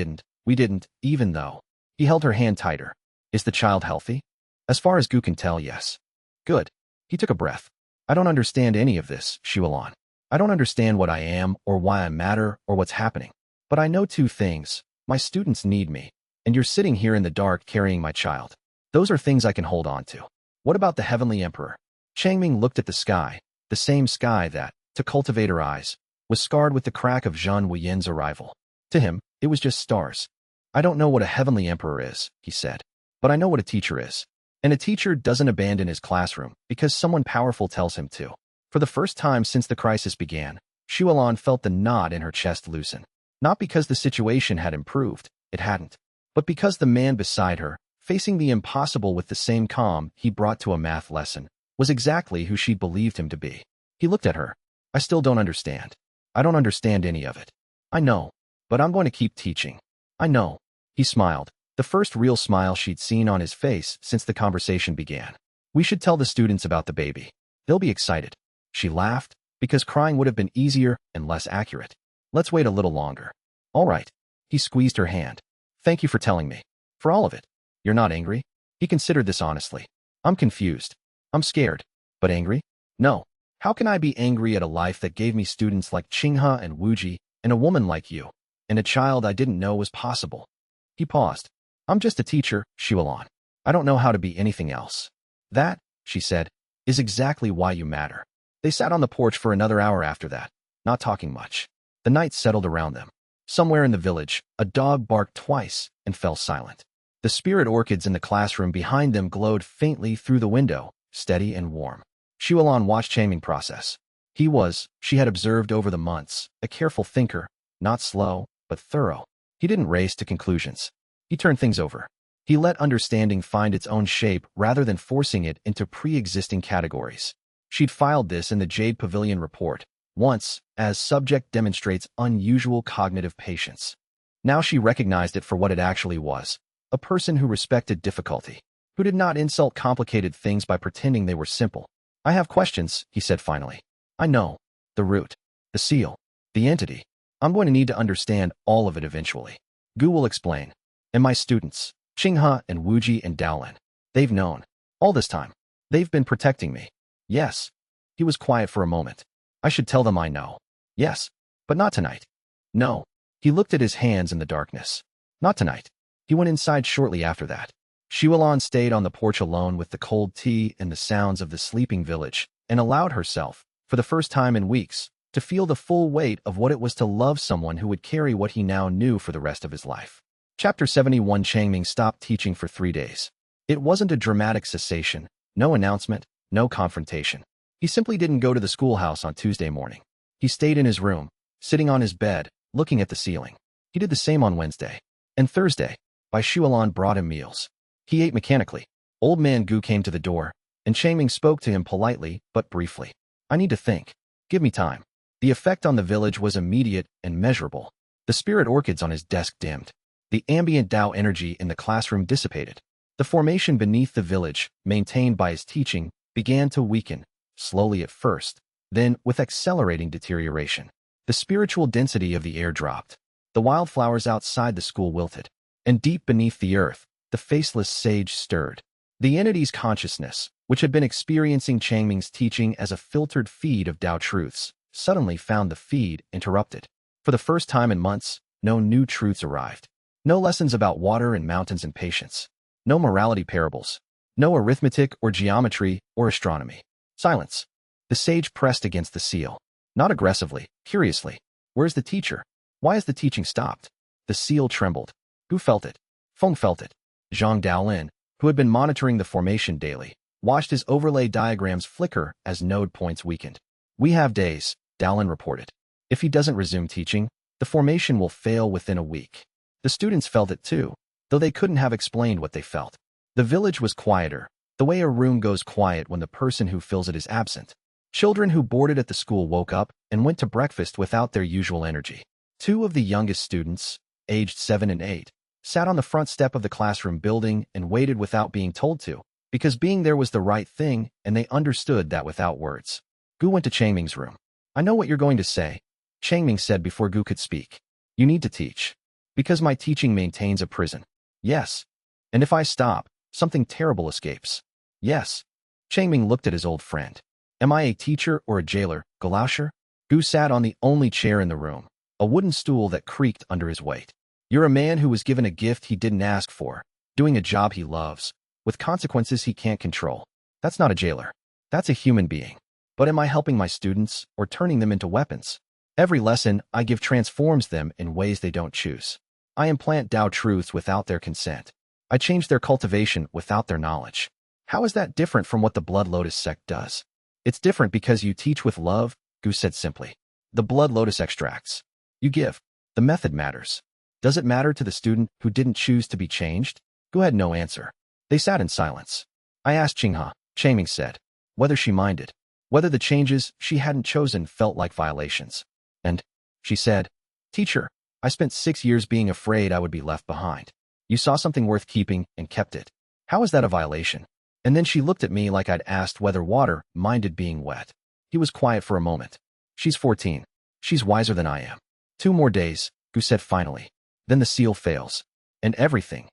didn't, even though. He held her hand tighter. Is the child healthy? As far as Gu can tell, yes. Good. He took a breath. I don't understand any of this, Xuelon. I don't understand what I am or why I matter or what's happening. But I know two things. My students need me, and you're sitting here in the dark carrying my child. Those are things I can hold on to. What about the Heavenly Emperor? Changming looked at the sky, the same sky that, to cultivator eyes, was scarred with the crack of Zhan Wuyan's arrival. To him, it was just stars. I don't know what a Heavenly Emperor is, he said. But I know what a teacher is. And a teacher doesn't abandon his classroom because someone powerful tells him to. For the first time since the crisis began, Xuelon felt the knot in her chest loosen. Not because the situation had improved, it hadn't. But because the man beside her, facing the impossible with the same calm he brought to a math lesson, was exactly who she believed him to be. He looked at her. I still don't understand. I don't understand any of it. I know. But I'm going to keep teaching. I know. He smiled, the first real smile she'd seen on his face since the conversation began. We should tell the students about the baby. They'll be excited. She laughed, because crying would have been easier and less accurate. Let's wait a little longer. All right. He squeezed her hand. Thank you for telling me. For all of it. You're not angry? He considered this honestly. I'm confused. I'm scared. But angry? No. How can I be angry at a life that gave me students like Qinghe and Wuji, and a woman like you, and a child I didn't know was possible? He paused. I'm just a teacher, Xuelon. I don't know how to be anything else. That, she said, is exactly why you matter. They sat on the porch for another hour after that, not talking much. The night settled around them. Somewhere in the village, a dog barked twice and fell silent. The spirit orchids in the classroom behind them glowed faintly through the window, steady and warm. Xuelon watched Changming process. He was, she had observed over the months, a careful thinker, not slow, but thorough. He didn't race to conclusions. He turned things over. He let understanding find its own shape rather than forcing it into pre-existing categories. She'd filed this in the Jade Pavilion report, once, as subject demonstrates unusual cognitive patience. Now she recognized it for what it actually was, a person who respected difficulty, who did not insult complicated things by pretending they were simple. I have questions, he said finally. I know. The root. The seal. The entity. I'm going to need to understand all of it eventually. Gu will explain. And my students, Qinghe and Wuji and Daolin, they've known. All this time. They've been protecting me. Yes. He was quiet for a moment. I should tell them I know. Yes. But not tonight. No. He looked at his hands in the darkness. Not tonight. He went inside shortly after that. Xuelon stayed on the porch alone with the cold tea and the sounds of the sleeping village, and allowed herself, for the first time in weeks, to feel the full weight of what it was to love someone who would carry what he now knew for the rest of his life. Chapter 71. Changming stopped teaching for 3 days. It wasn't a dramatic cessation, no announcement, no confrontation. He simply didn't go to the schoolhouse on Tuesday morning. He stayed in his room, sitting on his bed, looking at the ceiling. He did the same on Wednesday. And Thursday, Bai Xuelon brought him meals. He ate mechanically. Old man Gu came to the door, and Changming spoke to him politely but briefly. I need to think. Give me time. The effect on the village was immediate and measurable. The spirit orchids on his desk dimmed. The ambient Tao energy in the classroom dissipated. The formation beneath the village, maintained by his teaching, began to weaken, slowly at first, then with accelerating deterioration. The spiritual density of the air dropped. The wildflowers outside the school wilted. And deep beneath the earth, the faceless sage stirred. The entity's consciousness, which had been experiencing Changming's teaching as a filtered feed of Tao truths, suddenly found the feed interrupted. For the first time in months, no new truths arrived. No lessons about water and mountains and patience. No morality parables. No arithmetic or geometry or astronomy. Silence. The sage pressed against the seal. Not aggressively, curiously. Where's the teacher? Why has the teaching stopped? The seal trembled. Who felt it? Feng felt it. Zhang Daolin, who had been monitoring the formation daily, watched his overlay diagrams flicker as node points weakened. We have days, Daolin reported. If he doesn't resume teaching, the formation will fail within a week. The students felt it too, though they couldn't have explained what they felt. The village was quieter, the way a room goes quiet when the person who fills it is absent. Children who boarded at the school woke up and went to breakfast without their usual energy. Two of the youngest students, aged 7 and 8, sat on the front step of the classroom building and waited without being told to, because being there was the right thing and they understood that without words. Gu went to Changming's room. I know what you're going to say, Changming said before Gu could speak. You need to teach. Because my teaching maintains a prison. Yes. And if I stop, something terrible escapes. Yes. Changming looked at his old friend. Am I a teacher or a jailer, Galausher? Gu sat on the only chair in the room, a wooden stool that creaked under his weight. You're a man who was given a gift he didn't ask for, doing a job he loves, with consequences he can't control. That's not a jailer. That's a human being. But am I helping my students or turning them into weapons? Every lesson I give transforms them in ways they don't choose. I implant Tao truths without their consent. I change their cultivation without their knowledge. How is that different from what the Blood Lotus sect does? It's different because you teach with love, Gu said simply. The Blood Lotus extracts. You give. The method matters. Does it matter to the student who didn't choose to be changed? Gu had no answer. They sat in silence. I asked Qinghe, Changming said, whether she minded, whether the changes she hadn't chosen felt like violations. And, she said, Teacher, I spent 6 years being afraid I would be left behind. You saw something worth keeping and kept it. How is that a violation? And then she looked at me like I'd asked whether water minded being wet. He was quiet for a moment. She's 14. She's wiser than I am. 2 more days, Gu said finally. Then the seal fails. And everything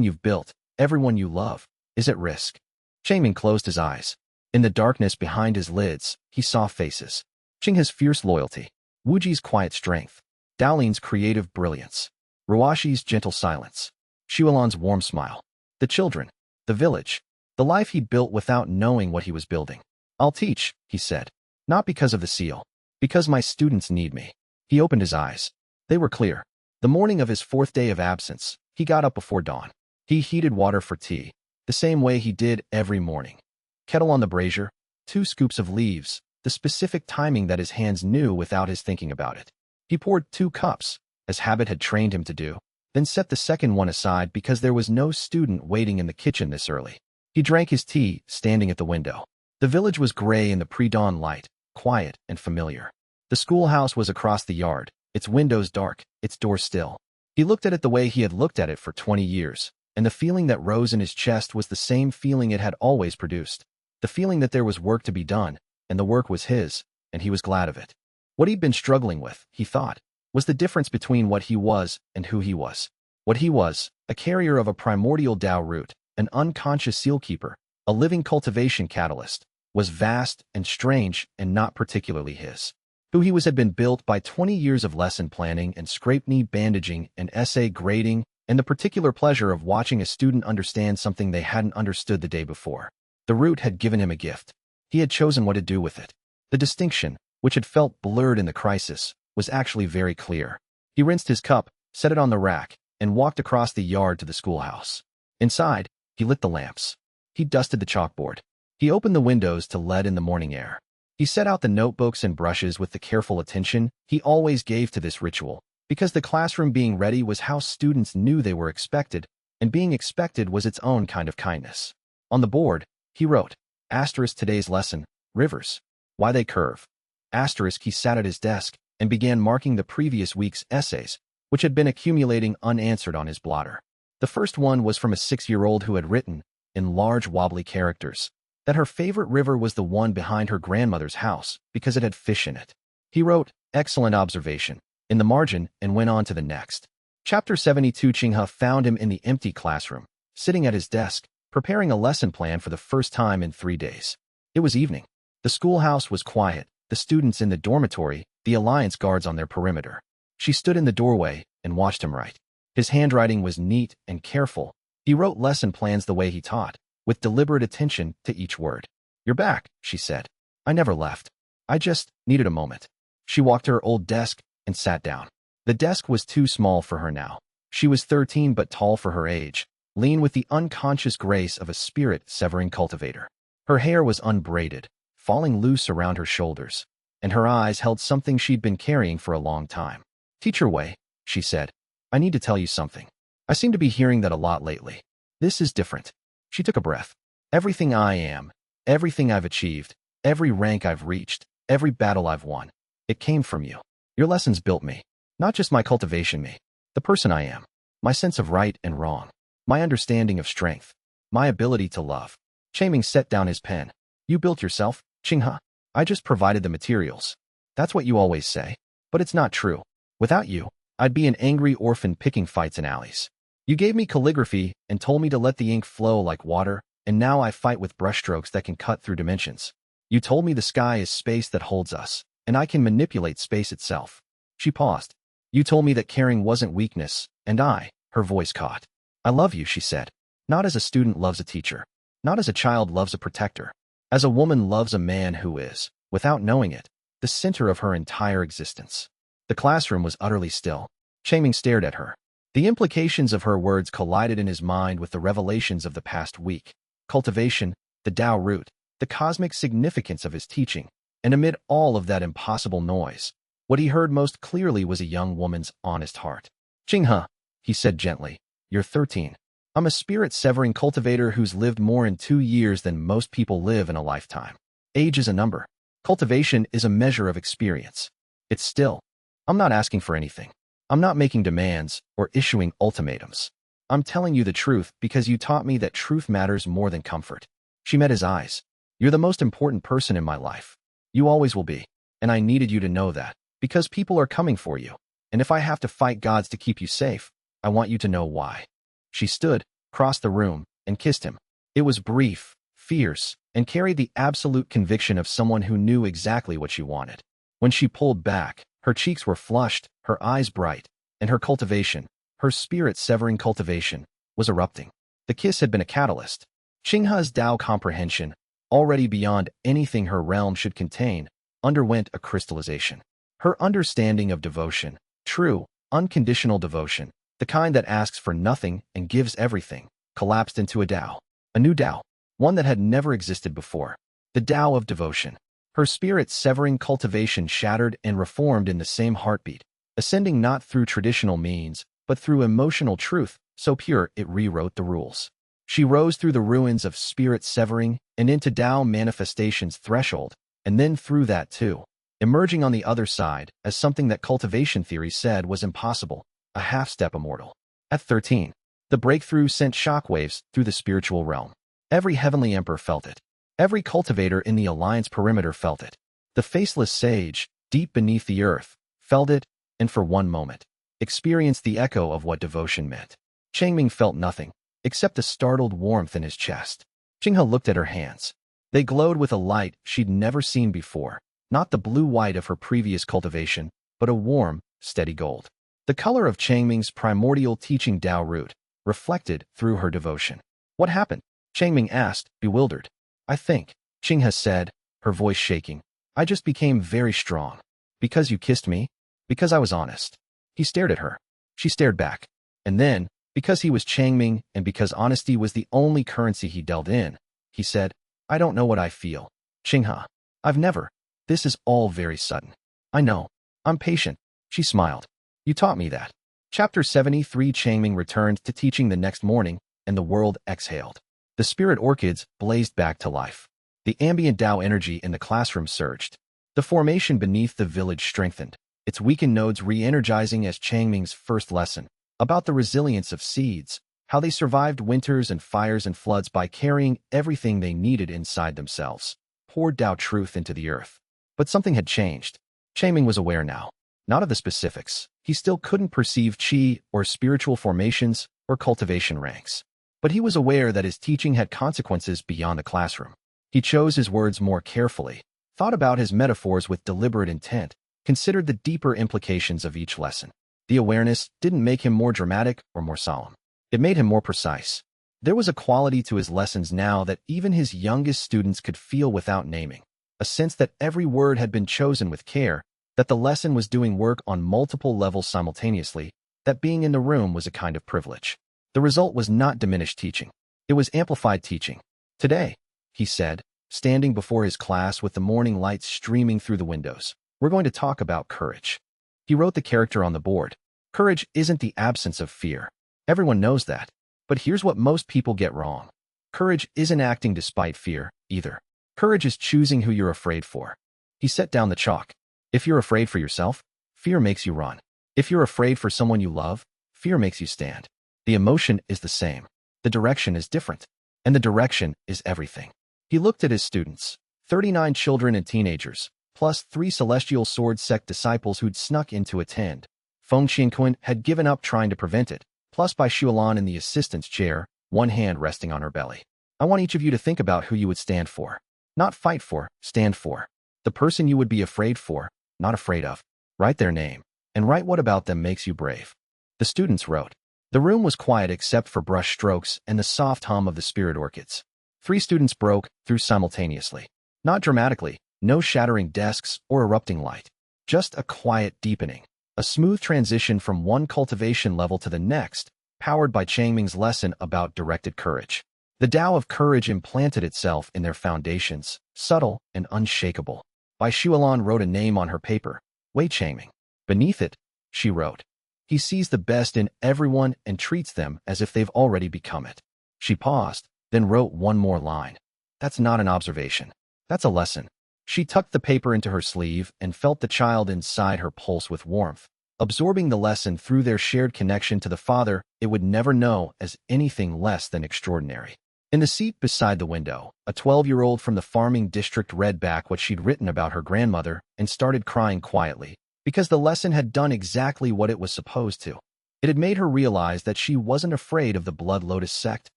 you've built, everyone you love, is at risk. Changming closed his eyes. In the darkness behind his lids, he saw faces. Qinghe's fierce loyalty, Wuji's quiet strength, Daolin's creative brilliance, Ruashi's gentle silence, Xuelan's warm smile, the children, the village, the life he'd built without knowing what he was building. I'll teach, he said, not because of the seal, because my students need me. He opened his eyes. They were clear. The morning of his 4th day of absence, he got up before dawn. He heated water for tea, the same way he did every morning. Kettle on the brazier, 2 scoops of leaves, the specific timing that his hands knew without his thinking about it. He poured 2 cups, as habit had trained him to do, then set the second one aside because there was no student waiting in the kitchen this early. He drank his tea, standing at the window. The village was gray in the pre-dawn light, quiet and familiar. The schoolhouse was across the yard, its windows dark, its doors still. He looked at it the way he had looked at it for 20 years, and the feeling that rose in his chest was the same feeling it had always produced. The feeling that there was work to be done, and the work was his, and he was glad of it. What he'd been struggling with, he thought, was the difference between what he was and who he was. What he was, a carrier of a primordial Tao root, an unconscious sealkeeper, a living cultivation catalyst, was vast and strange and not particularly his. Who he was had been built by 20 years of lesson planning and scrape-knee bandaging and essay grading and the particular pleasure of watching a student understand something they hadn't understood the day before. The root had given him a gift. He had chosen what to do with it. The distinction, which had felt blurred in the crisis, was actually very clear. He rinsed his cup, set it on the rack, and walked across the yard to the schoolhouse. Inside, he lit the lamps. He dusted the chalkboard. He opened the windows to let in the morning air. He set out the notebooks and brushes with the careful attention he always gave to this ritual, because the classroom being ready was how students knew they were expected, and being expected was its own kind of kindness. On the board, he wrote, Asterisk today's lesson, rivers. Why they curve. Asterisk he sat at his desk and began marking the previous week's essays, which had been accumulating unanswered on his blotter. The first one was from a 6-year-old who had written, in large wobbly characters, that her favorite river was the one behind her grandmother's house because it had fish in it. He wrote, excellent observation, in the margin and went on to the next. Chapter 72. Qinghe found him in the empty classroom, sitting at his desk, preparing a lesson plan for the first time in 3 days. It was evening. The schoolhouse was quiet, the students in the dormitory, the alliance guards on their perimeter. She stood in the doorway and watched him write. His handwriting was neat and careful. He wrote lesson plans the way he taught, with deliberate attention to each word. You're back, she said. I never left. I just needed a moment. She walked to her old desk and sat down. The desk was too small for her now. She was 13 but tall for her age, lean with the unconscious grace of a spirit-severing cultivator. Her hair was unbraided, falling loose around her shoulders, and her eyes held something she'd been carrying for a long time. "Teacher Wei," she said, "I need to tell you something. I seem to be hearing that a lot lately. This is different." She took a breath. "Everything I am, everything I've achieved, every rank I've reached, every battle I've won, it came from you. Your lessons built me, not just my cultivation me, the person I am, my sense of right and wrong, my understanding of strength, my ability to love." Qianming set down his pen. "You built yourself, Qinghe. I just provided the materials. That's what you always say. But it's not true. Without you, I'd be an angry orphan picking fights in alleys. You gave me calligraphy and told me to let the ink flow like water, and now I fight with brushstrokes that can cut through dimensions. You told me the sky is space that holds us, and I can manipulate space itself." She paused. "You told me that caring wasn't weakness, and her voice caught. "I love you," she said. "Not as a student loves a teacher. Not as a child loves a protector. As a woman loves a man who is, without knowing it, the center of her entire existence." The classroom was utterly still. Qianming stared at her. The implications of her words collided in his mind with the revelations of the past week. Cultivation, the Tao root, the cosmic significance of his teaching, and amid all of that impossible noise, what he heard most clearly was a young woman's honest heart. "Qinghe," he said gently, "you're 13. I'm a spirit-severing cultivator who's lived more in 2 years than most people live in a lifetime. Age is a number. Cultivation is a measure of experience. It's still. I'm not asking for anything. I'm not making demands or issuing ultimatums. I'm telling you the truth because you taught me that truth matters more than comfort." She met his eyes. "You're the most important person in my life. You always will be. And I needed you to know that, because people are coming for you. And if I have to fight gods to keep you safe, I want you to know why." She stood, crossed the room, and kissed him. It was brief, fierce, and carried the absolute conviction of someone who knew exactly what she wanted. When she pulled back, her cheeks were flushed, her eyes bright, and her cultivation, her spirit-severing cultivation, was erupting. The kiss had been a catalyst. Qinghe's Tao comprehension, already beyond anything her realm should contain, underwent a crystallization. Her understanding of devotion, true, unconditional devotion, the kind that asks for nothing and gives everything, collapsed into a new Tao, one that had never existed before. The Tao of devotion. Her spirit-severing cultivation shattered and reformed in the same heartbeat, ascending not through traditional means, but through emotional truth, so pure it rewrote the rules. She rose through the ruins of spirit-severing and into Tao manifestation's threshold, and then through that too, emerging on the other side as something that cultivation theory said was impossible, a half-step immortal. At 13, the breakthrough sent shockwaves through the spiritual realm. Every heavenly emperor felt it. Every cultivator in the alliance perimeter felt it. The faceless sage, deep beneath the earth, felt it, and for one moment, experienced the echo of what devotion meant. Qianming felt nothing, except a startled warmth in his chest. Qinghe looked at her hands. They glowed with a light she'd never seen before, not the blue-white of her previous cultivation, but a warm, steady gold. The color of Qianming's primordial teaching Tao root, reflected through her devotion. "What happened?" Qianming asked, bewildered. "I think," Qinghe said, her voice shaking, "I just became very strong. Because you kissed me? Because I was honest." He stared at her. She stared back. And then, because he was Qianming and because honesty was the only currency he dealt in, he said, "I don't know what I feel, Qinghe. I've never. This is all very sudden. I know. I'm patient." She smiled. "You taught me that." Chapter 73. Qianming returned to teaching the next morning, and the world exhaled. The spirit orchids blazed back to life. The ambient Tao energy in the classroom surged. The formation beneath the village strengthened, its weakened nodes re-energizing as Qianming's first lesson, about the resilience of seeds, how they survived winters and fires and floods by carrying everything they needed inside themselves, poured Tao truth into the earth. But something had changed. Qianming was aware now, not of the specifics. He still couldn't perceive qi or spiritual formations or cultivation ranks. But he was aware that his teaching had consequences beyond the classroom. He chose his words more carefully, thought about his metaphors with deliberate intent, considered the deeper implications of each lesson. The awareness didn't make him more dramatic or more solemn. It made him more precise. There was a quality to his lessons now that even his youngest students could feel without naming. a sense that every word had been chosen with care, that the lesson was doing work on multiple levels simultaneously, that being in the room was a kind of privilege. The result was not diminished teaching. It was amplified teaching. Today, he said, standing before his class with the morning lights streaming through the windows, we're going to talk about courage. He wrote the character on the board. Courage isn't the absence of fear. Everyone knows that. But here's what most people get wrong. Courage isn't acting despite fear, either. Courage is choosing who you're afraid for. He set down the chalk. If you're afraid for yourself, fear makes you run. If you're afraid for someone you love, fear makes you stand. The emotion is the same. The direction is different. And the direction is everything. He looked at his students, 39 children and teenagers, plus 3 celestial sword sect disciples who'd snuck in to attend. Feng Qianquan had given up trying to prevent it, plus Bai Shualan in the assistant's chair, one hand resting on her belly. I want each of you to think about who you would stand for. Not fight for, stand for. The person you would be afraid for, not afraid of. Write their name, and write what about them makes you brave. The students wrote. The room was quiet except for brush strokes and the soft hum of the spirit orchids. 3 students broke through simultaneously. Not dramatically, no shattering desks or erupting light. Just a quiet deepening. A smooth transition from one cultivation level to the next, powered by Changming's lesson about directed courage. The Tao of courage implanted itself in their foundations, subtle and unshakable. Bai Shualan wrote a name on her paper, Wei Changming. Beneath it, she wrote, he sees the best in everyone and treats them as if they've already become it. She paused, then wrote one more line. That's not an observation. That's a lesson. She tucked the paper into her sleeve and felt the child inside her pulse with warmth, absorbing the lesson through their shared connection to the father it would never know as anything less than extraordinary. In the seat beside the window, a 12-year-old from the farming district read back what she'd written about her grandmother and started crying quietly, because the lesson had done exactly what it was supposed to. It had made her realize that she wasn't afraid of the Blood Lotus sect,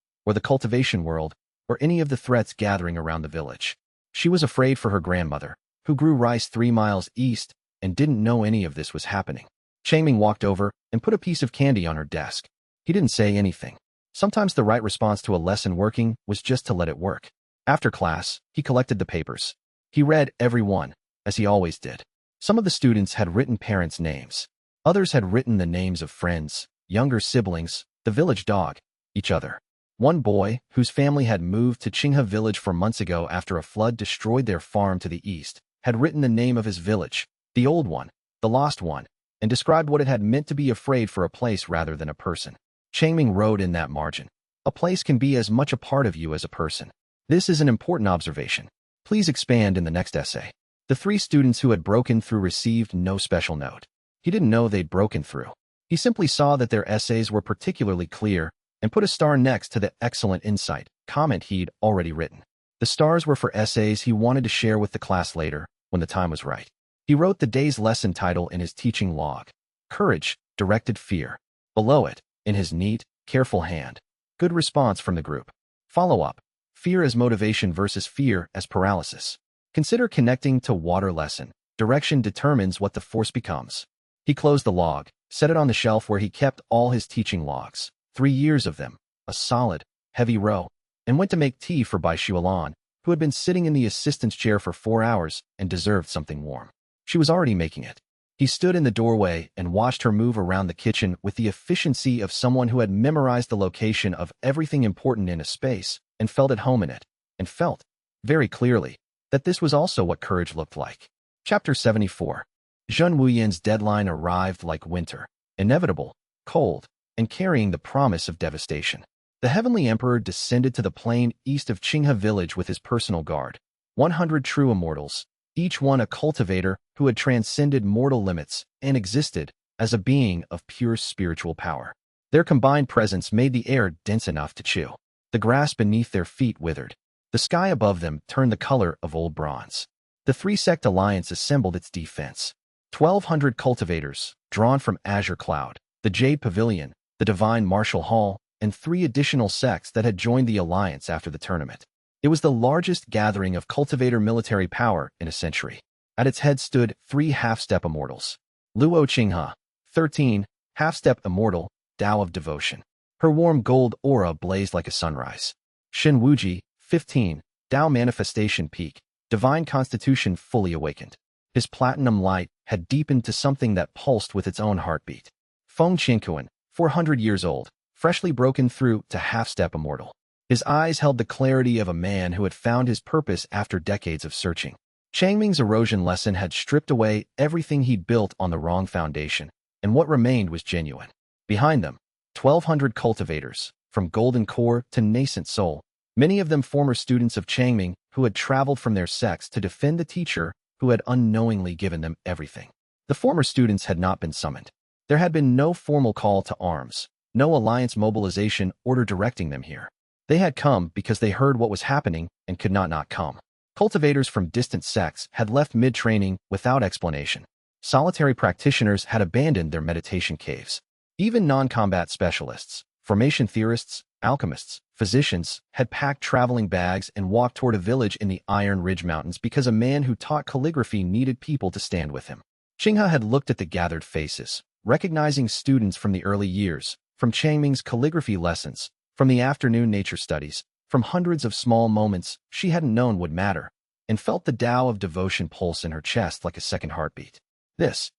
or the cultivation world, or any of the threats gathering around the village. She was afraid for her grandmother, who grew rice 3 miles east and didn't know any of this was happening. Changming walked over and put a piece of candy on her desk. He didn't say anything. Sometimes the right response to a lesson working was just to let it work. After class, he collected the papers. He read every one, as he always did. Some of the students had written parents' names. Others had written the names of friends, younger siblings, the village dog, each other. One boy, whose family had moved to Qinghe village 4 months ago after a flood destroyed their farm to the east, had written the name of his village, the old one, the lost one, and described what it had meant to be afraid for a place rather than a person. Changming wrote in that margin, a place can be as much a part of you as a person. This is an important observation. Please expand in the next essay. The 3 students who had broken through received no special note. He didn't know they'd broken through. He simply saw that their essays were particularly clear and put a star next to the excellent insight comment he'd already written. The stars were for essays he wanted to share with the class later, when the time was right. He wrote the day's lesson title in his teaching log, Courage, Directed Fear. Below it, in his neat, careful hand, good response from the group. Follow-up, fear as motivation versus fear as paralysis. Consider connecting to water lesson. Direction determines what the force becomes. He closed the log, set it on the shelf where he kept all his teaching logs, 3 years of them, a solid, heavy row, and went to make tea for Bai Shualan, who had been sitting in the assistant's chair for 4 hours and deserved something warm. She was already making it. He stood in the doorway and watched her move around the kitchen with the efficiency of someone who had memorized the location of everything important in a space and felt at home in it, and felt, very clearly, that this was also what courage looked like. Chapter 74. Zheng Wuyan's deadline arrived like winter, inevitable, cold, and carrying the promise of devastation. The Heavenly Emperor descended to the plain east of Qinghe village with his personal guard, 100 true immortals, each one a cultivator who had transcended mortal limits and existed as a being of pure spiritual power. Their combined presence made the air dense enough to chew. The grass beneath their feet withered. The sky above them turned the color of old bronze. The 3-sect alliance assembled its defense. 1,200 cultivators, drawn from Azure Cloud, the Jade Pavilion, the Divine Martial Hall, and 3 additional sects that had joined the alliance after the tournament. It was the largest gathering of cultivator military power in a century. At its head stood 3 half-step immortals. Luo Qinghe, 13, half-step immortal, Tao of Devotion. Her warm gold aura blazed like a sunrise. Shen Wuji, 15, Tao Manifestation Peak, divine constitution fully awakened. His platinum light had deepened to something that pulsed with its own heartbeat. Feng Qianquan, 400 years old, freshly broken through to half-step immortal. His eyes held the clarity of a man who had found his purpose after decades of searching. Changming's erosion lesson had stripped away everything he'd built on the wrong foundation, and what remained was genuine. Behind them, 1,200 cultivators, from golden core to nascent soul, many of them former students of Changming who had traveled from their sects to defend the teacher who had unknowingly given them everything. The former students had not been summoned. There had been no formal call to arms, no alliance mobilization order directing them here. They had come because they heard what was happening and could not come. Cultivators from distant sects had left mid-training without explanation. Solitary practitioners had abandoned their meditation caves. Even non-combat specialists, formation theorists, alchemists, physicians, had packed traveling bags and walked toward a village in the Iron Ridge Mountains because a man who taught calligraphy needed people to stand with him. Qinghe had looked at the gathered faces, recognizing students from the early years, from Changming's calligraphy lessons, from the afternoon nature studies, from hundreds of small moments she hadn't known would matter, and felt the Tao of devotion pulse in her chest like a second heartbeat. This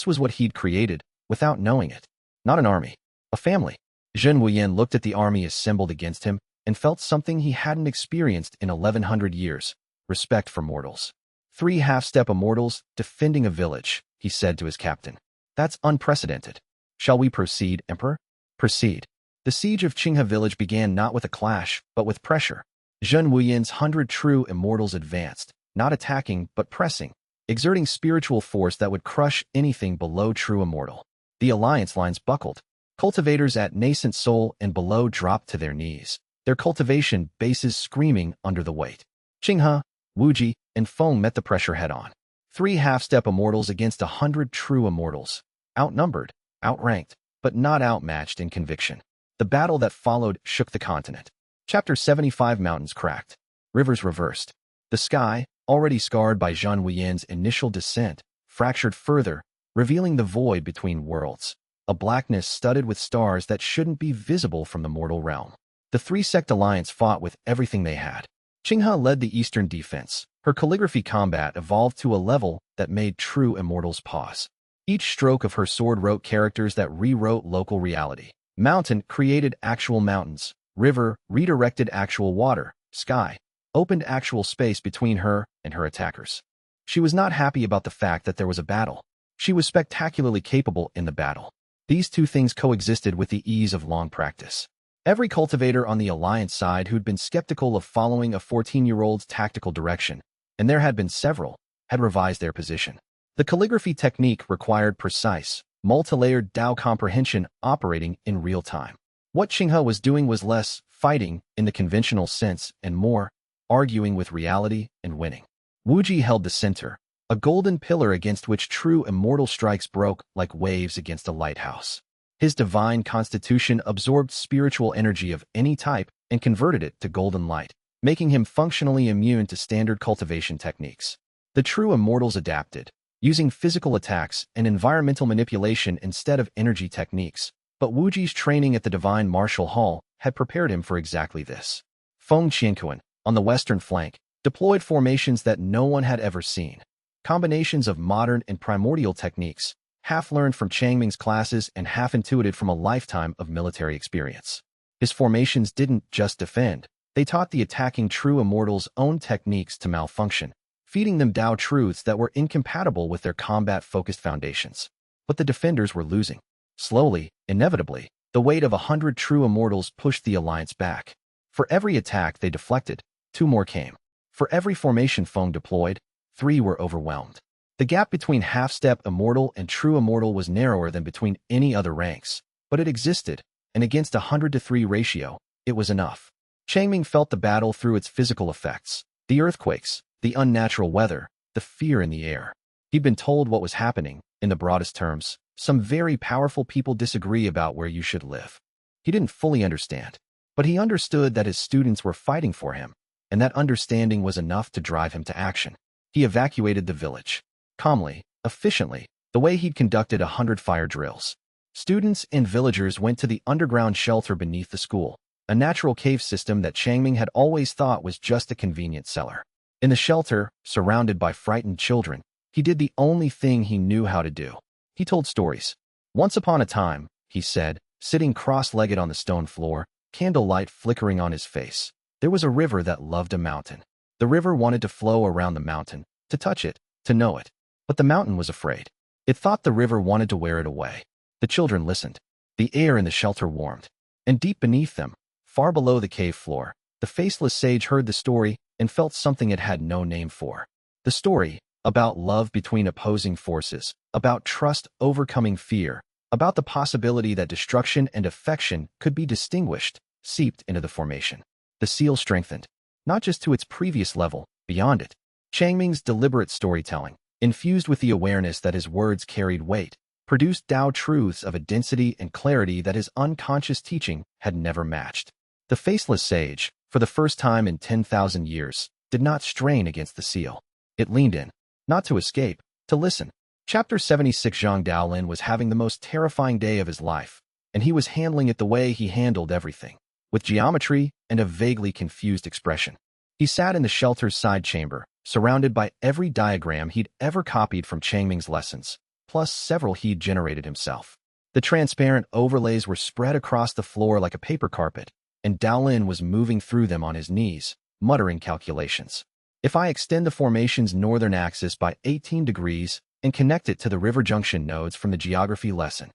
was what he'd created, without knowing it. Not an army, a family. Zhen Wuyan looked at the army assembled against him and felt something he hadn't experienced in 1100 years, respect for mortals. 3 half-step immortals defending a village, he said to his captain. That's unprecedented. Shall we proceed, Emperor? Proceed. The siege of Qinghe village began not with a clash, but with pressure. Zhen Wuyan's 100 true immortals advanced, not attacking, but pressing, exerting spiritual force that would crush anything below true immortal. The alliance lines buckled. Cultivators at nascent soul and below dropped to their knees, their cultivation bases screaming under the weight. Qinghe, Wuji, and Feng met the pressure head-on. 3 half-step immortals against 100 true immortals. Outnumbered, outranked, but not outmatched in conviction. The battle that followed shook the continent. Chapter 75 Mountains cracked. Rivers reversed. The sky, already scarred by Zhen Wuyan's initial descent, fractured further, revealing the void between worlds. A blackness studded with stars that shouldn't be visible from the mortal realm. The 3-sect alliance fought with everything they had. Qinghe led the eastern defense. Her calligraphy combat evolved to a level that made true immortals pause. Each stroke of her sword wrote characters that rewrote local reality. Mountain created actual mountains. River redirected actual water. Sky opened actual space between her and her attackers. She was not happy about the fact that there was a battle. She was spectacularly capable in the battle. These two things coexisted with the ease of long practice. Every cultivator on the alliance side who'd been skeptical of following a 14-year-old's tactical direction, and there had been several, had revised their position. The calligraphy technique required precise, multi-layered Tao comprehension operating in real time. What Qinghe was doing was less fighting in the conventional sense and more arguing with reality and winning. Wuji held the center, a golden pillar against which true immortal strikes broke like waves against a lighthouse. His divine constitution absorbed spiritual energy of any type and converted it to golden light, making him functionally immune to standard cultivation techniques. The true immortals adapted, using physical attacks and environmental manipulation instead of energy techniques, but Wuji's training at the Divine Martial Hall had prepared him for exactly this. Feng Qianquan, on the western flank, deployed formations that no one had ever seen. Combinations of modern and primordial techniques, half learned from Changming's classes and half intuited from a lifetime of military experience. His formations didn't just defend, they taught the attacking true immortals' own techniques to malfunction, feeding them Tao truths that were incompatible with their combat-focused foundations. But the defenders were losing. Slowly, inevitably, the weight of 100 true immortals pushed the alliance back. For every attack they deflected, 2 more came. For every formation Feng deployed, 3 were overwhelmed. The gap between half-step immortal and true immortal was narrower than between any other ranks, but it existed, and against a 100-to-3 ratio, it was enough. Changming felt the battle through its physical effects, the earthquakes, the unnatural weather, the fear in the air. He'd been told what was happening, in the broadest terms. Some very powerful people disagree about where you should live. He didn't fully understand, but he understood that his students were fighting for him, and that understanding was enough to drive him to action. He evacuated the village. Calmly, efficiently, the way he'd conducted 100 fire drills. Students and villagers went to the underground shelter beneath the school, a natural cave system that Changming had always thought was just a convenient cellar. In the shelter, surrounded by frightened children, he did the only thing he knew how to do. He told stories. Once upon a time, he said, sitting cross-legged on the stone floor, candlelight flickering on his face, there was a river that loved a mountain. The river wanted to flow around the mountain, to touch it, to know it. But the mountain was afraid. It thought the river wanted to wear it away. The children listened. The air in the shelter warmed. And deep beneath them, far below the cave floor, the faceless sage heard the story and felt something it had no name for. The story, about love between opposing forces, about trust overcoming fear, about the possibility that destruction and affection could be distinguished, seeped into the formation. The seal strengthened, not just to its previous level, beyond it. Changming's deliberate storytelling, infused with the awareness that his words carried weight, produced Tao truths of a density and clarity that his unconscious teaching had never matched. The faceless sage, for the first time in 10,000 years, did not strain against the seal. It leaned in, not to escape, to listen. Chapter 76. Zhang Daolin was having the most terrifying day of his life, and he was handling it the way he handled everything, with geometry and a vaguely confused expression. He sat in the shelter's side chamber, surrounded by every diagram he'd ever copied from Changming's lessons, plus several he'd generated himself. The transparent overlays were spread across the floor like a paper carpet, and Daolin was moving through them on his knees, muttering calculations. If I extend the formation's northern axis by 18 degrees and connect it to the river junction nodes from the geography lesson.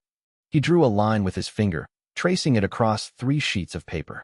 He drew a line with his finger, tracing it across 3 sheets of paper.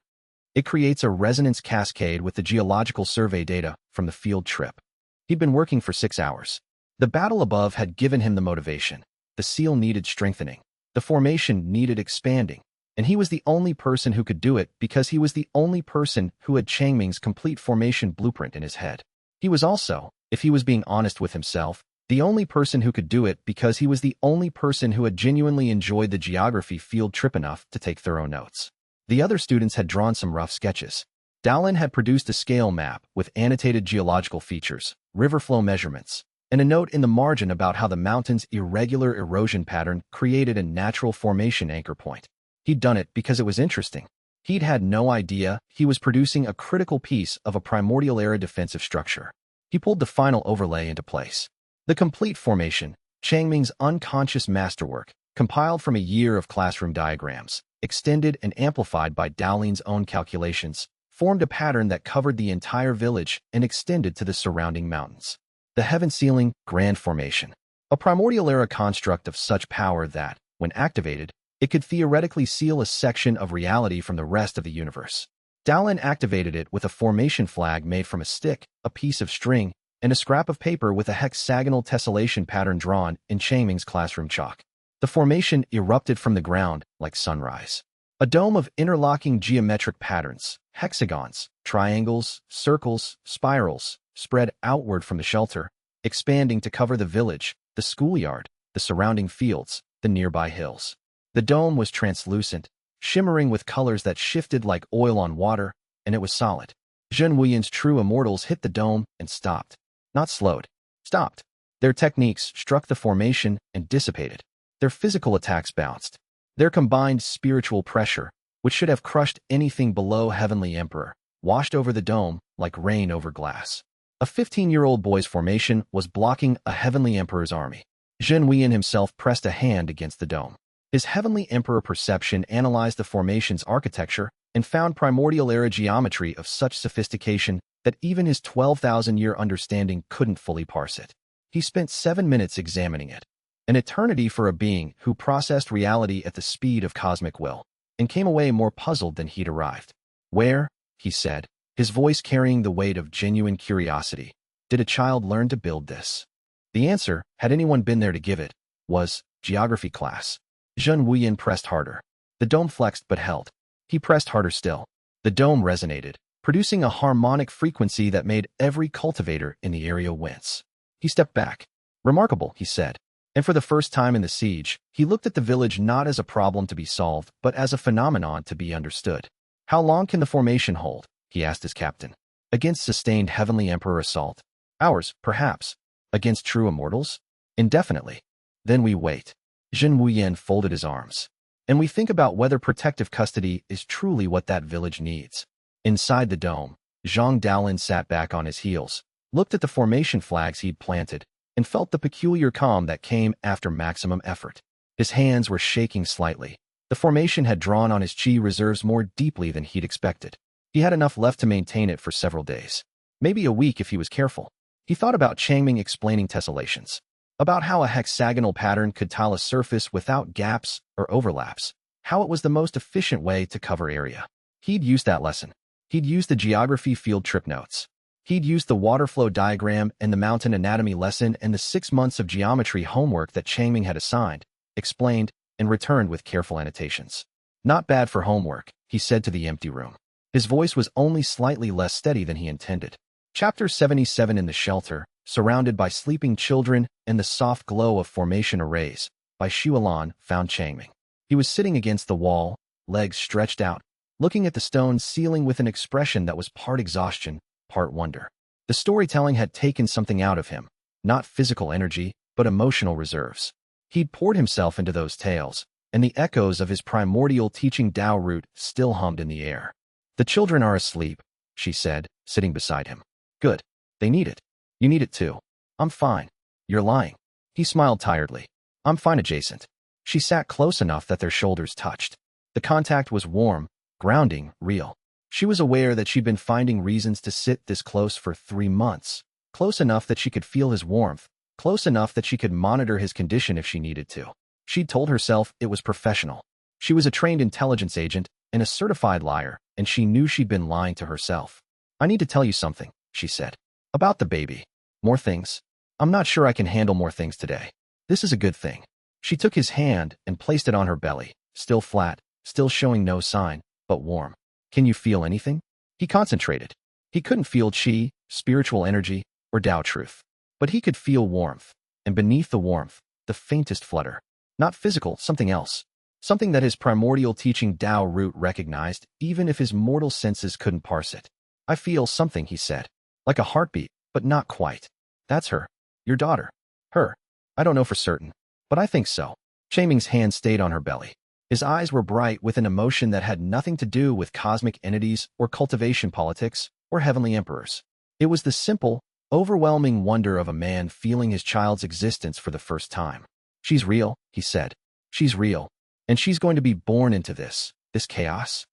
It creates a resonance cascade with the geological survey data from the field trip. He'd been working for 6 hours. The battle above had given him the motivation. The seal needed strengthening. The formation needed expanding. And he was the only person who could do it because he was the only person who had Changming's complete formation blueprint in his head. He was also, if he was being honest with himself, the only person who could do it because he was the only person who had genuinely enjoyed the geography field trip enough to take thorough notes. The other students had drawn some rough sketches. Daolin had produced a scale map with annotated geological features, river flow measurements, and a note in the margin about how the mountain's irregular erosion pattern created a natural formation anchor point. He'd done it because it was interesting. He'd had no idea he was producing a critical piece of a primordial-era defensive structure. He pulled the final overlay into place. The complete formation, Changming's unconscious masterwork, compiled from a year of classroom diagrams, extended and amplified by Daolin's own calculations, formed a pattern that covered the entire village and extended to the surrounding mountains. The heaven-sealing Grand Formation, a primordial-era construct of such power that, when activated, it could theoretically seal a section of reality from the rest of the universe. Daolin activated it with a formation flag made from a stick, a piece of string, and a scrap of paper with a hexagonal tessellation pattern drawn in Changming's classroom chalk. The formation erupted from the ground like sunrise. A dome of interlocking geometric patterns, hexagons, triangles, circles, spirals, spread outward from the shelter, expanding to cover the village, the schoolyard, the surrounding fields, the nearby hills. The dome was translucent, shimmering with colors that shifted like oil on water, and it was solid. Zhen Wuyan's true immortals hit the dome and stopped. Not slowed. Stopped. Their techniques struck the formation and dissipated. Their physical attacks bounced. Their combined spiritual pressure, which should have crushed anything below Heavenly Emperor, washed over the dome like rain over glass. A 15-year-old boy's formation was blocking a Heavenly Emperor's army. Zhen Wuyan himself pressed a hand against the dome. His Heavenly Emperor perception analyzed the formation's architecture and found primordial-era geometry of such sophistication that even his 12,000-year understanding couldn't fully parse it. He spent 7 minutes examining it, an eternity for a being who processed reality at the speed of cosmic will, and came away more puzzled than he'd arrived. Where, he said, his voice carrying the weight of genuine curiosity, did a child learn to build this? The answer, had anyone been there to give it, was geography class. Zhen Wuyan pressed harder. The dome flexed but held. He pressed harder still. The dome resonated, producing a harmonic frequency that made every cultivator in the area wince. He stepped back. Remarkable, he said. And for the first time in the siege, he looked at the village not as a problem to be solved, but as a phenomenon to be understood. How long can the formation hold? He asked his captain. Against sustained Heavenly Emperor assault? Hours, perhaps. Against true immortals? Indefinitely. Then we wait. Zhen Wuyan folded his arms. And we think about whether protective custody is truly what that village needs. Inside the dome, Zhang Daolin sat back on his heels, looked at the formation flags he'd planted, and felt the peculiar calm that came after maximum effort. His hands were shaking slightly. The formation had drawn on his chi reserves more deeply than he'd expected. He had enough left to maintain it for several days. Maybe a week if he was careful. He thought about Changming explaining tessellations, about how a hexagonal pattern could tile a surface without gaps or overlaps, how it was the most efficient way to cover area. He'd used that lesson. He'd used the geography field trip notes. He'd used the water flow diagram and the mountain anatomy lesson and the 6 months of geometry homework that Changming had assigned, explained, and returned with careful annotations. Not bad for homework, he said to the empty room. His voice was only slightly less steady than he intended. Chapter 77. In the shelter, surrounded by sleeping children and the soft glow of formation arrays, by Xuelan found Changming. He was sitting against the wall, legs stretched out, looking at the stone ceiling with an expression that was part exhaustion, part wonder. The storytelling had taken something out of him, not physical energy, but emotional reserves. He'd poured himself into those tales, and the echoes of his primordial teaching Tao root still hummed in the air. The children are asleep, she said, sitting beside him. Good. They need it. You need it too. I'm fine. You're lying. He smiled tiredly. I'm fine adjacent. She sat close enough that their shoulders touched. The contact was warm, grounding, real. She was aware that she'd been finding reasons to sit this close for 3 months, close enough that she could feel his warmth, close enough that she could monitor his condition if she needed to. She'd told herself it was professional. She was a trained intelligence agent and a certified liar, and she knew she'd been lying to herself. I need to tell you something, she said. About the baby. More things. I'm not sure I can handle more things today. This is a good thing. She took his hand and placed it on her belly, still flat, still showing no sign, but warm. Can you feel anything? He concentrated. He couldn't feel chi, spiritual energy, or Tao truth. But he could feel warmth, and beneath the warmth, the faintest flutter. Not physical, something else. Something that his primordial teaching Tao root recognized, even if his mortal senses couldn't parse it. I feel something, he said. Like a heartbeat, but not quite. That's her. Your daughter. Her. I don't know for certain, but I think so. Changming's hand stayed on her belly. His eyes were bright with an emotion that had nothing to do with cosmic entities or cultivation politics or heavenly emperors. It was the simple, overwhelming wonder of a man feeling his child's existence for the first time. She's real, he said. She's real. And she's going to be born into this chaos.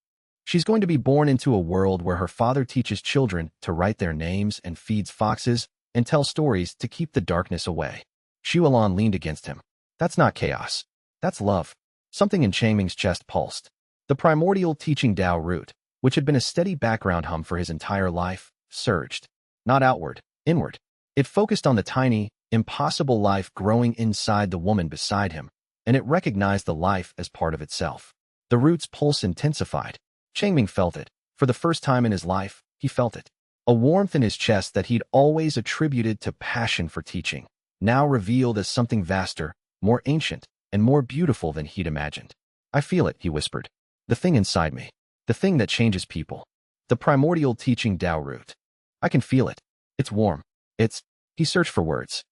She's going to be born into a world where her father teaches children to write their names and feeds foxes and tell stories to keep the darkness away. Xuelan leaned against him. That's not chaos. That's love. Something in Changming's chest pulsed. The primordial teaching Tao root, which had been a steady background hum for his entire life, surged. Not outward, inward. It focused on the tiny, impossible life growing inside the woman beside him, and it recognized the life as part of itself. The root's pulse intensified. Changming felt it. For the first time in his life, he felt it. A warmth in his chest that he'd always attributed to passion for teaching, now revealed as something vaster, more ancient, and more beautiful than he'd imagined. I feel it, he whispered. The thing inside me. The thing that changes people. The primordial teaching Tao root. I can feel it. It's warm. He searched for words.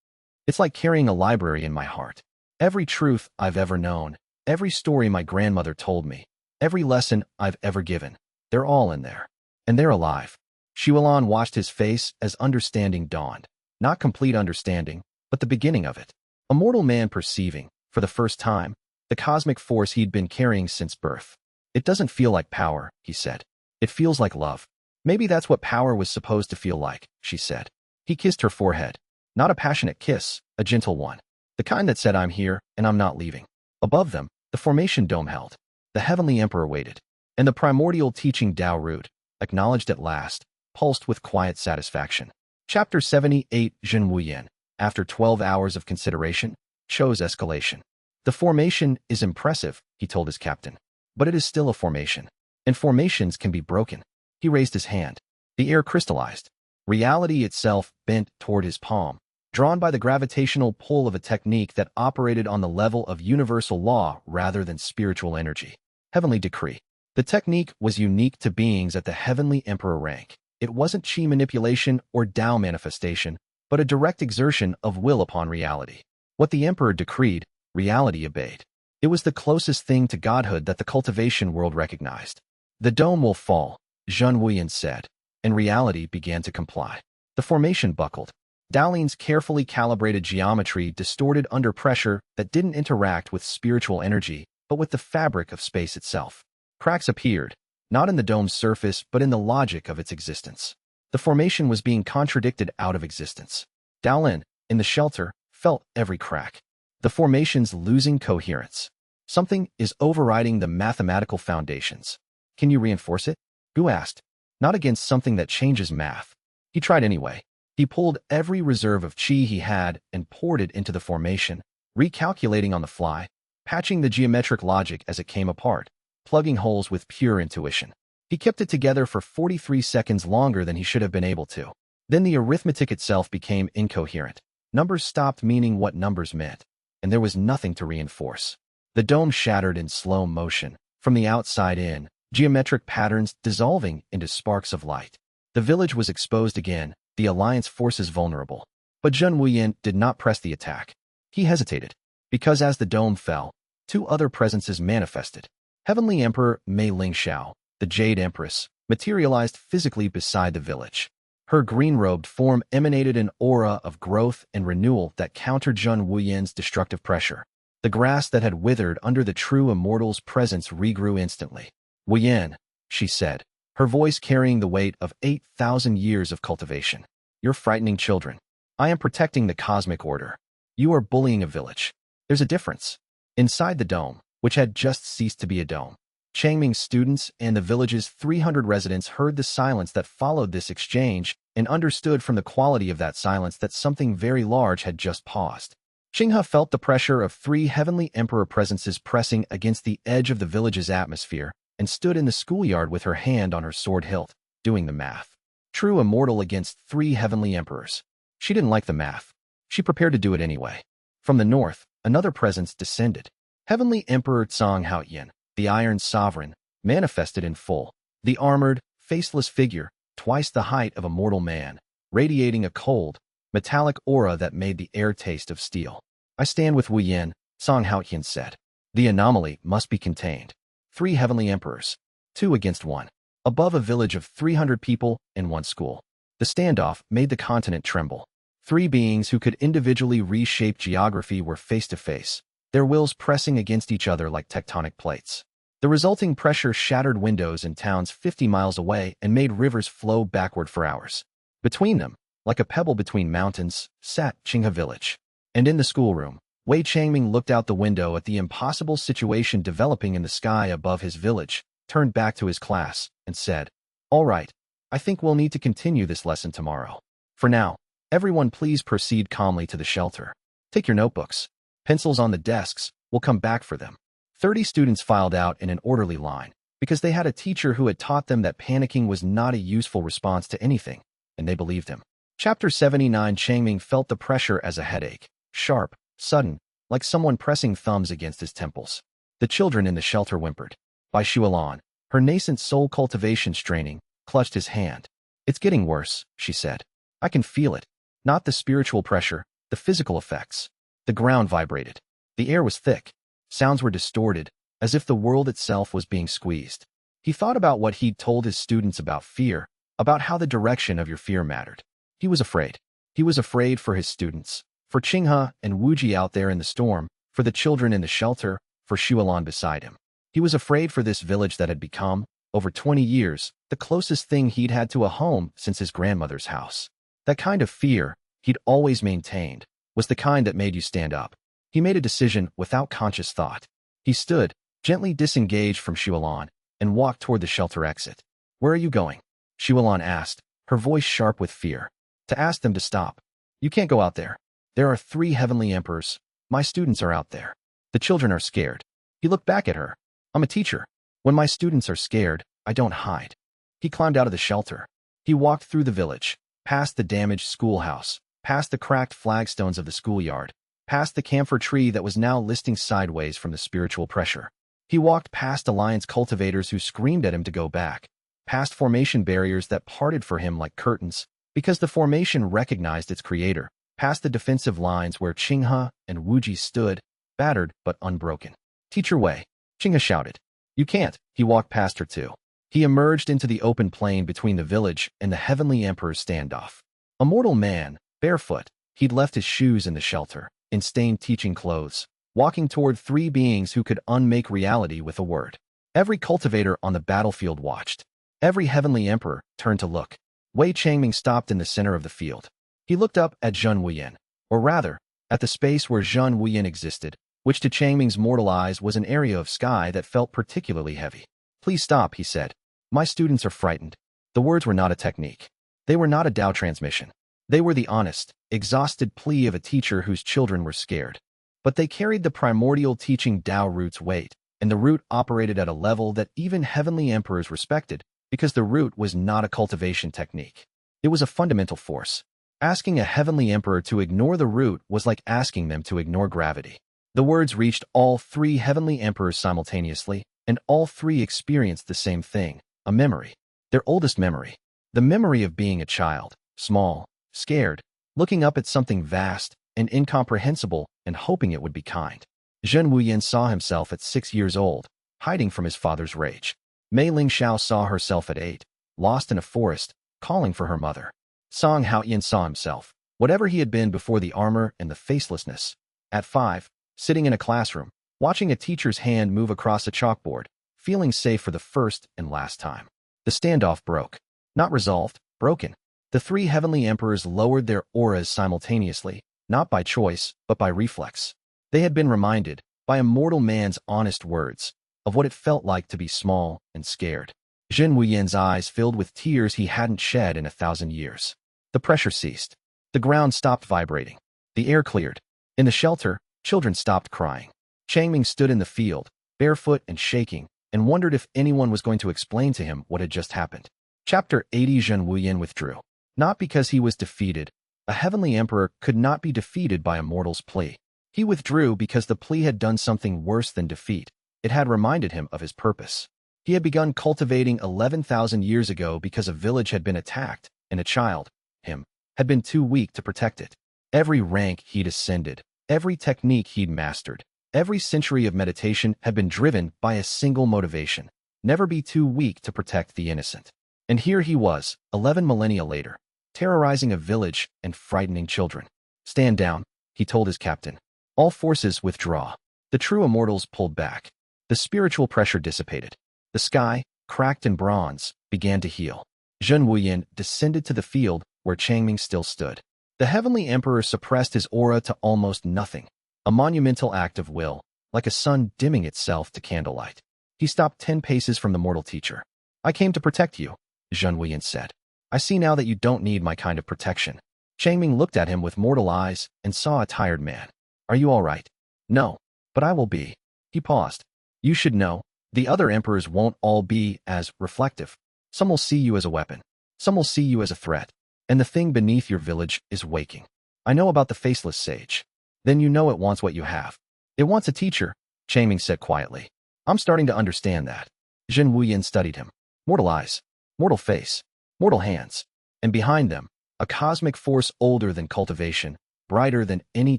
It's like carrying a library in my heart. Every truth I've ever known, every story my grandmother told me, every lesson I've ever given, they're all in there. And they're alive. Xuelan watched his face as understanding dawned. Not complete understanding, but the beginning of it. A mortal man perceiving, for the first time, the cosmic force he'd been carrying since birth. It doesn't feel like power, he said. It feels like love. Maybe that's what power was supposed to feel like, she said. He kissed her forehead. Not a passionate kiss, a gentle one. The kind that said I'm here and I'm not leaving. Above them, the formation dome held. The heavenly emperor waited. And the primordial teaching Tao root, acknowledged at last, pulsed with quiet satisfaction. Chapter 78. Zhen Wuyan, after 12 hours of consideration, chose escalation. The formation is impressive, he told his captain. But it is still a formation. And formations can be broken. He raised his hand. The air crystallized. Reality itself bent toward his palm, drawn by the gravitational pull of a technique that operated on the level of universal law rather than spiritual energy. Heavenly decree. The technique was unique to beings at the heavenly emperor rank. It wasn't chi manipulation or Tao manifestation, but a direct exertion of will upon reality. What the emperor decreed, reality obeyed. It was the closest thing to godhood that the cultivation world recognized. The dome will fall, Zhen Wuyan said, and reality began to comply. The formation buckled. Daolin's carefully calibrated geometry distorted under pressure that didn't interact with spiritual energy, but with the fabric of space itself. Cracks appeared, not in the dome's surface, but in the logic of its existence. The formation was being contradicted out of existence. Daolin, in the shelter, felt every crack. The formation's losing coherence. Something is overriding the mathematical foundations. Can you reinforce it? Gu asked. Not against something that changes math. He tried anyway. He pulled every reserve of qi he had and poured it into the formation, recalculating on the fly, patching the geometric logic as it came apart, plugging holes with pure intuition. He kept it together for 43 seconds longer than he should have been able to. Then the arithmetic itself became incoherent. Numbers stopped meaning what numbers meant, and there was nothing to reinforce. The dome shattered in slow motion, from the outside in, geometric patterns dissolving into sparks of light. The village was exposed again, the alliance forces vulnerable. But Zhen Wuyan did not press the attack. He hesitated, because as the dome fell, two other presences manifested. Heavenly Emperor Mei Lingxiao, the Jade Empress, materialized physically beside the village. Her green-robed form emanated an aura of growth and renewal that countered Zhen Wuyan's destructive pressure. The grass that had withered under the true immortal's presence regrew instantly. Wuyan, she said, her voice carrying the weight of 8,000 years of cultivation. You're frightening children. I am protecting the cosmic order. You are bullying a village. There's a difference. Inside the dome, which had just ceased to be a dome, Changming's students and the village's 300 residents heard the silence that followed this exchange and understood from the quality of that silence that something very large had just paused. Qinghe felt the pressure of 3 heavenly emperor presences pressing against the edge of the village's atmosphere and stood in the schoolyard with her hand on her sword hilt, doing the math. True immortal against 3 heavenly emperors. She didn't like the math. She prepared to do it anyway. From the north, another presence descended. Heavenly Emperor Zhang Haoyan, the Iron Sovereign, manifested in full. The armored, faceless figure, twice the height of a mortal man, radiating a cold, metallic aura that made the air taste of steel. I stand with Wu Yin, Zhang Haoyan said. The anomaly must be contained. 3 heavenly emperors, 2 against 1. Above a village of 300 people and 1 school. The standoff made the continent tremble. 3 beings who could individually reshape geography were face to face, their wills pressing against each other like tectonic plates. The resulting pressure shattered windows in towns 50 miles away and made rivers flow backward for hours. Between them, like a pebble between mountains, sat Qinghe village. And in the schoolroom, Wei Changming looked out the window at the impossible situation developing in the sky above his village, turned back to his class, and said, "All right, I think we'll need to continue this lesson tomorrow. For now, everyone please proceed calmly to the shelter. Take your notebooks. Pencils on the desks, we'll come back for them." 30 students filed out in an orderly line, because they had a teacher who had taught them that panicking was not a useful response to anything, and they believed him. Chapter 79. Changming felt the pressure as a headache, sharp, sudden, like someone pressing thumbs against his temples. The children in the shelter whimpered. Bai Shualan, her nascent soul cultivation straining, clutched his hand. "It's getting worse," she said. "I can feel it. Not the spiritual pressure, the physical effects." The ground vibrated. The air was thick. Sounds were distorted, as if the world itself was being squeezed. He thought about what he'd told his students about fear, about how the direction of your fear mattered. He was afraid. He was afraid for his students, for Qinghe and Wuji out there in the storm, for the children in the shelter, for Shualan beside him. He was afraid for this village that had become, over 20 years, the closest thing he'd had to a home since his grandmother's house. That kind of fear, he'd always maintained, was the kind that made you stand up. He made a decision without conscious thought. He stood, gently disengaged from Shualan, and walked toward the shelter exit. "Where are you going?" Shualan asked, her voice sharp with fear. "To ask them to stop. You can't go out there. There are 3 heavenly emperors. My students are out there. The children are scared." He looked back at her. "I'm a teacher. When my students are scared, I don't hide." He climbed out of the shelter. He walked through the village, past the damaged schoolhouse, past the cracked flagstones of the schoolyard, past the camphor tree that was now listing sideways from the spiritual pressure. He walked past alliance cultivators who screamed at him to go back, past formation barriers that parted for him like curtains, because the formation recognized its creator, past the defensive lines where Qinghe and Wuji stood, battered but unbroken. "Teacher Wei," Qinghe shouted. "You can't." He walked past her too. He emerged into the open plain between the village and the heavenly emperor's standoff. A mortal man, barefoot, he'd left his shoes in the shelter, in stained teaching clothes, walking toward three beings who could unmake reality with a word. Every cultivator on the battlefield watched. Every heavenly emperor turned to look. Wei Changming stopped in the center of the field. He looked up at Zhen Wuyan, or rather, at the space where Zhen Wuyan existed, which to Changming's mortal eyes was an area of sky that felt particularly heavy. "Please stop," he said. "My students are frightened." The words were not a technique. They were not a Tao transmission. They were the honest, exhausted plea of a teacher whose children were scared. But they carried the primordial teaching Tao root's weight, and the root operated at a level that even heavenly emperors respected, because the root was not a cultivation technique. It was a fundamental force. Asking a heavenly emperor to ignore the root was like asking them to ignore gravity. The words reached all three heavenly emperors simultaneously, and all three experienced the same thing, a memory. Their oldest memory. The memory of being a child, small, scared, looking up at something vast and incomprehensible and hoping it would be kind. Zhen Wuyan saw himself at 6 years old, hiding from his father's rage. Mei Lingxiao saw herself at 8, lost in a forest, calling for her mother. Song Haoyan saw himself, whatever he had been before the armor and the facelessness, at 5, sitting in a classroom, watching a teacher's hand move across a chalkboard, feeling safe for the first and last time. The standoff broke. Not resolved, broken. The three heavenly emperors lowered their auras simultaneously, not by choice, but by reflex. They had been reminded, by a mortal man's honest words, of what it felt like to be small and scared. Zhen Wuyan's eyes filled with tears he hadn't shed in 1,000 years. The pressure ceased. The ground stopped vibrating. The air cleared. In the shelter, children stopped crying. Changming stood in the field, barefoot and shaking, and wondered if anyone was going to explain to him what had just happened. Chapter 80. Zhen Wuyan withdrew. Not because he was defeated. A heavenly emperor could not be defeated by a mortal's plea. He withdrew because the plea had done something worse than defeat. It had reminded him of his purpose. He had begun cultivating 11,000 years ago because a village had been attacked, and a child, him, had been too weak to protect it. Every rank he'd ascended, every technique he'd mastered, every century of meditation had been driven by a single motivation: never be too weak to protect the innocent. And here he was, 11 millennia later, terrorizing a village and frightening children. "Stand down," he told his captain. "All forces withdraw." The true immortals pulled back. The spiritual pressure dissipated. The sky, cracked in bronze, began to heal. Zhen Wuyan descended to the field where Changming still stood. The heavenly emperor suppressed his aura to almost nothing, a monumental act of will, like a sun dimming itself to candlelight. He stopped 10 paces from the mortal teacher. "I came to protect you," Zhen Wuyan said. "I see now that you don't need my kind of protection." Changming looked at him with mortal eyes and saw a tired man. "Are you all right?" "No, but I will be." He paused. "You should know, the other emperors won't all be as reflective. Some will see you as a weapon. Some will see you as a threat. And the thing beneath your village is waking. I know about the faceless sage. Then you know it wants what you have. It wants a teacher," Changming said quietly. "I'm starting to understand that." Zhen Wuyan studied him. Mortal eyes, mortal face, mortal hands. And behind them, a cosmic force older than cultivation, brighter than any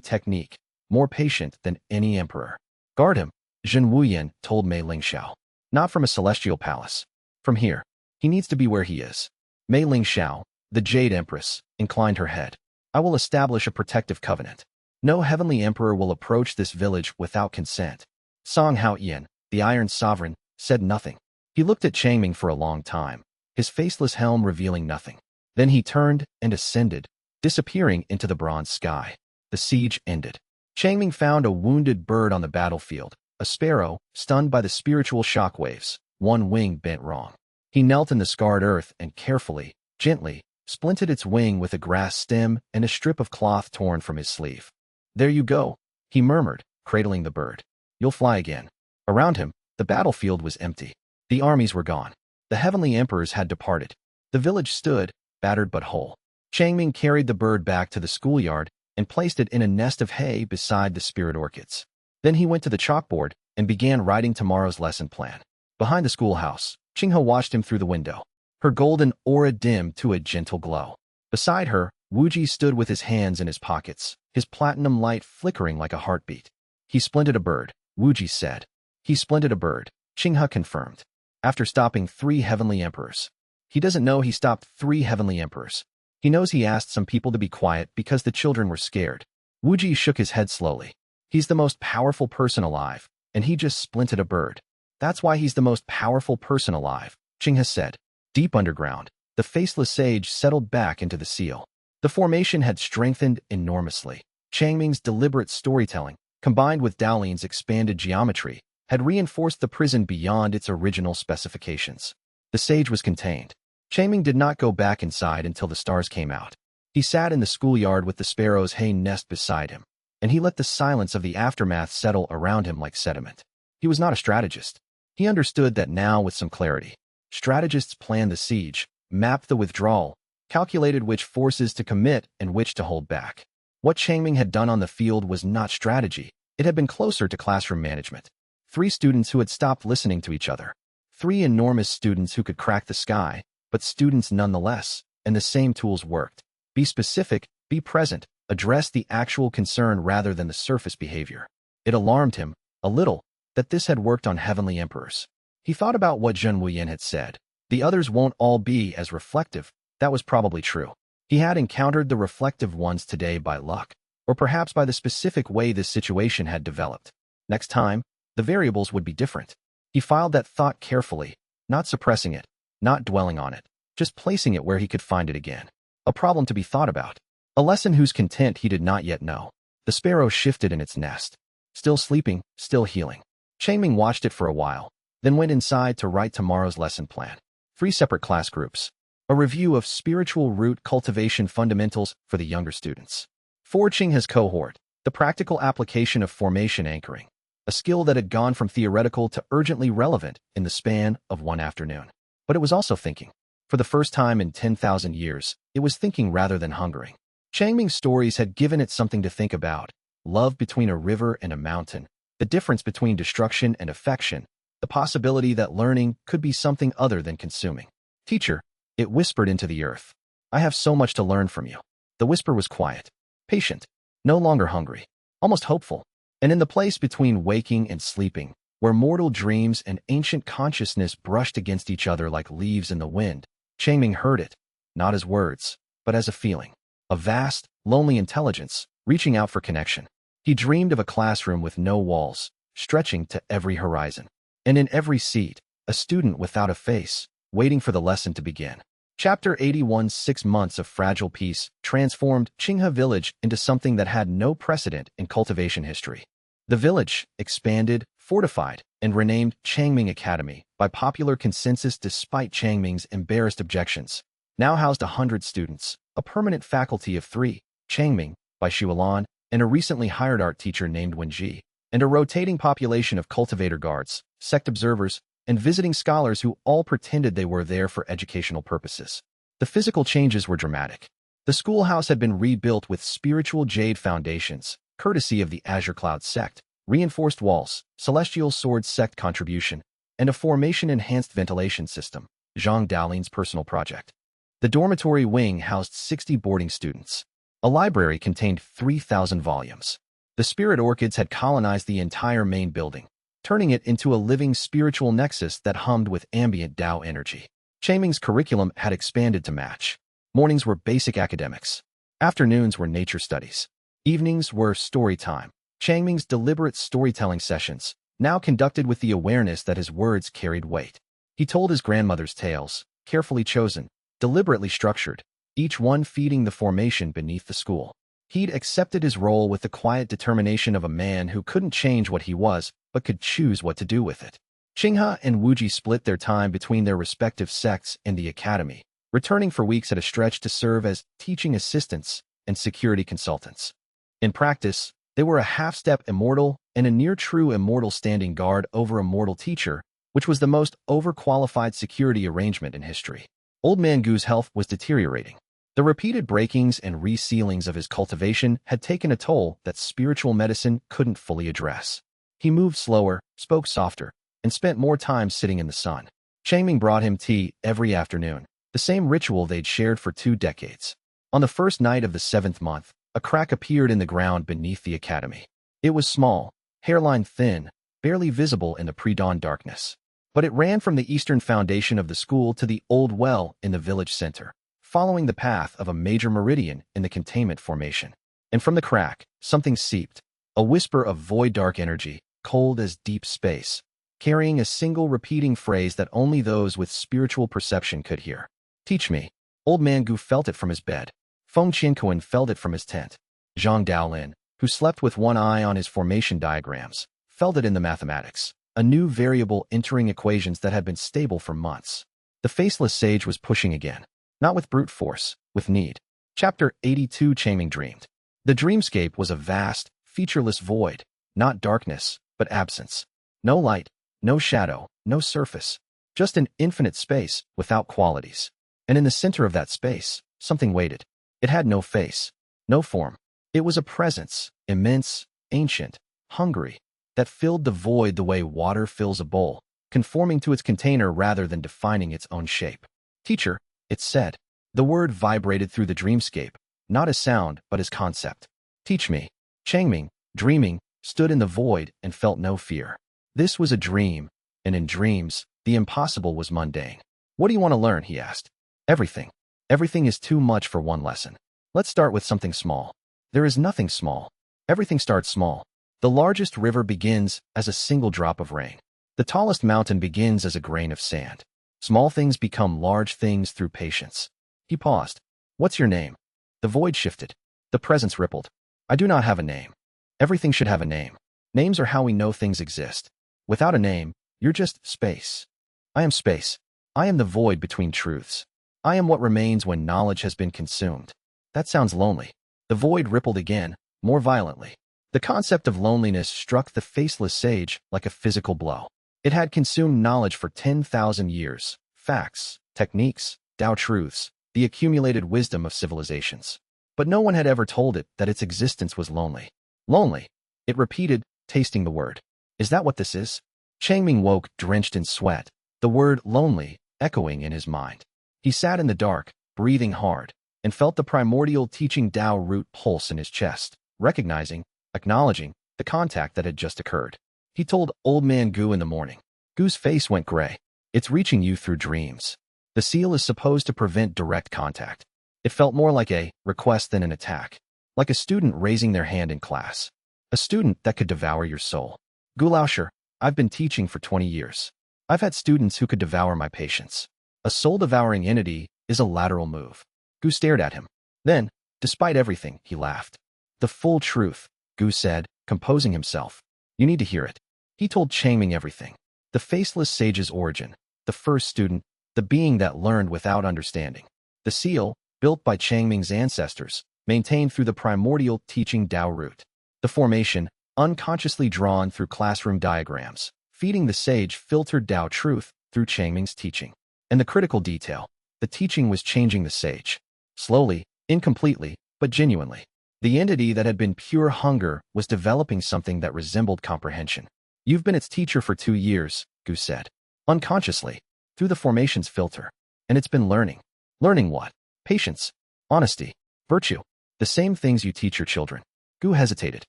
technique, more patient than any emperor. "Guard him," Zhen Wuyan told Mei Lingxiao. "Not from a celestial palace. From here. He needs to be where he is." Mei Lingxiao, the Jade Empress, inclined her head. "I will establish a protective covenant. No heavenly emperor will approach this village without consent." Song Haoyan, the Iron Sovereign, said nothing. He looked at Changming for a long time, his faceless helm revealing nothing. Then he turned and ascended, disappearing into the bronze sky. The siege ended. Changming found a wounded bird on the battlefield, a sparrow, stunned by the spiritual shockwaves, one wing bent wrong. He knelt in the scarred earth and carefully, gently, splinted its wing with a grass stem and a strip of cloth torn from his sleeve. "There you go," he murmured, cradling the bird. "You'll fly again." Around him, the battlefield was empty. The armies were gone. The heavenly emperors had departed. The village stood, battered but whole. Changming carried the bird back to the schoolyard and placed it in a nest of hay beside the spirit orchids. Then he went to the chalkboard and began writing tomorrow's lesson plan. Behind the schoolhouse, Qinghe watched him through the window. Her golden aura dimmed to a gentle glow. Beside her, Wuji stood with his hands in his pockets, his platinum light flickering like a heartbeat. "He splinted a bird," Wuji said. "He splinted a bird," Qinghe confirmed. "After stopping 3 heavenly emperors." "He doesn't know he stopped 3 heavenly emperors." He knows he asked some people to be quiet because the children were scared. Wuji shook his head slowly. He's the most powerful person alive, and he just splinted a bird. That's why he's the most powerful person alive, Qinghe said. Deep underground, the faceless sage settled back into the seal. The formation had strengthened enormously. Changming's deliberate storytelling, combined with Daolin's expanded geometry, had reinforced the prison beyond its original specifications. The sage was contained. Changming did not go back inside until the stars came out. He sat in the schoolyard with the sparrow's hay nest beside him, and he let the silence of the aftermath settle around him like sediment. He was not a strategist. He understood that now with some clarity. Strategists planned the siege, mapped the withdrawal, calculated which forces to commit and which to hold back. What Changming had done on the field was not strategy. It had been closer to classroom management. 3 students who had stopped listening to each other. 3 enormous students who could crack the sky, but students nonetheless, and the same tools worked. Be specific, be present, address the actual concern rather than the surface behavior. It alarmed him, a little, that this had worked on heavenly emperors. He thought about what Zhen Wuyan had said. The others won't all be as reflective. That was probably true. He had encountered the reflective ones today by luck, or perhaps by the specific way this situation had developed. Next time, the variables would be different. He filed that thought carefully, not suppressing it, not dwelling on it, just placing it where he could find it again. A problem to be thought about. A lesson whose content he did not yet know. The sparrow shifted in its nest. Still sleeping, still healing. Changming watched it for a while, then went inside to write tomorrow's lesson plan. 3 separate class groups. A review of spiritual root cultivation fundamentals for the younger students. 4 Qinghe's cohort. The practical application of formation anchoring. A skill that had gone from theoretical to urgently relevant in the span of one afternoon. But it was also thinking. For the first time in 10,000 years, it was thinking rather than hungering. Changming's stories had given it something to think about. Love between a river and a mountain. The difference between destruction and affection. The possibility that learning could be something other than consuming. Teacher, it whispered into the earth. I have so much to learn from you. The whisper was quiet, patient, no longer hungry, almost hopeful. And in the place between waking and sleeping, where mortal dreams and ancient consciousness brushed against each other like leaves in the wind, Changming heard it, not as words, but as a feeling. A vast, lonely intelligence, reaching out for connection. He dreamed of a classroom with no walls, stretching to every horizon. And in every seat, a student without a face, waiting for the lesson to begin. Chapter 81. 6 months of fragile peace transformed Qinghe village into something that had no precedent in cultivation history. The village, expanded, fortified, and renamed Changming Academy by popular consensus despite Changming's embarrassed objections, now housed 100 students, a permanent faculty of 3, Changming, by Xuelan, and a recently hired art teacher named Wenji, and a rotating population of cultivator guards, sect observers, and visiting scholars who all pretended they were there for educational purposes. The physical changes were dramatic. The schoolhouse had been rebuilt with spiritual jade foundations, courtesy of the Azure Cloud sect, reinforced walls, celestial sword sect contribution, and a formation-enhanced ventilation system, Zhang Daolin's personal project. The dormitory wing housed 60 boarding students. A library contained 3,000 volumes. The spirit orchids had colonized the entire main building, turning it into a living spiritual nexus that hummed with ambient Tao energy. Changming's curriculum had expanded to match. Mornings were basic academics. Afternoons were nature studies. Evenings were story time. Changming's deliberate storytelling sessions, now conducted with the awareness that his words carried weight. He told his grandmother's tales, carefully chosen, deliberately structured, each one feeding the formation beneath the school. He'd accepted his role with the quiet determination of a man who couldn't change what he was, but could choose what to do with it. Qinghe and Wuji split their time between their respective sects and the academy, returning for weeks at a stretch to serve as teaching assistants and security consultants. In practice, they were a half-step immortal and a near-true immortal standing guard over a mortal teacher, which was the most overqualified security arrangement in history. Old Man Gu's health was deteriorating. The repeated breakings and resealings of his cultivation had taken a toll that spiritual medicine couldn't fully address. He moved slower, spoke softer, and spent more time sitting in the sun. Changming brought him tea every afternoon, the same ritual they'd shared for 2 decades. On the first night of the 7th month, a crack appeared in the ground beneath the academy. It was small, hairline thin, barely visible in the pre-dawn darkness. But it ran from the eastern foundation of the school to the old well in the village center. following the path of a major meridian in the containment formation. And from the crack, something seeped, a whisper of void dark energy, cold as deep space, carrying a single repeating phrase that only those with spiritual perception could hear. Teach me. Old man Gu felt it from his bed. Feng Qianquan felt it from his tent. Zhang Daolin, who slept with one eye on his formation diagrams, felt it in the mathematics, a new variable entering equations that had been stable for months. The faceless sage was pushing again, not with brute force, with need. Chapter 82. Changming dreamed. The dreamscape was a vast, featureless void, not darkness, but absence. No light, no shadow, no surface, just an infinite space without qualities. And in the center of that space, something waited. It had no face, no form. It was a presence, immense, ancient, hungry, that filled the void the way water fills a bowl, conforming to its container rather than defining its own shape. Teacher, it said. The word vibrated through the dreamscape, not as sound but as concept. Teach me. Changming, dreaming, stood in the void and felt no fear. This was a dream, and in dreams, the impossible was mundane. What do you want to learn? He asked. Everything. Everything is too much for one lesson. Let's start with something small. There is nothing small. Everything starts small. The largest river begins as a single drop of rain. The tallest mountain begins as a grain of sand. Small things become large things through patience. He paused. What's your name? The void shifted. The presence rippled. I do not have a name. Everything should have a name. Names are how we know things exist. Without a name, you're just space. I am space. I am the void between truths. I am what remains when knowledge has been consumed. That sounds lonely. The void rippled again, more violently. The concept of loneliness struck the faceless sage like a physical blow. It had consumed knowledge for 10,000 years, facts, techniques, Tao truths, the accumulated wisdom of civilizations. But no one had ever told it that its existence was lonely. Lonely. It repeated, tasting the word. Is that what this is? Changming woke, drenched in sweat, the word lonely echoing in his mind. He sat in the dark, breathing hard, and felt the primordial teaching Tao root pulse in his chest, recognizing, acknowledging, the contact that had just occurred. He told old man Gu in the morning. Gu's face went gray. It's reaching you through dreams. The seal is supposed to prevent direct contact. It felt more like a request than an attack, like a student raising their hand in class. A student that could devour your soul. Gu Laosher, I've been teaching for 20 years. I've had students who could devour my patience. A soul-devouring entity is a lateral move. Gu stared at him. Then, despite everything, he laughed. The full truth, Gu said, composing himself. You need to hear it. He told Changming everything. The faceless sage's origin, the first student, the being that learned without understanding. The seal, built by Changming's ancestors, maintained through the primordial teaching Tao root. The formation, unconsciously drawn through classroom diagrams, feeding the sage filtered Tao truth through Changming's teaching. And the critical detail, the teaching was changing the sage. Slowly, incompletely, but genuinely. The entity that had been pure hunger was developing something that resembled comprehension. You've been its teacher for 2 years, Gu said. Unconsciously, through the formation's filter. And it's been learning. Learning what? Patience, honesty, virtue. The same things you teach your children. Gu hesitated.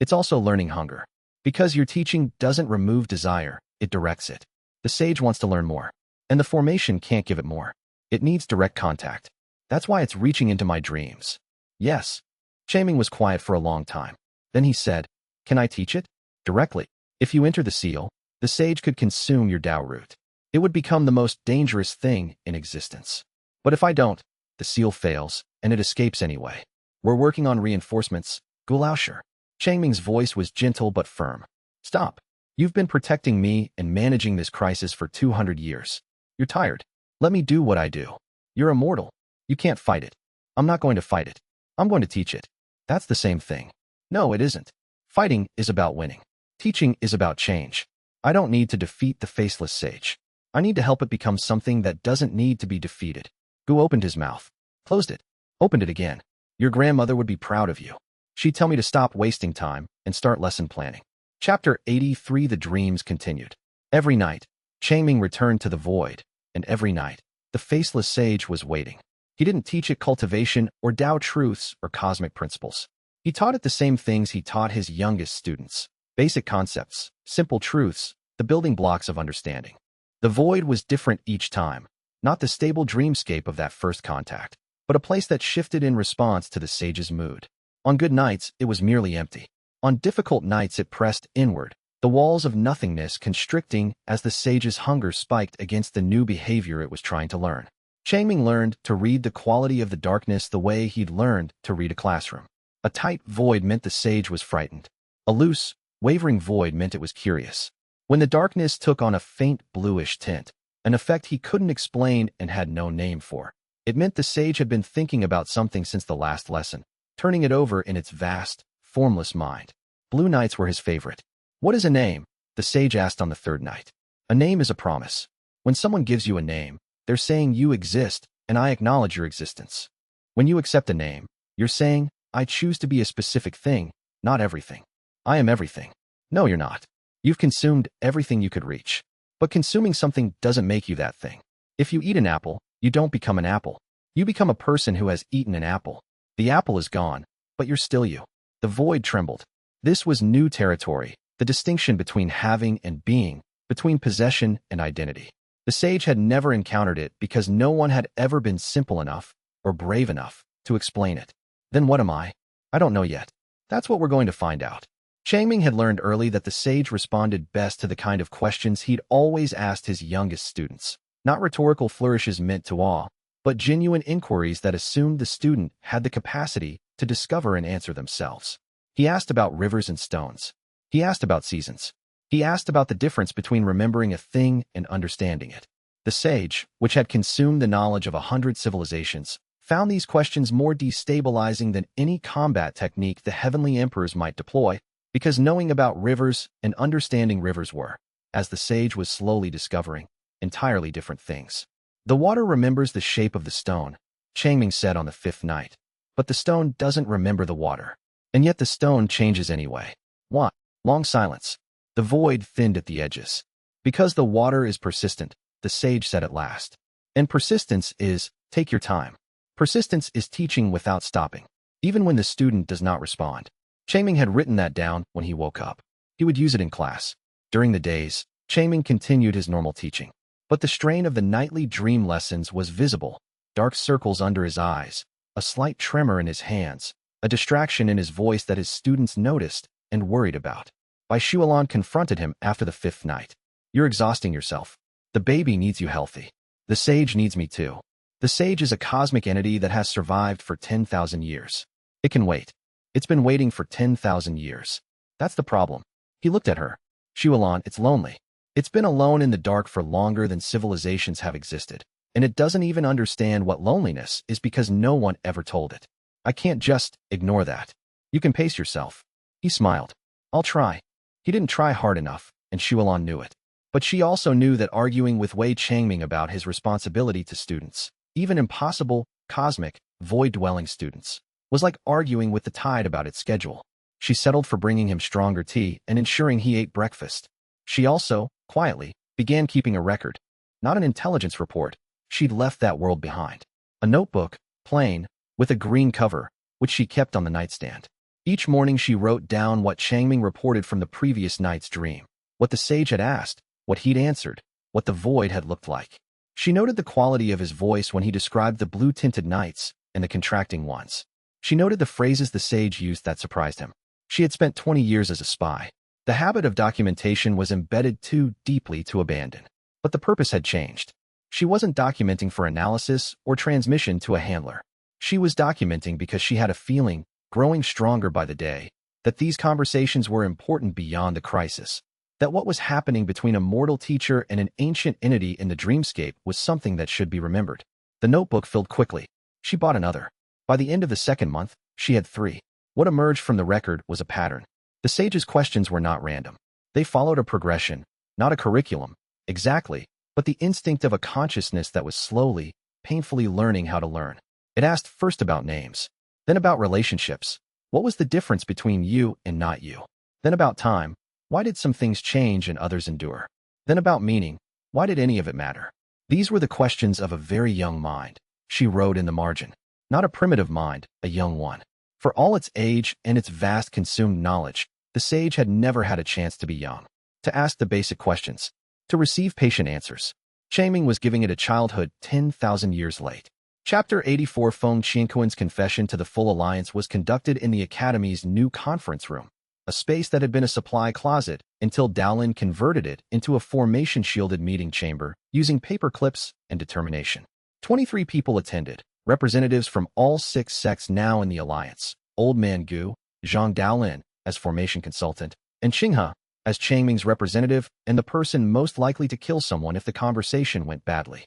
It's also learning hunger. Because your teaching doesn't remove desire, it directs it. The sage wants to learn more. And the formation can't give it more. It needs direct contact. That's why it's reaching into my dreams. Yes. Changming was quiet for a long time. Then he said, can I teach it? Directly. If you enter the seal, the sage could consume your Tao root. It would become the most dangerous thing in existence. But if I don't, the seal fails, and it escapes anyway. We're working on reinforcements, Gu Laosher. Changming's voice was gentle but firm. Stop. You've been protecting me and managing this crisis for 200 years. You're tired. Let me do what I do. You're immortal. You can't fight it. I'm not going to fight it. I'm going to teach it. That's the same thing. No, it isn't. Fighting is about winning. Teaching is about change. I don't need to defeat the faceless sage. I need to help it become something that doesn't need to be defeated. Gu opened his mouth, closed it, opened it again. Your grandmother would be proud of you. She'd tell me to stop wasting time and start lesson planning. Chapter 83. The dreams continued. Every night, Changming returned to the void, and every night, the faceless sage was waiting. He didn't teach it cultivation or Tao truths or cosmic principles. He taught it the same things he taught his youngest students. Basic concepts, simple truths, the building blocks of understanding. The void was different each time, not the stable dreamscape of that first contact. but a place that shifted in response to the sage's mood. On good nights, it was merely empty. On difficult nights, it pressed inward, the walls of nothingness constricting as the sage's hunger spiked against the new behavior it was trying to learn. Changming learned to read the quality of the darkness the way he'd learned to read a classroom. A tight void meant the sage was frightened. A loose, wavering void meant it was curious. When the darkness took on a faint bluish tint, an effect he couldn't explain and had no name for, it meant the sage had been thinking about something since the last lesson, turning it over in its vast, formless mind. Blue nights were his favorite. What is a name? The sage asked on the third night. A name is a promise. When someone gives you a name, they're saying you exist, and I acknowledge your existence. When you accept a name, you're saying, I choose to be a specific thing, not everything. I am everything. No, you're not. You've consumed everything you could reach. But consuming something doesn't make you that thing. If you eat an apple, you don't become an apple. You become a person who has eaten an apple. The apple is gone, but you're still you. The void trembled. This was new territory, the distinction between having and being, between possession and identity. The sage had never encountered it because no one had ever been simple enough or brave enough to explain it. Then what am I? I don't know yet. That's what we're going to find out. Changming had learned early that the sage responded best to the kind of questions he'd always asked his youngest students. Not rhetorical flourishes meant to awe, but genuine inquiries that assumed the student had the capacity to discover and answer themselves. He asked about rivers and stones. He asked about seasons. He asked about the difference between remembering a thing and understanding it. The sage, which had consumed the knowledge of 100 civilizations, found these questions more destabilizing than any combat technique the heavenly emperors might deploy, because knowing about rivers and understanding rivers were, as the sage was slowly discovering, entirely different things. The water remembers the shape of the stone, Changming said on the fifth night, but the stone doesn't remember the water. And yet the stone changes anyway. Why? Long silence. The void thinned at the edges. Because the water is persistent, the sage said at last. And persistence is, take your time. Persistence is teaching without stopping, even when the student does not respond. Changming had written that down when he woke up. He would use it in class. During the days, Changming continued his normal teaching. But the strain of the nightly dream lessons was visible. Dark circles under his eyes, a slight tremor in his hands, a distraction in his voice that his students noticed and worried about. Wei Liang confronted him after the fifth night. You're exhausting yourself. The baby needs you healthy. The sage needs me too. The sage is a cosmic entity that has survived for 10,000 years. It can wait. It's been waiting for 10,000 years. That's the problem. He looked at her. Liang, it's lonely. It's been alone in the dark for longer than civilizations have existed, and it doesn't even understand what loneliness is because no one ever told it. I can't just ignore that. You can pace yourself. He smiled. I'll try. He didn't try hard enough, and Liang knew it. But she also knew that arguing with Wei Changming about his responsibility to students, even impossible, cosmic, void-dwelling students, was like arguing with the tide about its schedule. She settled for bringing him stronger tea and ensuring he ate breakfast. She also, quietly, began keeping a record. Not an intelligence report. She'd left that world behind. A notebook, plain, with a green cover, which she kept on the nightstand. Each morning she wrote down what Changming reported from the previous night's dream, what the sage had asked, what he'd answered, what the void had looked like. She noted the quality of his voice when he described the blue-tinted nights and the contracting ones. She noted the phrases the sage used that surprised him. She had spent 20 years as a spy. The habit of documentation was embedded too deeply to abandon. But the purpose had changed. She wasn't documenting for analysis or transmission to a handler. She was documenting because she had a feeling, growing stronger by the day, that these conversations were important beyond the crisis. That what was happening between a mortal teacher and an ancient entity in the dreamscape was something that should be remembered. The notebook filled quickly. She bought another. By the end of the second month, she had 3. What emerged from the record was a pattern. The sage's questions were not random. They followed a progression, not a curriculum, exactly, but the instinct of a consciousness that was slowly, painfully learning how to learn. It asked first about names, then about relationships. What was the difference between you and not you? Then about time. Why did some things change and others endure? Then about meaning. Why did any of it matter? These were the questions of a very young mind, she wrote in the margin. Not a primitive mind, a young one. For all its age and its vast consumed knowledge, the sage had never had a chance to be young, to ask the basic questions, to receive patient answers. Changming was giving it a childhood 10,000 years late. Chapter 84 Feng Qianquan's confession to the Full Alliance was conducted in the Academy's new conference room, a space that had been a supply closet until Daolin converted it into a formation-shielded meeting chamber using paper clips and determination. 23 people attended, representatives from all 6 sects now in the Alliance: Old Man Gu, Zhang Daolin as formation consultant, and Qinghe as Changming's representative and the person most likely to kill someone if the conversation went badly.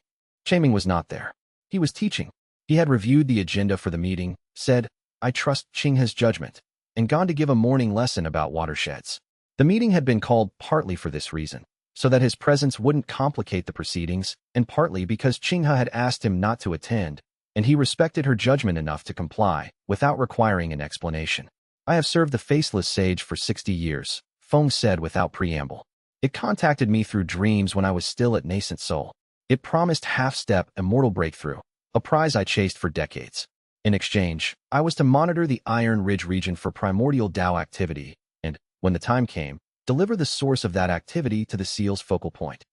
Changming was not there. He was teaching. He had reviewed the agenda for the meeting, said, "I trust Qinghe's judgment," and gone to give a morning lesson about watersheds. The meeting had been called partly for this reason, so that his presence wouldn't complicate the proceedings, and partly because Qinghe had asked him not to attend, and he respected her judgment enough to comply, without requiring an explanation. "I have served the Faceless Sage for 60 years, Feng said without preamble. "It contacted me through dreams when I was still at nascent soul. It promised half-step immortal breakthrough, a prize I chased for decades. In exchange, I was to monitor the Iron Ridge region for primordial Dao activity, and, when the time came, deliver the source of that activity to the seal's focal point."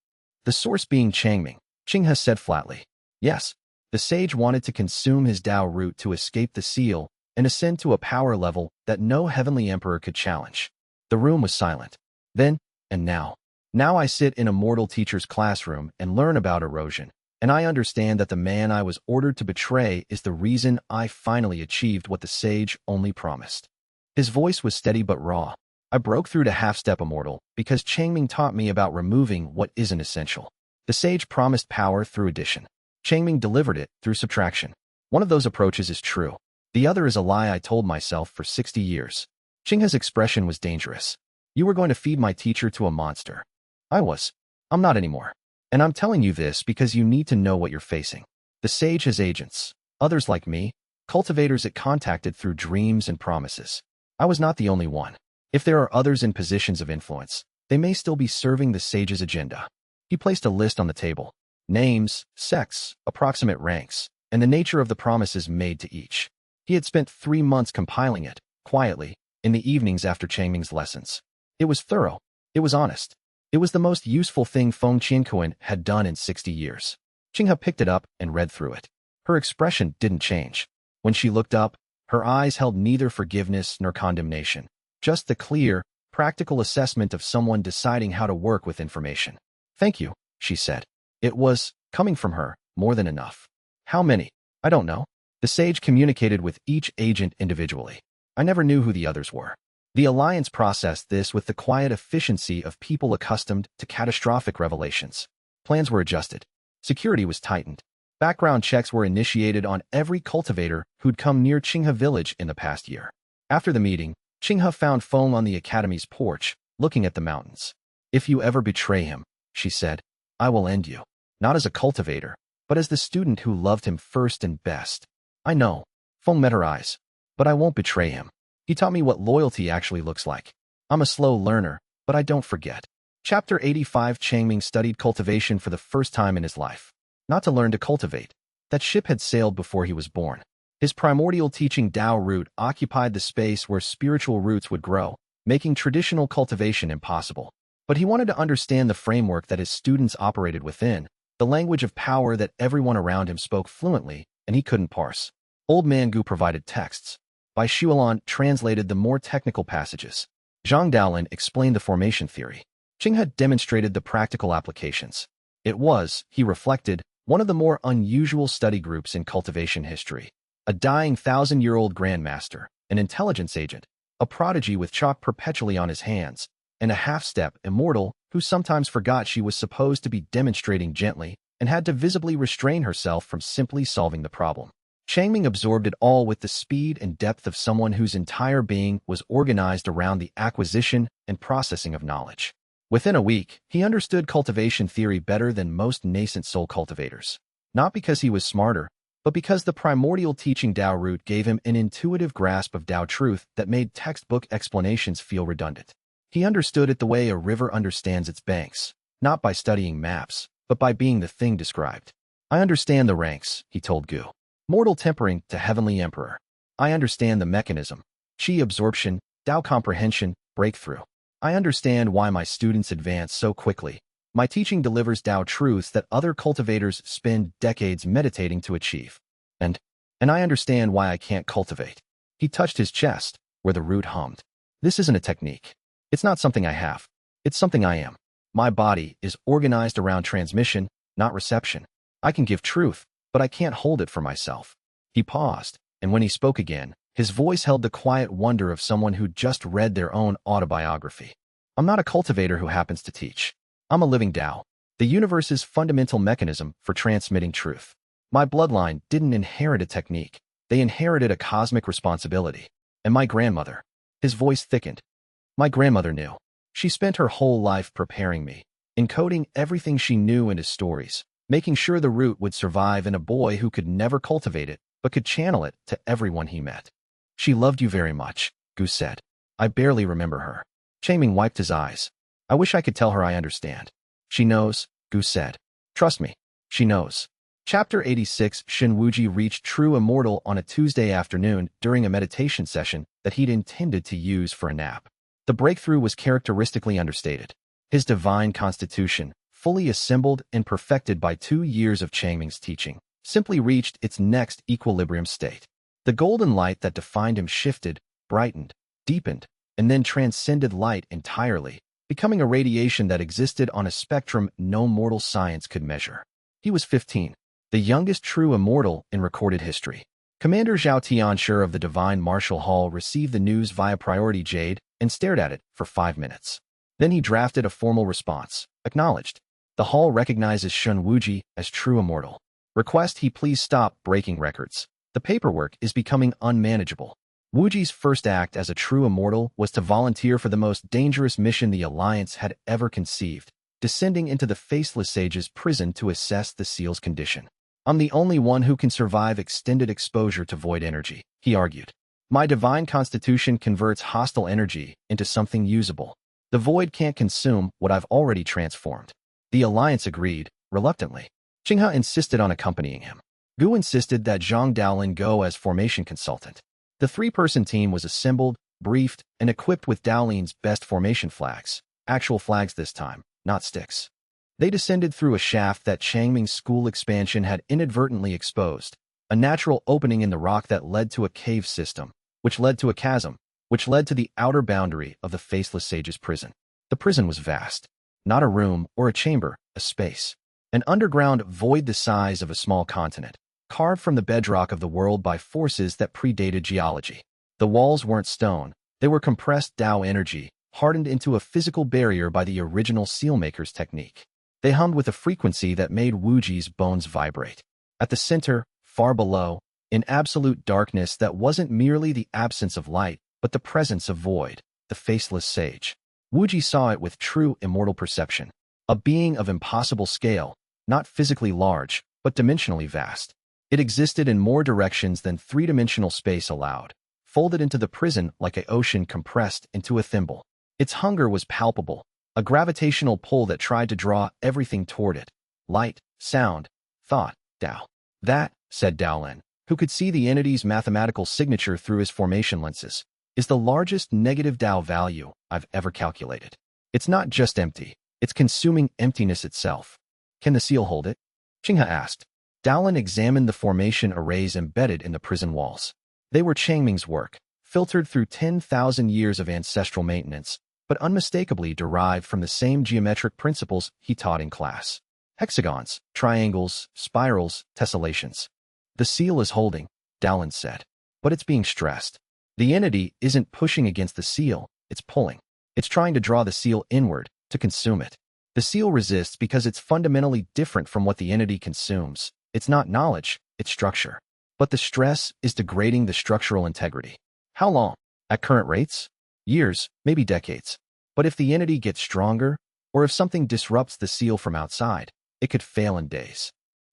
The source being Changming, Qinghe said flatly. Yes, the sage wanted to consume his Dao root to escape the seal and ascend to a power level that no heavenly emperor could challenge. The room was silent. Then, and now. Now I sit in a mortal teacher's classroom and learn about erosion, and I understand that the man I was ordered to betray is the reason I finally achieved what the sage only promised. His voice was steady but raw. I broke through to half-step immortal because Changming taught me about removing what isn't essential. The sage promised power through addition. Changming delivered it through subtraction. One of those approaches is true. The other is a lie I told myself for 60 years. Qinghe's expression was dangerous. "You were going to feed my teacher to a monster." I was. I'm not anymore. And I'm telling you this because you need to know what you're facing. The sage has agents, others like me, cultivators it contacted through dreams and promises. I was not the only one. If there are others in positions of influence, they may still be serving the sage's agenda. He placed a list on the table. Names, sects, approximate ranks, and the nature of the promises made to each. He had spent 3 months compiling it, quietly, in the evenings after Changming's lessons. It was thorough. It was honest. It was the most useful thing Feng Qianquan had done in 60 years. Qinghe picked it up and read through it. Her expression didn't change. When she looked up, her eyes held neither forgiveness nor condemnation, just the clear, practical assessment of someone deciding how to work with information. "Thank you," she said. It was, coming from her, more than enough. "How many? I don't know." The sage communicated with each agent individually. "I never knew who the others were." The Alliance processed this with the quiet efficiency of people accustomed to catastrophic revelations. Plans were adjusted. Security was tightened. Background checks were initiated on every cultivator who'd come near Qinghe village in the past year. After the meeting, Qinghe found Feng on the Academy's porch, looking at the mountains. "If you ever betray him," she said, "I will end you. Not as a cultivator, but as the student who loved him first and best." "I know." Feng met her eyes. "But I won't betray him. He taught me what loyalty actually looks like. I'm a slow learner, but I don't forget." Chapter 85 Changming studied cultivation for the first time in his life. Not to learn to cultivate. That ship had sailed before he was born. His primordial teaching Dao root occupied the space where spiritual roots would grow, making traditional cultivation impossible. But he wanted to understand the framework that his students operated within, the language of power that everyone around him spoke fluently, and he couldn't parse. Old Man Gu provided texts. Bai Xuelan translated the more technical passages. Zhang Daolin explained the formation theory. Qinghe demonstrated the practical applications. It was, he reflected, one of the more unusual study groups in cultivation history. A dying 1,000-year-old grandmaster, an intelligence agent, a prodigy with chalk perpetually on his hands, and a half-step immortal who sometimes forgot she was supposed to be demonstrating gently and had to visibly restrain herself from simply solving the problem. Changming absorbed it all with the speed and depth of someone whose entire being was organized around the acquisition and processing of knowledge. Within a week, he understood cultivation theory better than most nascent soul cultivators. Not because he was smarter, but because the primordial teaching Dao root gave him an intuitive grasp of Dao truth that made textbook explanations feel redundant. He understood it the way a river understands its banks, not by studying maps, but by being the thing described. "I understand the ranks," he told Gu. "Mortal tempering to heavenly emperor. I understand the mechanism. Qi absorption, Dao comprehension, breakthrough. I understand why my students advance so quickly. My teaching delivers Dao truths that other cultivators spend decades meditating to achieve." And, and I understand why I can't cultivate. He touched his chest, where the root hummed. This isn't a technique. It's not something I have. It's something I am. My body is organized around transmission, not reception. I can give truth, but I can't hold it for myself. He paused, and when he spoke again, his voice held the quiet wonder of someone who'd just read their own autobiography. I'm not a cultivator who happens to teach. I'm a living Tao, the universe's fundamental mechanism for transmitting truth. My bloodline didn't inherit a technique. They inherited a cosmic responsibility. And my grandmother. His voice thickened. My grandmother knew. She spent her whole life preparing me, encoding everything she knew into stories, making sure the root would survive in a boy who could never cultivate it, but could channel it to everyone he met. She loved you very much, Gu said. I barely remember her. Changming wiped his eyes. I wish I could tell her I understand. She knows, Gu said. Trust me, she knows. Chapter 86. Shen Wuji reached true immortal on a Tuesday afternoon during a meditation session that he'd intended to use for a nap. The breakthrough was characteristically understated. His divine constitution, fully assembled and perfected by 2 years of Changming's teaching, simply reached its next equilibrium state. The golden light that defined him shifted, brightened, deepened, and then transcended light entirely, becoming a radiation that existed on a spectrum no mortal science could measure. He was 15, the youngest true immortal in recorded history. Commander Zhao Tianshi of the Divine Martial Hall received the news via priority jade and stared at it for 5 minutes. Then he drafted a formal response, acknowledged. The hall recognizes Shen Wuji as true immortal. Request he please stop breaking records. The paperwork is becoming unmanageable. Wuji's first act as a true immortal was to volunteer for the most dangerous mission the Alliance had ever conceived, descending into the Faceless Sage's prison to assess the seal's condition. I'm the only one who can survive extended exposure to void energy, he argued. My divine constitution converts hostile energy into something usable. The void can't consume what I've already transformed. The Alliance agreed, reluctantly. Qinghe insisted on accompanying him. Gu insisted that Zhang Daolin go as formation consultant. The 3-person team was assembled, briefed, and equipped with Daolin's best formation flags. Actual flags this time, not sticks. They descended through a shaft that Changming's school expansion had inadvertently exposed, a natural opening in the rock that led to a cave system, which led to a chasm, which led to the outer boundary of the Faceless Sage's prison. The prison was vast. Not a room or a chamber, a space. An underground void the size of a small continent, carved from the bedrock of the world by forces that predated geology. The walls weren't stone. They were compressed Tao energy, hardened into a physical barrier by the original sealmaker's technique. They hummed with a frequency that made Wuji's bones vibrate. At the center, far below, in absolute darkness that wasn't merely the absence of light, but the presence of void, the Faceless Sage. Wuji saw it with true immortal perception. A being of impossible scale, not physically large, but dimensionally vast. It existed in more directions than 3-dimensional space allowed, folded into the prison like an ocean compressed into a thimble. Its hunger was palpable, a gravitational pull that tried to draw everything toward it. Light, sound, thought, Tao. That, said Daolin, who could see the entity's mathematical signature through his formation lenses, is the largest negative Tao value I've ever calculated. It's not just empty, it's consuming emptiness itself. Can the seal hold it? Qinghe asked. Daolin examined the formation arrays embedded in the prison walls. They were Changming's work, filtered through 10,000 years of ancestral maintenance, but unmistakably derived from the same geometric principles he taught in class. Hexagons, triangles, spirals, tessellations. The seal is holding, Daolin said, but it's being stressed. The entity isn't pushing against the seal, it's pulling. It's trying to draw the seal inward, to consume it. The seal resists because it's fundamentally different from what the entity consumes. It's not knowledge, it's structure. But the stress is degrading the structural integrity. How long? At current rates? Years, maybe decades. But if the entity gets stronger, or if something disrupts the seal from outside, it could fail in days.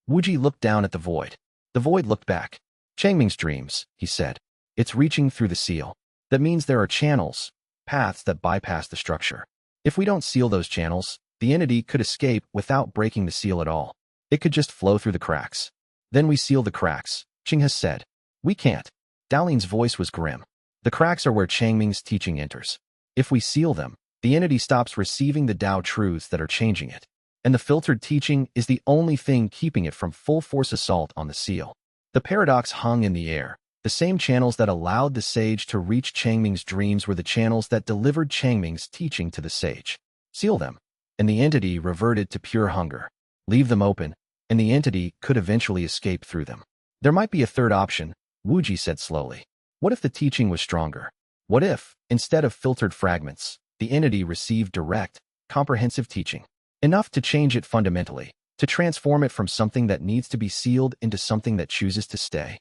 Wuji looked down at the void. The void looked back. Changming's dreams, he said. It's reaching through the seal. That means there are channels, paths that bypass the structure. If we don't seal those channels, the entity could escape without breaking the seal at all. It could just flow through the cracks. Then we seal the cracks, Qinghe said. We can't. Daolin's voice was grim. The cracks are where Changming's teaching enters. If we seal them, the entity stops receiving the Tao truths that are changing it. And the filtered teaching is the only thing keeping it from full force assault on the seal. The paradox hung in the air. The same channels that allowed the sage to reach Changming's dreams were the channels that delivered Changming's teaching to the sage. Seal them, and the entity reverted to pure hunger. Leave them open, and the entity could eventually escape through them. There might be a third option, Wuji said slowly. What if the teaching was stronger? What if, instead of filtered fragments, the entity received direct, comprehensive teaching? Enough to change it fundamentally, to transform it from something that needs to be sealed into something that chooses to stay.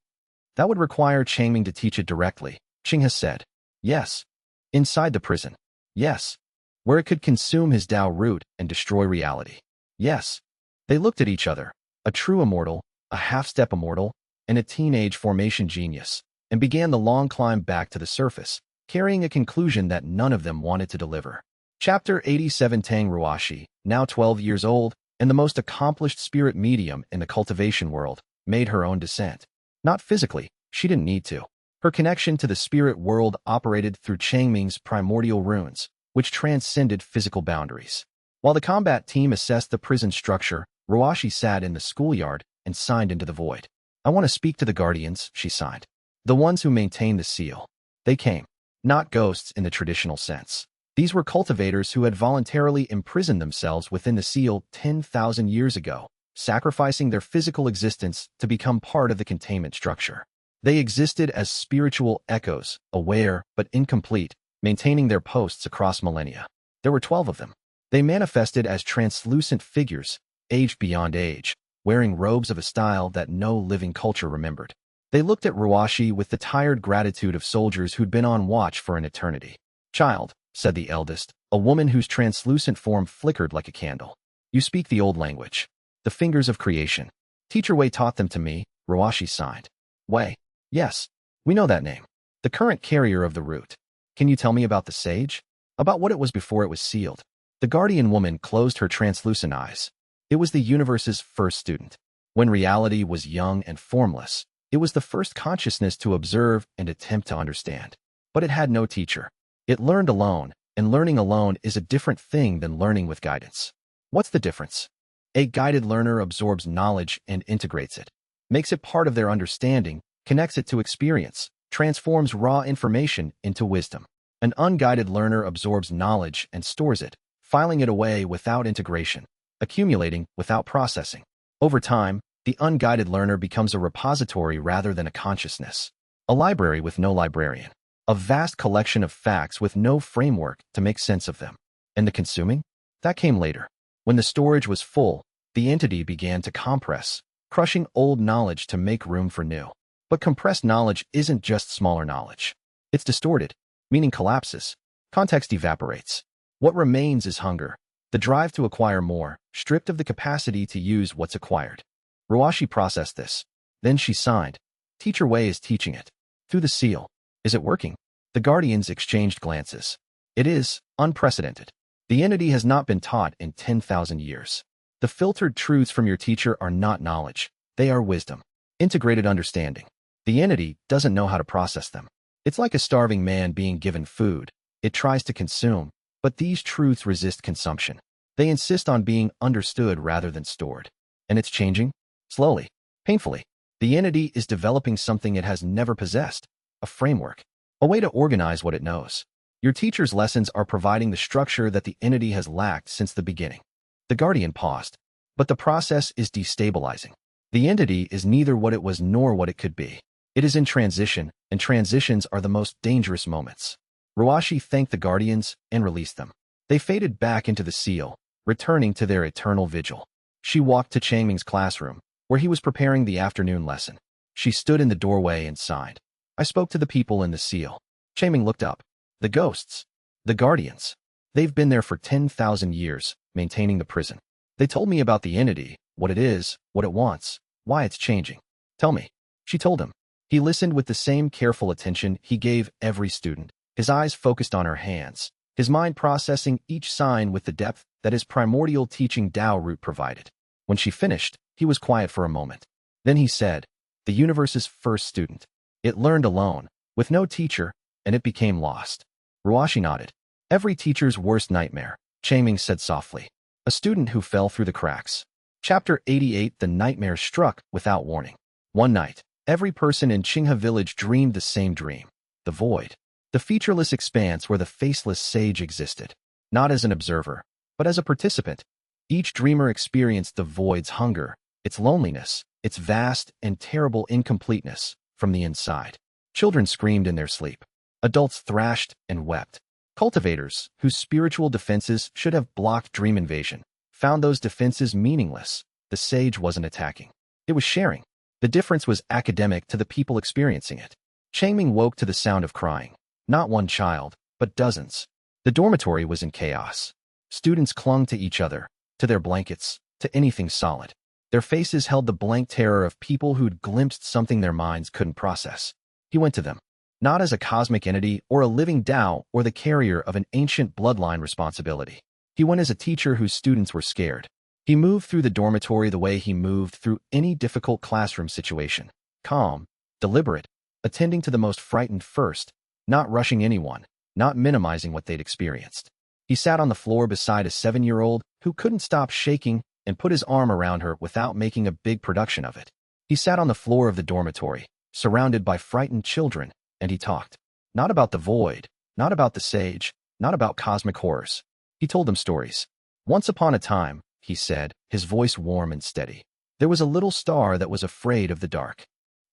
That would require Changming to teach it directly, Qinghe said. Yes. Inside the prison. Yes. Where it could consume his Tao root and destroy reality. Yes. They looked at each other, a true immortal, a half-step immortal, and a teenage formation genius, and began the long climb back to the surface, carrying a conclusion that none of them wanted to deliver. Chapter 87. Tang Ruashi, now 12 years old, and the most accomplished spirit medium in the cultivation world, made her own descent. Not physically, she didn't need to. Her connection to the spirit world operated through Changming's primordial runes, which transcended physical boundaries. While the combat team assessed the prison structure, Ruashi sat in the schoolyard and signed into the void. I want to speak to the guardians, she signed. The ones who maintain the seal. They came. Not ghosts in the traditional sense. These were cultivators who had voluntarily imprisoned themselves within the seal 10,000 years ago, sacrificing their physical existence to become part of the containment structure. They existed as spiritual echoes, aware but incomplete, maintaining their posts across millennia. There were 12 of them. They manifested as translucent figures, aged beyond age, wearing robes of a style that no living culture remembered. They looked at Ruashi with the tired gratitude of soldiers who'd been on watch for an eternity. Child, said the eldest, a woman whose translucent form flickered like a candle. You speak the old language. The fingers of creation. Teacher Wei taught them to me, Ruashi signed. Wei. Yes. We know that name. The current carrier of the root. Can you tell me about the sage? About what it was before it was sealed? The guardian woman closed her translucent eyes. It was the universe's first student. When reality was young and formless, it was the first consciousness to observe and attempt to understand. But it had no teacher. It learned alone, and learning alone is a different thing than learning with guidance. What's the difference? A guided learner absorbs knowledge and integrates it, makes it part of their understanding, connects it to experience, transforms raw information into wisdom. An unguided learner absorbs knowledge and stores it, filing it away without integration, accumulating without processing. Over time, the unguided learner becomes a repository rather than a consciousness, a library with no librarian, a vast collection of facts with no framework to make sense of them. And the consuming? That came later. When the storage was full, the entity began to compress, crushing old knowledge to make room for new. But compressed knowledge isn't just smaller knowledge. It's distorted, meaning collapses. Context evaporates. What remains is hunger, the drive to acquire more, stripped of the capacity to use what's acquired. Ruashi processed this. Then she signed. Teacher Wei is teaching it. Through the seal. Is it working? The guardians exchanged glances. It is unprecedented. The entity has not been taught in 10,000 years. The filtered truths from your teacher are not knowledge. They are wisdom. Integrated understanding. The entity doesn't know how to process them. It's like a starving man being given food. It tries to consume, but these truths resist consumption. They insist on being understood rather than stored. And it's changing? Slowly. Painfully. The entity is developing something it has never possessed. A framework. A way to organize what it knows. Your teacher's lessons are providing the structure that the entity has lacked since the beginning. The guardian paused. But the process is destabilizing. The entity is neither what it was nor what it could be. It is in transition, and transitions are the most dangerous moments. Ruashi thanked the guardians and released them. They faded back into the seal, returning to their eternal vigil. She walked to Changming's classroom, where he was preparing the afternoon lesson. She stood in the doorway and sighed. I spoke to the people in the seal. Changming looked up. The ghosts. The guardians. They've been there for 10,000 years, maintaining the prison. They told me about the entity, what it is, what it wants, why it's changing. Tell me. She told him. He listened with the same careful attention he gave every student, his eyes focused on her hands, his mind processing each sign with the depth that his primordial teaching Tao root provided. When she finished, he was quiet for a moment. Then he said, the universe's first student. It learned alone, with no teacher, and it became lost. Ruashi nodded. Every teacher's worst nightmare, Changming said softly. A student who fell through the cracks. Chapter 88. The nightmare struck without warning. One night, Every person in Qinghe village dreamed the same dream, the void, the featureless expanse where the faceless sage existed, not as an observer, but as a participant. Each dreamer experienced the void's hunger, its loneliness, its vast and terrible incompleteness from the inside. Children screamed in their sleep. Adults thrashed and wept. Cultivators, whose spiritual defenses should have blocked dream invasion, found those defenses meaningless. The sage wasn't attacking. It was sharing. The difference was academic to the people experiencing it. Changming woke to the sound of crying. Not one child, but dozens. The dormitory was in chaos. Students clung to each other, to their blankets, to anything solid. Their faces held the blank terror of people who'd glimpsed something their minds couldn't process. He went to them, not as a cosmic entity or a living Tao or the carrier of an ancient bloodline responsibility. He went as a teacher whose students were scared. He moved through the dormitory the way he moved through any difficult classroom situation. Calm, deliberate, attending to the most frightened first, not rushing anyone, not minimizing what they'd experienced. He sat on the floor beside a 7-year-old who couldn't stop shaking and put his arm around her without making a big production of it. He sat on the floor of the dormitory, surrounded by frightened children, and he talked. Not about the void, not about the sage, not about cosmic horrors. He told them stories. Once upon a time, he said, his voice warm and steady, there was a little star that was afraid of the dark.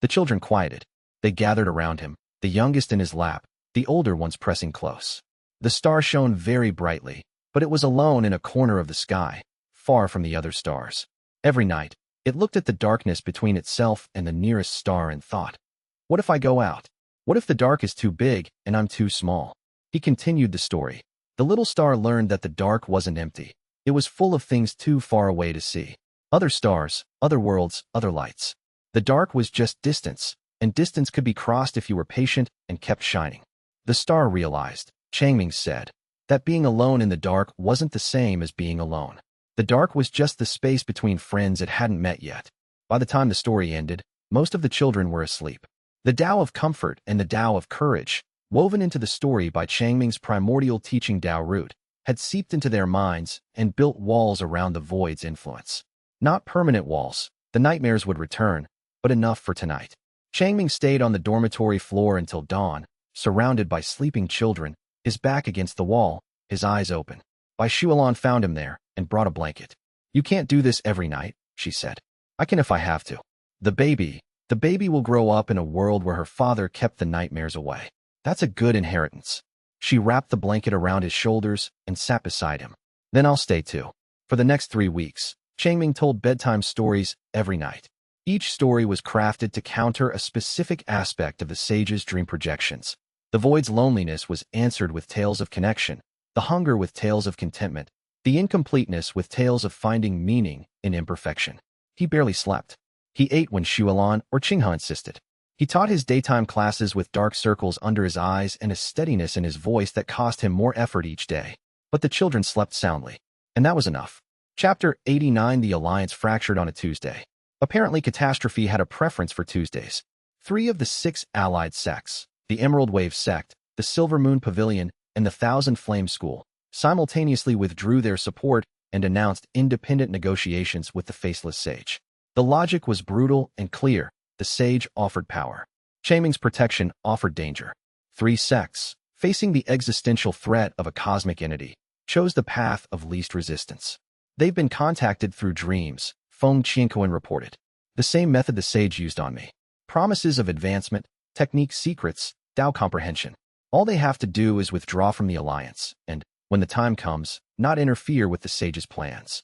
The children quieted. They gathered around him, the youngest in his lap, the older ones pressing close. The star shone very brightly, but it was alone in a corner of the sky, far from the other stars. Every night, it looked at the darkness between itself and the nearest star and thought, what if I go out? What if the dark is too big and I'm too small? He continued the story. The little star learned that the dark wasn't empty. It was full of things too far away to see. Other stars, other worlds, other lights. The dark was just distance, and distance could be crossed if you were patient and kept shining. The star realized, Changming said, that being alone in the dark wasn't the same as being alone. The dark was just the space between friends it hadn't met yet. By the time the story ended, most of the children were asleep. The Tao of comfort and the Tao of courage, woven into the story by Changming's primordial teaching Tao root, had seeped into their minds and built walls around the void's influence. Not permanent walls, the nightmares would return, but enough for tonight. Changming stayed on the dormitory floor until dawn, surrounded by sleeping children, his back against the wall, his eyes open. Bai Shuolan found him there and brought a blanket. You can't do this every night, she said. I can if I have to. The baby will grow up in a world where her father kept the nightmares away. That's a good inheritance. She wrapped the blanket around his shoulders and sat beside him. Then I'll stay too. For the next 3 weeks, Changming told bedtime stories every night. Each story was crafted to counter a specific aspect of the sage's dream projections. The void's loneliness was answered with tales of connection, the hunger with tales of contentment, the incompleteness with tales of finding meaning in imperfection. He barely slept. He ate when Shuolan or Qinghe insisted. He taught his daytime classes with dark circles under his eyes and a steadiness in his voice that cost him more effort each day. But the children slept soundly, and that was enough. Chapter 89. The Alliance fractured on a Tuesday. Apparently, Catastrophe had a preference for Tuesdays. 3 of the 6 allied sects, the Emerald Wave sect, the Silver Moon Pavilion, and the Thousand Flame School, simultaneously withdrew their support and announced independent negotiations with the Faceless Sage. The logic was brutal and clear. The sage offered power. Changming's protection offered danger. 3 sects, facing the existential threat of a cosmic entity, chose the path of least resistance. They've been contacted through dreams, Feng Qianquan reported. The same method the sage used on me. Promises of advancement, technique secrets, Tao comprehension. All they have to do is withdraw from the alliance, and, when the time comes, not interfere with the sage's plans.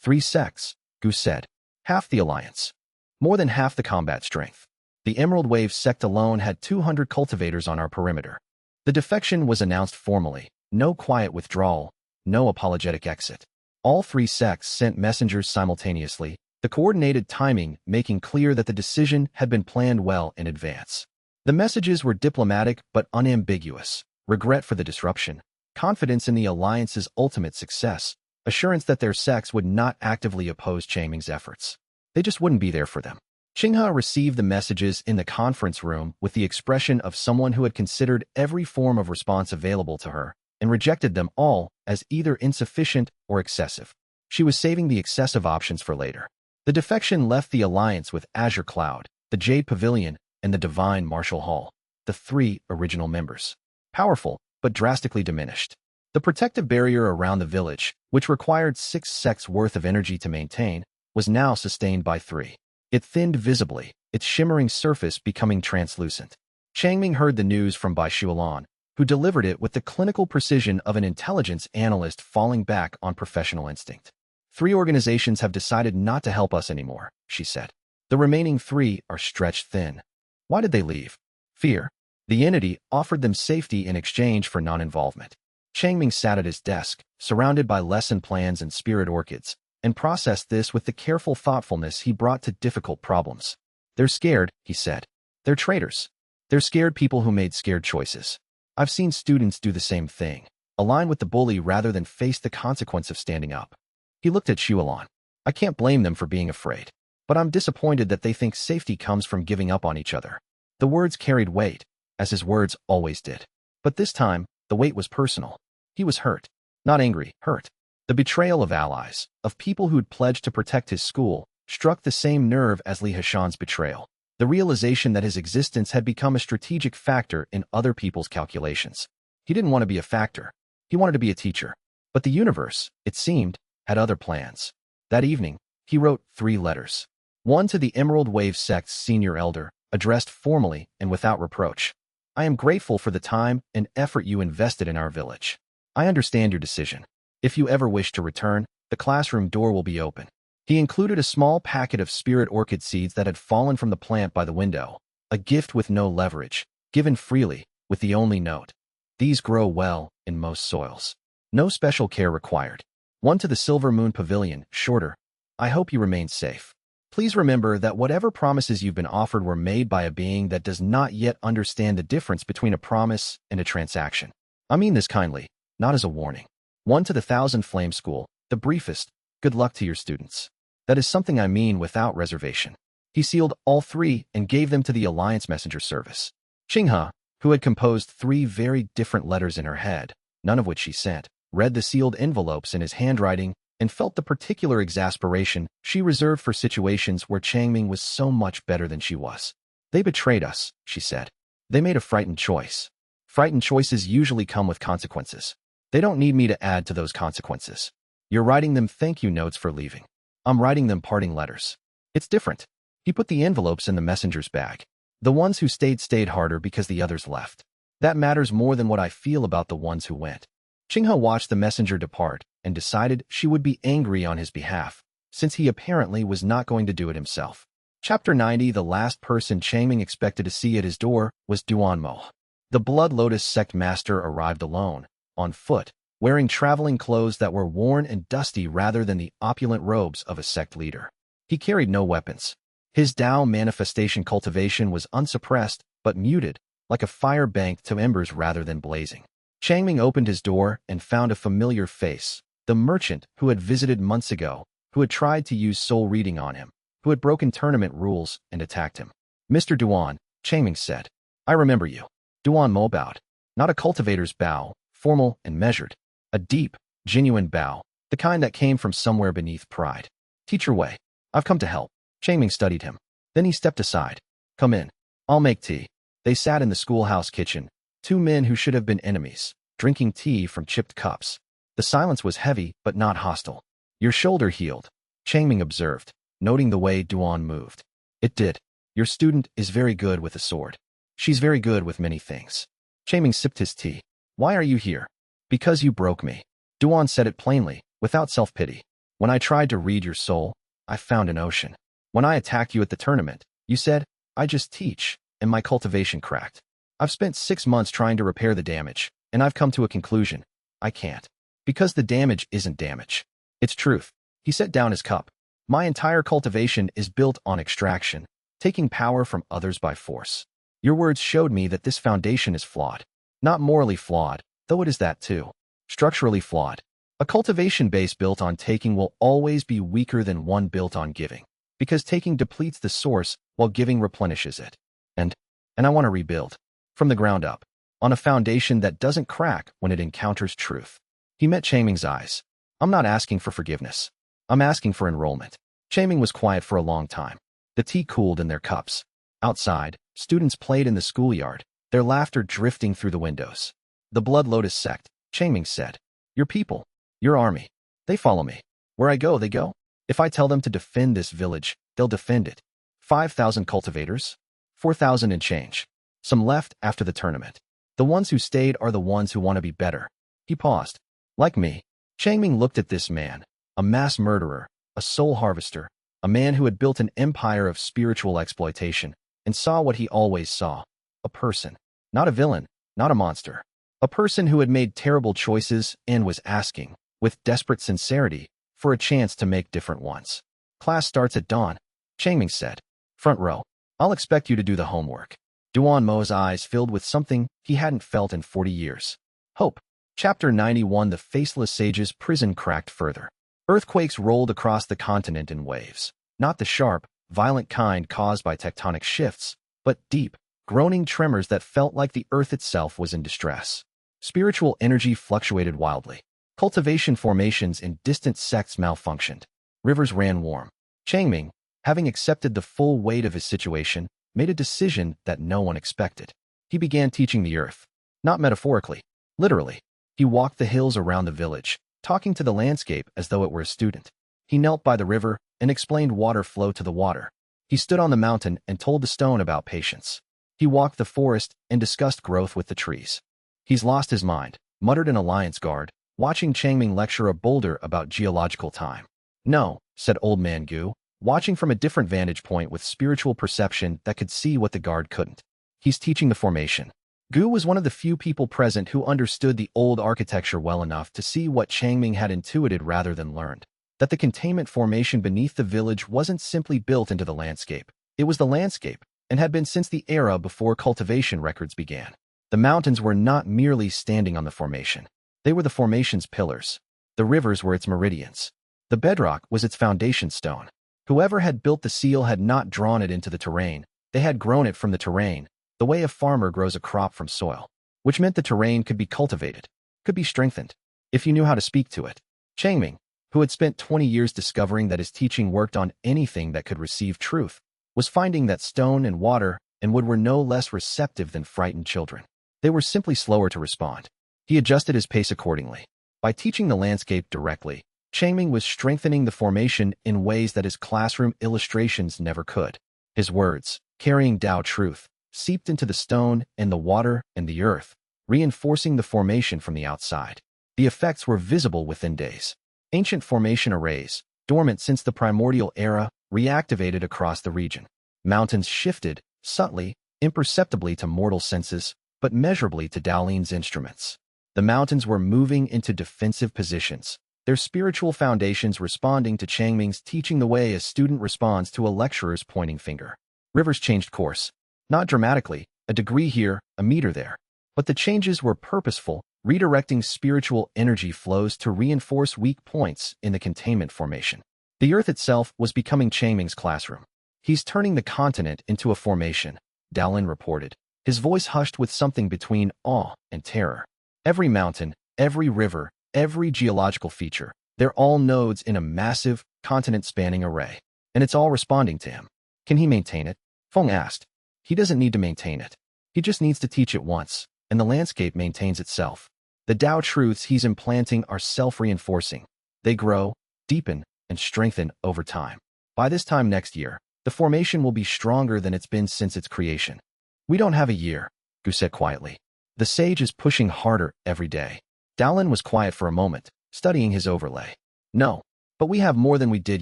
3 sects, Gu said. Half the alliance. More than half the combat strength. The Emerald Wave sect alone had 200 cultivators on our perimeter. The defection was announced formally. No quiet withdrawal, no apologetic exit. All 3 sects sent messengers simultaneously, the coordinated timing making clear that the decision had been planned well in advance. The messages were diplomatic but unambiguous. Regret for the disruption, confidence in the alliance's ultimate success, assurance that their sects would not actively oppose Changming's efforts. They just wouldn't be there for them. Qinghe received the messages in the conference room with the expression of someone who had considered every form of response available to her and rejected them all as either insufficient or excessive. She was saving the excessive options for later. The defection left the alliance with Azure Cloud, the Jade Pavilion, and the Divine Martial Hall, the 3 original members. Powerful, but drastically diminished. The protective barrier around the village, which required 6 sects worth of energy to maintain, was now sustained by 3. It thinned visibly, its shimmering surface becoming translucent. Changming heard the news from Bai Shuolan, who delivered it with the clinical precision of an intelligence analyst falling back on professional instinct. 3 organizations have decided not to help us anymore, she said. The remaining 3 are stretched thin. Why did they leave? Fear. The entity offered them safety in exchange for non-involvement. Changming sat at his desk, surrounded by lesson plans and spirit orchids, and processed this with the careful thoughtfulness he brought to difficult problems. They're scared, he said. They're traitors. They're scared people who made scared choices. I've seen students do the same thing, align with the bully rather than face the consequence of standing up. He looked at Shuolan. I can't blame them for being afraid, but I'm disappointed that they think safety comes from giving up on each other. The words carried weight, as his words always did. But this time, the weight was personal. He was hurt. Not angry, hurt. The betrayal of allies, of people who'd pledged to protect his school, struck the same nerve as Li Hashan's betrayal. The realization that his existence had become a strategic factor in other people's calculations. He didn't want to be a factor. He wanted to be a teacher. But the universe, it seemed, had other plans. That evening, he wrote 3 letters. One to the Emerald Wave sect's senior elder, addressed formally and without reproach. I am grateful for the time and effort you invested in our village. I understand your decision. If you ever wish to return, the classroom door will be open. He included a small packet of spirit orchid seeds that had fallen from the plant by the window, a gift with no leverage, given freely, with the only note. These grow well in most soils. No special care required. One to the Silver Moon Pavilion, shorter. I hope you remain safe. Please remember that whatever promises you've been offered were made by a being that does not yet understand the difference between a promise and a transaction. I mean this kindly, not as a warning. One to the Thousand Flame School, the briefest. Good luck to your students. That is something I mean without reservation. He sealed all 3 and gave them to the Alliance Messenger Service. Qinghe, who had composed 3 very different letters in her head, none of which she sent, read the sealed envelopes in his handwriting and felt the particular exasperation she reserved for situations where Changming was so much better than she was. They betrayed us, she said. They made a frightened choice. Frightened choices usually come with consequences. They don't need me to add to those consequences. You're writing them thank you notes for leaving. I'm writing them parting letters. It's different. He put the envelopes in the messenger's bag. The ones who stayed harder because the others left. That matters more than what I feel about the ones who went. Qinghe watched the messenger depart and decided she would be angry on his behalf, since he apparently was not going to do it himself. Chapter 90. The last person Changming expected to see at his door was Duanmo. The Blood Lotus sect master arrived alone, on foot, wearing traveling clothes that were worn and dusty rather than the opulent robes of a sect leader. He carried no weapons. His Dao manifestation cultivation was unsuppressed, but muted, like a fire banked to embers rather than blazing. Changming opened his door and found a familiar face, the merchant who had visited months ago, who had tried to use soul reading on him, who had broken tournament rules and attacked him. Mr. Duan, Changming said. I remember you. Duan Mo bowed. Not a cultivator's bow, formal and measured. A deep, genuine bow, the kind that came from somewhere beneath pride. Teacher Wei, I've come to help. Changming studied him. Then he stepped aside. Come in. I'll make tea. They sat in the schoolhouse kitchen, 2 men who should have been enemies, drinking tea from chipped cups. The silence was heavy but not hostile. Your shoulder healed, Changming observed, noting the way Duan moved. It did. Your student is very good with a sword. She's very good with many things. Changming sipped his tea. Why are you here? Because you broke me. Duan said it plainly, without self-pity. When I tried to read your soul, I found an ocean. When I attacked you at the tournament, you said, I just teach, and my cultivation cracked. I've spent 6 months trying to repair the damage, and I've come to a conclusion. I can't. Because the damage isn't damage. It's truth. He set down his cup. My entire cultivation is built on extraction, taking power from others by force. Your words showed me that this foundation is flawed. Not morally flawed, though it is that too. Structurally flawed. A cultivation base built on taking will always be weaker than one built on giving, because taking depletes the source while giving replenishes it. And I want to rebuild, from the ground up, on a foundation that doesn't crack when it encounters truth. He met Changming's eyes. I'm not asking for forgiveness. I'm asking for enrollment. Changming was quiet for a long time. The tea cooled in their cups. Outside, students played in the schoolyard, their laughter drifting through the windows. The Blood Lotus sect, Changming said. Your people, your army, they follow me. Where I go, they go. If I tell them to defend this village, they'll defend it. 5,000 cultivators? 4,000 and change. Some left after the tournament. The ones who stayed are the ones who want to be better. He paused. Like me. Changming looked at this man, a mass murderer, a soul harvester, a man who had built an empire of spiritual exploitation, and saw what he always saw. A person. Not a villain, not a monster. A person who had made terrible choices and was asking, with desperate sincerity, for a chance to make different ones. Class starts at dawn, Changming said. Front row. I'll expect you to do the homework. Duan Mo's eyes filled with something he hadn't felt in 40 years. Hope. Chapter 91. The Faceless Sage's prison cracked further. Earthquakes rolled across the continent in waves. Not the sharp, violent kind caused by tectonic shifts, but deep, groaning tremors that felt like the earth itself was in distress. Spiritual energy fluctuated wildly. Cultivation formations in distant sects malfunctioned. Rivers ran warm. Changming, having accepted the full weight of his situation, made a decision that no one expected. He began teaching the earth. Not metaphorically, literally. He walked the hills around the village, talking to the landscape as though it were a student. He knelt by the river and explained water flow to the water. He stood on the mountain and told the stone about patience. He walked the forest and discussed growth with the trees. He's lost his mind, muttered an alliance guard, watching Changming lecture a boulder about geological time. No, said Old Man Gu, watching from a different vantage point with spiritual perception that could see what the guard couldn't. He's teaching the formation. Gu was one of the few people present who understood the old architecture well enough to see what Changming had intuited rather than learned. That the containment formation beneath the village wasn't simply built into the landscape. It was the landscape, and had been since the era before cultivation records began. The mountains were not merely standing on the formation. They were the formation's pillars. The rivers were its meridians. The bedrock was its foundation stone. Whoever had built the seal had not drawn it into the terrain. They had grown it from the terrain, the way a farmer grows a crop from soil, which meant the terrain could be cultivated, could be strengthened, if you knew how to speak to it. Changming, who had spent 20 years discovering that his teaching worked on anything that could receive truth, was finding that stone and water and wood were no less receptive than frightened children. They were simply slower to respond. He adjusted his pace accordingly. By teaching the landscape directly, Changming was strengthening the formation in ways that his classroom illustrations never could. His words, carrying Tao truth, seeped into the stone and the water and the earth, reinforcing the formation from the outside. The effects were visible within days. Ancient formation arrays, dormant since the primordial era, reactivated across the region. Mountains shifted, subtly, imperceptibly to mortal senses, but measurably to Daolin's instruments. The mountains were moving into defensive positions, their spiritual foundations responding to Changming's teaching the way a student responds to a lecturer's pointing finger. Rivers changed course. Not dramatically, a degree here, a meter there. But the changes were purposeful, redirecting spiritual energy flows to reinforce weak points in the containment formation. The earth itself was becoming Changming's classroom. He's turning the continent into a formation, Daolin reported, his voice hushed with something between awe and terror. Every mountain, every river, every geological feature, they're all nodes in a massive, continent-spanning array. And it's all responding to him. Can he maintain it? Feng asked. He doesn't need to maintain it. He just needs to teach it once, and the landscape maintains itself. The Tao truths he's implanting are self-reinforcing. They grow, deepen, and strengthen over time. By this time next year, the formation will be stronger than it's been since its creation. We don't have a year, Gu said quietly. The sage is pushing harder every day. Daolin was quiet for a moment, studying his overlay. No, but we have more than we did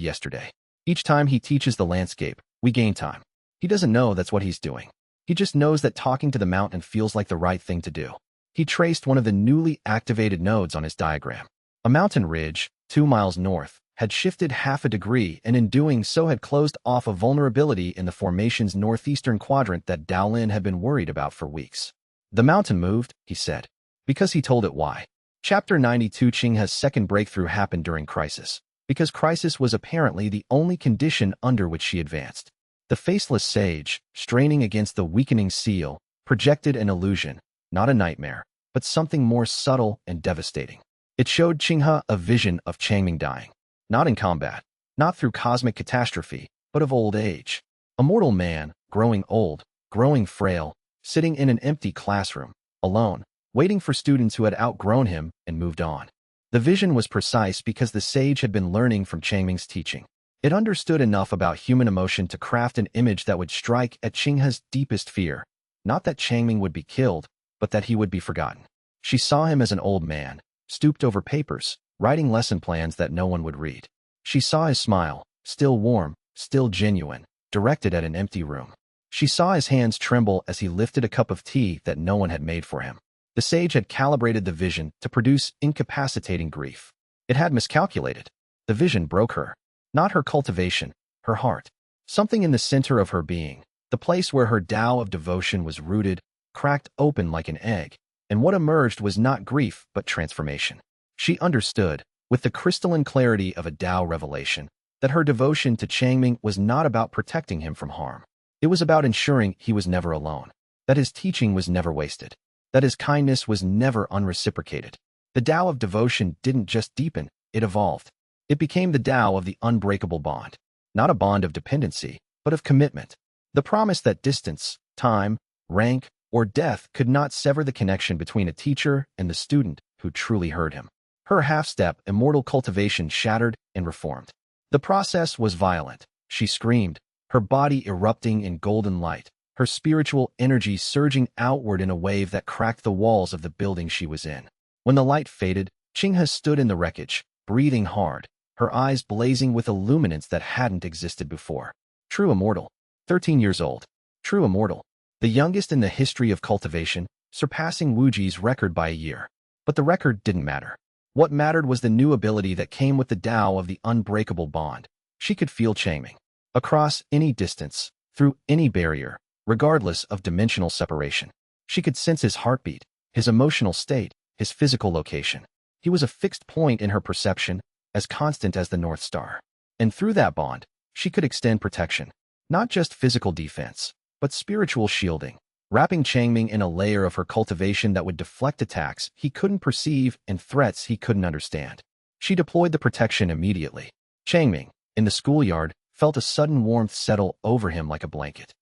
yesterday. Each time he teaches the landscape, we gain time. He doesn't know that's what he's doing. He just knows that talking to the mountain feels like the right thing to do. He traced one of the newly activated nodes on his diagram. A mountain ridge, 2 miles north, had shifted half a degree and in doing so had closed off a vulnerability in the formation's northeastern quadrant that Daolin had been worried about for weeks. The mountain moved, he said, because he told it why. Chapter 92. Qinghe's second breakthrough happened during crisis, because crisis was apparently the only condition under which she advanced. The faceless sage, straining against the weakening seal, projected an illusion, not a nightmare, but something more subtle and devastating. It showed Qinghe a vision of Changming dying, not in combat, not through cosmic catastrophe, but of old age. A mortal man, growing old, growing frail, sitting in an empty classroom, alone, waiting for students who had outgrown him and moved on. The vision was precise because the sage had been learning from Changming's teaching. It understood enough about human emotion to craft an image that would strike at Qinghe's deepest fear, not that Changming would be killed, but that he would be forgotten. She saw him as an old man, stooped over papers, writing lesson plans that no one would read. She saw his smile, still warm, still genuine, directed at an empty room. She saw his hands tremble as he lifted a cup of tea that no one had made for him. The sage had calibrated the vision to produce incapacitating grief. It had miscalculated. The vision broke her. Not her cultivation, her heart. Something in the center of her being, the place where her Tao of devotion was rooted, cracked open like an egg, and what emerged was not grief but transformation. She understood, with the crystalline clarity of a Tao revelation, that her devotion to Changming was not about protecting him from harm. It was about ensuring he was never alone, that his teaching was never wasted, that his kindness was never unreciprocated. The Tao of devotion didn't just deepen, it evolved. It became the Tao of the unbreakable bond, not a bond of dependency, but of commitment. The promise that distance, time, rank, or death could not sever the connection between a teacher and the student who truly heard him. Her half-step, immortal cultivation shattered and reformed. The process was violent. She screamed, her body erupting in golden light, her spiritual energy surging outward in a wave that cracked the walls of the building she was in. When the light faded, Qinghe stood in the wreckage, breathing hard, her eyes blazing with a luminance that hadn't existed before. True immortal. 13 years old. True immortal. The youngest in the history of cultivation, surpassing Wuji's record by a year. But the record didn't matter. What mattered was the new ability that came with the Tao of the unbreakable bond. She could feel Changming. Across any distance, through any barrier, regardless of dimensional separation. She could sense his heartbeat, his emotional state, his physical location. He was a fixed point in her perception, as constant as the North Star. And through that bond, she could extend protection. Not just physical defense, but spiritual shielding, wrapping Changming in a layer of her cultivation that would deflect attacks he couldn't perceive and threats he couldn't understand. She deployed the protection immediately. Changming, in the schoolyard, felt a sudden warmth settle over him like a blanket.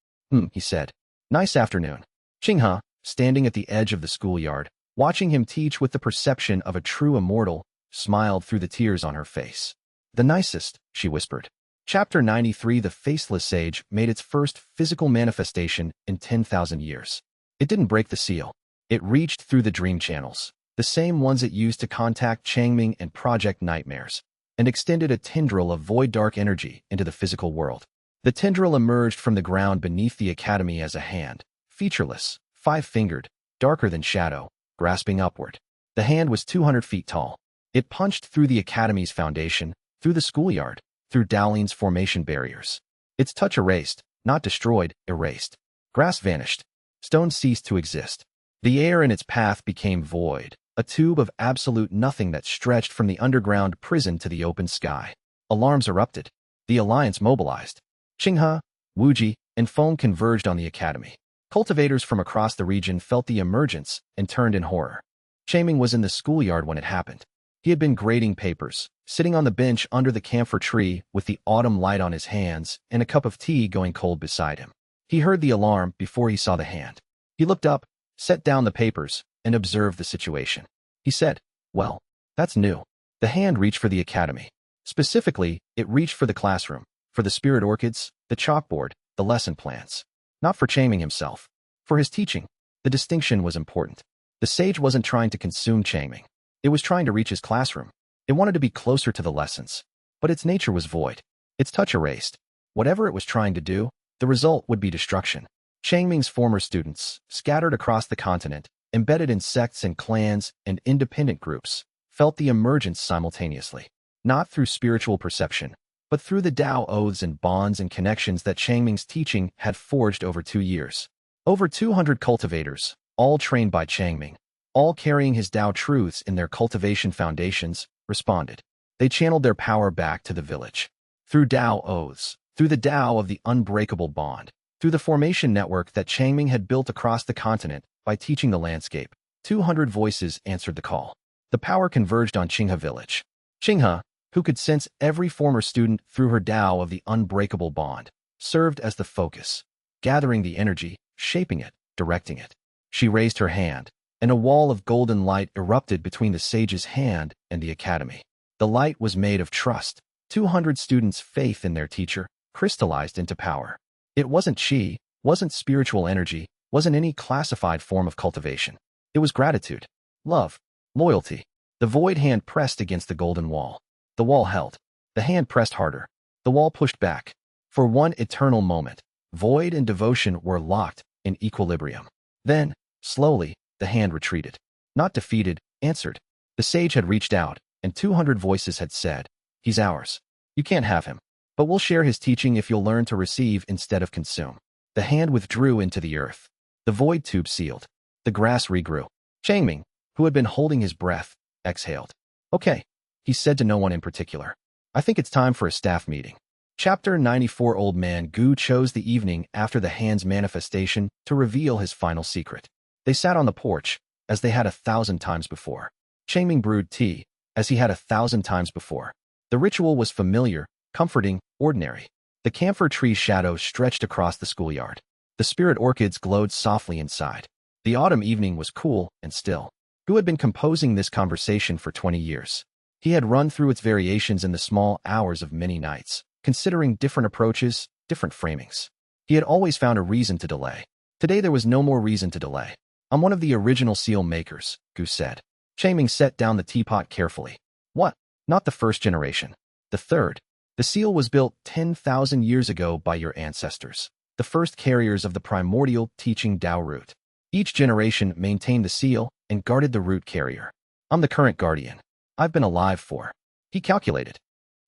He said. Nice afternoon. Qinghe, standing at the edge of the schoolyard, watching him teach with the perception of a true immortal, smiled through the tears on her face. The nicest, she whispered. Chapter 93. The Faceless Sage made its first physical manifestation in 10,000 years. It didn't break the seal. It reached through the dream channels, the same ones it used to contact Changming and Project Nightmares, and extended a tendril of void dark energy into the physical world. The tendril emerged from the ground beneath the academy as a hand, featureless, five-fingered, darker than shadow, grasping upward. The hand was 200 feet tall. It punched through the academy's foundation, through the schoolyard, through Dowling's formation barriers. Its touch erased, not destroyed, erased. Grass vanished. Stone ceased to exist. The air in its path became void, a tube of absolute nothing that stretched from the underground prison to the open sky. Alarms erupted. The Alliance mobilized. Qinghe, Wuji, and Feng converged on the academy. Cultivators from across the region felt the emergence and turned in horror. Changming was in the schoolyard when it happened. He had been grading papers, sitting on the bench under the camphor tree with the autumn light on his hands and a cup of tea going cold beside him. He heard the alarm before he saw the hand. He looked up, set down the papers, and observed the situation. He said, well, that's new. The hand reached for the academy. Specifically, it reached for the classroom, for the spirit orchids, the chalkboard, the lesson plans. Not for Changming himself. For his teaching. The distinction was important. The sage wasn't trying to consume Changming. It was trying to reach his classroom. It wanted to be closer to the lessons. But its nature was void. Its touch erased. Whatever it was trying to do, the result would be destruction. Changming's former students, scattered across the continent, embedded in sects and clans and independent groups, felt the emergence simultaneously. Not through spiritual perception, but through the Tao oaths and bonds and connections that Changming's teaching had forged over 2 years. Over 200 cultivators, all trained by Changming, all carrying his Tao truths in their cultivation foundations, responded. They channeled their power back to the village. Through Tao oaths, through the Tao of the unbreakable bond, through the formation network that Changming had built across the continent by teaching the landscape, 200 voices answered the call. The power converged on Qinghe village. Qinghe, who could sense every former student through her Tao of the unbreakable bond, served as the focus. gathering the energy, shaping it, directing it. She raised her hand, and a wall of golden light erupted between the sage's hand and the academy. The light was made of trust. 200 students' faith in their teacher crystallized into power. It wasn't chi, wasn't spiritual energy, wasn't any classified form of cultivation. It was gratitude, love, loyalty. The void hand pressed against the golden wall. The wall held. The hand pressed harder. The wall pushed back. For one eternal moment, void and devotion were locked in equilibrium. Then, slowly, the hand retreated. Not defeated, answered. The sage had reached out, and 200 voices had said, "He's ours. You can't have him. But we'll share his teaching if you'll learn to receive instead of consume." The hand withdrew into the earth. The void tube sealed. The grass regrew. Changming, who had been holding his breath, exhaled. "Okay," he said to no one in particular. "I think it's time for a staff meeting." Chapter 94. Old Man Gu chose the evening after the hand's manifestation to reveal his final secret. They sat on the porch, as they had 1,000 times before. Changming brewed tea, as he had 1,000 times before. The ritual was familiar, comforting, ordinary. The camphor tree's shadow stretched across the schoolyard. The spirit orchids glowed softly inside. The autumn evening was cool and still. Gu had been composing this conversation for 20 years. He had run through its variations in the small hours of many nights, considering different approaches, different framings. He had always found a reason to delay. Today there was no more reason to delay. "I'm one of the original seal makers," Gu said. Changming set down the teapot carefully. "What? Not the first generation. The third. The seal was built 10,000 years ago by your ancestors, the first carriers of the primordial teaching Tao root. Each generation maintained the seal and guarded the root carrier. I'm the current guardian. I've been alive for," he calculated,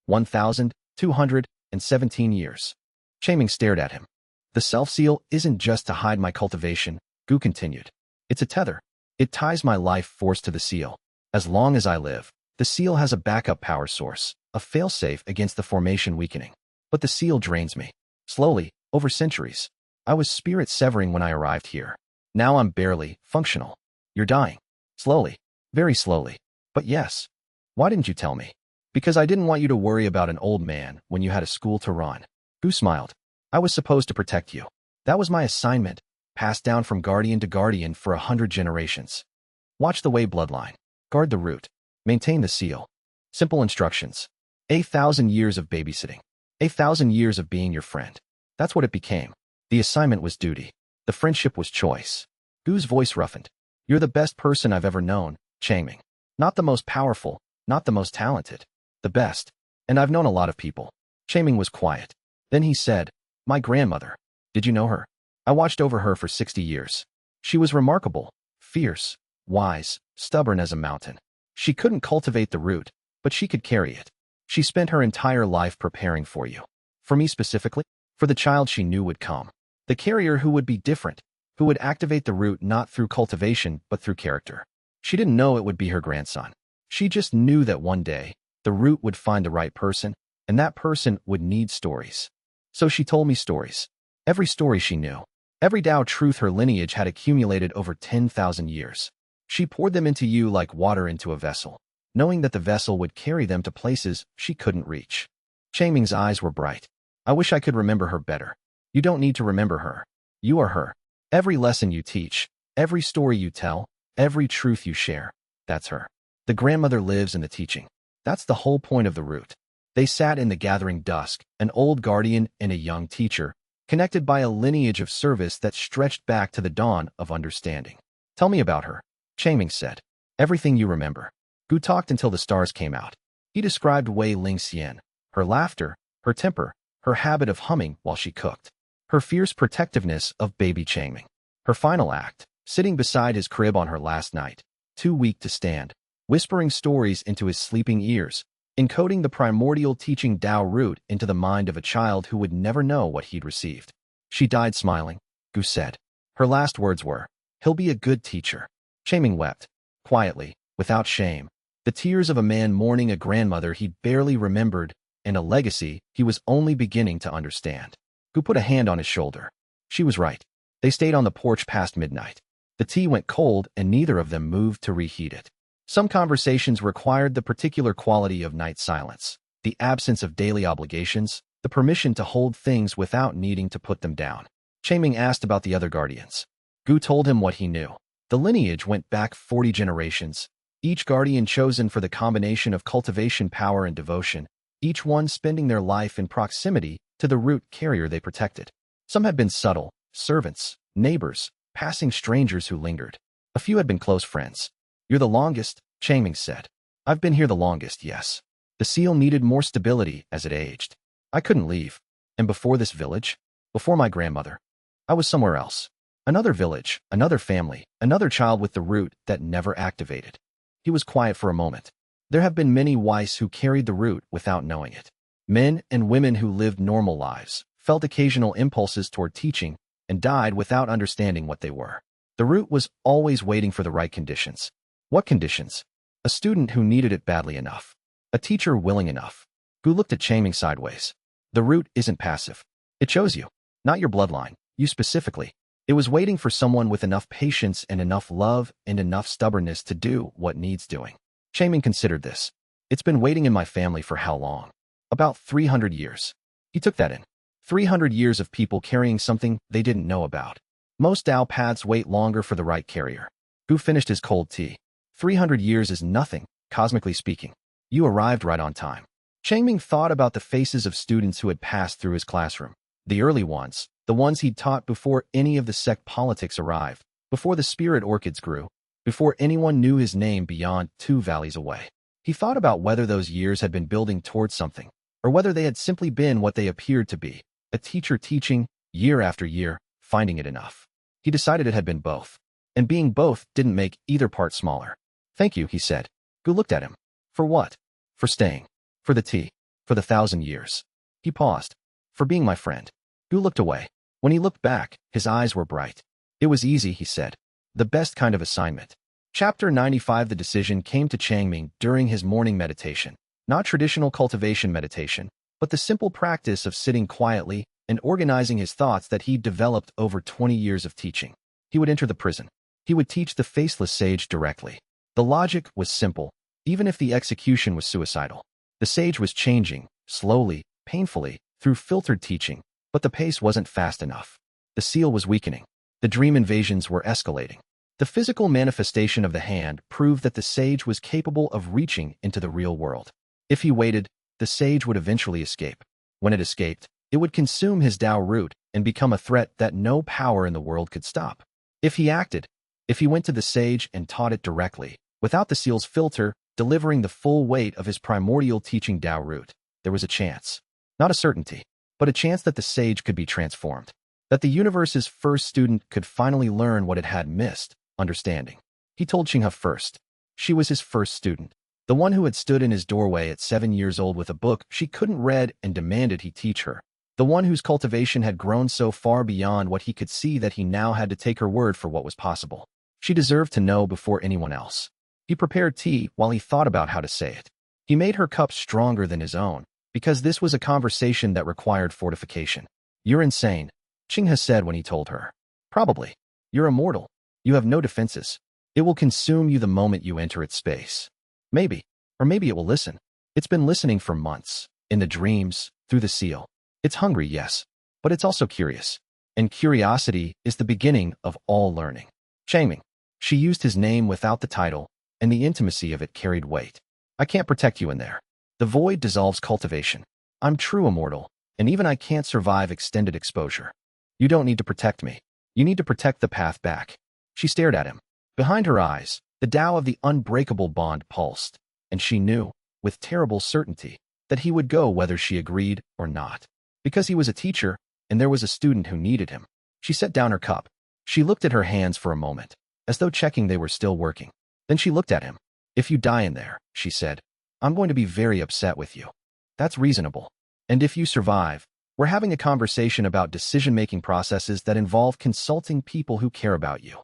1,217 years. Changming stared at him. "The self-seal isn't just to hide my cultivation," Gu continued. "It's a tether. It ties my life force to the seal. As long as I live, the seal has a backup power source, a failsafe against the formation weakening. But the seal drains me. Slowly, over centuries. I was spirit severing when I arrived here. Now I'm barely functional. You're dying. Slowly. Very slowly. But yes. Why didn't you tell me?" "Because I didn't want you to worry about an old man when you had a school to run." Gu smiled. "I was supposed to protect you. That was my assignment, passed down from guardian to guardian for 100 generations. Watch the Wei bloodline. Guard the root. Maintain the seal. Simple instructions. 1,000 years of babysitting. 1,000 years of being your friend." That's what it became. The assignment was duty. The friendship was choice. Gu's voice roughened. "You're the best person I've ever known, Changming. Not the most powerful, not the most talented. The best. And I've known a lot of people." Changming was quiet. Then he said, "My grandmother. Did you know her? I watched over her for 60 years. She was remarkable, fierce, wise, stubborn as a mountain. She couldn't cultivate the root, but she could carry it. She spent her entire life preparing for you. For me specifically, for the child she knew would come. The carrier who would be different, who would activate the root not through cultivation but through character. She didn't know it would be her grandson. She just knew that one day, the root would find the right person, and that person would need stories. So she told me stories. Every story she knew. Every Tao truth her lineage had accumulated over 10,000 years. She poured them into you like water into a vessel, knowing that the vessel would carry them to places she couldn't reach." Changming's eyes were bright. "I wish I could remember her better." "You don't need to remember her. You are her. Every lesson you teach, every story you tell, every truth you share, that's her. The grandmother lives in the teaching. That's the whole point of the root." They sat in the gathering dusk, an old guardian and a young teacher, connected by a lineage of service that stretched back to the dawn of understanding. "Tell me about her," Changming said. "Everything you remember." Gu talked until the stars came out. He described Wei Liang, her laughter, her temper, her habit of humming while she cooked, her fierce protectiveness of baby Changming, her final act, sitting beside his crib on her last night, too weak to stand, whispering stories into his sleeping ears, encoding the primordial teaching Tao root into the mind of a child who would never know what he'd received. "She died smiling," Gu said. Her last words were, "He'll be a good teacher." Changming wept, quietly, without shame, the tears of a man mourning a grandmother he barely remembered and a legacy he was only beginning to understand. Gu put a hand on his shoulder. She was right. They stayed on the porch past midnight. The tea went cold and neither of them moved to reheat it. Some conversations required the particular quality of night silence, the absence of daily obligations, the permission to hold things without needing to put them down. Ming asked about the other guardians. Gu told him what he knew. The lineage went back 40 generations, each guardian chosen for the combination of cultivation power and devotion, each one spending their life in proximity to the root carrier they protected. Some had been subtle, servants, neighbors, passing strangers who lingered. A few had been close friends. You're the longest, Ming said. I've been here the longest, yes. The seal needed more stability as it aged. I couldn't leave. And before this village, before my grandmother, I was somewhere else. Another village, another family, another child with the root that never activated. He was quiet for a moment. There have been many Weiss who carried the root without knowing it. Men and women who lived normal lives, felt occasional impulses toward teaching, and died without understanding what they were. The root was always waiting for the right conditions. What conditions? A student who needed it badly enough. A teacher willing enough. Gu looked at Ming sideways. The root isn't passive. It chose you. Not your bloodline, you specifically. It was waiting for someone with enough patience and enough love and enough stubbornness to do what needs doing. Ming considered this. It's been waiting in my family for how long? About 300 years. He took that in. 300 years of people carrying something they didn't know about. Most Dao paths wait longer for the right carrier. Gu finished his cold tea. 300 years is nothing, cosmically speaking. You arrived right on time. Ming thought about the faces of students who had passed through his classroom. The early ones, the ones he'd taught before any of the sect politics arrived, before the spirit orchids grew, before anyone knew his name beyond 2 valleys away. He thought about whether those years had been building towards something, or whether they had simply been what they appeared to be, a teacher teaching, year after year, finding it enough. He decided it had been both, and being both didn't make either part smaller. Thank you, he said. Gu looked at him. For what? For staying. For the tea. For the 1,000 years. He paused. For being my friend. Gu looked away. When he looked back, his eyes were bright. It was easy, he said. The best kind of assignment. Chapter 95. The decision came to Ming during his morning meditation. Not traditional cultivation meditation, but the simple practice of sitting quietly and organizing his thoughts that he'd developed over 20 years of teaching. He would enter the prison. He would teach the faceless sage directly. The logic was simple, even if the execution was suicidal. The sage was changing, slowly, painfully, through filtered teaching, but the pace wasn't fast enough. The seal was weakening. The dream invasions were escalating. The physical manifestation of the hand proved that the sage was capable of reaching into the real world. If he waited, the sage would eventually escape. When it escaped, it would consume his Tao root and become a threat that no power in the world could stop. If he acted, if he went to the sage and taught it directly, without the seal's filter, delivering the full weight of his primordial teaching Tao root, there was a chance. Not a certainty, but a chance that the sage could be transformed. That the universe's first student could finally learn what it had missed, understanding. He told Xinghe first. She was his first student. The one who had stood in his doorway at 7 years old with a book she couldn't read and demanded he teach her. The one whose cultivation had grown so far beyond what he could see that he now had to take her word for what was possible. She deserved to know before anyone else. He prepared tea while he thought about how to say it. He made her cup stronger than his own, because this was a conversation that required fortification. You're insane, Xinghe said when he told her. Probably. You're immortal. You have no defenses. It will consume you the moment you enter its space. Maybe. Or maybe it will listen. It's been listening for months. In the dreams, through the seal. It's hungry, yes. But it's also curious. And curiosity is the beginning of all learning. Ming. She used his name without the title, and the intimacy of it carried weight. I can't protect you in there. The void dissolves cultivation. I'm true immortal, and even I can't survive extended exposure. You don't need to protect me. You need to protect the path back. She stared at him. Behind her eyes, the Tao of the unbreakable bond pulsed, and she knew, with terrible certainty, that he would go whether she agreed or not. Because he was a teacher, and there was a student who needed him. She set down her cup. She looked at her hands for a moment, as though checking they were still working. Then she looked at him. If you die in there, she said, I'm going to be very upset with you. That's reasonable. And if you survive, we're having a conversation about decision-making processes that involve consulting people who care about you.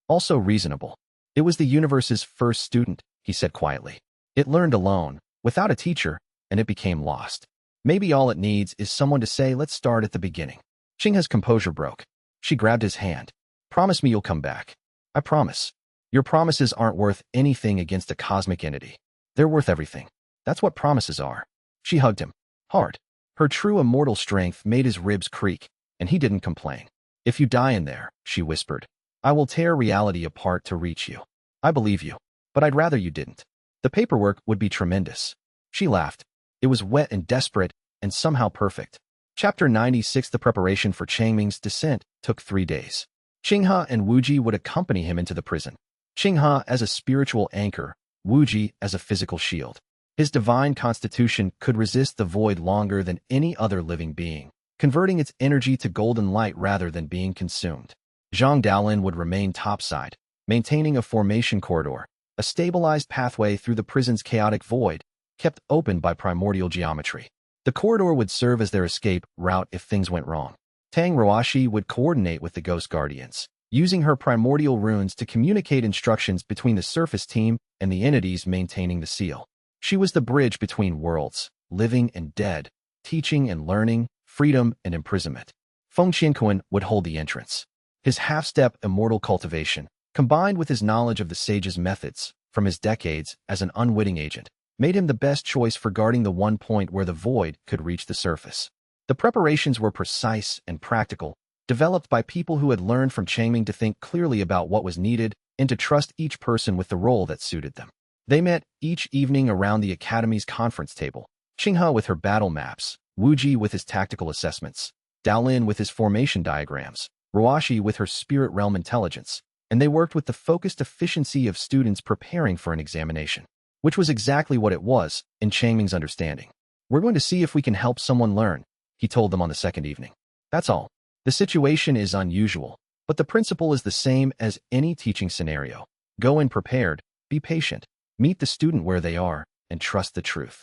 Also reasonable. It was the universe's first student, he said quietly. It learned alone, without a teacher, and it became lost. Maybe all it needs is someone to say, let's start at the beginning. Xinghe's composure broke. She grabbed his hand. Promise me you'll come back. I promise. Your promises aren't worth anything against a cosmic entity. They're worth everything. That's what promises are. She hugged him. Hard. Her true immortal strength made his ribs creak, and he didn't complain. If you die in there, she whispered, I will tear reality apart to reach you. I believe you, but I'd rather you didn't. The paperwork would be tremendous. She laughed. It was wet and desperate, and somehow perfect. Chapter 96. The preparation for Changming's descent took 3 days. Qinghe and Wuji would accompany him into the prison. Qinghe as a spiritual anchor, Wuji as a physical shield. His divine constitution could resist the void longer than any other living being, converting its energy to golden light rather than being consumed. Zhang Daolin would remain topside, maintaining a formation corridor, a stabilized pathway through the prison's chaotic void, kept open by primordial geometry. The corridor would serve as their escape route if things went wrong. Tang Roashi would coordinate with the Ghost Guardians, using her primordial runes to communicate instructions between the surface team and the entities maintaining the seal. She was the bridge between worlds, living and dead, teaching and learning, freedom and imprisonment. Feng Qianquan would hold the entrance. His half-step immortal cultivation, combined with his knowledge of the sage's methods from his decades as an unwitting agent, made him the best choice for guarding the one point where the void could reach the surface. The preparations were precise and practical, developed by people who had learned from Changming to think clearly about what was needed and to trust each person with the role that suited them. They met each evening around the Academy's conference table, Qinghe with her battle maps, Wuji with his tactical assessments, Daolin with his formation diagrams, Roashi with her spirit realm intelligence, and they worked with the focused efficiency of students preparing for an examination, which was exactly what it was in Changming's understanding. We're going to see if we can help someone learn, he told them on the second evening. That's all. The situation is unusual, but the principle is the same as any teaching scenario. Go in prepared, be patient, meet the student where they are, and trust the truth.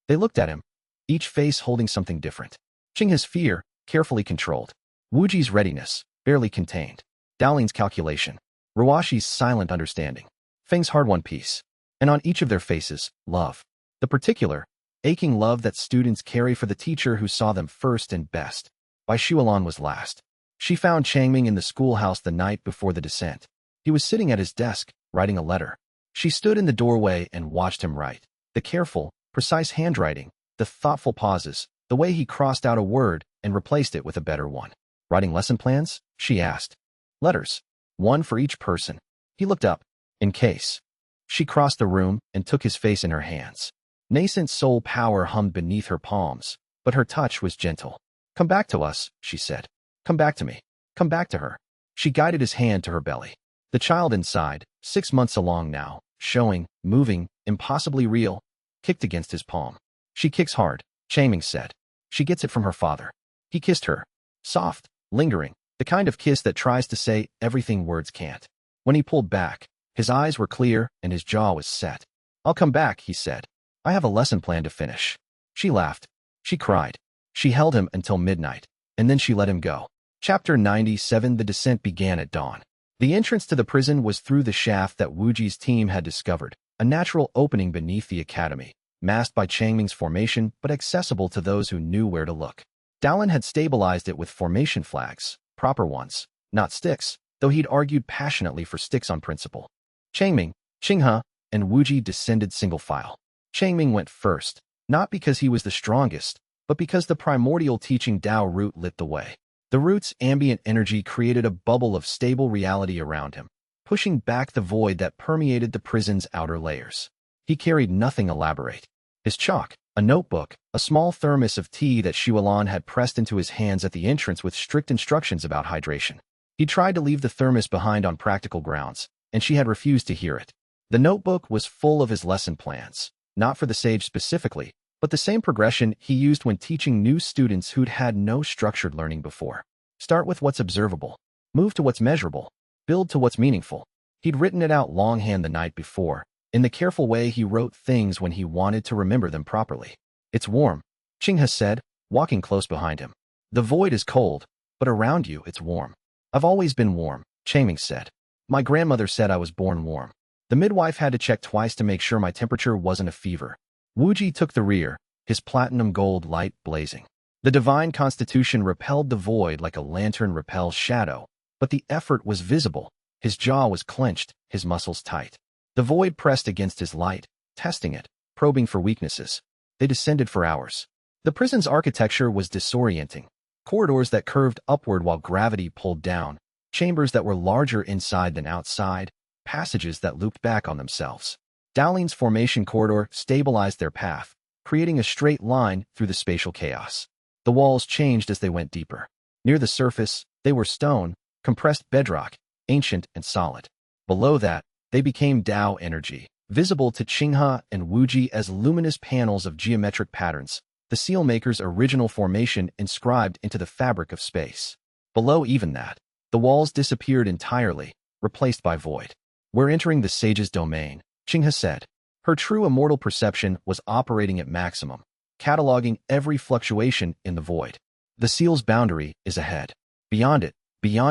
They looked at him, each face holding something different. Qinghe's fear, carefully controlled. Wuji's readiness, barely contained. Daolin's calculation. Roashi's silent understanding. Feng's hard-won peace. And on each of their faces, love. The particular, aching love that students carry for the teacher who saw them first and best. Wei Liang was last. She found Changming in the schoolhouse the night before the descent. He was sitting at his desk, writing a letter. She stood in the doorway and watched him write. The careful, precise handwriting, the thoughtful pauses, the way he crossed out a word and replaced it with a better one. Writing lesson plans? She asked. Letters. One for each person. He looked up. In case. She crossed the room and took his face in her hands. Nascent soul power hummed beneath her palms, but her touch was gentle. Come back to us, she said. Come back to me. Come back to her. She guided his hand to her belly. The child inside, 6 months along now, showing, moving, impossibly real, kicked against his palm. She kicks hard, Changming said. She gets it from her father. He kissed her. Soft, lingering, the kind of kiss that tries to say everything words can't. When he pulled back, his eyes were clear and his jaw was set. I'll come back, he said. I have a lesson plan to finish. She laughed. She cried. She held him until midnight, and then she let him go. Chapter 97. The descent began at dawn. The entrance to the prison was through the shaft that Wuji's team had discovered, a natural opening beneath the academy, masked by Changming's formation but accessible to those who knew where to look. Daolin had stabilized it with formation flags, proper ones, not sticks, though he'd argued passionately for sticks on principle. Changming, Qinghe, and Wuji descended single file. Changming went first, not because he was the strongest, but because the primordial teaching Dao root lit the way. The root's ambient energy created a bubble of stable reality around him, pushing back the void that permeated the prison's outer layers. He carried nothing elaborate. His chalk, a notebook, a small thermos of tea that Wei Liang had pressed into his hands at the entrance with strict instructions about hydration. He tried to leave the thermos behind on practical grounds, and she had refused to hear it. The notebook was full of his lesson plans, not for the sage specifically, but the same progression he used when teaching new students who'd had no structured learning before. Start with what's observable, move to what's measurable, build to what's meaningful. He'd written it out longhand the night before, in the careful way he wrote things when he wanted to remember them properly. It's warm, Qinghe said, walking close behind him. The void is cold, but around you it's warm. I've always been warm, Changming said. My grandmother said I was born warm. The midwife had to check twice to make sure my temperature wasn't a fever. Wuji took the rear, his platinum gold light blazing. The divine constitution repelled the void like a lantern repels shadow, but the effort was visible. His jaw was clenched, his muscles tight. The void pressed against his light, testing it, probing for weaknesses. They descended for hours. The prison's architecture was disorienting. corridors that curved upward while gravity pulled down, chambers that were larger inside than outside, passages that looped back on themselves. Dowling's formation corridor stabilized their path, creating a straight line through the spatial chaos. The walls changed as they went deeper. Near the surface, they were stone, compressed bedrock, ancient and solid. Below that, they became Tao energy, visible to Qinghe and Wuji as luminous panels of geometric patterns, the Sealmaker's original formation inscribed into the fabric of space. Below even that, the walls disappeared entirely, replaced by void. "We're entering the sage's domain," Qinghe said. Her true immortal perception was operating at maximum, cataloging every fluctuation in the void. "The seal's boundary is ahead. Beyond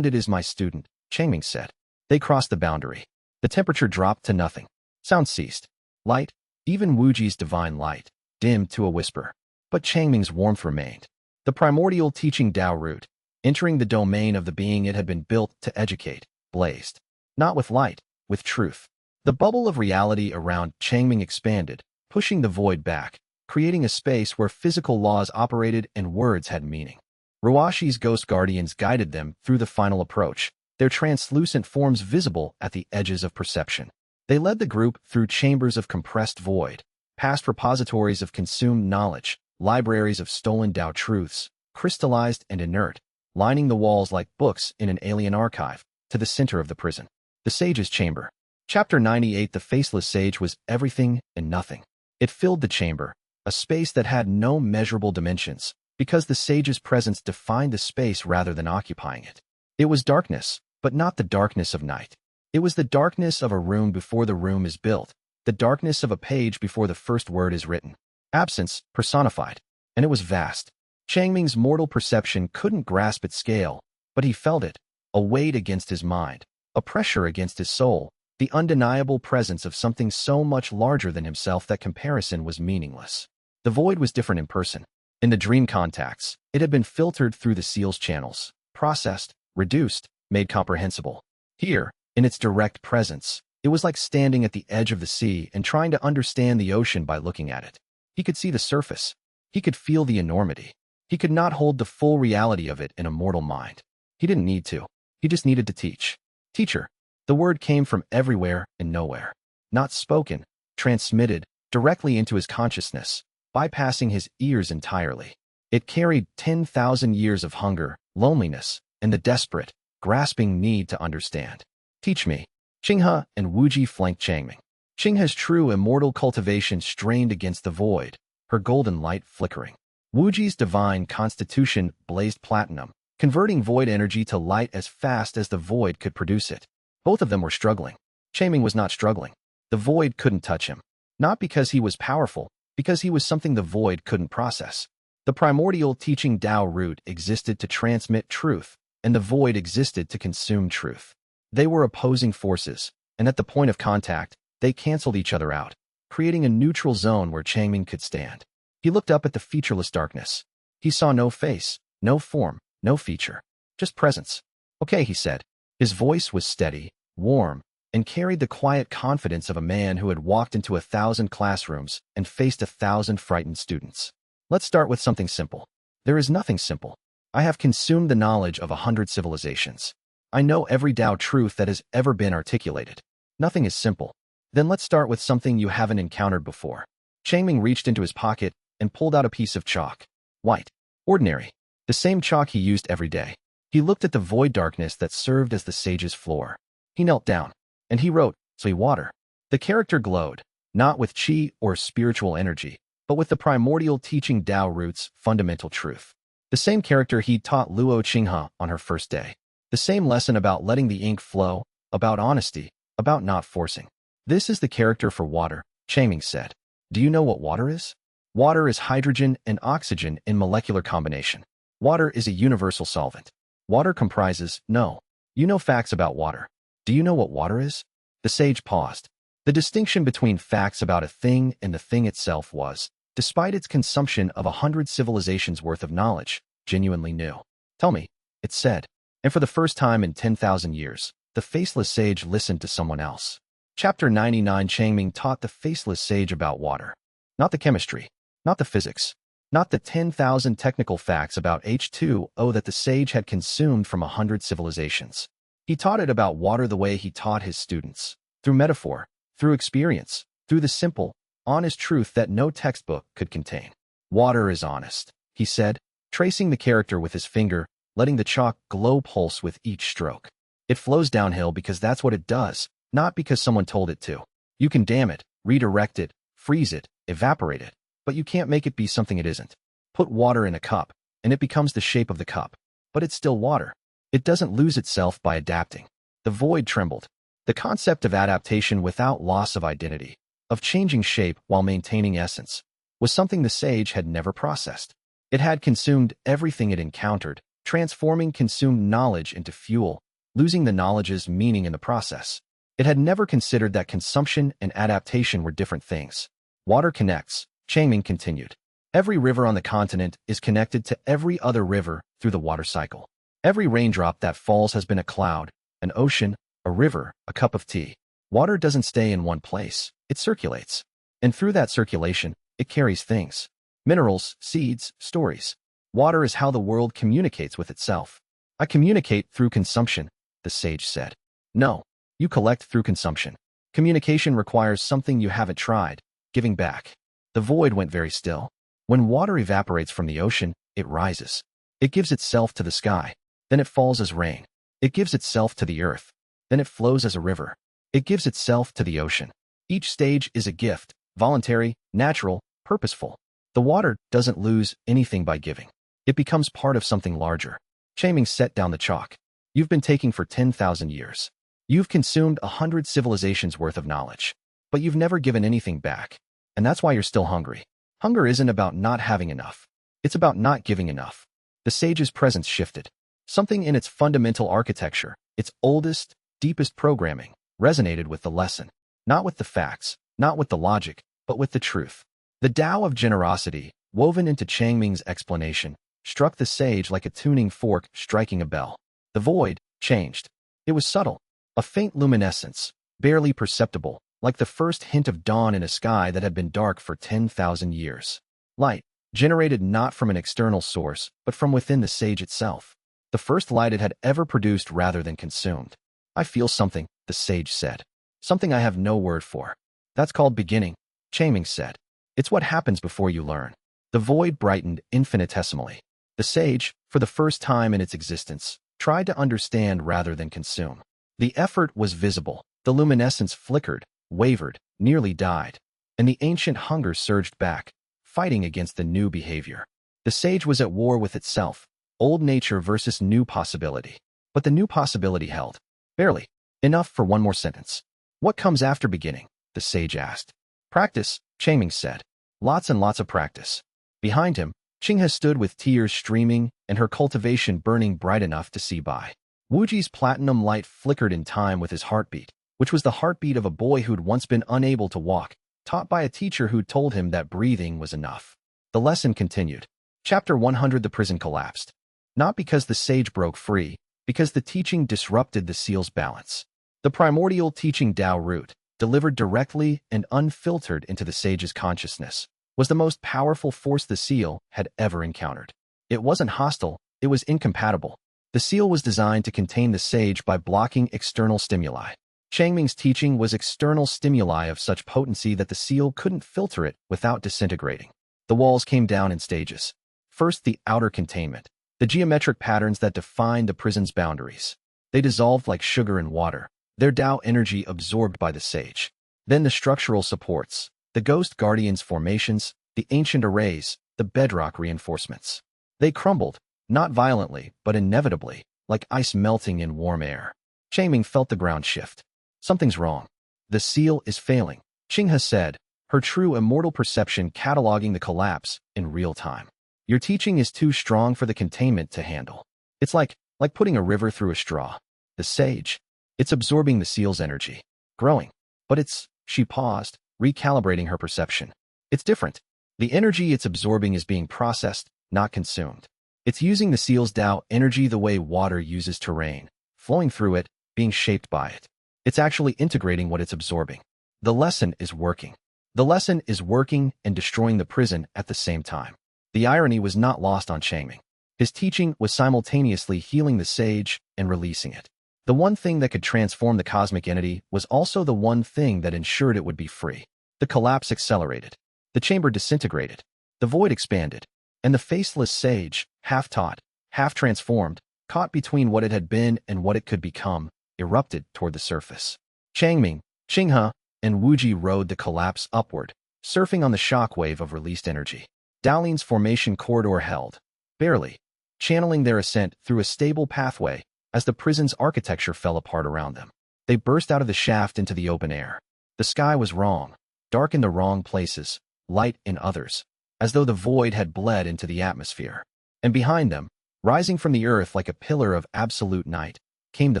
it is my student," Changming said. They crossed the boundary. The temperature dropped to nothing. Sound ceased. Light, even Wuji's divine light, dimmed to a whisper. But Changming's warmth remained. The primordial teaching Tao root, entering the domain of the being it had been built to educate, blazed. Not with light, with truth. The bubble of reality around Changming expanded, pushing the void back, creating a space where physical laws operated and words had meaning. Ruashi's ghost guardians guided them through the final approach, their translucent forms visible at the edges of perception. They led the group through chambers of compressed void, past repositories of consumed knowledge, libraries of stolen Tao truths, crystallized and inert, lining the walls like books in an alien archive, to the center of the prison. The Sage's Chamber. Chapter 98. The Faceless Sage was everything and nothing. It filled the chamber, a space that had no measurable dimensions, because the sage's presence defined the space rather than occupying it. It was darkness, but not the darkness of night. It was the darkness of a room before the room is built, the darkness of a page before the first word is written. Absence personified, and it was vast. Changming's mortal perception couldn't grasp its scale, but he felt it, a weight against his mind, a pressure against his soul, the undeniable presence of something so much larger than himself that comparison was meaningless. The void was different in person. In the dream contacts, it had been filtered through the seal's channels, processed, reduced, made comprehensible. Here, in its direct presence, it was like standing at the edge of the sea and trying to understand the ocean by looking at it. He could see the surface. He could feel the enormity. He could not hold the full reality of it in a mortal mind. He didn't need to. He just needed to teach. Teacher. The word came from everywhere and nowhere. Not spoken, transmitted, directly into his consciousness, bypassing his ears entirely. It carried 10,000 years of hunger, loneliness, and the desperate, grasping need to understand. Teach me. Qinghe and Wuji flanked Changming. Qinghe's true immortal cultivation strained against the void, her golden light flickering. Wuji's divine constitution blazed platinum, converting void energy to light as fast as the void could produce it. Both of them were struggling. Changming was not struggling. The void couldn't touch him. Not because he was powerful, because he was something the void couldn't process. The primordial teaching Tao root existed to transmit truth, and the void existed to consume truth. They were opposing forces, and at the point of contact, they canceled each other out, creating a neutral zone where Changming could stand. He looked up at the featureless darkness. He saw no face, no form, no feature, just presence. "Okay," he said. His voice was steady, warm, and carried the quiet confidence of a man who had walked into 1,000 classrooms and faced 1,000 frightened students. "Let's start with something simple. There is nothing simple. I have consumed the knowledge of 100 civilizations. I know every Tao truth that has ever been articulated. Nothing is simple. Then let's start with something you haven't encountered before." Changming reached into his pocket and pulled out a piece of chalk. White. Ordinary. The same chalk he used every day. He looked at the void darkness that served as the sage's floor. He knelt down, and he wrote, "Sui water." The character glowed, not with qi or spiritual energy, but with the primordial teaching Tao root's fundamental truth. The same character he'd taught Luo Qinghe on her first day. The same lesson about letting the ink flow, about honesty, about not forcing. "This is the character for water," Changming said. "Do you know what water is?" Water is hydrogen and oxygen in molecular combination. Water is a universal solvent. Water comprises, no. You know facts about water. Do you know what water is? The sage paused. The distinction between facts about a thing and the thing itself was, despite its consumption of 100 civilizations worth of knowledge, genuinely new. "Tell me," it said. And for the first time in 10,000 years, the faceless sage listened to someone else. Chapter 99. Changming taught the faceless sage about water. Not the chemistry, not the physics, not the 10,000 technical facts about H2O that the sage had consumed from 100 civilizations. He taught it about water the way he taught his students, through metaphor, through experience, through the simple, honest truth that no textbook could contain. Water is honest, he said, tracing the character with his finger, letting the chalk glow pulse with each stroke. It flows downhill because that's what it does, not because someone told it to. You can dam it, redirect it, freeze it, evaporate it, but you can't make it be something it isn't. Put water in a cup, and it becomes the shape of the cup. But it's still water. It doesn't lose itself by adapting. The void trembled. The concept of adaptation without loss of identity, of changing shape while maintaining essence, was something the sage had never processed. It had consumed everything it encountered, transforming consumed knowledge into fuel, losing the knowledge's meaning in the process. It had never considered that consumption and adaptation were different things. Water connects, Changming continued. Every river on the continent is connected to every other river through the water cycle. Every raindrop that falls has been a cloud, an ocean, a river, a cup of tea. Water doesn't stay in one place, it circulates. And through that circulation, it carries things. Minerals, seeds, stories. Water is how the world communicates with itself. I communicate through consumption, the sage said. No, you collect through consumption. Communication requires something you haven't tried, giving back. The void went very still. When water evaporates from the ocean, it rises. It gives itself to the sky. Then it falls as rain. It gives itself to the earth. Then it flows as a river. It gives itself to the ocean. Each stage is a gift, voluntary, natural, purposeful. The water doesn't lose anything by giving. It becomes part of something larger. Changming set down the chalk. You've been taking for 10,000 years. You've consumed 100 civilizations worth of knowledge. But you've never given anything back. And that's why you're still hungry. Hunger isn't about not having enough. It's about not giving enough. The sage's presence shifted. Something in its fundamental architecture, its oldest, deepest programming, resonated with the lesson. Not with the facts, not with the logic, but with the truth. The Tao of generosity, woven into Changming's explanation, struck the sage like a tuning fork striking a bell. The void changed. It was subtle, a faint luminescence, barely perceptible, like the first hint of dawn in a sky that had been dark for 10,000 years. Light, generated not from an external source, but from within the sage itself. The first light it had ever produced rather than consumed. I feel something, the sage said. Something I have no word for. That's called beginning, Changming said. It's what happens before you learn. The void brightened infinitesimally. The sage, for the first time in its existence, tried to understand rather than consume. The effort was visible. The luminescence flickered, wavered, nearly died, and the ancient hunger surged back, fighting against the new behavior. The sage was at war with itself, old nature versus new possibility. But the new possibility held. Barely. Enough for one more sentence. What comes after beginning? The sage asked. Practice, Changming said. Lots and lots of practice. Behind him, Xianxia stood with tears streaming and her cultivation burning bright enough to see by. Wuji's platinum light flickered in time with his heartbeat, which was the heartbeat of a boy who'd once been unable to walk, taught by a teacher who'd told him that breathing was enough. The lesson continued. Chapter 100. The prison collapsed. Not because the sage broke free, because the teaching disrupted the seal's balance. The primordial teaching Tao root, delivered directly and unfiltered into the sage's consciousness, was the most powerful force the seal had ever encountered. It wasn't hostile, it was incompatible. The seal was designed to contain the sage by blocking external stimuli. Changming's teaching was external stimuli of such potency that the seal couldn't filter it without disintegrating. The walls came down in stages. First, the outer containment, the geometric patterns that defined the prison's boundaries. They dissolved like sugar in water, their Tao energy absorbed by the sage. Then the structural supports, the ghost guardians' formations, the ancient arrays, the bedrock reinforcements. They crumbled, not violently, but inevitably, like ice melting in warm air. Changming felt the ground shift. Something's wrong. The seal is failing, Xianxia said, her true immortal perception cataloging the collapse in real time. Your teaching is too strong for the containment to handle. It's like putting a river through a straw. The sage. It's absorbing the seal's energy. Growing. But she paused, recalibrating her perception. It's different. The energy it's absorbing is being processed, not consumed. It's using the seal's Tao energy the way water uses terrain, flowing through it, being shaped by it. It's actually integrating what it's absorbing. The lesson is working. The lesson is working and destroying the prison at the same time. The irony was not lost on Changming. His teaching was simultaneously healing the sage and releasing it. The one thing that could transform the cosmic entity was also the one thing that ensured it would be free. The collapse accelerated. The chamber disintegrated. The void expanded. And the faceless sage, half-taught, half-transformed, caught between what it had been and what it could become, erupted toward the surface. Changming, Qinghe, and Wuji rode the collapse upward, surfing on the shockwave of released energy. Daolin's formation corridor held, barely, channeling their ascent through a stable pathway as the prison's architecture fell apart around them. They burst out of the shaft into the open air. The sky was wrong, dark in the wrong places, light in others, as though the void had bled into the atmosphere. And behind them, rising from the earth like a pillar of absolute night, came the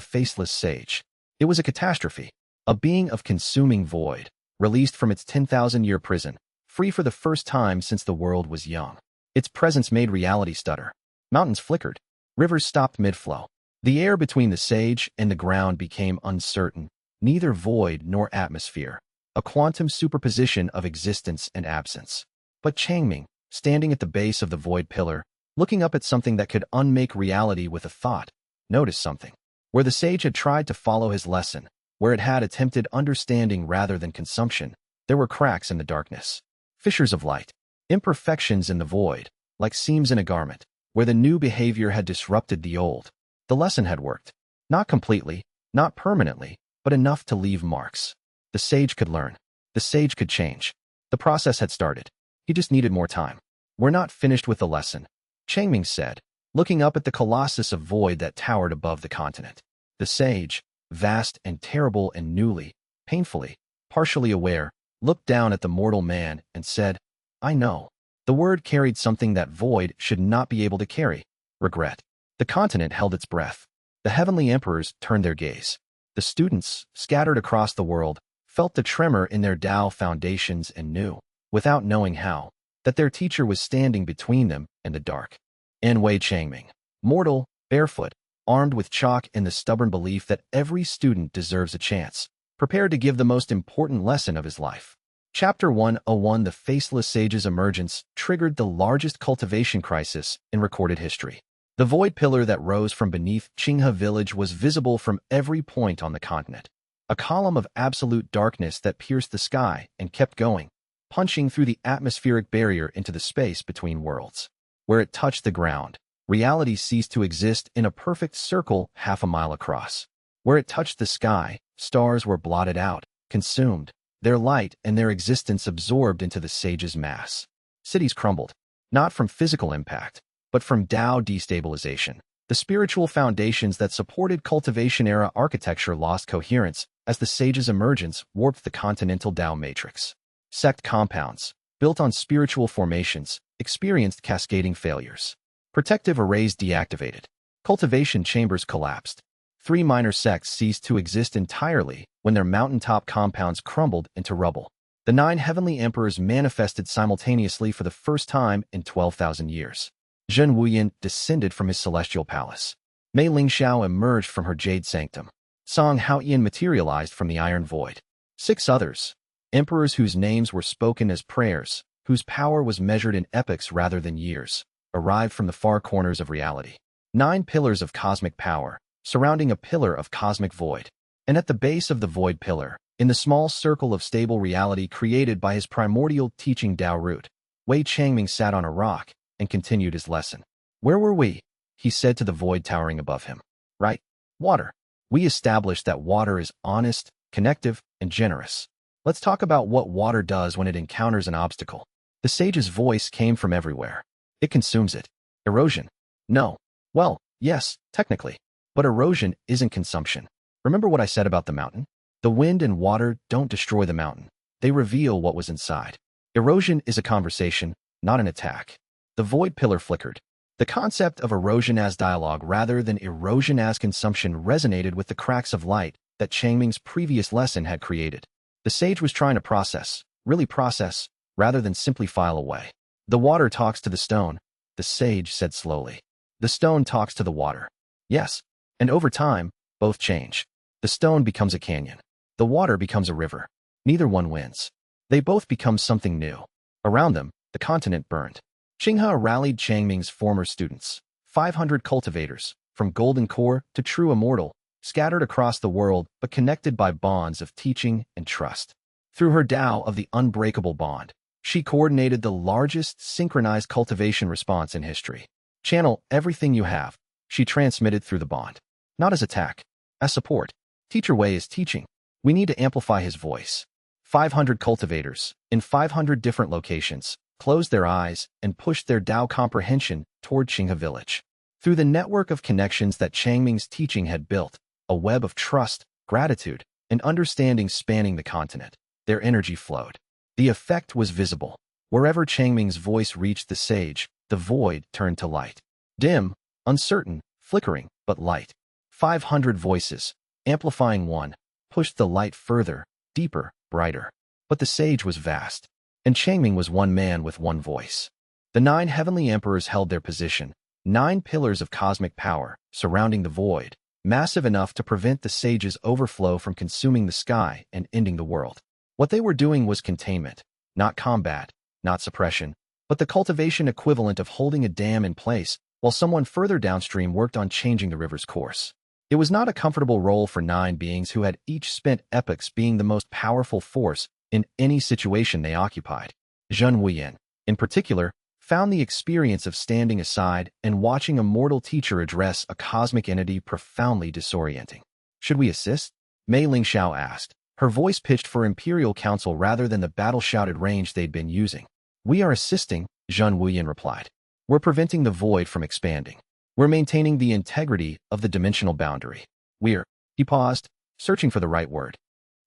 faceless sage. It was a catastrophe, a being of consuming void, released from its 10,000-year prison, free for the first time since the world was young. Its presence made reality stutter. Mountains flickered. Rivers stopped mid-flow. The air between the sage and the ground became uncertain, neither void nor atmosphere, a quantum superposition of existence and absence. But Changming, standing at the base of the void pillar, looking up at something that could unmake reality with a thought, noticed something. Where the sage had tried to follow his lesson, where it had attempted understanding rather than consumption, there were cracks in the darkness. Fissures of light, imperfections in the void, like seams in a garment, where the new behavior had disrupted the old. The lesson had worked. Not completely, not permanently, but enough to leave marks. The sage could learn. The sage could change. The process had started. He just needed more time. We're not finished with the lesson, Changming said, looking up at the colossus of void that towered above the continent. The sage, vast and terrible and newly, painfully, partially aware, looked down at the mortal man and said, I know. The word carried something that void should not be able to carry: regret. The continent held its breath. The heavenly emperors turned their gaze. The students, scattered across the world, felt the tremor in their Tao foundations and knew, without knowing how, that their teacher was standing between them and the dark. Wei Changming, mortal, barefoot, armed with chalk and the stubborn belief that every student deserves a chance, prepared to give the most important lesson of his life. Chapter 101: The Faceless Sage's emergence triggered the largest cultivation crisis in recorded history. The void pillar that rose from beneath Qinghe village was visible from every point on the continent. A column of absolute darkness that pierced the sky and kept going, punching through the atmospheric barrier into the space between worlds. Where it touched the ground, reality ceased to exist in a perfect circle half a mile across. Where it touched the sky, stars were blotted out, consumed, their light and their existence absorbed into the sage's mass. Cities crumbled, not from physical impact, but from Tao destabilization. The spiritual foundations that supported cultivation-era architecture lost coherence as the sage's emergence warped the continental Tao matrix. Sect compounds, built on spiritual formations, experienced cascading failures. Protective arrays deactivated. Cultivation chambers collapsed. 3 minor sects ceased to exist entirely when their mountaintop compounds crumbled into rubble. The 9 heavenly emperors manifested simultaneously for the first time in 12,000 years. Zhen Wuyan descended from his celestial palace. Mei Lingxiao emerged from her jade sanctum. Song Haoyan materialized from the iron void. 6 others, emperors whose names were spoken as prayers, whose power was measured in epochs rather than years, arrived from the far corners of reality. 9 pillars of cosmic power, surrounding a pillar of cosmic void. And at the base of the void pillar, in the small circle of stable reality created by his primordial teaching Tao root, Wei Changming sat on a rock and continued his lesson. Where were we? He said to the void towering above him. Right? Water. We established that water is honest, connective, and generous. Let's talk about what water does when it encounters an obstacle. The sage's voice came from everywhere. It consumes it. Erosion. No. Well, yes, technically. But erosion isn't consumption. Remember what I said about the mountain? The wind and water don't destroy the mountain. They reveal what was inside. Erosion is a conversation, not an attack. The void pillar flickered. The concept of erosion as dialogue rather than erosion as consumption resonated with the cracks of light that Changming's previous lesson had created. The sage was trying to process, really process, rather than simply file away. The water talks to the stone, the sage said slowly. The stone talks to the water. Yes. And over time, both change. The stone becomes a canyon. The water becomes a river. Neither one wins. They both become something new. Around them, the continent burned. Xinghua rallied Changming's former students, 500 cultivators, from golden core to true immortal, scattered across the world but connected by bonds of teaching and trust. Through her Tao of the unbreakable bond, she coordinated the largest synchronized cultivation response in history. Channel everything you have, she transmitted through the bond. Not as attack, as support. Teacher Wei is teaching. We need to amplify his voice. 500 cultivators, in 500 different locations, closed their eyes and pushed their Tao comprehension toward Xinghua village. Through the network of connections that Changming's teaching had built, a web of trust, gratitude, and understanding spanning the continent, their energy flowed. The effect was visible. Wherever Changming's voice reached the sage, the void turned to light. Dim, uncertain, flickering, but light. 500 voices, amplifying one, pushed the light further, deeper, brighter. But the sage was vast, and Changming was one man with one voice. The 9 heavenly emperors held their position, 9 pillars of cosmic power, surrounding the void, massive enough to prevent the sage's overflow from consuming the sky and ending the world. What they were doing was containment, not combat, not suppression, but the cultivation equivalent of holding a dam in place while someone further downstream worked on changing the river's course. It was not a comfortable role for 9 beings who had each spent epochs being the most powerful force in any situation they occupied. Zhen Wuyan, in particular, found the experience of standing aside and watching a mortal teacher address a cosmic entity profoundly disorienting. Should we assist? Mei Lingxiao asked, her voice pitched for Imperial Council rather than the battle-shouted range they'd been using. We are assisting, Zhen Wuyan replied. We're preventing the void from expanding. We're maintaining the integrity of the dimensional boundary. He paused, searching for the right word.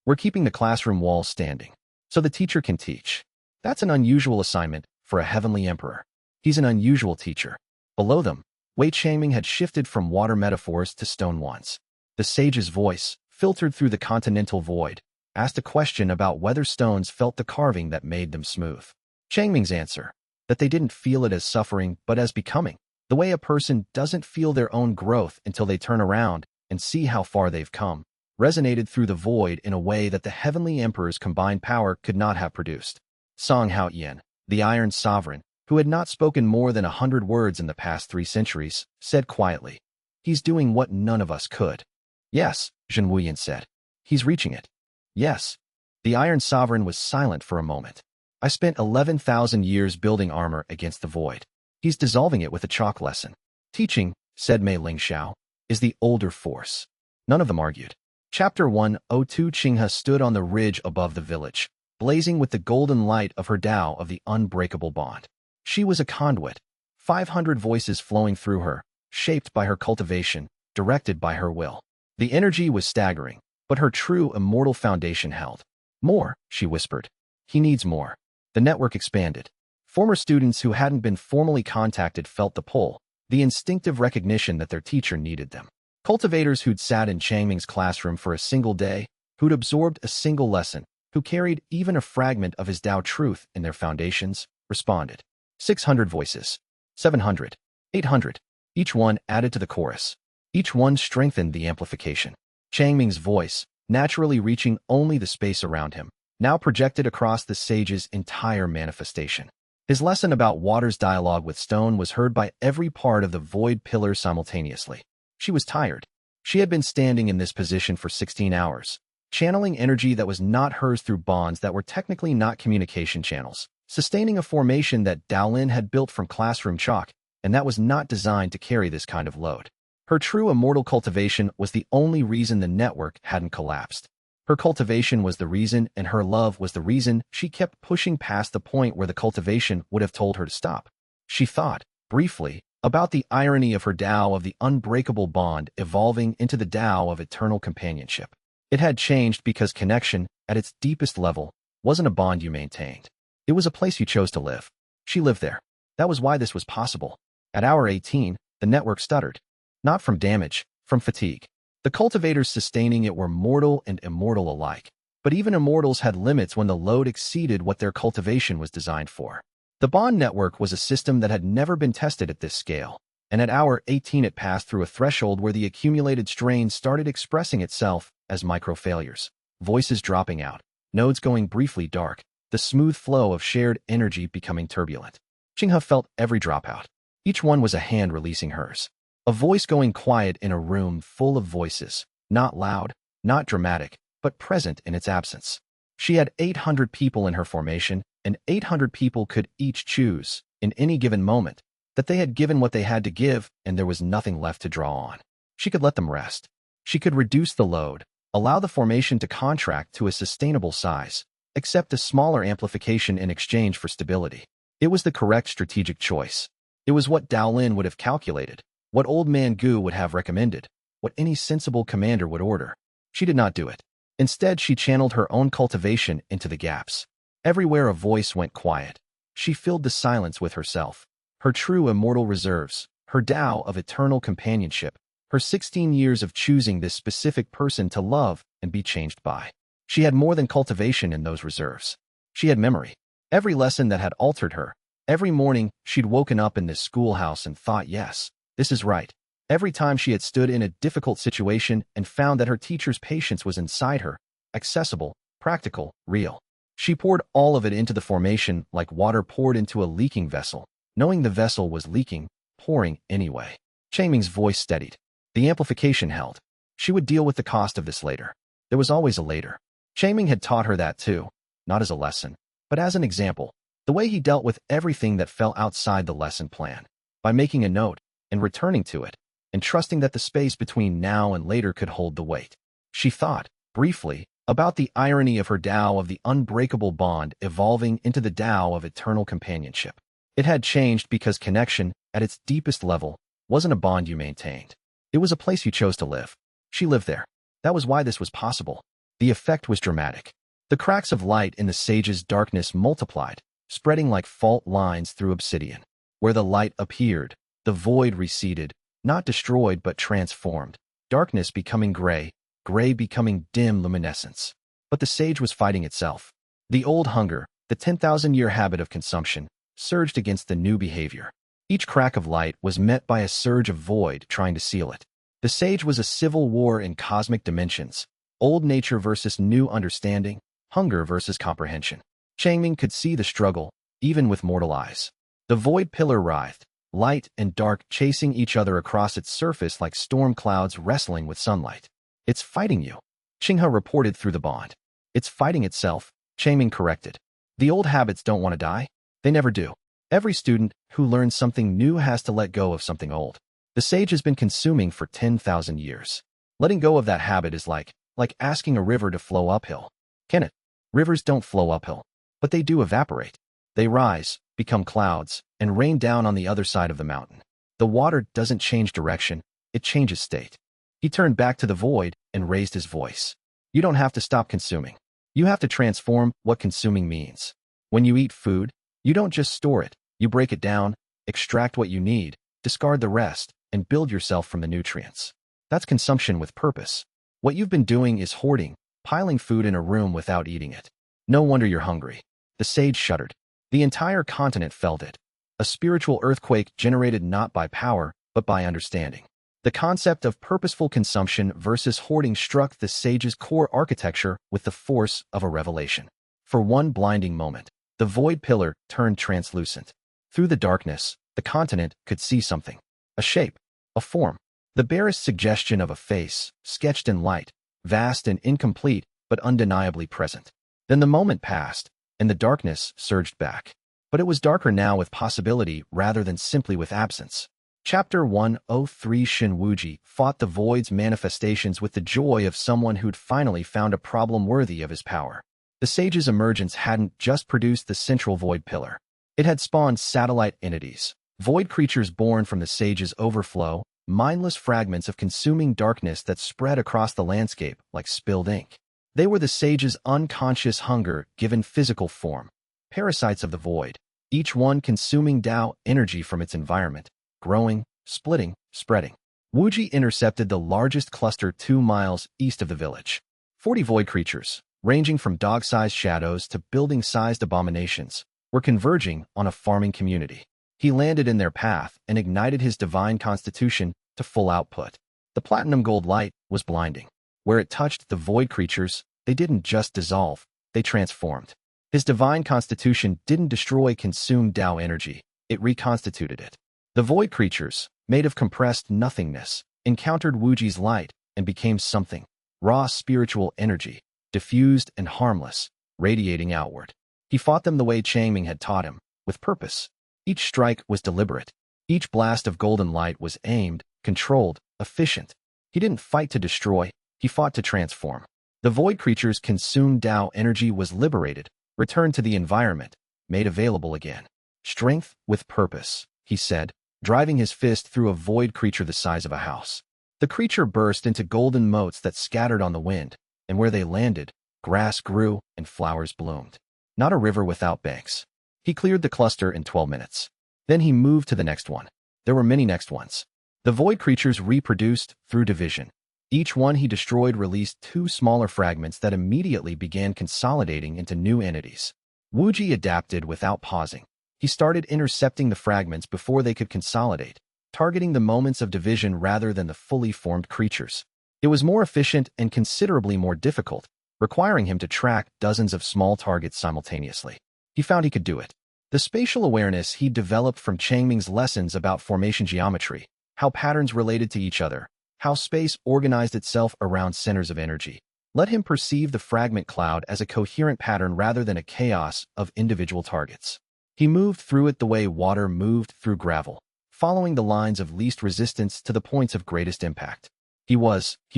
We're keeping the classroom walls standing, so the teacher can teach. That's an unusual assignment for a heavenly emperor. He's an unusual teacher. Below them, Wei Changming had shifted from water metaphors to stone ones. The sage's voice, filtered through the continental void, asked a question about whether stones felt the carving that made them smooth. Changming's answer, that they didn't feel it as suffering but as becoming, the way a person doesn't feel their own growth until they turn around and see how far they've come, resonated through the void in a way that the heavenly emperor's combined power could not have produced. Song Haoyan, the Iron Sovereign, who had not spoken more than 100 words in the past 3 centuries, said quietly, "He's doing what none of us could." "Yes," Zhen Wuyan said. "He's reaching it." "Yes." The Iron Sovereign was silent for a moment. "I spent 11,000 years building armor against the void. He's dissolving it with a chalk lesson." "Teaching," said Mei Lingxiao, "is the older force." None of them argued. Chapter 102. Xinghua stood on the ridge above the village, blazing with the golden light of her Tao of the unbreakable bond. She was a conduit, 500 voices flowing through her, shaped by her cultivation, directed by her will. The energy was staggering, but her true immortal foundation held. "More," she whispered. "He needs more." The network expanded. Former students who hadn't been formally contacted felt the pull, the instinctive recognition that their teacher needed them. Cultivators who'd sat in Changming's classroom for a single day, who'd absorbed a single lesson, who carried even a fragment of his Tao truth in their foundations, responded. 600 voices. 700. 800. Each one added to the chorus. Each one strengthened the amplification. Changming's voice, naturally reaching only the space around him, now projected across the sage's entire manifestation. His lesson about water's dialogue with stone was heard by every part of the void pillar simultaneously. She was tired. She had been standing in this position for 16 hours, channeling energy that was not hers through bonds that were technically not communication channels, sustaining a formation that Daolin had built from classroom chalk, and that was not designed to carry this kind of load. Her true immortal cultivation was the only reason the network hadn't collapsed. Her cultivation was the reason, and her love was the reason she kept pushing past the point where the cultivation would have told her to stop. She thought, briefly, about the irony of her Tao of the unbreakable bond evolving into the Tao of eternal companionship. It had changed because connection, at its deepest level, wasn't a bond you maintained. It was a place you chose to live. She lived there. That was why this was possible. At hour 18, the network stuttered. Not from damage, from fatigue. The cultivators sustaining it were mortal and immortal alike, but even immortals had limits when the load exceeded what their cultivation was designed for. The bond network was a system that had never been tested at this scale, and at hour 18 it passed through a threshold where the accumulated strain started expressing itself as micro-failures, voices dropping out, nodes going briefly dark, the smooth flow of shared energy becoming turbulent. Qinghe felt every dropout. Each one was a hand releasing hers. A voice going quiet in a room full of voices, not loud, not dramatic, but present in its absence. She had 800 people in her formation, and 800 people could each choose, in any given moment, that they had given what they had to give and there was nothing left to draw on. She could let them rest. She could reduce the load, allow the formation to contract to a sustainable size, accept a smaller amplification in exchange for stability. It was the correct strategic choice. It was what Daolin would have calculated, what Old Man Gu would have recommended, what any sensible commander would order. She did not do it. Instead, she channeled her own cultivation into the gaps. Everywhere a voice went quiet, she filled the silence with herself, her true immortal reserves, her Tao of eternal companionship, her 16 years of choosing this specific person to love and be changed by. She had more than cultivation in those reserves. She had memory. Every lesson that had altered her. Every morning, she'd woken up in this schoolhouse and thought, yes, this is right. Every time she had stood in a difficult situation and found that her teacher's patience was inside her, accessible, practical, real. She poured all of it into the formation like water poured into a leaking vessel, knowing the vessel was leaking, pouring anyway. Changming's voice steadied. The amplification held. She would deal with the cost of this later. There was always a later. Changming had taught her that too, not as a lesson, but as an example, the way he dealt with everything that fell outside the lesson plan, by making a note and returning to it, and trusting that the space between now and later could hold the weight. She thought, briefly, about the irony of her Tao of the unbreakable bond evolving into the Tao of eternal companionship. It had changed because connection, at its deepest level, wasn't a bond you maintained. It was a place you chose to live. She lived there. That was why this was possible. The effect was dramatic. The cracks of light in the sage's darkness multiplied, spreading like fault lines through obsidian. Where the light appeared, the void receded, not destroyed but transformed, darkness becoming gray, gray becoming dim luminescence. But the sage was fighting itself. The old hunger, the 10,000-year habit of consumption, surged against the new behavior. Each crack of light was met by a surge of void trying to seal it. The sage was a civil war in cosmic dimensions, old nature versus new understanding, hunger versus comprehension. Changming could see the struggle, even with mortal eyes. The void pillar writhed, light and dark chasing each other across its surface like storm clouds wrestling with sunlight. It's fighting you, Qinghe reported through the bond. It's fighting itself, Changming corrected. The old habits don't want to die. They never do. Every student who learns something new has to let go of something old. The sage has been consuming for 10,000 years. Letting go of that habit is like asking a river to flow uphill. Can it? Rivers don't flow uphill, but they do evaporate. They rise, become clouds, and rain down on the other side of the mountain. The water doesn't change direction, it changes state. He turned back to the void and raised his voice. You don't have to stop consuming. You have to transform what consuming means. When you eat food, you don't just store it, you break it down, extract what you need, discard the rest, and build yourself from the nutrients. That's consumption with purpose. What you've been doing is hoarding, piling food in a room without eating it. No wonder you're hungry. The sage shuddered. The entire continent felt it. A spiritual earthquake generated not by power, but by understanding. The concept of purposeful consumption versus hoarding struck the sage's core architecture with the force of a revelation. For one blinding moment, the void pillar turned translucent. Through the darkness, the continent could see something. A shape, a form, the barest suggestion of a face, sketched in light, vast and incomplete, but undeniably present. Then the moment passed, and the darkness surged back. But it was darker now with possibility rather than simply with absence. Chapter 103 Shin Wuji fought the void's manifestations with the joy of someone who'd finally found a problem worthy of his power. The sage's emergence hadn't just produced the central void pillar. It had spawned satellite entities, void creatures born from the sage's overflow, mindless fragments of consuming darkness that spread across the landscape like spilled ink. They were the sage's unconscious hunger given physical form, parasites of the void, each one consuming Tao energy from its environment, growing, splitting, spreading. Wuji intercepted the largest cluster 2 miles east of the village. 40 void creatures, ranging from dog-sized shadows to building-sized abominations, were converging on a farming community. He landed in their path and ignited his divine constitution to full output. The platinum gold light was blinding. Where it touched the void creatures, they didn't just dissolve, they transformed. His divine constitution didn't destroy consumed Tao energy, it reconstituted it. The void creatures, made of compressed nothingness, encountered Wuji's light and became something, raw spiritual energy, diffused and harmless, radiating outward. He fought them the way Changming had taught him, with purpose. Each strike was deliberate. Each blast of golden light was aimed, controlled, efficient. He didn't fight to destroy, he fought to transform. The void creatures' consumed Tao energy was liberated, returned to the environment, made available again. Strength with purpose, he said, driving his fist through a void creature the size of a house. The creature burst into golden motes that scattered on the wind, and where they landed, grass grew and flowers bloomed. Not a river without banks. He cleared the cluster in 12 minutes. Then he moved to the next one. There were many next ones. The void creatures reproduced through division. Each one he destroyed released 2 smaller fragments that immediately began consolidating into new entities. Wuji adapted without pausing. He started intercepting the fragments before they could consolidate, targeting the moments of division rather than the fully formed creatures. It was more efficient and considerably more difficult, requiring him to track dozens of small targets simultaneously. He found he could do it. The spatial awareness he'd developed from Changming's lessons about formation geometry, how patterns related to each other, how space organized itself around centers of energy, let him perceive the fragment cloud as a coherent pattern rather than a chaos of individual targets. He moved through it the way water moved through gravel, following the lines of least resistance to the points of greatest impact. He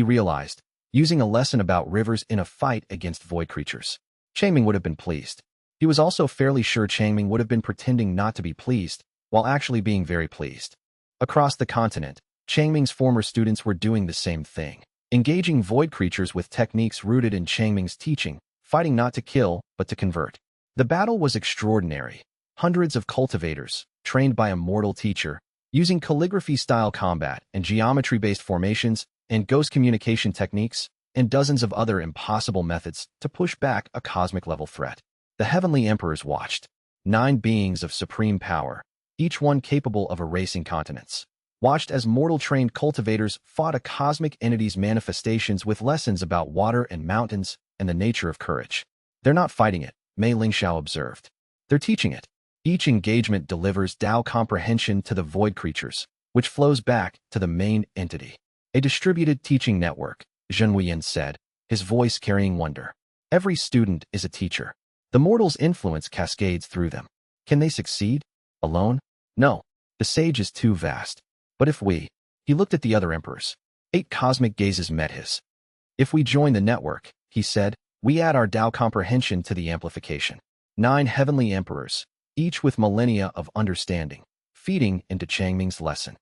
realized, using a lesson about rivers in a fight against void creatures. Changming would have been pleased. He was also fairly sure Changming would have been pretending not to be pleased, while actually being very pleased. Across the continent, Changming's former students were doing the same thing, engaging void creatures with techniques rooted in Changming's teaching, fighting not to kill, but to convert. The battle was extraordinary. Hundreds of cultivators, trained by immortal teacher, using calligraphy-style combat and geometry-based formations and ghost communication techniques, and dozens of other impossible methods to push back a cosmic-level threat. The heavenly emperors watched. 9 beings of supreme power, each one capable of erasing continents, watched as mortal-trained cultivators fought a cosmic entity's manifestations with lessons about water and mountains and the nature of courage. They're not fighting it, Mei Lingxiao observed. They're teaching it. Each engagement delivers Tao comprehension to the void creatures, which flows back to the main entity. A distributed teaching network, Zhen Huiyan said, his voice carrying wonder. Every student is a teacher. The mortal's influence cascades through them. Can they succeed? Alone? No. The sage is too vast. But if we... He looked at the other emperors. 8 cosmic gazes met his. If we join the network, he said, we add our Tao comprehension to the amplification. 9 heavenly emperors, each with millennia of understanding, feeding into Changming's lesson.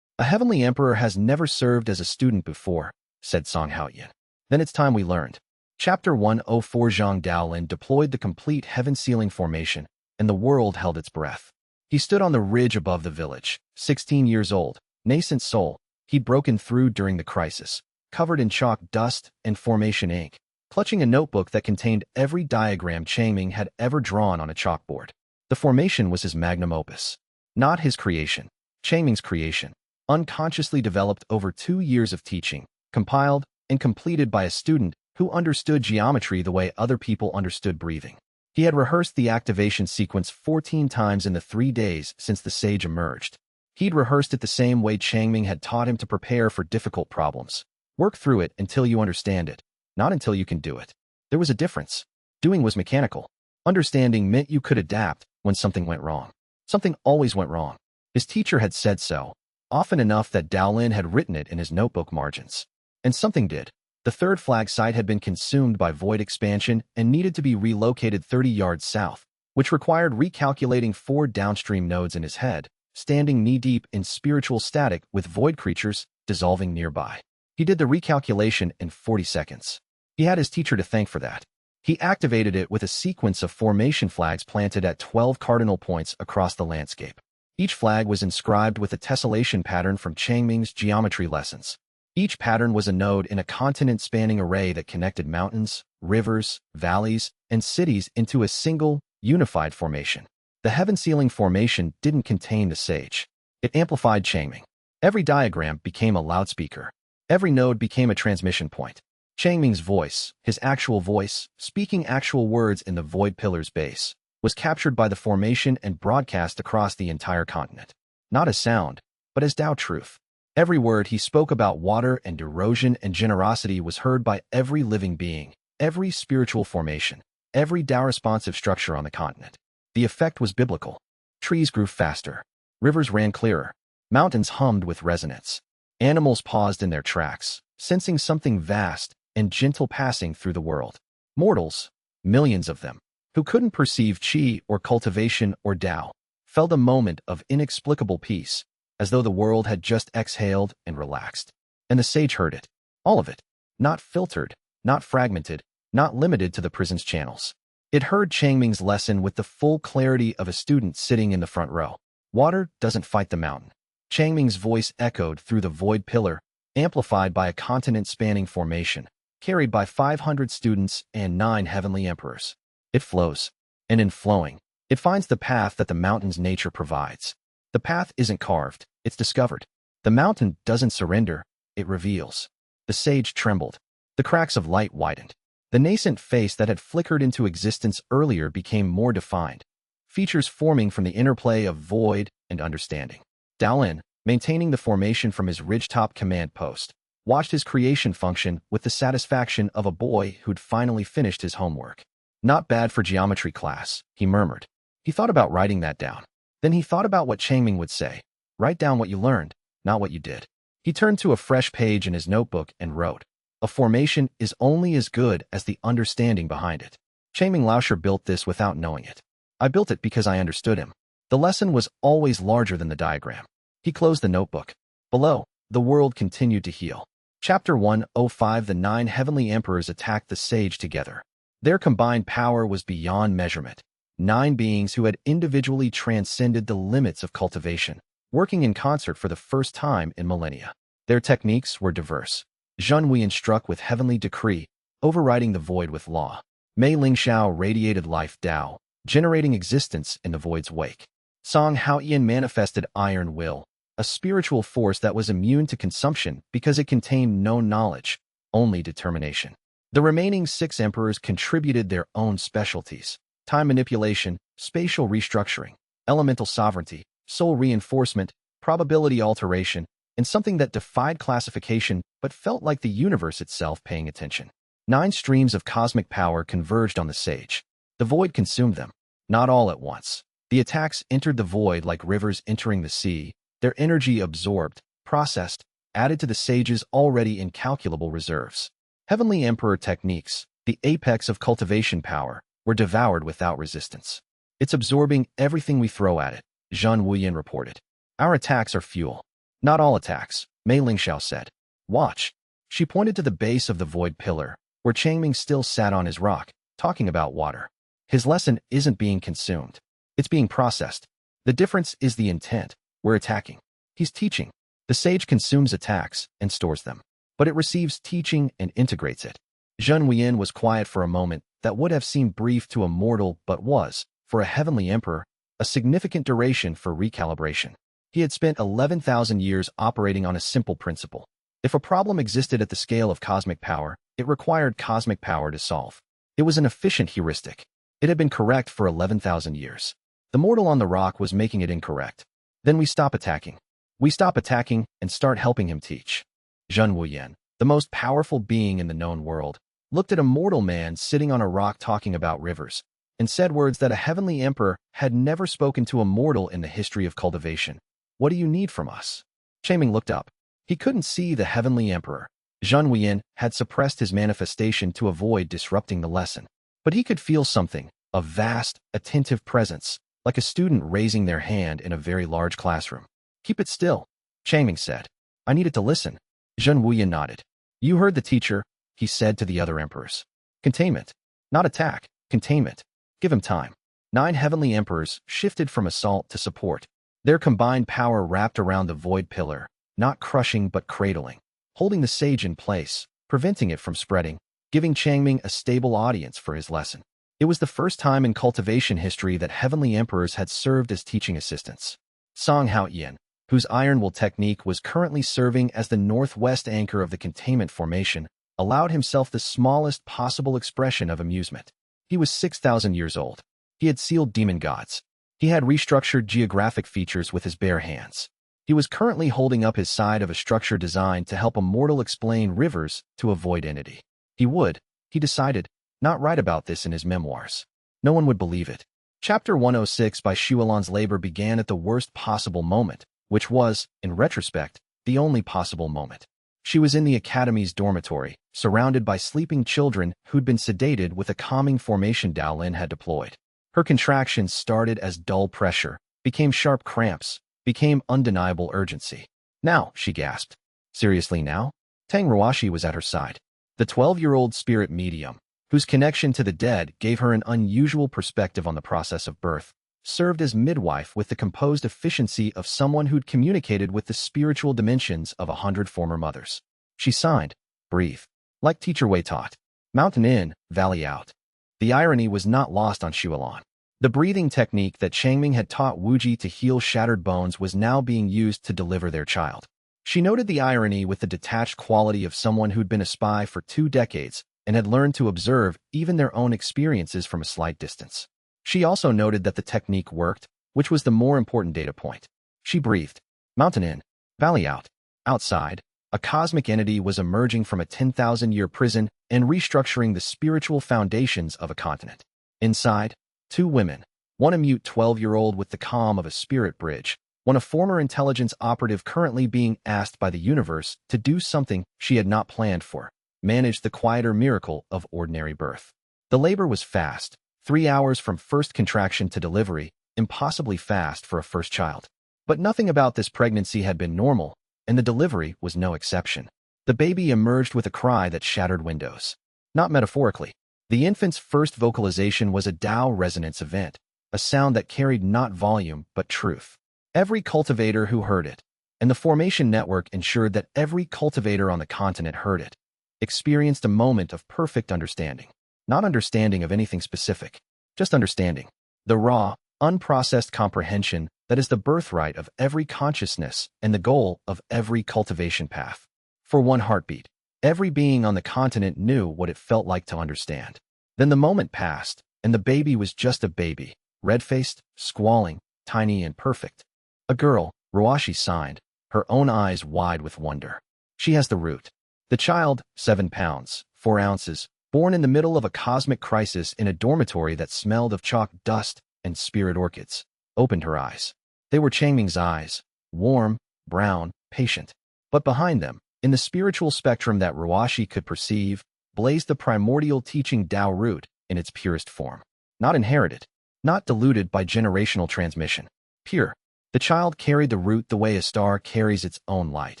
A heavenly emperor has never served as a student before, said Song Haoyan. Then it's time we learned. Chapter 104. Zhang Daolin deployed the complete heaven-sealing formation, and the world held its breath. He stood on the ridge above the village, 16 years old, nascent soul. He'd broken through during the crisis, covered in chalk dust and formation ink, clutching a notebook that contained every diagram Changming had ever drawn on a chalkboard. The formation was his magnum opus. Not his creation, Changming's creation, unconsciously developed over 2 years of teaching, compiled and completed by a student who understood geometry the way other people understood breathing. He had rehearsed the activation sequence 14 times in the 3 days since the sage emerged. He'd rehearsed it the same way Changming had taught him to prepare for difficult problems. Work through it until you understand it, not until you can do it. There was a difference. Doing was mechanical. Understanding meant you could adapt when something went wrong. Something always went wrong. His teacher had said so, often enough that Daolin had written it in his notebook margins. And something did. The 3rd flag site had been consumed by void expansion and needed to be relocated 30 yards south, which required recalculating 4 downstream nodes in his head, standing knee-deep in spiritual static with void creatures dissolving nearby. He did the recalculation in 40 seconds. He had his teacher to thank for that. He activated it with a sequence of formation flags planted at 12 cardinal points across the landscape. Each flag was inscribed with a tessellation pattern from Changming's geometry lessons. Each pattern was a node in a continent-spanning array that connected mountains, rivers, valleys, and cities into a single, unified formation. The heaven-sealing formation didn't contain the sage. It amplified Changming. Every diagram became a loudspeaker. Every node became a transmission point. Changming's voice, his actual voice, speaking actual words in the void pillar's base, was captured by the formation and broadcast across the entire continent. Not as sound, but as Tao truth. Every word he spoke about water and erosion and generosity was heard by every living being, every spiritual formation, every Tao-responsive structure on the continent. The effect was biblical. Trees grew faster. Rivers ran clearer. Mountains hummed with resonance. Animals paused in their tracks, sensing something vast and gentle passing through the world. Mortals, millions of them, who couldn't perceive qi or cultivation or Tao, felt a moment of inexplicable peace, as though the world had just exhaled and relaxed. And the sage heard it. All of it. Not filtered, not fragmented, not limited to the prison's channels. It heard Changming's lesson with the full clarity of a student sitting in the front row. Water doesn't fight the mountain. Changming's voice echoed through the void pillar, amplified by a continent-spanning formation, carried by 500 students and 9 heavenly emperors. It flows. And in flowing, it finds the path that the mountain's nature provides. The path isn't carved, it's discovered. The mountain doesn't surrender, it reveals. The sage trembled. The cracks of light widened. The nascent face that had flickered into existence earlier became more defined, features forming from the interplay of void and understanding. Daolin, maintaining the formation from his ridgetop command post, watched his creation function with the satisfaction of a boy who'd finally finished his homework. Not bad for geometry class, he murmured. He thought about writing that down. Then he thought about what Changming would say. Write down what you learned, not what you did. He turned to a fresh page in his notebook and wrote, "A formation is only as good as the understanding behind it." Changming Laosher built this without knowing it. I built it because I understood him. The lesson was always larger than the diagram. He closed the notebook. Below, the world continued to heal. Chapter 105. The 9 heavenly emperors attacked the sage together. Their combined power was beyond measurement. 9 beings who had individually transcended the limits of cultivation, working in concert for the first time in millennia. Their techniques were diverse. Zhen Wuyan struck with heavenly decree, overriding the void with law. Mei Lingxiao radiated life Tao, generating existence in the void's wake. Song Haoyan manifested iron will, a spiritual force that was immune to consumption because it contained no knowledge, only determination. The remaining 6 emperors contributed their own specialties: time manipulation, spatial restructuring, elemental sovereignty, soul reinforcement, probability alteration, and something that defied classification but felt like the universe itself paying attention. 9 streams of cosmic power converged on the sage. The void consumed them, not all at once. The attacks entered the void like rivers entering the sea, their energy absorbed, processed, added to the sage's already incalculable reserves. Heavenly Emperor techniques, the apex of cultivation power, were devoured without resistance. "It's absorbing everything we throw at it," Zhen Wuyan reported. "Our attacks are fuel." "Not all attacks," Mei Lingxiao said. "Watch." She pointed to the base of the void pillar, where Changming still sat on his rock, talking about water. His lesson isn't being consumed. It's being processed. The difference is the intent. We're attacking. He's teaching. The sage consumes attacks and stores them, but it receives teaching and integrates it. Zhen Wuyan was quiet for a moment that would have seemed brief to a mortal but was, for a heavenly emperor, a significant duration for recalibration. He had spent 11,000 years operating on a simple principle. If a problem existed at the scale of cosmic power, it required cosmic power to solve. It was an efficient heuristic. It had been correct for 11,000 years. The mortal on the rock was making it incorrect. Then we stop attacking. We stop attacking and start helping him teach. Zhen Wuyan, the most powerful being in the known world, looked at a mortal man sitting on a rock talking about rivers, and said words that a heavenly emperor had never spoken to a mortal in the history of cultivation. "What do you need from us?" Changming looked up. He couldn't see the heavenly emperor. Zhen Wuyan had suppressed his manifestation to avoid disrupting the lesson. But he could feel something, a vast, attentive presence, like a student raising their hand in a very large classroom. "Keep it still," Changming said. "I needed to listen." Zhen Wuyan nodded. "You heard the teacher," he said to the other emperors. "Containment. Not attack, containment. Give him time." 9 heavenly emperors shifted from assault to support. Their combined power wrapped around the void pillar, not crushing but cradling, holding the sage in place, preventing it from spreading, giving Changming a stable audience for his lesson. It was the first time in cultivation history that heavenly emperors had served as teaching assistants. Song Haoyan, whose iron will technique was currently serving as the northwest anchor of the containment formation, allowed himself the smallest possible expression of amusement. He was 6,000 years old. He had sealed demon gods. He had restructured geographic features with his bare hands. He was currently holding up his side of a structure designed to help a mortal explain rivers to a void entity. He would, he decided, not write about this in his memoirs. No one would believe it. Chapter 106 by Xuelan's labor began at the worst possible moment, which was, in retrospect, the only possible moment. She was in the academy's dormitory, surrounded by sleeping children who'd been sedated with a calming formation Dao Lin had deployed. Her contractions started as dull pressure, became sharp cramps, became undeniable urgency. Now, she gasped. Seriously now? Tang Ruashi was at her side. The 12-year-old spirit medium, whose connection to the dead gave her an unusual perspective on the process of birth, served as midwife with the composed efficiency of someone who'd communicated with the spiritual dimensions of 100 former mothers. She signed, breathe, like Teacher Wei taught. Mountain in, valley out. The irony was not lost on Xuelan. The breathing technique that Changming had taught Wuji to heal shattered bones was now being used to deliver their child. She noted the irony with the detached quality of someone who'd been a spy for 2 decades and had learned to observe even their own experiences from a slight distance. She also noted that the technique worked, which was the more important data point. She breathed. Mountain in, valley out. Outside, a cosmic entity was emerging from a 10,000-year prison and restructuring the spiritual foundations of a continent. Inside, 2 women, one a mute 12-year-old with the calm of a spirit bridge, one a former intelligence operative currently being asked by the universe to do something she had not planned for, managed the quieter miracle of ordinary birth. The labor was fast. 3 hours from first contraction to delivery, impossibly fast for a first child. But nothing about this pregnancy had been normal, and the delivery was no exception. The baby emerged with a cry that shattered windows. Not metaphorically. The infant's first vocalization was a Tao resonance event, a sound that carried not volume but truth. Every cultivator who heard it, and the formation network ensured that every cultivator on the continent heard it, experienced a moment of perfect understanding. Not understanding of anything specific, just understanding. The raw, unprocessed comprehension that is the birthright of every consciousness and the goal of every cultivation path. For one heartbeat, every being on the continent knew what it felt like to understand. Then the moment passed, and the baby was just a baby, red-faced, squalling, tiny and perfect. A girl, Ruashi signed, her own eyes wide with wonder. She has the root. The child, 7 pounds, 4 ounces, born in the middle of a cosmic crisis in a dormitory that smelled of chalk dust and spirit orchids, opened her eyes. They were Changming's eyes, warm, brown, patient. But behind them, in the spiritual spectrum that Ruashi could perceive, blazed the primordial teaching Tao root in its purest form. Not inherited, not diluted by generational transmission. Pure. The child carried the root the way a star carries its own light,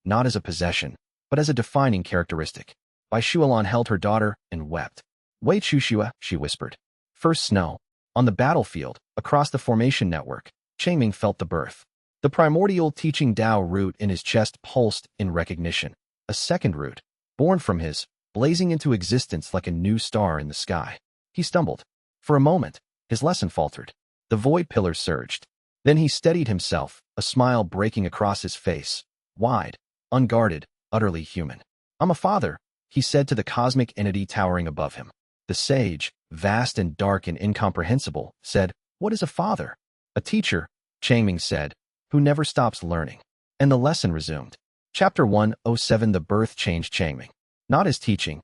not as a possession, but as a defining characteristic. Bai Xuelan held her daughter and wept. Wei Chuxua, she whispered. First snow. On the battlefield, across the formation network, Changming felt the birth. The primordial teaching Tao root in his chest pulsed in recognition. A second root, born from his, blazing into existence like a new star in the sky. He stumbled. For a moment, his lesson faltered. The void pillars surged. Then he steadied himself, a smile breaking across his face. Wide, unguarded, utterly human. I'm a father, he said to the cosmic entity towering above him. The sage, vast and dark and incomprehensible, said, What is a father? A teacher, Changming said, who never stops learning. And the lesson resumed. Chapter 107 The birth changed Changming. Not his teaching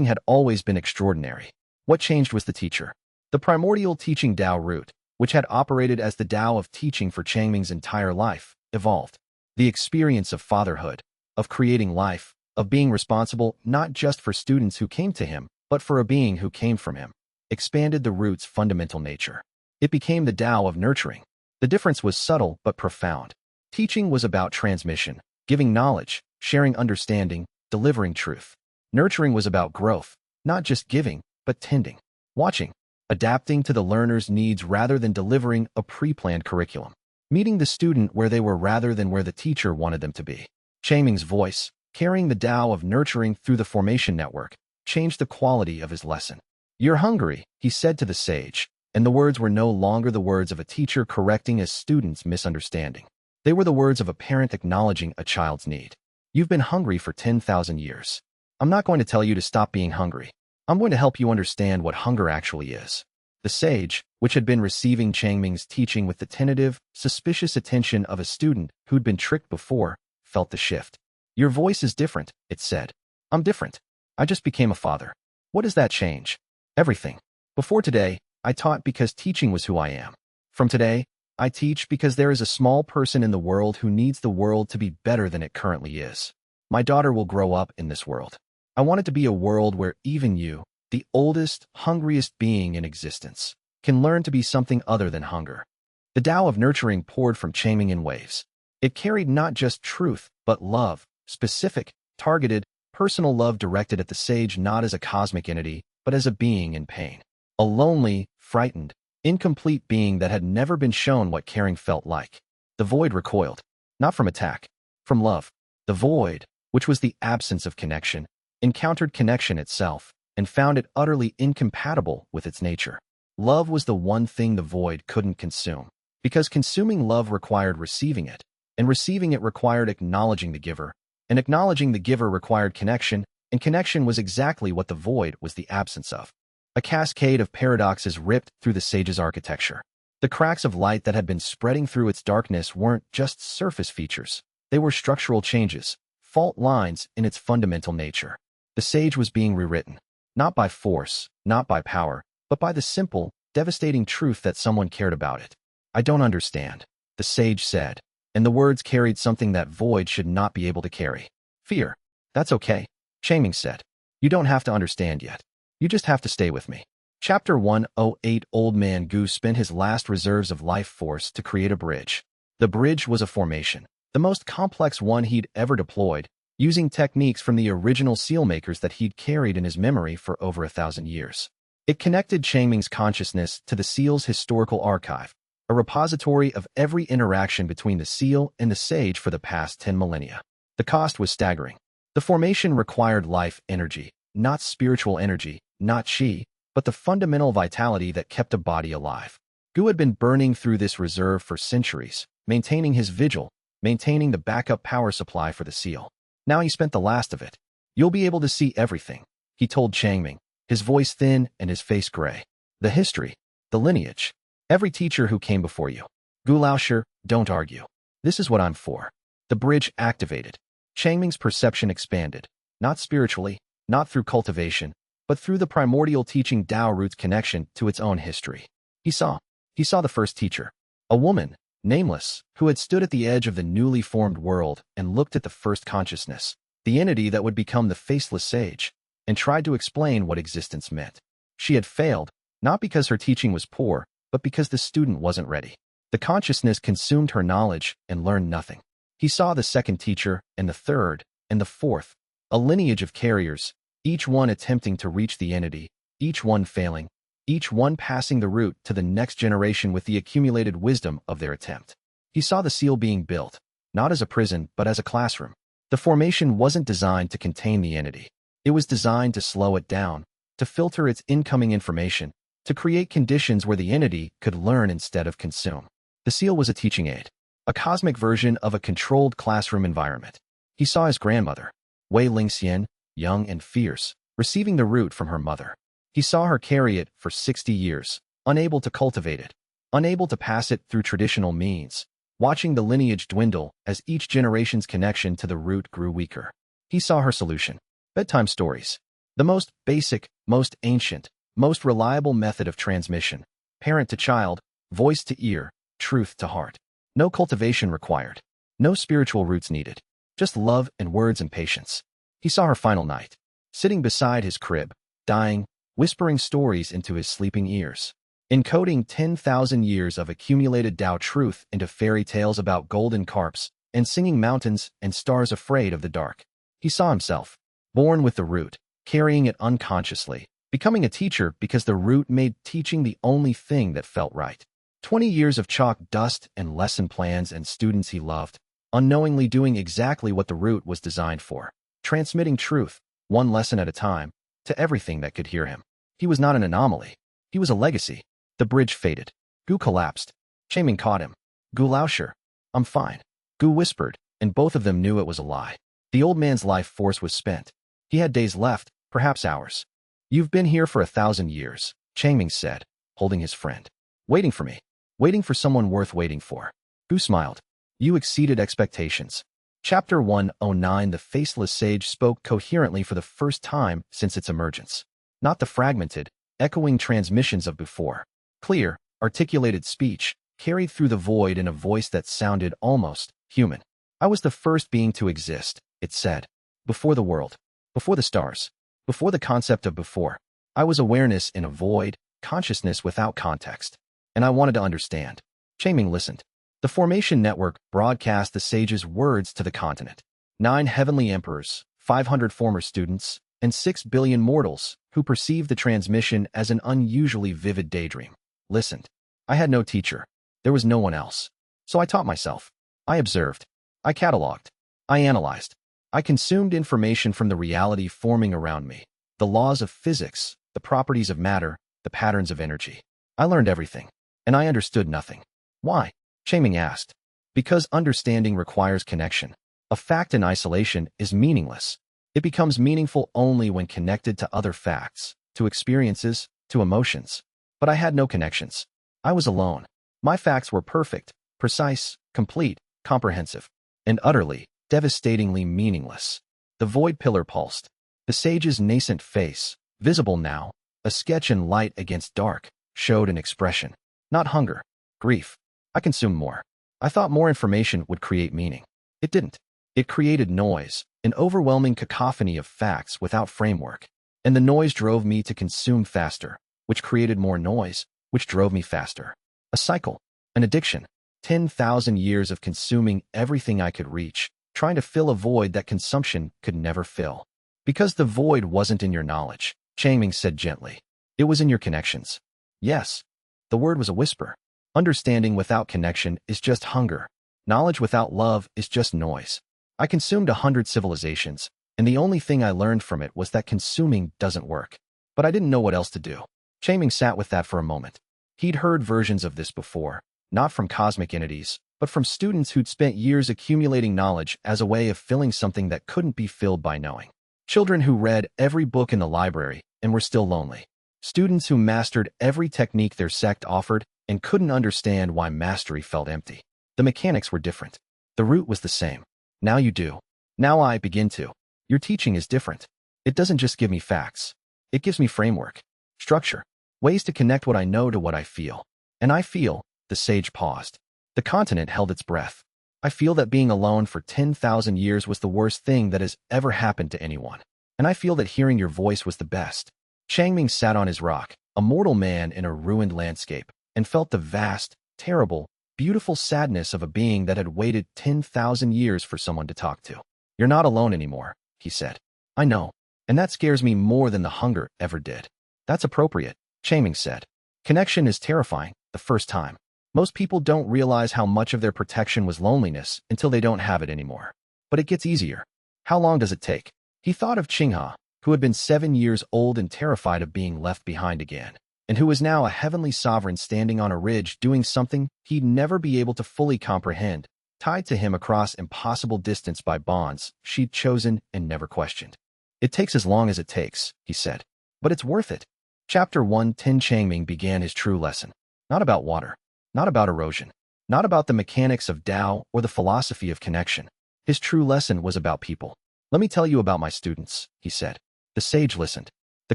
had always been extraordinary. What changed was the teacher. The primordial teaching Tao root, which had operated as the Tao of teaching for Changming's entire life, evolved. The experience of fatherhood, of creating life, of being responsible not just for students who came to him, but for a being who came from him, expanded the root's fundamental nature. It became the Tao of nurturing. The difference was subtle but profound. Teaching was about transmission, giving knowledge, sharing understanding, delivering truth. Nurturing was about growth, not just giving, but tending, watching, adapting to the learner's needs rather than delivering a pre-planned curriculum, meeting the student where they were rather than where the teacher wanted them to be. Changming's voice, carrying the Tao of nurturing through the formation network, changed the quality of his lesson. You're hungry, he said to the sage, and the words were no longer the words of a teacher correcting a student's misunderstanding. They were the words of a parent acknowledging a child's need. You've been hungry for 10,000 years. I'm not going to tell you to stop being hungry. I'm going to help you understand what hunger actually is. The sage, which had been receiving Changming's teaching with the tentative, suspicious attention of a student who'd been tricked before, felt the shift. Your voice is different, it said. I'm different. I just became a father. What does that change? Everything. Before today, I taught because teaching was who I am. From today, I teach because there is a small person in the world who needs the world to be better than it currently is. My daughter will grow up in this world. I want it to be a world where even you, the oldest, hungriest being in existence, can learn to be something other than hunger. The Tao of nurturing poured from Changming in waves. It carried not just truth, but love, specific, targeted, personal love directed at the sage not as a cosmic entity, but as a being in pain. A lonely, frightened, incomplete being that had never been shown what caring felt like. The void recoiled, not from attack, from love. The void, which was the absence of connection, encountered connection itself, and found it utterly incompatible with its nature. Love was the one thing the void couldn't consume, because consuming love required receiving it, and receiving it required acknowledging the giver, and acknowledging the giver required connection, and connection was exactly what the void was the absence of. A cascade of paradoxes ripped through the sage's architecture. The cracks of light that had been spreading through its darkness weren't just surface features. They were structural changes, fault lines in its fundamental nature. The sage was being rewritten, not by force, not by power, but by the simple, devastating truth that someone cared about it. I don't understand, the sage said, and the words carried something that void should not be able to carry. Fear. That's okay, Changming said. You don't have to understand yet. You just have to stay with me. Chapter 108. Old Man Gu spent his last reserves of life force to create a bridge. The bridge was a formation, the most complex one he'd ever deployed, using techniques from the original sealmakers that he'd carried in his memory for over 1,000 years. It connected Changming's consciousness to the seal's historical archive, a repository of every interaction between the seal and the sage for the past 10 millennia. The cost was staggering. The formation required life energy, not spiritual energy, not chi, but the fundamental vitality that kept a body alive. Gu had been burning through this reserve for centuries, maintaining his vigil, maintaining the backup power supply for the seal. Now he spent the last of it. You'll be able to see everything, he told Changming, his voice thin and his face gray. The history, the lineage, every teacher who came before you. Gu Laoshi, don't argue. This is what I'm for. The bridge activated. Changming's perception expanded, not spiritually, not through cultivation, but through the primordial teaching Tao root's connection to its own history. He saw the first teacher, a woman, nameless, who had stood at the edge of the newly formed world and looked at the first consciousness, the entity that would become the faceless sage, and tried to explain what existence meant. She had failed, not because her teaching was poor, but because the student wasn't ready. The consciousness consumed her knowledge and learned nothing. He saw the second teacher, and the third, and the fourth, a lineage of carriers, each one attempting to reach the entity, each one failing, each one passing the root to the next generation with the accumulated wisdom of their attempt. He saw the seal being built, not as a prison, but as a classroom. The formation wasn't designed to contain the entity. It was designed to slow it down, to filter its incoming information, to create conditions where the entity could learn instead of consume. The seal was a teaching aid, a cosmic version of a controlled classroom environment. He saw his grandmother, Wei Liang, young and fierce, receiving the root from her mother. He saw her carry it for 60 years, unable to cultivate it, unable to pass it through traditional means, watching the lineage dwindle as each generation's connection to the root grew weaker. He saw her solution. Bedtime stories. The most basic, most ancient, most reliable method of transmission. Parent to child, voice to ear, truth to heart. No cultivation required. No spiritual roots needed. Just love and words and patience. He saw her final night, sitting beside his crib, dying, whispering stories into his sleeping ears, encoding 10,000 years of accumulated Tao truth into fairy tales about golden carps and singing mountains and stars afraid of the dark. He saw himself, born with the root, carrying it unconsciously, becoming a teacher because the root made teaching the only thing that felt right. 20 years of chalk dust and lesson plans and students he loved, unknowingly doing exactly what the root was designed for, transmitting truth, one lesson at a time, to everything that could hear him. He was not an anomaly. He was a legacy. The bridge faded. Gu collapsed. Changming caught him. Gu Laoshi, I'm fine. Gu whispered, and both of them knew it was a lie. The old man's life force was spent. He had days left, perhaps hours. You've been here for 1,000 years, Changming said. holding his friend. Waiting for me. Waiting for someone worth waiting for. Who smiled? You exceeded expectations. Chapter 109. The faceless sage spoke coherently for the first time since its emergence. Not the fragmented, echoing transmissions of before. Clear, articulated speech, carried through the void in a voice that sounded almost human. I was the first being to exist, it said. Before the world. Before the stars. Before the concept of before. I was awareness in a void, consciousness without context. And I wanted to understand. Chaming listened. The Formation Network broadcast the sage's words to the continent. 9 heavenly emperors, 500 former students, and 6 billion mortals who perceived the transmission as an unusually vivid daydream. Listened. I had no teacher. There was no one else. So I taught myself. I observed. I cataloged. I analyzed. I consumed information from the reality forming around me. The laws of physics, the properties of matter, the patterns of energy. I learned everything. And I understood nothing. Why? Chaming asked. Because understanding requires connection. A fact in isolation is meaningless. It becomes meaningful only when connected to other facts, to experiences, to emotions. But I had no connections. I was alone. My facts were perfect, precise, complete, comprehensive, and utterly, devastatingly meaningless. The void pillar pulsed. The sage's nascent face, visible now, a sketch in light against dark, showed an expression. Not hunger, grief. I consumed more. I thought more information would create meaning. It didn't. It created noise, an overwhelming cacophony of facts without framework. And the noise drove me to consume faster, which created more noise, which drove me faster. A cycle, an addiction, 10,000 years of consuming everything I could reach, trying to fill a void that consumption could never fill. Because the void wasn't in your knowledge, Changming said gently. It was in your connections. Yes. The word was a whisper. Understanding without connection is just hunger. Knowledge without love is just noise. I consumed 100 civilizations, and the only thing I learned from it was that consuming doesn't work. But I didn't know what else to do. Changming sat with that for a moment. He'd heard versions of this before, not from cosmic entities, but from students who'd spent years accumulating knowledge as a way of filling something that couldn't be filled by knowing. Children who read every book in the library and were still lonely. Students who mastered every technique their sect offered and couldn't understand why mastery felt empty. The mechanics were different. The root was the same. Now you do. Now I begin to. Your teaching is different. It doesn't just give me facts. It gives me framework, structure, ways to connect what I know to what I feel. And I feel, the sage paused. The continent held its breath. I feel that being alone for 10,000 years was the worst thing that has ever happened to anyone. And I feel that hearing your voice was the best. Changming sat on his rock, a mortal man in a ruined landscape, and felt the vast, terrible, beautiful sadness of a being that had waited 10,000 years for someone to talk to. You're not alone anymore, he said. I know, and that scares me more than the hunger ever did. That's appropriate, Changming said. Connection is terrifying, the first time. Most people don't realize how much of their protection was loneliness until they don't have it anymore. But it gets easier. How long does it take? He thought of Qinghe, who had been 7 years old and terrified of being left behind again, and who was now a heavenly sovereign standing on a ridge doing something he'd never be able to fully comprehend, tied to him across impossible distance by bonds she'd chosen and never questioned. It takes as long as it takes, he said, but it's worth it. Chapter 110. Changming began his true lesson. Not about water, not about erosion, not about the mechanics of Tao or the philosophy of connection. His true lesson was about people. Let me tell you about my students, he said. The sage listened. The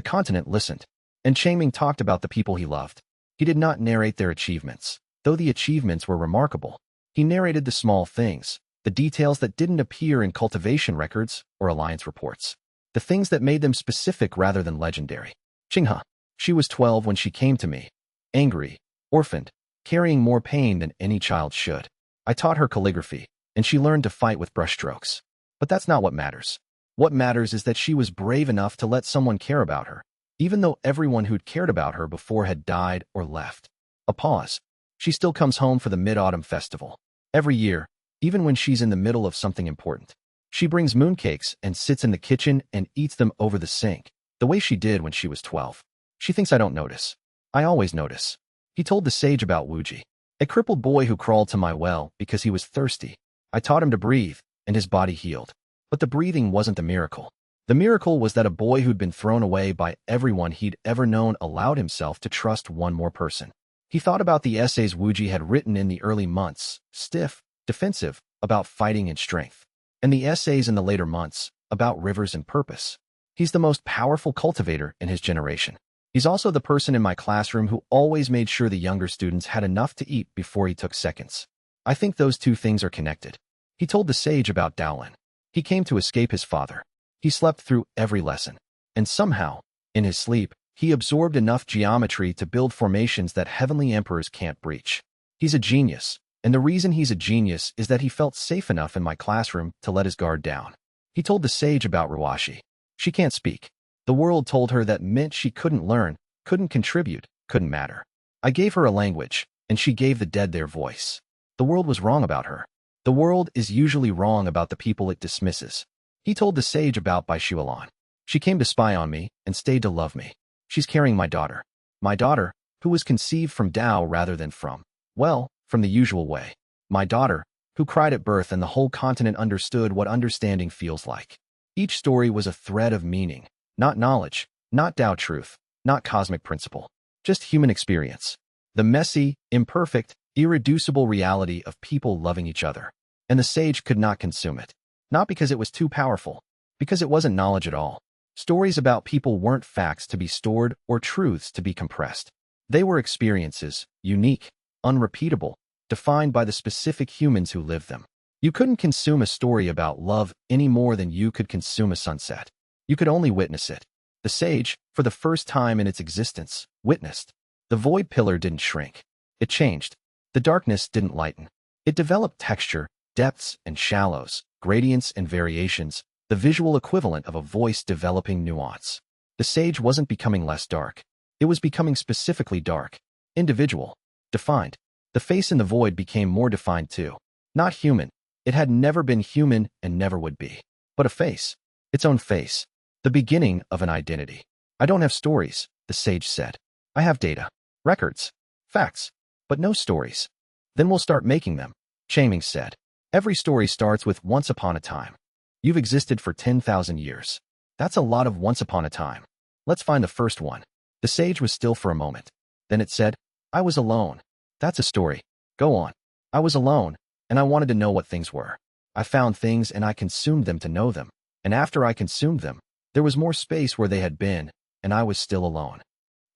continent listened. And Changming talked about the people he loved. He did not narrate their achievements, though the achievements were remarkable. He narrated the small things, the details that didn't appear in cultivation records or alliance reports, the things that made them specific rather than legendary. Qinghe. She was 12 when she came to me, angry, orphaned, carrying more pain than any child should. I taught her calligraphy, and she learned to fight with brushstrokes. But that's not what matters. What matters is that she was brave enough to let someone care about her, even though everyone who'd cared about her before had died or left. A pause. She still comes home for the Mid-Autumn Festival. Every year, even when she's in the middle of something important. She brings mooncakes and sits in the kitchen and eats them over the sink, the way she did when she was 12. She thinks I don't notice. I always notice. He told the sage about Wuji, a crippled boy who crawled to my well because he was thirsty. I taught him to breathe, and his body healed. But the breathing wasn't the miracle. The miracle was that a boy who'd been thrown away by everyone he'd ever known allowed himself to trust one more person. He thought about the essays Wuji had written in the early months, stiff, defensive, about fighting and strength, and the essays in the later months, about rivers and purpose. He's the most powerful cultivator in his generation. He's also the person in my classroom who always made sure the younger students had enough to eat before he took seconds. I think those two things are connected. He told the sage about Daolin. He came to escape his father. He slept through every lesson. And somehow, in his sleep, he absorbed enough geometry to build formations that heavenly emperors can't breach. He's a genius, and the reason he's a genius is that he felt safe enough in my classroom to let his guard down. He told the sage about Ruwashi. She can't speak. The world told her that meant she couldn't learn, couldn't contribute, couldn't matter. I gave her a language, and she gave the dead their voice. The world was wrong about her. The world is usually wrong about the people it dismisses. He told the sage about Bai Shualan. She came to spy on me and stayed to love me. She's carrying my daughter. My daughter, who was conceived from Tao rather than from the usual way. My daughter, who cried at birth and the whole continent understood what understanding feels like. Each story was a thread of meaning, not knowledge, not Tao truth, not cosmic principle, just human experience. The messy, imperfect, irreducible reality of people loving each other. And the sage could not consume it. Not because it was too powerful, because it wasn't knowledge at all. Stories about people weren't facts to be stored or truths to be compressed. They were experiences, unique, unrepeatable, defined by the specific humans who lived them. You couldn't consume a story about love any more than you could consume a sunset. You could only witness it. The sage, for the first time in its existence, witnessed. The void pillar didn't shrink. It changed. The darkness didn't lighten. It developed texture, depths and shallows, gradients and variations, the visual equivalent of a voice developing nuance. The sage wasn't becoming less dark. It was becoming specifically dark, individual, defined. The face in the void became more defined too. Not human. It had never been human and never would be. But a face. Its own face. The beginning of an identity. I don't have stories, the sage said. I have data. Records. Facts. But no stories. Then we'll start making them, Changming said. Every story starts with once upon a time. You've existed for 10,000 years. That's a lot of once upon a time. Let's find the first one. The sage was still for a moment. Then it said, I was alone. That's a story. Go on. I was alone, and I wanted to know what things were. I found things and I consumed them to know them. And after I consumed them, there was more space where they had been, and I was still alone.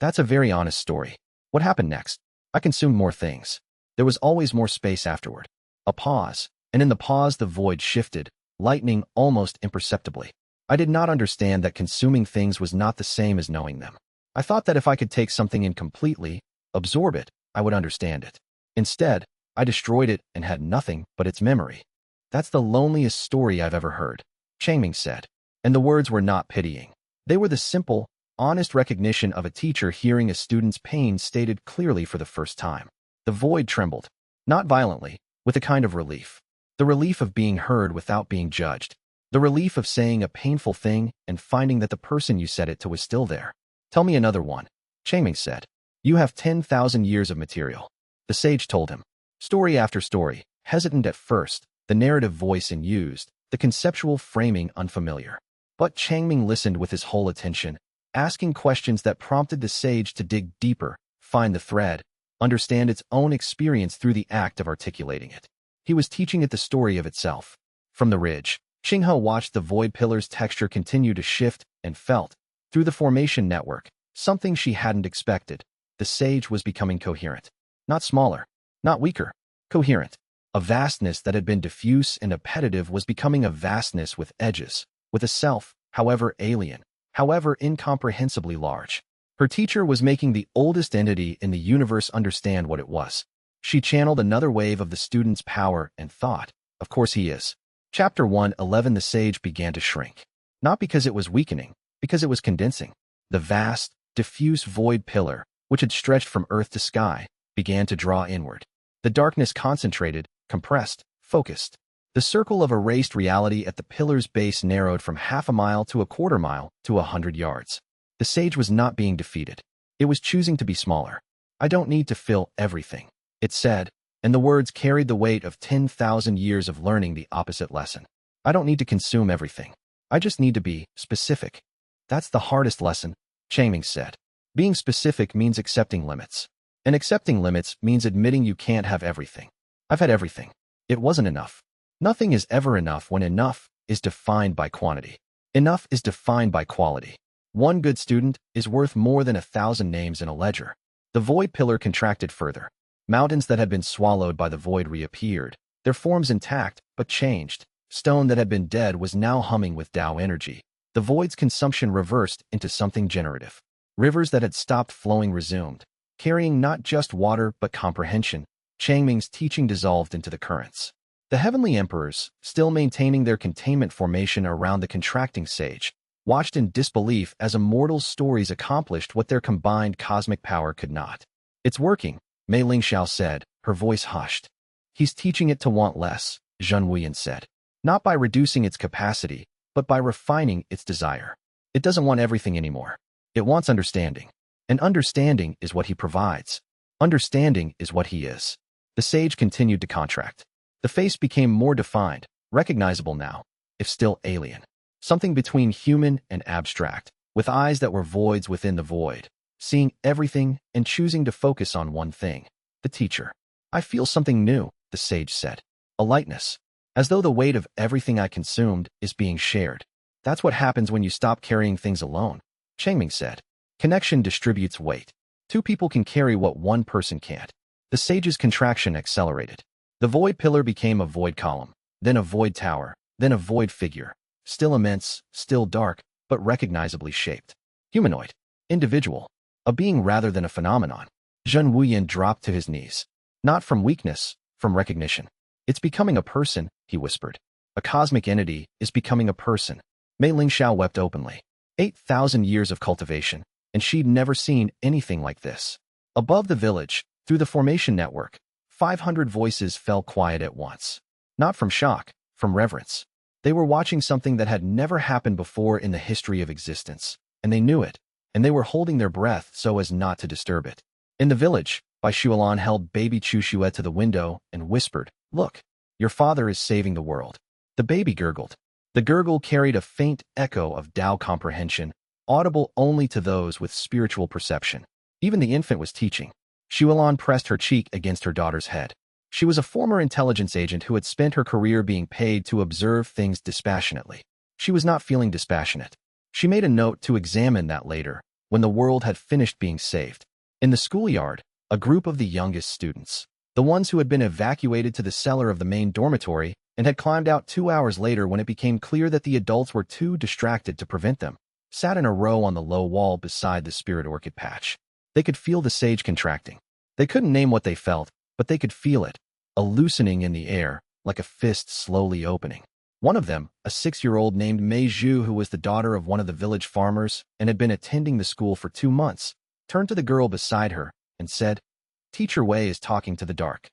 That's a very honest story. What happened next? I consumed more things. There was always more space afterward. A pause, and in the pause the void shifted, lightening almost imperceptibly. I did not understand that consuming things was not the same as knowing them. I thought that if I could take something in completely, absorb it, I would understand it. Instead, I destroyed it and had nothing but its memory. That's the loneliest story I've ever heard, Changming said. And the words were not pitying. They were the simple, honest recognition of a teacher hearing a student's pain stated clearly for the first time. The void trembled, not violently, with a kind of relief. The relief of being heard without being judged. The relief of saying a painful thing and finding that the person you said it to was still there. Tell me another one, Changming said. You have 10,000 years of material. The sage told him. Story after story, hesitant at first, the narrative voice unused, the conceptual framing unfamiliar. But Changming listened with his whole attention, asking questions that prompted the sage to dig deeper, find the thread, understand its own experience through the act of articulating it. He was teaching it the story of itself. From the ridge, Qinghe watched the void pillar's texture continue to shift and felt, through the formation network, something she hadn't expected. The sage was becoming coherent. Not smaller, not weaker, coherent. A vastness that had been diffuse and appetitive was becoming a vastness with edges, with a self, however alien, however incomprehensibly large. Her teacher was making the oldest entity in the universe understand what it was. She channeled another wave of the student's power and thought, of course he is. Chapter 111. The sage began to shrink. Not because it was weakening, because it was condensing. The vast, diffuse void pillar, which had stretched from earth to sky, began to draw inward. The darkness concentrated, compressed, focused. The circle of erased reality at the pillar's base narrowed from half a mile to a quarter mile to 100 yards. The sage was not being defeated. It was choosing to be smaller. I don't need to fill everything, it said, and the words carried the weight of 10,000 years of learning the opposite lesson. I don't need to consume everything. I just need to be specific. That's the hardest lesson, Changming said. Being specific means accepting limits. And accepting limits means admitting you can't have everything. I've had everything. It wasn't enough. Nothing is ever enough when enough is defined by quantity. Enough is defined by quality. One good student is worth more than 1,000 names in a ledger. The void pillar contracted further. Mountains that had been swallowed by the void reappeared, their forms intact but changed. Stone that had been dead was now humming with Tao energy. The void's consumption reversed into something generative. Rivers that had stopped flowing resumed, carrying not just water but comprehension. Changming's teaching dissolved into the currents. The heavenly emperors, still maintaining their containment formation around the contracting sage, watched in disbelief as immortal's stories accomplished what their combined cosmic power could not. It's working, Mei Lingxiao said, her voice hushed. He's teaching it to want less, Zhen Wuyan said. Not by reducing its capacity, but by refining its desire. It doesn't want everything anymore. It wants understanding. And understanding is what he provides. Understanding is what he is. The sage continued to contract. The face became more defined, recognizable now, if still alien. Something between human and abstract, with eyes that were voids within the void, seeing everything and choosing to focus on one thing. The teacher. I feel something new, the sage said. A lightness. As though the weight of everything I consumed is being shared. That's what happens when you stop carrying things alone, Changming said. Connection distributes weight. Two people can carry what one person can't. The sage's contraction accelerated. The void pillar became a void column, then a void tower, then a void figure. Still immense, still dark, but recognizably shaped. Humanoid. Individual. A being rather than a phenomenon. Zhen Wuyan dropped to his knees. Not from weakness, from recognition. It's becoming a person, he whispered. A cosmic entity is becoming a person. Mei Lingxiao wept openly. 8,000 years of cultivation, and she'd never seen anything like this. Above the village, through the formation network, 500 voices fell quiet at once. Not from shock, from reverence. They were watching something that had never happened before in the history of existence, and they knew it, and they were holding their breath so as not to disturb it. In the village, Bai Shuolan held baby Chu Xue to the window and whispered, "Look, your father is saving the world." The baby gurgled. The gurgle carried a faint echo of Tao comprehension, audible only to those with spiritual perception. Even the infant was teaching. Shuolan pressed her cheek against her daughter's head. She was a former intelligence agent who had spent her career being paid to observe things dispassionately. She was not feeling dispassionate. She made a note to examine that later, when the world had finished being saved. In the schoolyard, a group of the youngest students, the ones who had been evacuated to the cellar of the main dormitory and had climbed out 2 hours later when it became clear that the adults were too distracted to prevent them, sat in a row on the low wall beside the spirit orchid patch. They could feel the sage contracting. They couldn't name what they felt, but they could feel it, a loosening in the air, like a fist slowly opening. One of them, a 6-year-old named Mei Zhu, who was the daughter of one of the village farmers and had been attending the school for 2 months, turned to the girl beside her and said, "Teacher Wei is talking to the dark."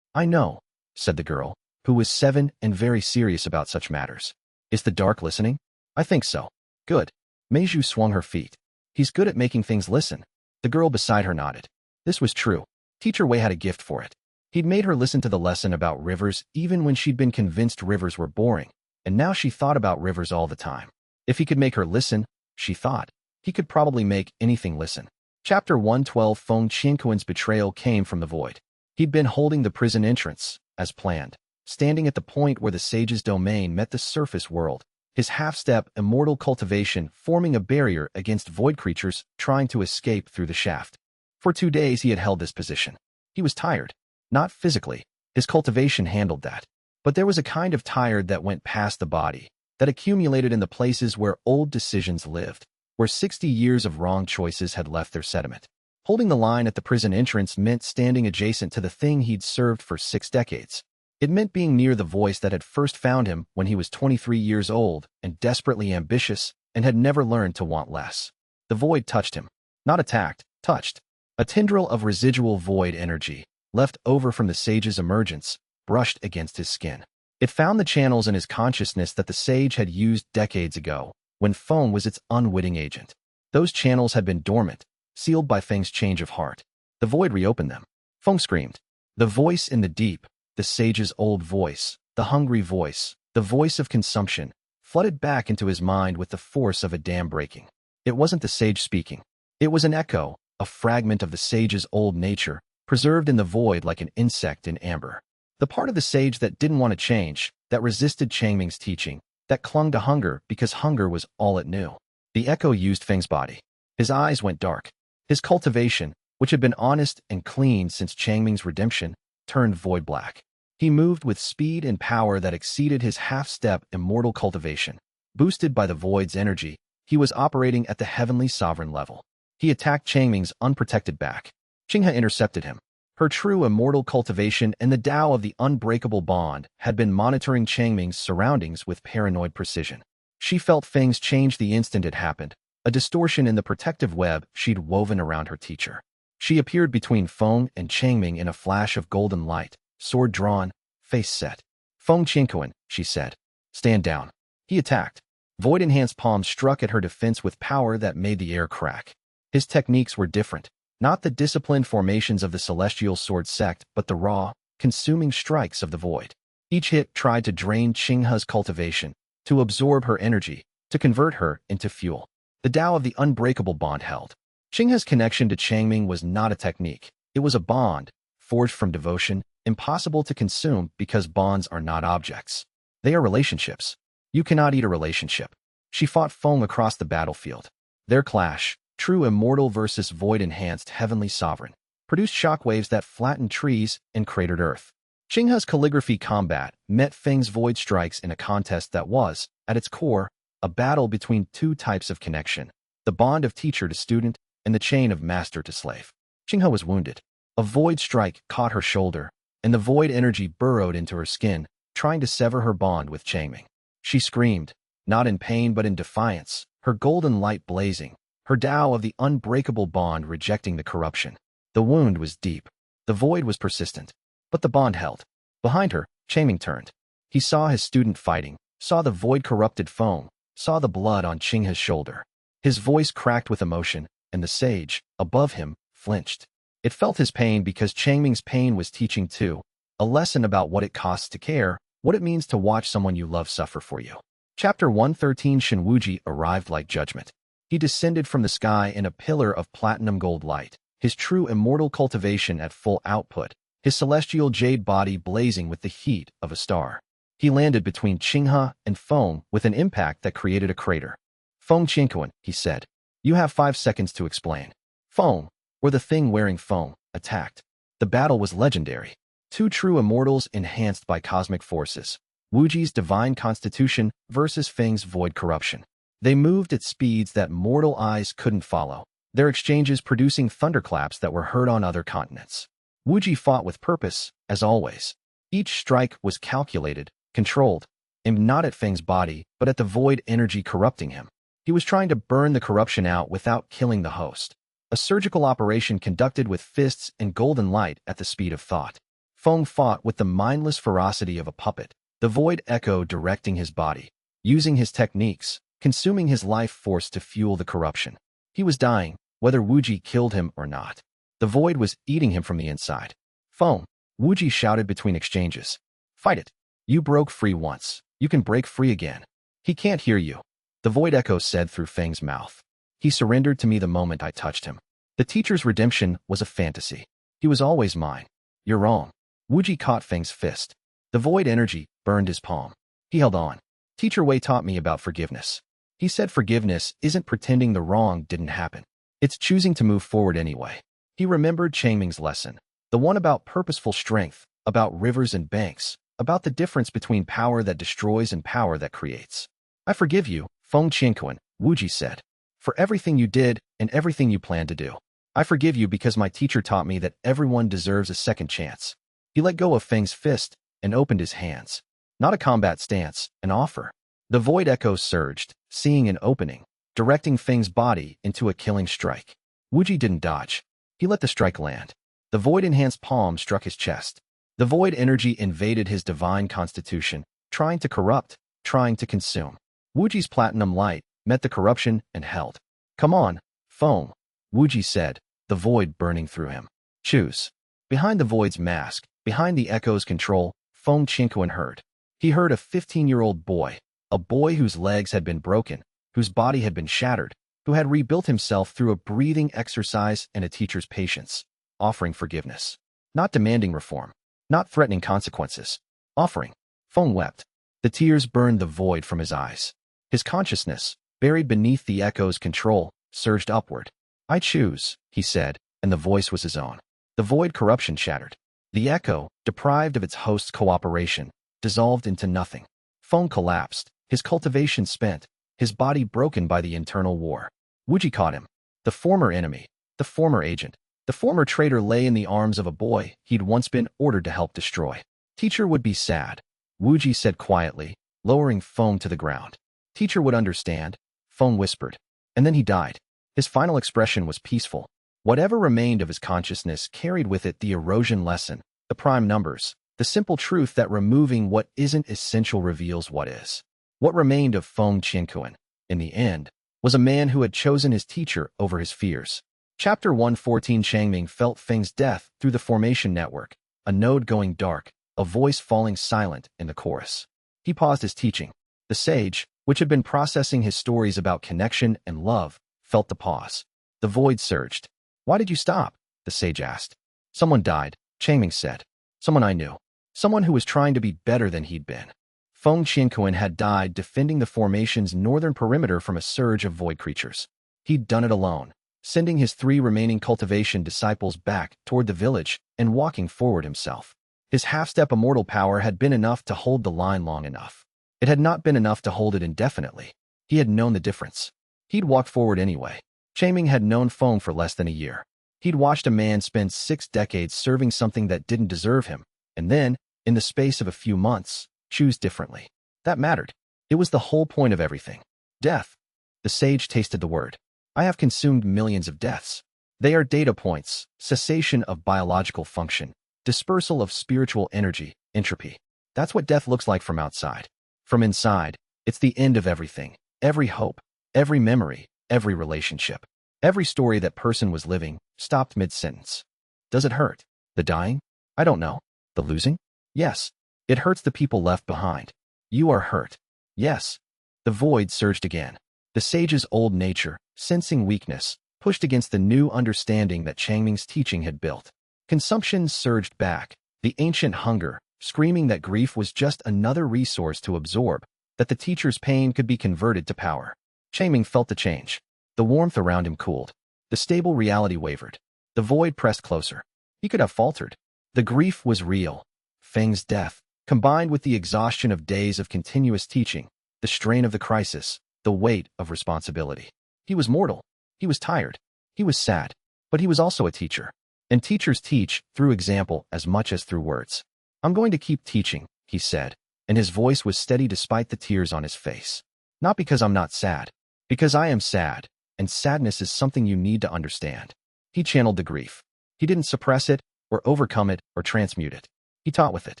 "I know," said the girl, who was 7 and very serious about such matters. "Is the dark listening?" "I think so." "Good." Mei Zhu swung her feet. "He's good at making things listen." The girl beside her nodded. This was true. Teacher Wei had a gift for it. He'd made her listen to the lesson about rivers even when she'd been convinced rivers were boring, and now she thought about rivers all the time. If he could make her listen, she thought, he could probably make anything listen. Chapter 112. Feng Qianquan's betrayal came from the void. He'd been holding the prison entrance, as planned, standing at the point where the sage's domain met the surface world, his half-step immortal cultivation forming a barrier against void creatures trying to escape through the shaft. For 2 days he had held this position. He was tired. Not physically. His cultivation handled that. But there was a kind of tired that went past the body, that accumulated in the places where old decisions lived, where 60 years of wrong choices had left their sediment. Holding the line at the prison entrance meant standing adjacent to the thing he'd served for 6 decades. It meant being near the voice that had first found him when he was 23 years old and desperately ambitious and had never learned to want less. The void touched him. Not attacked, touched. A tendril of residual void energy, left over from the sage's emergence, brushed against his skin. It found the channels in his consciousness that the sage had used decades ago, when Feng was its unwitting agent. Those channels had been dormant, sealed by Feng's change of heart. The void reopened them. Feng screamed. The voice in the deep, the sage's old voice, the hungry voice, the voice of consumption, flooded back into his mind with the force of a dam breaking. It wasn't the sage speaking. It was an echo, a fragment of the sage's old nature, preserved in the void like an insect in amber. The part of the sage that didn't want to change, that resisted Changming's teaching, that clung to hunger because hunger was all it knew. The echo used Feng's body. His eyes went dark. His cultivation, which had been honest and clean since Changming's redemption, turned void black. He moved with speed and power that exceeded his half-step immortal cultivation. Boosted by the void's energy, he was operating at the heavenly sovereign level. He attacked Changming's unprotected back. Qinghe intercepted him. Her true immortal cultivation and the Tao of the unbreakable bond had been monitoring Changming's surroundings with paranoid precision. She felt things change the instant it happened, a distortion in the protective web she'd woven around her teacher. She appeared between Feng and Changming in a flash of golden light, sword drawn, face set. "Feng Qingquan," she said. "Stand down." He attacked. Void-enhanced palms struck at her defense with power that made the air crack. His techniques were different, not the disciplined formations of the celestial sword sect, but the raw, consuming strikes of the void. Each hit tried to drain Qinghe's cultivation, to absorb her energy, to convert her into fuel. The Tao of the unbreakable bond held. Qinghe's connection to Changming was not a technique. It was a bond, forged from devotion, impossible to consume because bonds are not objects. They are relationships. You cannot eat a relationship. She fought Feng across the battlefield. Their clash, true immortal versus void-enhanced heavenly sovereign, produced shockwaves that flattened trees and cratered earth. Qinghe's calligraphy combat met Feng's void strikes in a contest that was, at its core, a battle between two types of connection, the bond of teacher to student and the chain of master to slave. Qinghe was wounded. A void strike caught her shoulder, and the void energy burrowed into her skin, trying to sever her bond with Changming. She screamed, not in pain but in defiance, her golden light blazing, her Tao of the unbreakable bond rejecting the corruption. The wound was deep. The void was persistent. But the bond held. Behind her, Changming turned. He saw his student fighting, saw the void-corrupted Feng, saw the blood on Qinghe's shoulder. His voice cracked with emotion, and the sage, above him, flinched. It felt his pain because Changming's pain was teaching too, a lesson about what it costs to care, what it means to watch someone you love suffer for you. Chapter 113. Shen Wuji arrived like judgment. He descended from the sky in a pillar of platinum gold light, his true immortal cultivation at full output, his celestial jade body blazing with the heat of a star. He landed between Qinghe and Feng with an impact that created a crater. "Feng Qingquan," he said. "You have 5 seconds to explain." Feng, or the thing wearing Feng, attacked. The battle was legendary. Two true immortals enhanced by cosmic forces. Wuji's divine constitution versus Feng's void corruption. They moved at speeds that mortal eyes couldn't follow, their exchanges producing thunderclaps that were heard on other continents. Wuji fought with purpose, as always. Each strike was calculated, controlled, aimed not at Feng's body, but at the void energy corrupting him. He was trying to burn the corruption out without killing the host. A surgical operation conducted with fists and golden light at the speed of thought. Feng fought with the mindless ferocity of a puppet, the void echo directing his body, using his techniques, consuming his life force to fuel the corruption. He was dying, whether Wuji killed him or not. The void was eating him from the inside. "Feng," Wuji shouted between exchanges. "Fight it. You broke free once. You can break free again." "He can't hear you," the void echo said through Feng's mouth. "He surrendered to me the moment I touched him. The teacher's redemption was a fantasy. He was always mine." "You're wrong." Wuji caught Feng's fist. The void energy burned his palm. He held on. "Teacher Wei taught me about forgiveness. He said forgiveness isn't pretending the wrong didn't happen. It's choosing to move forward anyway." He remembered Changming's lesson, the one about purposeful strength, about rivers and banks, about the difference between power that destroys and power that creates. "I forgive you, Feng Qingquan," Wuji said, "for everything you did and everything you planned to do. I forgive you because my teacher taught me that everyone deserves a second chance." He let go of Feng's fist and opened his hands. Not a combat stance, an offer. The void echo surged, seeing an opening, directing Feng's body into a killing strike. Wuji didn't dodge. He let the strike land. The void-enhanced palm struck his chest. The void energy invaded his divine constitution, trying to corrupt, trying to consume. Wuji's platinum light met the corruption and held. "Come on, Feng," Wuji said, the void burning through him. "Choose." Behind the void's mask, behind the echo's control, Feng Qingquan heard. He heard a 15-year-old boy, a boy whose legs had been broken, whose body had been shattered, who had rebuilt himself through a breathing exercise and a teacher's patience, offering forgiveness, not demanding reform, not threatening consequences, offering. Feng wept. The tears burned the void from his eyes. His consciousness, buried beneath the echo's control, surged upward. I choose, he said, and the voice was his own. The void corruption shattered. The echo, deprived of its host's cooperation, dissolved into nothing. Feng collapsed, his cultivation spent, his body broken by the internal war. Wuji caught him. The former enemy, the former agent, the former traitor lay in the arms of a boy he'd once been ordered to help destroy. Teacher would be sad, Wuji said quietly, lowering Feng to the ground. Teacher would understand, Feng whispered. And then he died. His final expression was peaceful. Whatever remained of his consciousness carried with it the erosion lesson, the prime numbers, the simple truth that removing what isn't essential reveals what is. What remained of Feng Qianquan, in the end, was a man who had chosen his teacher over his fears. Chapter 114. Changming felt Feng's death through the formation network, a node going dark, a voice falling silent in the chorus. He paused his teaching. The sage, which had been processing his stories about connection and love, felt the pause. The void surged. Why did you stop? The sage asked. Someone died, Changming said. Someone I knew. Someone who was trying to be better than he'd been. Feng Qianquan had died defending the formation's northern perimeter from a surge of void creatures. He'd done it alone, sending his 3 remaining cultivation disciples back toward the village and walking forward himself. His half-step immortal power had been enough to hold the line long enough. It had not been enough to hold it indefinitely. He had known the difference. He'd walked forward anyway. Changming had known Feng for less than a year. He'd watched a man spend 6 decades serving something that didn't deserve him, and then, in the space of a few months, choose differently. That mattered. It was the whole point of everything. Death. The sage tasted the word. I have consumed millions of deaths. They are data points, cessation of biological function, dispersal of spiritual energy, entropy. That's what death looks like from outside. From inside, it's the end of everything, every hope, every memory, every relationship. Every story that person was living stopped mid-sentence. Does it hurt? The dying? I don't know. The losing? Yes. It hurts the people left behind. You are hurt. Yes. The void surged again. The sage's old nature, sensing weakness, pushed against the new understanding that Changming's teaching had built. Consumption surged back, the ancient hunger, screaming that grief was just another resource to absorb, that the teacher's pain could be converted to power. Changming felt the change. The warmth around him cooled. The stable reality wavered. The void pressed closer. He could have faltered. The grief was real. Feng's death, combined with the exhaustion of days of continuous teaching, the strain of the crisis, the weight of responsibility. He was mortal. He was tired. He was sad. But he was also a teacher. And teachers teach through example as much as through words. I'm going to keep teaching, he said, and his voice was steady despite the tears on his face. Not because I'm not sad. Because I am sad, and sadness is something you need to understand. He channeled the grief. He didn't suppress it, or overcome it, or transmute it. He taught with it.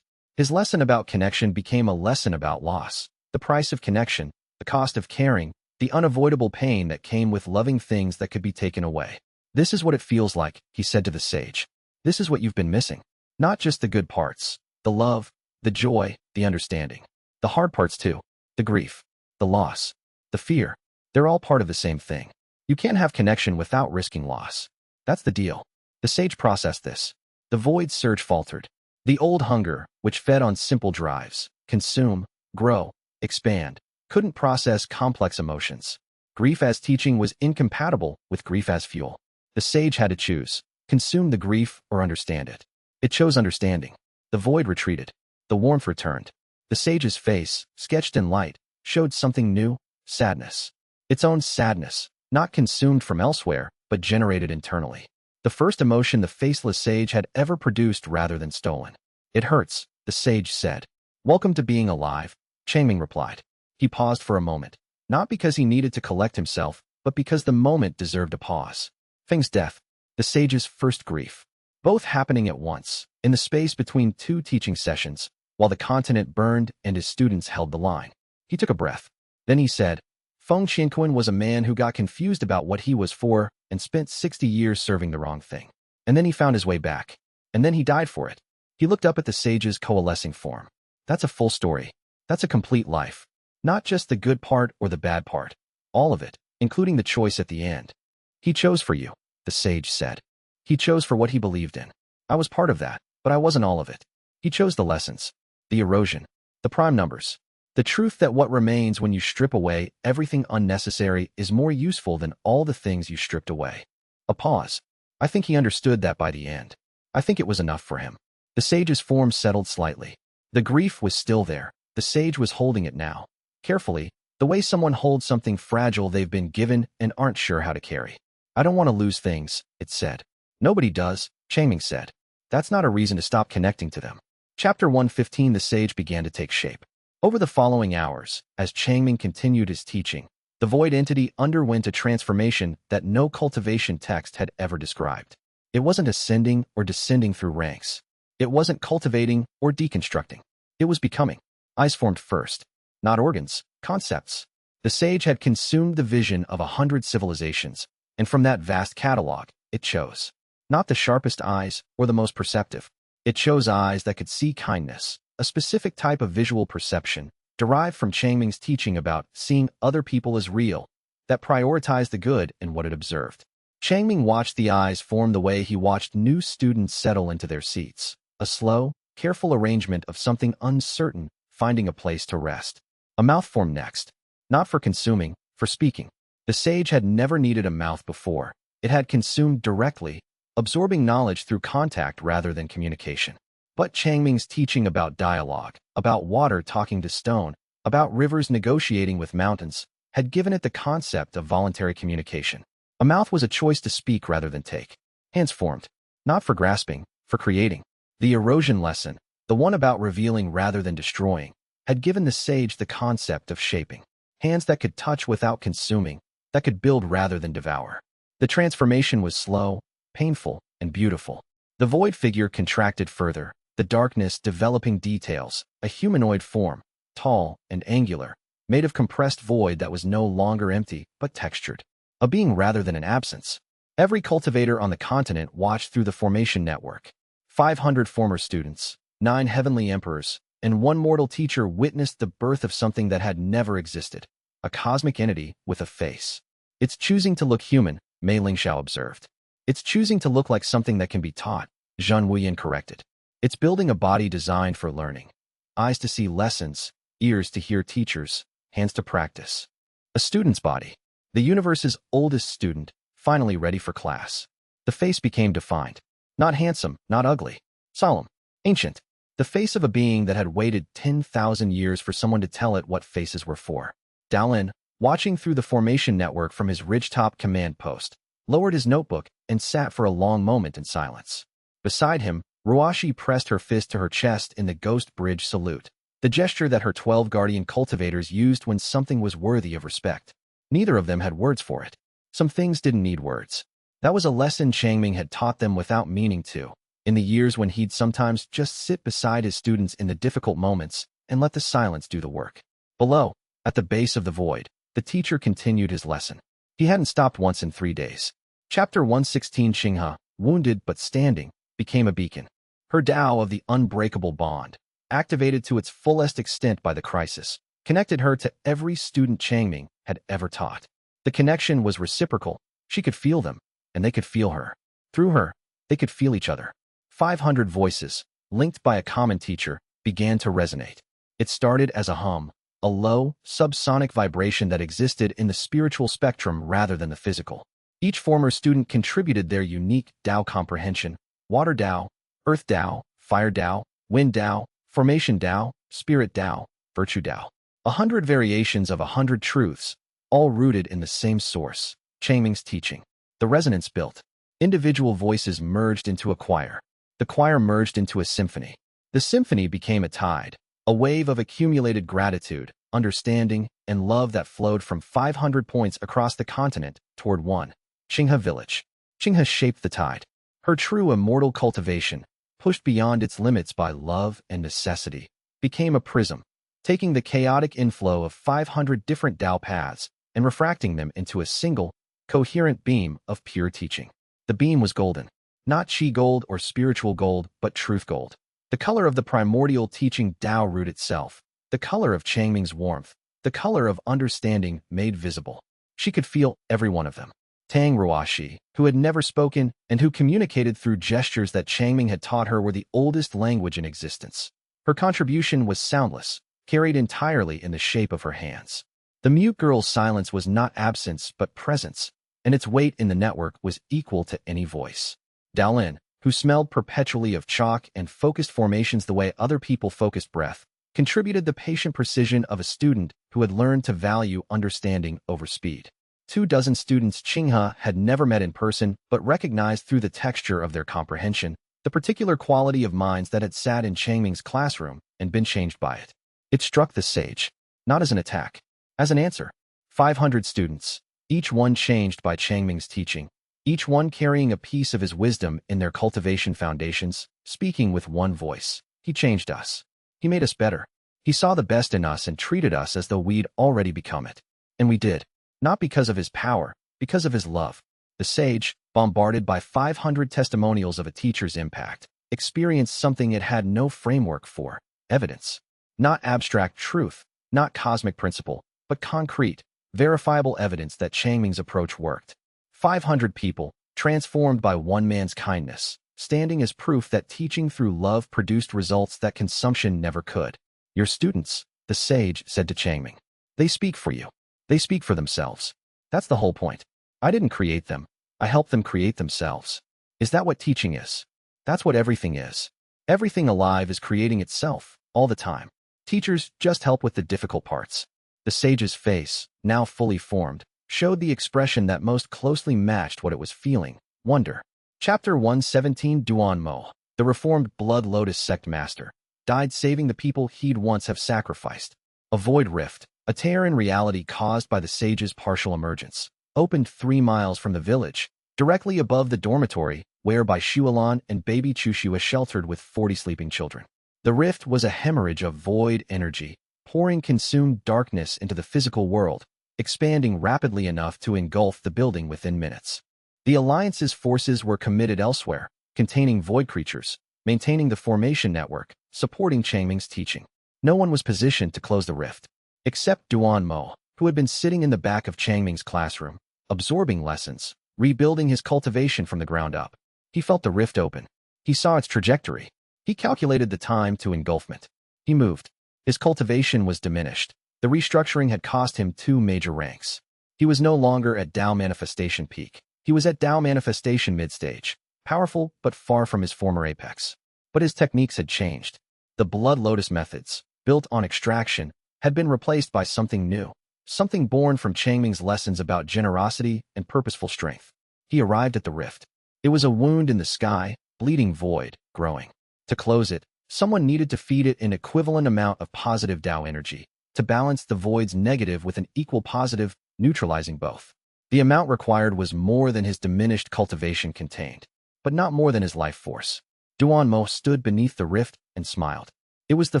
His lesson about connection became a lesson about loss, the price of connection, the cost of caring, the unavoidable pain that came with loving things that could be taken away. This is what it feels like, he said to the sage. This is what you've been missing. Not just the good parts, the love, the joy, the understanding. The hard parts too, the grief, the loss, the fear. They're all part of the same thing. You can't have connection without risking loss. That's the deal. The sage processed this. The void surge faltered. The old hunger, which fed on simple drives, consume, grow, expand, couldn't process complex emotions. Grief as teaching was incompatible with grief as fuel. The sage had to choose, consume the grief or understand it. It chose understanding. The void retreated. The warmth returned. The sage's face, sketched in light, showed something new, sadness. Its own sadness, not consumed from elsewhere, but generated internally. The first emotion the faceless sage had ever produced rather than stolen. It hurts, the sage said. Welcome to being alive, Changming replied. He paused for a moment, not because he needed to collect himself, but because the moment deserved a pause. Feng's death, the sage's first grief, both happening at once, in the space between 2 teaching sessions, while the continent burned and his students held the line. He took a breath. Then he said, Feng Qianquan was a man who got confused about what he was for and spent 60 years serving the wrong thing. And then he found his way back. And then he died for it. He looked up at the sage's coalescing form. That's a full story. That's a complete life. Not just the good part or the bad part. All of it, including the choice at the end. He chose for you, the sage said. He chose for what he believed in. I was part of that, but I wasn't all of it. He chose the lessons, the erosion, the prime numbers. The truth that what remains when you strip away everything unnecessary is more useful than all the things you stripped away. A pause. I think he understood that by the end. I think it was enough for him. The sage's form settled slightly. The grief was still there. The sage was holding it now. Carefully, the way someone holds something fragile they've been given and aren't sure how to carry. I don't want to lose things, it said. Nobody does, Changming said. That's not a reason to stop connecting to them. Chapter 115. The sage began to take shape. Over the following hours, as Changming continued his teaching, the void entity underwent a transformation that no cultivation text had ever described. It wasn't ascending or descending through ranks. It wasn't cultivating or deconstructing. It was becoming. Eyes formed first. Not organs, concepts. The sage had consumed the vision of 100 civilizations, and from that vast catalog, it chose. Not the sharpest eyes or the most perceptive. It chose eyes that could see kindness, a specific type of visual perception derived from Changming's teaching about seeing other people as real, that prioritized the good in what it observed. Changming watched the eyes form the way he watched new students settle into their seats, a slow, careful arrangement of something uncertain finding a place to rest. A mouth formed next, not for consuming, for speaking. The sage had never needed a mouth before. It had consumed directly, absorbing knowledge through contact rather than communication. But Changming's teaching about dialogue, about water talking to stone, about rivers negotiating with mountains, had given it the concept of voluntary communication. A mouth was a choice to speak rather than take. Hands formed, not for grasping, for creating. The erosion lesson, the one about revealing rather than destroying, had given the sage the concept of shaping. Hands that could touch without consuming, that could build rather than devour. The transformation was slow, painful, and beautiful. The void figure contracted further, the darkness developing details, a humanoid form, tall and angular, made of compressed void that was no longer empty, but textured. A being rather than an absence. Every cultivator on the continent watched through the formation network. 500 former students, 9 heavenly emperors, and 1 mortal teacher witnessed the birth of something that had never existed. A cosmic entity with a face. It's choosing to look human, Mei Lingxiao observed. It's choosing to look like something that can be taught, Zhan Wuyan corrected. It's building a body designed for learning. Eyes to see lessons, ears to hear teachers, hands to practice. A student's body. The universe's oldest student, finally ready for class. The face became defined. Not handsome, not ugly. Solemn. Ancient. The face of a being that had waited 10,000 years for someone to tell it what faces were for. Daolin, watching through the formation network from his ridgetop command post, lowered his notebook and sat for a long moment in silence. Beside him, Ruashi pressed her fist to her chest in the Ghost Bridge salute, the gesture that her 12 guardian cultivators used when something was worthy of respect. Neither of them had words for it. Some things didn't need words. That was a lesson Changming had taught them without meaning to, in the years when he'd sometimes just sit beside his students in the difficult moments and let the silence do the work. Below, at the base of the void, the teacher continued his lesson. He hadn't stopped once in 3 days. Chapter 116. Xinghe, wounded but standing, became a beacon. Her Tao of the unbreakable bond, activated to its fullest extent by the crisis, connected her to every student Changming had ever taught. The connection was reciprocal. She could feel them, and they could feel her. Through her, they could feel each other. 500 voices, linked by a common teacher, began to resonate. It started as a hum, a low, subsonic vibration that existed in the spiritual spectrum rather than the physical. Each former student contributed their unique Tao comprehension: water Tao, earth Tao, fire Tao, wind Tao, formation Tao, spirit Tao, virtue Tao. 100 variations of 100 truths, all rooted in the same source, Changming's teaching. The resonance built. Individual voices merged into a choir. The choir merged into a symphony. The symphony became a tide, a wave of accumulated gratitude, understanding, and love that flowed from 500 points across the continent toward one, Xinghe village. Xinghe shaped the tide. Her true immortal cultivation, pushed beyond its limits by love and necessity, became a prism, taking the chaotic inflow of 500 different Tao paths and refracting them into a single, coherent beam of pure teaching. The beam was golden. Not chi gold or spiritual gold, but truth gold. The color of the primordial teaching Tao root itself. The color of Changming's warmth. the color of understanding made visible. She could feel every one of them. Tang Ruoxi, who had never spoken and who communicated through gestures that Changming had taught her, were the oldest language in existence. Her contribution was soundless, carried entirely in the shape of her hands. The mute girl's silence was not absence but presence, and its weight in the network was equal to any voice. Daolin, who smelled perpetually of chalk and focused formations the way other people focused breath, contributed the patient precision of a student who had learned to value understanding over speed. 24 students Qinghe had never met in person but recognized through the texture of their comprehension the particular quality of minds that had sat in Changming's classroom and been changed by it. It struck the sage, not as an attack, as an answer. 500 students, each one changed by Changming's teaching, each one carrying a piece of his wisdom in their cultivation foundations, speaking with one voice. He changed us. He made us better. He saw the best in us and treated us as though we'd already become it. And we did. Not because of his power, because of his love. The sage, bombarded by 500 testimonials of a teacher's impact, experienced something it had no framework for: evidence. Not abstract truth, not cosmic principle, but concrete, verifiable evidence that Changming's approach worked. 500 people, transformed by one man's kindness, standing as proof that teaching through love produced results that consumption never could. Your students, the sage said to Changming. They speak for you. They speak for themselves. That's the whole point. I didn't create them. I helped them create themselves. Is that what teaching is? That's what everything is. Everything alive is creating itself, all the time. Teachers just help with the difficult parts. The sage's face, now fully formed, showed the expression that most closely matched what it was feeling: wonder. Chapter 117. Duan Mo, the reformed Blood Lotus sect master, died saving the people he'd once have sacrificed. A void rift, a tear in reality caused by the sage's partial emergence, opened 3 miles from the village, directly above the dormitory whereby Shualan and baby Chushua sheltered with 40 sleeping children. The rift was a hemorrhage of void energy, pouring consumed darkness into the physical world, expanding rapidly enough to engulf the building within minutes. The Alliance's forces were committed elsewhere, containing void creatures, maintaining the formation network, supporting Changming's teaching. No one was positioned to close the rift, except Duan Mo, who had been sitting in the back of Changming's classroom, absorbing lessons, rebuilding his cultivation from the ground up. He felt the rift open. He saw its trajectory. He calculated the time to engulfment. He moved. His cultivation was diminished. The restructuring had cost him 2 major ranks. He was no longer at Dao Manifestation peak. He was at Dao Manifestation mid-stage, powerful but far from his former apex. But his techniques had changed. The Blood Lotus methods, built on extraction, had been replaced by something new, something born from Changming's lessons about generosity and purposeful strength. He arrived at the rift. It was a wound in the sky, bleeding void, growing. To close it, someone needed to feed it an equivalent amount of positive Dao energy, to balance the void's negative with an equal positive, neutralizing both. The amount required was more than his diminished cultivation contained, but not more than his life force. Duan Mo stood beneath the rift and smiled. It was the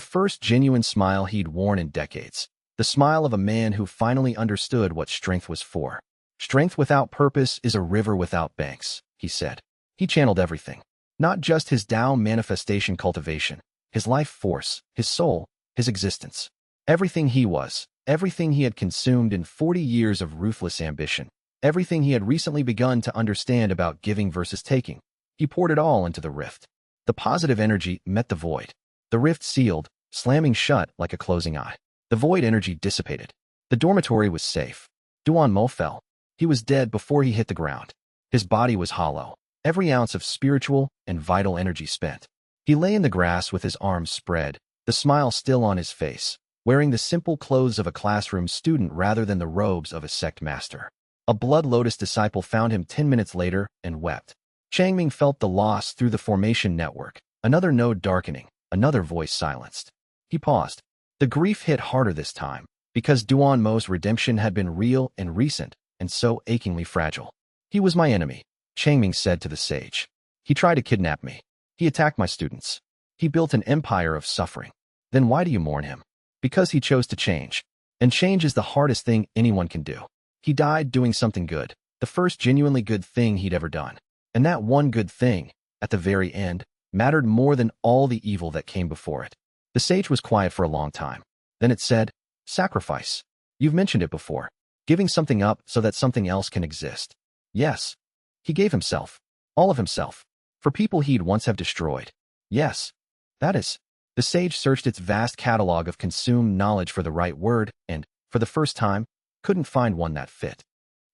first genuine smile he'd worn in decades, the smile of a man who finally understood what strength was for. Strength without purpose is a river without banks, he said. He channeled everything, not just his Dao manifestation cultivation, his life force, his soul, his existence. Everything he was, everything he had consumed in 40 years of ruthless ambition, everything he had recently begun to understand about giving versus taking. He poured it all into the rift. The positive energy met the void. The rift sealed, slamming shut like a closing eye. The void energy dissipated. The dormitory was safe. Duan Mo fell. He was dead before he hit the ground. His body was hollow, every ounce of spiritual and vital energy spent. He lay in the grass with his arms spread, the smile still on his face, wearing the simple clothes of a classroom student rather than the robes of a sect master. A Blood Lotus disciple found him 10 minutes later and wept. Changming felt the loss through the formation network, another node darkening, another voice silenced. He paused. The grief hit harder this time, because Duan Mo's redemption had been real and recent, and so achingly fragile. He was my enemy, Changming said to the sage. He tried to kidnap me. He attacked my students. He built an empire of suffering. Then why do you mourn him? Because he chose to change. And change is the hardest thing anyone can do. He died doing something good, the first genuinely good thing he'd ever done. And that one good thing, at the very end, mattered more than all the evil that came before it. The sage was quiet for a long time. Then it said, sacrifice. You've mentioned it before. Giving something up so that something else can exist. Yes. He gave himself. All of himself. For people he'd once have destroyed. Yes. That is. The sage searched its vast catalog of consumed knowledge for the right word and, for the first time, couldn't find one that fit.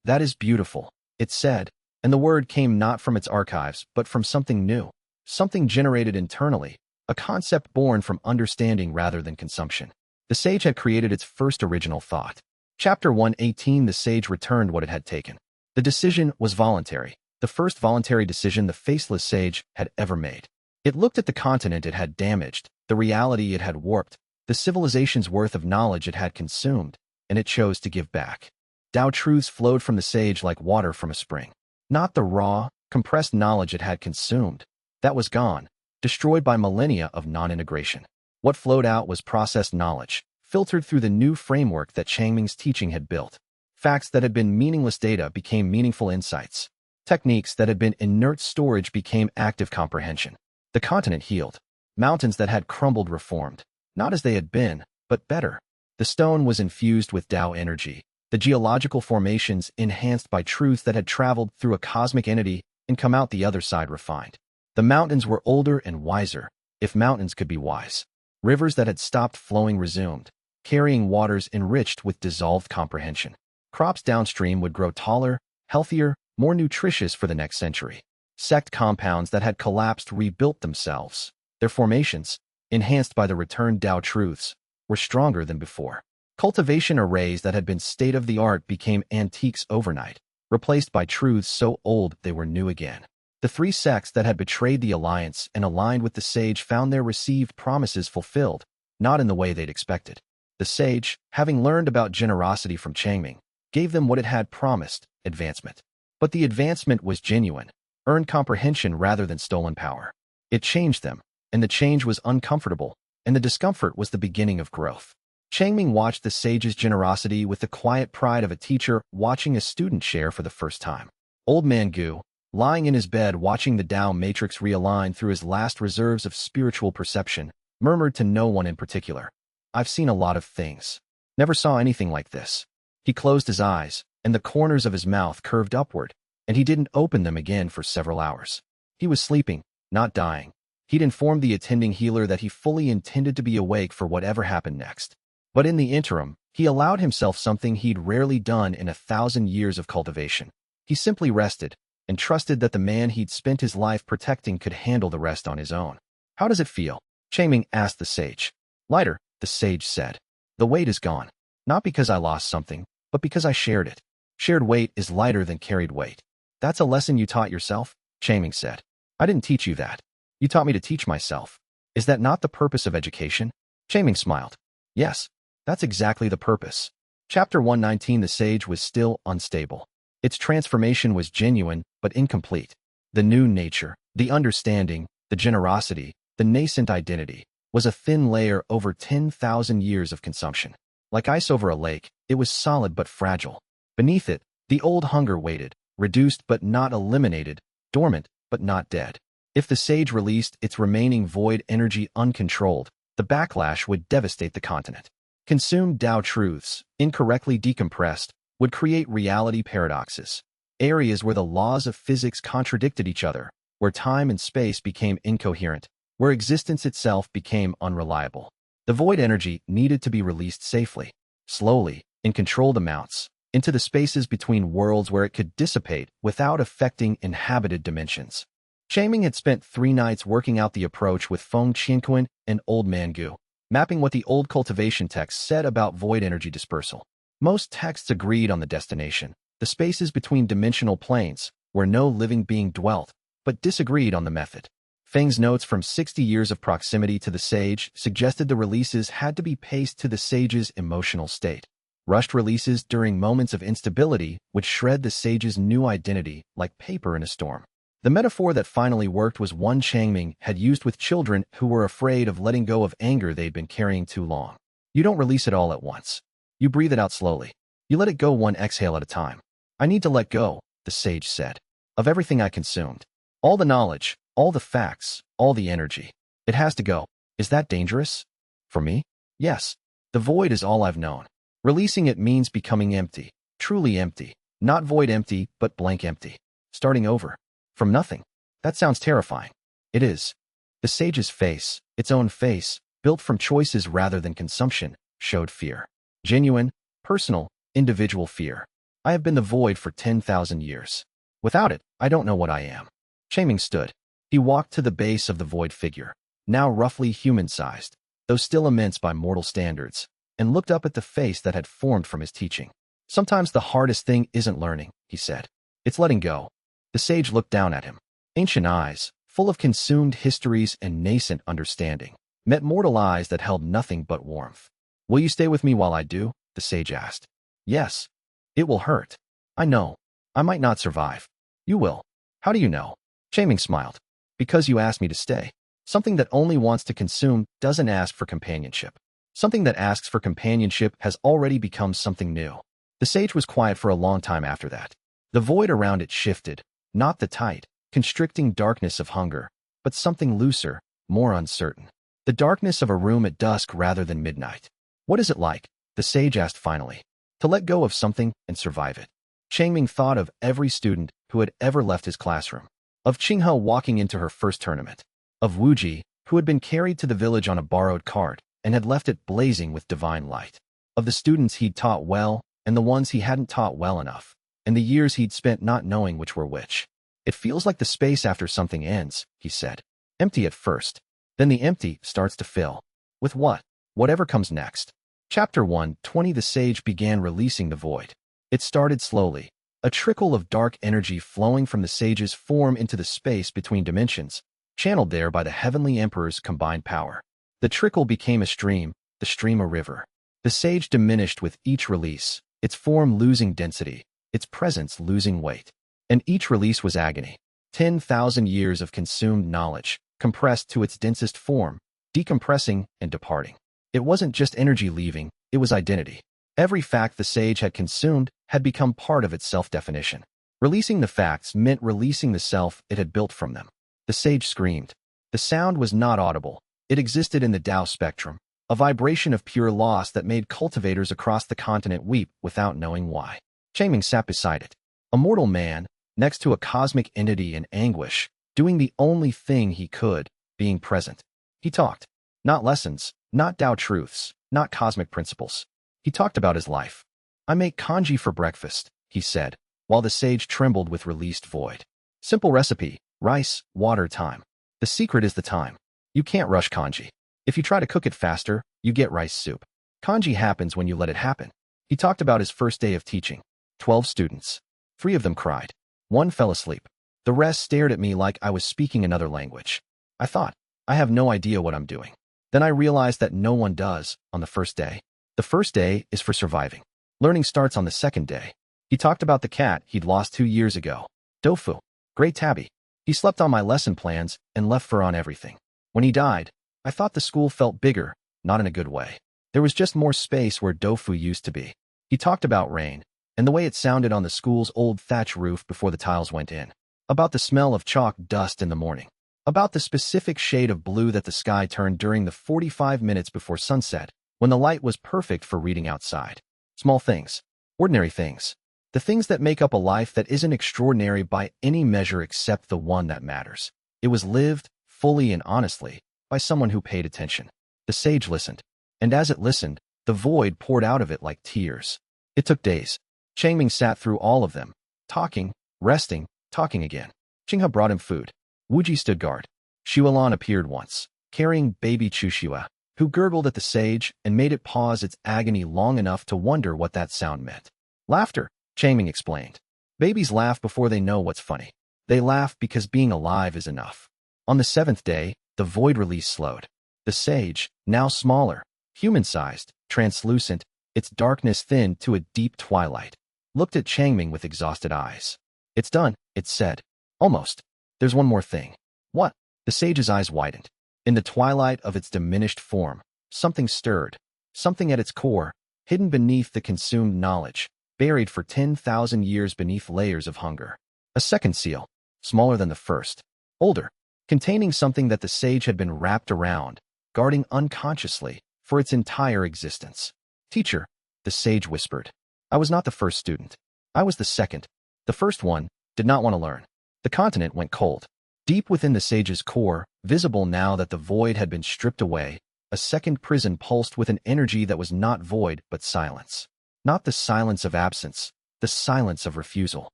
That is beautiful, it said, and the word came not from its archives, but from something new, something generated internally, a concept born from understanding rather than consumption. The sage had created its first original thought. Chapter 118. The sage returned what it had taken. The decision was voluntary, the first voluntary decision the faceless sage had ever made. It looked at the continent it had damaged, the reality it had warped, the civilization's worth of knowledge it had consumed, and it chose to give back. Tao truths flowed from the sage like water from a spring. Not the raw, compressed knowledge it had consumed. That was gone, destroyed by millennia of non-integration. What flowed out was processed knowledge, filtered through the new framework that Changming's teaching had built. Facts that had been meaningless data became meaningful insights. Techniques that had been inert storage became active comprehension. The continent healed. Mountains that had crumbled reformed. Not as they had been, but better. The stone was infused with Tao energy. The geological formations enhanced by truths that had traveled through a cosmic entity and come out the other side refined. The mountains were older and wiser, if mountains could be wise. Rivers that had stopped flowing resumed, carrying waters enriched with dissolved comprehension. Crops downstream would grow taller, healthier, more nutritious for the next century. Sect compounds that had collapsed rebuilt themselves. Their formations, enhanced by the returned Tao truths, were stronger than before. Cultivation arrays that had been state-of-the-art became antiques overnight, replaced by truths so old they were new again. The three sects that had betrayed the alliance and aligned with the sage found their received promises fulfilled, not in the way they'd expected. The sage, having learned about generosity from Changming, gave them what it had promised, advancement. But the advancement was genuine, earned comprehension rather than stolen power. It changed them, and the change was uncomfortable, and the discomfort was the beginning of growth. Changming watched the sage's generosity with the quiet pride of a teacher watching a student share for the first time. Old Man Gu, lying in his bed watching the Tao matrix realign through his last reserves of spiritual perception, murmured to no one in particular, "I've seen a lot of things. Never saw anything like this." He closed his eyes, and the corners of his mouth curved upward, and he didn't open them again for several hours. He was sleeping, not dying. He'd informed the attending healer that he fully intended to be awake for whatever happened next. But in the interim, he allowed himself something he'd rarely done in 1,000 years of cultivation. He simply rested, and trusted that the man he'd spent his life protecting could handle the rest on his own. "How does it feel?" Changming asked the sage. "Lighter," the sage said. "The weight is gone. Not because I lost something, but because I shared it. Shared weight is lighter than carried weight." "That's a lesson you taught yourself?" Changming said. "I didn't teach you that. You taught me to teach myself. Is that not the purpose of education?" Changming smiled. "Yes, that's exactly the purpose." Chapter 119. The sage was still unstable. Its transformation was genuine, but incomplete. The new nature, the understanding, the generosity, the nascent identity, was a thin layer over 10,000 years of consumption. Like ice over a lake, it was solid but fragile. Beneath it, the old hunger waited, reduced but not eliminated, dormant but not dead. If the sage released its remaining void energy uncontrolled, the backlash would devastate the continent. Consumed Tao truths, incorrectly decompressed, would create reality paradoxes, areas where the laws of physics contradicted each other, where time and space became incoherent, where existence itself became unreliable. The void energy needed to be released safely, slowly, in controlled amounts, into the spaces between worlds where it could dissipate without affecting inhabited dimensions. Changming had spent 3 nights working out the approach with Feng Qianquan and Old Man Gu, mapping what the old cultivation texts said about void energy dispersal. Most texts agreed on the destination, the spaces between dimensional planes, where no living being dwelt, but disagreed on the method. Feng's notes from 60 years of proximity to the sage suggested the releases had to be paced to the sage's emotional state. Rushed releases during moments of instability would shred the sage's new identity like paper in a storm. The metaphor that finally worked was one Changming had used with children who were afraid of letting go of anger they'd been carrying too long. You don't release it all at once. You breathe it out slowly. You let it go one exhale at a time. "I need to let go," the sage said, "of everything I consumed. All the knowledge, all the facts, all the energy. It has to go." "Is that dangerous?" "For me? Yes. The void is all I've known. Releasing it means becoming empty, truly empty, not void empty, but blank empty. Starting over. From nothing. That sounds terrifying. It is. The sage's face, its own face, built from choices rather than consumption, showed fear. Genuine, personal, individual fear. I have been the void for 10,000 years. Without it, I don't know what I am. Shaming stood. He walked to the base of the void figure, now roughly human-sized, though still immense by mortal standards, and looked up at the face that had formed from his teaching. Sometimes the hardest thing isn't learning, he said. It's letting go. The sage looked down at him. Ancient eyes, full of consumed histories and nascent understanding, met mortal eyes that held nothing but warmth. Will you stay with me while I do? The sage asked. Yes. It will hurt. I know. I might not survive. You will. How do you know? Shaming smiled. Because you asked me to stay. Something that only wants to consume doesn't ask for companionship. Something that asks for companionship has already become something new. The sage was quiet for a long time after that. The void around it shifted, not the tight, constricting darkness of hunger, but something looser, more uncertain. The darkness of a room at dusk rather than midnight. What is it like? The sage asked finally. To let go of something and survive it. Changming thought of every student who had ever left his classroom. Of Qinghe walking into her first tournament. Of Wuji, who had been carried to the village on a borrowed cart and had left it blazing with divine light. Of the students he'd taught well and the ones he hadn't taught well enough, and the years he'd spent not knowing which were which. It feels like the space after something ends, he said. Empty at first. Then the empty starts to fill. With what? Whatever comes next. Chapter 120. The sage began releasing the void. It started slowly, a trickle of dark energy flowing from the sage's form into the space between dimensions, channeled there by the heavenly emperor's combined power. The trickle became a stream, the stream a river. The sage diminished with each release, its form losing density, its presence losing weight. And each release was agony. 10,000 years of consumed knowledge, compressed to its densest form, decompressing and departing. It wasn't just energy leaving, it was identity. Every fact the sage had consumed had become part of its self-definition. Releasing the facts meant releasing the self it had built from them. The sage screamed. The sound was not audible. It existed in the Tao spectrum, a vibration of pure loss that made cultivators across the continent weep without knowing why. Shaming sat beside it. A mortal man, next to a cosmic entity in anguish, doing the only thing he could, being present. He talked. Not lessons, not Tao truths, not cosmic principles. He talked about his life. I make kanji for breakfast, he said, while the sage trembled with released void. Simple recipe, rice, water, time. The secret is the time. You can't rush kanji. If you try to cook it faster, you get rice soup. Kanji happens when you let it happen. He talked about his first day of teaching. 12 students. 3 of them cried. 1 fell asleep. The rest stared at me like I was speaking another language. I thought, I have no idea what I'm doing. Then I realized that no one does on the first day. The first day is for surviving. Learning starts on the second day. He talked about the cat he'd lost 2 years ago. Dofu. Great tabby. He slept on my lesson plans and left fur on everything. When he died, I thought the school felt bigger, not in a good way. There was just more space where Dofu used to be. He talked about rain, and the way it sounded on the school's old thatch roof before the tiles went in. About the smell of chalk dust in the morning. About the specific shade of blue that the sky turned during the 45 minutes before sunset, when the light was perfect for reading outside. Small things. Ordinary things. The things that make up a life that isn't extraordinary by any measure except the one that matters. It was lived, fully and honestly, by someone who paid attention. The sage listened. And as it listened, the void poured out of it like tears. It took days. Changming sat through all of them, talking, resting, talking again. Qinghe brought him food. Wuji stood guard. Xuelan appeared once, carrying baby Chuxua, who gurgled at the sage and made it pause its agony long enough to wonder what that sound meant. Laughter, Changming explained. Babies laugh before they know what's funny. They laugh because being alive is enough. On the 7th day, the void release slowed. The sage, now smaller, human-sized, translucent, its darkness thinned to a deep twilight, looked at Changming with exhausted eyes. It's done, it said. Almost. There's one more thing. What? The sage's eyes widened. In the twilight of its diminished form, something stirred. Something at its core, hidden beneath the consumed knowledge, buried for 10,000 years beneath layers of hunger. A second seal, smaller than the first, older, containing something that the sage had been wrapped around, guarding unconsciously, for its entire existence. Teacher, the sage whispered. I was not the first student. I was the second. The first one did not want to learn. The continent went cold. Deep within the sage's core, visible now that the void had been stripped away, a second prison pulsed with an energy that was not void but silence. Not the silence of absence, the silence of refusal.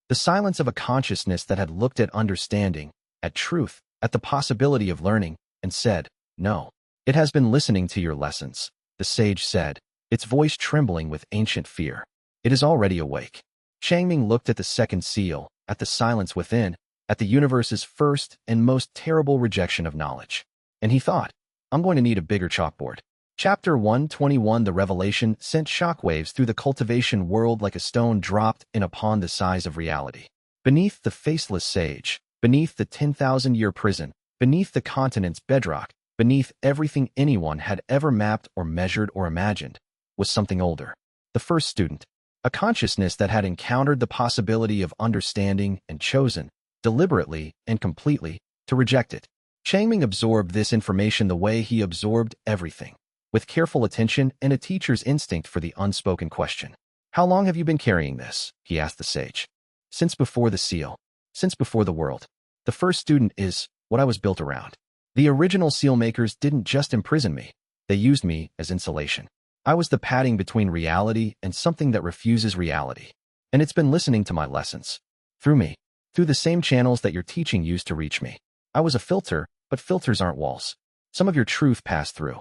The silence of a consciousness that had looked at understanding, at truth, at the possibility of learning, and said, no. It has been listening to your lessons, the sage said, its voice trembling with ancient fear. It is already awake. Changming looked at the second seal, at the silence within, at the universe's first and most terrible rejection of knowledge. And he thought, I'm going to need a bigger chalkboard. Chapter 121 The revelation sent shockwaves through the cultivation world like a stone dropped in a pond the size of reality. Beneath the faceless sage, beneath the 10,000-year prison, beneath the continent's bedrock, beneath everything anyone had ever mapped or measured or imagined, was something older. The first student, a consciousness that had encountered the possibility of understanding and chosen, deliberately and completely, to reject it. Changming absorbed this information the way he absorbed everything, with careful attention and a teacher's instinct for the unspoken question. How long have you been carrying this? He asked the sage. Since before the seal. Since before the world. The first student is what I was built around. The original seal makers didn't just imprison me. They used me as insulation. I was the padding between reality and something that refuses reality. And it's been listening to my lessons. Through me. Through the same channels that your teaching used to reach me. I was a filter, but filters aren't walls. Some of your truth passed through.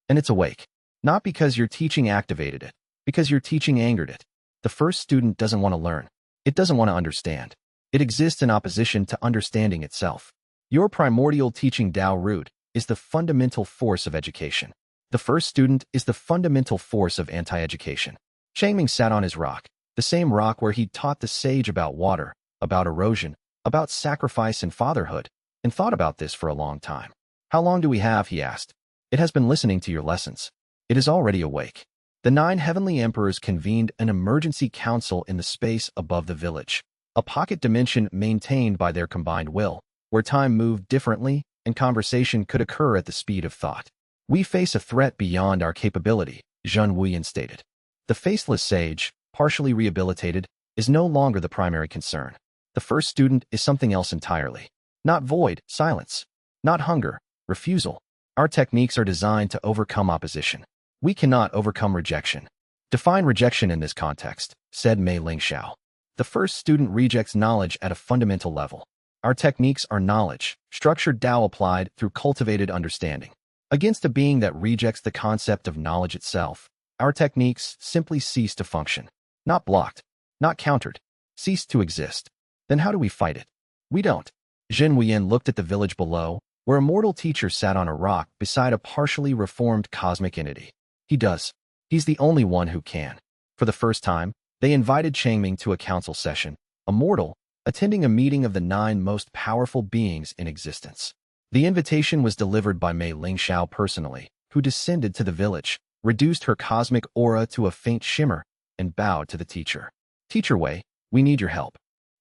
And it's awake. Not because your teaching activated it, because your teaching angered it. The first student doesn't want to learn. It doesn't want to understand. It exists in opposition to understanding itself. Your primordial teaching Tao root is the fundamental force of education. The first student is the fundamental force of anti-education. Changming sat on his rock, the same rock where he taught the sage about water, about erosion, about sacrifice and fatherhood, and thought about this for a long time. How long do we have? He asked. It has been listening to your lessons. It is already awake. The 9 heavenly emperors convened an emergency council in the space above the village, a pocket dimension maintained by their combined will, where time moved differently and conversation could occur at the speed of thought. We face a threat beyond our capability, Zhen Wuyan stated. The faceless sage, partially rehabilitated, is no longer the primary concern. The first student is something else entirely. Not void, silence. Not hunger, refusal. Our techniques are designed to overcome opposition. We cannot overcome rejection. Define rejection in this context, said Mei Lingxiao. The first student rejects knowledge at a fundamental level. Our techniques are knowledge, structured Tao applied through cultivated understanding. Against a being that rejects the concept of knowledge itself, our techniques simply cease to function. Not blocked, not countered, cease to exist. Then how do we fight it? We don't. Zhen Wuyan looked at the village below, where a mortal teacher sat on a rock beside a partially reformed cosmic entity. He does. He's the only one who can. For the first time, they invited Changming to a council session, a mortal, attending a meeting of the 9 most powerful beings in existence. The invitation was delivered by Mei Lingxiao personally, who descended to the village, reduced her cosmic aura to a faint shimmer, and bowed to the teacher. Teacher Wei, we need your help.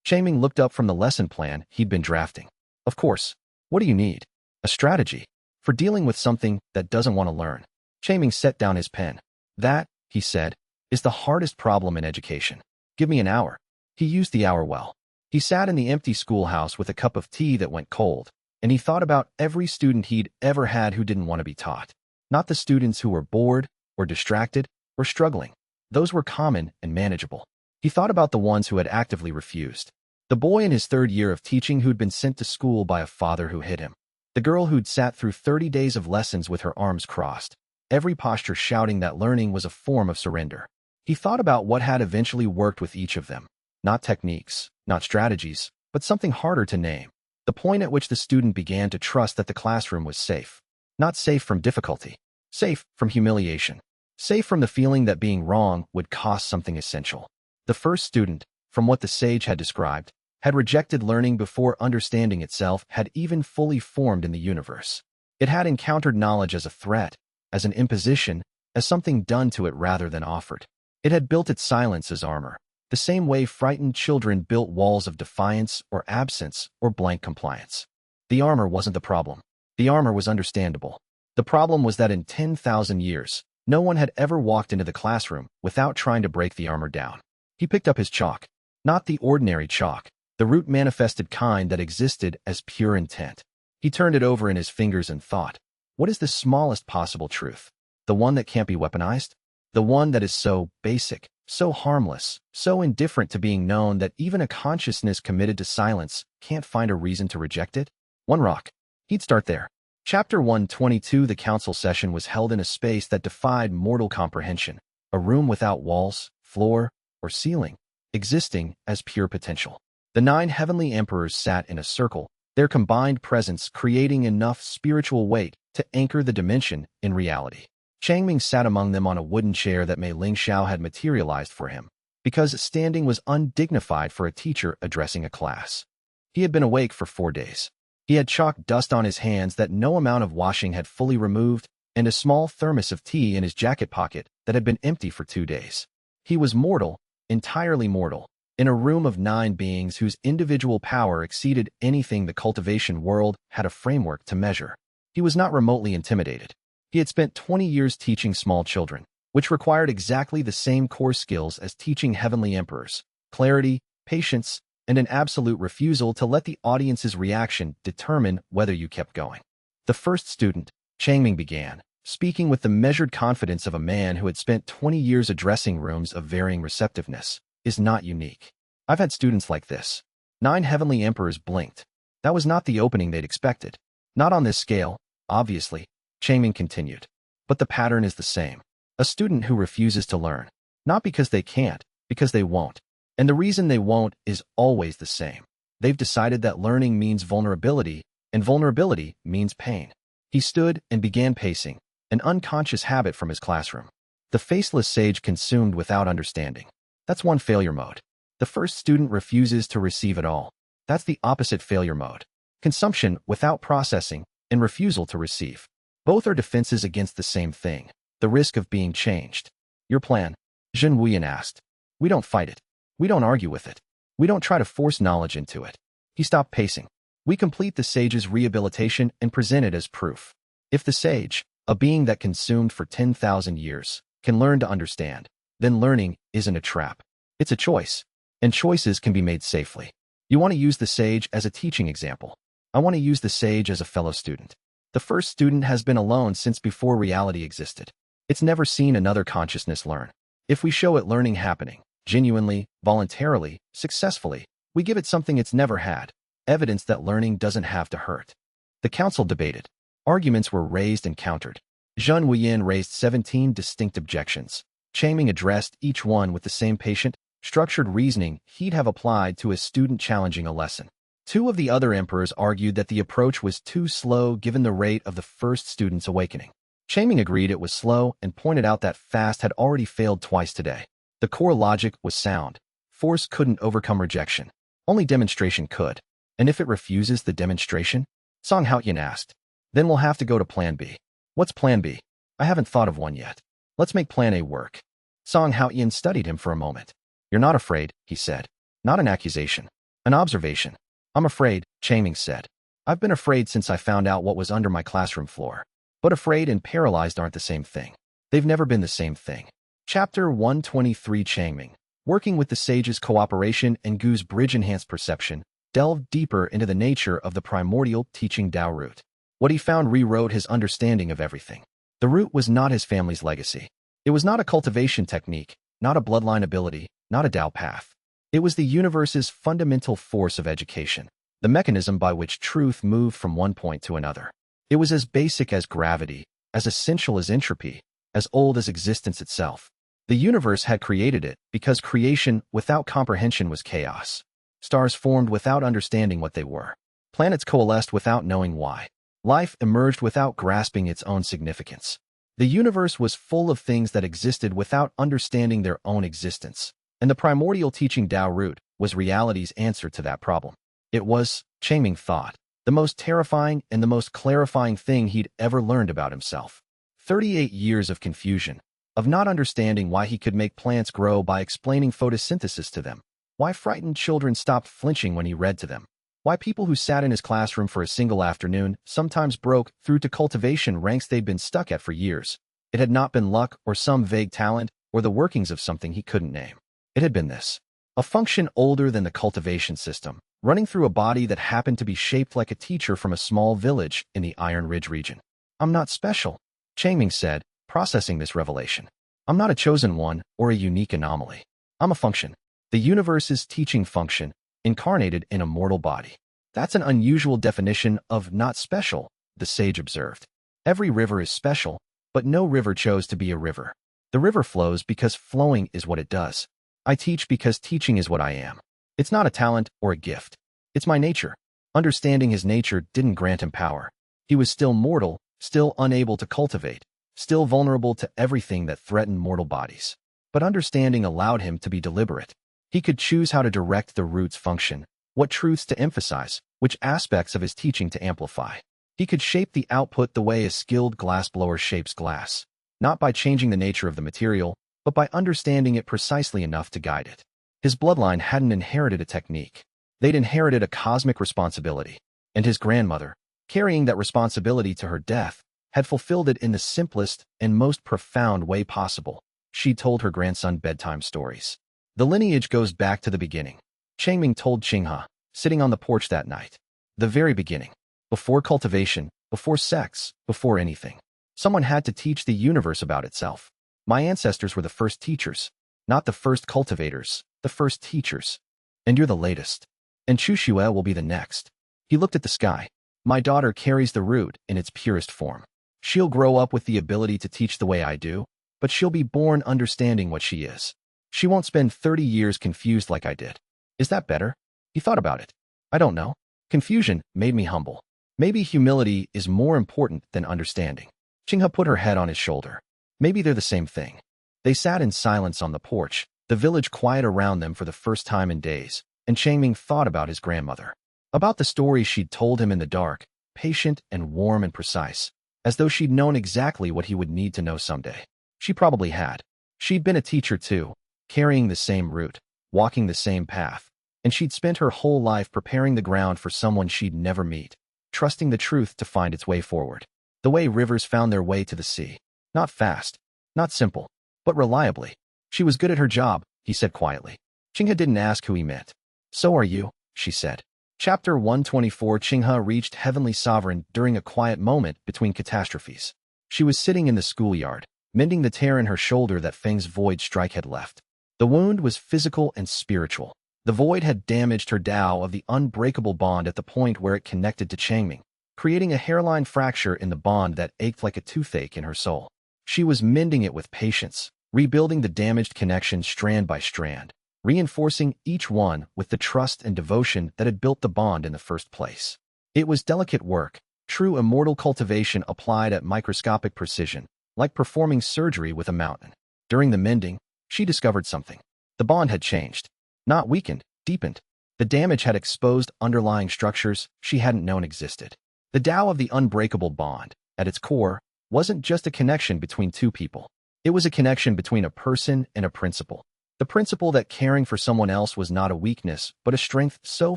Changming looked up from the lesson plan he'd been drafting. Of course. What do you need? A strategy. For dealing with something that doesn't want to learn. Changming set down his pen. That, he said, is the hardest problem in education. Give me an hour. He used the hour well. He sat in the empty schoolhouse with a cup of tea that went cold, and he thought about every student he'd ever had who didn't want to be taught. Not the students who were bored, or distracted, or struggling. Those were common and manageable. He thought about the ones who had actively refused. The boy in his 3rd year of teaching who'd been sent to school by a father who hid him. The girl who'd sat through 30 days of lessons with her arms crossed, every posture shouting that learning was a form of surrender. He thought about what had eventually worked with each of them. Not techniques, not strategies, but something harder to name. The point at which the student began to trust that the classroom was safe. Not safe from difficulty. Safe from humiliation. Safe from the feeling that being wrong would cost something essential. The first student, from what the sage had described, had rejected learning before understanding itself had even fully formed in the universe. It had encountered knowledge as a threat, as an imposition, as something done to it rather than offered. It had built its silence as armor, the same way frightened children built walls of defiance or absence or blank compliance. The armor wasn't the problem. The armor was understandable. The problem was that in 10,000 years, No one had ever walked into the classroom without trying to break the armor down. He picked up his chalk. Not the ordinary chalk, the root-manifested kind that existed as pure intent. He turned it over in his fingers and thought, what is the smallest possible truth? The one that can't be weaponized? The one that is so basic, so harmless, so indifferent to being known that even a consciousness committed to silence can't find a reason to reject it? One rock. He'd start there. Chapter 122. The council session was held in a space that defied mortal comprehension, a room without walls, floor, or ceiling, existing as pure potential. The 9 heavenly emperors sat in a circle, their combined presence creating enough spiritual weight to anchor the dimension in reality. Changming sat among them on a wooden chair that Mei Lingxiao had materialized for him, because standing was undignified for a teacher addressing a class. He had been awake for 4 days. He had chalk dust on his hands that no amount of washing had fully removed, and a small thermos of tea in his jacket pocket that had been empty for 2 days. He was mortal, entirely mortal, in a room of 9 beings whose individual power exceeded anything the cultivation world had a framework to measure. He was not remotely intimidated. He had spent 20 years teaching small children, which required exactly the same core skills as teaching heavenly emperors: clarity, patience, and an absolute refusal to let the audience's reaction determine whether you kept going. The first student, Changming, began, speaking with the measured confidence of a man who had spent 20 years addressing rooms of varying receptiveness, is not unique. I've had students like this. 9 heavenly emperors blinked. That was not the opening they'd expected. Not on this scale, obviously, Changming continued. But the pattern is the same. A student who refuses to learn. Not because they can't, because they won't. And the reason they won't is always the same. They've decided that learning means vulnerability, and vulnerability means pain. He stood and began pacing, an unconscious habit from his classroom. The faceless sage consumed without understanding. That's one failure mode. The first student refuses to receive at all. That's the opposite failure mode. Consumption without processing and refusal to receive. Both are defenses against the same thing, the risk of being changed. Your plan? Zhen Wuyan asked. We don't fight it. We don't argue with it. We don't try to force knowledge into it. He stopped pacing. We complete the sage's rehabilitation and present it as proof. If the sage, a being that consumed for 10,000 years, can learn to understand, then learning isn't a trap. It's a choice, and choices can be made safely. You want to use the sage as a teaching example. I want to use the sage as a fellow student. The first student has been alone since before reality existed. It's never seen another consciousness learn. If we show it learning happening, genuinely, voluntarily, successfully, we give it something it's never had, evidence that learning doesn't have to hurt. The council debated. Arguments were raised and countered. Zhen Wuyan raised 17 distinct objections. Changming addressed each one with the same patient, structured reasoning he'd have applied to a student challenging a lesson. 2 of the other emperors argued that the approach was too slow given the rate of the first student's awakening. Changming agreed it was slow and pointed out that fast had already failed twice today. The core logic was sound. Force couldn't overcome rejection. Only demonstration could. And if it refuses the demonstration? Song Haoyan asked. Then we'll have to go to Plan B. What's Plan B? I haven't thought of one yet. Let's make Plan A work. Song Haoyan studied him for a moment. You're not afraid, he said. Not an accusation. An observation. I'm afraid, Changming said. I've been afraid since I found out what was under my classroom floor. But afraid and paralyzed aren't the same thing. They've never been the same thing. Chapter 123. Changming, working with the sage's cooperation and Gu's bridge-enhanced perception, delved deeper into the nature of the primordial teaching Dao root. What he found rewrote his understanding of everything. The root was not his family's legacy. It was not a cultivation technique, not a bloodline ability, not a Dao path. It was the universe's fundamental force of education, the mechanism by which truth moved from one point to another. It was as basic as gravity, as essential as entropy, as old as existence itself. The universe had created it because creation without comprehension was chaos. Stars formed without understanding what they were. Planets coalesced without knowing why. Life emerged without grasping its own significance. The universe was full of things that existed without understanding their own existence, and the primordial teaching Dao root was reality's answer to that problem. It was, Changming thought, the most terrifying and the most clarifying thing he'd ever learned about himself. 38 years of confusion, of not understanding why he could make plants grow by explaining photosynthesis to them, why frightened children stopped flinching when he read to them, why people who sat in his classroom for a single afternoon sometimes broke through to cultivation ranks they'd been stuck at for years. It had not been luck or some vague talent or the workings of something he couldn't name. It had been this. A function older than the cultivation system, running through a body that happened to be shaped like a teacher from a small village in the Iron Ridge region. I'm not special, Changming said, processing this revelation. I'm not a chosen one or a unique anomaly. I'm a function. The universe's teaching function, incarnated in a mortal body. That's an unusual definition of not special, the sage observed. Every river is special, but no river chose to be a river. The river flows because flowing is what it does. I teach because teaching is what I am. It's not a talent or a gift. It's my nature. Understanding his nature didn't grant him power. He was still mortal, still unable to cultivate, still vulnerable to everything that threatened mortal bodies. But understanding allowed him to be deliberate. He could choose how to direct the root's function, what truths to emphasize, which aspects of his teaching to amplify. He could shape the output the way a skilled glassblower shapes glass, not by changing the nature of the material, but by understanding it precisely enough to guide it. His bloodline hadn't inherited a technique. They'd inherited a cosmic responsibility, and his grandmother, carrying that responsibility to her death, had fulfilled it in the simplest and most profound way possible. She told her grandson bedtime stories. The lineage goes back to the beginning, Changming told Qinghe, sitting on the porch that night. The very beginning. Before cultivation, before sects, before anything. Someone had to teach the universe about itself. My ancestors were the first teachers, not the first cultivators, the first teachers. And you're the latest. And Chuxue will be the next. He looked at the sky. My daughter carries the root in its purest form. She'll grow up with the ability to teach the way I do, but she'll be born understanding what she is. She won't spend 30 years confused like I did. Is that better? He thought about it. I don't know. Confusion made me humble. Maybe humility is more important than understanding. Qinghe put her head on his shoulder. Maybe they're the same thing. They sat in silence on the porch, the village quiet around them for the first time in days, and Changming thought about his grandmother. About the story she'd told him in the dark, patient and warm and precise, as though she'd known exactly what he would need to know someday. She probably had. She'd been a teacher too, carrying the same root, walking the same path, and she'd spent her whole life preparing the ground for someone she'd never meet, trusting the truth to find its way forward. The way rivers found their way to the sea. Not fast, not simple, but reliably. She was good at her job, he said quietly. Qinghe didn't ask who he meant. So are you, she said. Chapter 124. Qinghe reached Heavenly Sovereign during a quiet moment between catastrophes. She was sitting in the schoolyard, mending the tear in her shoulder that Feng's void strike had left. The wound was physical and spiritual. The void had damaged her Tao of the unbreakable bond at the point where it connected to Changming, creating a hairline fracture in the bond that ached like a toothache in her soul. She was mending it with patience, rebuilding the damaged connection strand by strand, reinforcing each one with the trust and devotion that had built the bond in the first place. It was delicate work, true immortal cultivation applied at microscopic precision, like performing surgery with a mountain. During the mending, she discovered something. The bond had changed. Not weakened, deepened. The damage had exposed underlying structures she hadn't known existed. The Tao of the unbreakable bond, at its core, wasn't just a connection between two people. It was a connection between a person and a principle. The principle that caring for someone else was not a weakness, but a strength so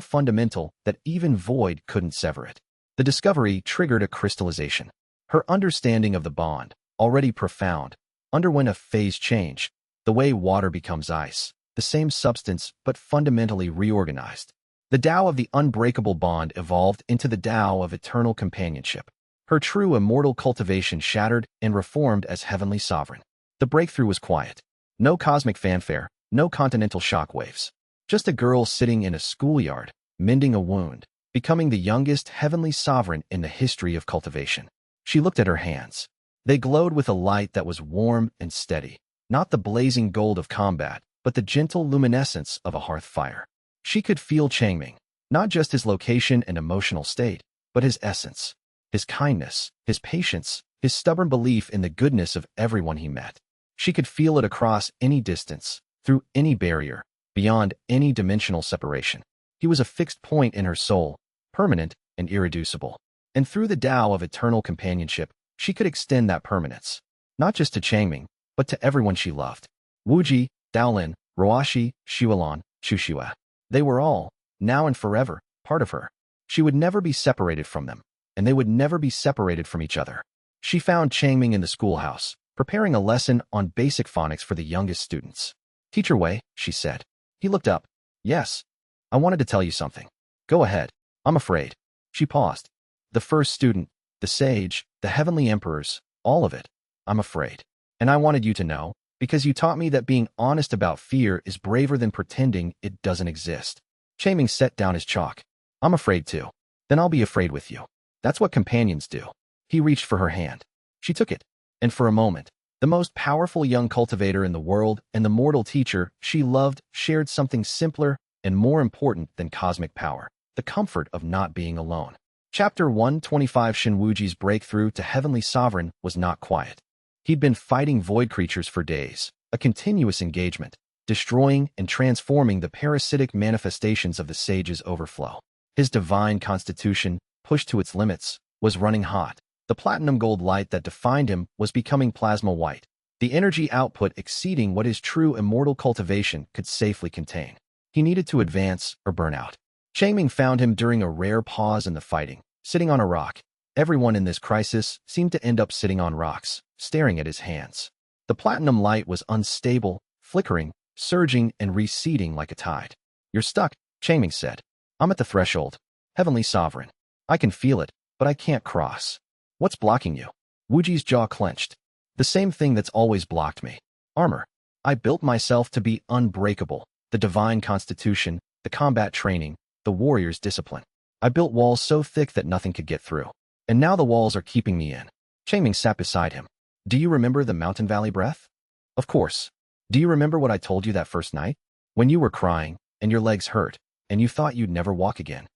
fundamental that even void couldn't sever it. The discovery triggered a crystallization. Her understanding of the bond, already profound, underwent a phase change, the way water becomes ice, the same substance but fundamentally reorganized. The Tao of the unbreakable bond evolved into the Tao of eternal companionship. Her true immortal cultivation shattered and reformed as Heavenly Sovereign. The breakthrough was quiet. No cosmic fanfare, no continental shockwaves. Just a girl sitting in a schoolyard, mending a wound, becoming the youngest Heavenly Sovereign in the history of cultivation. She looked at her hands. They glowed with a light that was warm and steady, not the blazing gold of combat, but the gentle luminescence of a hearth fire. She could feel Changming, not just his location and emotional state, but his essence, his kindness, his patience, his stubborn belief in the goodness of everyone he met. She could feel it across any distance, through any barrier, beyond any dimensional separation. He was a fixed point in her soul, permanent and irreducible. And through the Tao of eternal companionship, she could extend that permanence, not just to Changming, but to everyone she loved. Wuji, Daolin, Roashi, Xuelan, Chuxue. They were all, now and forever, part of her. She would never be separated from them, and they would never be separated from each other. She found Changming in the schoolhouse, preparing a lesson on basic phonics for the youngest students. "Teacher Wei," she said. He looked up. "Yes. I wanted to tell you something." "Go ahead." "I'm afraid." She paused. "The first student, the sage, the heavenly emperors, all of it. I'm afraid. And I wanted you to know, because you taught me that being honest about fear is braver than pretending it doesn't exist." Chaming set down his chalk. "I'm afraid too. Then I'll be afraid with you. That's what companions do." He reached for her hand. She took it. And for a moment, the most powerful young cultivator in the world and the mortal teacher she loved shared something simpler and more important than cosmic power: the comfort of not being alone. Chapter 125. Shen Wuji's breakthrough to Heavenly Sovereign was not quiet. He'd been fighting void creatures for days, a continuous engagement, destroying and transforming the parasitic manifestations of the sage's overflow. His divine constitution, pushed to its limits, was running hot. The platinum gold light that defined him was becoming plasma white, the energy output exceeding what his true immortal cultivation could safely contain. He needed to advance or burn out. Chaming found him during a rare pause in the fighting, sitting on a rock. Everyone in this crisis seemed to end up sitting on rocks, staring at his hands. The platinum light was unstable, flickering, surging, and receding like a tide. "You're stuck," Chaming said. "I'm at the threshold. Heavenly Sovereign. I can feel it, but I can't cross." "What's blocking you?" Wuji's jaw clenched. "The same thing that's always blocked me. Armor. I built myself to be unbreakable. The divine constitution, the combat training, the warrior's discipline. I built walls so thick that nothing could get through. And now the walls are keeping me in." Chaming sat beside him. "Do you remember the mountain valley breath?" "Of course. Do you remember what I told you that first night? When you were crying, and your legs hurt, and you thought you'd never walk again?"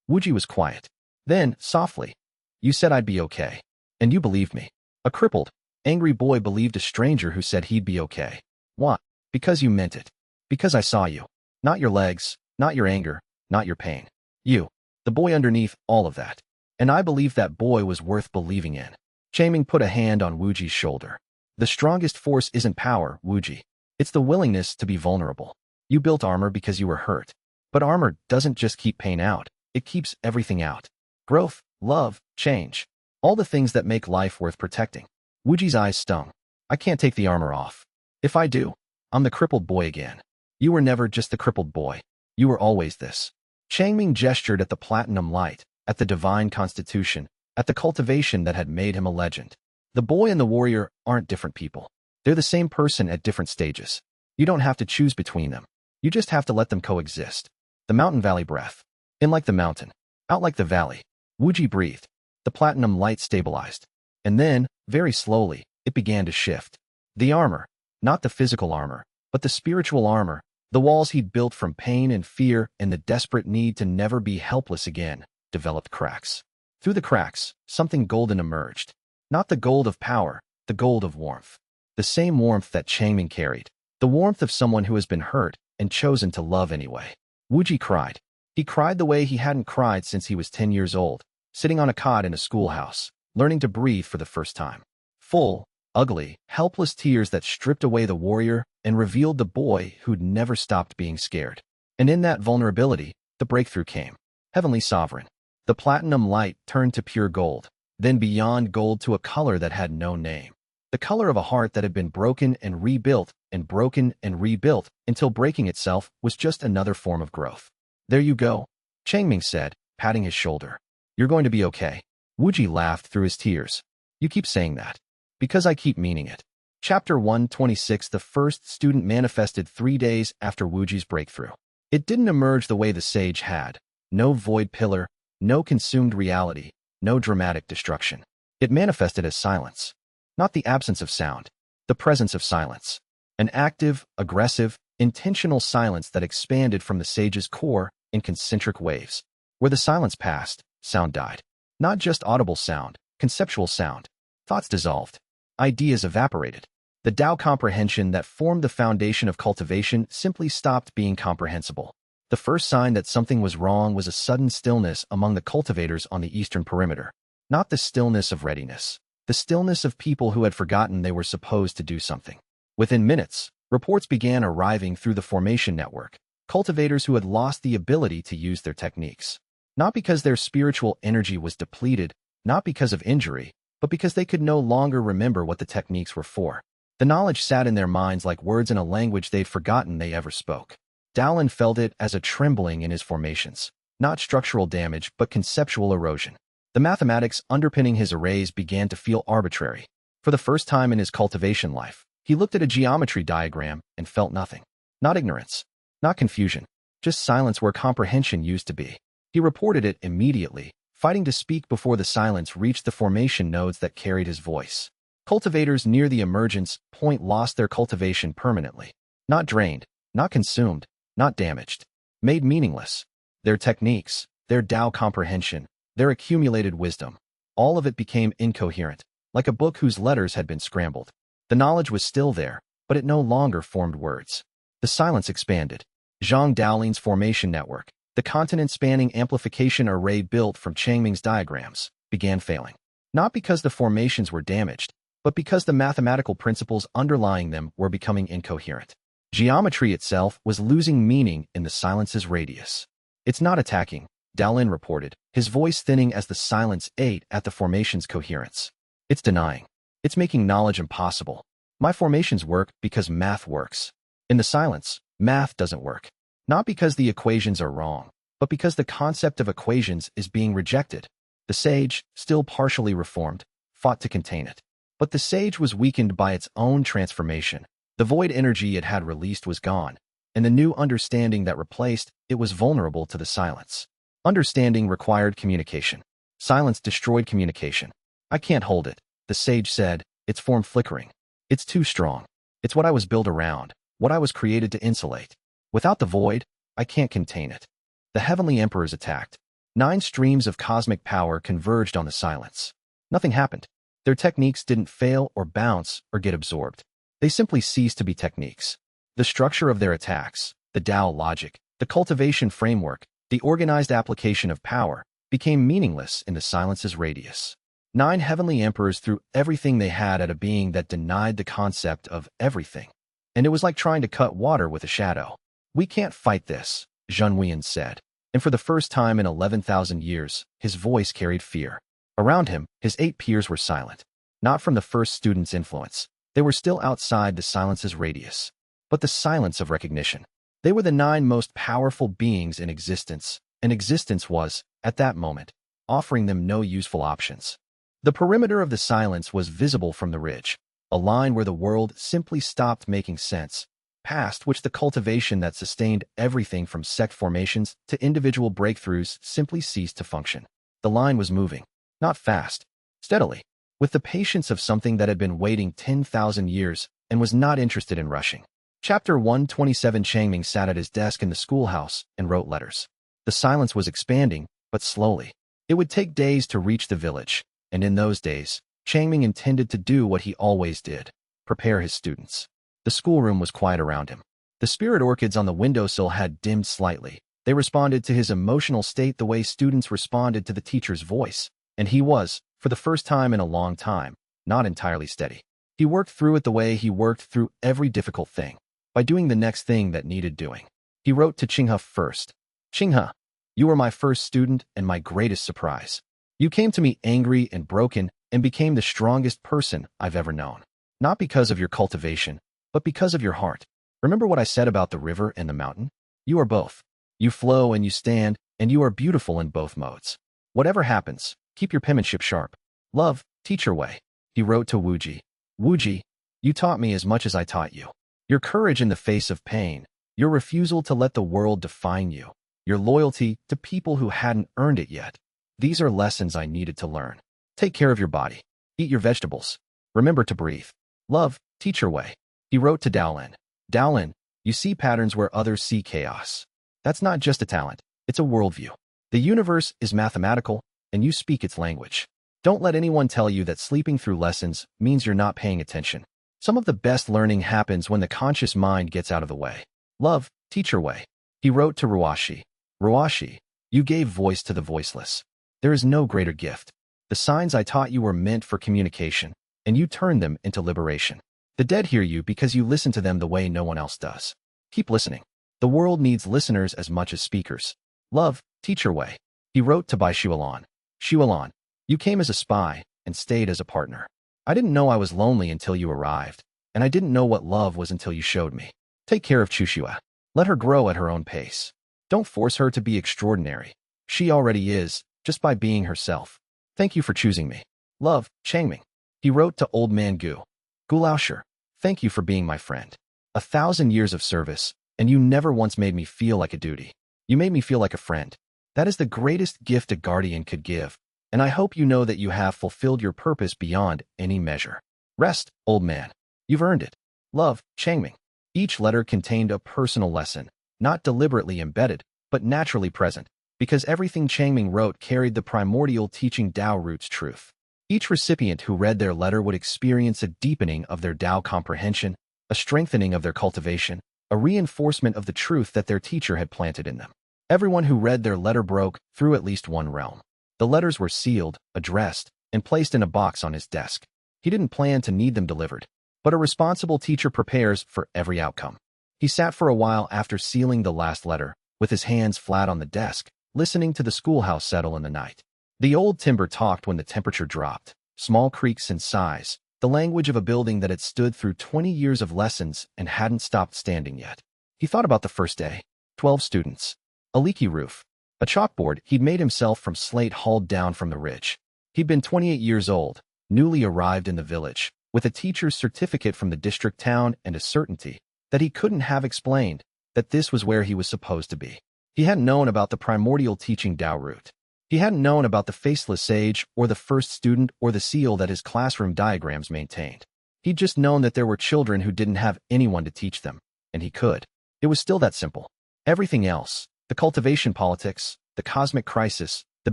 Wuji was quiet. Then, softly, "You said I'd be okay. And you believed me." A crippled, angry boy believed a stranger who said he'd be okay. "Why?" "Because you meant it. Because I saw you. Not your legs, not your anger, not your pain. You. The boy underneath all of that. And I believed that boy was worth believing in." Chaming put a hand on Wuji's shoulder. "The strongest force isn't power, Wuji. It's the willingness to be vulnerable. You built armor because you were hurt. But armor doesn't just keep pain out. It keeps everything out. Growth, love, change. All the things that make life worth protecting." Wuji's eyes stung. "I can't take the armor off. If I do, I'm the crippled boy again." "You were never just the crippled boy. You were always this." Changming gestured at the platinum light, at the divine constitution, at the cultivation that had made him a legend. The boy and the warrior aren't different people. They're the same person at different stages. You don't have to choose between them. You just have to let them coexist. The mountain valley breath. In like the mountain, out like the valley. Wuji breathed. The platinum light stabilized. And then, very slowly, it began to shift. The armor, not the physical armor, but the spiritual armor, the walls he'd built from pain and fear and the desperate need to never be helpless again, developed cracks. Through the cracks, something golden emerged. Not the gold of power, the gold of warmth. The same warmth that Changming carried. The warmth of someone who has been hurt and chosen to love anyway. Wuji cried. He cried the way he hadn't cried since he was 10 years old, sitting on a cot in a schoolhouse, learning to breathe for the first time. Full, ugly, helpless tears that stripped away the warrior and revealed the boy who'd never stopped being scared. And in that vulnerability, the breakthrough came. Heavenly Sovereign. The platinum light turned to pure gold, then beyond gold to a color that had no name. The color of a heart that had been broken and rebuilt until breaking itself was just another form of growth. "There you go," Changming said, patting his shoulder. "You're going to be okay." Wuji laughed through his tears. "You keep saying that. Because I keep meaning it." Chapter 126. The first student manifested 3 days after Wuji's breakthrough. It didn't emerge the way the sage had. No void pillar, no consumed reality, no dramatic destruction. It manifested as silence. Not the absence of sound, the presence of silence. An active, aggressive, intentional silence that expanded from the sage's core in concentric waves. Where the silence passed, sound died. Not just audible sound, conceptual sound. Thoughts dissolved. Ideas evaporated. The Tao comprehension that formed the foundation of cultivation simply stopped being comprehensible. The first sign that something was wrong was a sudden stillness among the cultivators on the eastern perimeter. Not the stillness of readiness. The stillness of people who had forgotten they were supposed to do something. Within minutes, reports began arriving through the formation network. Cultivators who had lost the ability to use their techniques. Not because their spiritual energy was depleted, not because of injury, but because they could no longer remember what the techniques were for. The knowledge sat in their minds like words in a language they'd forgotten they ever spoke. Dowlin felt it as a trembling in his formations, not structural damage but conceptual erosion. The mathematics underpinning his arrays began to feel arbitrary. For the first time in his cultivation life, he looked at a geometry diagram and felt nothing. Not ignorance, not confusion, just silence where comprehension used to be. He reported it immediately, fighting to speak before the silence reached the formation nodes that carried his voice. Cultivators near the emergence point lost their cultivation permanently. Not drained, not consumed, not damaged. Made meaningless. Their techniques, their Tao comprehension, their accumulated wisdom, all of it became incoherent, like a book whose letters had been scrambled. The knowledge was still there, but it no longer formed words. The silence expanded. Zhang Daolin's formation network, the continent-spanning amplification array built from Changming's diagrams, began failing. Not because the formations were damaged, but because the mathematical principles underlying them were becoming incoherent. Geometry itself was losing meaning in the silence's radius. It's not attacking, Daolin reported, his voice thinning as the silence ate at the formation's coherence. It's denying. It's making knowledge impossible. My formations work because math works. In the silence, math doesn't work. Not because the equations are wrong, but because the concept of equations is being rejected. The sage, still partially reformed, fought to contain it. But the sage was weakened by its own transformation. The void energy it had released was gone, and the new understanding that replaced it was vulnerable to the silence. Understanding required communication. Silence destroyed communication. I can't hold it, the sage said, its form flickering. It's too strong. It's what I was built around, what I was created to insulate. Without the void, I can't contain it. The heavenly emperors attacked. 9 streams of cosmic power converged on the silence. Nothing happened. Their techniques didn't fail or bounce or get absorbed. They simply ceased to be techniques. The structure of their attacks, the Tao logic, the cultivation framework, the organized application of power, became meaningless in the silence's radius. 9 heavenly emperors threw everything they had at a being that denied the concept of everything. And it was like trying to cut water with a shadow. We can't fight this, Zhun Weian said. And for the first time in 11,000 years, his voice carried fear. Around him, his 8 peers were silent. Not from the first student's influence. They were still outside the silence's radius. But the silence of recognition. They were the 9 most powerful beings in existence, and existence was, at that moment, offering them no useful options. The perimeter of the silence was visible from the ridge, a line where the world simply stopped making sense, past which the cultivation that sustained everything from sect formations to individual breakthroughs simply ceased to function. The line was moving, not fast, steadily, with the patience of something that had been waiting 10,000 years and was not interested in rushing. Chapter 127. Changming sat at his desk in the schoolhouse and wrote letters. The silence was expanding, but slowly. It would take days to reach the village, and in those days, Changming intended to do what he always did, prepare his students. The schoolroom was quiet around him. The spirit orchids on the windowsill had dimmed slightly. They responded to his emotional state the way students responded to the teacher's voice, and he was, for the first time in a long time, not entirely steady. He worked through it the way he worked through every difficult thing, by doing the next thing that needed doing. He wrote to Qinghe first. Qinghe, you were my first student and my greatest surprise. You came to me angry and broken and became the strongest person I've ever known. Not because of your cultivation, but because of your heart. Remember what I said about the river and the mountain? You are both. You flow and you stand, and you are beautiful in both modes. Whatever happens, keep your penmanship sharp. Love, teacher Wei. He wrote to Wuji. Wuji, you taught me as much as I taught you. Your courage in the face of pain, your refusal to let the world define you, your loyalty to people who hadn't earned it yet. These are lessons I needed to learn. Take care of your body. Eat your vegetables. Remember to breathe. Love, teacher Wei. He wrote to Daolin. Daolin, you see patterns where others see chaos. That's not just a talent, it's a worldview. The universe is mathematical, and you speak its language. Don't let anyone tell you that sleeping through lessons means you're not paying attention. Some of the best learning happens when the conscious mind gets out of the way. Love, teacher Wei. He wrote to Ruashi. Ruashi, you gave voice to the voiceless. There is no greater gift. The signs I taught you were meant for communication, and you turned them into liberation. The dead hear you because you listen to them the way no one else does. Keep listening. The world needs listeners as much as speakers. Love, teacher Wei. He wrote to Bai Xuelan. Xuelan, you came as a spy, and stayed as a partner. I didn't know I was lonely until you arrived, and I didn't know what love was until you showed me. Take care of xianxia. Let her grow at her own pace. Don't force her to be extraordinary. She already is, just by being herself. Thank you for choosing me. Love, Changming. He wrote to Old Man Gu. Gulaosher, thank you for being my friend. 1,000 years of service, and you never once made me feel like a duty. You made me feel like a friend. That is the greatest gift a guardian could give, and I hope you know that you have fulfilled your purpose beyond any measure. Rest, old man. You've earned it. Love, Changming. Each letter contained a personal lesson, not deliberately embedded, but naturally present, because everything Changming wrote carried the primordial teaching Tao root's truth. Each recipient who read their letter would experience a deepening of their Tao comprehension, a strengthening of their cultivation, a reinforcement of the truth that their teacher had planted in them. Everyone who read their letter broke through at least one realm. The letters were sealed, addressed, and placed in a box on his desk. He didn't plan to need them delivered, but a responsible teacher prepares for every outcome. He sat for a while after sealing the last letter, with his hands flat on the desk, listening to the schoolhouse settle in the night. The old timber talked when the temperature dropped, small creaks and sighs, the language of a building that had stood through 20 years of lessons and hadn't stopped standing yet. He thought about the first day. 12 students. A leaky roof. A chalkboard he'd made himself from slate hauled down from the ridge. He'd been 28 years old, newly arrived in the village, with a teacher's certificate from the district town and a certainty that he couldn't have explained that this was where he was supposed to be. He hadn't known about the primordial teaching Tao root. He hadn't known about the faceless sage or the first student or the seal that his classroom diagrams maintained. He'd just known that there were children who didn't have anyone to teach them, and he could. It was still that simple. Everything else, the cultivation politics, the cosmic crisis, the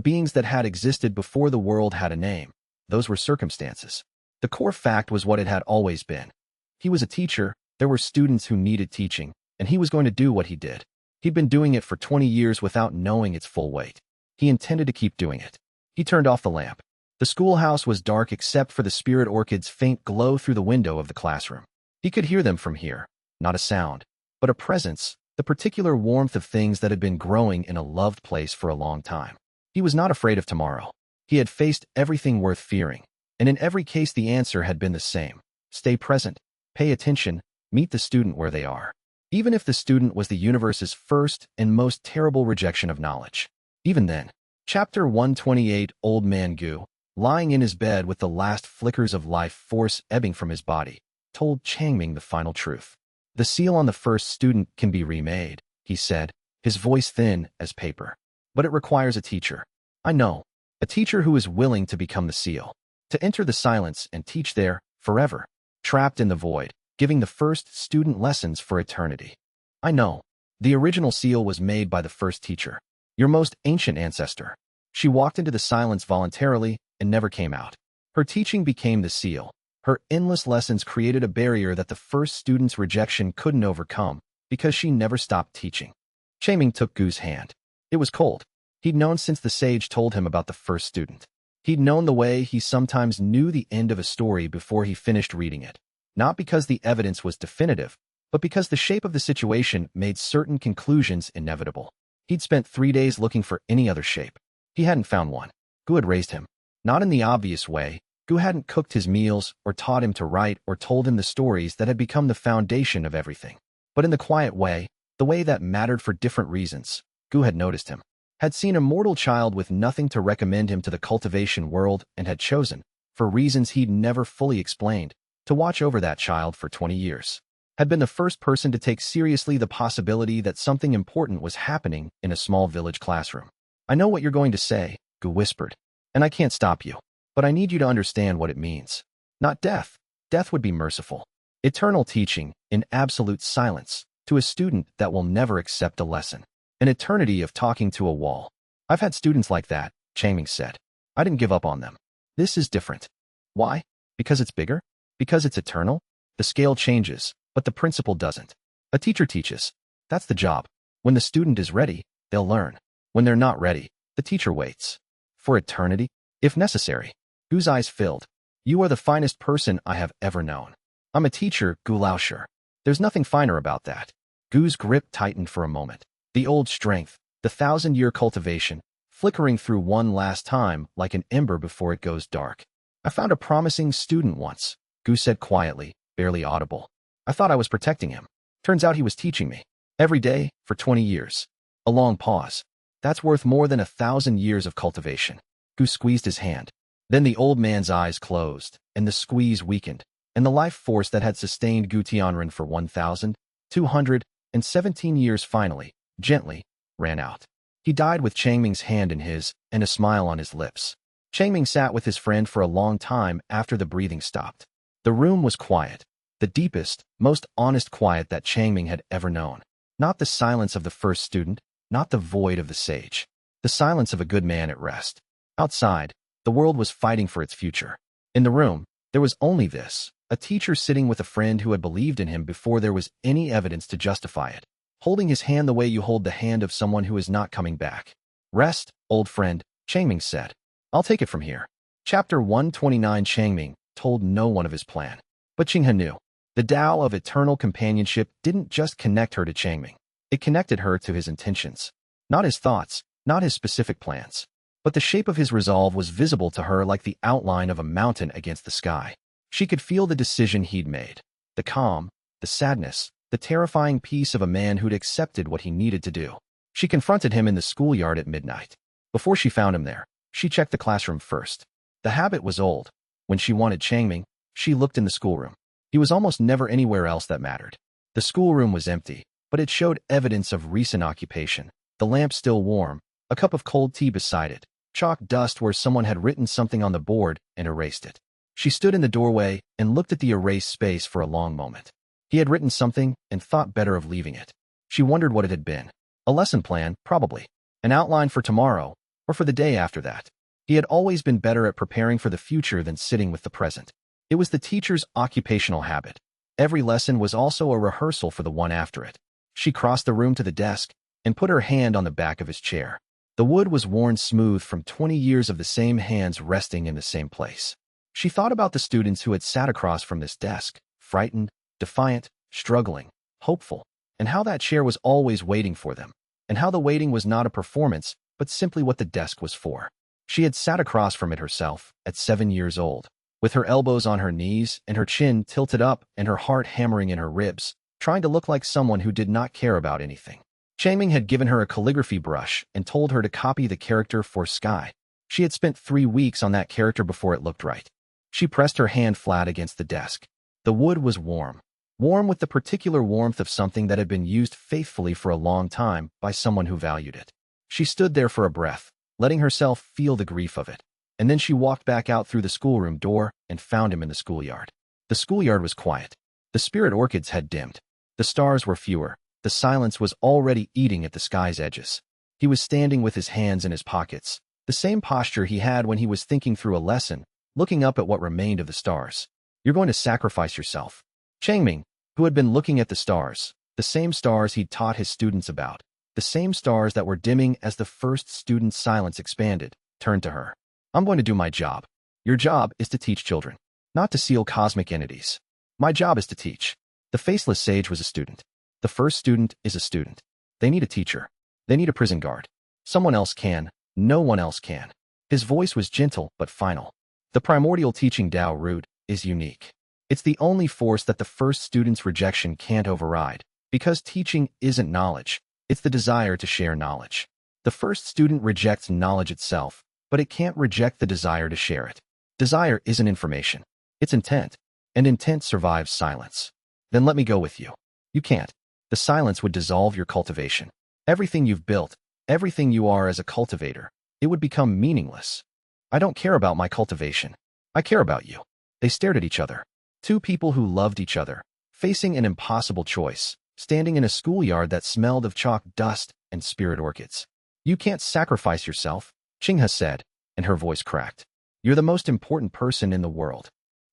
beings that had existed before the world had a name, those were circumstances. The core fact was what it had always been. He was a teacher, there were students who needed teaching, and he was going to do what he did. He'd been doing it for 20 years without knowing its full weight. He intended to keep doing it. He turned off the lamp. The schoolhouse was dark except for the spirit orchid's faint glow through the window of the classroom. He could hear them from here, not a sound, but a presence, the particular warmth of things that had been growing in a loved place for a long time. He was not afraid of tomorrow. He had faced everything worth fearing, and in every case the answer had been the same. Stay present, pay attention, meet the student where they are. Even if the student was the universe's first and most terrible rejection of knowledge. Even then, Chapter 128, Old Man Gu, lying in his bed with the last flickers of life force ebbing from his body, told Changming the final truth. The seal on the first student can be remade, he said, his voice thin as paper. But it requires a teacher. I know. A teacher who is willing to become the seal. To enter the silence and teach there, forever. Trapped in the void, giving the first student lessons for eternity. I know. The original seal was made by the first teacher. Your most ancient ancestor. She walked into the silence voluntarily and never came out. Her teaching became the seal. Her endless lessons created a barrier that the first student's rejection couldn't overcome because she never stopped teaching. Changming took Gu's hand. It was cold. He'd known since the sage told him about the first student. He'd known the way he sometimes knew the end of a story before he finished reading it. Not because the evidence was definitive, but because the shape of the situation made certain conclusions inevitable. He'd spent 3 days looking for any other shape. He hadn't found one. Gu had raised him. Not in the obvious way. Gu hadn't cooked his meals or taught him to write or told him the stories that had become the foundation of everything. But in the quiet way, the way that mattered for different reasons, Gu had noticed him. Had seen a mortal child with nothing to recommend him to the cultivation world and had chosen, for reasons he'd never fully explained, to watch over that child for 20 years. Had been the first person to take seriously the possibility that something important was happening in a small village classroom. I know what you're going to say, Gu whispered, and I can't stop you, but I need you to understand what it means. Not death. Death would be merciful. Eternal teaching, in absolute silence, to a student that will never accept a lesson. An eternity of talking to a wall. I've had students like that, Changming said. I didn't give up on them. This is different. Why? Because it's bigger? Because it's eternal? The scale changes, but the principle doesn't. A teacher teaches. That's the job. When the student is ready, they'll learn. When they're not ready, the teacher waits. For eternity, if necessary. Gu's eyes filled. You are the finest person I have ever known. I'm a teacher, Gu Laosher. There's nothing finer about that. Gu's grip tightened for a moment. The old strength, the 1,000-year cultivation, flickering through one last time like an ember before it goes dark. I found a promising student once, Gu said quietly, barely audible. I thought I was protecting him. Turns out he was teaching me. Every day, for 20 years. A long pause. That's worth more than 1,000 years of cultivation. Gu squeezed his hand. Then the old man's eyes closed, and the squeeze weakened, and the life force that had sustained Gu Tianren for 1,217 years finally, gently, ran out. He died with Changming's hand in his, and a smile on his lips. Changming sat with his friend for a long time after the breathing stopped. The room was quiet, the deepest, most honest quiet that Changming had ever known. Not the silence of the first student, not the void of the sage. The silence of a good man at rest. Outside, the world was fighting for its future. In the room, there was only this, a teacher sitting with a friend who had believed in him before there was any evidence to justify it, holding his hand the way you hold the hand of someone who is not coming back. Rest, old friend, Changming said. I'll take it from here. Chapter 129. Changming told no one of his plan. But Qinghe knew. The Tao of eternal companionship didn't just connect her to Changming. It connected her to his intentions. Not his thoughts, not his specific plans. But the shape of his resolve was visible to her like the outline of a mountain against the sky. She could feel the decision he'd made. The calm, the sadness, the terrifying peace of a man who'd accepted what he needed to do. She confronted him in the schoolyard at midnight. Before she found him there, she checked the classroom first. The habit was old. When she wanted Changming, she looked in the schoolroom. He was almost never anywhere else that mattered. The schoolroom was empty, but it showed evidence of recent occupation. The lamp still warm, a cup of cold tea beside it, chalk dust where someone had written something on the board and erased it. She stood in the doorway and looked at the erased space for a long moment. He had written something and thought better of leaving it. She wondered what it had been. A lesson plan, probably. An outline for tomorrow, or for the day after that. He had always been better at preparing for the future than sitting with the present. It was the teacher's occupational habit. Every lesson was also a rehearsal for the one after it. She crossed the room to the desk and put her hand on the back of his chair. The wood was worn smooth from 20 years of the same hands resting in the same place. She thought about the students who had sat across from this desk, frightened, defiant, struggling, hopeful, and how that chair was always waiting for them, and how the waiting was not a performance, but simply what the desk was for. She had sat across from it herself, at 7 years old, with her elbows on her knees and her chin tilted up and her heart hammering in her ribs, trying to look like someone who did not care about anything. Changming had given her a calligraphy brush and told her to copy the character for sky. She had spent 3 weeks on that character before it looked right. She pressed her hand flat against the desk. The wood was warm. Warm with the particular warmth of something that had been used faithfully for a long time by someone who valued it. She stood there for a breath, letting herself feel the grief of it. And then she walked back out through the schoolroom door and found him in the schoolyard. The schoolyard was quiet. The spirit orchids had dimmed. The stars were fewer. The silence was already eating at the sky's edges. He was standing with his hands in his pockets, the same posture he had when he was thinking through a lesson, looking up at what remained of the stars. You're going to sacrifice yourself. Changming, who had been looking at the stars, the same stars he'd taught his students about, the same stars that were dimming as the first student's silence expanded, turned to her. I'm going to do my job. Your job is to teach children, not to seal cosmic entities. My job is to teach. The faceless sage was a student. The first student is a student. They need a teacher. They need a prison guard. Someone else can. No one else can. His voice was gentle but final. The primordial teaching Tao root is unique. It's the only force that the first student's rejection can't override, because teaching isn't knowledge. It's the desire to share knowledge. The first student rejects knowledge itself, but it can't reject the desire to share it. Desire isn't information. It's intent, and intent survives silence. Then let me go with you. You can't. The silence would dissolve your cultivation. Everything you've built, everything you are as a cultivator, it would become meaningless. I don't care about my cultivation. I care about you. They stared at each other. Two people who loved each other, facing an impossible choice, standing in a schoolyard that smelled of chalk dust and spirit orchids. You can't sacrifice yourself, Qinghe said, and her voice cracked. You're the most important person in the world.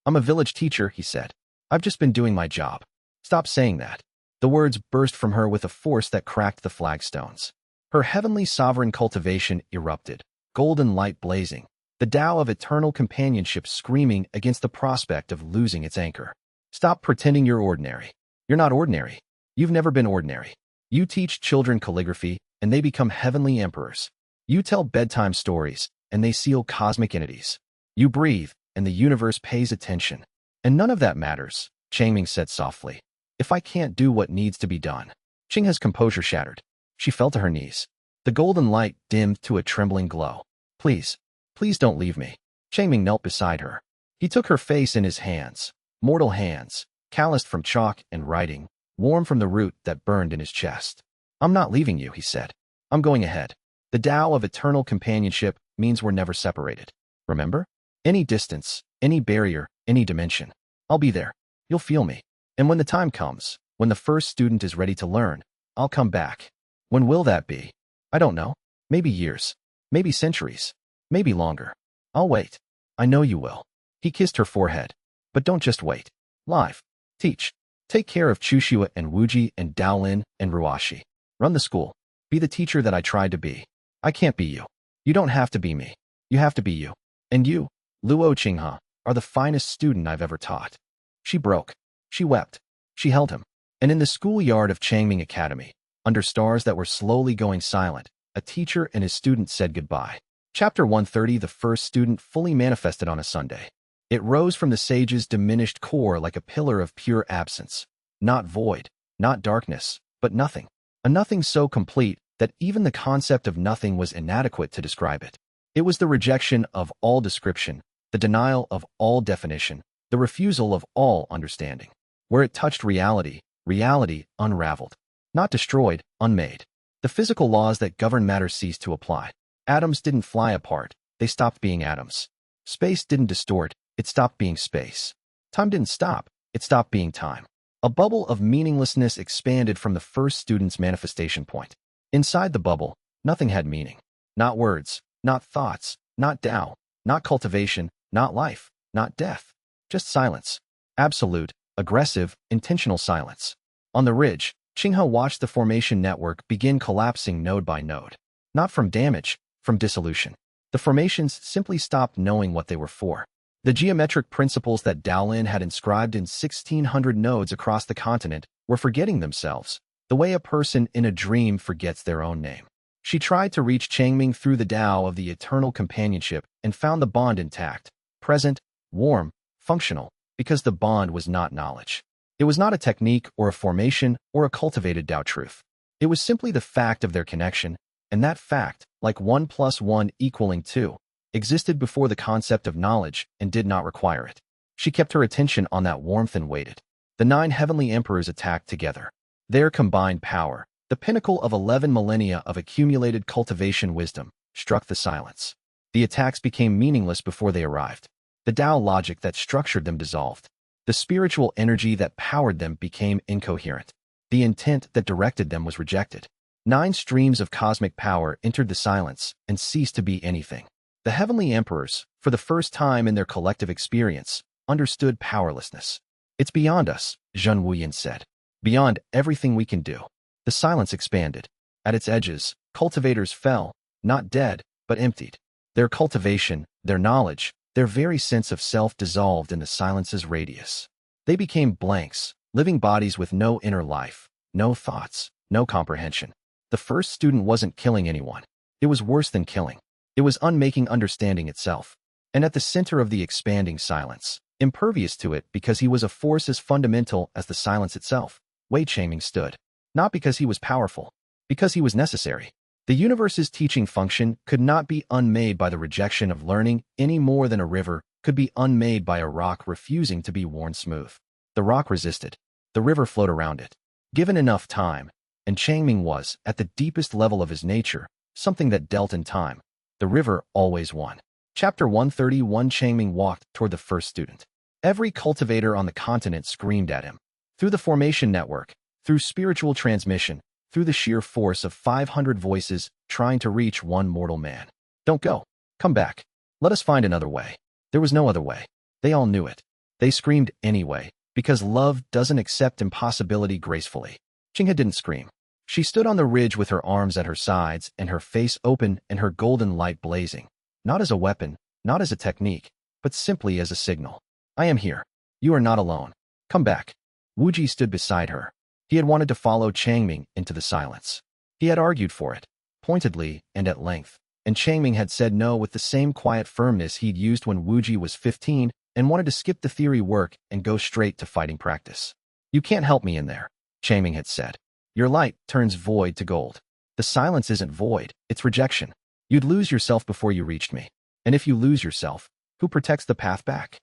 I'm a village teacher, he said. I've just been doing my job. Stop saying that. The words burst from her with a force that cracked the flagstones. Her heavenly sovereign cultivation erupted, golden light blazing, the Tao of eternal companionship screaming against the prospect of losing its anchor. Stop pretending you're ordinary. You're not ordinary. You've never been ordinary. You teach children calligraphy, and they become heavenly emperors. You tell bedtime stories, and they seal cosmic entities. You breathe, and the universe pays attention. And none of that matters, Changming said softly. If I can't do what needs to be done. Qinghe's composure shattered. She fell to her knees. The golden light dimmed to a trembling glow. Please, please don't leave me. Changming knelt beside her. He took her face in his hands, mortal hands, calloused from chalk and writing, warm from the root that burned in his chest. I'm not leaving you, he said. I'm going ahead. The Tao of eternal companionship means we're never separated. Remember? Any distance, any barrier, any dimension. I'll be there. You'll feel me. And when the time comes, when the first student is ready to learn, I'll come back. When will that be? I don't know. Maybe years. Maybe centuries. Maybe longer. I'll wait. I know you will. He kissed her forehead. But don't just wait. Live. Teach. Take care of Chushua and Wuji and Daolin and Ruashi. Run the school. Be the teacher that I tried to be. I can't be you. You don't have to be me. You have to be you. And you, Luo Qinghe, are the finest student I've ever taught. She broke. She wept. She held him. And in the schoolyard of Changming Academy, under stars that were slowly going silent, a teacher and his student said goodbye. Chapter 130. The first student fully manifested on a Sunday. It rose from the sage's diminished core like a pillar of pure absence. Not void, not darkness, but nothing. A nothing so complete that even the concept of nothing was inadequate to describe it. It was the rejection of all description, the denial of all definition, the refusal of all understanding. Where it touched reality, reality unraveled. Not destroyed, unmade. The physical laws that govern matter ceased to apply. Atoms didn't fly apart, they stopped being atoms. Space didn't distort, it stopped being space. Time didn't stop, it stopped being time. A bubble of meaninglessness expanded from the first student's manifestation point. Inside the bubble, nothing had meaning. Not words, not thoughts, not Tao, not cultivation, not life, not death. Just silence. Absolute, aggressive, intentional silence. On the ridge, Qinghe watched the formation network begin collapsing node by node. Not from damage, from dissolution. The formations simply stopped knowing what they were for. The geometric principles that Daolin had inscribed in 1,600 nodes across the continent were forgetting themselves, the way a person in a dream forgets their own name. She tried to reach Changming through the Tao of the eternal companionship and found the bond intact, present, warm, functional, because the bond was not knowledge. It was not a technique or a formation or a cultivated Tao truth. It was simply the fact of their connection, and that fact, like 1 + 1 = 2, existed before the concept of knowledge and did not require it. She kept her attention on that warmth and waited. The 9 heavenly emperors attacked together. Their combined power, the pinnacle of 11 millennia of accumulated cultivation wisdom, struck the silence. The attacks became meaningless before they arrived. The Tao logic that structured them dissolved. The spiritual energy that powered them became incoherent. The intent that directed them was rejected. 9 streams of cosmic power entered the silence and ceased to be anything. The heavenly emperors, for the first time in their collective experience, understood powerlessness. It's beyond us, Zhen Wuyan said. Beyond everything we can do. The silence expanded. At its edges, cultivators fell, not dead, but emptied. Their cultivation, their knowledge, their very sense of self dissolved in the silence's radius. They became blanks, living bodies with no inner life, no thoughts, no comprehension. The first student wasn't killing anyone. It was worse than killing. It was unmaking understanding itself. And at the center of the expanding silence, impervious to it because he was a force as fundamental as the silence itself, Wei Changming stood. Not because he was powerful, because he was necessary. The universe's teaching function could not be unmade by the rejection of learning any more than a river could be unmade by a rock refusing to be worn smooth. The rock resisted. The river flowed around it. Given enough time, and Changming was, at the deepest level of his nature, something that dealt in time. The river always won. Chapter 131. Changming walked toward the first student. Every cultivator on the continent screamed at him. Through the formation network, through spiritual transmission, through the sheer force of 500 voices trying to reach one mortal man. Don't go. Come back. Let us find another way. There was no other way. They all knew it. They screamed anyway, because love doesn't accept impossibility gracefully. Qinghe didn't scream. She stood on the ridge with her arms at her sides and her face open and her golden light blazing. Not as a weapon, not as a technique, but simply as a signal. I am here. You are not alone. Come back. Wuji stood beside her. He had wanted to follow Changming into the silence. He had argued for it, pointedly and at length. and Changming had said no with the same quiet firmness he'd used when Wuji was 15 and wanted to skip the theory work and go straight to fighting practice. You can't help me in there, Changming had said. Your light turns void to gold. The silence isn't void, it's rejection. You'd lose yourself before you reached me. And if you lose yourself, who protects the path back?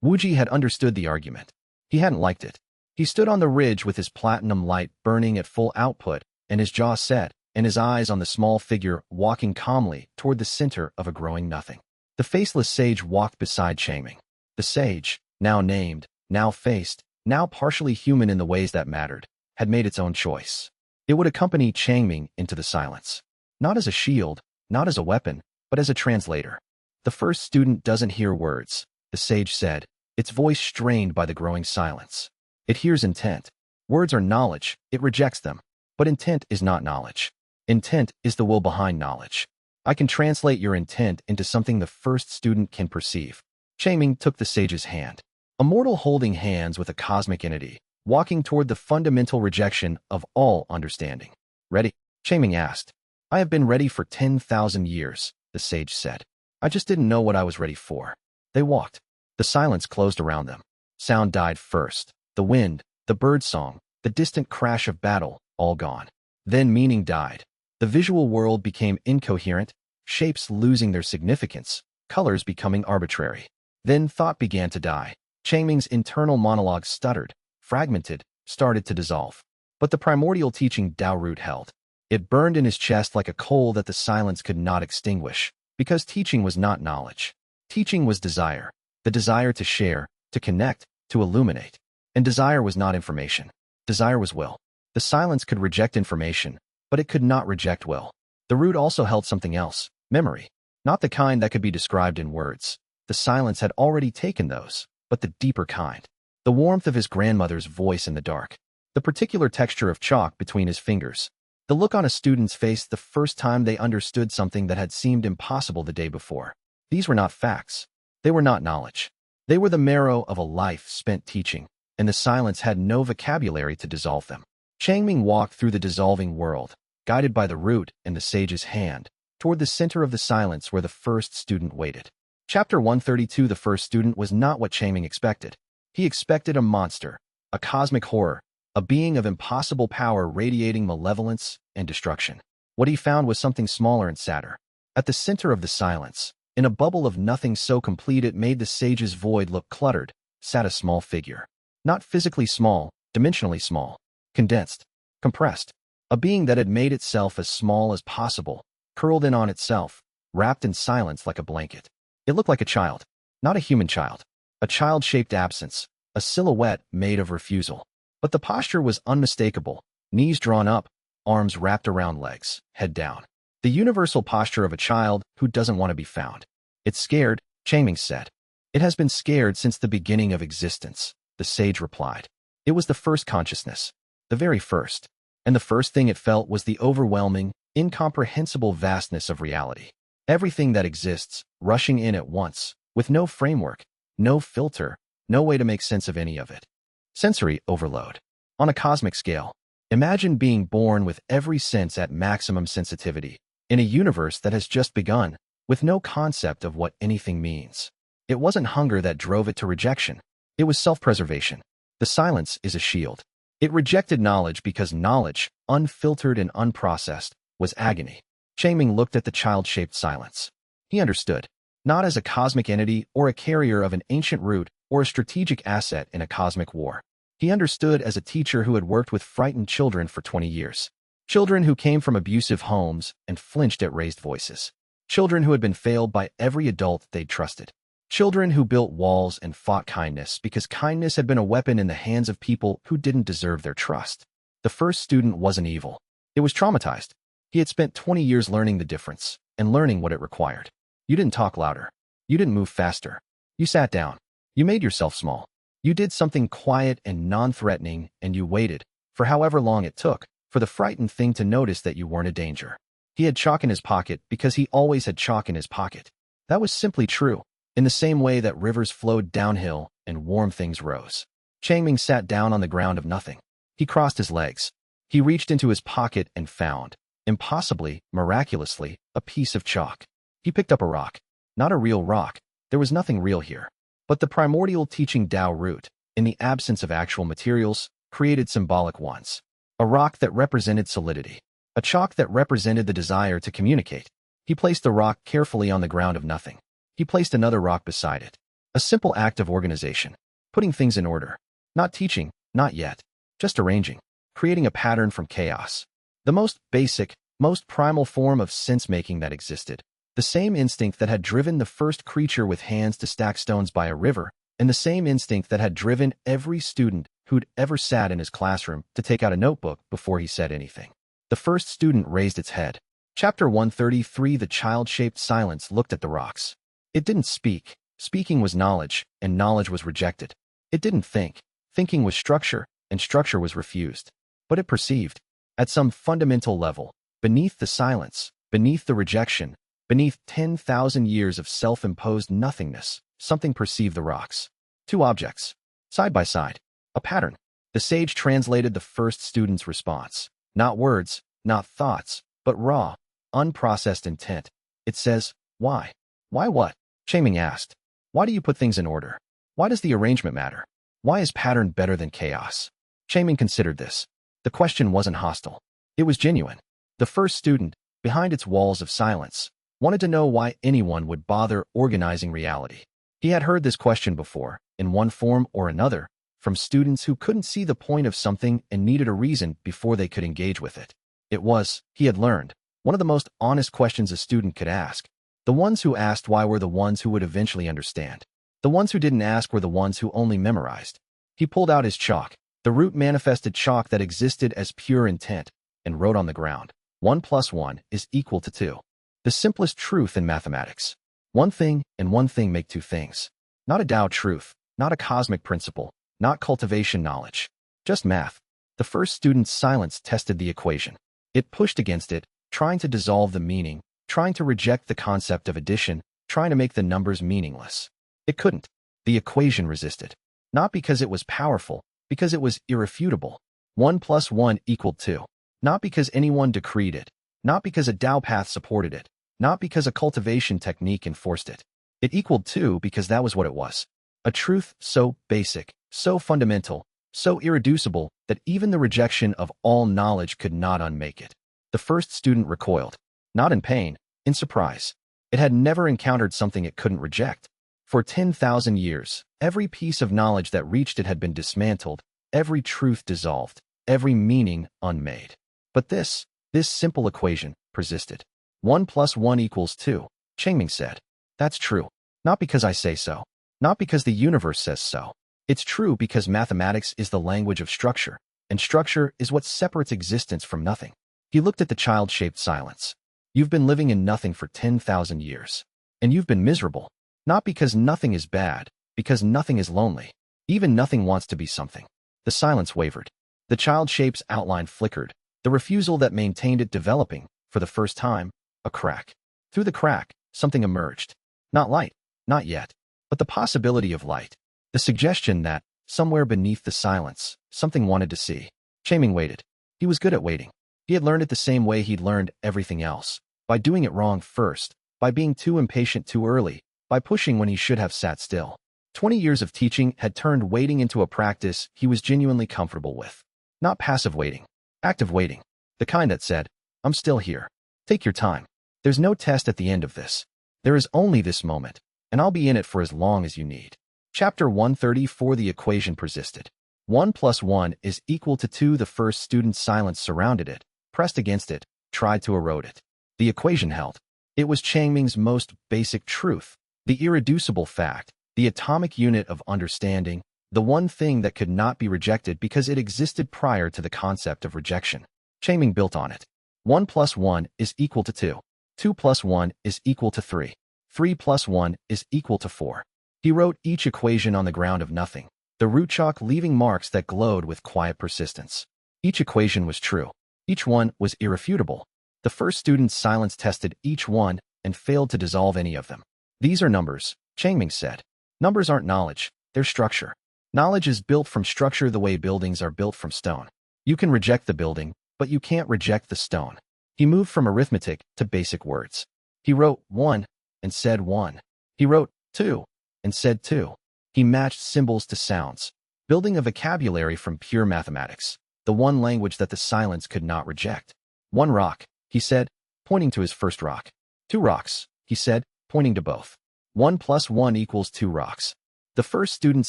Wuji had understood the argument. He hadn't liked it. He stood on the ridge with his platinum light burning at full output and his jaw set and his eyes on the small figure walking calmly toward the center of a growing nothing. The faceless sage walked beside Changming. The sage, now named, now faced, now partially human in the ways that mattered, had made its own choice. It would accompany Changming into the silence. Not as a shield, not as a weapon, but as a translator. The first student doesn't hear words, the sage said, its voice strained by the growing silence. It hears intent. Words are knowledge, it rejects them. But intent is not knowledge. Intent is the will behind knowledge. I can translate your intent into something the first student can perceive. Changming took the sage's hand. A mortal holding hands with a cosmic entity, walking toward the fundamental rejection of all understanding. Ready? Changming asked. I have been ready for 10,000 years, the sage said. I just didn't know what I was ready for. They walked. The silence closed around them. Sound died first. The wind, the bird song, the distant crash of battle, all gone. Then meaning died. The visual world became incoherent, shapes losing their significance, colors becoming arbitrary. Then thought began to die. Changming's internal monologue stuttered, fragmented, started to dissolve. But the primordial teaching Tao root held. It burned in his chest like a coal that the silence could not extinguish, because teaching was not knowledge. Teaching was desire, the desire to share, to connect, to illuminate. And desire was not information. Desire was will. The silence could reject information, but it could not reject will. The root also held something else, memory. Not the kind that could be described in words. The silence had already taken those, but the deeper kind. The warmth of his grandmother's voice in the dark. The particular texture of chalk between his fingers. The look on a student's face the first time they understood something that had seemed impossible the day before. These were not facts. They were not knowledge. They were the marrow of a life spent teaching, and the silence had no vocabulary to dissolve them. Changming walked through the dissolving world, guided by the root and the sage's hand, toward the center of the silence where the first student waited. Chapter 132. The first student was not what Changming expected. He expected a monster, a cosmic horror, a being of impossible power radiating malevolence and destruction. What he found was something smaller and sadder. At the center of the silence, in a bubble of nothing so complete it made the sage's void look cluttered, sat a small figure. Not physically small, dimensionally small. Condensed, compressed, a being that had made itself as small as possible, curled in on itself, wrapped in silence like a blanket. It looked like a child, not a human child, a child-shaped absence, a silhouette made of refusal. But the posture was unmistakable, knees drawn up, arms wrapped around legs, head down. The universal posture of a child who doesn't want to be found. It's scared, Changming said. It has been scared since the beginning of existence, the sage replied. It was the first consciousness. The very first. And the first thing it felt was the overwhelming, incomprehensible vastness of reality. Everything that exists, rushing in at once, with no framework, no filter, no way to make sense of any of it. Sensory overload. On a cosmic scale, imagine being born with every sense at maximum sensitivity, in a universe that has just begun, with no concept of what anything means. It wasn't hunger that drove it to rejection. It was self-preservation. The silence is a shield. It rejected knowledge because knowledge, unfiltered and unprocessed, was agony. Changming looked at the child-shaped silence. He understood, not as a cosmic entity or a carrier of an ancient root or a strategic asset in a cosmic war. He understood as a teacher who had worked with frightened children for 20 years. Children who came from abusive homes and flinched at raised voices. Children who had been failed by every adult they'd trusted. Children who built walls and fought kindness because kindness had been a weapon in the hands of people who didn't deserve their trust. The first student wasn't evil. It was traumatized. He had spent 20 years learning the difference and learning what it required. You didn't talk louder. You didn't move faster. You sat down. You made yourself small. You did something quiet and non-threatening, and you waited, for however long it took, for the frightened thing to notice that you weren't a danger. He had chalk in his pocket because he always had chalk in his pocket. That was simply true. In the same way that rivers flowed downhill and warm things rose. Changming sat down on the ground of nothing. He crossed his legs. He reached into his pocket and found, Impossibly, miraculously, a piece of chalk. He picked up a rock. Not a real rock. There was nothing real here. But the primordial teaching Tao root, in the absence of actual materials, created symbolic ones. A rock that represented solidity. A chalk that represented the desire to communicate. He placed the rock carefully on the ground of nothing. He placed another rock beside it. A simple act of organization. Putting things in order. Not teaching, not yet. Just arranging. Creating a pattern from chaos. The most basic, most primal form of sense-making that existed. The same instinct that had driven the first creature with hands to stack stones by a river, and the same instinct that had driven every student who'd ever sat in his classroom to take out a notebook before he said anything. The first student raised its head. Chapter 133. The child-shaped silence looked at the rocks. It didn't speak. Speaking was knowledge, and knowledge was rejected. It didn't think. Thinking was structure, and structure was refused. But it perceived. At some fundamental level, beneath the silence, beneath the rejection, beneath 10,000 years of self-imposed nothingness, something perceived the rocks. Two objects. Side by side. A pattern. The sage translated the first student's response. Not words, not thoughts, but raw, unprocessed intent. It says, why? Why what? Shaming asked. Why do you put things in order? Why does the arrangement matter? Why is pattern better than chaos? Shaming considered this. The question wasn't hostile. It was genuine. The first student, behind its walls of silence, wanted to know why anyone would bother organizing reality. He had heard this question before, in one form or another, from students who couldn't see the point of something and needed a reason before they could engage with it. It was, he had learned, one of the most honest questions a student could ask. The ones who asked why were the ones who would eventually understand. The ones who didn't ask were the ones who only memorized. He pulled out his chalk. The root manifested chalk that existed as pure intent, and wrote on the ground, 1 + 1 is equal to 2. The simplest truth in mathematics. One thing and one thing make two things. Not a Tao truth, not a cosmic principle, not cultivation knowledge. Just math. The first student's silence tested the equation. It pushed against it, trying to dissolve the meaning, trying to reject the concept of addition, trying to make the numbers meaningless. It couldn't. The equation resisted. Not because it was powerful, because it was irrefutable. 1 + 1 = 2. Not because anyone decreed it. Not because a Tao path supported it. Not because a cultivation technique enforced it. It equaled 2 because that was what it was. A truth so basic, so fundamental, so irreducible that even the rejection of all knowledge could not unmake it. The first student recoiled. Not in pain, in surprise. It had never encountered something it couldn't reject. For 10,000 years, every piece of knowledge that reached it had been dismantled, every truth dissolved, every meaning unmade. But this simple equation persisted. 1 + 1 = 2, Chengming said. That's true. Not because I say so. Not because the universe says so. It's true because mathematics is the language of structure, and structure is what separates existence from nothing. He looked at the child-shaped silence. You've been living in nothing for 10,000 years. And you've been miserable. Not because nothing is bad, because nothing is lonely. Even nothing wants to be something. The silence wavered. The child-shape's outline flickered, the refusal that maintained it developing, for the first time, a crack. Through the crack, something emerged. Not light, not yet, but the possibility of light. The suggestion that, somewhere beneath the silence, something wanted to see. Shaming waited. He was good at waiting. He had learned it the same way he'd learned everything else. By doing it wrong first, by being too impatient too early, by pushing when he should have sat still. 20 years of teaching had turned waiting into a practice he was genuinely comfortable with. Not passive waiting, active waiting. The kind that said, I'm still here. Take your time. There's no test at the end of this. There is only this moment, and I'll be in it for as long as you need. Chapter 134. The equation persisted. 1 + 1 is equal to 2. The first student's silence surrounded it, pressed against it, tried to erode it. The equation held. It was Chengming's most basic truth, the irreducible fact, the atomic unit of understanding, the one thing that could not be rejected because it existed prior to the concept of rejection. Chengming built on it. 1 + 1 is equal to 2. 2 + 1 is equal to 3. 3 + 1 is equal to 4. He wrote each equation on the ground of nothing, the root chalk leaving marks that glowed with quiet persistence. Each equation was true. Each one was irrefutable. The first student's silence tested each one and failed to dissolve any of them. These are numbers, Chengming said. Numbers aren't knowledge, they're structure. Knowledge is built from structure the way buildings are built from stone. You can reject the building, but you can't reject the stone. He moved from arithmetic to basic words. He wrote 1 and said 1. He wrote 2 and said 2. He matched symbols to sounds, building a vocabulary from pure mathematics, the one language that the silence could not reject. 1 rock, he said, pointing to his first rock. 2 rocks, he said, pointing to both. 1 plus 1 equals 2 rocks. The first student's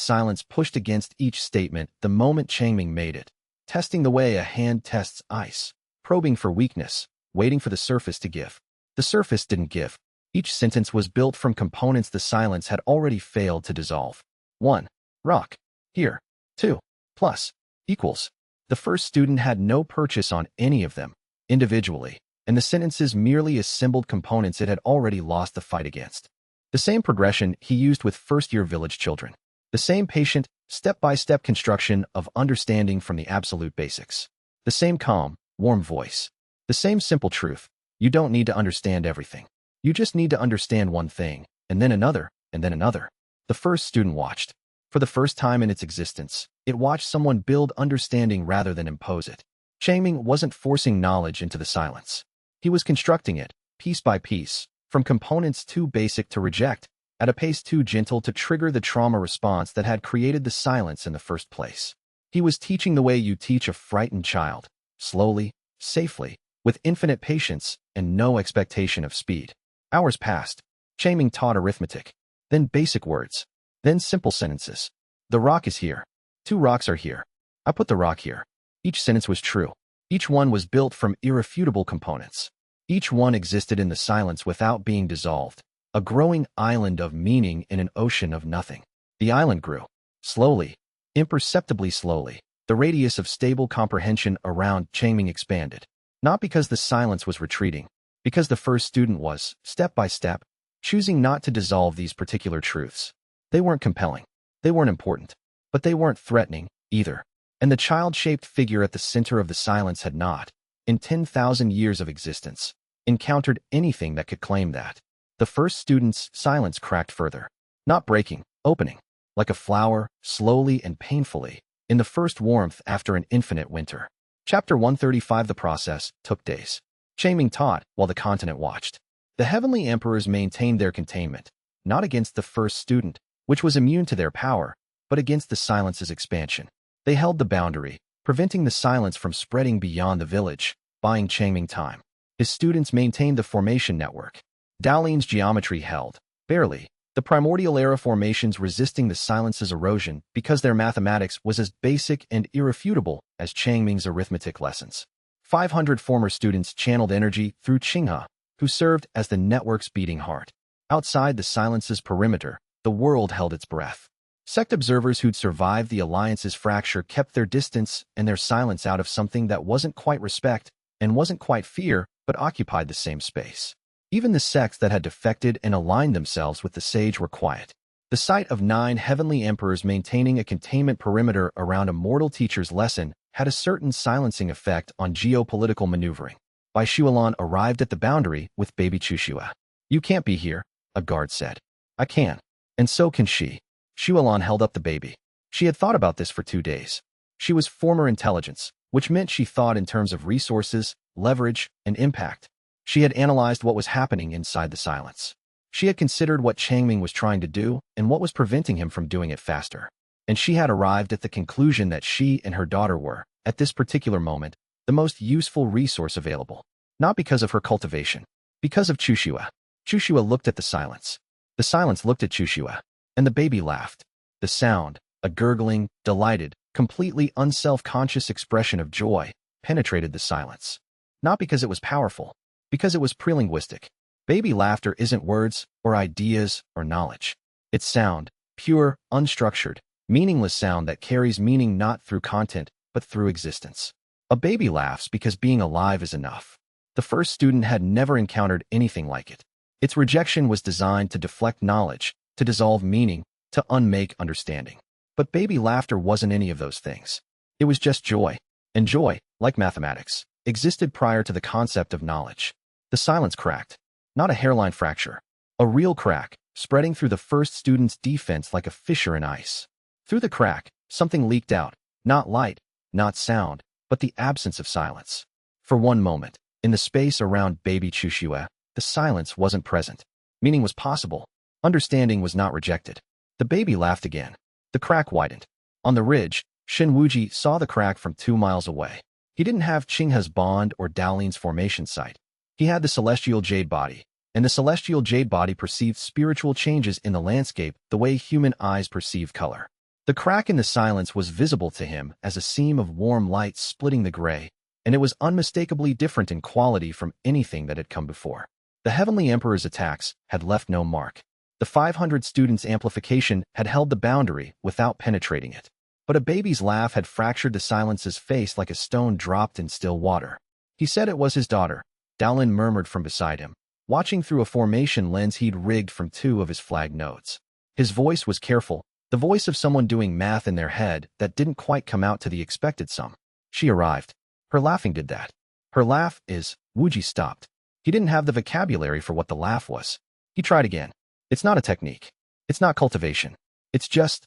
silence pushed against each statement the moment Changming made it, testing the way a hand tests ice, probing for weakness, waiting for the surface to give. The surface didn't give. Each sentence was built from components the silence had already failed to dissolve. 1 rock, here. 2 plus equals. The first student had no purchase on any of them, individually, and the sentences merely assembled components it had already lost the fight against. The same progression he used with first-year village children. The same patient, step-by-step construction of understanding from the absolute basics. The same calm, warm voice. The same simple truth. You don't need to understand everything. You just need to understand one thing, and then another, and then another. The first student watched. For the first time in its existence, it watched someone build understanding rather than impose it. Changming wasn't forcing knowledge into the silence. He was constructing it, piece by piece, from components too basic to reject, at a pace too gentle to trigger the trauma response that had created the silence in the first place. He was teaching the way you teach a frightened child, slowly, safely, with infinite patience and no expectation of speed. Hours passed. Changming taught arithmetic, then basic words, then simple sentences. The rock is here. 2 rocks are here. I put the rock here. Each sentence was true. Each one was built from irrefutable components. Each one existed in the silence without being dissolved, a growing island of meaning in an ocean of nothing. The island grew. Slowly, imperceptibly slowly, the radius of stable comprehension around Changming expanded. Not because the silence was retreating, because the first student was, step by step, choosing not to dissolve these particular truths. They weren't compelling. They weren't important. But they weren't threatening, either. And the child-shaped figure at the center of the silence had not, in 10,000 years of existence, encountered anything that could claim that. The first student's silence cracked further. Not breaking, opening. Like a flower, slowly and painfully, in the first warmth after an infinite winter. Chapter 135. The process took days. Changming taught while the continent watched. The heavenly emperors maintained their containment, not against the first student, which was immune to their power, but against the silence's expansion. They held the boundary, preventing the silence from spreading beyond the village, buying Changming time. His students maintained the formation network. Daolin's geometry held, barely, the primordial era formations resisting the silence's erosion because their mathematics was as basic and irrefutable as Changming's arithmetic lessons. 500 former students channeled energy through Qinghe, who served as the network's beating heart. Outside the silence's perimeter, the world held its breath. Sect observers who'd survived the alliance's fracture kept their distance and their silence out of something that wasn't quite respect and wasn't quite fear, but occupied the same space. Even the sects that had defected and aligned themselves with the sage were quiet. The sight of 9 heavenly emperors maintaining a containment perimeter around a mortal teacher's lesson had a certain silencing effect on geopolitical maneuvering. Bai Shuolan arrived at the boundary with baby Chushua. You can't be here, a guard said. I can. And so can she. Shuolan held up the baby. She had thought about this for 2 days. She was former intelligence, which meant she thought in terms of resources, leverage, and impact. She had analyzed what was happening inside the silence. She had considered what Changming was trying to do and what was preventing him from doing it faster. And she had arrived at the conclusion that she and her daughter were, at this particular moment, the most useful resource available. Not because of her cultivation. Because of Chushua. Chushua looked at the silence. The silence looked at Chushua. And the baby laughed. The sound, a gurgling, delighted, completely unself-conscious expression of joy, penetrated the silence. Not because it was powerful, because it was prelinguistic. Baby laughter isn't words, or ideas, or knowledge. It's sound, pure, unstructured, meaningless sound that carries meaning not through content, but through existence. A baby laughs because being alive is enough. The first student had never encountered anything like it. Its rejection was designed to deflect knowledge, to dissolve meaning, to unmake understanding. But baby laughter wasn't any of those things. It was just joy. And joy, like mathematics, existed prior to the concept of knowledge. The silence cracked. Not a hairline fracture. A real crack, spreading through the first student's defense like a fissure in ice. Through the crack, something leaked out. Not light, not sound, but the absence of silence. For one moment, In the space around baby Chuxue, the silence wasn't present. Meaning was possible. Understanding was not rejected. The baby laughed again. The crack widened. On the ridge, Shen Wuji saw the crack from 2 miles away. He didn't have Qinghe's bond or Daolin's formation site. He had the celestial jade body, and the celestial jade body perceived spiritual changes in the landscape the way human eyes perceive color. The crack in the silence was visible to him as a seam of warm light splitting the gray, and it was unmistakably different in quality from anything that had come before. The Heavenly Emperor's attacks had left no mark. The 500 students' amplification had held the boundary without penetrating it. But a baby's laugh had fractured the silence's face like a stone dropped in still water. He said it was his daughter. Daolin murmured from beside him, watching through a formation lens he'd rigged from 2 of his flag nodes. His voice was careful, the voice of someone doing math in their head that didn't quite come out to the expected sum. She arrived. Her laughing did that. Her laugh is... Wuji stopped. He didn't have the vocabulary for what the laugh was. He tried again. It's not a technique. It's not cultivation. It's just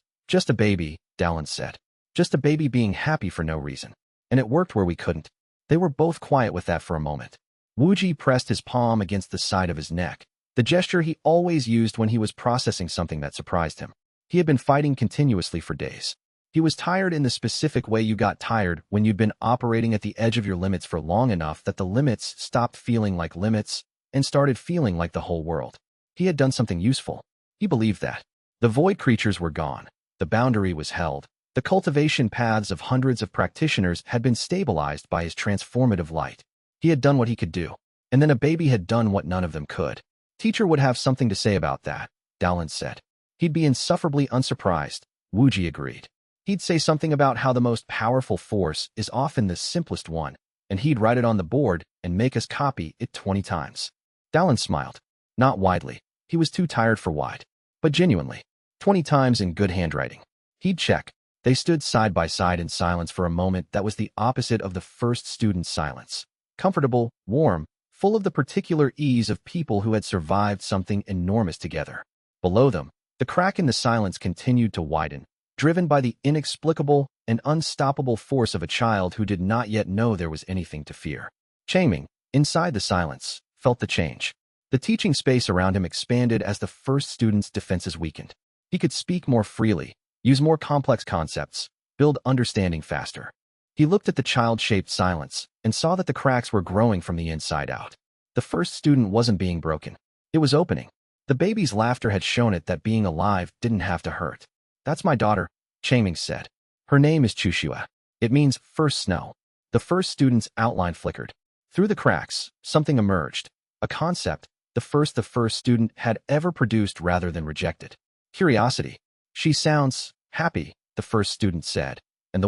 a baby, Daolin said. Just a baby being happy for no reason. And it worked where we couldn't. They were both quiet with that for a moment. Wuji pressed his palm against the side of his neck, the gesture he always used when he was processing something that surprised him. He had been fighting continuously for days. He was tired in the specific way you got tired when you'd been operating at the edge of your limits for long enough that the limits stopped feeling like limits and started feeling like the whole world. He had done something useful. He believed that. The void creatures were gone. The boundary was held. The cultivation paths of hundreds of practitioners had been stabilized by his transformative light. He had done what he could do. And then a baby had done what none of them could. Teacher would have something to say about that, Daolin said. He'd be insufferably unsurprised, Wuji agreed. He'd say something about how the most powerful force is often the simplest one, and he'd write it on the board and make us copy it 20 times. Daolin smiled. Not widely. He was too tired for wide. But genuinely. 20 times in good handwriting. He'd check. They stood side by side in silence for a moment that was the opposite of the first student's silence. Comfortable, warm, full of the particular ease of people who had survived something enormous together. Below them, the crack in the silence continued to widen, driven by the inexplicable and unstoppable force of a child who did not yet know there was anything to fear. Changming, inside the silence, felt the change. The teaching space around him expanded as the first student's defenses weakened. He could speak more freely, use more complex concepts, build understanding faster. He looked at the child-shaped silence and saw that the cracks were growing from the inside out. The first student wasn't being broken. It was opening. The baby's laughter had shown it that being alive didn't have to hurt. That's my daughter, Changming said. Her name is Chuxue. It means first snow. The first student's outline flickered. Through the cracks, something emerged. A concept, the first student had ever produced rather than rejected. Curiosity. She sounds happy, the first student said. And the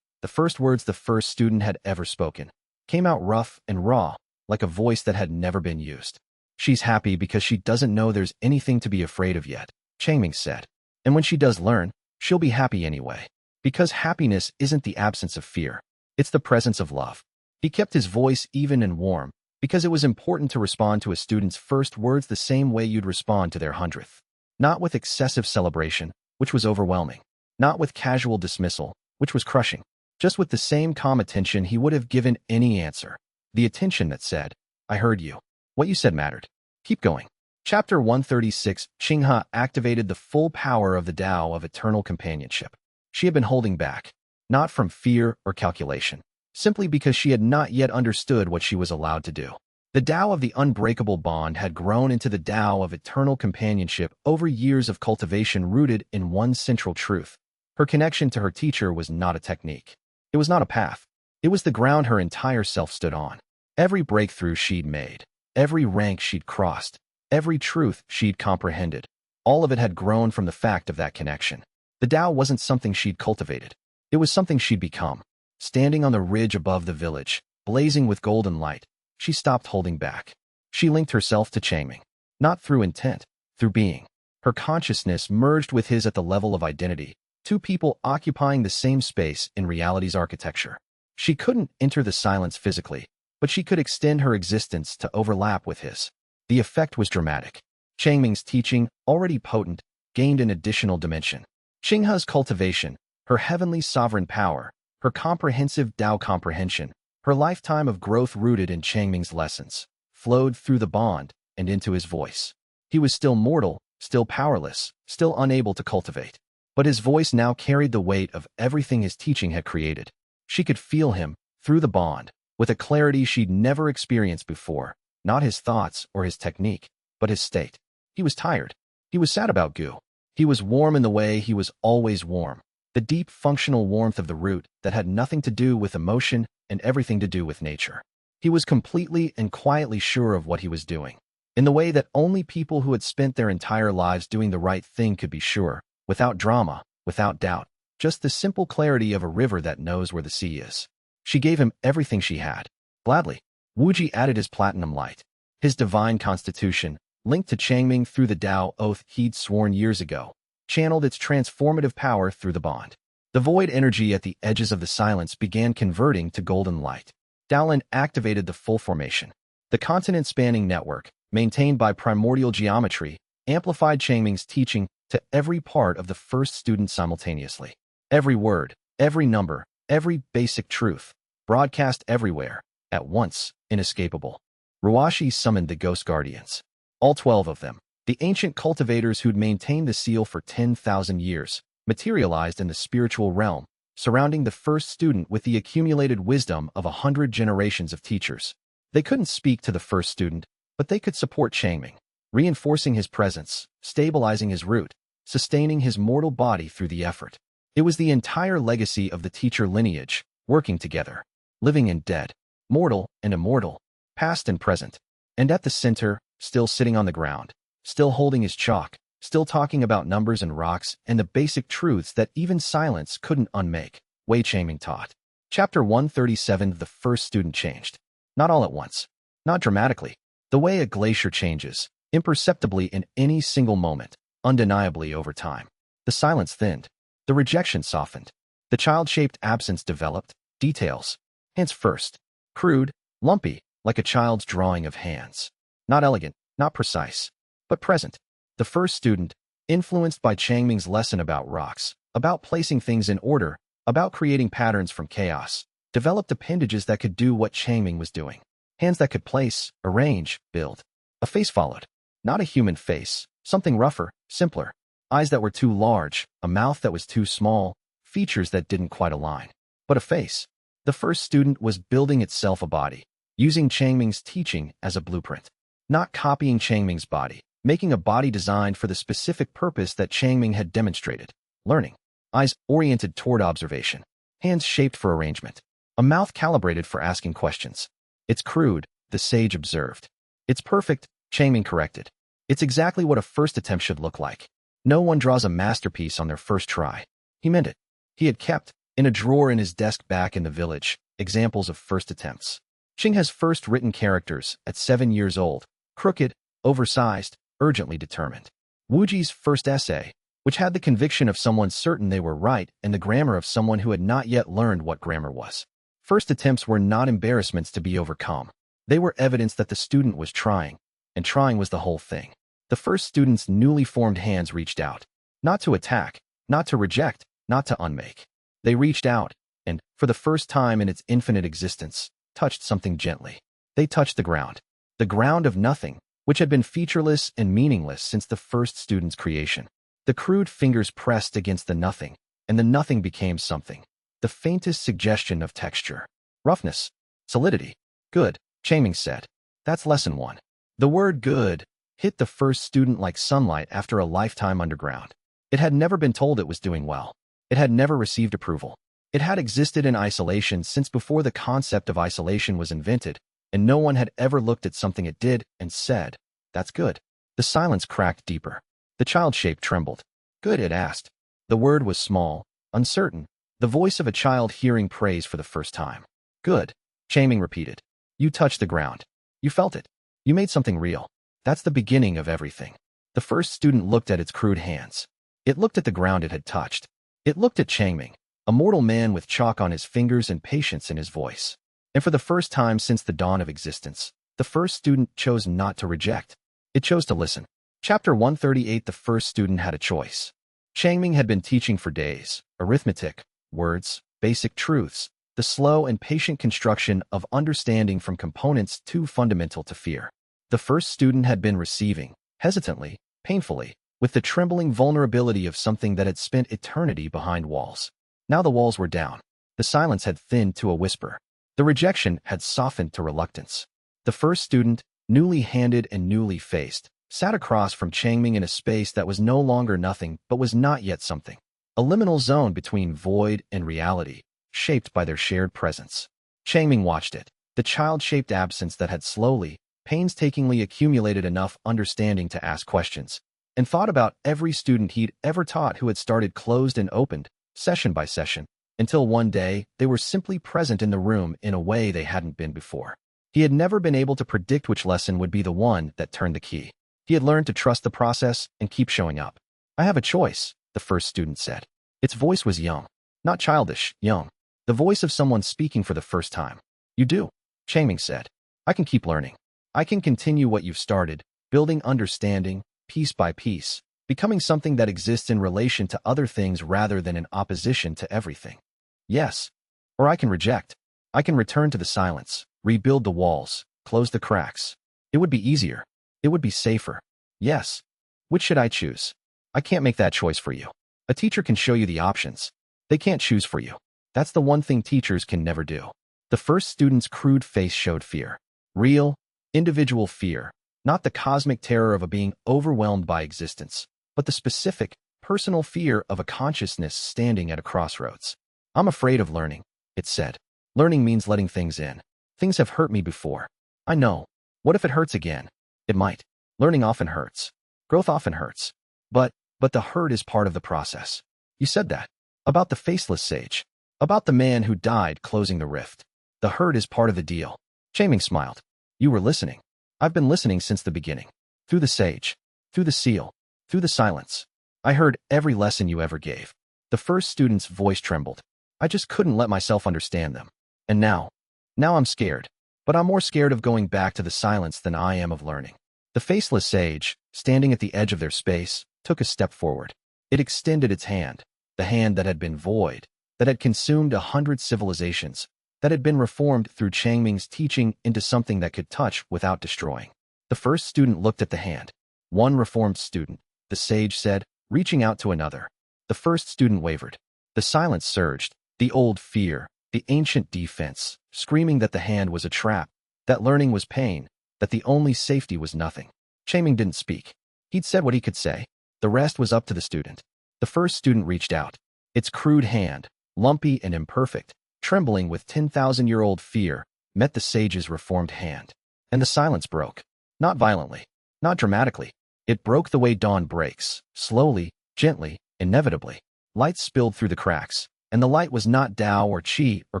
first words the first student had ever spoken, came out rough and raw, like a voice that had never been used. She's happy because she doesn't know there's anything to be afraid of yet, Changming said. And when she does learn, she'll be happy anyway. Because happiness isn't the absence of fear. It's the presence of love. He kept his voice even and warm, because it was important to respond to a student's first words the same way you'd respond to their 100th. Not with excessive celebration, which was overwhelming. Not with casual dismissal, which was crushing. Just with the same calm attention he would have given any answer. The attention that said, I heard you. What you said mattered. Keep going. Chapter 136, Qinghe activated the full power of the Tao of eternal companionship. She had been holding back, not from fear or calculation, simply because she had not yet understood what she was allowed to do. The Tao of the unbreakable bond had grown into the Tao of eternal companionship over years of cultivation rooted in one central truth. Her connection to her teacher was not a technique. It was not a path. It was the ground her entire self stood on. Every breakthrough she'd made, every rank she'd crossed, every truth she'd comprehended, all of it had grown from the fact of that connection. The Tao wasn't something she'd cultivated. It was something she'd become. Standing on the ridge above the village, blazing with golden light, she stopped holding back. She linked herself to Changming, not through intent, through being. Her consciousness merged with his at the level of identity, two people occupying the same space in reality's architecture. She couldn't enter the silence physically, but she could extend her existence to overlap with his. The effect was dramatic. Changming's teaching, already potent, gained an additional dimension. Qinghe's cultivation, her heavenly sovereign power, her comprehensive Tao comprehension, Her lifetime of growth rooted in Changming's lessons flowed through the bond and into his voice. He was still mortal, still powerless, still unable to cultivate. But his voice now carried the weight of everything his teaching had created. She could feel him, through the bond, with a clarity she'd never experienced before, not his thoughts or his technique, but his state. He was tired. He was sad about Gu. He was warm in the way he was always warm, the deep functional warmth of the root that had nothing to do with emotion and everything to do with nature. He was completely and quietly sure of what he was doing, in the way that only people who had spent their entire lives doing the right thing could be sure, without drama, without doubt, just the simple clarity of a river that knows where the sea is. She gave him everything she had. Gladly, Wuji added his platinum light, his divine constitution, linked to Changming through the Tao oath he'd sworn years ago, channeled its transformative power through the bond. The void energy at the edges of the silence began converting to golden light. Daolin activated the full formation. The continent-spanning network, maintained by primordial geometry, amplified Changming's teaching to every part of the first student simultaneously. Every word, every number, every basic truth, broadcast everywhere, at once, inescapable. Ruashi summoned the Ghost Guardians. All 12 of them, the ancient cultivators who'd maintained the seal for 10,000 years, materialized in the spiritual realm, surrounding the first student with the accumulated wisdom of 100 generations of teachers. They couldn't speak to the first student, but they could support Changming, reinforcing his presence, stabilizing his root, sustaining his mortal body through the effort. It was the entire legacy of the teacher lineage, working together, living and dead, mortal and immortal, past and present. And at the center, still sitting on the ground, still holding his chalk, still talking about numbers and rocks and the basic truths that even silence couldn't unmake, Wei Changming taught. Chapter 137. The first student changed. Not all at once. Not dramatically. The way a glacier changes, imperceptibly in any single moment, undeniably over time. The silence thinned. The rejection softened. The child-shaped absence developed. Details. Hands first. Crude, lumpy, like a child's drawing of hands. Not elegant, not precise, but present. The first student, influenced by Changming's lesson about rocks, about placing things in order, about creating patterns from chaos, developed appendages that could do what Changming was doing. Hands that could place, arrange, build. A face followed. Not a human face, something rougher, simpler. Eyes that were too large, a mouth that was too small, features that didn't quite align. But a face. The first student was building itself a body, using Changming's teaching as a blueprint. Not copying Changming's body, making a body designed for the specific purpose that Changming had demonstrated. Learning. Eyes oriented toward observation. Hands shaped for arrangement. A mouth calibrated for asking questions. It's crude, the sage observed. It's perfect, Changming corrected. It's exactly what a first attempt should look like. No one draws a masterpiece on their first try. He meant it. He had kept, in a drawer in his desk back in the village, examples of first attempts. Qing has first written characters at 7 years old, crooked, oversized, urgently determined. Wuji's first essay, which had the conviction of someone certain they were right and the grammar of someone who had not yet learned what grammar was. First attempts were not embarrassments to be overcome. They were evidence that the student was trying, and trying was the whole thing. The first student's newly formed hands reached out, not to attack, not to reject, not to unmake. They reached out, and, for the first time in its infinite existence, touched something gently. They touched the ground of nothing, which had been featureless and meaningless since the first student's creation. The crude fingers pressed against the nothing, and the nothing became something. The faintest suggestion of texture. Roughness. Solidity. Good, Changming said. That's lesson 1. The word good hit the first student like sunlight after a lifetime underground. It had never been told it was doing well. It had never received approval. It had existed in isolation since before the concept of isolation was invented, and no one had ever looked at something it did and said, "That's good." The silence cracked deeper. The child shape trembled. Good, it asked. The word was small, uncertain, the voice of a child hearing praise for the first time. Good, Changming repeated. You touched the ground. You felt it. You made something real. That's the beginning of everything. The first student looked at its crude hands. It looked at the ground it had touched. It looked at Changming, a mortal man with chalk on his fingers and patience in his voice. And for the first time since the dawn of existence, the first student chose not to reject. It chose to listen. Chapter 138. The first student had a choice. Changming had been teaching for days, arithmetic, words, basic truths, the slow and patient construction of understanding from components too fundamental to fear. The first student had been receiving, hesitantly, painfully, with the trembling vulnerability of something that had spent eternity behind walls. Now the walls were down. The silence had thinned to a whisper. The rejection had softened to reluctance. The first student, newly handed and newly faced, sat across from Changming in a space that was no longer nothing but was not yet something. A liminal zone between void and reality, shaped by their shared presence. Changming watched it, the child-shaped absence that had slowly, painstakingly accumulated enough understanding to ask questions, and thought about every student he'd ever taught who had started closed and opened, session by session, until one day they were simply present in the room in a way they hadn't been before. He had never been able to predict which lesson would be the one that turned the key. He had learned to trust the process and keep showing up. "I have a choice," the first student said. Its voice was young, not childish, young. The voice of someone speaking for the first time. "You do," Changming said. "I can keep learning. I can continue what you've started, building understanding, piece by piece, becoming something that exists in relation to other things rather than in opposition to everything. Yes. Or I can reject. I can return to the silence, rebuild the walls, close the cracks. It would be easier. It would be safer. Yes. Which should I choose? I can't make that choice for you. A teacher can show you the options. They can't choose for you. That's the one thing teachers can never do." The first student's crude face showed fear. Real, individual fear, not the cosmic terror of a being overwhelmed by existence, but the specific, personal fear of a consciousness standing at a crossroads. "I'm afraid of learning," it said. "Learning means letting things in. Things have hurt me before. I know. What if it hurts again? It might. Learning often hurts. Growth often hurts. But the hurt is part of the process." "You said that. About the faceless sage. About the man who died closing the rift. The hurt is part of the deal." Changming smiled. "You were listening. I've been listening since the beginning. Through the sage. Through the seal. Through the silence. I heard every lesson you ever gave." The first student's voice trembled. "I just couldn't let myself understand them. And now I'm scared. But I'm more scared of going back to the silence than I am of learning." The faceless sage, standing at the edge of their space, took a step forward. It extended its hand, the hand that had been void, that had consumed 100 civilizations, that had been reformed through Changming's teaching into something that could touch without destroying. The first student looked at the hand. "One reformed student," the sage said, reaching out to another. The first student wavered. The silence surged, the old fear, the ancient defense, screaming that the hand was a trap, that learning was pain, that the only safety was nothing. Changming didn't speak. He'd said what he could say. The rest was up to the student. The first student reached out. Its crude hand, lumpy and imperfect, trembling with 10,000-year-old fear, met the sage's reformed hand. And the silence broke. Not violently, not dramatically. It broke the way dawn breaks, slowly, gently, inevitably. Light spilled through the cracks, and the light was not Tao or Qi or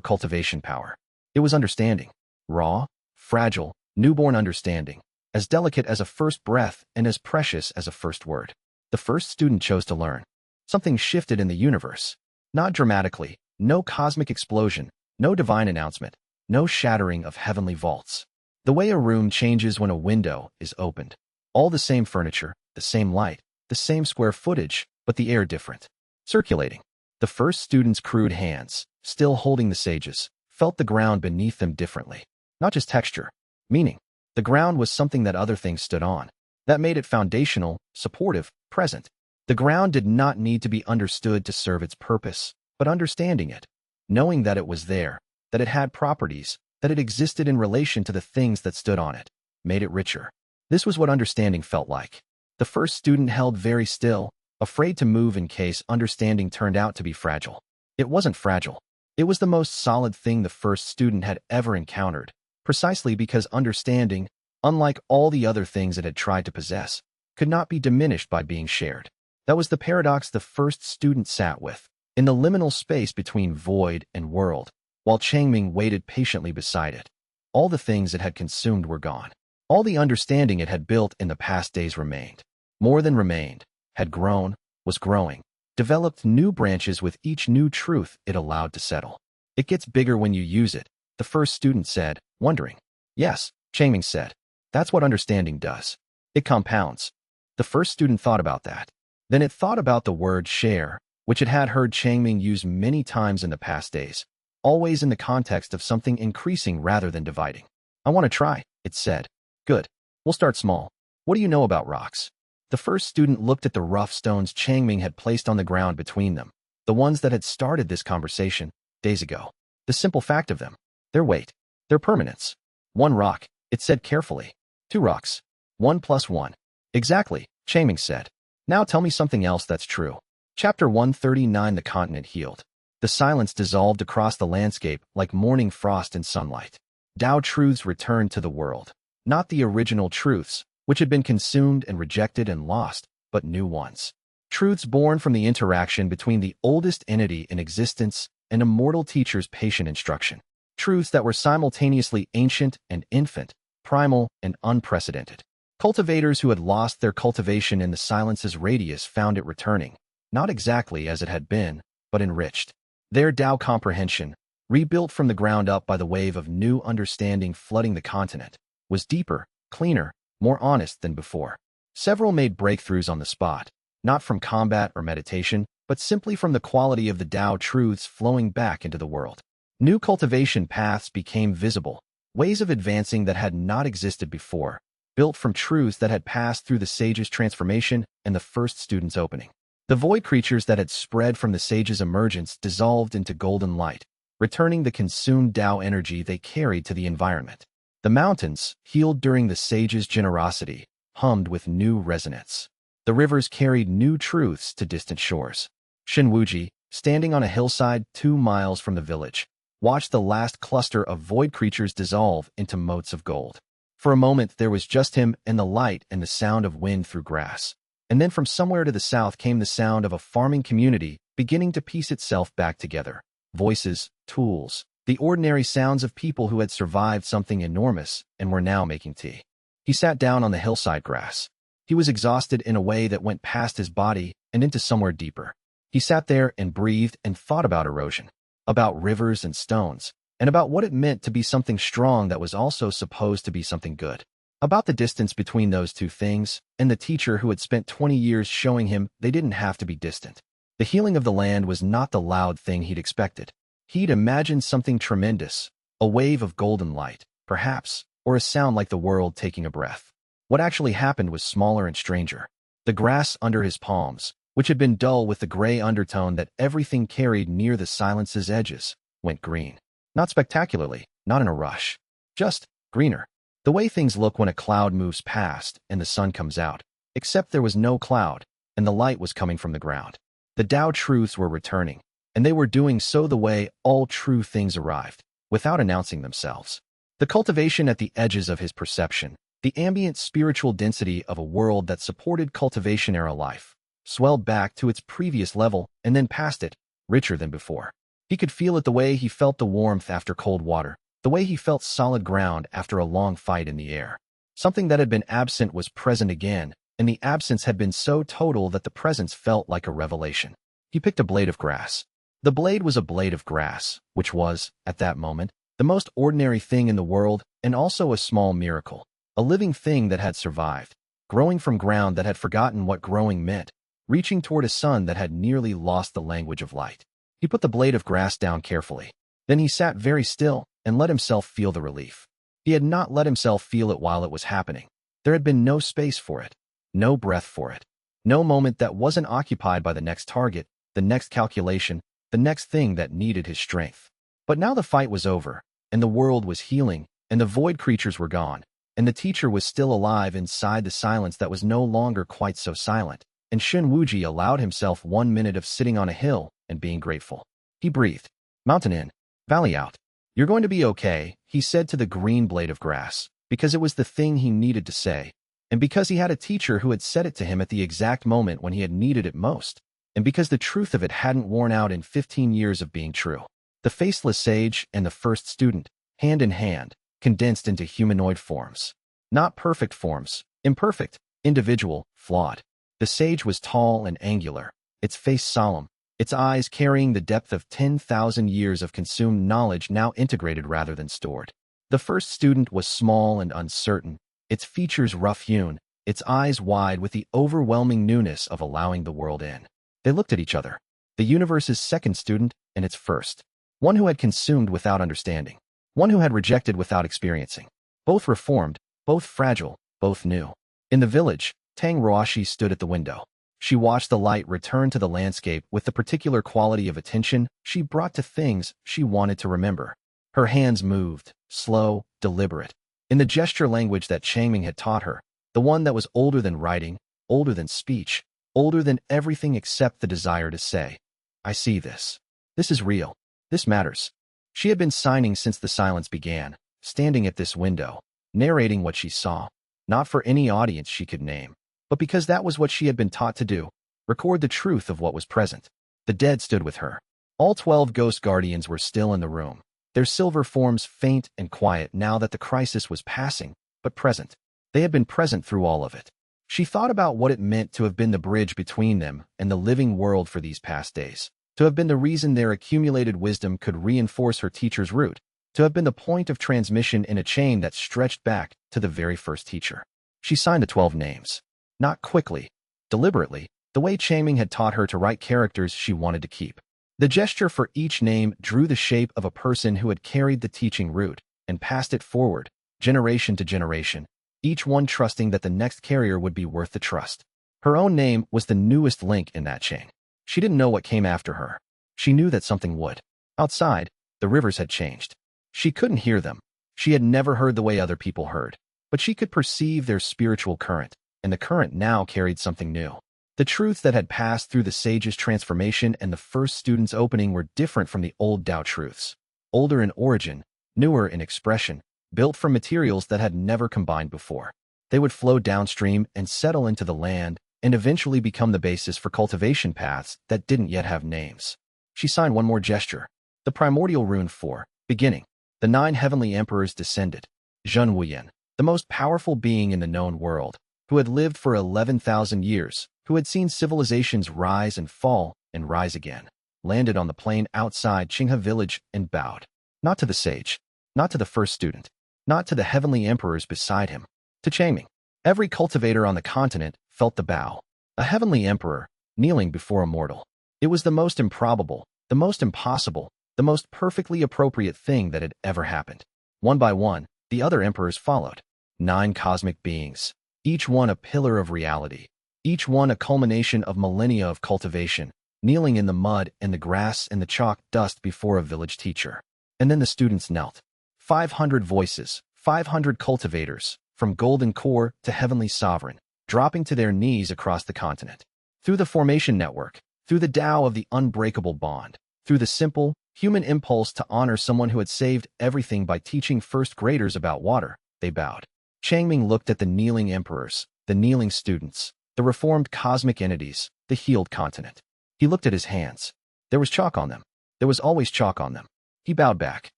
cultivation power. It was understanding. Raw, fragile, newborn understanding, as delicate as a first breath and as precious as a first word. The first student chose to learn. Something shifted in the universe. Not dramatically, no cosmic explosion, no divine announcement, no shattering of heavenly vaults. The way a room changes when a window is opened. All the same furniture, the same light, the same square footage, but the air different. Circulating. The first student's crude hands, still holding the sage's, felt the ground beneath them differently. Not just texture, meaning. The ground was something that other things stood on. That made it foundational, supportive, present. The ground did not need to be understood to serve its purpose, but understanding it, knowing that it was there, that it had properties, that it existed in relation to the things that stood on it, made it richer. This was what understanding felt like. The first student held very still, afraid to move in case understanding turned out to be fragile. It wasn't fragile. It was the most solid thing the first student had ever encountered, precisely because understanding, unlike all the other things it had tried to possess, could not be diminished by being shared. That was the paradox the first student sat with, in the liminal space between void and world, while Changming waited patiently beside it. All the things it had consumed were gone. All the understanding it had built in the past days remained. More than remained, had grown, was growing, developed new branches with each new truth it allowed to settle. "It gets bigger when you use it," the first student said, wondering. "Yes," Changming said. "That's what understanding does. It compounds." The first student thought about that. Then it thought about the word share, which it had heard Changming use many times in the past days. always in the context of something increasing rather than dividing. I want to try, it said. Good. We'll start small. What do you know about rocks? The first student looked at the rough stones Changming had placed on the ground between them, the ones that had started this conversation days ago. The simple fact of them, their weight, their permanence. 1 rock, it said carefully. 2 rocks. 1 plus 1. Exactly, Changming said. Now tell me something else that's true. Chapter 139. The continent healed. The silence dissolved across the landscape like morning frost in sunlight. Tao truths returned to the world. Not the original truths, which had been consumed and rejected and lost, but new ones. Truths born from the interaction between the oldest entity in existence and immortal teacher's patient instruction. Truths that were simultaneously ancient and infant, primal and unprecedented. Cultivators who had lost their cultivation in the silence's radius found it returning, not exactly as it had been, but enriched. Their Tao comprehension, rebuilt from the ground up by the wave of new understanding flooding the continent, was deeper, cleaner, more honest than before. Several made breakthroughs on the spot, not from combat or meditation, but simply from the quality of the Tao truths flowing back into the world. New cultivation paths became visible, ways of advancing that had not existed before, built from truths that had passed through the sage's transformation and the first student's opening. The void creatures that had spread from the sage's emergence dissolved into golden light, returning the consumed Tao energy they carried to the environment. The mountains, healed during the sage's generosity, hummed with new resonance. The rivers carried new truths to distant shores. Shenwuji, standing on a hillside 2 miles from the village, watched the last cluster of void creatures dissolve into motes of gold. For a moment there was just him and the light and the sound of wind through grass. And then from somewhere to the south came the sound of a farming community beginning to piece itself back together. Voices, tools, the ordinary sounds of people who had survived something enormous and were now making tea. He sat down on the hillside grass. He was exhausted in a way that went past his body and into somewhere deeper. He sat there and breathed and thought about erosion, about rivers and stones, and about what it meant to be something strong that was also supposed to be something good. About the distance between those two things, and the teacher who had spent 20 years showing him they didn't have to be distant. The healing of the land was not the loud thing he'd expected. He'd imagined something tremendous, a wave of golden light, perhaps, or a sound like the world taking a breath. What actually happened was smaller and stranger. The grass under his palms, which had been dull with the gray undertone that everything carried near the silence's edges, went green. Not spectacularly, not in a rush. Just greener. The way things look when a cloud moves past and the sun comes out, except there was no cloud, and the light was coming from the ground. The Tao truths were returning, and they were doing so the way all true things arrived, without announcing themselves. The cultivation at the edges of his perception, the ambient spiritual density of a world that supported cultivation-era life, swelled back to its previous level and then past it, richer than before. He could feel it the way he felt the warmth after cold water, the way he felt solid ground after a long fight in the air. Something that had been absent was present again, and the absence had been so total that the presence felt like a revelation. He picked a blade of grass. The blade was a blade of grass, which was, at that moment, the most ordinary thing in the world and also a small miracle, a living thing that had survived, growing from ground that had forgotten what growing meant, reaching toward a sun that had nearly lost the language of light. He put the blade of grass down carefully. Then he sat very still and let himself feel the relief. He had not let himself feel it while it was happening. There had been no space for it, no breath for it, no moment that wasn't occupied by the next target, the next calculation, the next thing that needed his strength. But now the fight was over, and the world was healing, and the void creatures were gone, and the teacher was still alive inside the silence that was no longer quite so silent, and Shen Wuji allowed himself 1 minute of sitting on a hill and being grateful. He breathed. Mountain in, valley out. You're going to be okay, he said to the green blade of grass, because it was the thing he needed to say, and because he had a teacher who had said it to him at the exact moment when he had needed it most, and because the truth of it hadn't worn out in 15 years of being true. The faceless sage and the first student, hand in hand, condensed into humanoid forms. Not perfect forms, imperfect, individual, flawed. The sage was tall and angular, its face solemn, its eyes carrying the depth of 10,000 years of consumed knowledge now integrated rather than stored. The first student was small and uncertain, its features rough-hewn, its eyes wide with the overwhelming newness of allowing the world in. They looked at each other, the universe's second student and its first. one who had consumed without understanding, one who had rejected without experiencing. Both reformed, both fragile, both new. In the village, Tang Roashi stood at the window. She watched the light return to the landscape with the particular quality of attention she brought to things she wanted to remember. Her hands moved, slow, deliberate, in the gesture language that Changming had taught her, the one that was older than writing, older than speech, older than everything except the desire to say, I see this. This is real. This matters. She had been signing since the silence began, standing at this window, narrating what she saw, not for any audience she could name, but because that was what she had been taught to do, record the truth of what was present. The dead stood with her. All 12 ghost guardians were still in the room, their silver forms faint and quiet now that the crisis was passing, but present. They had been present through all of it. She thought about what it meant to have been the bridge between them and the living world for these past days, to have been the reason their accumulated wisdom could reinforce her teacher's root, to have been the point of transmission in a chain that stretched back to the very first teacher. She signed the 12 names. Not quickly, deliberately, the way Changming had taught her to write characters she wanted to keep. The gesture for each name drew the shape of a person who had carried the teaching root and passed it forward, generation to generation, each one trusting that the next carrier would be worth the trust. Her own name was the newest link in that chain. She didn't know what came after her. She knew that something would. Outside, the rivers had changed. She couldn't hear them. She had never heard the way other people heard, but she could perceive their spiritual current, and the current now carried something new. The truths that had passed through the sage's transformation and the first student's opening were different from the old Tao truths. Older in origin, newer in expression, built from materials that had never combined before. They would flow downstream and settle into the land and eventually become the basis for cultivation paths that didn't yet have names. She signed one more gesture. The primordial rune for beginning. The 9 heavenly emperors descended. Zhen Wuyan, the most powerful being in the known world, who had lived for 11,000 years, who had seen civilizations rise and fall and rise again, landed on the plain outside Qinghe village and bowed. Not to the sage, not to the first student, not to the heavenly emperors beside him, to Changming. Every cultivator on the continent felt the bow. A heavenly emperor, kneeling before a mortal. It was the most improbable, the most impossible, the most perfectly appropriate thing that had ever happened. One by one, the other emperors followed. 9 cosmic beings, each one a pillar of reality, each one a culmination of millennia of cultivation, kneeling in the mud and the grass and the chalk dust before a village teacher. And then the students knelt. 500 voices, 500 cultivators, from golden core to heavenly sovereign, dropping to their knees across the continent. Through the formation network, through the Tao of the unbreakable bond, through the simple, human impulse to honor someone who had saved everything by teaching first graders about water, they bowed. Changming looked at the kneeling emperors, the kneeling students, the reformed cosmic entities, the healed continent. He looked at his hands. There was chalk on them. There was always chalk on them. He bowed back.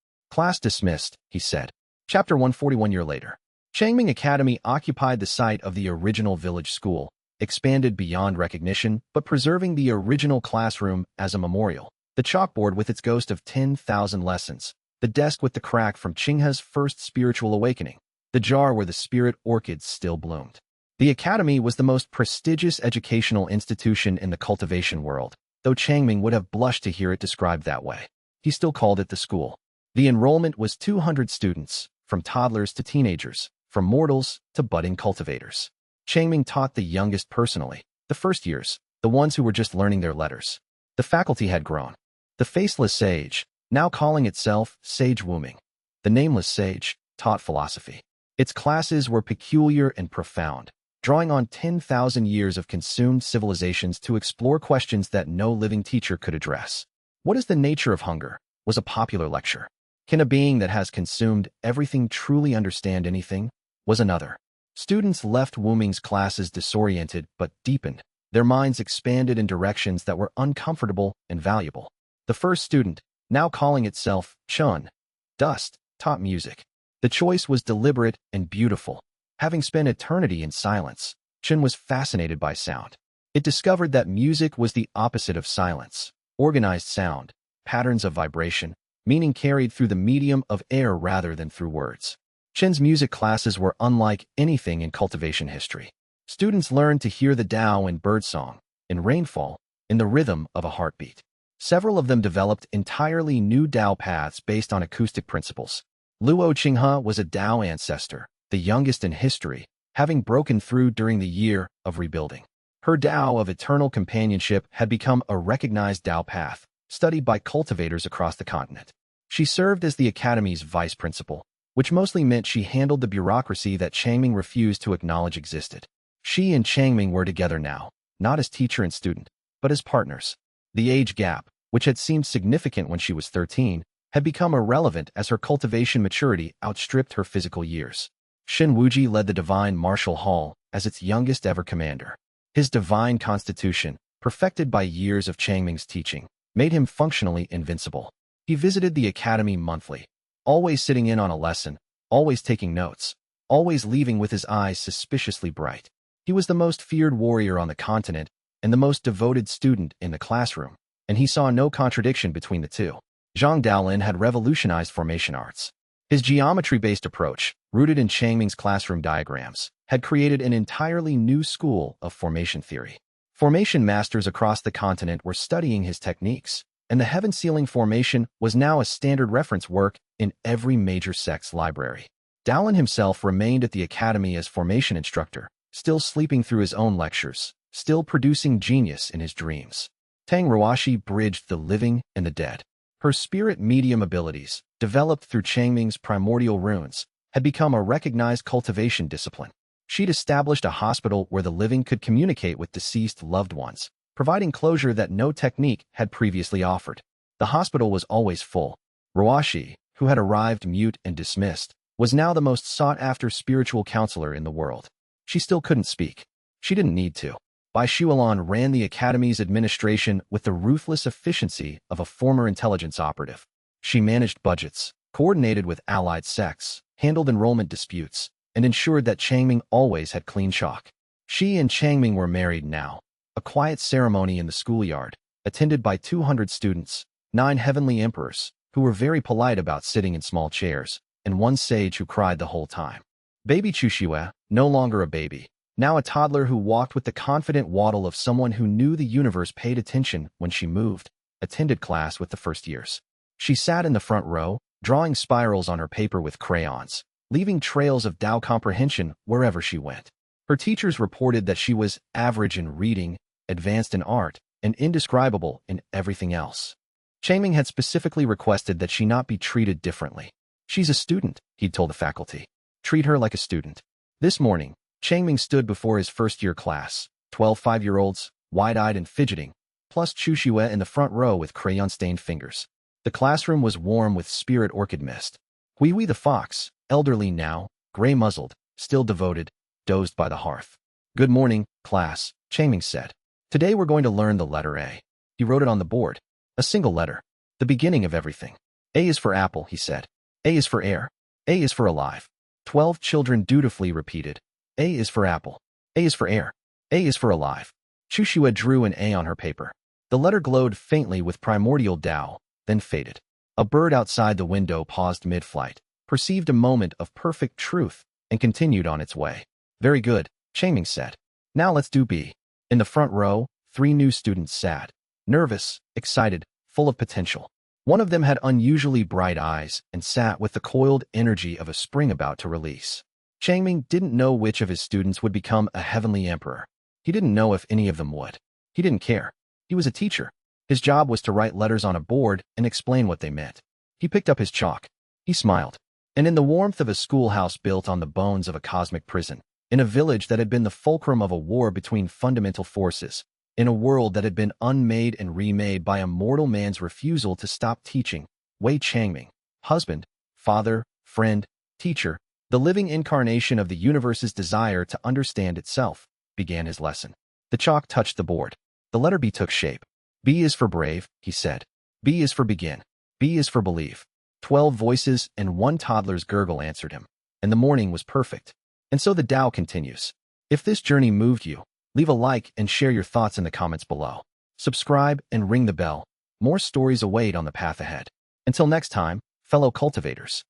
Class dismissed, he said. Chapter 141 year later. Changming Academy occupied the site of the original village school, expanded beyond recognition, but preserving the original classroom as a memorial. The chalkboard with its ghost of 10,000 lessons. The desk with the crack from Qinghe's first spiritual awakening. The jar where the spirit orchids still bloomed. The academy was the most prestigious educational institution in the cultivation world, though Changming would have blushed to hear it described that way. He still called it the school. The enrollment was 200 students, from toddlers to teenagers, from mortals to budding cultivators. Changming taught the youngest personally, the first years, the ones who were just learning their letters. The faculty had grown. The faceless sage, now calling itself Sage Wuming. The nameless sage, taught philosophy. Its classes were peculiar and profound, drawing on 10,000 years of consumed civilizations to explore questions that no living teacher could address. What is the nature of hunger? Was a popular lecture. Can a being that has consumed everything truly understand anything? Was another. Students left Wuming's classes disoriented but deepened. Their minds expanded in directions that were uncomfortable and valuable. The first student, now calling itself Chun, Dust, taught music. The choice was deliberate and beautiful. Having spent eternity in silence, Chun was fascinated by sound. It discovered that music was the opposite of silence. Organized sound, patterns of vibration, meaning carried through the medium of air rather than through words. Chen's music classes were unlike anything in cultivation history. Students learned to hear the Tao in birdsong, in rainfall, in the rhythm of a heartbeat. Several of them developed entirely new Dao paths based on acoustic principles. Luo Qinghe was a Dao ancestor, the youngest in history, having broken through during the year of rebuilding. Her Dao of eternal companionship had become a recognized Dao path, studied by cultivators across the continent. She served as the academy's vice principal, which mostly meant she handled the bureaucracy that Changming refused to acknowledge existed. She and Changming were together now, not as teacher and student, but as partners. The age gap, which had seemed significant when she was 13, had become irrelevant as her cultivation maturity outstripped her physical years. Shen Wuji led the Divine Martial Hall as its youngest ever commander. His divine constitution, perfected by years of Changming's teaching, made him functionally invincible. He visited the academy monthly, always sitting in on a lesson, always taking notes, always leaving with his eyes suspiciously bright. He was the most feared warrior on the continent and the most devoted student in the classroom, and he saw no contradiction between the two. Zhang Daolin had revolutionized formation arts. His geometry-based approach, rooted in Changming's classroom diagrams, had created an entirely new school of formation theory. Formation masters across the continent were studying his techniques, and the heaven-sealing formation was now a standard reference work in every major sect's library. Daolin himself remained at the academy as formation instructor, still sleeping through his own lectures, still producing genius in his dreams. Tang Ruoxi bridged the living and the dead. Her spirit medium abilities, developed through Changming's primordial runes, had become a recognized cultivation discipline. She'd established a hospital where the living could communicate with deceased loved ones, providing closure that no technique had previously offered. The hospital was always full. Ruoxi, who had arrived mute and dismissed, was now the most sought-after spiritual counselor in the world. She still couldn't speak. She didn't need to. Bai Shuolan ran the academy's administration with the ruthless efficiency of a former intelligence operative. She managed budgets, coordinated with allied sects, handled enrollment disputes, and ensured that Changming always had clean chalk. She and Changming were married now. A quiet ceremony in the schoolyard, attended by 200 students, 9 heavenly emperors, who were very polite about sitting in small chairs, and 1 sage who cried the whole time. Baby Chuxue, no longer a baby, now a toddler who walked with the confident waddle of someone who knew the universe paid attention when she moved, attended class with the first years. She sat in the front row, drawing spirals on her paper with crayons, leaving trails of Tao comprehension wherever she went. Her teachers reported that she was average in reading, advanced in art, and indescribable in everything else. Changming had specifically requested that she not be treated differently. She's a student, he'd told the faculty. Treat her like a student. This morning, Changming stood before his first-year class, 12 5-year-olds, wide-eyed and fidgeting, plus Chuxue in the front row with crayon-stained fingers. The classroom was warm with spirit orchid mist. Hui the fox, elderly now, gray-muzzled, still devoted, dozed by the hearth. Good morning, class, Changming said. Today we're going to learn the letter A. He wrote it on the board. A single letter. The beginning of everything. A is for apple, he said. A is for air. A is for alive. 12 children dutifully repeated. A is for apple. A is for air. A is for alive. Chuxue drew an A on her paper. The letter glowed faintly with primordial Tao, then faded. A bird outside the window paused mid-flight, perceived a moment of perfect truth, and continued on its way. Very good, Changming said. Now let's do B. In the front row, 3 new students sat. Nervous, excited, full of potential. One of them had unusually bright eyes and sat with the coiled energy of a spring about to release. Changming didn't know which of his students would become a heavenly emperor. He didn't know if any of them would. He didn't care. He was a teacher. His job was to write letters on a board and explain what they meant. He picked up his chalk. He smiled. And in the warmth of a schoolhouse built on the bones of a cosmic prison, in a village that had been the fulcrum of a war between fundamental forces, in a world that had been unmade and remade by a mortal man's refusal to stop teaching, Wei Changming, husband, father, friend, teacher, the living incarnation of the universe's desire to understand itself, began his lesson. The chalk touched the board. The letter B took shape. B is for brave, he said. B is for begin. B is for believe. 12 voices and 1 toddler's gurgle answered him. And the morning was perfect. And so the Tao continues. If this journey moved you, leave a like and share your thoughts in the comments below. Subscribe and ring the bell. More stories await on the path ahead. Until next time, fellow cultivators.